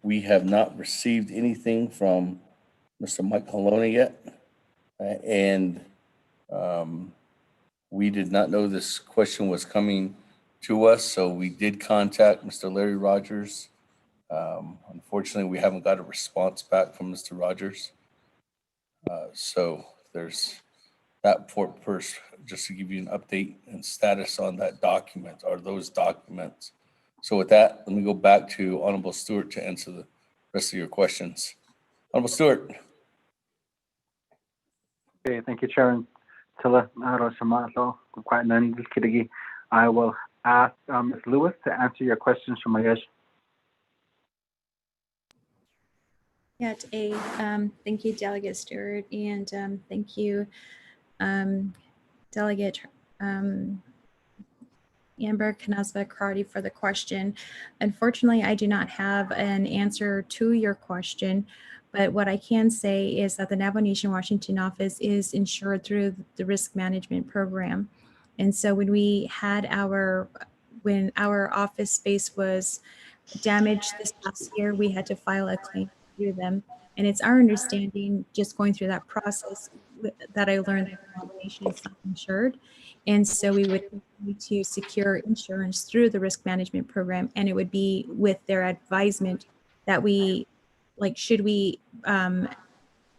Speaker 6: we have not received anything from Mr. Mike Colonna yet. And we did not know this question was coming to us, so we did contact Mr. Larry Rogers. Unfortunately, we haven't got a response back from Mr. Rogers. So there's that for first, just to give you an update and status on that document, or those documents. So with that, let me go back to Honorable Stewart to answer the rest of your questions. Honorable Stewart.
Speaker 20: Okay, thank you, Chair. I will ask Ms. Lewis to answer your questions from Mayesh.
Speaker 14: Thank you, Delegate Stewart, and thank you, Delegate Amber Kanazba-Crotty for the question. Unfortunately, I do not have an answer to your question, but what I can say is that the Navajo Nation Washington office is insured through the risk management program. And so when our office space was damaged this past year, we had to file a claim through them. And it's our understanding, just going through that process, that I learned that the Navajo Nation is self-insured. And so we would need to secure insurance through the risk management program, and it would be with their advisement that should we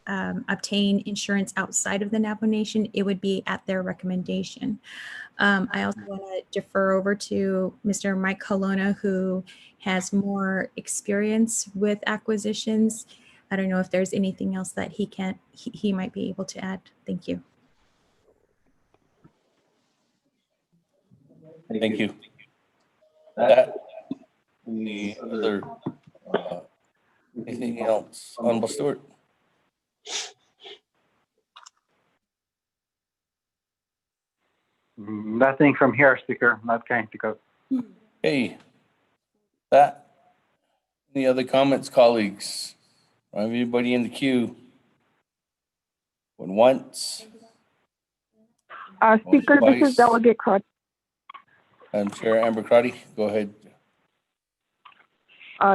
Speaker 14: obtain insurance outside of the Navajo Nation, it would be at their recommendation. I also want to defer over to Mr. Mike Colonna, who has more experience with acquisitions. I don't know if there's anything else that he might be able to add. Thank you.
Speaker 6: Thank you. Any other, anything else? Honorable Stewart.
Speaker 20: Nothing from here, Speaker. Not going to go.
Speaker 6: Hey, any other comments, colleagues? Everybody in the queue? When once?
Speaker 2: Speaker, this is Delegate Crotty.
Speaker 6: Chair Amber Crotty, go ahead.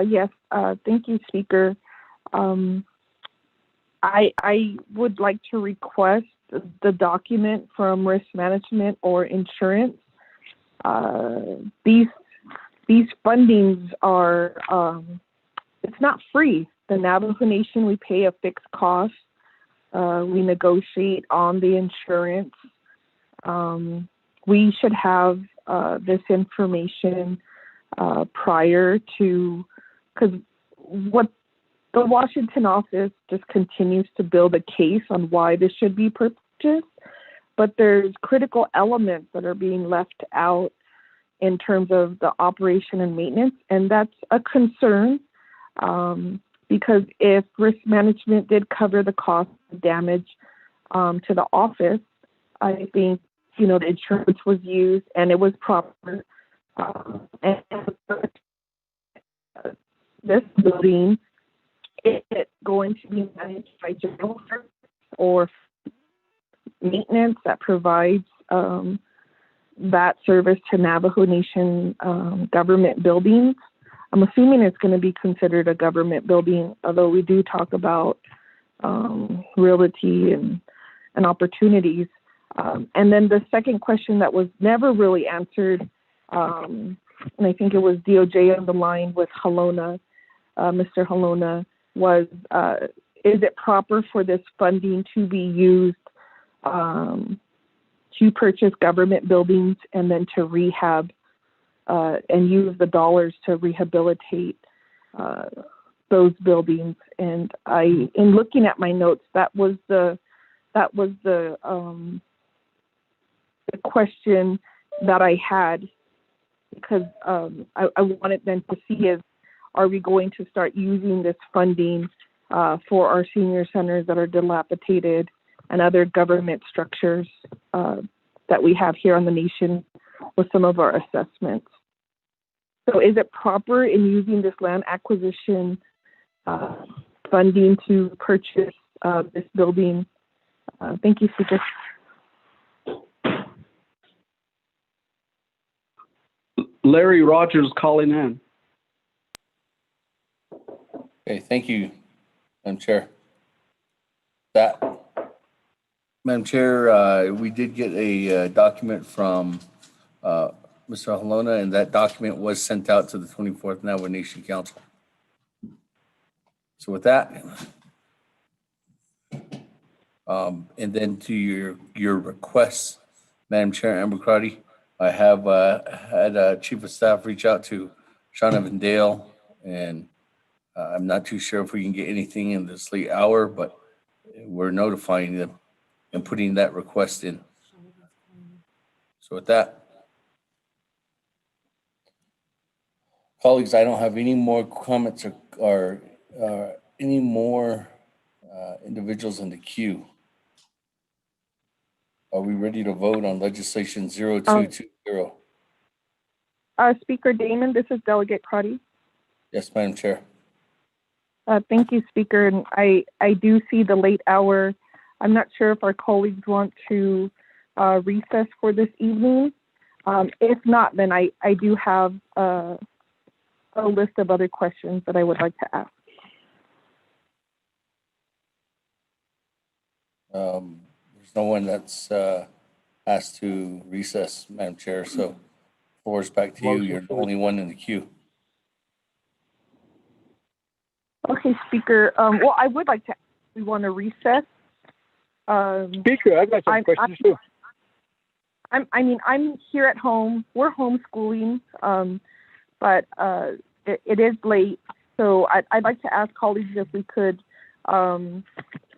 Speaker 2: Yes, thank you, Speaker. I would like to request the document from risk management or insurance. These fundings are, it's not free. The Navajo Nation, we pay a fixed cost. We negotiate on the insurance. We should have this information prior to, because what the Washington office just continues to build a case on why this should be purchased, but there's critical elements that are being left out in terms of the operation and maintenance, and that's a concern because if risk management did cover the cost of damage to the office, I think, the insurance was used and it was proper. And this building, is it going to be managed by general service or maintenance that provides that service to Navajo Nation government buildings? I'm assuming it's going to be considered a government building, although we do talk about realty and opportunities. And then the second question that was never really answered, and I think it was DOJ on the line with Halona, Mr. Halona, was is it proper for this funding to be used to purchase government buildings and then to rehab and use the dollars to rehabilitate those buildings? And in looking at my notes, that was the question that I had, because I wanted then to see are we going to start using this funding for our senior centers that are dilapidated and other government structures that we have here on the nation with some of our assessments. So is it proper in using this land acquisition funding to purchase this building? Thank you, Speaker.
Speaker 19: Larry Rogers calling in.
Speaker 6: Okay, thank you, Madam Chair. Madam Chair, we did get a document from Mr. Halona, and that document was sent out to the 24th Navajo Nation Council. So with that, and then to your request, Madam Chair Amber Crotty, I have had Chief of Staff reach out to Sean Evandale, and I'm not too sure if we can get anything in this late hour, but we're notifying them and putting that request in. So with that, colleagues, I don't have any more comments or any more individuals in the queue. Are we ready to vote on legislation 0220?
Speaker 2: Speaker Damon, this is Delegate Crotty.
Speaker 6: Yes, Madam Chair.
Speaker 2: Thank you, Speaker. And I do see the late hour. I'm not sure if our colleagues want to recess for this evening. If not, then I do have a list of other questions that I would like to ask.
Speaker 6: There's no one that's asked to recess, Madam Chair, so floor is back to you. You're the only one in the queue.
Speaker 2: Okay, Speaker. Well, I would like to. We want to recess.
Speaker 21: Speaker, I've got some questions too.
Speaker 2: I'm here at home. We're homeschooling, but it is late, so I'd like to ask colleagues if we could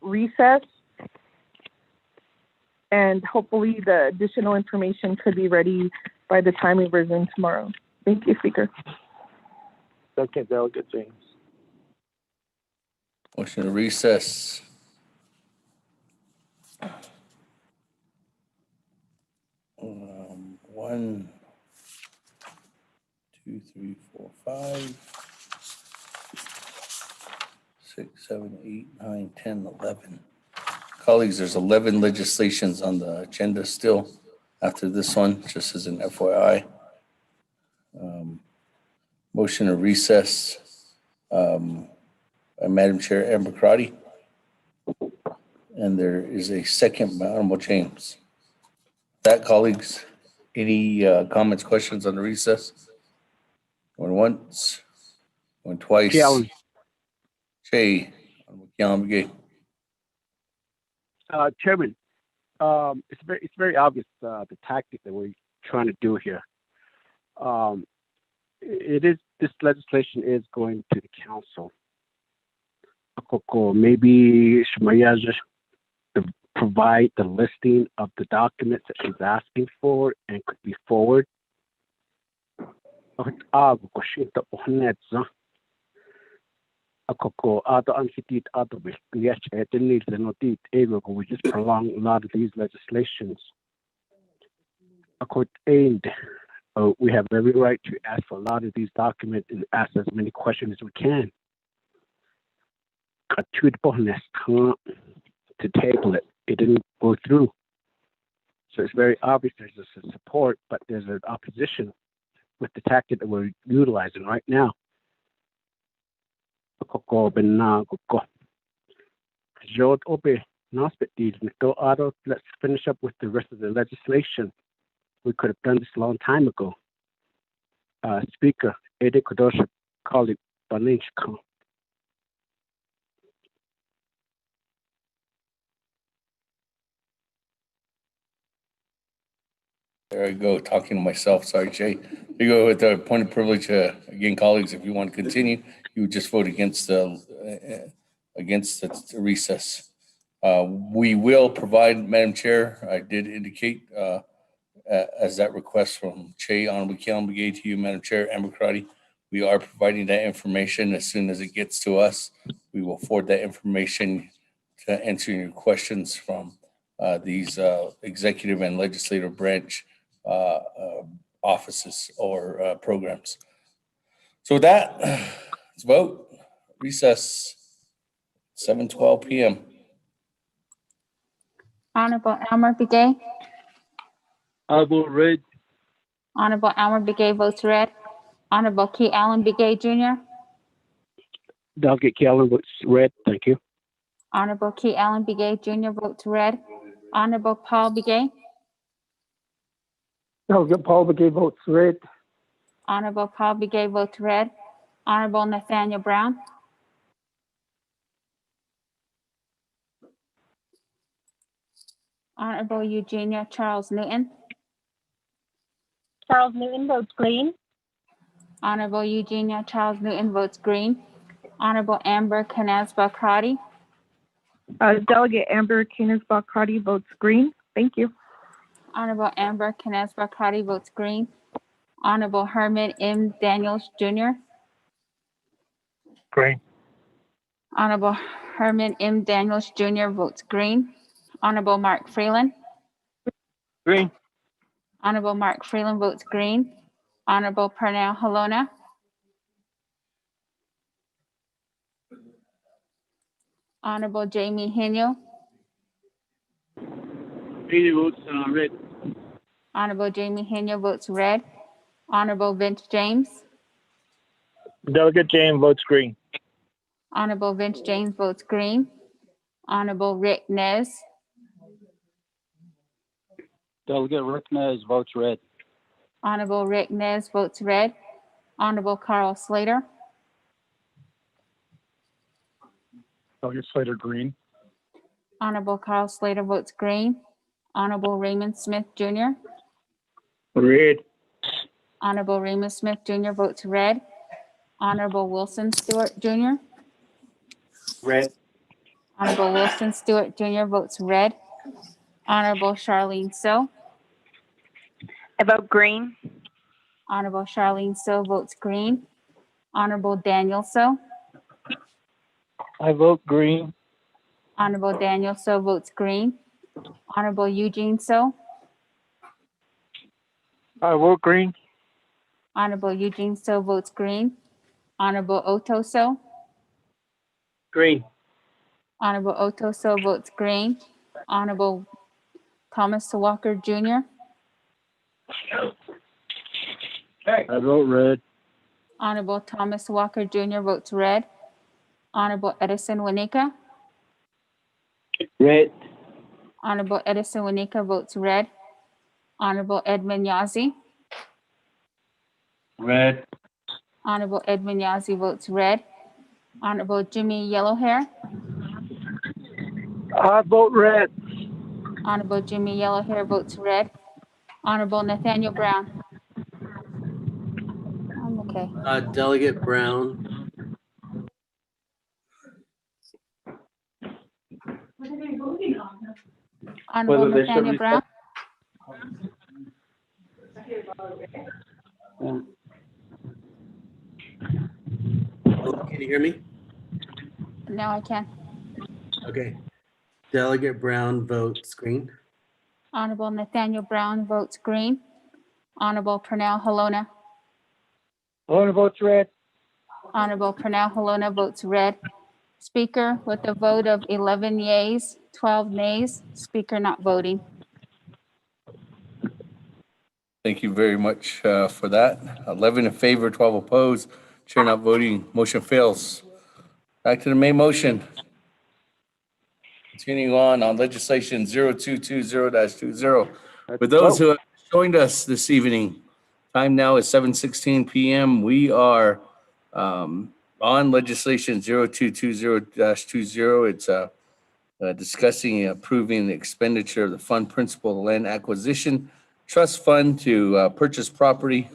Speaker 2: recess, and hopefully the additional information could be ready by the time we resume tomorrow. Thank you, Speaker.
Speaker 7: Okay, Delegate James.
Speaker 6: Motion to recess. One, 2, 3, 4, 5, 6, 7, 8, 9, 10, 11. Colleagues, there's 11 legislations on the agenda still after this one, just as an FYI. Motion to recess by Madam Chair Amber Crotty. And there is a second by Honorable James. That, colleagues, any comments, questions on the recess? Going once, going twice.
Speaker 18: Kealan.
Speaker 6: Shay, Honorable Kealan Begay.
Speaker 18: Chairman, it's very obvious the tactic that we're trying to do here. This legislation is going to the council. Maybe Shumaya just provide the listing of the documents that she's asking for and could be forward. We just prolong a lot of these legislations. We have every right to ask for a lot of these documents and ask as many questions as we can. To table it, it didn't go through. So it's very obvious there's a support, but there's an opposition with the tactic that we're utilizing right now. Let's finish up with the rest of the legislation. We could have done this a long time ago. Speaker, Ede Kodosha, colleague, Baninchko.
Speaker 6: There I go, talking to myself. Sorry, Jay. There you go with the point of privilege. Again, colleagues, if you want to continue, you would just vote against the recess. We will provide, Madam Chair, I did indicate as that request from Che Honorable Kealan Begay to you, Madam Chair, Amber Crotty. We are providing that information as soon as it gets to us. We will forward that information to answer your questions from these executive and legislative branch offices or programs. So with that, let's vote. Recess, 7:12 p.m.
Speaker 12: Honorable Elmer Begay.
Speaker 13: Honorable Reid.
Speaker 12: Honorable Elmer Begay votes red. Honorable Key Allen Begay Jr.
Speaker 18: Delegate Kealan votes red. Thank you.
Speaker 12: Honorable Key Allen Begay Jr. votes red. Honorable Paul Begay.
Speaker 21: Delegate Paul Begay votes red.
Speaker 12: Honorable Paul Begay votes red. Honorable Nathaniel Brown. Honorable Eugenia Charles Newton.
Speaker 16: Charles Newton votes green.
Speaker 12: Honorable Eugenia Charles Newton votes green. Honorable Amber Canas-Bakrati.
Speaker 2: Delegate Amber Canas-Bakrati votes green. Thank you.
Speaker 12: Honorable Amber Canas-Bakrati votes green. Honorable Herman M. Daniels Jr.
Speaker 3: Green.
Speaker 12: Honorable Herman M. Daniels Jr. votes green. Honorable Mark Freeland.
Speaker 4: Green.
Speaker 12: Honorable Mark Freeland votes green. Honorable Pernell Halona. Honorable Jamie Henio.
Speaker 11: Jamie votes red.
Speaker 12: Honorable Jamie Henio votes red. Honorable Vince James.
Speaker 5: Delegate James votes green.
Speaker 12: Honorable Vince James votes green. Honorable Rick Nez.
Speaker 5: Delegate Rick Nez votes red.
Speaker 12: Honorable Rick Nez votes red. Honorable Carl Slater.
Speaker 3: Delegate Slater green.
Speaker 12: Honorable Carl Slater votes green. Honorable Raymond Smith Jr.
Speaker 5: Red.
Speaker 12: Honorable Raymond Smith Jr. votes red. Honorable Wilson Stewart Jr.
Speaker 5: Red.
Speaker 12: Honorable Wilson Stewart Jr. votes red. Honorable Charlene So.
Speaker 17: I vote green.
Speaker 12: Honorable Charlene So votes green. Honorable Daniel So.
Speaker 5: I vote green.
Speaker 12: Honorable Daniel So votes green. Honorable Eugene So.
Speaker 5: I vote green.
Speaker 12: Honorable Eugene So votes green. Honorable Otto So.
Speaker 5: Green.
Speaker 12: Honorable Otto So votes green. Honorable Thomas Walker Jr.
Speaker 5: I vote red.
Speaker 12: Honorable Thomas Walker Jr. votes red. Honorable Edison Winika.
Speaker 5: Red.
Speaker 12: Honorable Edison Winika votes red. Honorable Edmund Yazzie.
Speaker 5: Red.
Speaker 12: Honorable Edmund Yazzie votes red. Honorable Jimmy Yellowhair.
Speaker 5: I vote red.
Speaker 12: Honorable Jimmy Yellowhair votes red. Honorable Nathaniel Brown. I'm okay.
Speaker 9: Delegate Brown.
Speaker 12: Honorable Nathaniel Brown.
Speaker 9: Hello, can you hear me?
Speaker 12: Now I can.
Speaker 9: Okay. Delegate Brown votes green.
Speaker 12: Honorable Nathaniel Brown votes green. Honorable Pernell Halona.
Speaker 5: Halona votes red.
Speaker 12: Honorable Pernell Halona votes red. Speaker, with a vote of 11 yeas, 12 nays, speaker not voting.
Speaker 6: Thank you very much for that. 11 in favor, 12 opposed. Chair not voting. Motion fails. Back to the main motion. Continuing on legislation 0220-20. For those who have joined us this evening, time now is 7:16 p.m. We are on legislation 0220-20. It's discussing and approving the expenditure of the fund principal of the land acquisition trust fund to purchase property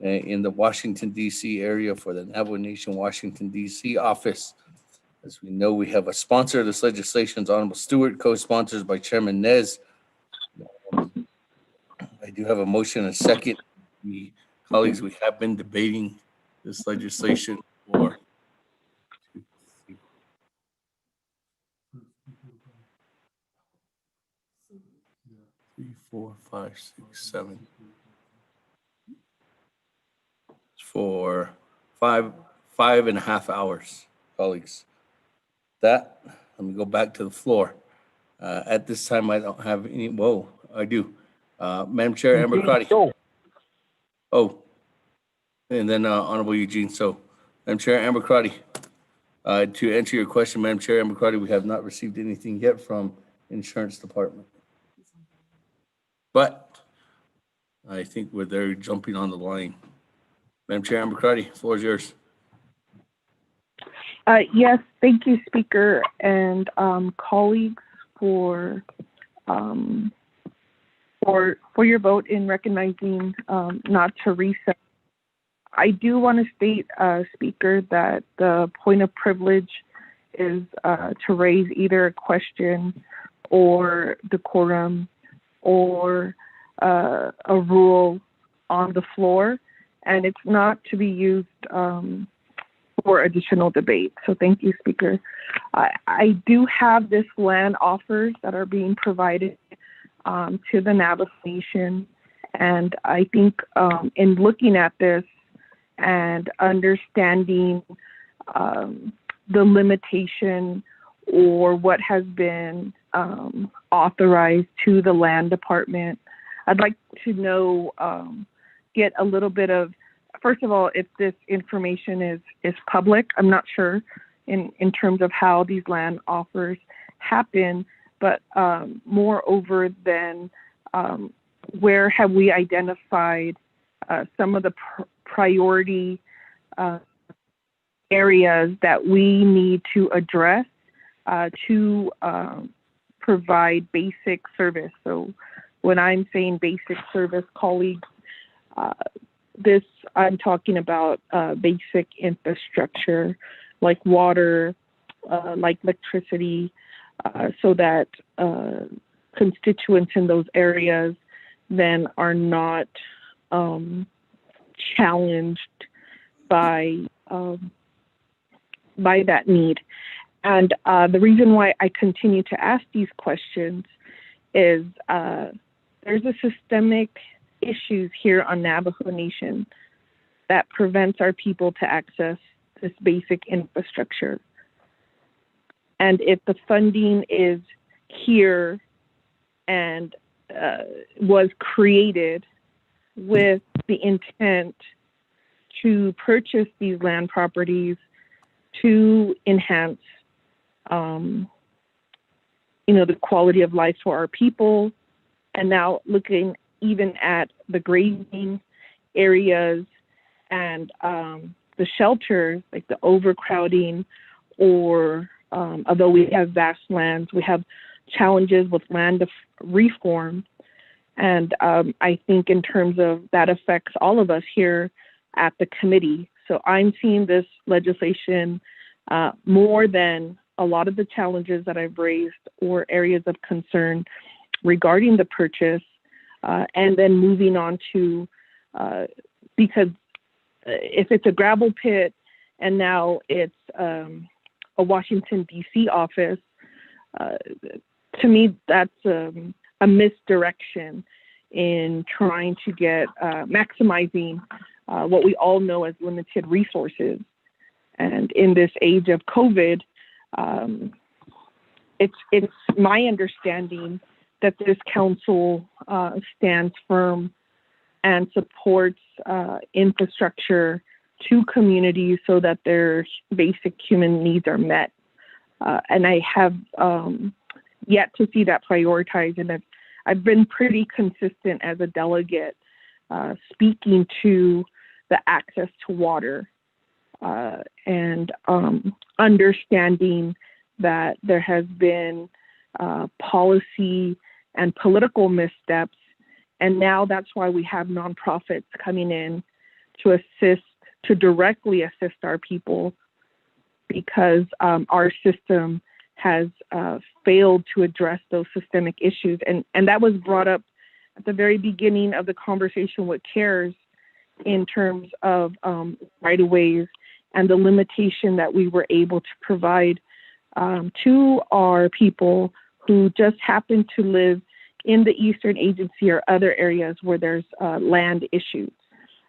Speaker 6: in the Washington, D.C. area for the Navajo Nation, Washington, D.C. office. As we know, we have a sponsor of this legislation, Honorable Stewart, co-sponsors by Chairman Nez. I do have a motion and a second. Colleagues, we have been debating this legislation for 3, 4, 5, 6, 7. For five and a half hours, colleagues. That, let me go back to the floor. At this time, I don't have any, whoa, I do. Madam Chair, Amber Crotty. Oh, and then Honorable Eugene. So, Madam Chair, Amber Crotty. To answer your question, Madam Chair, Amber Crotty, we have not received anything yet from Insurance Department. But I think they're jumping on the line. Madam Chair, Amber Crotty, floor is yours.
Speaker 2: Yes, thank you, Speaker and colleagues for your vote in recognizing not to recess I do want to state, Speaker, that the point of privilege is to raise either a question or decorum or a rule on the floor, and it's not to be used for additional debate. So thank you, Speaker. I do have this land offers that are being provided to the Navajo Nation, and I think in looking at this and understanding the limitation or what has been authorized to the land department, I'd like to know, get a little bit of, first of all, if this information is public. I'm not sure in terms of how these land offers happen, but moreover than where have we identified some of the priority areas that we need to address to provide basic service. So when I'm saying basic service, colleagues, this I'm talking about basic infrastructure like water, like electricity, so that constituents in those areas then are not challenged by that need. And the reason why I continue to ask these questions is there's a systemic issues here on Navajo Nation that prevents our people to access this basic infrastructure. And if the funding is here and was created with the intent to purchase these land properties to enhance the quality of life for our people, and now looking even at the grazing areas and the shelters, like the overcrowding, or although we have vast lands, we have challenges with land reform. And I think in terms of that affects all of us here at the committee. So I'm seeing this legislation more than a lot of the challenges that I've raised or areas of concern regarding the purchase, and then moving on to, because if it's a gravel pit and now it's a Washington, D.C. office, to me, that's a misdirection in trying to get maximizing what we all know as limited resources. And in this age of COVID, it's my understanding that this council stands firm and supports infrastructure to communities so that their basic human needs are met. And I have yet to see that prioritized, and I've been pretty consistent as a delegate speaking to the access to water and understanding that there has been policy and political missteps, and now that's why we have nonprofits coming in to assist, to directly assist our people, because our system has failed to address those systemic issues. And that was brought up at the very beginning of the conversation with CARES in terms of right-of-ways and the limitation that we were able to provide to our people who just happen to live in the Eastern Agency or other areas where there's land issues.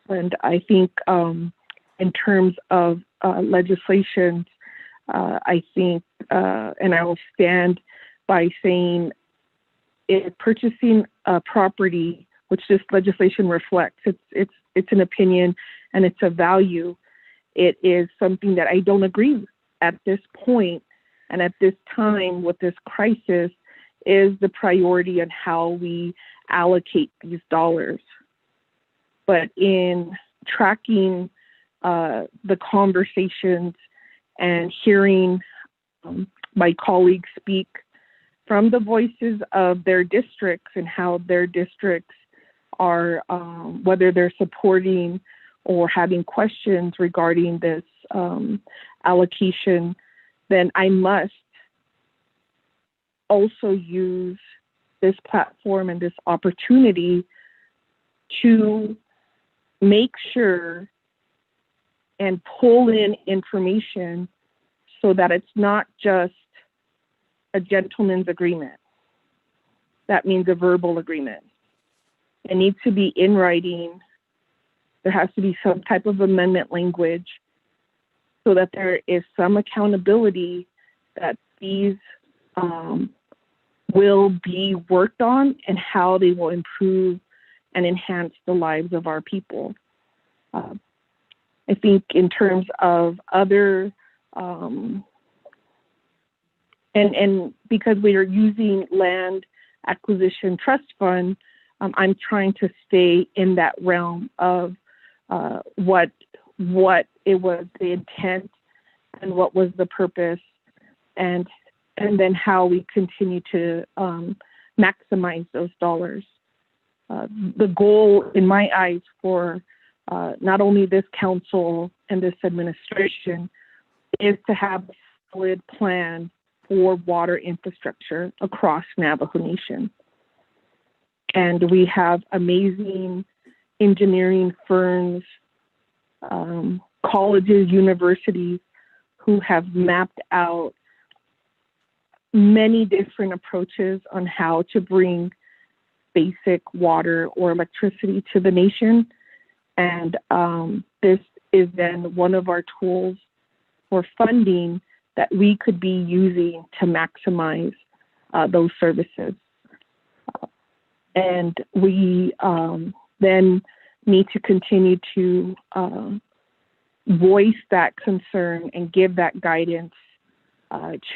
Speaker 2: And I think in terms of legislation, I think, and I will stand by saying, purchasing a property, which this legislation reflects, it's an opinion and it's a value. It is something that I don't agree with at this point and at this time with this crisis is the priority on how we allocate these dollars. But in tracking the conversations and hearing my colleagues speak from the voices of their districts and how their districts are, whether they're supporting or having questions regarding this allocation, then I must also use this platform and this opportunity to make sure and pull in information so that it's not just a gentleman's agreement. That means a verbal agreement. It needs to be in writing. There has to be some type of amendment language so that there is some accountability that these will be worked on and how they will improve and enhance the lives of our people. I think in terms of other, and because we are using land acquisition trust fund, I'm trying to stay in that realm of what it was the intent and what was the purpose, and then how we continue to maximize those dollars. The goal, in my eyes, for not only this council and this administration is to have a solid plan for water infrastructure across Navajo Nation. And we have amazing engineering firms, colleges, universities who have mapped out many different approaches on how to bring basic water or electricity to the nation. And this is then one of our tools for funding that we could be using to maximize those services. And we then need to continue to voice that concern and give that guidance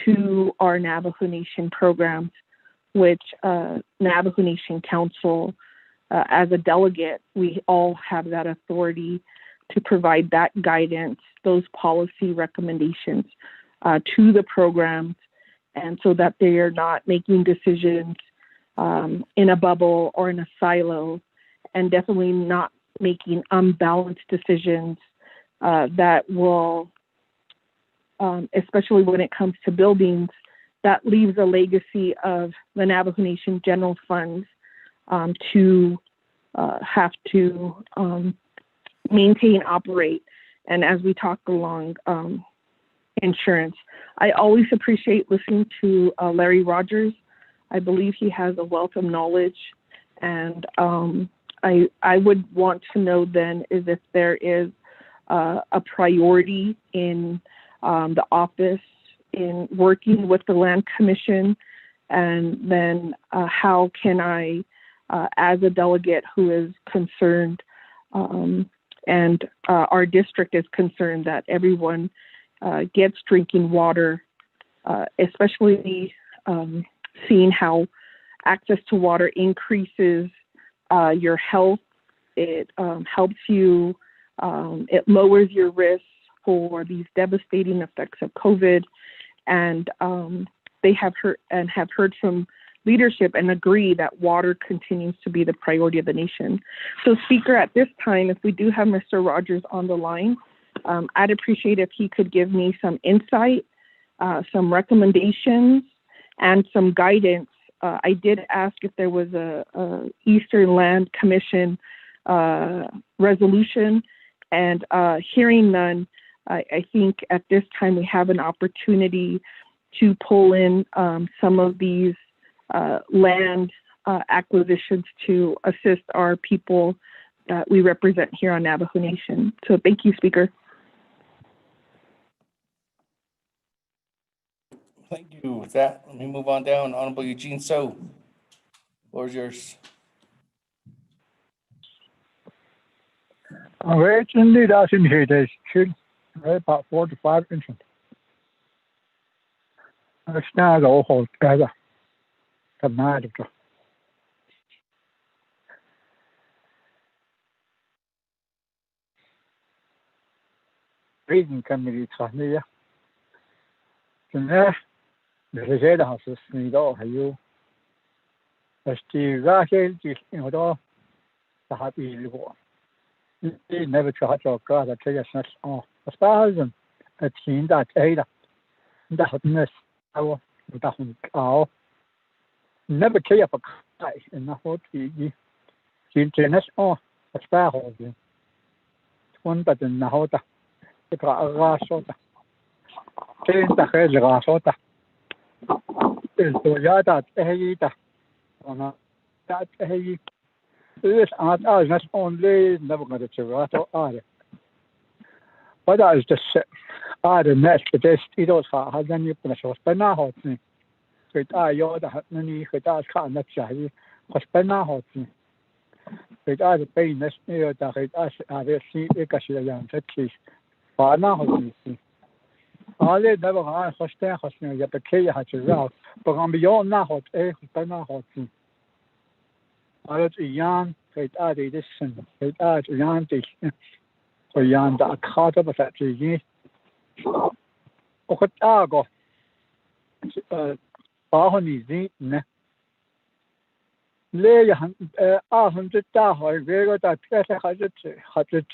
Speaker 2: to our Navajo Nation programs, which Navajo Nation Council, as a delegate, we all have that authority to provide that guidance, those policy recommendations to the programs, and so that they are not making decisions in a bubble or in a silo, and definitely not making unbalanced decisions that will, especially when it comes to buildings, that leaves a legacy of the Navajo Nation general funds to have to maintain, operate, and as we talk along, insurance. I always appreciate listening to Larry Rogers. I believe he has a wealth of knowledge, and I would want to know then is if there is a priority in the office in working with the Land Commission, and then how can I, as a delegate who is concerned, and our district is concerned that everyone gets drinking water, especially seeing how access to water increases your health. It helps you, it lowers your risk for these devastating effects of COVID. And they have heard from leadership and agree that water continues to be the priority of the nation. So, Speaker, at this time, if we do have Mr. Rogers on the line, I'd appreciate if he could give me some insight, some recommendations, and some guidance. I did ask if there was a Eastern Land Commission resolution, and hearing none, I think at this time we have an opportunity to pull in some of these land acquisitions to assist our people that we represent here on Navajo Nation. So thank you, Speaker.
Speaker 6: Thank you. With that, let me move on down. Honorable Eugene So, floor is yours.
Speaker 21: Originally, that's in here, they should about 4 to 5 inches. It's not all together. Tonight, reading committee, Tanya. Then, the head house is need all you. As the Rashi, you know, the happy reward. He never tried to go to take us off. As far as a team that either that miss our doesn't call. Never care for guy in the whole TV. She tennis off as far as you. One but in the hotel. The Rasota. Change the head Rasota. Is the Yada Ehida. On that Ehi. This art is not only never going to Chirato art. But I was just art and next, but this Tito's has any pressure. But now, hot thing. With I Yoda had many with us can't let you. Was Penna hot thing. With I the pain this near that with us are the sea Ecasian case. But now, hot thing. All they never are hosting hosting yet the Kaya had to route, but on beyond now hot air with Penna hot thing. I was a young, with Addy this and with Ad young dish. For young that caught up at the year. What I go. Bahani zi ne. Le 100 days we got that had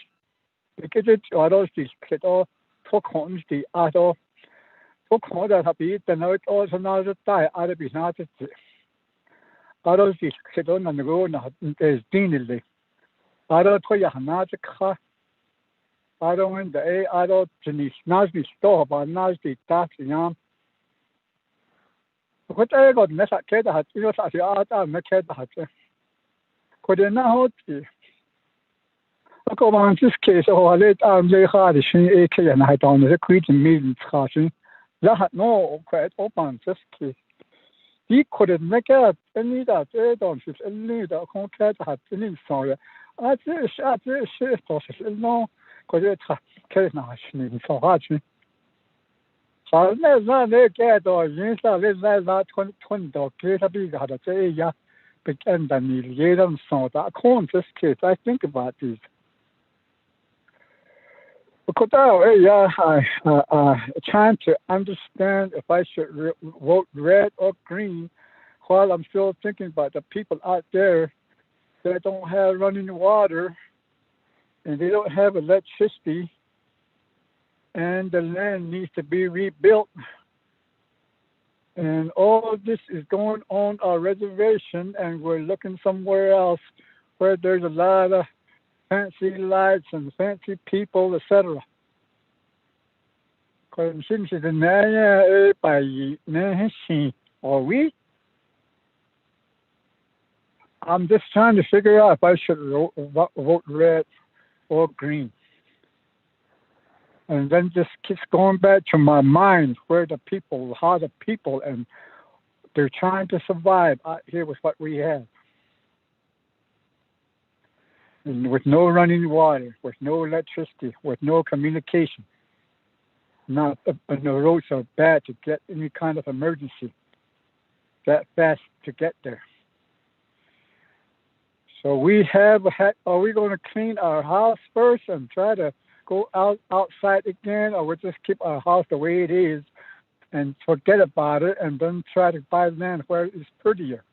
Speaker 21: because it was this kid all took homes the other took home that happy then it also now that die out of not it. I don't see kid on the road is deanly. I don't tell you not a car. I don't win the I don't finish Nasby store but Nasby tax young. What I got mess at Keda hat, you know, as the art and Keda hat. Could you know how I go on this case, oh, I let they hard to AK and I down the creating meeting discussion. That had no quite open this case. He couldn't make out any that they don't just only the contact had any sorry. At this process, no, because it's a case now, so hard. Let's get or use that 20 big had a say, yeah, begin the million so that corn this case. I think about this. Because I trying to understand if I should vote red or green while I'm still thinking about the people out there that don't have running water and they don't have electricity. And the land needs to be rebuilt. And all of this is going on our reservation, and we're looking somewhere else where there's a lot of fancy lights and fancy people, etc. I'm just trying to figure out if I should vote red or green. And then just keeps going back to my mind where the people, how the people, and they're trying to survive out here with what we have. And with no running water, with no electricity, with no communication. Not, the roads are bad to get any kind of emergency that fast to get there. So we have, are we going to clean our house first and try to go outside again, or we'll just keep our house the way it is and forget about it and then try to buy land where it's prettier?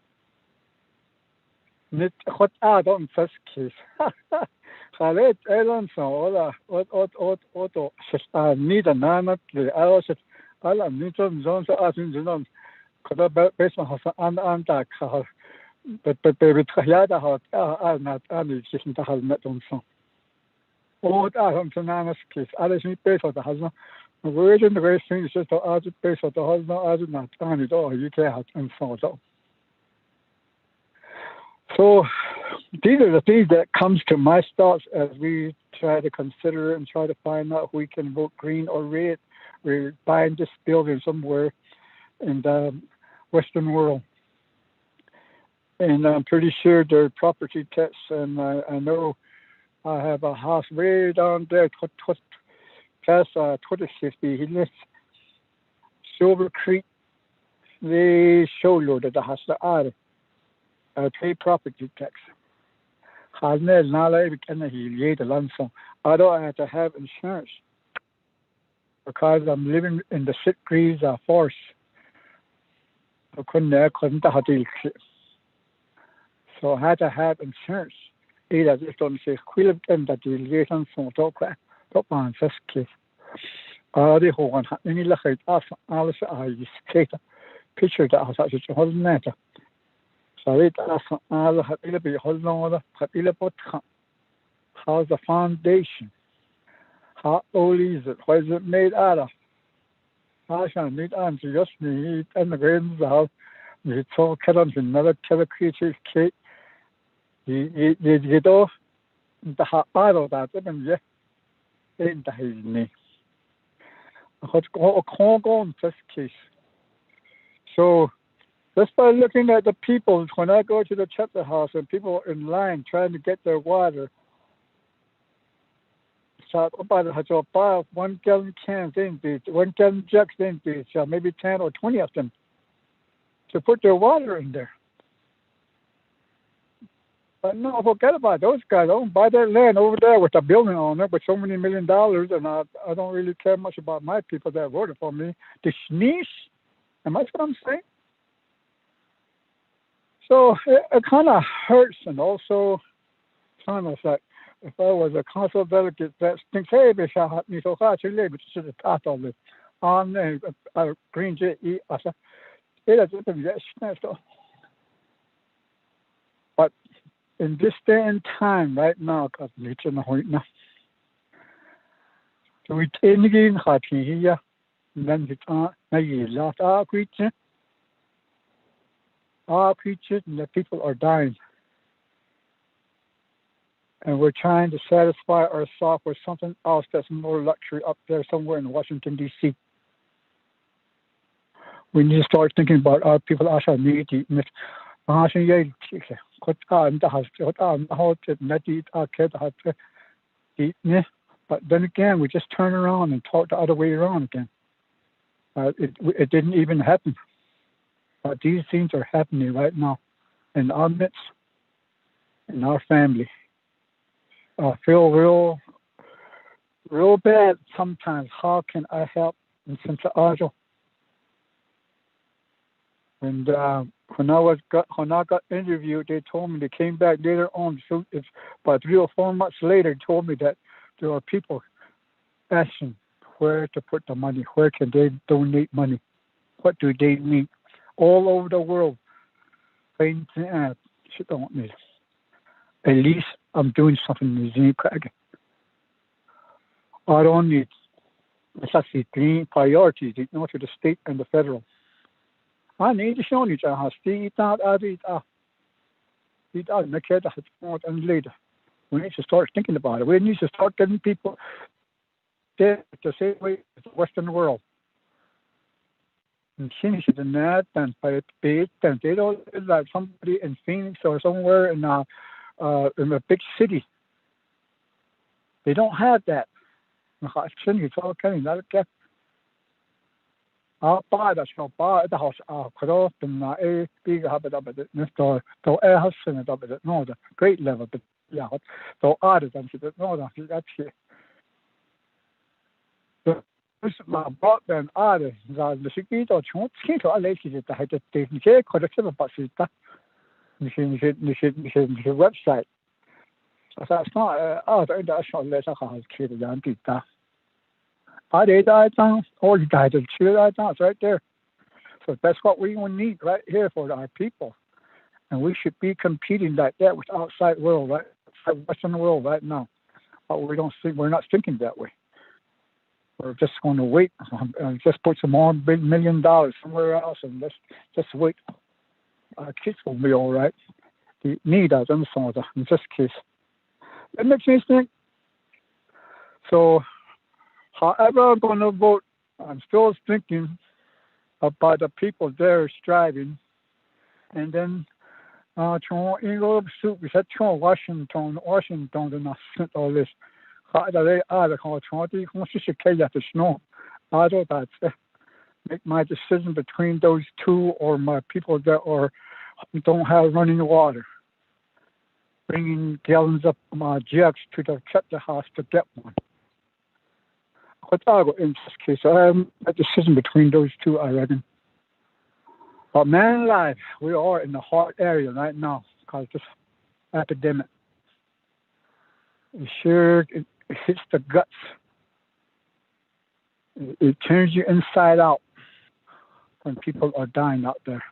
Speaker 21: What I don't first case. I don't know what need a nana. I also I need some zones as in the because based on on that but baby Yada how not only just to have met on some. What I am to Nana's case, I just need base of the husband. The word in the very thing is just to add the base of the husband, as not only all you can have and so on. So these are the things that comes to my thoughts as we try to consider and try to find out if we can vote green or red. We're buying this building somewhere in the Western world. And I'm pretty sure there are property tax, and I know I have a house way down there, past 2050. Silver Creek, they show you that the house are pay property tax. I don't have to have insurance because I'm living in the 6 degrees of force. So I had to have insurance. Ida just on say quillet and that delegation from top on first case. The whole one any look at us alles picture that has such a whole matter. So it us all have to be hold on how's the foundation? How old is it? What is it made out of? I shall meet Auntie just me and the grains out. We talk on another telecommunications kit. You know, the hot bottle that even yet ain't the me. What's going on in this case? So, just by looking at the people, when I go to the chapter house and people in line trying to get their water, so about to buy 1 gallon cans in these, 1 gallon jugs in these, maybe 10 or 20 of them, to put their water in there. But no, forget about those guys. I don't buy that land over there with a building on it with so many $1 million, and I don't really care much about my people that voted for me. The sneeze, am I what I'm saying? So it kind of hurts, and also kind of like if I was a council delegate that thinks, hey, we shall have me so far to live, which is a part of it. On a green jet, it doesn't yes, but in this day and time, right now, because it's in the point now, so we take in Happy here, and then it's on, maybe last our creature, and the people are dying. And we're trying to satisfy ourselves with something else that's more luxury up there somewhere in Washington, D.C. We need to start thinking about our people. But then again, we just turn around and talk the other way around again. It didn't even happen. But these things are happening right now in our midst, in our family. I feel real bad sometimes. How can I help in Central Asia? And when I got interviewed, they told me they came back later on. So it's about 3 or 4 months later, told me that there are people asking where to put the money, where can they donate money, what do they need, all over the world. Shit don't need. At least I'm doing something in the Zini Craig. I don't need. It's actually 3 priorities, you know, to the state and the federal. I need to show you how Steve out and later. We need to start thinking about it. We need to start getting people there the same way as the Western world. And finish it in that and by it and they don't like somebody in Phoenix or somewhere in a big city. They don't have that. I'll buy the house. A big habit of it. No, the great level, but yeah, so added and no, that's it. This my broadband added. The secret or chance can't I let you to have the technique collection of Basita. Website. So that's not international letter has created and did that. I did that down, all the guys that cheer that down, right there. So that's what we need right here for our people. And we should be competing like that with outside world, right? Western world right now. But we're not thinking that way. We're just going to wait and just put some more $1 million somewhere else and let's just wait. Our kids will be all right. They need us in this case. That makes me think. So, however I'm going to vote, I'm still thinking about the people there striving. And then, Washington, and I sent all this. Make my decision between those two or my people that don't have running water. Bringing gallons of my jugs to the chapter house to get one. In this case, I have a decision between those two, I reckon. But man alive, we are in the hard area right now because of this epidemic. it hits the guts. It turns you inside out when people are dying out there.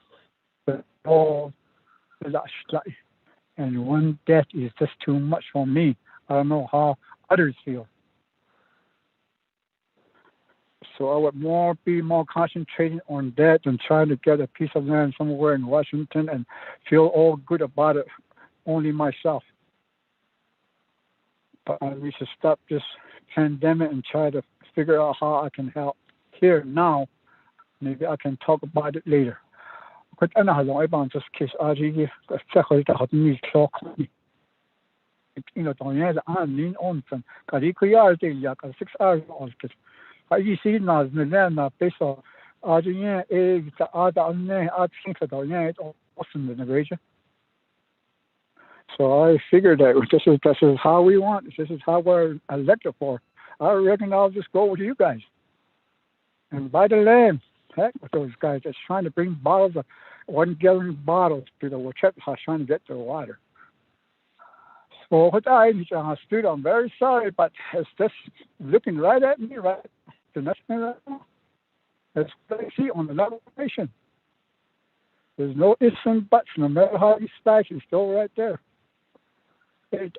Speaker 21: But and one death is just too much for me. I don't know how others feel. So I would be more concentrating on that than trying to get a piece of land somewhere in Washington and feel all good about it, only myself. But we should stop this pandemic and try to figure out how I can help here now. Maybe I can talk about it later. But أنا هذا أيضا just case أجي أفتخر تهدمي شوقني. إنه طبعاً هذا أنا on from Naabik'íyáti يا 6 hours on كده. هاي شيء ناس نلنا بيسا أجي أنا أنا أتشين كده awesome in the region. So I figured that this is how we want. This is how we're elected for. I reckon I'll just go with you guys and buy the land. Heck with those guys that's trying to bring bottles of 1 gallon bottles to the Wachepa trying to get their water. So what I'm very sorry, but it's just looking right at me, right? The next thing right now. That's what I see on the legislation. There's no ifs and buts. No matter how you slice, it's still right there. There's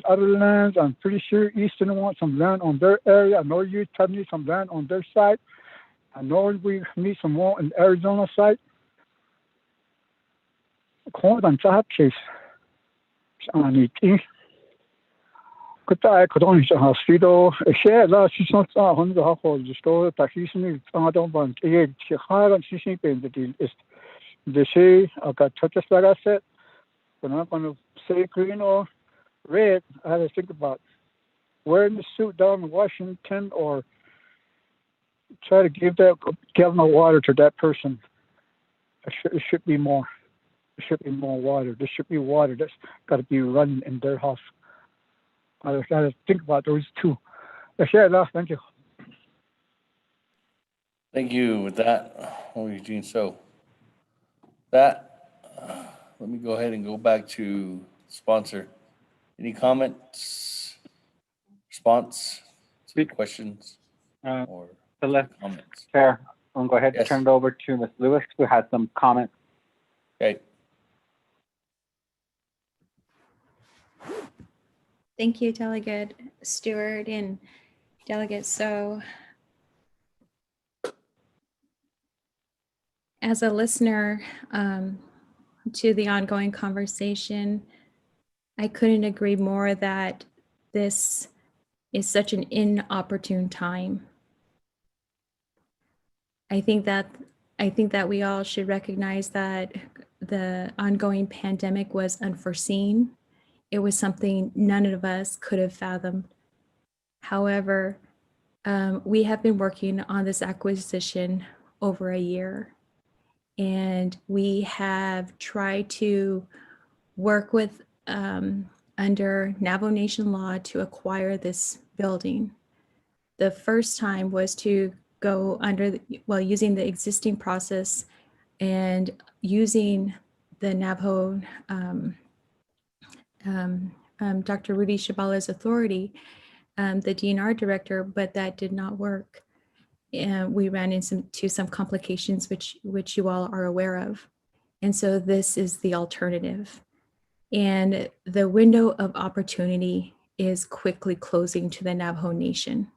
Speaker 21: other lands. I'm pretty sure Eastern wants some land on their area. I know Utah needs some land on their side. I know we need some more in Arizona side. Cold on top case. I need to. Could I only hospital? Share last is not 100 half of the store. Taxation I don't want to hire and she been the deal is the say I got touches like I said. But I'm not going to say green or red. I had to think about wearing the suit down in Washington or try to give that gallon of water to that person. It should be more. There should be more water. There should be water that's got to be running in their house. I got to think about those two. Thank you.
Speaker 6: Thank you. With that, Eugene. So let me go ahead and go back to sponsor. Any comments, response to questions, or comments?
Speaker 20: Chair, I'll go ahead and
Speaker 6: Yes.
Speaker 20: turn it over to Ms. Lewis, who has some comments.
Speaker 6: Okay.
Speaker 14: Thank you, Delegate Stewart and Delegate So. As a listener to the ongoing conversation, I couldn't agree more that this is such an inopportune time. I think that we all should recognize that the ongoing pandemic was unforeseen. It was something none of us could have fathomed. However, we have been working on this acquisition over a year, and we have tried to work with under Navajo Nation law to acquire this building. The first time was to go under, using the existing process and using the Navajo, Dr. Rudy Shabala's authority, the DNR director, but that did not work. And we ran into some complications, which you all are aware of. And so this is the alternative. And the window of opportunity is quickly closing to the Navajo Nation.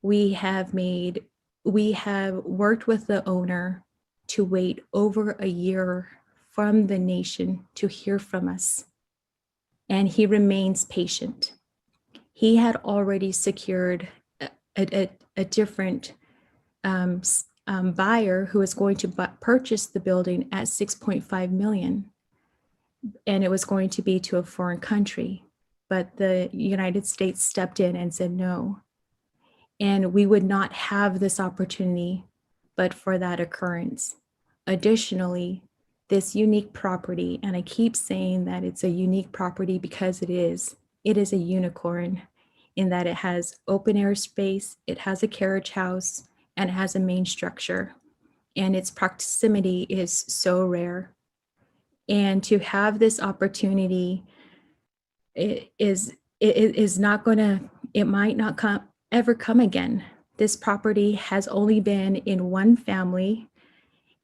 Speaker 14: We have worked with the owner to wait over a year from the nation to hear from us. And he remains patient. He had already secured a different buyer who was going to purchase the building at $6.5 million. And it was going to be to a foreign country. But the United States stepped in and said no. And we would not have this opportunity but for that occurrence. Additionally, this unique property, and I keep saying that it's a unique property because it is a unicorn in that it has open air space, it has a carriage house, and it has a main structure. And its proximity is so rare. And to have this opportunity it is not gonna, it might not ever come again. This property has only been in one family,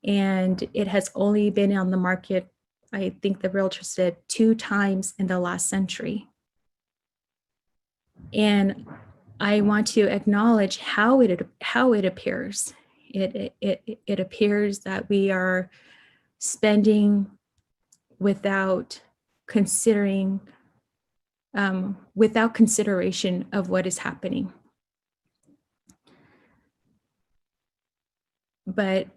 Speaker 14: and it has only been on the market, I think the realtor said, 2 times in the last century. And I want to acknowledge how it appears. It appears that we are spending without considering, without consideration of what is happening. But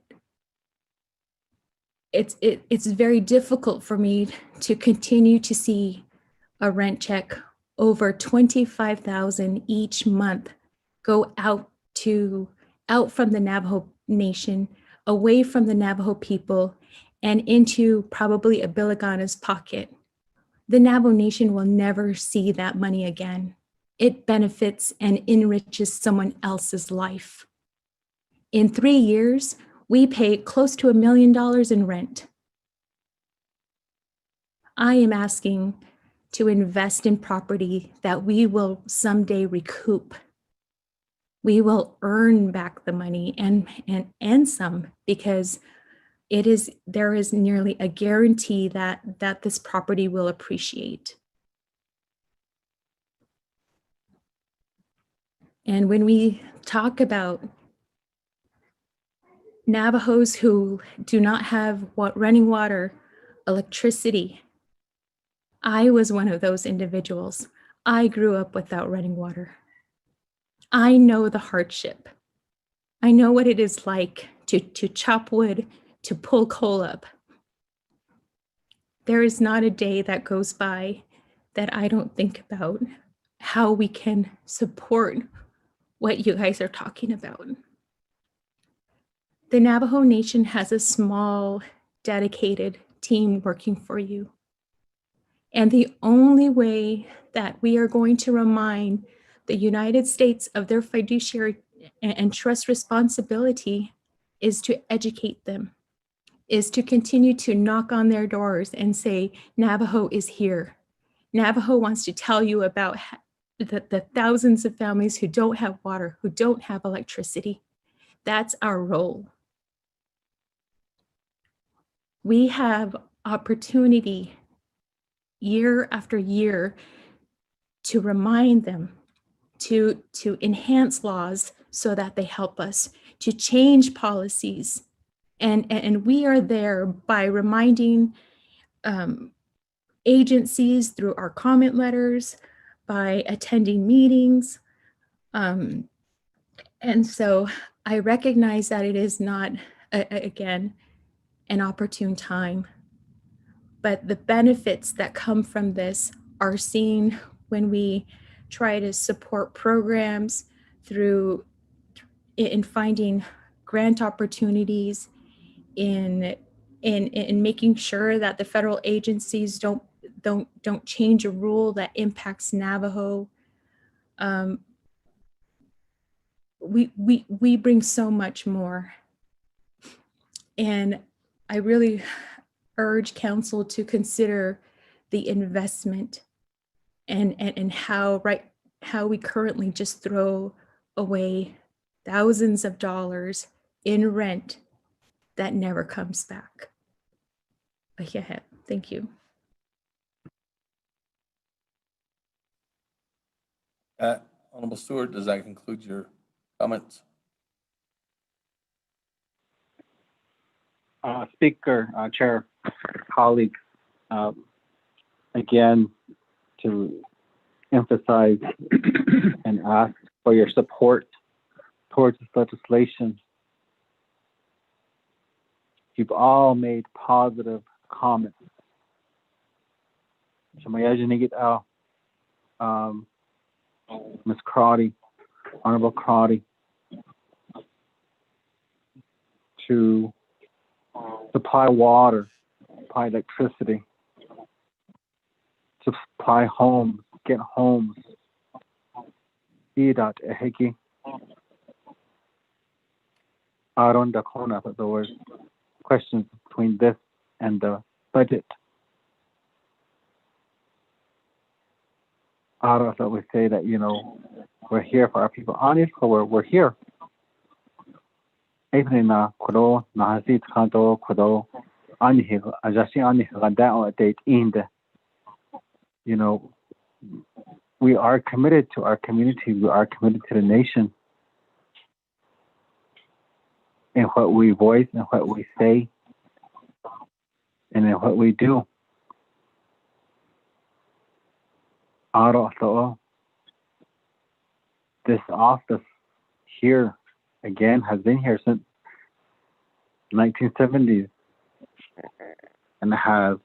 Speaker 14: it's very difficult for me to continue to see a rent check over $25,000 each month go out from the Navajo Nation, away from the Navajo people, and into probably a Biligana's pocket. The Navajo Nation will never see that money again. It benefits and enriches someone else's life. In 3 years, we pay close to $1 million in rent. I am asking to invest in property that we will someday recoup. We will earn back the money and some, because there is nearly a guarantee that this property will appreciate. And when we talk about Navajos who do not have running water, electricity, I was one of those individuals. I grew up without running water. I know the hardship. I know what it is like to chop wood, to pull coal up. There is not a day that goes by that I don't think about how we can support what you guys are talking about. The Navajo Nation has a small, dedicated team working for you. And the only way that we are going to remind the United States of their fiduciary and trust responsibility is to educate them, is to continue to knock on their doors and say, Navajo is here. Navajo wants to tell you about the thousands of families who don't have water, who don't have electricity. That's our role. We have opportunity year after year to remind them, to enhance laws so that they help us, to change policies. And we are there by reminding agencies through our comment letters, by attending meetings. And so I recognize that it is not, again, an opportune time, but the benefits that come from this are seen when we try to support programs in finding grant opportunities, in making sure that the federal agencies don't change a rule that impacts Navajo. We bring so much more. And I really urge council to consider the investment and how we currently just throw away thousands of dollars in rent that never comes back. Thank you.
Speaker 6: Honorable Stewart, does that conclude your comments?
Speaker 20: Speaker, Chair, colleagues, again, to emphasize and ask for your support towards this legislation. You've all made positive comments. Ms. Crotty, Honorable Crotty, to supply water, supply electricity, to supply homes, get homes. But there were questions between this and the budget. Others that would say that, we're here for our people. Honestly, we're here. Even na kudo na hasit kanto kudo anhi ajasi anhi ganda or date in the, we are committed to our community. We are committed to the nation. In what we voice and what we say and in what we do. This office here again has been here since 1970s and has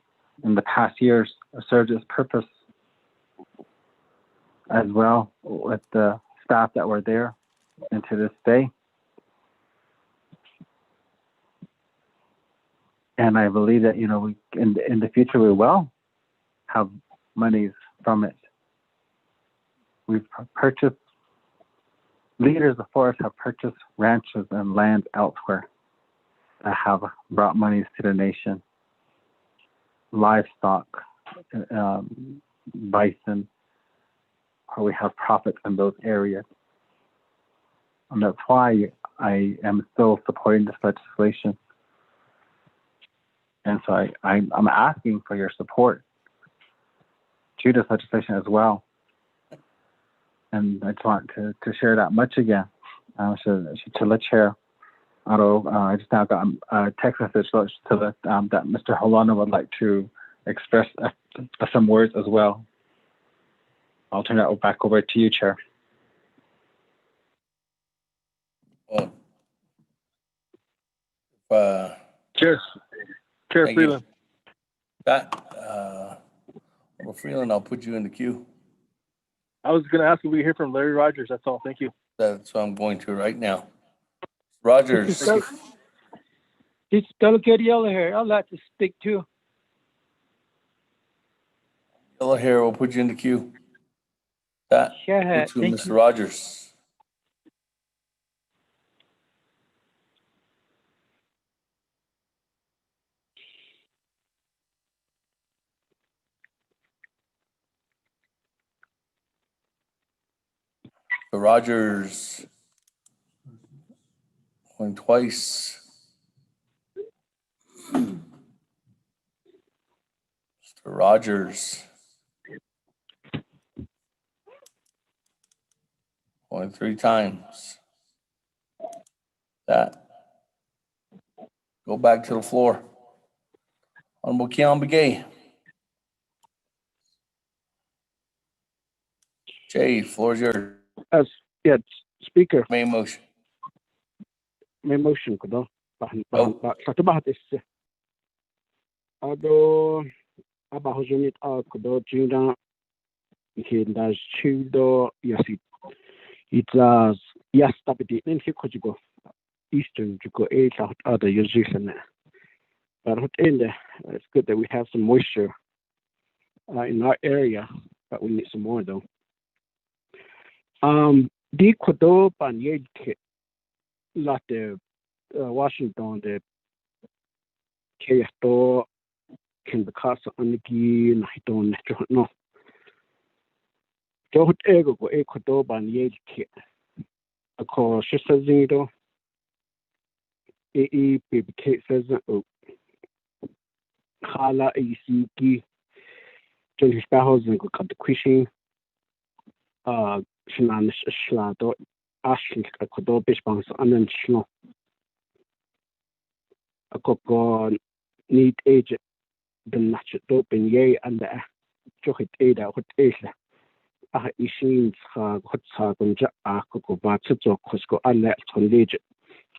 Speaker 20: in the past years served its purpose as well with the staff that were there and to this day. And I believe that, we in the future we will have monies from it. We've purchased, leaders before us have purchased ranches and land elsewhere that have brought monies to the nation. Livestock, bison, where we have profits in those areas. And that's why I am still supporting this legislation. And so I'm asking for your support to this legislation as well. And I just want to share that much again. To the chair. Although I just now got a text message that Mr. Holana would like to express some words as well. I'll turn that back over to you, Chair.
Speaker 4: Chair Freeland.
Speaker 6: Freeland, I'll put you in the queue.
Speaker 4: I was going to ask if we hear from Larry Rogers. That's all. Thank you.
Speaker 6: That's what I'm going to right now. Rogers.
Speaker 22: It's Delegate Yellow here. I'd like to speak too.
Speaker 6: Yellow hair, we'll put you in the queue. That
Speaker 22: to
Speaker 6: Mr. Rogers. The Rogers going twice. Mr. Rogers going 3 times. That. Go back to the floor. Honorable Keon Begay. Jay, floor is yours.
Speaker 19: Yes, Speaker.
Speaker 6: Main motion.
Speaker 19: Main motion ko do. Satu bahat is. Ado abahojunit ko do juna hindas chudo yasi. It's yes tapiti nen hikojigo eastern juko a south other using. But it's good that we have some moisture in our area, but we need some more though. Di kodo pan yeke latte Washington the keto can the casa aniki nahiton no. Don't ego go kodo pan yeke. Ako shisazido baby says Hala ACG Johnny Sparrows and go cut the quishing Shananish Shlado Ashley Kodo Bishbangs and then Shno a coco need agent the natural open yay and the Johit Ada what Asia Ishin Hotsagunja Akoko Batsuto Cosco Alle on legit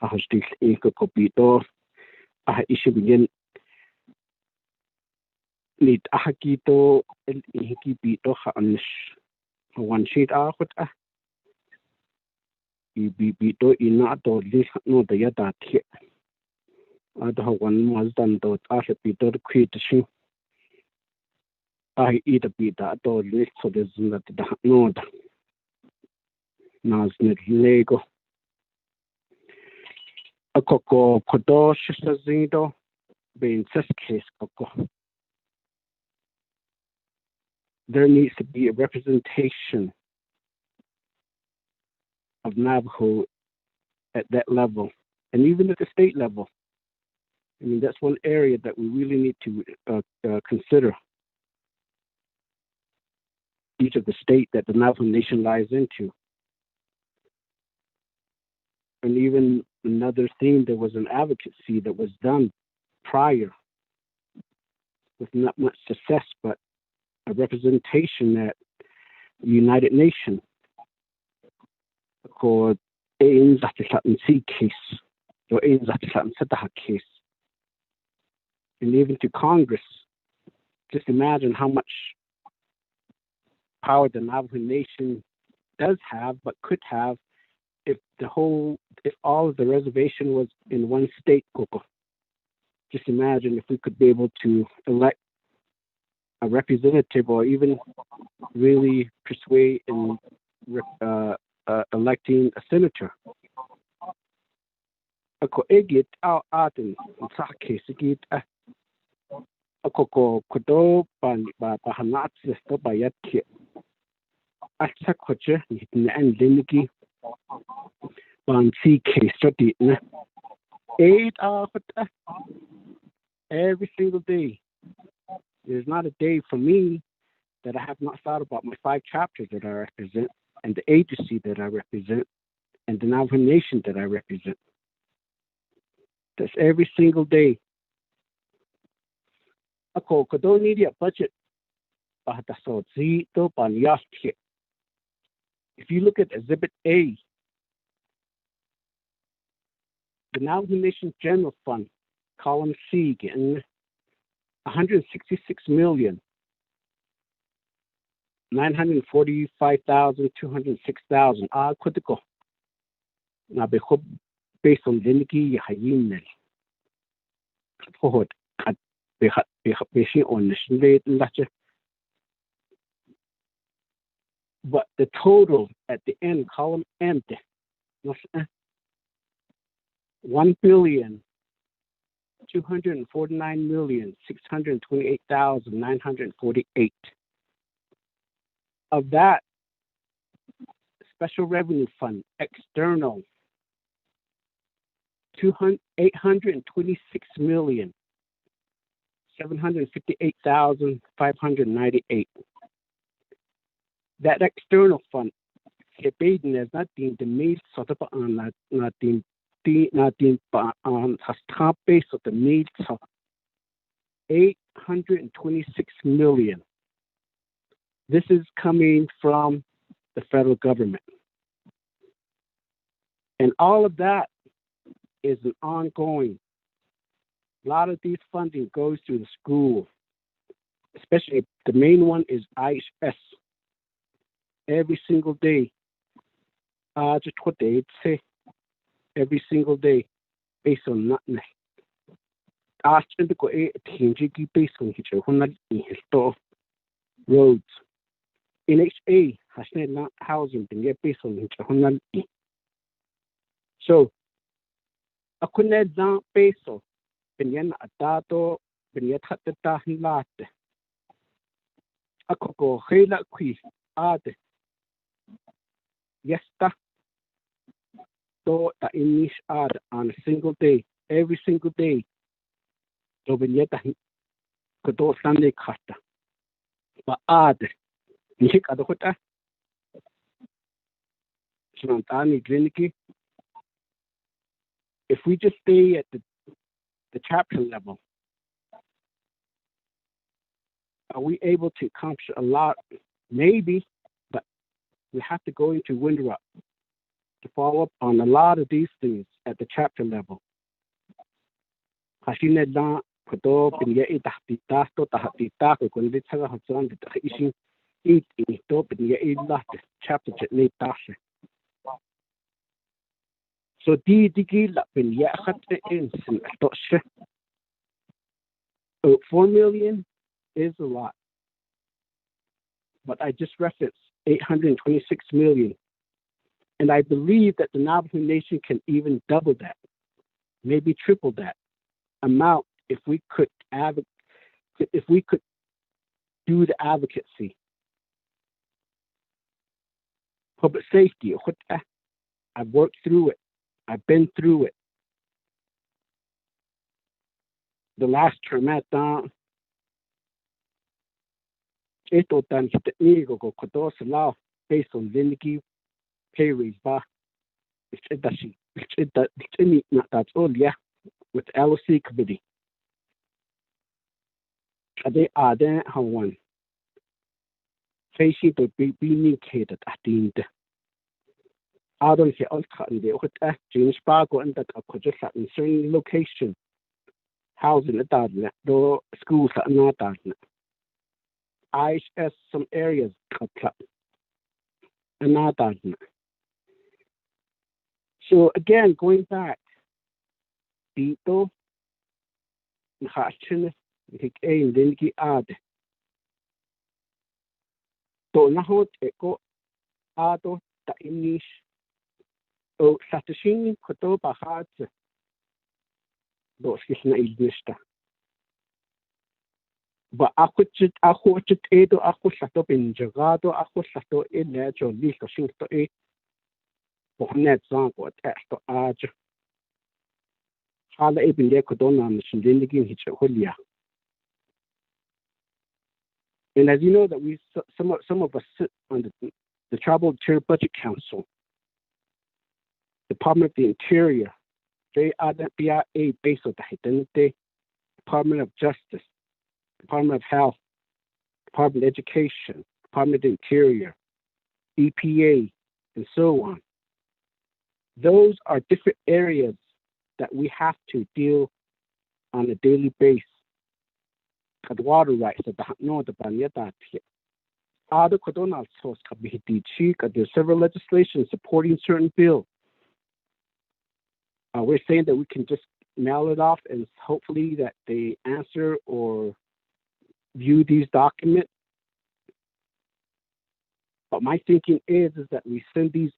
Speaker 19: a hostil Eko Bito Ishin need Ahakito and Hiki Bito Hanish one sheet out Bito in not or this no the Yada here. I don't one was done though I have Bito the creation. I eat a bit that or this so there's not the node. Now it's not Lego. A coco Kodo Shizazido being test case coco. there needs to be a representation of Navajo at that level, and even at the state level. I mean, that's one area that we really need to consider. Each of the state that the Navajo Nation lies into. And even another thing, there was an advocacy that was done prior with not much success, but a representation at the United Nations called ANC case or ANC case. And even to Congress, just imagine how much power the Navajo Nation does have, but could have, if all of the reservation was in one state, Coco. Just imagine if we could be able to elect a representative, or even really persuade in electing a senator. Ako egit out atin sa case egit ako ko kodo pan ba hanat to bayat ki atsa koche ni an lingi ban si case study na 8 hours every single day. There's not a day for me that I have not thought about my 5 chapters that I represent, and the agency that I represent, and the Navajo Nation that I represent. That's every single day. Ako don't need a budget. If you look at Exhibit A, the Navajo Nation General Fund, column C, getting 166,945,206. Critical. Now, based on Liniki Hayinel. But the total at the end, column M, 1,249,628,948. Of that, special revenue fund, external, 826,758,598. That external fund, is not being the main sort of not being has top base of the need of 826 million. This is coming from the federal government. And all of that is an ongoing. A lot of these funding goes to the school, especially the main one is IHS. Every single day, just what they say, every single day, based on nothing. Based on roads. NHA has not housing been based on so I couldn't down peso pinyan atato pinyat hatata hilate ako hela qui ate yesta to the English ad on a single day, every single day. So vinyeta kodo Sunday kasta but ad nihik adokota Sunantani Gliniki. If we just stay at the chapter level, are we able to accomplish a lot? Maybe, but we have to go into Windrup to follow up on a lot of these things at the chapter level. So $4 million is a lot, but I just referenced 826 million, and I believe that the Navajo Nation can even double that, maybe triple that amount if we could do the advocacy public safety. I've worked through it. I've been through it. The last term at ito tan kita ni go kodo sala based on lindigi pay raise ba. That's all, yeah, with LOC committee. They are there, how one. Facing to be indicated at the end. I don't hear all cutting the James Bargo and that could just in certain location. Housing at that, though schools are not that. IHS, some areas cut and not that. So again, going back, Dito, Hachin, Hikain, Linki Ad. Donahot Eco Ado, the Inish, O Satashin, Kotoba Hats, those Kisna Ilvista. But I could Edo, Aku Sato in Jagado, Aku Sato in Nature, Lisa Shinto E. Net Zango attached to Aj. Hala Ibn Yakodona and Shindindigin Hitcholia. And as you know, that we some of us sit on the Tribal Interior Budget Council, Department of the Interior, JRBIA based on the identity, Department of Justice, Department of Health, Department of Education, Department of the Interior, EPA, and so on. Those are different areas that we have to deal on a daily basis. Water rights at the Banyata. Other Kodonal source there's several legislation supporting certain bills. We're saying that we can just mail it off and hopefully that they answer or view these documents. But my thinking is that we send these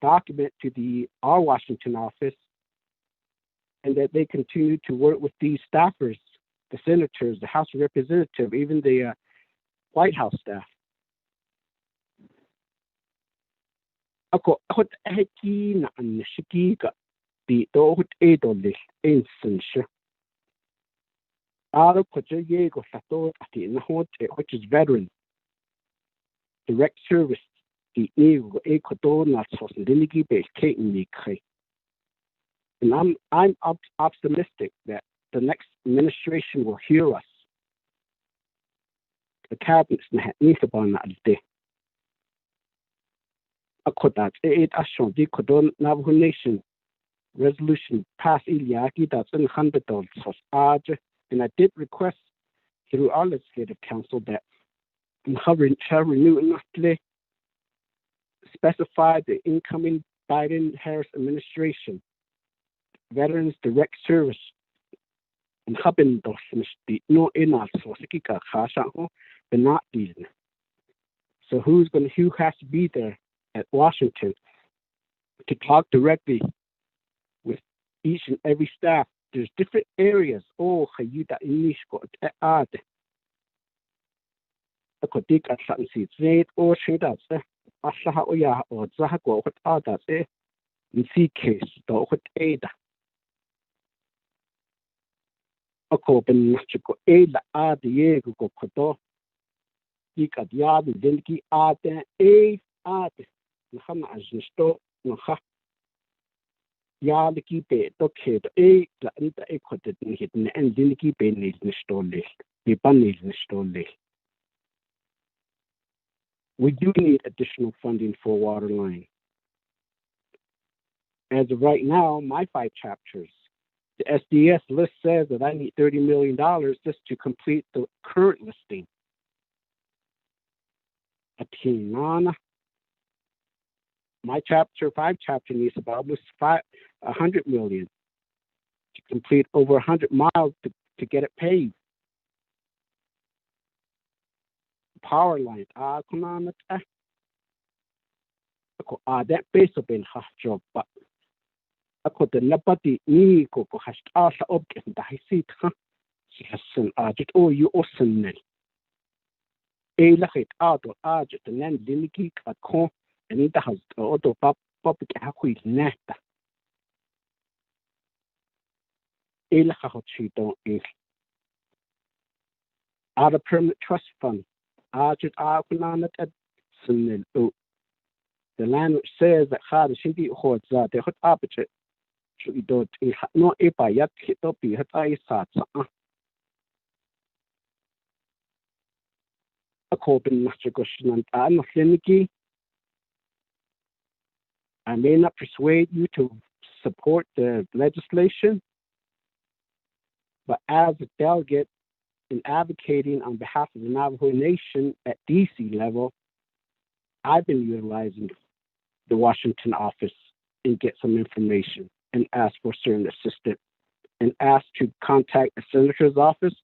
Speaker 19: documents to our Washington office and that they continue to work with these staffers, the senators, the House of Representatives, even the White House staff. Ako heki na anshikika di dohut edolil instance. Aro koja yego sato ati nahot which is veteran direct service di ego ekodo na sosindinigi be katen kai. And I'm optimistic that the next administration will hear us. The cabinet's not upon that day. Akodat it ashon di kodon Navajo Nation resolution passed Iliaki that's $100 and I did request through our legislative council that shall renew enough specify the incoming Biden-Harris administration Veterans Direct Service and Hubin Dosmsti no inal so Sikika Hashaho but not these. So who has to be there at Washington to talk directly with each and every staff? There's different areas. Oh, Hayuda English got ad. A Kodika Sansi Zate or Shidas, Asahoya or Zahago, what others, in C case, though what Ada. A Copen Nachico Ada ad Diego Kodo. Ika Diadi Denki ad ad. Nahana Azisto, Naha. Yadiki Bay, Dokhead, La Ita Equated in hidden and Diniki Bay needs in stone list. The bunnies in stone list. We do need additional funding for water line. As of right now, my 5 chapters, the SDS list says that I need $30 million just to complete the current listing. Atinana. My 5 chapter needs about almost $100 million to complete over 100 miles to get it paved. Power line, that base of being half job, but I could the nabati ni go hash asa object that I see, yes, and just oh, you awesome. A lachit out or argent and then limiki at con and the house auto public happy nesta. Il Hachuton is out of permanent trust fund. Arjut Arkunanet at Sunil. The land which says that hard Shindy holds that the hot aperture should do no epa yet hit up the hot eye sats. A coping master question and I'm I may not persuade you to support the legislation, but as a delegate in advocating on behalf of the Navajo Nation at DC level, I've been utilizing the Washington office and get some information and ask for certain assistance and ask to contact a senator's office,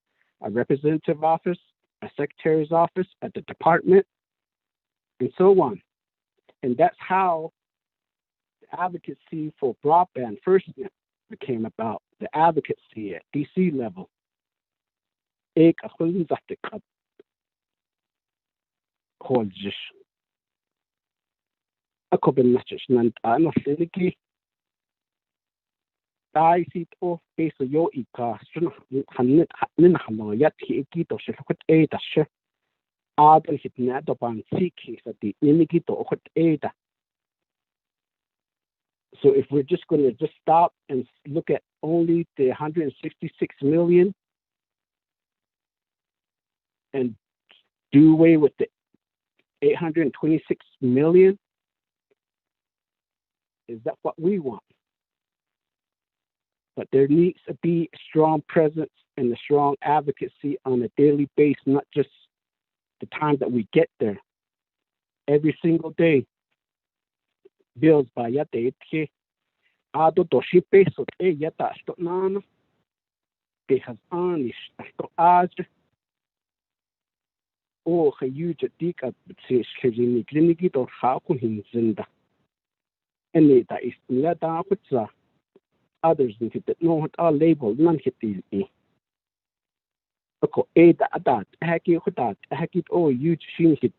Speaker 19: a representative office, a secretary's office at the department, and so on. And that's how the advocacy for broadband first became about, the advocacy at DC level. Ik achul zat ik holjish. Ako ben natjes nant ano seniki. Tai sit of peso yo ika sun hannet nin hamo yat ki ikito shukut eta she. Adel hit na dopan siki sa di nimikito okut eta. So if we're just going to just stop and look at only the 166 million and do away with the 826 million, is that what we want? But there needs to be a strong presence and a strong advocacy on a daily basis, not just the time that we get there. Every single day. Bills by yate ado doshi peso yata sto nana because anish sto aj o huge dika shizini kliniki to haku hinzinda and that is lada putza others that know what are labeled non hit these ako eda adat haki hudat haki o huge shin hit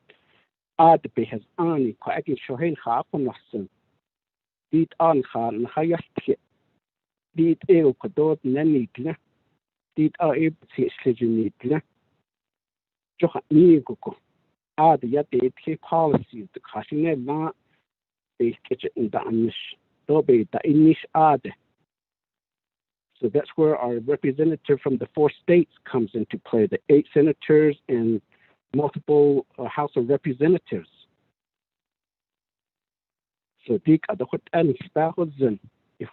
Speaker 19: Adbe has only quite shohin half on lesson. Beat on Han highest hit. Beat able codot nanitla. Beat are able to schedule. Johan Niguko. Add yet the policies the cashing not base kitchen in the Anish. Dobe the Inish ad. So that's where our representative from the 4 states comes into play, the 8 senators and multiple House of Representatives. So if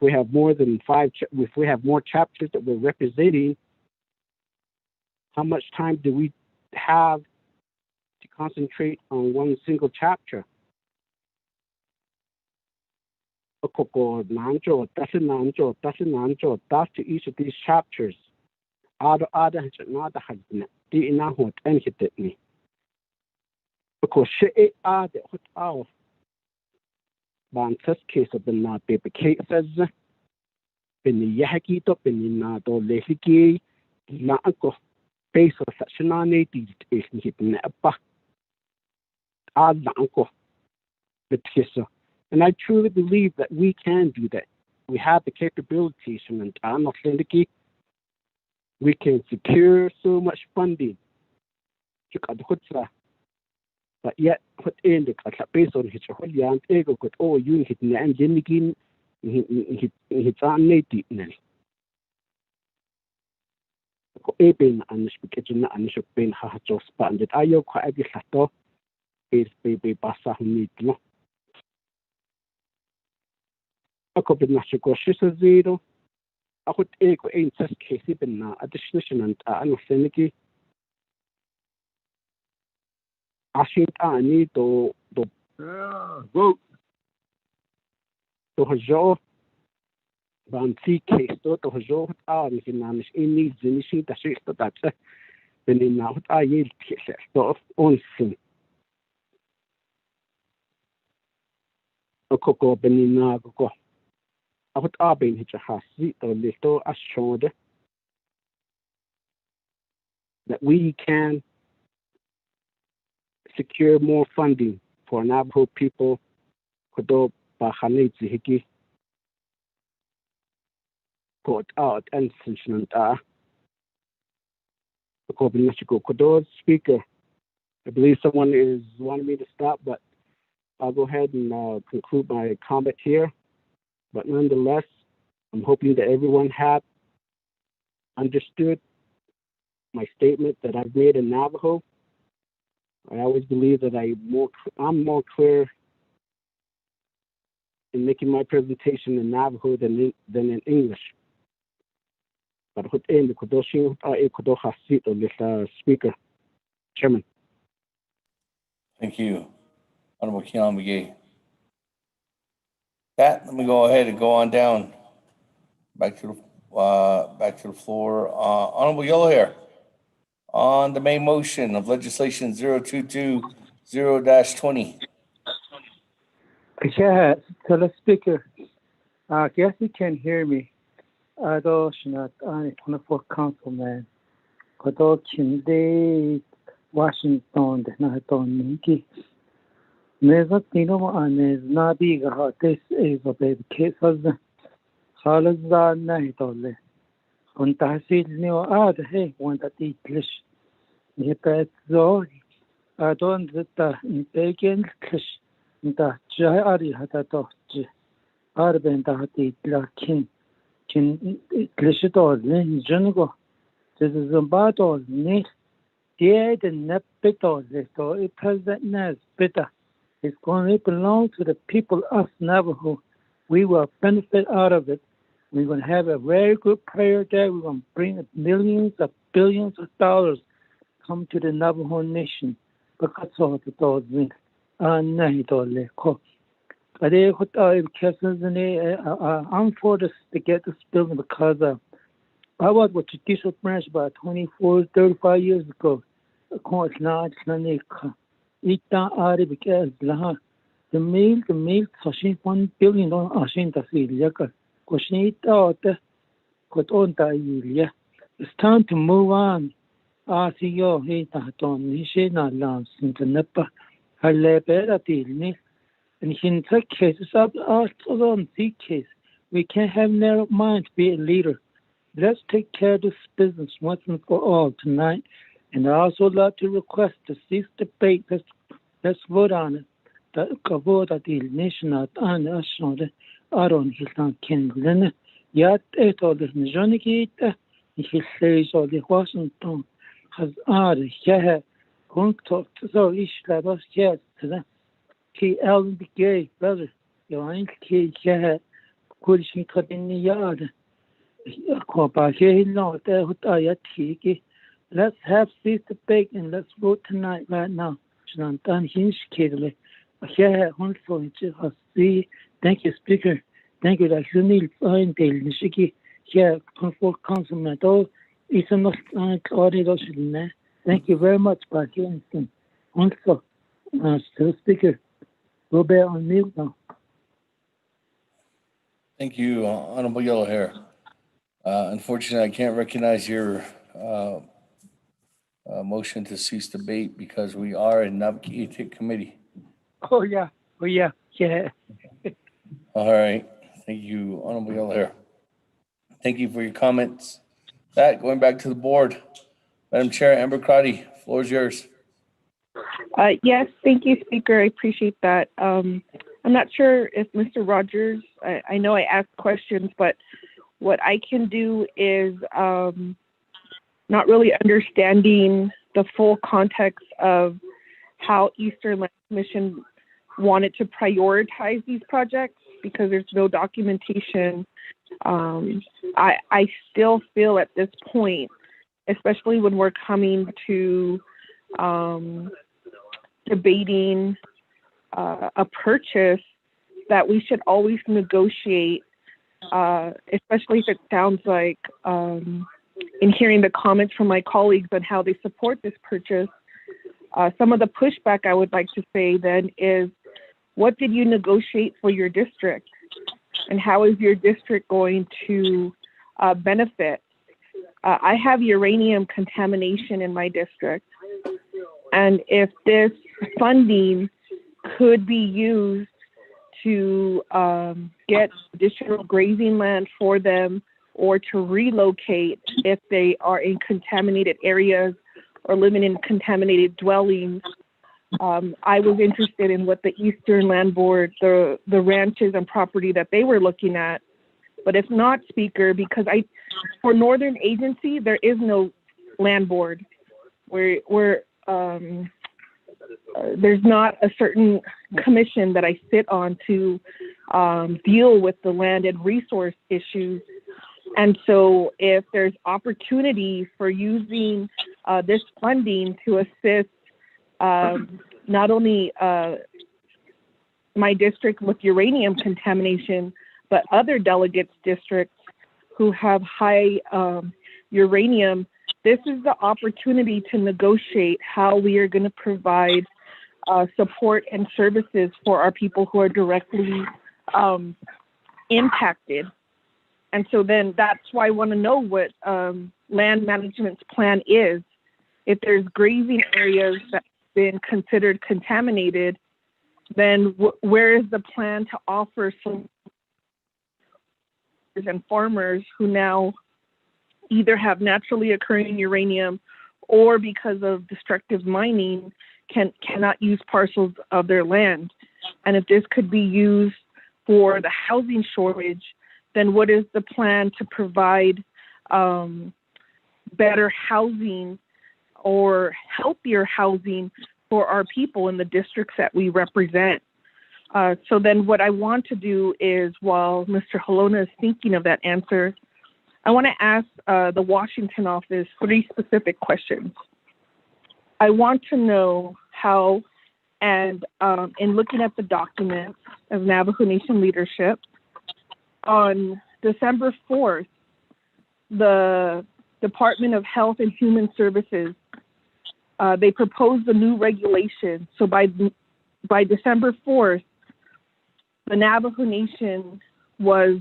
Speaker 19: we have more than 5, if we have more chapters that we're representing, how much time do we have to concentrate on one single chapter? That's to each of these chapters. Because she are the hot off. Bantas case of the not paper cases. Penny Yahakito, Penny Nato Lehiki, Nako, face of such an native is hitting a buck. Uncle, the kisser. And I truly believe that we can do that. We have the capabilities, and I'm not syndicate. We can secure so much funding. But yet, what in the based on his whole young ego could all unit and Jimmy his own native. Eben and speaking and should be Hajo spanded. I yo quite a lot is baby bassa who need no. A couple of natural zero. I would ego ain't such case even now at the station and Anofeniki. I think I need to vote to Hajo Banti case to Hajo in needs initiate the shift that then in now I yield to on sin. A cocoa benina go. I would been hitch a hasi or little assured that we can secure more funding for Navajo people kudo bahane zihiki put out and sinchanta kudo speaker. I believe someone is wanting me to stop, but I'll go ahead and conclude my comment here. But nonetheless, I'm hoping that everyone have understood my statement that I've made in Navajo. I always believe that I'm more clear in making my presentation in Navajo than in English. But speaker, Chairman.
Speaker 6: Thank you, Honorable Keon McGee. Pat, let me go ahead and go on down. Back to the floor. Honorable Yellow Hair, on the main motion of legislation 0220-20.
Speaker 22: Yeah, so the speaker, I guess you can hear me. I don't know, I'm 24 councilman. Kodo Kinde, Washington, Niki. Never Tino and Naabik'íyáti is a baby case of the Halazar night only. On Tahsil New Ad, hey, want to eat fish. Yepet Zoe. I don't get the bacon fish. The Jari had a dog. Arben Dati Lakin. Kin Klishito, Lin Jungo. This is a battle, Nick. The Nepito, so it has that Nas bitter. It's going to belong to the people of Navajo. We will benefit out of it. We're going to have a very good prayer day. We're going to bring millions of billions of dollars come to the Navajo Nation. Because of the those things. I'm for this to get this building because I was with the judicial branch about 35 years ago. Of course, now it's not because the meal, so she $1 billion on it's time to move on. RCO, he not long since the Nepa, her labor and in such cases, on the case, we can't have narrow mind to be a leader. Let's take care of this business once and for all tonight. And I also like to request to cease debate. Let's vote on it. That vote at the nation at national Aron Hilton Ken Yet it all the Jonikita, he says all the Washington has here. Won't talk to so each level yet to them. He Ellen the gay brother. You ain't key here. Could she cut in the yard? Let's have cease the bake and let's vote tonight right now. Thank you, Speaker. Thank you, that you need fine daily Nishiki. Here, for Councilman. It's enough audio. Thank you very much, Parky. Also, Speaker, go back on mute now.
Speaker 6: Thank you, Honorable Yellow Hair. Unfortunately, I can't recognize your motion to cease debate because we are in Naabik'íyáti committee.
Speaker 22: Oh yeah.
Speaker 6: All right. Thank you, Honorable Yellow Hair. Thank you for your comments. That going back to the board. Madam Chair, Amber Crotty, floor is yours.
Speaker 2: Yes, thank you, Speaker. I appreciate that. I'm not sure if Mr. Rogers, I know I asked questions, but what I can do is not really understanding the full context of how Eastern Land Commission wanted to prioritize these projects because there's no documentation. I still feel at this point, especially when we're coming to debating a purchase, that we should always negotiate, especially if it sounds like, in hearing the comments from my colleagues on how they support this purchase, some of the pushback I would like to say then is, what did you negotiate for your district? And how is your district going to benefit? I have uranium contamination in my district. And if this funding could be used to get additional grazing land for them or to relocate if they are in contaminated areas or living in contaminated dwellings. I was interested in what the Eastern Land Board, the ranches and property that they were looking at. But if not, Speaker, because for Northern Agency, there is no land board where there's not a certain commission that I sit on to deal with the land and resource issues. And so if there's opportunity for using this funding to assist not only my district with uranium contamination, but other delegates' districts who have high uranium, this is the opportunity to negotiate how we are going to provide support and services for our people who are directly impacted. And so then that's why I want to know what land management's plan is. If there's grazing areas that have been considered contaminated, then where is the plan to offer some and farmers who now either have naturally occurring uranium or because of destructive mining cannot use parcels of their land? And if this could be used for the housing shortage, then what is the plan to provide better housing or healthier housing for our people in the districts that we represent? So then what I want to do is, while Mr. Holona is thinking of that answer, I want to ask the Washington office 3 specific questions. I want to know how, and in looking at the documents of Navajo Nation leadership, on December 4th, the Department of Health and Human Services, they proposed a new regulation. So by December 4th, the Navajo Nation was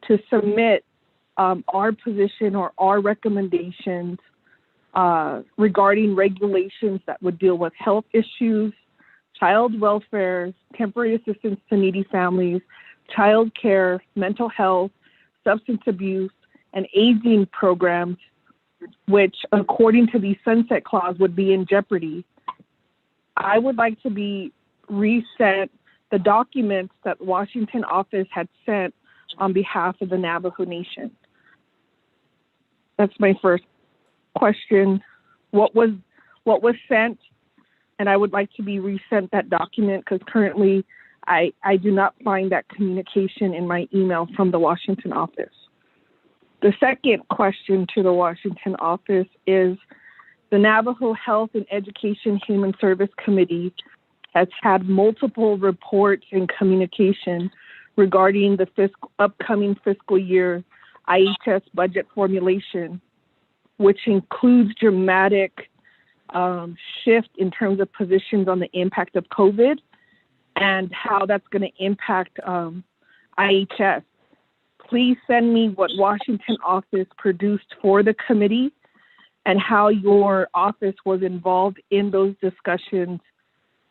Speaker 2: to submit our position or our recommendations regarding regulations that would deal with health issues, child welfare, temporary assistance to needy families, child care, mental health, substance abuse, and aging programs, which according to the sunset clause would be in jeopardy. I would like to be resent the documents that Washington office had sent on behalf of the Navajo Nation. That's my first question. What was sent? And I would like to be resent that document because currently I do not find that communication in my email from the Washington office. The second question to the Washington office is the Navajo Health and Education Human Service Committee has had multiple reports and communication regarding the upcoming fiscal year IHS budget formulation, which includes dramatic shift in terms of positions on the impact of COVID and how that's going to impact IHS. Please send me what Washington office produced for the committee and how your office was involved in those discussions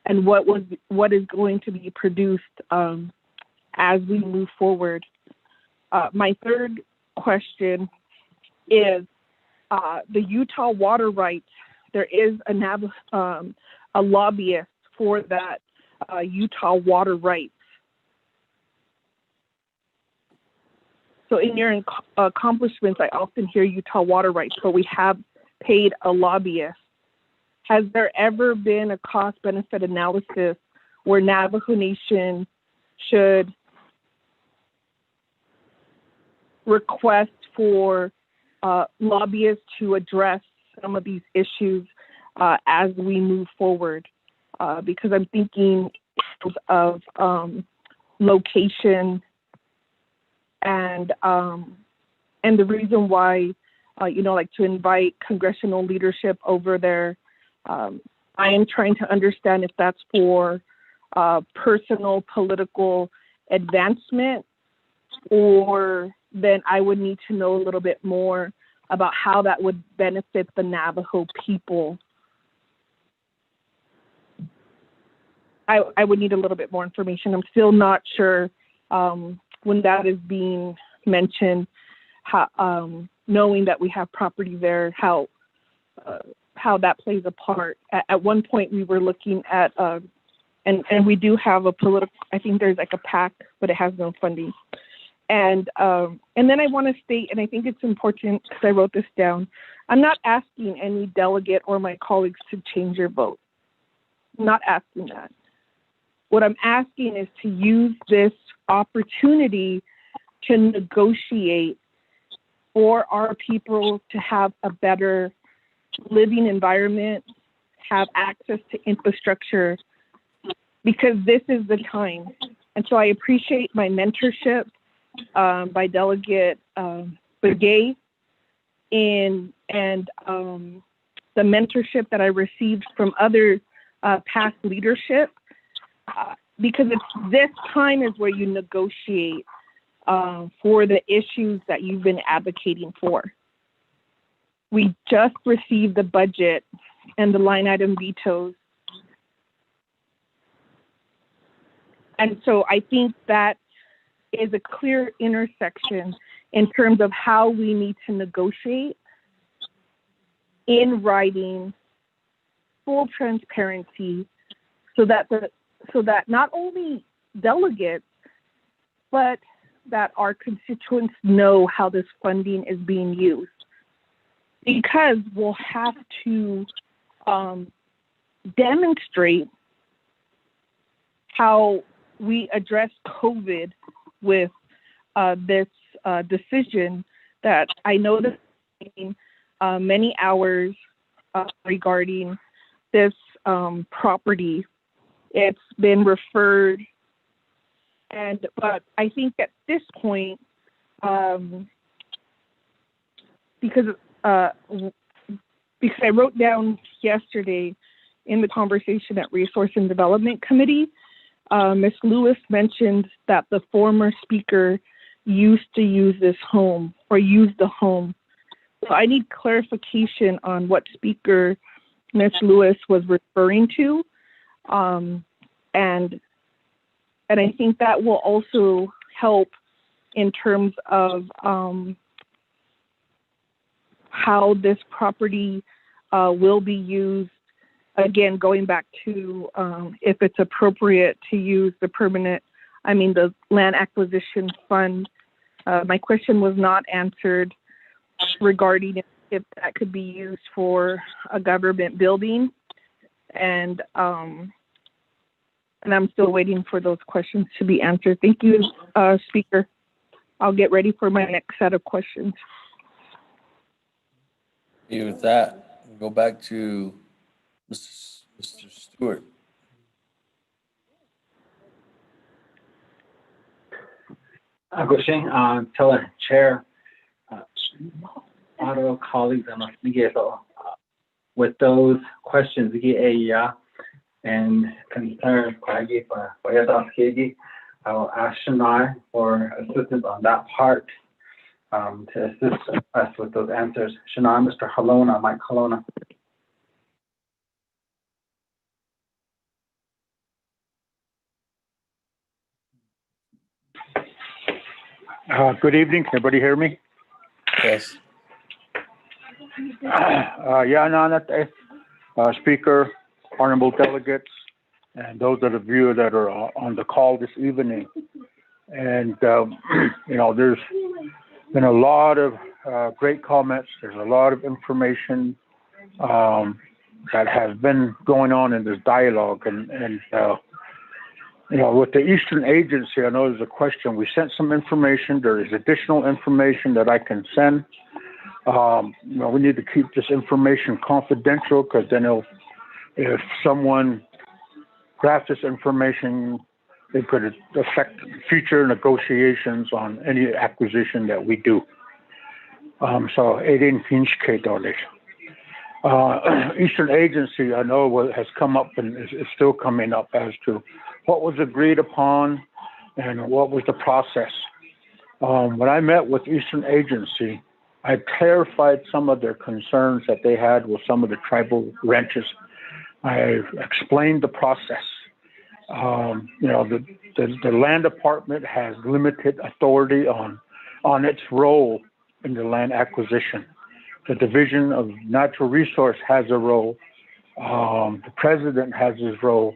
Speaker 2: and what is going to be produced as we move forward. My third question is the Utah water rights. There is a lobbyist for that Utah water rights. So in your accomplishments, I often hear Utah water rights, but we have paid a lobbyist. Has there ever been a cost-benefit analysis where Navajo Nation should request for lobbyists to address some of these issues as we move forward? Because I'm thinking of location and the reason why, like to invite congressional leadership over there. I am trying to understand if that's for personal political advancement, or then I would need to know a little bit more about how that would benefit the Navajo people. I would need a little bit more information. I'm still not sure when that is being mentioned, how, knowing that we have property there, how that plays a part. At one point, we were looking at, and we do have a political, I think there's like a PAC, but it has no funding. And then I want to state, and I think it's important because I wrote this down, I'm not asking any delegate or my colleagues to change your vote. I'm not asking that. What I'm asking is to use this opportunity to negotiate for our people to have a better living environment, have access to infrastructure, because this is the time. And so I appreciate my mentorship by Delegate Begay and the mentorship that I received from other past leadership, because it's this time is where you negotiate for the issues that you've been advocating for. We just received the budget and the line item vetoes. And so I think that is a clear intersection in terms of how we need to negotiate in writing, full transparency, so that not only delegates, but that our constituents know how this funding is being used. Because we'll have to demonstrate how we address COVID with this decision that I know that many hours regarding this property. It's been referred, but I think at this point, because I wrote down yesterday in the conversation at Resource and Development Committee, Ms. Lewis mentioned that the former speaker used to use this home or used the home. So I need clarification on what speaker Ms. Lewis was referring to. And I think that will also help in terms of how this property will be used. Again, going back to if it's appropriate to use the land acquisition fund. My question was not answered regarding if that could be used for a government building. And I'm still waiting for those questions to be answered. Thank you, Speaker. I'll get ready for my next set of questions.
Speaker 6: With that, we'll go back to Mr. Stewart.
Speaker 20: Goshen, Chair, Auto colleagues, with those questions, and concerns, I will ask Shania for assistance on that part to assist us with those answers. Shania, Mr. Halona, Mike Halona.
Speaker 1: Good evening. Can everybody hear me?
Speaker 6: Yes.
Speaker 1: Speaker, honorable delegates, and those of you that are on the call this evening. And, there's been a lot of great comments. There's a lot of information that has been going on in this dialogue. And with the Eastern Agency, I know there's a question. We sent some information. There is additional information that I can send. We need to keep this information confidential, because then if someone grabs this information, it could affect future negotiations on any acquisition that we do. So it didn't Eastern Agency, I know, has come up and is still coming up as to what was agreed upon and what was the process. When I met with Eastern Agency, I clarified some of their concerns that they had with some of the tribal ranches. I explained the process. The land department has limited authority on its role in the land acquisition. The Division of Natural Resource has a role. The president has his role.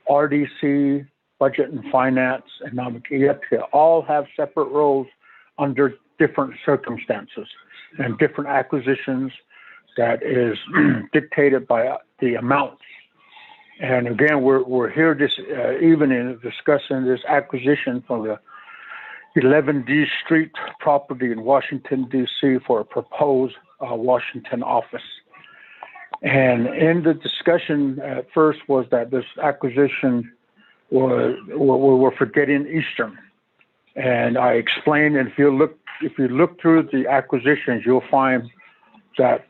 Speaker 1: RDC, Budget and Finance, and Naabik'íyáti all have separate roles under different circumstances and different acquisitions that is dictated by the amounts. And again, we're here this evening discussing this acquisition from the 11D Street property in Washington, D.C. for a proposed Washington office. And in the discussion at first was that this acquisition we're forgetting Eastern. And I explained, and if you look through the acquisitions, you'll find that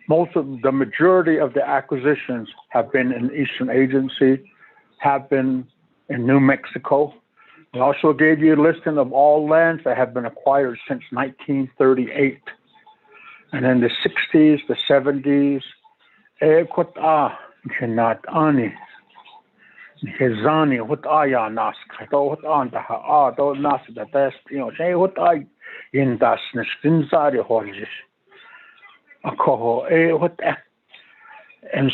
Speaker 1: the majority of the acquisitions have been in Eastern Agency, have been in New Mexico. I also gave you a listing of all lands that have been acquired since 1938. And in the 60s, the 70s, and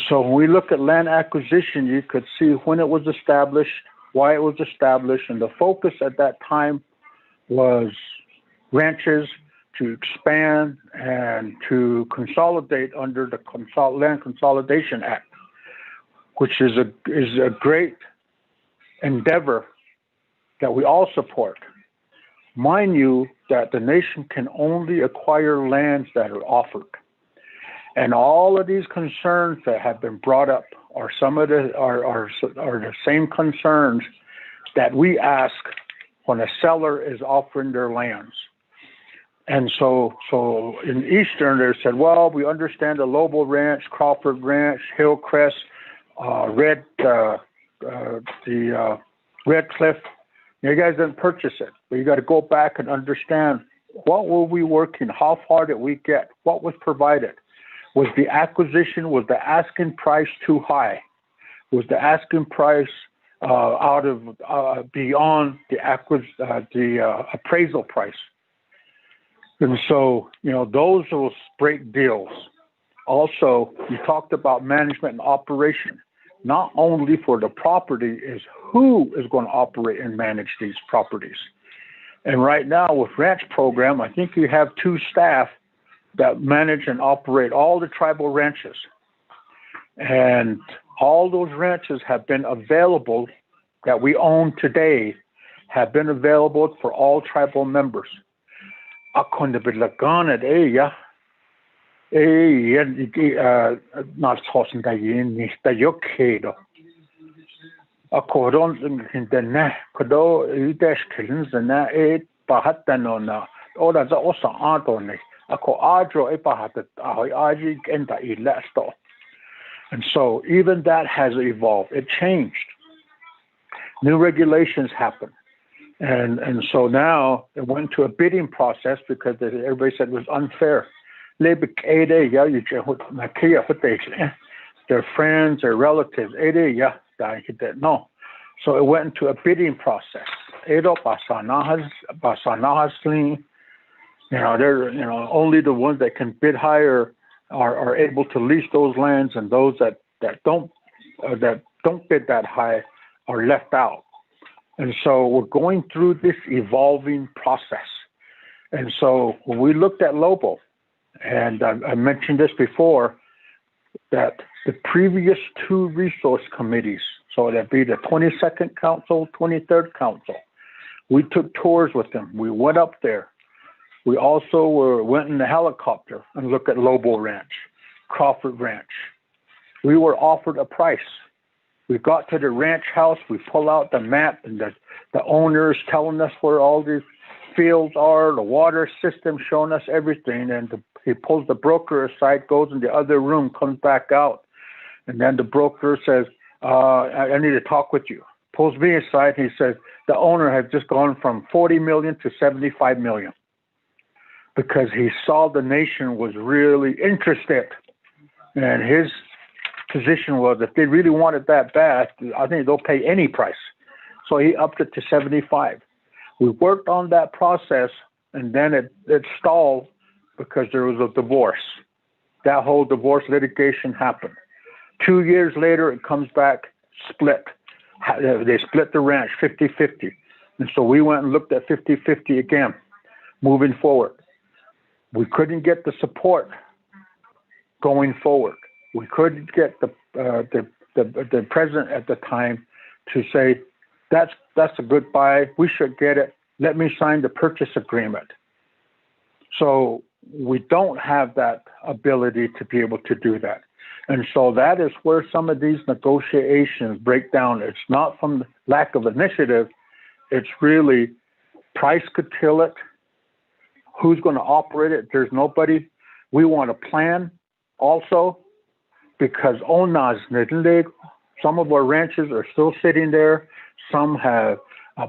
Speaker 1: so when we look at land acquisition, you could see when it was established, why it was established, and the focus at that time was ranches to expand and to consolidate under the Land Consolidation Act, which is a great endeavor that we all support. Mind you that the nation can only acquire lands that are offered. And all of these concerns that have been brought up are the same concerns that we ask when a seller is offering their lands. And so in Eastern, they said, well, we understand the Lobo Ranch, Crawford Ranch, Hillcrest, Red Cliff. You guys didn't purchase it, but you got to go back and understand what were we working, how far did we get, what was provided. Was the acquisition, was the asking price too high? Was the asking price beyond the appraisal price? And so, those will break deals. Also, you talked about management and operation. Not only for the property is who is going to operate and manage these properties. And right now with ranch program, I think you have 2 staff that manage and operate all the tribal ranches. And all those ranches have been available that we own today, have been available for all tribal members. And so even that has evolved. It changed. New regulations happened. And so now it went to a bidding process because everybody said it was unfair. Their friends, their relatives. No. So it went into a bidding process. Only the ones that can bid higher are able to lease those lands, and those that don't bid that high are left out. And so we're going through this evolving process. And so when we looked at Lobo, and I mentioned this before, that the previous 2 resource committees, so that'd be the 22nd Council, 23rd Council, we took tours with them. We went up there. We also went in the helicopter and looked at Lobo Ranch, Crawford Ranch. We were offered a price. We got to the ranch house, we pull out the map, and the owner's telling us where all these fields are, the water system, showing us everything. And he pulls the broker aside, goes in the other room, comes back out. And then the broker says, I need to talk with you. Pulls me aside, and he says, the owner has just gone from 40 million to 75 million. Because he saw the nation was really interested. And his position was if they really wanted that bad, I think they'll pay any price. So he upped it to 75. We worked on that process, and then it stalled because there was a divorce. That whole divorce litigation happened. 2 years later, it comes back, split. They split the ranch 50-50. And so we went and looked at 50-50 again, moving forward. We couldn't get the support going forward. We couldn't get the president at the time to say, that's a good buy. We should get it. Let me sign the purchase agreement. So we don't have that ability to be able to do that. And so that is where some of these negotiations break down. It's not from lack of initiative. It's really price could kill it. Who's going to operate it? There's nobody. We want a plan also because some of our ranches are still sitting there. Some have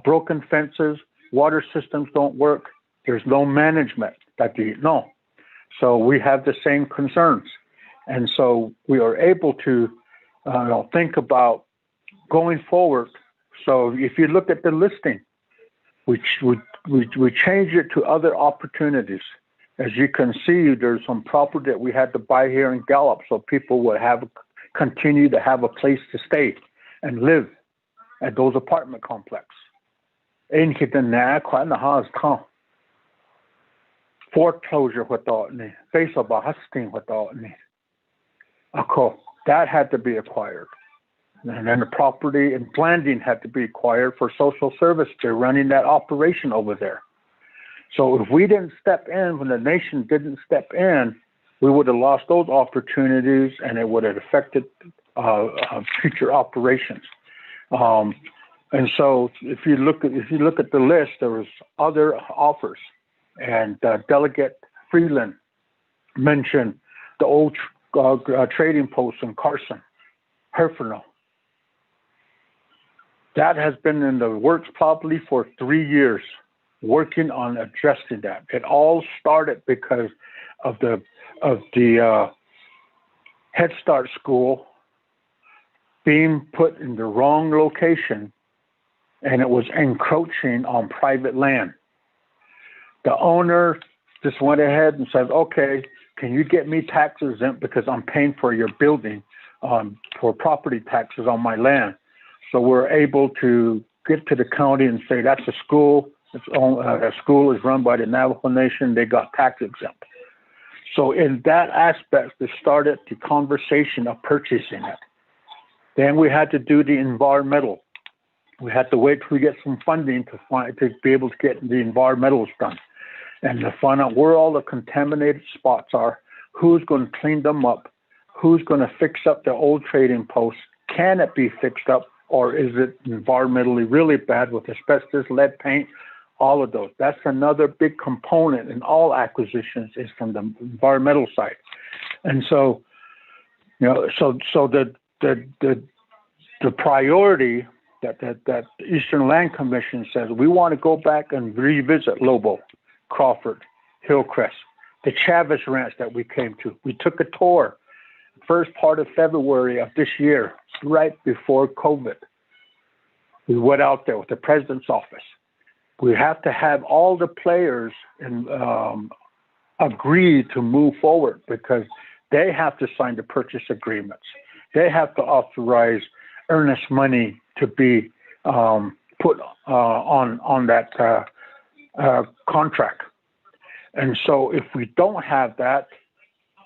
Speaker 1: broken fences. Water systems don't work. There's no management that you know. So we have the same concerns. And so we are able to think about going forward. So if you look at the listing, we changed it to other opportunities. As you can see, there's some property that we had to buy here in Gallup so people would continue to have a place to stay and live at those apartment complexes. Foreclosure that had to be acquired. And then the property and landing had to be acquired for social service. They're running that operation over there. So if we didn't step in, when the nation didn't step in, we would have lost those opportunities and it would have affected future operations. And so if you look at the list, there was other offers. And Delegate Freeland mentioned the old trading post in Carson, Herfinale. That has been in the works probably for 3 years, working on addressing that. It all started because of the Head Start school being put in the wrong location, and it was encroaching on private land. The owner just went ahead and said, okay, can you get me tax exempt because I'm paying for your building for property taxes on my land? So we're able to get to the county and say, that's a school. A school is run by the Navajo Nation. They got tax exempt. So in that aspect, they started the conversation of purchasing it. Then we had to do the environmental. We had to wait till we get some funding to be able to get the environmentals done and to find out where all the contaminated spots are, who's going to clean them up, who's going to fix up the old trading posts. Can it be fixed up, or is it environmentally really bad with asbestos, lead paint, all of those? That's another big component in all acquisitions is from the environmental side. And so, so the priority that Eastern Land Commission says, we want to go back and revisit Lobo, Crawford, Hillcrest, the Chavez Ranch that we came to. We took a tour first part of February of this year, right before COVID. We went out there with the president's office. We have to have all the players agree to move forward because they have to sign the purchase agreements. They have to authorize earnest money to be put on that contract. And so if we don't have that,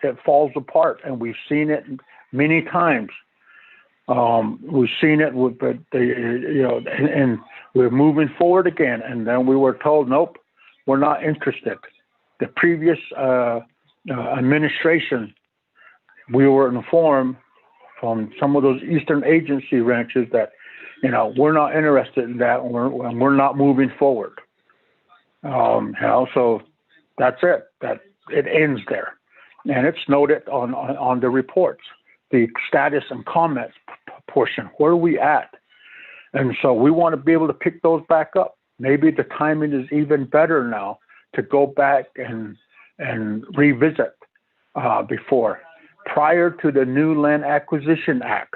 Speaker 1: it falls apart, and we've seen it many times. We've seen it with and we're moving forward again, and then we were told, nope, we're not interested. The previous administration, we were informed from some of those Eastern Agency ranches that, we're not interested in that, and we're not moving forward. So that's it. That it ends there, and it's noted on the reports, the status and comments portion. Where are we at? And so we want to be able to pick those back up. Maybe the timing is even better now to go back and revisit before. prior to the new Land Acquisition Act,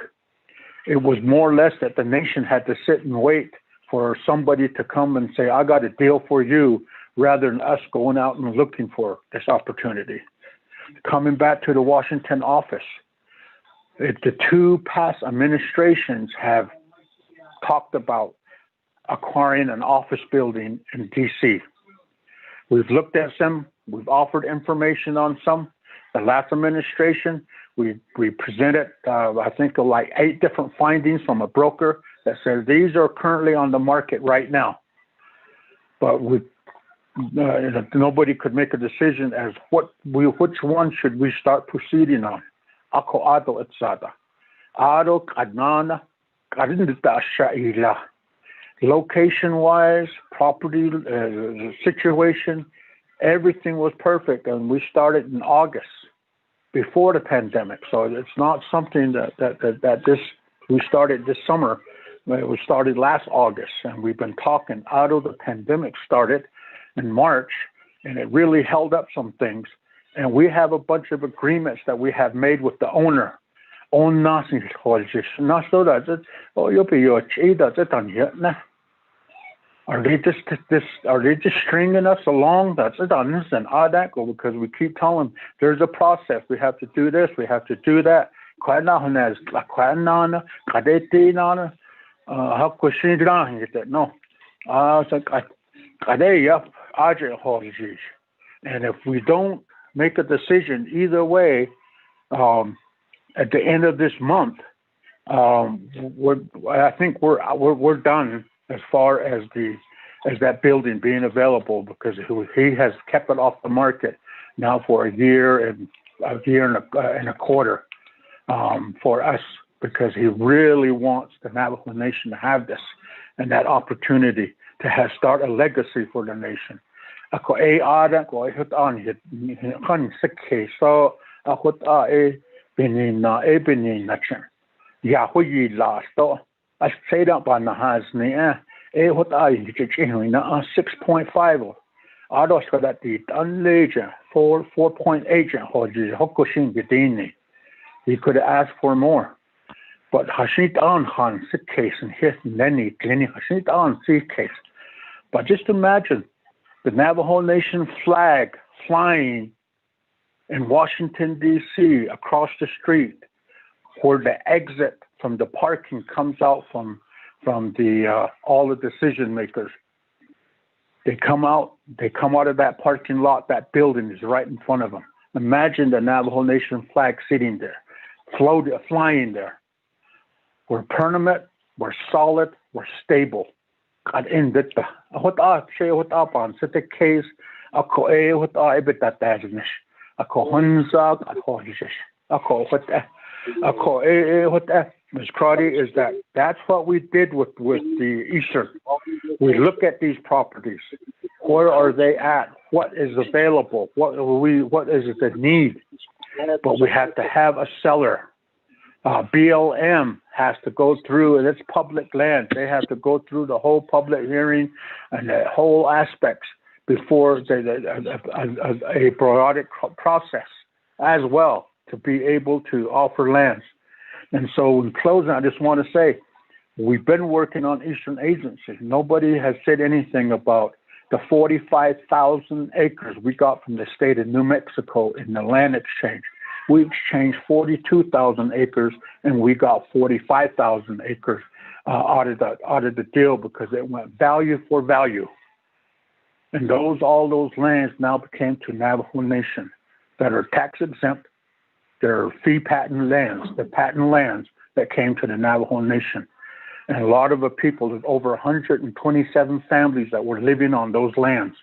Speaker 1: it was more or less that the nation had to sit and wait for somebody to come and say, I got a deal for you, rather than us going out and looking for this opportunity. Coming back to the Washington office, the two past administrations have talked about acquiring an office building in DC. We've looked at some, we've offered information on some. The last administration, we presented, I think, like 8 different findings from a broker that says these are currently on the market right now. But nobody could make a decision as which one should we start proceeding on. Ako ado etsada. Ado kadnana kadindita shaila. Location-wise, property situation, everything was perfect, and we started in August, before the pandemic. So it's not something that we started this summer. We started last August, and we've been talking out of the pandemic started in March, and it really held up some things. And we have a bunch of agreements that we have made with the owner. Are they just stringing us along? That's it on this and that, because we keep telling them there's a process. We have to do this. We have to do that. And if we don't make a decision either way, at the end of this month, I think we're done as far as that building being available, because he has kept it off the market now for a year and a quarter for us, because he really wants the Navajo Nation to have this and that opportunity to start a legacy for the nation. I say that by the has what I 6.5. I don't got that the unlegend 4.8 he could ask for more. But Hashit on Han case and his Lenny Glenny Hashit on case. But just imagine the Navajo Nation flag flying in Washington, D.C. across the street, where the exit from the parking comes out from the all the decision makers. They come out of that parking lot. That building is right in front of them. Imagine the Navajo Nation flag sitting there, flying there. We're permanent, we're solid, we're stable. At end it. What up on such a case? Ako what that dasnish. Ako hunzag, ako hishish. Ako what Ms. Crotty, is that's what we did with the Eastern. We look at these properties. Where are they at? What is available? What is it the need? But we have to have a seller. BLM has to go through, and it's public land. They have to go through the whole public hearing and the whole aspects before a periodic process as well to be able to offer lands. And so in closing, I just want to say, we've been working on Eastern Agency. Nobody has said anything about the 45,000 acres we got from the state of New Mexico in the land exchange. We exchanged 42,000 acres, and we got 45,000 acres out of the deal, because it went value for value. And all those lands now became to Navajo Nation that are tax exempt. They're fee patent lands, the patent lands that came to the Navajo Nation. And a lot of the people, there's over 127 families that were living on those lands.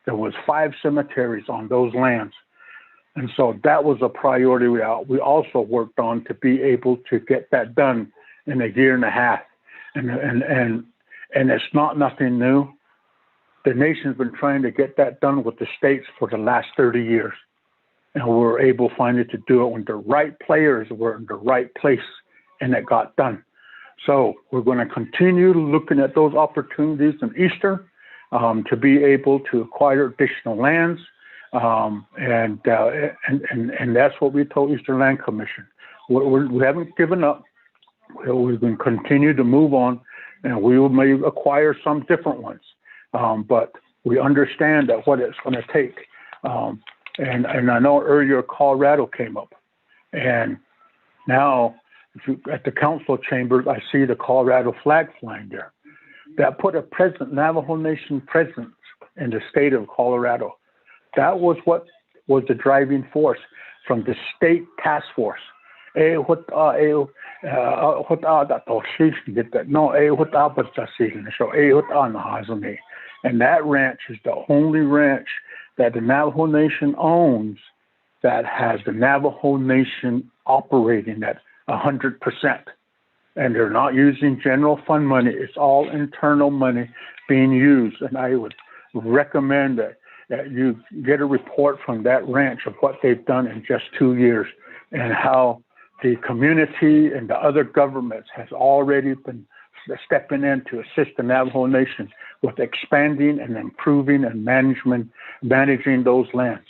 Speaker 1: There was 5 cemeteries on those lands. And so that was a priority we also worked on, to be able to get that done in a year and a half. And it's not nothing new. The nation's been trying to get that done with the states for the last 30 years. And we were able finally to do it when the right players were in the right place, and it got done. So we're going to continue looking at those opportunities in Eastern to be able to acquire additional lands. And that's what we told Eastern Land Commission. We haven't given up. We're going to continue to move on, and we may acquire some different ones. But we understand that what it's going to take. And I know earlier Colorado came up, and now at the council chambers, I see the Colorado flag flying there. That put a Navajo Nation presence in the state of Colorado. That was what was the driving force from the state task force. And that ranch is the only ranch that the Navajo Nation owns that has the Navajo Nation operating at 100%. And they're not using general fund money. It's all internal money being used. And I would recommend that you get a report from that ranch of what they've done in just 2 years and how the community and the other governments has already been stepping in to assist the Navajo Nation with expanding and improving and managing those lands.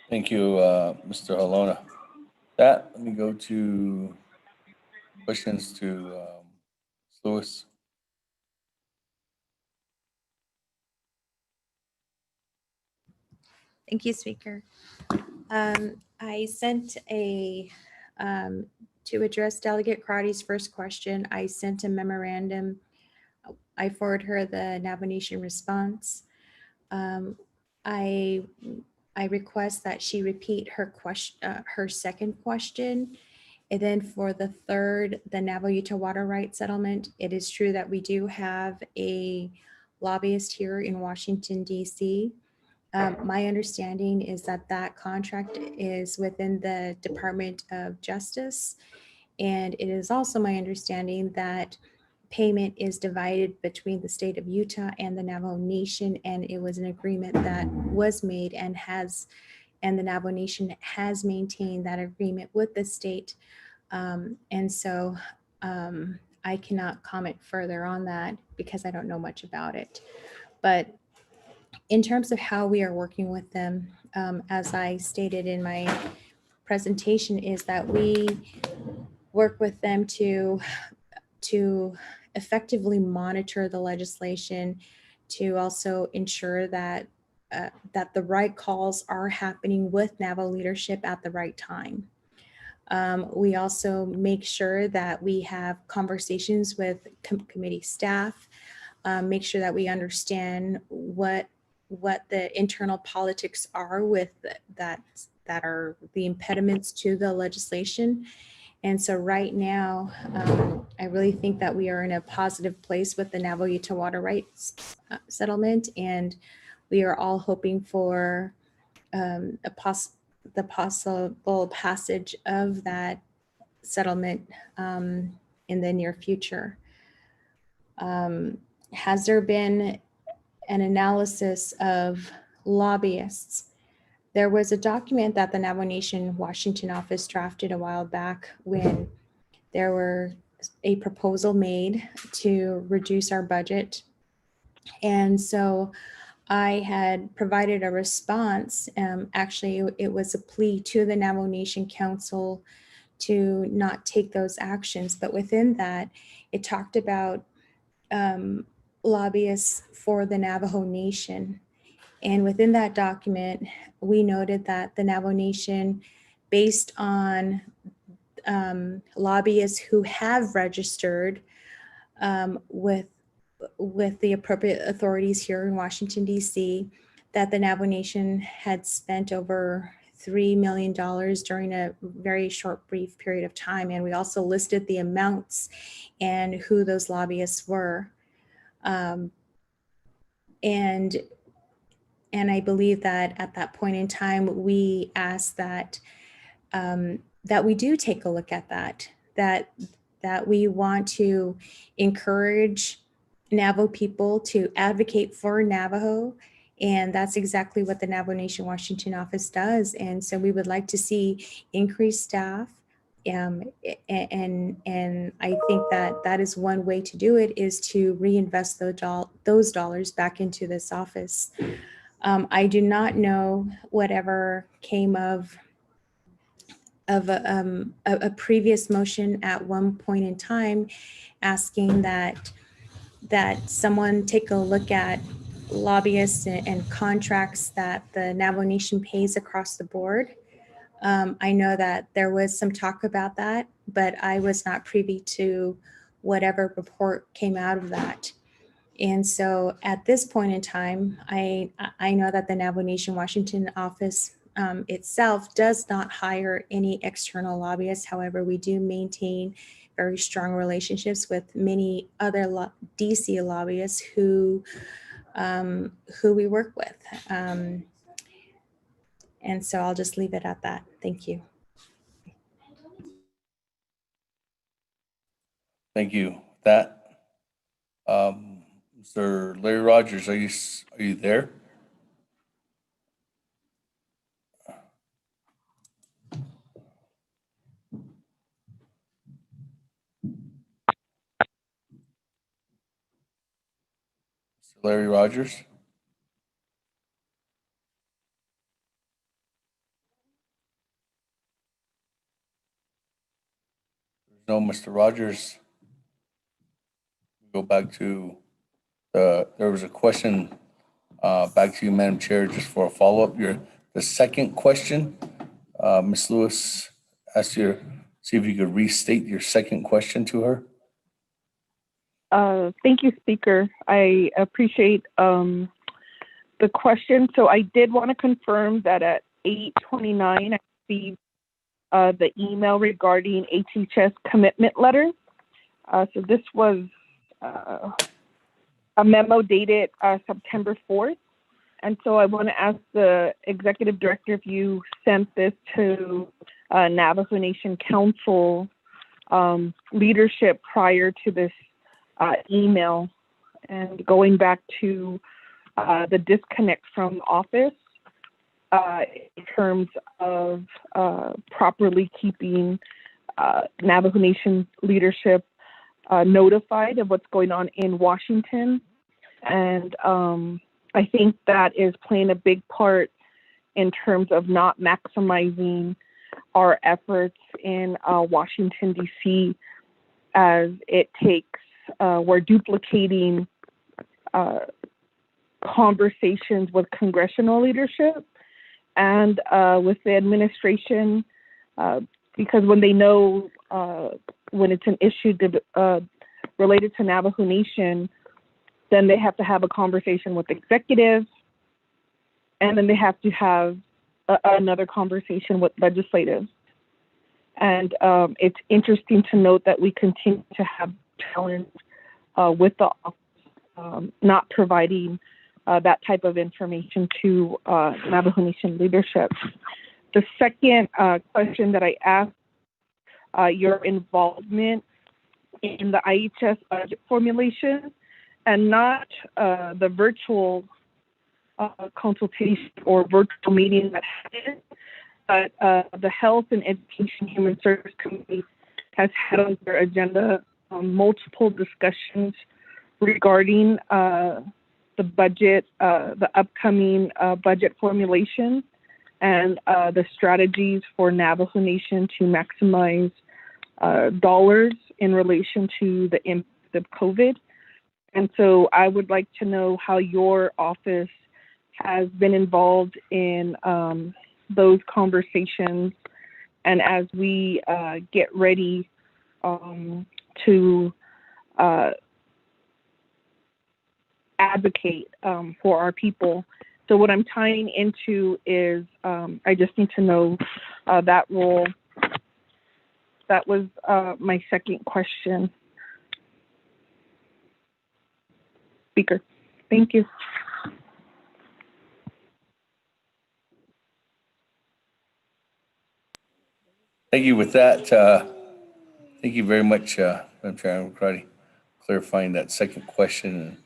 Speaker 6: Thank you, Mr. Halona. Let me go to questions to Louis.
Speaker 14: Thank you, Speaker. I sent to address Delegate Crotty's first question, I sent a memorandum. I forwarded her the Navajo Nation response. I request that she repeat her second question. And then for the third, the Navajo-Utah water rights settlement, it is true that we do have a lobbyist here in Washington, D.C. My understanding is that that contract is within the Department of Justice. And it is also my understanding that payment is divided between the state of Utah and the Navajo Nation. And it was an agreement that was made and the Navajo Nation has maintained that agreement with the state. And so I cannot comment further on that because I don't know much about it. But in terms of how we are working with them, as I stated in my presentation, is that we work with them to effectively monitor the legislation, to also ensure that that the right calls are happening with Navajo leadership at the right time. We also make sure that we have conversations with committee staff, make sure that we understand what the internal politics are with that are the impediments to the legislation. And so right now, I really think that we are in a positive place with the Navajo-Utah water rights settlement, and we are all hoping for the possible passage of that settlement in the near future. Has there been an analysis of lobbyists? There was a document that the Navajo Nation Washington office drafted a while back when there were a proposal made to reduce our budget. And so I had provided a response. Actually, it was a plea to the Navajo Nation Council to not take those actions. But within that, it talked about lobbyists for the Navajo Nation. And within that document, we noted that the Navajo Nation, based on lobbyists who have registered with the appropriate authorities here in Washington, D.C., that the Navajo Nation had spent over $3 million during a very short, brief period of time. And we also listed the amounts and who those lobbyists were. And I believe that at that point in time, we asked that that we do take a look at that we want to encourage Navajo people to advocate for Navajo. And that's exactly what the Navajo Nation Washington office does. And so we would like to see increased staff, And I think that that is one way to do it, is to reinvest those dollars back into this office. I do not know whatever came of a previous motion at one point in time asking that someone take a look at lobbyists and contracts that the Navajo Nation pays across the board. I know that there was some talk about that, but I was not privy to whatever report came out of that. And so at this point in time, I know that the Navajo Nation Washington office itself does not hire any external lobbyists. However, we do maintain very strong relationships with many other DC lobbyists who we work with. And so I'll just leave it at that. Thank you.
Speaker 6: Thank you. That, Mr. Larry Rogers, are you there? Mr. Larry Rogers? No, Mr. Rogers. Go back to there was a question back to you, Madam Chair, just for a follow-up. The second question, Ms. Lewis asked you to see if you could restate your second question to her.
Speaker 2: Thank you, Speaker. I appreciate the question. So I did want to confirm that at 8:29, I received the email regarding HHS commitment letter. So this was a memo dated September 4th. And so I want to ask the Executive Director if you sent this to Navajo Nation Council leadership prior to this email, and going back to the disconnect from office in terms of properly keeping Navajo Nation leadership notified of what's going on in Washington. And I think that is playing a big part in terms of not maximizing our efforts in Washington, D.C., as it takes, we're duplicating conversations with congressional leadership and with the administration, because when they know when it's an issue related to Navajo Nation, then they have to have a conversation with the executive, and then they have to have another conversation with legislative. And it's interesting to note that we continue to have challenge with the office not providing that type of information to Navajo Nation leadership. The second question that I asked, your involvement in the IHS budget formulation, and not the virtual consultation or virtual meeting that happened, but the Health and Education Human Service Committee has had on their agenda multiple discussions regarding the budget, the upcoming budget formulation, and the strategies for Navajo Nation to maximize dollars in relation to the impact of COVID. And so I would like to know how your office has been involved in those conversations, and as we get ready to advocate for our people. So what I'm tying into is I just need to know that role. That was my second question. Speaker, thank you.
Speaker 6: Thank you. With that, thank you very much, Madam Chair, clarifying that second question.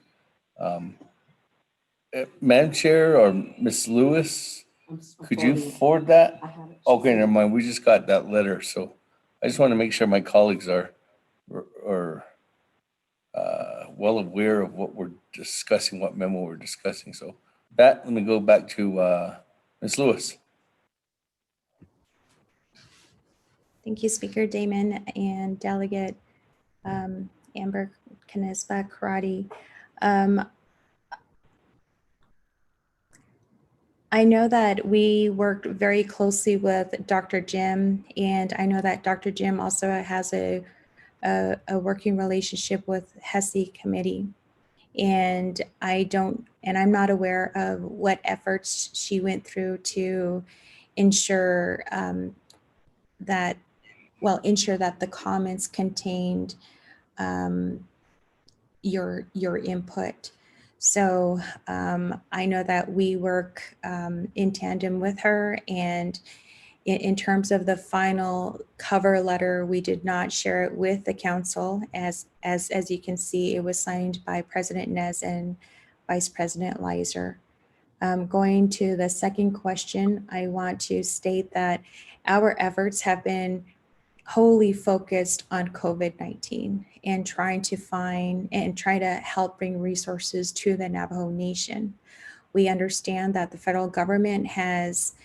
Speaker 6: Madam Chair or Ms. Lewis, could you forward that? Okay, never mind. We just got that letter, so I just want to make sure my colleagues are well aware of what we're discussing, what memo we're discussing. So let me go back to Ms. Lewis.
Speaker 14: Thank you, Speaker Damon and Delegate Amber Canespa Karate. I know that we worked very closely with Dr. Jim, and I know that Dr. Jim also has a working relationship with HESI committee. And I'm not aware of what efforts she went through to ensure that the comments contained your input. So I know that we work in tandem with her, and in terms of the final cover letter, we did not share it with the council. As you can see, it was signed by President Nez and Vice President Leiser. Going to the second question, I want to state that our efforts have been wholly focused on COVID-19 and trying to find and try to help bring resources to the Navajo Nation. We understand that the federal government has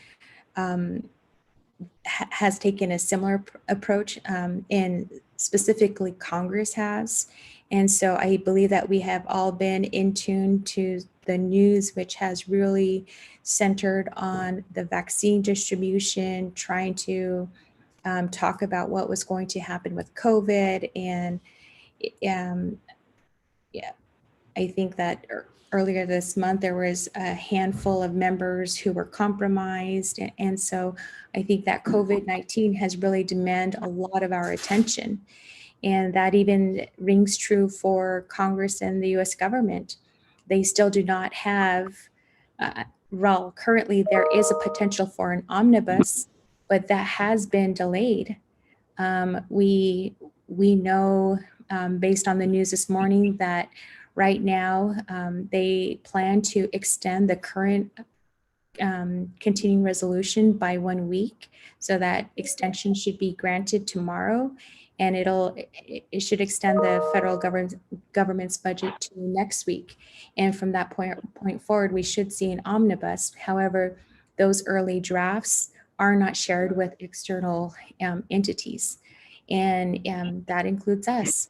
Speaker 14: taken a similar approach, and specifically Congress has. And so I believe that we have all been in tune to the news, which has really centered on the vaccine distribution, trying to talk about what was going to happen with COVID. And I think that earlier this month, there was a handful of members who were compromised. And so I think that COVID-19 has really demanded a lot of our attention. And that even rings true for Congress and the US government. They still do not have, currently there is a potential for an omnibus, but that has been delayed. We know based on the news this morning that right now they plan to extend the current continuing resolution by 1 week. So that extension should be granted tomorrow, and it should extend the federal government's budget to next week. And from that point forward, we should see an omnibus. However, those early drafts are not shared with external entities, and that includes us.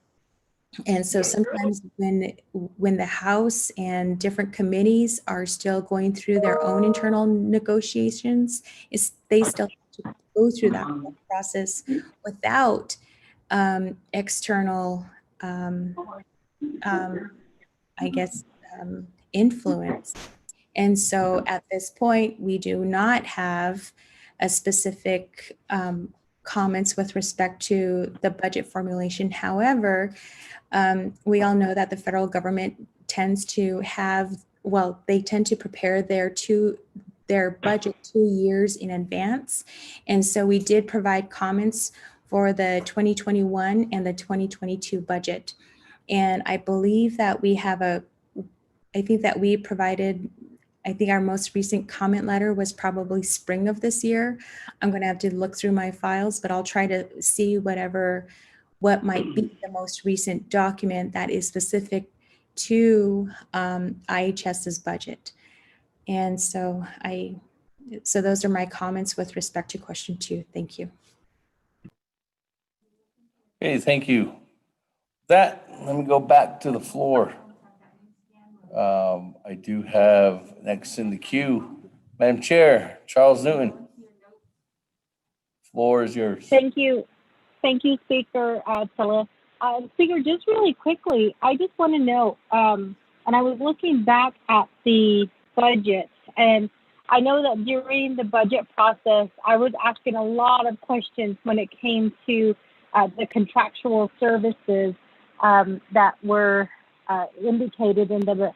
Speaker 14: And so sometimes when the House and different committees are still going through their own internal negotiations, they still have to go through that process without external, influence. And so at this point, we do not have a specific comments with respect to the budget formulation. However, we all know that the federal government tends to prepare their budget 2 years in advance. And so we did provide comments for the 2021 and the 2022 budget. And I believe that I think our most recent comment letter was probably spring of this year. I'm going to have to look through my files, but I'll try to see what might be the most recent document that is specific to IHS's budget. And so those are my comments with respect to question 2. Thank you.
Speaker 6: Okay, thank you. Let me go back to the floor. I do have next in the queue, Madam Chair, Charles Newton. Floor is yours.
Speaker 16: Thank you, Speaker Tilla. Speaker, just really quickly, I just want to know, and I was looking back at the budget, and I know that during the budget process, I was asking a lot of questions when it came to the contractual services that were indicated in the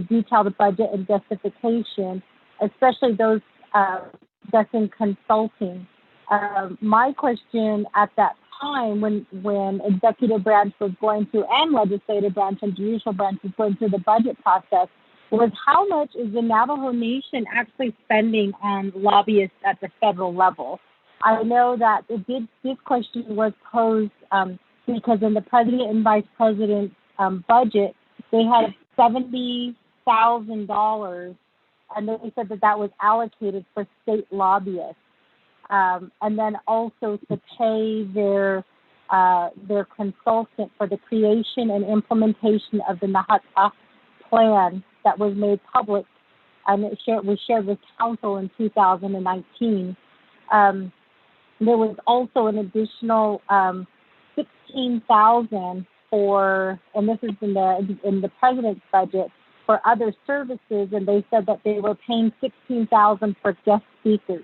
Speaker 16: detailed budget and justification, especially those discussing consulting. My question at that time, when executive branch was going through and legislative branch and judicial branch was going through the budget process, was how much is the Navajo Nation actually spending on lobbyists at the federal level? I know that this question was posed because in the president and vice president's budget, they had $70,000, and they said that was allocated for state lobbyists, and then also to pay their consultant for the creation and implementation of the Naabik'íyáti plan that was made public and it was shared with council in 2019. There was also an additional $16,000 for, and this is in the president's budget, for other services, and they said that they were paying $16,000 for guest speakers.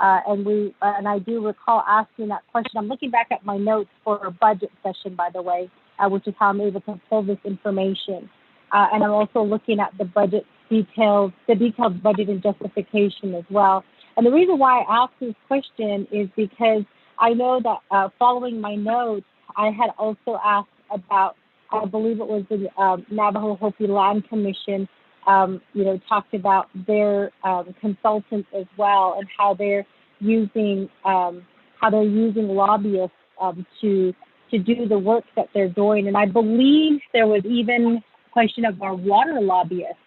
Speaker 16: And I do recall asking that question. I'm looking back at my notes for a budget session, by the way, which is how I'm able to pull this information. And I'm also looking at the budget detailed budget and justification as well. And the reason why I asked this question is because I know that following my notes, I had also asked about, I believe it was the Navajo Hopi Land Commission, talked about their consultants as well and how they're using lobbyists to do the work that they're doing. And I believe there was even a question of our water lobbyists.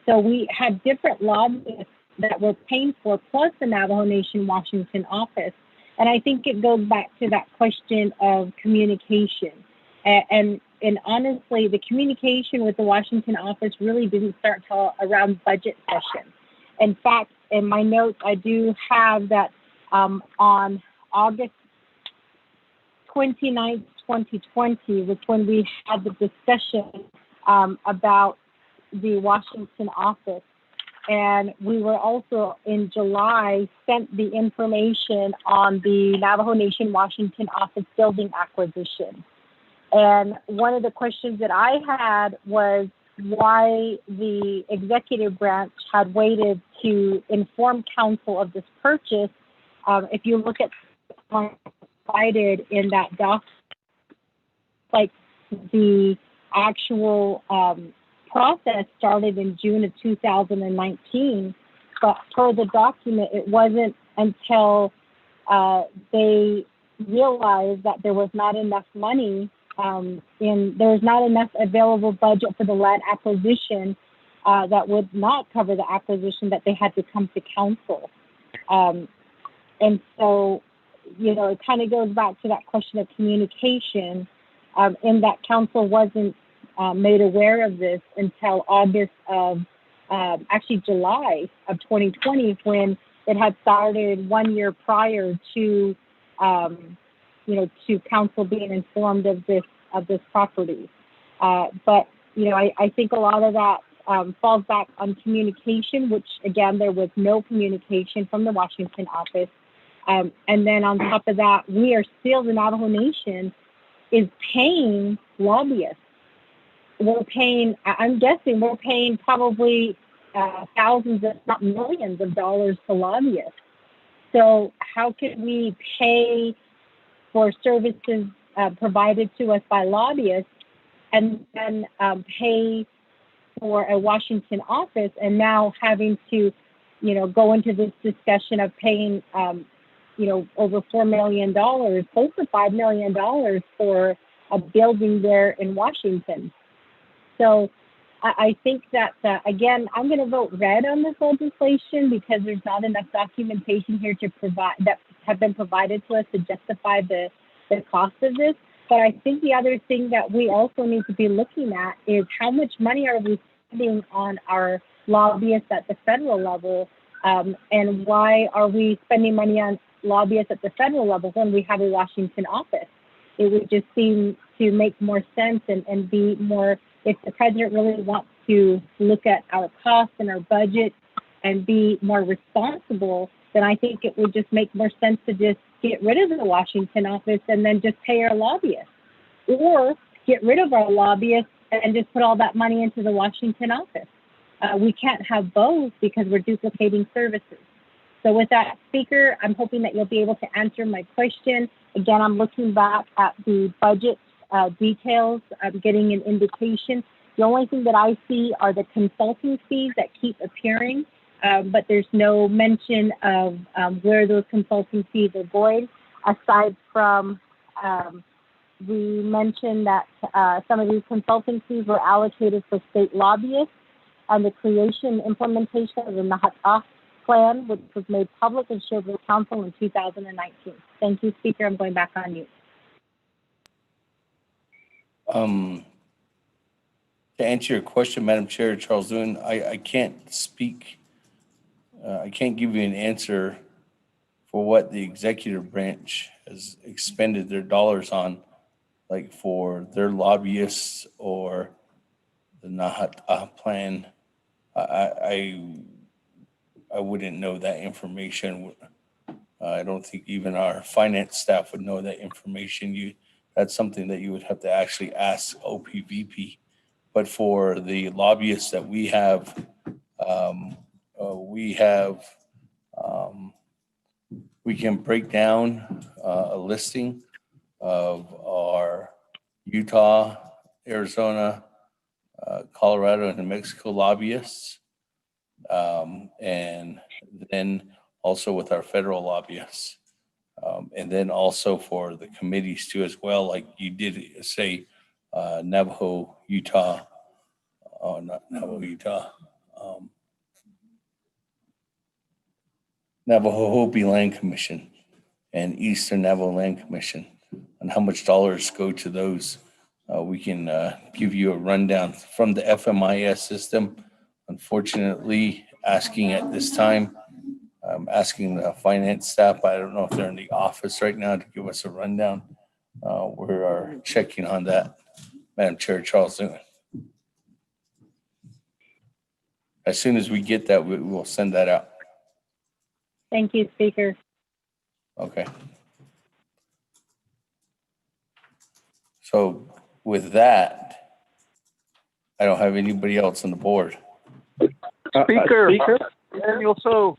Speaker 16: So we had different lobbyists that were paying for, plus the Navajo Nation Washington office. And I think it goes back to that question of communication. And honestly, the communication with the Washington office really didn't start till around budget session. In fact, in my notes, I do have that on August 29th, 2020 was when we had the discussion about the Washington office. And we were also in July sent the information on the Navajo Nation Washington office building acquisition. And one of the questions that I had was why the executive branch had waited to inform council of this purchase. If you look at provided in that document, like the actual process started in June of 2019, but per the document, it wasn't until they realized that there was not enough money there was not enough available budget for the land acquisition that would not cover the acquisition that they had to come to council. And so, it kind of goes back to that question of communication, in that council wasn't made aware of this until August of, actually July of 2020, when it had started 1 year prior to, to council being informed of this property. But I think a lot of that falls back on communication, which again there was no communication from the Washington office. And then on top of that, we are still, the Navajo Nation is paying lobbyists. I'm guessing we're paying probably thousands, if not millions of dollars to lobbyists. So how can we pay for services provided to us by lobbyists and then pay for a Washington office, and now having to, go into this discussion of paying, over $4 million, close to $5 million for a building there in Washington. So I think that, again, I'm going to vote red on this legislation because there's not enough documentation here to provide that have been provided to us to justify the cost of this. But I think the other thing that we also need to be looking at is how much money are we spending on our lobbyists at the federal level, and why are we spending money on lobbyists at the federal level when we have a Washington office? It would just seem to make more sense and be more, if the president really wants to look at our costs and our budget and be more responsible, then I think it would just make more sense to just get rid of the Washington office and then just pay our lobbyists, or get rid of our lobbyists and just put all that money into the Washington office. We can't have both because we're duplicating services. So with that, Speaker, I'm hoping that you'll be able to answer my question. Again, I'm looking back at the budget details. I'm getting an indication. The only thing that I see are the consulting fees that keep appearing. but there's no mention of where those consulting fees are going, aside from we mentioned that some of these consulting fees were allocated for state lobbyists and the creation and implementation of the Naabik'íyáti plan, which was made public and shared with council in 2019. Thank you, Speaker. I'm going back on mute.
Speaker 6: To answer your question, Madam Chair, Charles Lewin, I can't speak, I can't give you an answer for what the executive branch has expended their dollars on, like for their lobbyists or the Naabik'íyáti plan. I wouldn't know that information. I don't think even our finance staff would know that information. That's something that you would have to actually ask OPVP. But for the lobbyists that we have, we can break down a listing of our Utah, Arizona, Colorado, and New Mexico lobbyists, and then also with our federal lobbyists, and then also for the committees too as well, like you did say, Navajo, Utah, not Navajo, Utah, Navajo Hopi Land Commission and Eastern Navajo Land Commission, and how much dollars go to those. We can give you a rundown from the FMIS system. Unfortunately, asking at this time, asking the finance staff, I don't know if they're in the office right now to give us a rundown. We are checking on that, Madam Chair, Charles Lewin. As soon as we get that, we will send that out.
Speaker 16: Thank you, Speaker.
Speaker 6: Okay. So with that, I don't have anybody else on the board.
Speaker 7: Speaker, Daniel So.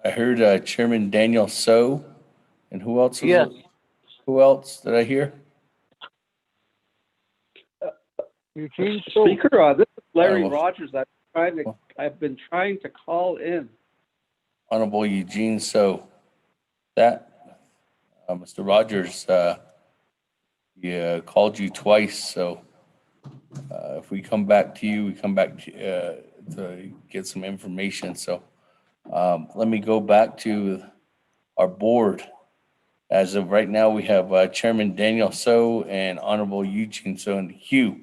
Speaker 6: I heard Chairman Daniel So, and who else?
Speaker 7: Yes.
Speaker 6: Who else did I hear?
Speaker 7: Eugene So.
Speaker 10: Speaker, this is Larry
Speaker 6: Honorable.
Speaker 10: Rogers. I've been trying to call in.
Speaker 6: Honorable Eugene So. That, Mr. Rogers, he called you twice, so if we come back to you, we come back to get some information. So let me go back to our board. As of right now, we have Chairman Daniel So and Honorable Eugene So in the queue.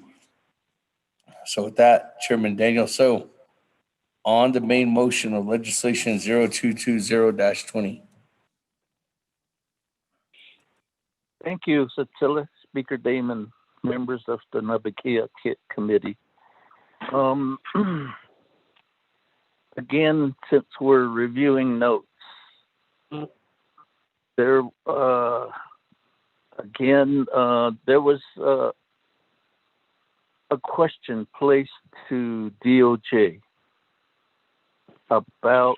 Speaker 6: So with that, Chairman Daniel So, on the main motion of legislation 0220-20.
Speaker 7: Thank you, Satilla, Speaker Damon, members of the Naabik'íyáti Committee. Again, since we're reviewing notes, there was a question placed to DOJ about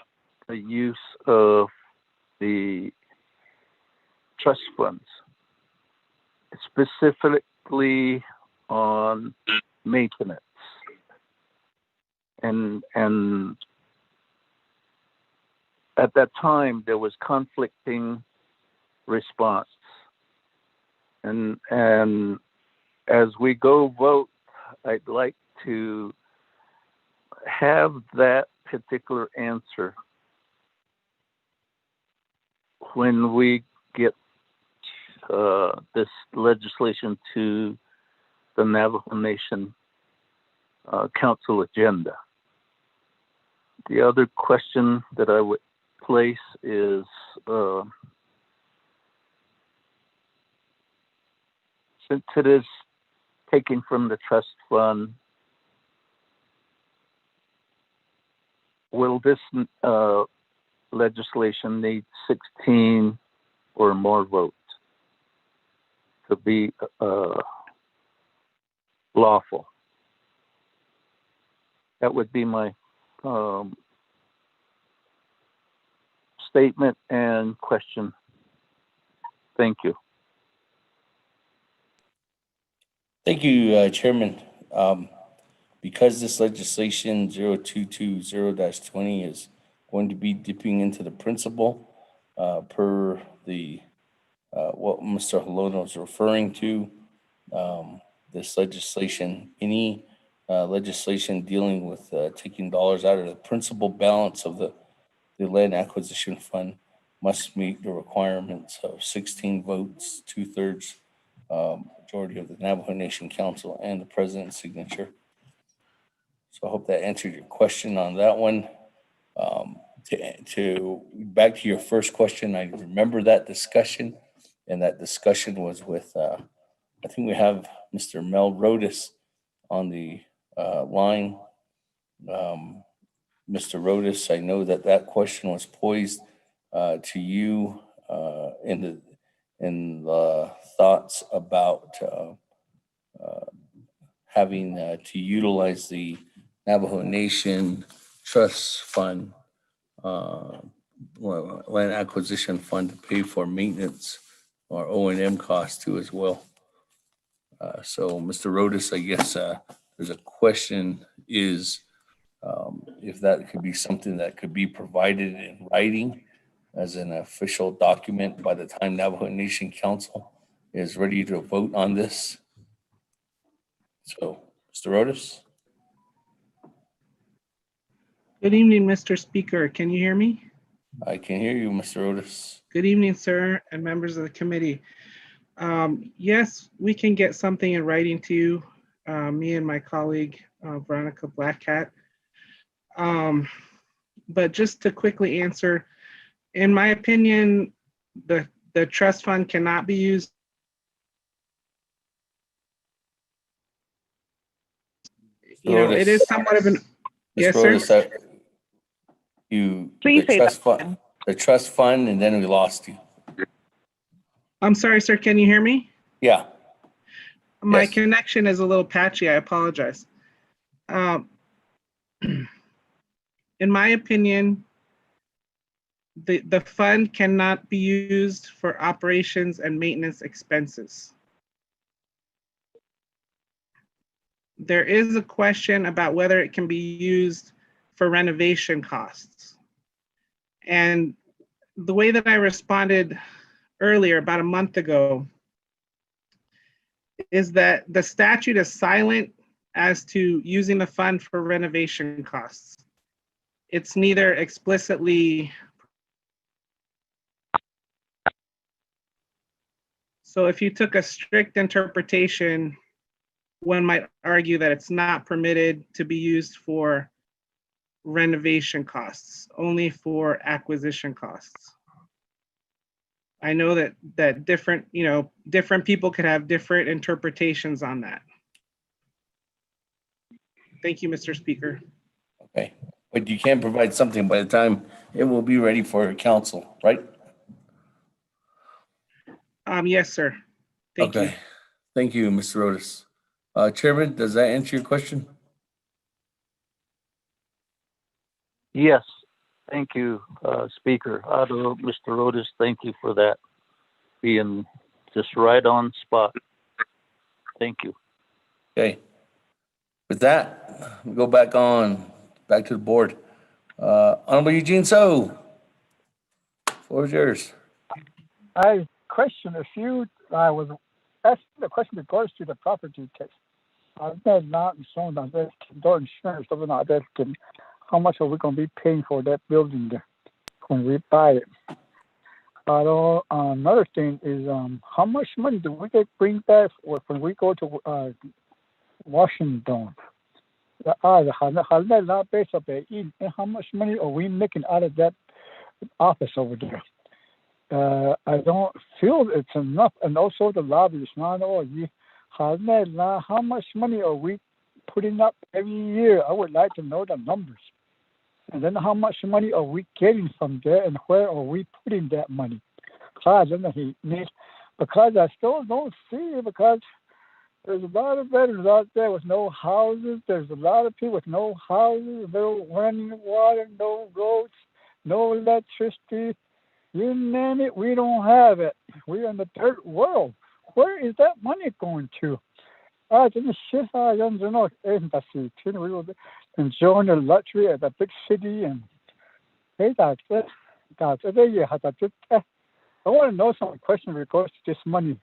Speaker 7: the use of the trust funds, specifically on maintenance. And at that time, there was conflicting response. And as we go vote, I'd like to have that particular answer when we get this legislation to the Navajo Nation Council agenda. The other question that I would place is since it is taken from the trust fund, will this legislation need 16 or more votes to be lawful? That would be my statement and question. Thank you.
Speaker 6: Thank you, Chairman. Because this legislation 0220-20 is going to be dipping into the principal per the what Mr. Halona was referring to, this legislation, any legislation dealing with taking dollars out of the principal balance of the land acquisition fund must meet the requirements of 16 votes, 2/3 majority of the Navajo Nation Council and the president's signature. So I hope that answered your question on that one. To back to your first question, I remember that discussion, and that discussion was with, I think we have Mr. Mel Rodas on the line. Mr. Rodas, I know that question was poised to you in the thoughts about having to utilize the Navajo Nation Trust Fund, land acquisition fund, to pay for maintenance or O&M costs too as well. So Mr. Rodas, I guess there's a question is if that could be something that could be provided in writing as an official document by the time Navajo Nation Council is ready to vote on this. So, Mr. Rodas?
Speaker 8: Good evening, Mr. Speaker. Can you hear me?
Speaker 6: I can hear you, Mr. Rodas.
Speaker 8: Good evening, sir, and members of the committee. Yes, we can get something in writing to you, me and my colleague, Veronica Blackcat. But just to quickly answer, in my opinion, the trust fund cannot be used. You know, it is somewhat of an, yes, sir. Please say that.
Speaker 6: The trust fund, and then we lost you.
Speaker 8: I'm sorry, sir. Can you hear me?
Speaker 6: Yeah.
Speaker 8: My connection is a little patchy. I apologize. In my opinion, the fund cannot be used for operations and maintenance expenses. There is a question about whether it can be used for renovation costs. And the way that I responded earlier, about a month ago, is that the statute is silent as to using the fund for renovation costs. It's neither explicitly. So if you took a strict interpretation, one might argue that it's not permitted to be used for renovation costs, only for acquisition costs. I know that different people could have different interpretations on that. Thank you, Mr. Speaker.
Speaker 6: Okay, but you can provide something by the time it will be ready for council, right?
Speaker 8: Yes, sir. Thank you.
Speaker 6: Thank you, Mr. Rodas. Chairman, does that answer your question?
Speaker 7: Yes, thank you, Speaker. Mr. Rodas, thank you for that being just right on spot. Thank you.
Speaker 6: Okay. With that, we go back to the board. Honorable Eugene So, floor is yours.
Speaker 3: I question if you, I was asking the question that goes to the property tax. I've not shown that door insurance, how much are we going to be paying for that building there when we buy it? Another thing is how much money do we bring back when we go to Washington? How much money are we making out of that office over there? I don't feel it's enough. And also the lobby is not all. How much money are we putting up every year? I would like to know the numbers. And then how much money are we getting from there, and where are we putting that money? Because I still don't see it, because there's a lot of veterans out there with no houses. There's a lot of people with no houses, no running water, no roads.
Speaker 21: no electricity, you name it, we don't have it. We're in the third world. Where is that money going to? I didn't shit. I don't know. Embassy. We were enjoying the luxury at the big city, and hey, that's it. That's it. I want to know some questions regards to this money.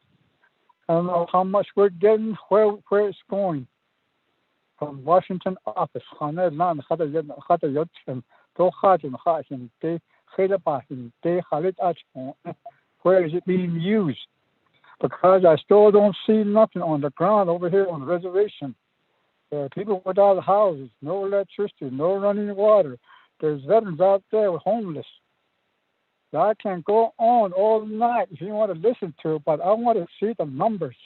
Speaker 21: I don't know how much we're getting, where it's going. From Washington office, where is it being used? Because I still don't see nothing on the ground over here on the reservation. There are people without houses, no electricity, no running water. There's veterans out there homeless. I can go on all night if you want to listen to it, but I want to see the numbers.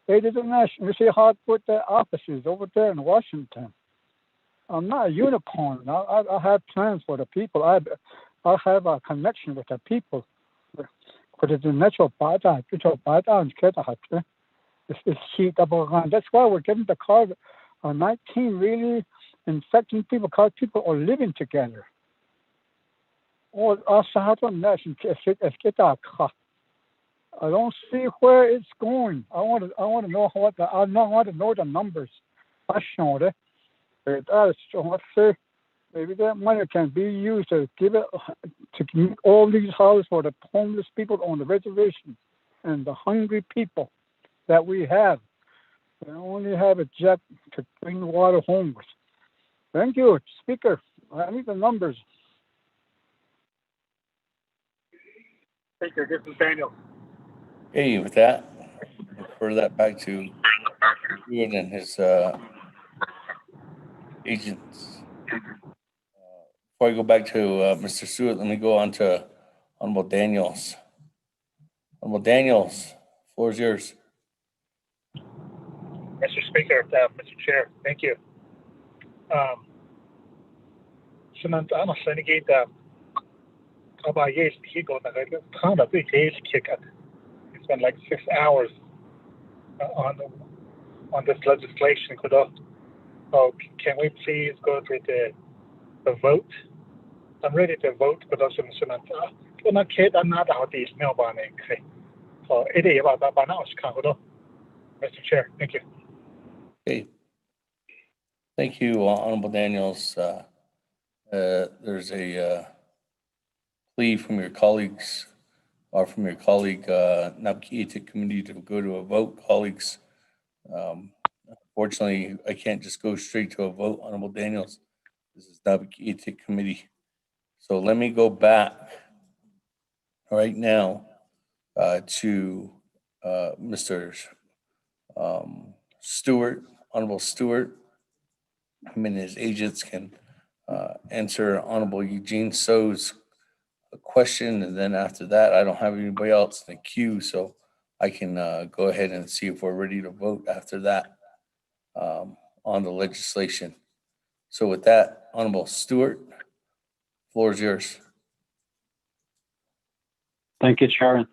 Speaker 21: It is national. You see how I put their offices over there in Washington. I'm not a unicorn. I have plans for the people. I have a connection with the people. It's a natural bydown. That's why we're getting the COVID-19 really infecting people because people are living together. I don't see where it's going. I want to know I want to know the numbers. Maybe that money can be used to give it to all these houses for the homeless people on the reservation and the hungry people that we have. We only have a jet to bring water home with. Thank you, Speaker. I need the numbers.
Speaker 3: Speaker, this is Daniel.
Speaker 6: Hey, with that, refer that back to Ewan and his agents. Before I go back to Mr. Stewart, let me go on to Honorable Daniels. Honorable Daniels, floor is yours.
Speaker 3: Mr. Speaker, Mr. Chair, thank you. It's been like 6 hours on this legislation. So can we please go through the vote? I'm ready to vote. Mr. Chair, thank you.
Speaker 6: Okay. Thank you, Honorable Daniels. There's a plea from your colleagues, or from your colleague, Naabik'íyáti committee, to go to a vote, colleagues. Unfortunately, I can't just go straight to a vote, Honorable Daniels. This is Naabik'íyáti committee. So let me go back right now to Mr. Stewart, Honorable Stewart. Him and his agents can answer Honorable Eugene So's question, and then after that, I don't have anybody else in the queue, so I can go ahead and see if we're ready to vote after that on the legislation. So with that, Honorable Stewart, floor is yours.
Speaker 20: Thank you, Chairman.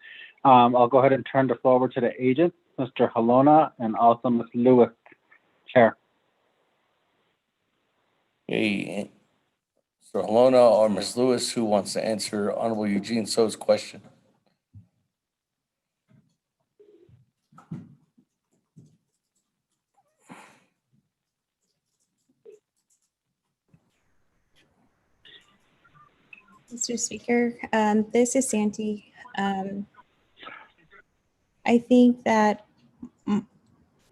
Speaker 20: I'll go ahead and turn the floor over to the agents, Mr. Halona and also Ms. Lewis. Chair.
Speaker 6: Hey, Mr. Halona or Ms. Lewis, who wants to answer Honorable Eugene So's question?
Speaker 14: Mr. Speaker, this is Santi. I think that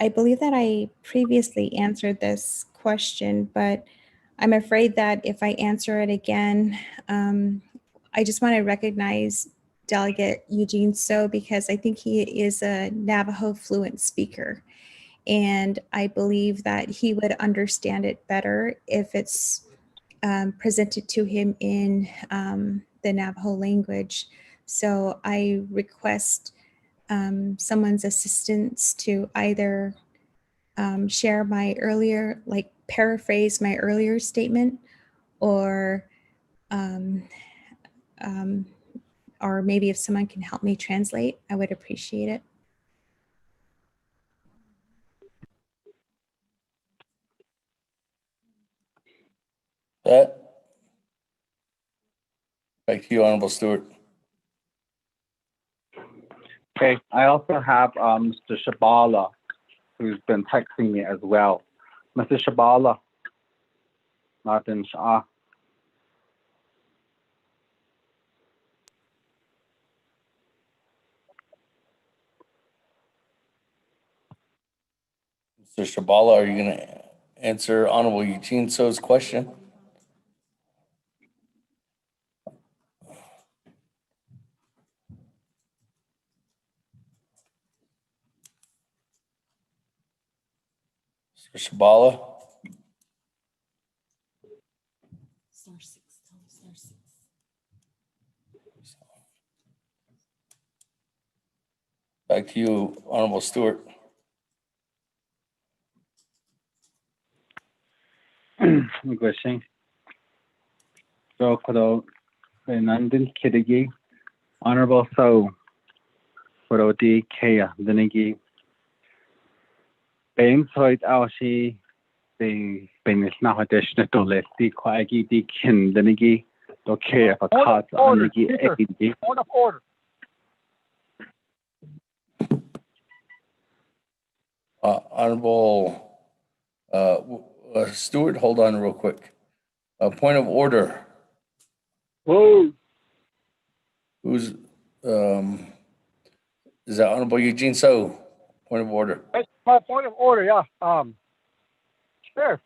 Speaker 14: I believe that I previously answered this question, but I'm afraid that if I answer it again, I just want to recognize Delegate Eugene So, because I think he is a Navajo fluent speaker. And I believe that he would understand it better if it's presented to him in the Navajo language. So I request someone's assistance to either share my earlier, like paraphrase my earlier statement, or maybe if someone can help me translate, I would appreciate it.
Speaker 6: Back to you, Honorable Stewart.
Speaker 20: Okay, I also have Mr. Shabala, who's been texting me as well. Mr. Shabala, Martin Shah.
Speaker 6: Mr. Shabala, are you going to answer Honorable Eugene So's question? Mr. Shabala? Back to you, Honorable Stewart.
Speaker 20: Question. So, Kodo, Nandin Kidigi, Honorable So, Kodo Di Kaya, Dinigi, Bain Soit Aushi, the Bain now additional to let the Quaggy Di Kin, Dinigi, okay, for cards on the G.
Speaker 21: Point of order.
Speaker 6: Honorable Stewart, hold on real quick. Point of order.
Speaker 21: Whoa.
Speaker 6: Who's, is that Honorable Eugene So? Point of order.
Speaker 21: That's my point of order, yeah. Sure.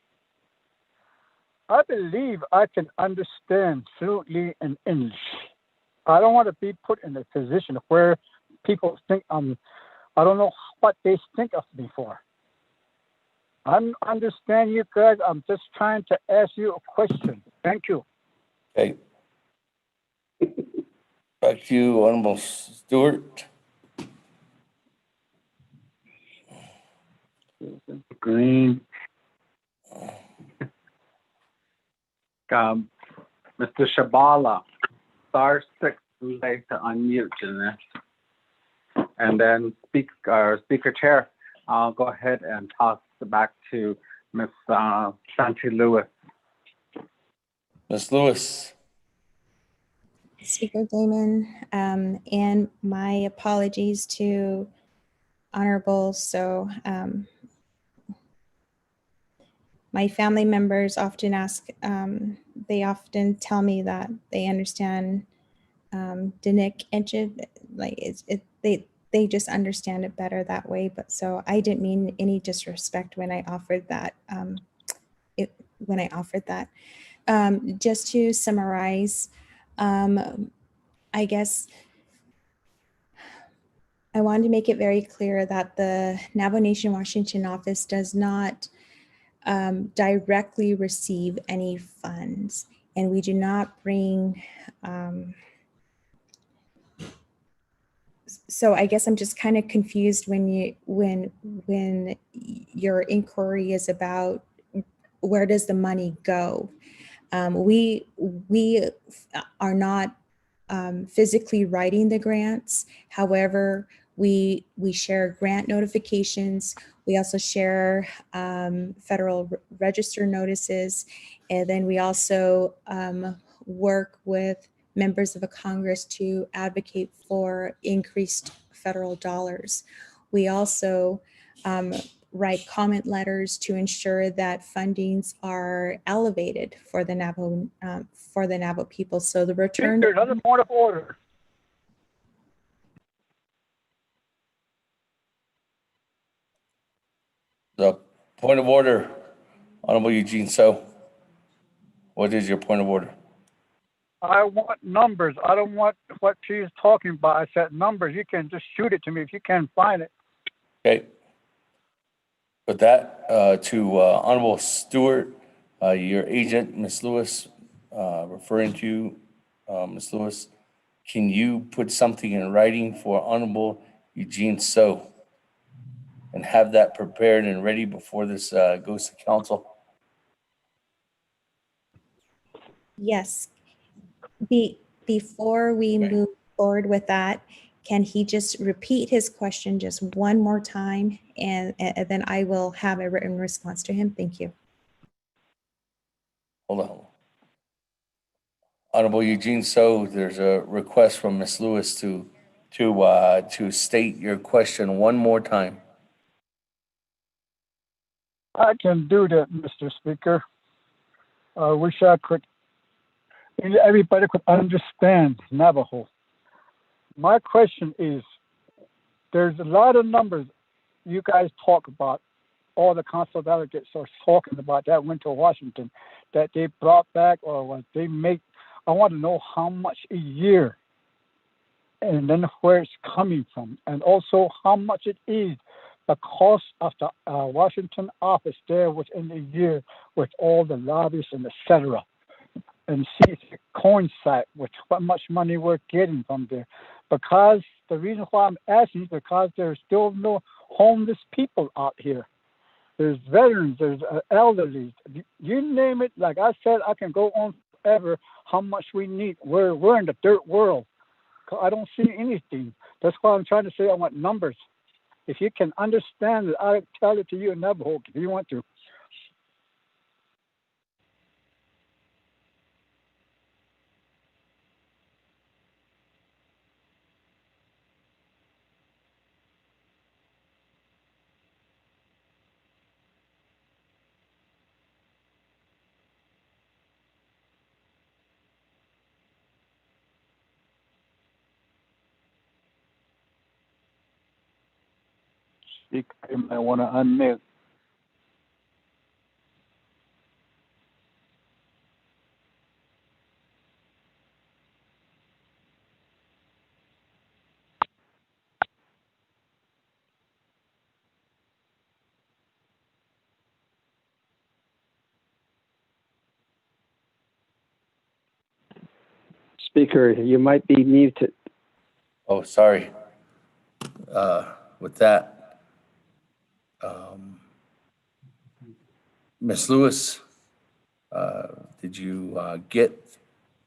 Speaker 21: I believe I can understand fluently in English. I don't want to be put in a position where people think I don't know what they think of me for. I understand you guys. I'm just trying to ask you a question. Thank you.
Speaker 6: Okay. Back to you, Honorable Stewart.
Speaker 20: Green. Mr. Shabala, star 6 like to unmute, Jeanette. And then Speaker Chair, I'll go ahead and toss it back to Ms. Santi Lewis.
Speaker 6: Ms. Lewis.
Speaker 14: Speaker Damon, and my apologies to Honorable. So my family members often ask, they often tell me that they understand Dinik Enchid, like they just understand it better that way. But so I didn't mean any disrespect when I offered that. Just to summarize, I guess I wanted to make it very clear that the Navajo Nation Washington office does not directly receive any funds, and we do not bring. So I guess I'm just kind of confused when your inquiry is about where does the money go. We are not physically writing the grants. However, we share grant notifications. We also share federal register notices. And then we also work with members of a Congress to advocate for increased federal dollars. We also write comment letters to ensure that fundings are elevated for the Navajo people. So the return.
Speaker 21: There's another point of order.
Speaker 6: The point of order, Honorable Eugene So. What is your point of order?
Speaker 21: I want numbers. I don't want what she's talking about. I said numbers. You can just shoot it to me if you can't find it.
Speaker 6: Okay. With that, to Honorable Stewart, your agent, Ms. Lewis, referring to you, Ms. Lewis, can you put something in writing for Honorable Eugene So and have that prepared and ready before this goes to council?
Speaker 14: Yes. Before we move forward with that, can he just repeat his question just one more time, and then I will have a written response to him. Thank you.
Speaker 6: Hold on. Honorable Eugene So, there's a request from Ms. Lewis to state your question one more time.
Speaker 21: I can do that, Mr. Speaker. I wish I could. Everybody could understand Navajo. My question is, there's a lot of numbers you guys talk about. All the council delegates are talking about that went to Washington, that they brought back or what they make. I want to know how much a year, and then where it's coming from, and also how much it is the cost of the Washington office there within a year with all the lobbies and etc. And see if it coincides with how much money we're getting from there. Because the reason why I'm asking is because there's still no homeless people out here. There's veterans, there's elderly. You name it, like I said, I can go on forever how much we need. We're in the dirt world. I don't see anything. That's why I'm trying to say I want numbers. If you can understand it, I'll tell it to you in Navajo if you want to.
Speaker 7: Speaker, you might want to unmute.
Speaker 5: Speaker, you might be muted.
Speaker 6: Oh, sorry. With that, Ms. Lewis, did you get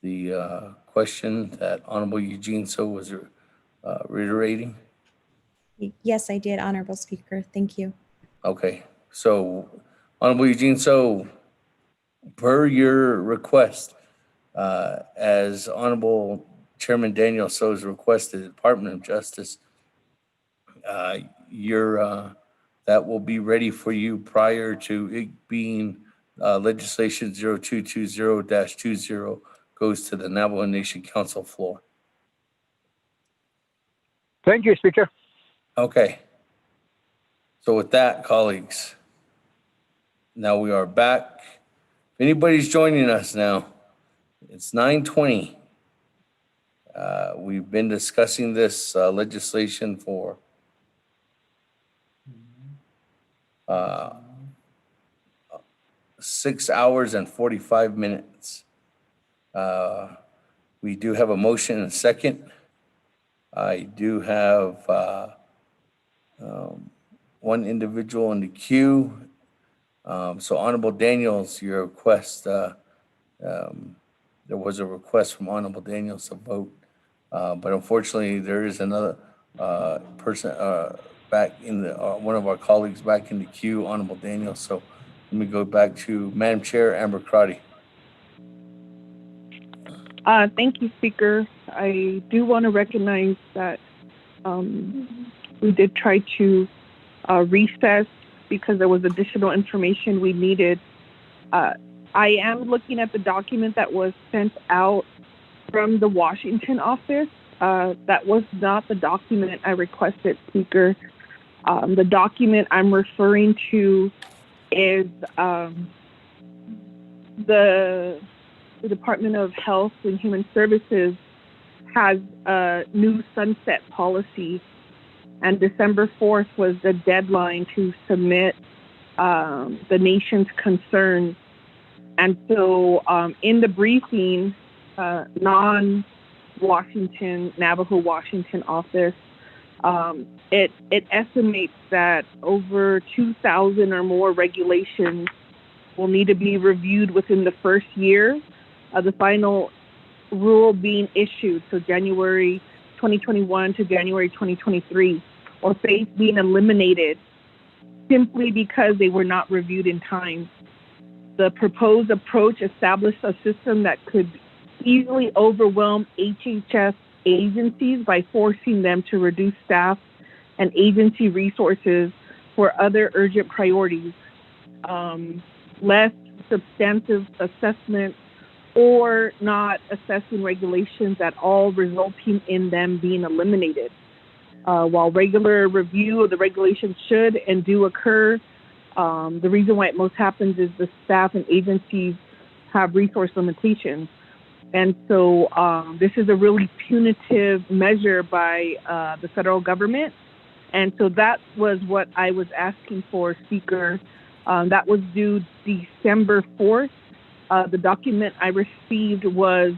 Speaker 6: the question that Honorable Eugene So was reiterating?
Speaker 14: Yes, I did, Honorable Speaker. Thank you.
Speaker 6: Okay, so Honorable Eugene So, per your request, as Honorable Chairman Daniel So has requested, the Department of Justice, that will be ready for you prior to it being legislation 0220-20 goes to the Navajo Nation Council floor.
Speaker 21: Thank you, Speaker.
Speaker 6: Okay. So with that, colleagues, now we are back. If anybody's joining us now, it's 9:20. We've been discussing this legislation for 6 hours and 45 minutes. We do have a motion and a second. I do have one individual in the queue. So Honorable Daniels, your request, there was a request from Honorable Daniels to vote, but unfortunately there is another person back in the, one of our colleagues back in the queue, Honorable Daniels. So let me go back to Madam Chair, Amber Crotty.
Speaker 2: Thank you, Speaker. I do want to recognize that we did try to recess because there was additional information we needed. I am looking at the document that was sent out from the Washington office. That was not the document I requested, Speaker. The document I'm referring to is the Department of Health and Human Services has a new sunset policy, and December 4th was the deadline to submit the nation's concerns. And so in the briefing, non-Washington, Navajo Washington office, it estimates that over 2,000 or more regulations will need to be reviewed within the first year of the final rule being issued, so January 2021 to January 2023, or phase being eliminated simply because they were not reviewed in time. The proposed approach established a system that could easily overwhelm HHS agencies by forcing them to reduce staff and agency resources for other urgent priorities, less substantive assessment, or not assessing regulations at all, resulting in them being eliminated. While regular review of the regulations should and do occur, the reason why it most happens is the staff and agencies have resource limitations. And so this is a really punitive measure by the federal government. And so that was what I was asking for, Speaker. That was due December 4th. The document I received was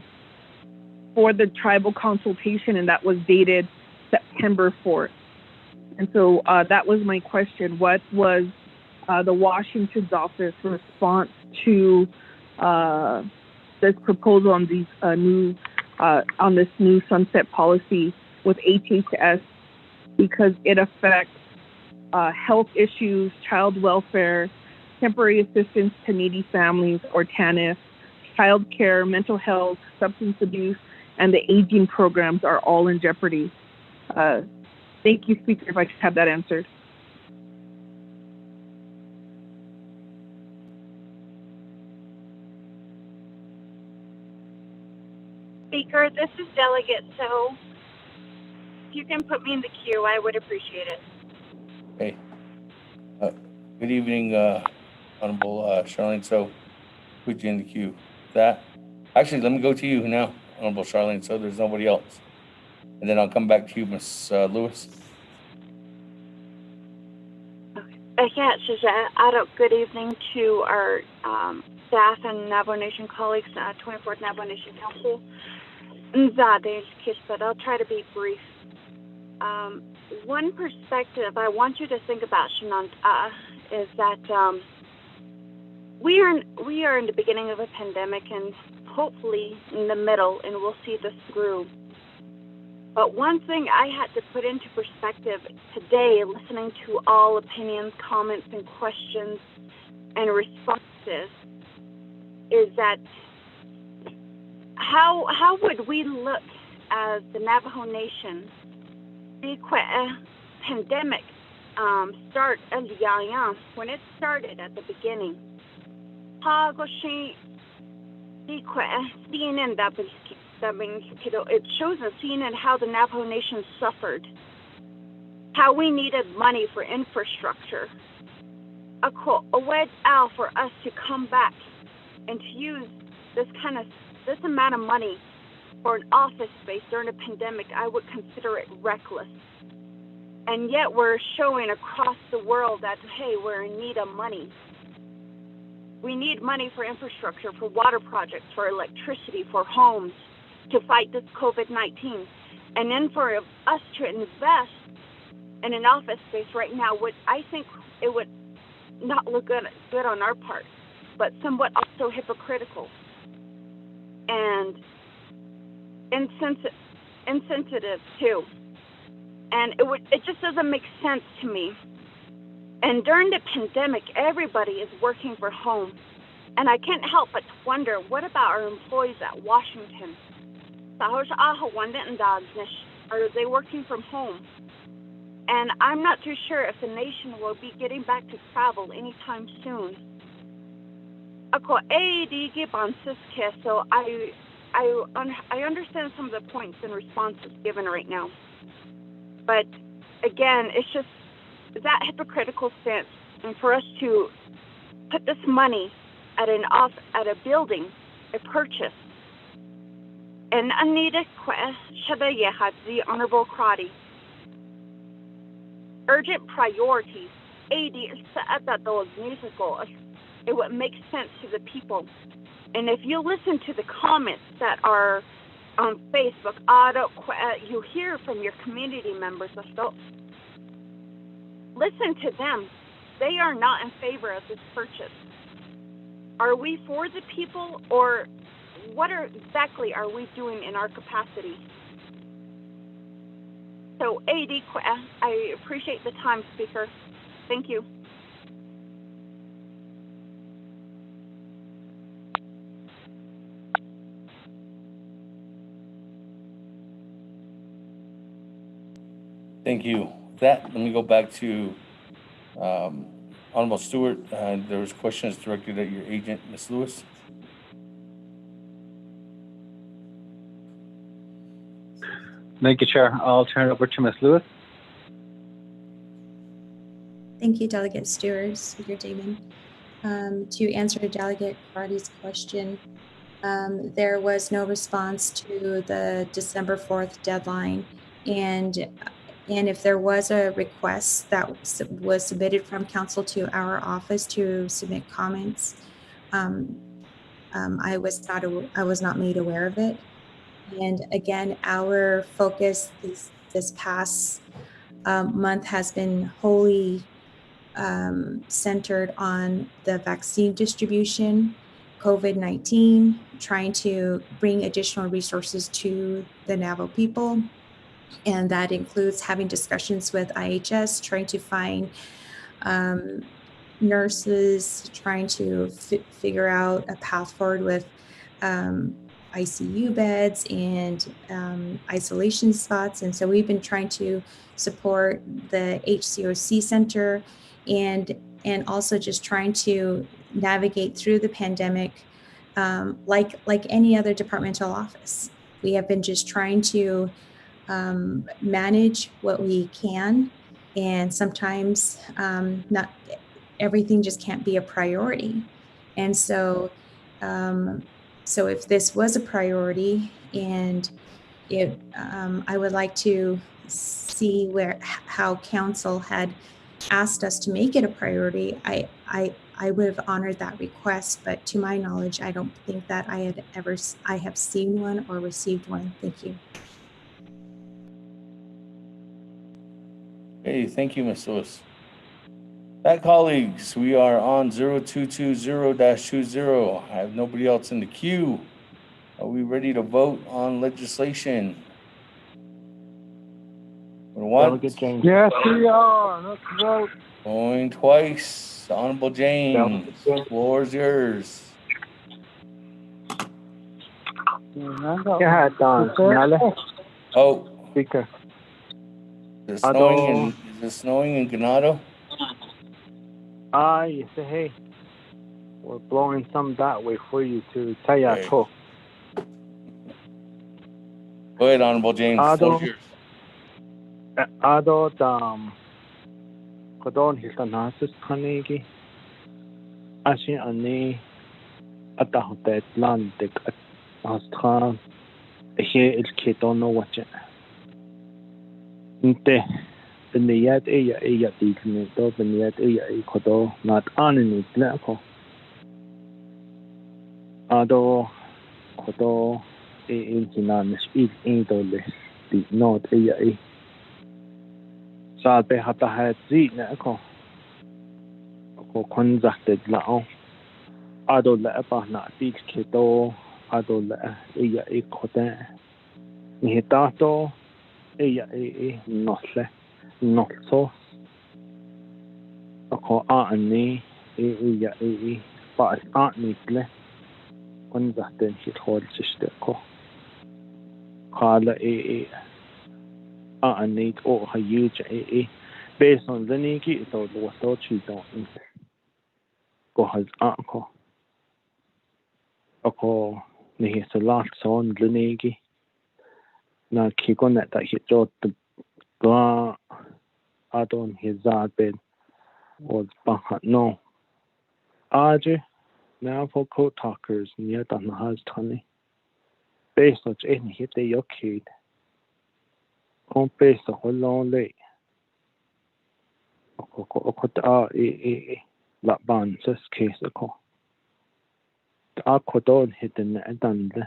Speaker 2: for the tribal consultation, and that was dated September 4th. And so that was my question. What was the Washington's office response to this proposal on these on this new sunset policy with HHS, because it affects health issues, child welfare, temporary assistance to needy families, or TANF, child care, mental health, substance abuse, and the aging programs are all in jeopardy. Thank you, Speaker, if I could have that answered.
Speaker 17: Speaker, this is Delegate, so if you can put me in the queue, I would appreciate it.
Speaker 6: Hey, good evening, Honorable Charlene. So, put you in the queue. Actually, let me go to you now, Honorable Charlene, so there's nobody else. And then I'll come back to you, Ms. Lewis.
Speaker 17: Good evening to our staff and Navajo Nation colleagues, 24th Navajo Nation Council. But I'll try to be brief. One perspective I want you to think about, Shanant, is that we are in the beginning of a pandemic and hopefully in the middle, and we'll see this through. But one thing I had to put into perspective today, listening to all opinions, comments, and questions and responses, is that how would we look as the Navajo Nation the pandemic start when it started at the beginning? It shows us CNN how the Navajo Nation suffered, how we needed money for infrastructure. A wedge out for us to come back and to use this amount of money for an office space during a pandemic, I would consider it reckless. And yet we're showing across the world that, hey, we're in need of money. We need money for infrastructure, for water projects, for electricity, for homes, to fight this COVID-19. And then for us to invest in an office space right now, I think it would not look good on our part, but somewhat also hypocritical and insensitive too. And it just doesn't make sense to me. And during the pandemic, everybody is working from home. And I can't help but wonder, what about our employees at Washington? Are they working from home? And I'm not too sure if the nation will be getting back to travel anytime soon. So I understand some of the points and responses given right now. But again, it's just that hypocritical stance, and for us to put this money at a building, a purchase, and unneeded the Honorable Crotty. Urgent priorities. It would make sense to the people. And if you listen to the comments that are on Facebook, you hear from your community members. Listen to them. They are not in favor of this purchase. Are we for the people, or what exactly are we doing in our capacity? So, I appreciate the time, Speaker. Thank you.
Speaker 6: Thank you. With that, let me go back to Honorable Stewart. There was questions directed at your agent, Ms. Lewis.
Speaker 20: Thank you, Chair. I'll turn it over to Ms. Lewis.
Speaker 14: Thank you, Delegate Stewart, Speaker Damon. To answer Delegate Karati's question, there was no response to the December 4th deadline, and if there was a request that was submitted from council to our office to submit comments, I was not made aware of it. And again, our focus this past month has been wholly centered on the vaccine distribution, COVID-19, trying to bring additional resources to the Navajo people. And that includes having discussions with IHS, trying to find nurses, trying to figure out a path forward with ICU beds and isolation spots. And so we've been trying to support the HCOC Center and also just trying to navigate through the pandemic like any other departmental office. We have been just trying to manage what we can, and sometimes not everything just can't be a priority. And so so if this was a priority, and I would like to see how council had asked us to make it a priority, I would have honored that request, but to my knowledge, I don't think that I have seen one or received one. Thank you.
Speaker 6: Hey, thank you, Ms. Lewis. That, colleagues, we are on 0220-20. I have nobody else in the queue. Are we ready to vote on legislation?
Speaker 19: Delegate James.
Speaker 21: Yes, we are. Let's vote.
Speaker 6: Going twice. Honorable James, floor is yours. Oh,
Speaker 19: Speaker.
Speaker 6: Is it snowing in Ganado?
Speaker 19: You say, hey, we're blowing some that way for you to Tayato.
Speaker 6: Go ahead, Honorable James. Floor is yours.
Speaker 19: Kodon Hiltanasis Kanegi. Ashi Ani Atahotet Landik Astran. Here is Ketono watching. Inte Beniyat Eya Digneto, Beniyat Eya Kodo, not Anini Blacko. Ado Kodo Intinan speak Indoles, the not Eya. Sabe Hata had Zinako. Ko conducted Lao. Ado Lapa not big Keto, Ado Eya Ekoda. Nihitato. Not so. Ako ani but nitle. When that then hit hold sister ko. Kala ani or a huge based on the niki it all was so cheap don't go has uncle. Ako ni a lot son the niki. Na kikonet that he jot the gra adon his bed was bahat no. Aje now for coat talkers near the has tony. Based on any hit the your kid. On base the whole long late. La ban says case a call. The aquadon hit the net and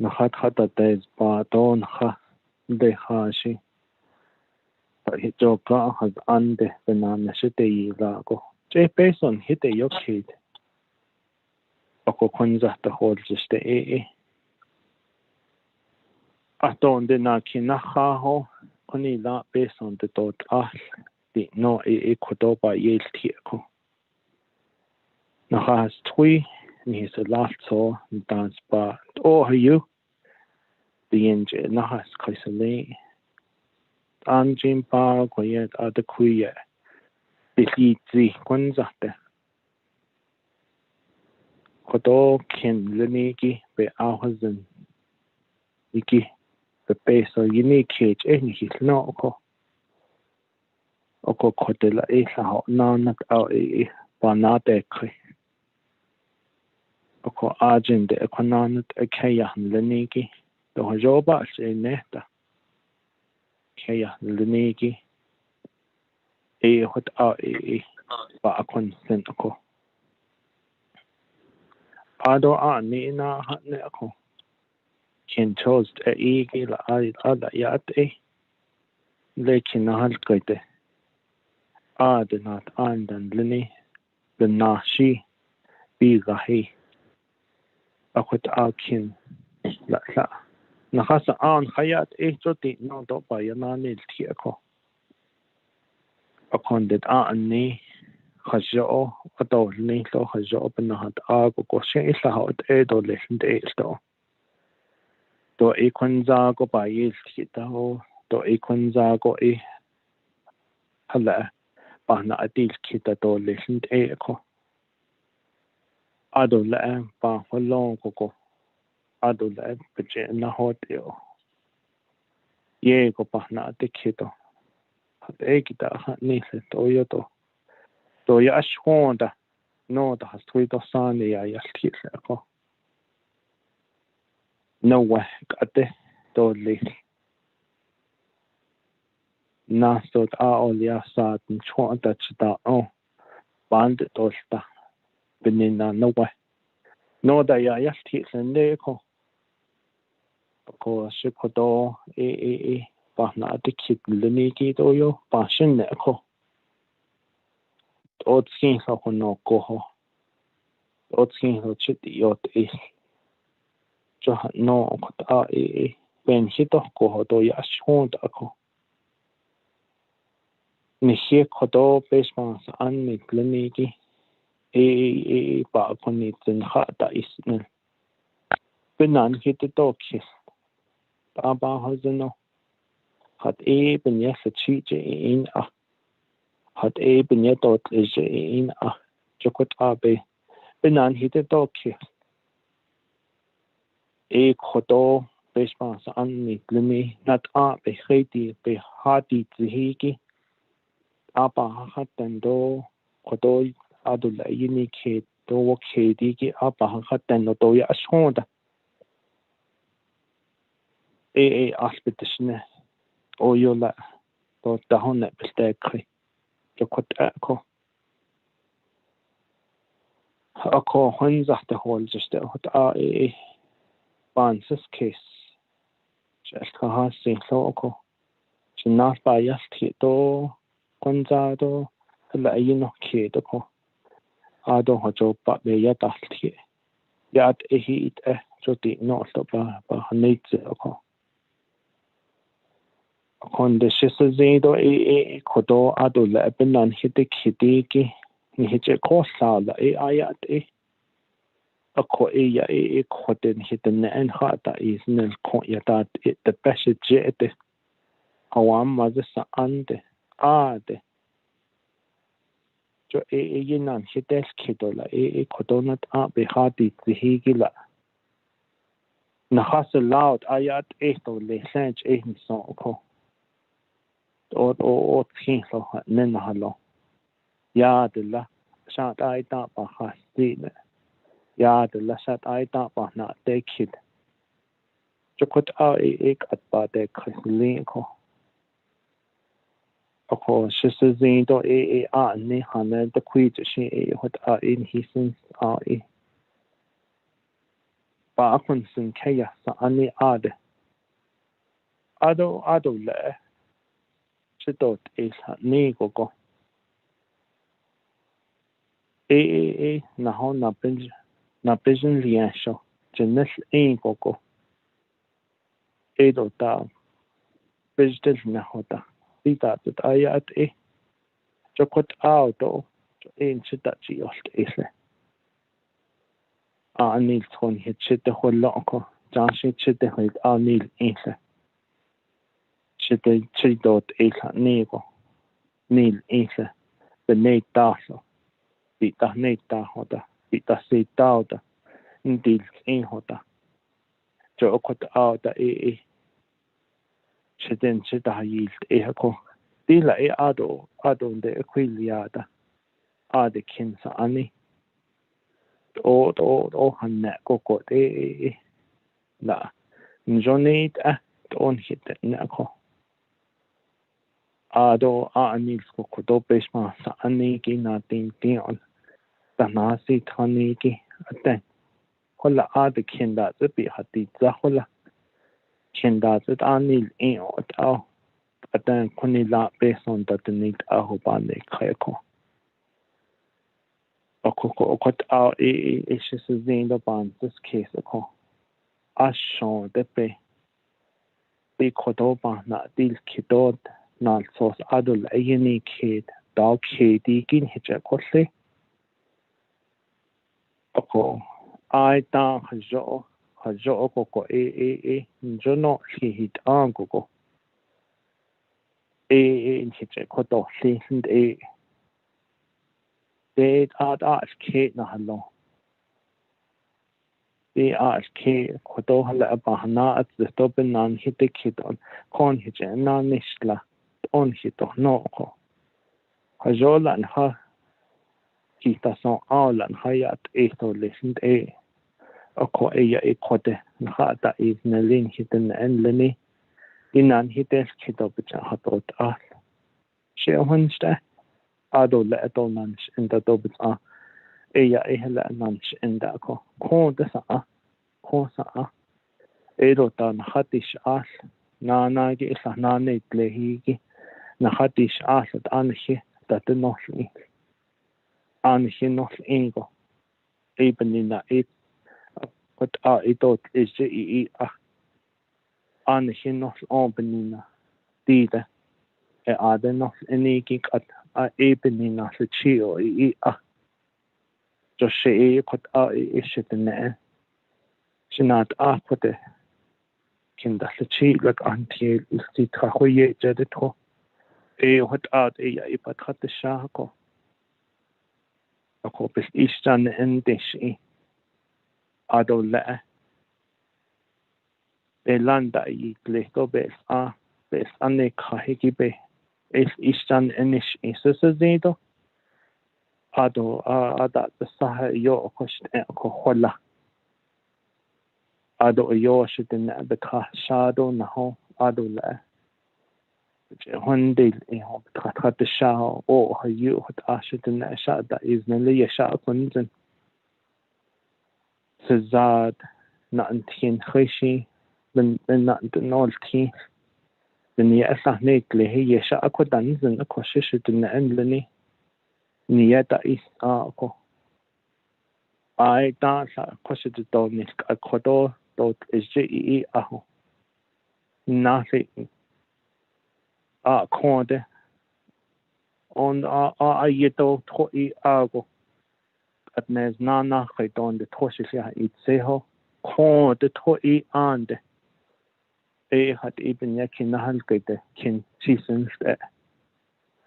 Speaker 19: Nahat days Baton ha de hashi. But hit your car has under the Namashite Lago. J. Bason hit a your kid. Oko Konza the whole just the Aton de Nakinaho, only that based on the dot the no Kodoba Yale Tiako. Nahas Twi. He's a last saw and dance bar. Oh, are you? The engine, Nahas Kaisale. Anjin pa koyet ada kuye. Biliti kwanzate. Kodo kin leniki be ahazan. Iki be peso yini cage any his no oko. Oko kotela isa ho nanat au banate kri. Oko ajin de ekonanat ekaya leniki. Do joba se neta. Kaya leniki. Hot au ba akon sen oko. Ado ni na hatne ako. Kin chose la ada yat lekin na halkaite. Adenat andan lini benashi bigahi. Akot akin la. Nakasa an hayat joti no do ba yananil ti ako. Akon det ni خجاء أدولني لو خجاء بنهاد وقوشين إلا هاد دولي لنديل دو إيكون زاغو بايل كيدا دو إيكون زاغو هلا بحنا أديل كيدا دولي لنديكو أدو لأ بحولون كوكو أدو لأ بجينا هاد ييكو بحنا أدي كيدا هاد كيدا نيسي تويوتو do ya ashwanda no da hastui do sani ya yalti ko no wa ate do le na so ta ol ya sa tin chwanda chita o band do sta benina no wa no da ya yalti sende ko shi ko do ba na ate kit le ni ki do yo ba shin ne ko Otskin sa hono koho. Otskin ho chiti yot jo no kota ben hito koho do ya shont ako. Ni he kodo besman sa an mi kliniki ba koni tin hata isne. Benan hito do kis. Ba hazno. Hat ben yesa chije in had ben dort is in jokot abe benan hite doki khodo bespas an mi glimi nat be khiti be hati zihiki apa hatten do khodo adul yini ke do khedi ki apa hatten do ya shonda aspetishne o yola do tahone bestekri jokot ako hanzahte hol just hot banses case just ha sin so ako chinas ba yasti do konzado la yino ke do ko ado hojo ba be ya tahti ya hit joti no to ba hanit ako kon de shise do kodo ado la benan hite khiti ni hije ko sala ayat ako ya khoten hiten en khata isnel ko ya tat the passage jete hawam mazsa ande ade jo yinan hites kidola kodonat be hati zihigila na hasel laut ayat to le sench ni so ko o thin so nen halo ya de la shat ai ta ba hasine ya de la shat ai ta ba na te kid jokot at ba de khli ko ako shise do ni hana de kwi shi hot in hisin ba kun sin kaya sa ani ade ado le chitot ni go na ho na pension liasho jenes go do ta digital na hota dita that ayat jokot auto in chita chi olt anil thon hit chita hollo ko janshi chita hit anil Shite chidot esa nego nil esa the netaso bita neta hoda bita setauda ndil in hoda jo okot auda shiten shita yield ehako dila ado de equiliada ade kinsa ani o hanne koko la njonit on hit nako ado anil koko do besma sa ani ki na tin tion tanasi thani ki aten hola ade kinda ze bi hati za hola kinda ze anil in o tao aten kuni la beson dat nit aho bane khayko okot au is zindo ban this case ko ashon de be kodoba na dil kidod na sos adul ayni kid dog kidi kin hija kolle oko ai ta hajo ko jono hit an ko in hija kodo lind det kid na hallo ke kodo hala bahna at to benan hite kidon kon hije na nishla on hito no ko hajolan ha kita son alan hayat eto lesnd ako eya ekote ha ta iznalin hiten enleni inan hites kido bicha hatot she honsta ado la eto nanch inda dobita eya ehla nanch inda ko sa edo tan hatish na gi sa na ne plehi na hatish at anhi dat no ego even na but idot is anhi no openina dida no eniki at even na chio just say kot ishit na sinat apote kinda chi like anti isti trahoye jadito hot out ipat hat shako ako bis istan endishi adola elanda leto bes ane khahiki be es istan enish isesedo ado ada saha yo kost ko hola ado yo shitin betha shado na ho ado la hundil ho betha shao o hayu hot ashitin shada iznali yasha kunzen sezad na antin khishi ben na nolti ben ya sahne kle yasha ko danzen ko shishitin enlani niyata is ko ai ta sa kosit do nis akodo dot is aho nothing konde on yeto to ago at nes na khidon de toshia it seho konde to ande hat even yakin nahal kete kin seasons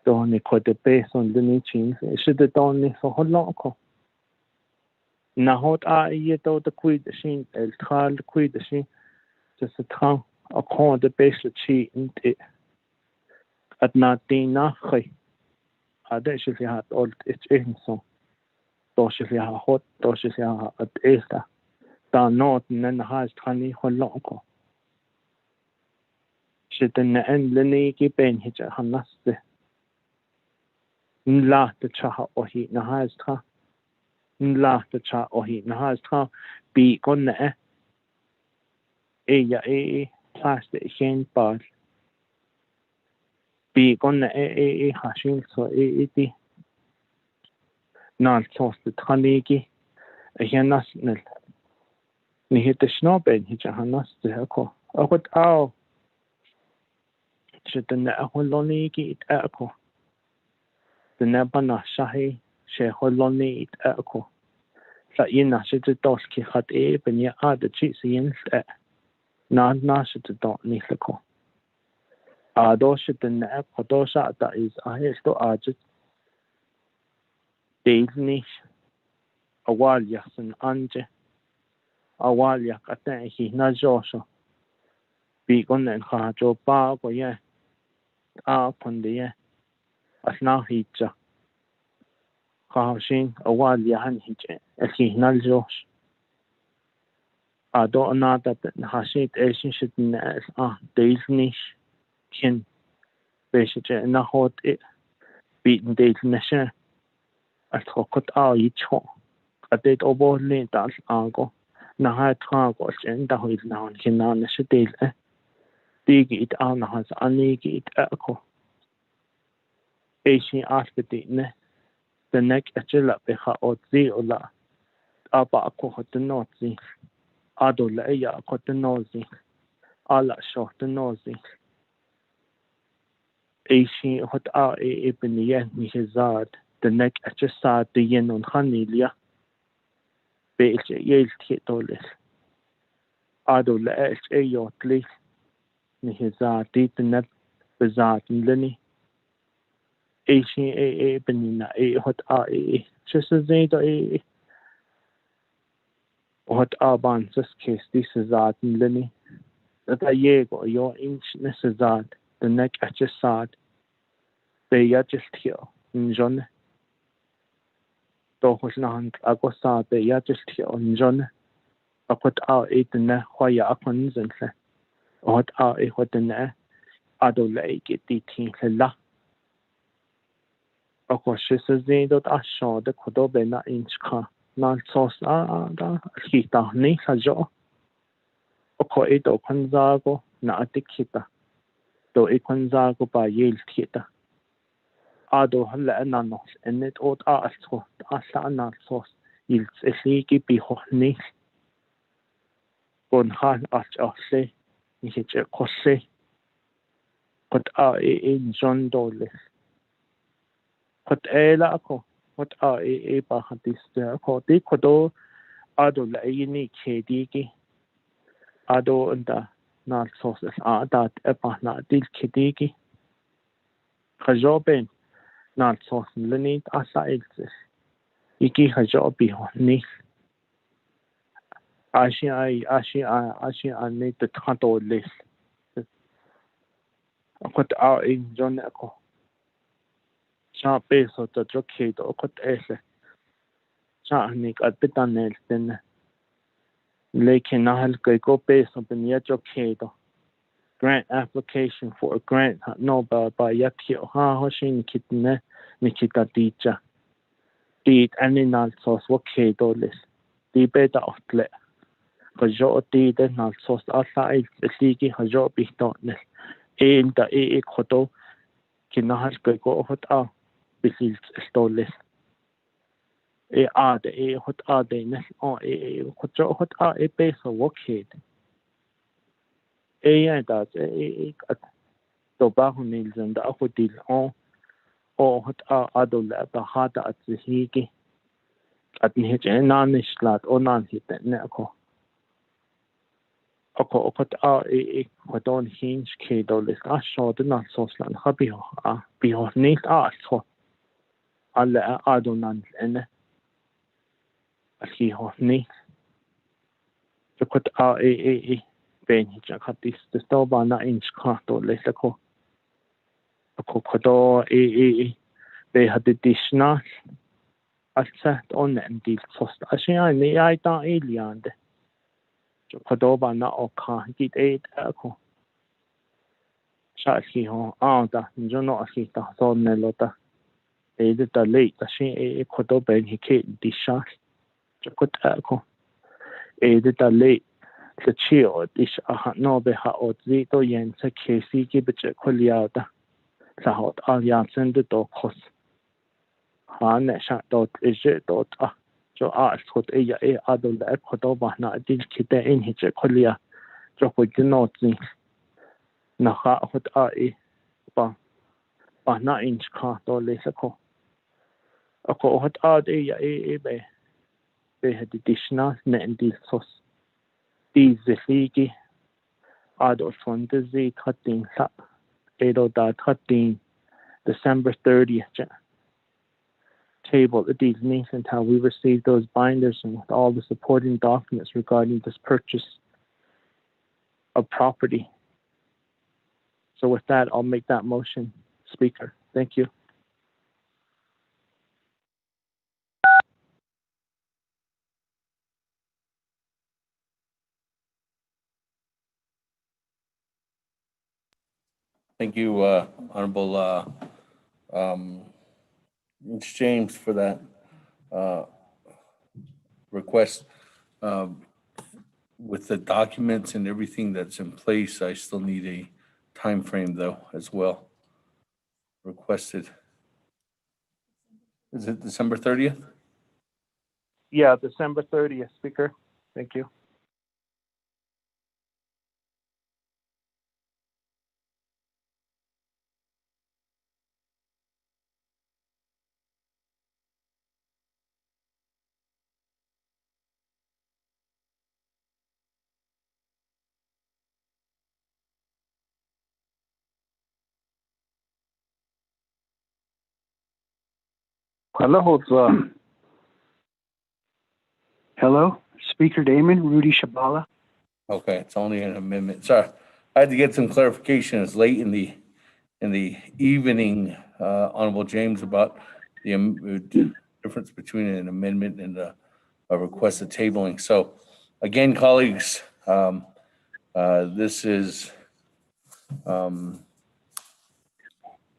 Speaker 19: doni kode based on the nichins should the doni so holoko na hot yeto the quid shin el tral quid shin just a tran a konde base chi inte at natina khay ade shi hat old it's in so to shi hot to shi at esta ta not nen has tani holoko shiten en leni ki pen hija hanaste nla the cha ohi na has tra nla the cha ohi na has tra bi kon ya plastic hen bar bi kon hashin so ti nan sos the tanigi henas nel ni hit the snoben hija hanaste ko akot au shiten holoni ki ko the nebana shahi she holoni ko sa ina shit dos ki hat ben ya ad chi sin na shit do ni ko Adoshitin Kodosha is Ahesto Ajit Daisnish Awalias and Anje Awalia Katehi Najosho Begon and Hajo Bagoye Pondia Asnahija Kahashin Awalia Hanhije Ehi Najosh Ado another Hashit Asian shit as Daisnish Kin Beshit na hot it beaten days nation at Hokot each ho. A date over late as Argo. Naha Tragos and the who is now in Kinan Shadil. Dig it on has anigi it echo. Asian aspidine. The neck a chilla beha or ziola. Abako hot the nozy. Adolaya got the nosy. Alla shot the nosy. Asian hot in the end, Mihizard, the neck at your side, the yen on Hanilia. Base Yale Titolis. Adola a yotli. Mihizard, the net, bizarre and Lenny. Asian Benina, hot just as they do what Ban's case, this is art and Lenny. That a yego, your inch necessard, the neck at your side. They are just here in John. Dohos Nant Agosa, they are just here in John. I put out 8 in there, why you up on and say, what are a what in there? Adolay get the tea, la. Of course, she says they don't assure the Codobena inch car. Not sauce, he down, ni a jaw. O coedo conzago, not a dictator. Though a conzago by Yale theatre. Ado Halanos and it ought also Asana sauce yields a leaky beholding. Gonhan arch of say, Nihich a cosse. But in John Doles. But Elako, what are a bahadis there? Cody Codo Ado Laini Kedigi Ado and the not sauces are that Epana dil Kedigi. Kajoben. Not so Lenny aside this. Iki Hajobi ni. Ashi need the Tato list. Put out in John Echo. Sharp base of the Jokate or cut Esse. Sharnik at Bitanel then Lake Nahal go base of the Yajokado. Grant application for a grant no by Yakio Hoshin Kitne Nikita Dicha. Deed any non source what Kado list. The better outlet. Hajo deed and non source outside the Sigi Hajo be darkness. In the A Kodo Kinahas go hot out. Besides stoleless. A are the A hot are they nest or A hot are a base of what kid. Does a Tobago Nils and the Ahodil on or what are Adol at the heart at the Higi at Nich and Nanislat or Nanhit at Neko. Oko what are a what on hinge Kadolis are short and not so slant hobby behold Nate are so alla Adonan and a he hot Nate. The what are a Ben Hijakatis, the Stobana inch carto lesako. A cocodo they had the dish not as set on and deal toast. Ashia and the Ida alien. Codobana or car get 8 echo. Shashi ho, that, Jono Asita, Sonelota. They did the late, she a Codoben he can't dish. Jacot echo. A did the late. The chill dish no beha or zito yen se kesi gibiche coliata. Sahot alian send the dog host. Han shot dot is it dot jo asked what a adult ecodoba not did kite in his colia. Jo would not think. Naha what a not inch car or lesako. A co what are they they had the dish not and this sauce. These the Figi Adolf von the Z cutting up
Speaker 13: 8.13 December 30th table at these meetings until we receive those binders and with all the supporting documents regarding this purchase of property. So with that, I'll make that motion, Speaker. Thank you.
Speaker 6: Thank you, Honorable Mr. James, for that request. With the documents and everything that's in place, I still need a time frame though as well. Requested. Is it December 30th?
Speaker 13: Yeah, December 30th, Speaker. Thank you.
Speaker 15: Hello, Speaker Damon, Rudy Shabala.
Speaker 6: Okay, it's only an amendment. Sorry, I had to get some clarification. It's late in the evening, Honorable James, about the difference between an amendment and a request of tabling. So, again, colleagues, this is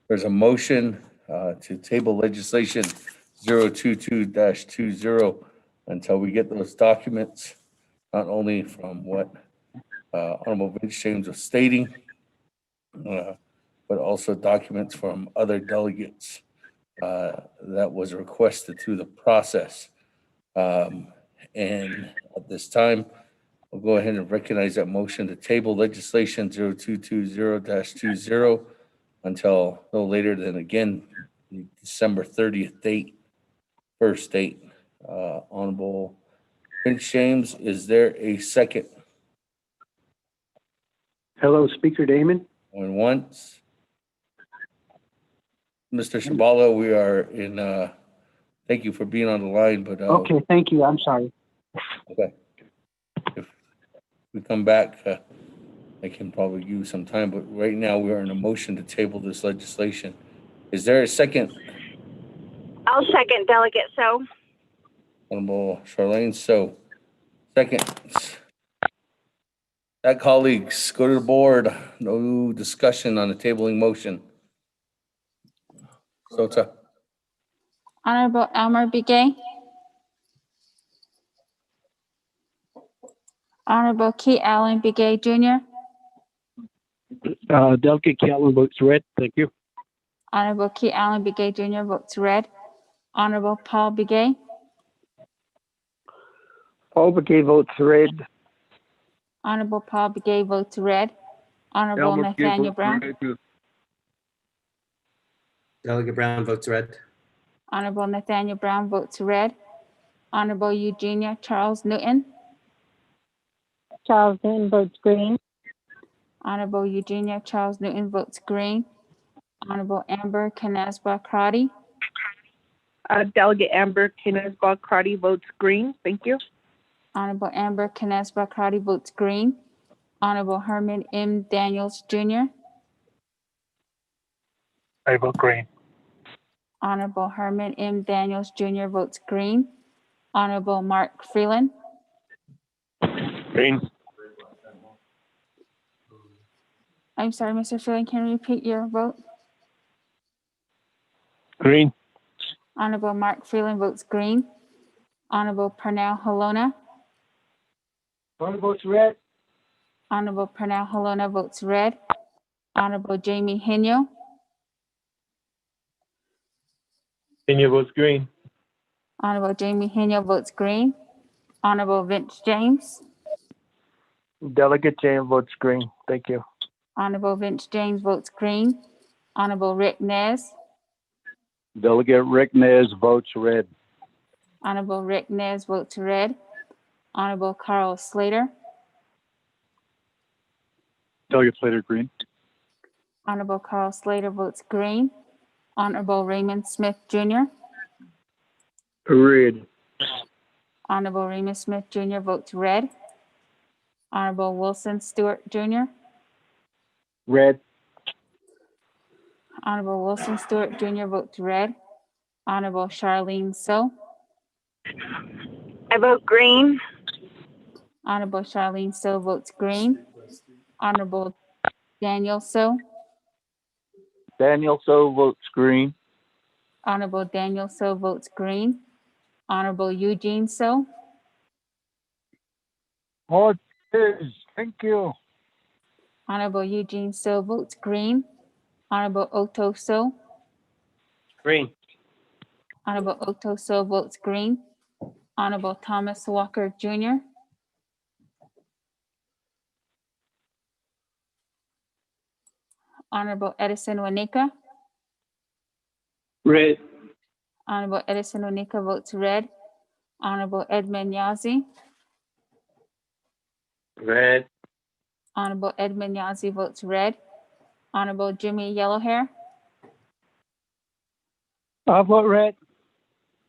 Speaker 6: there's a motion to table legislation 022-20 until we get those documents, not only from what Honorable Vince James was stating, but also documents from other delegates that was requested through the process. And at this time, I'll go ahead and recognize that motion to table legislation 0220-20 until no later than, again, the December 30th date, first date. Honorable Vince James, is there a second?
Speaker 15: Hello, Speaker Damon.
Speaker 6: Going once. Mr. Shabala, we are in, thank you for being on the line, but.
Speaker 15: Okay, thank you. I'm sorry.
Speaker 6: Okay. If we come back, I can probably use some time, but right now we are in a motion to table this legislation. Is there a second?
Speaker 17: I'll second, Delegate So.
Speaker 6: Honorable Charlene, so second. That, colleagues, go to the board. No discussion on the tabling motion. Sota.
Speaker 12: Honorable Elmer Begay. Honorable Key Allen Begay Jr.
Speaker 19: Delegate Callan votes red. Thank you.
Speaker 12: Honorable Key Allen Begay Jr. votes red. Honorable Paul Begay.
Speaker 19: Paul Begay votes red.
Speaker 12: Honorable Paul Begay votes red. Honorable Nathaniel Brown.
Speaker 9: Delegate Brown votes red.
Speaker 12: Honorable Nathaniel Brown votes red. Honorable Eugenia Charles Newton.
Speaker 16: Charles Newton votes green.
Speaker 12: Honorable Eugenia Charles Newton votes green. Honorable Amber Canesba Crotty.
Speaker 2: Delegate Amber Canesba Crotty votes green. Thank you.
Speaker 12: Honorable Amber Canesba Crotty votes green. Honorable Herman M. Daniels Jr.
Speaker 3: I vote green.
Speaker 12: Honorable Herman M. Daniels Jr. votes green. Honorable Mark Freeland.
Speaker 18: Green.
Speaker 12: I'm sorry, Mr. Freeland, can you repeat your vote?
Speaker 18: Green.
Speaker 12: Honorable Mark Freeland votes green. Honorable Pernell Halona.
Speaker 19: Votes red.
Speaker 12: Honorable Pernell Halona votes red. Honorable Jamie Henyo.
Speaker 18: Henyo votes green.
Speaker 12: Honorable Jamie Henyo votes green. Honorable Vince James.
Speaker 13: Delegate James votes green. Thank you.
Speaker 12: Honorable Vince James votes green. Honorable Rick Nez.
Speaker 15: Delegate Rick Nez votes red.
Speaker 12: Honorable Rick Nez votes red. Honorable Carl Slater.
Speaker 18: Delegate Slater green.
Speaker 12: Honorable Carl Slater votes green. Honorable Raymond Smith Jr.
Speaker 19: Red.
Speaker 12: Honorable Raymond Smith Jr. votes red. Honorable Wilson Stewart Jr.
Speaker 19: Red.
Speaker 12: Honorable Wilson Stewart Jr. votes red. Honorable Charlene So.
Speaker 17: I vote green.
Speaker 12: Honorable Charlene So votes green. Honorable Daniel So.
Speaker 7: Daniel So votes green.
Speaker 12: Honorable Daniel So votes green. Honorable Eugene So.
Speaker 3: Oh, thank you.
Speaker 12: Honorable Eugene So votes green. Honorable Otto So.
Speaker 9: Green.
Speaker 12: Honorable Otto So votes green. Honorable Thomas Walker Jr. Honorable Edison Wanika.
Speaker 9: Red.
Speaker 12: Honorable Edison Wanika votes red. Honorable Edmund Yazi.
Speaker 9: Red.
Speaker 12: Honorable Edmund Yazi votes red. Honorable Jimmy Yellowhair.
Speaker 22: I vote red.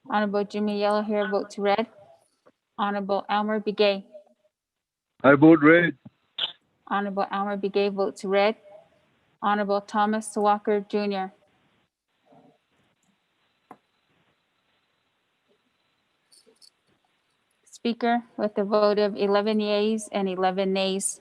Speaker 12: Honorable Jimmy Yellowhair votes red. Honorable Elmer Begay.
Speaker 15: I vote red.
Speaker 12: Honorable Elmer Begay votes red. Honorable Thomas Walker Jr. Speaker, with a vote of 11 yeas and 11 nays.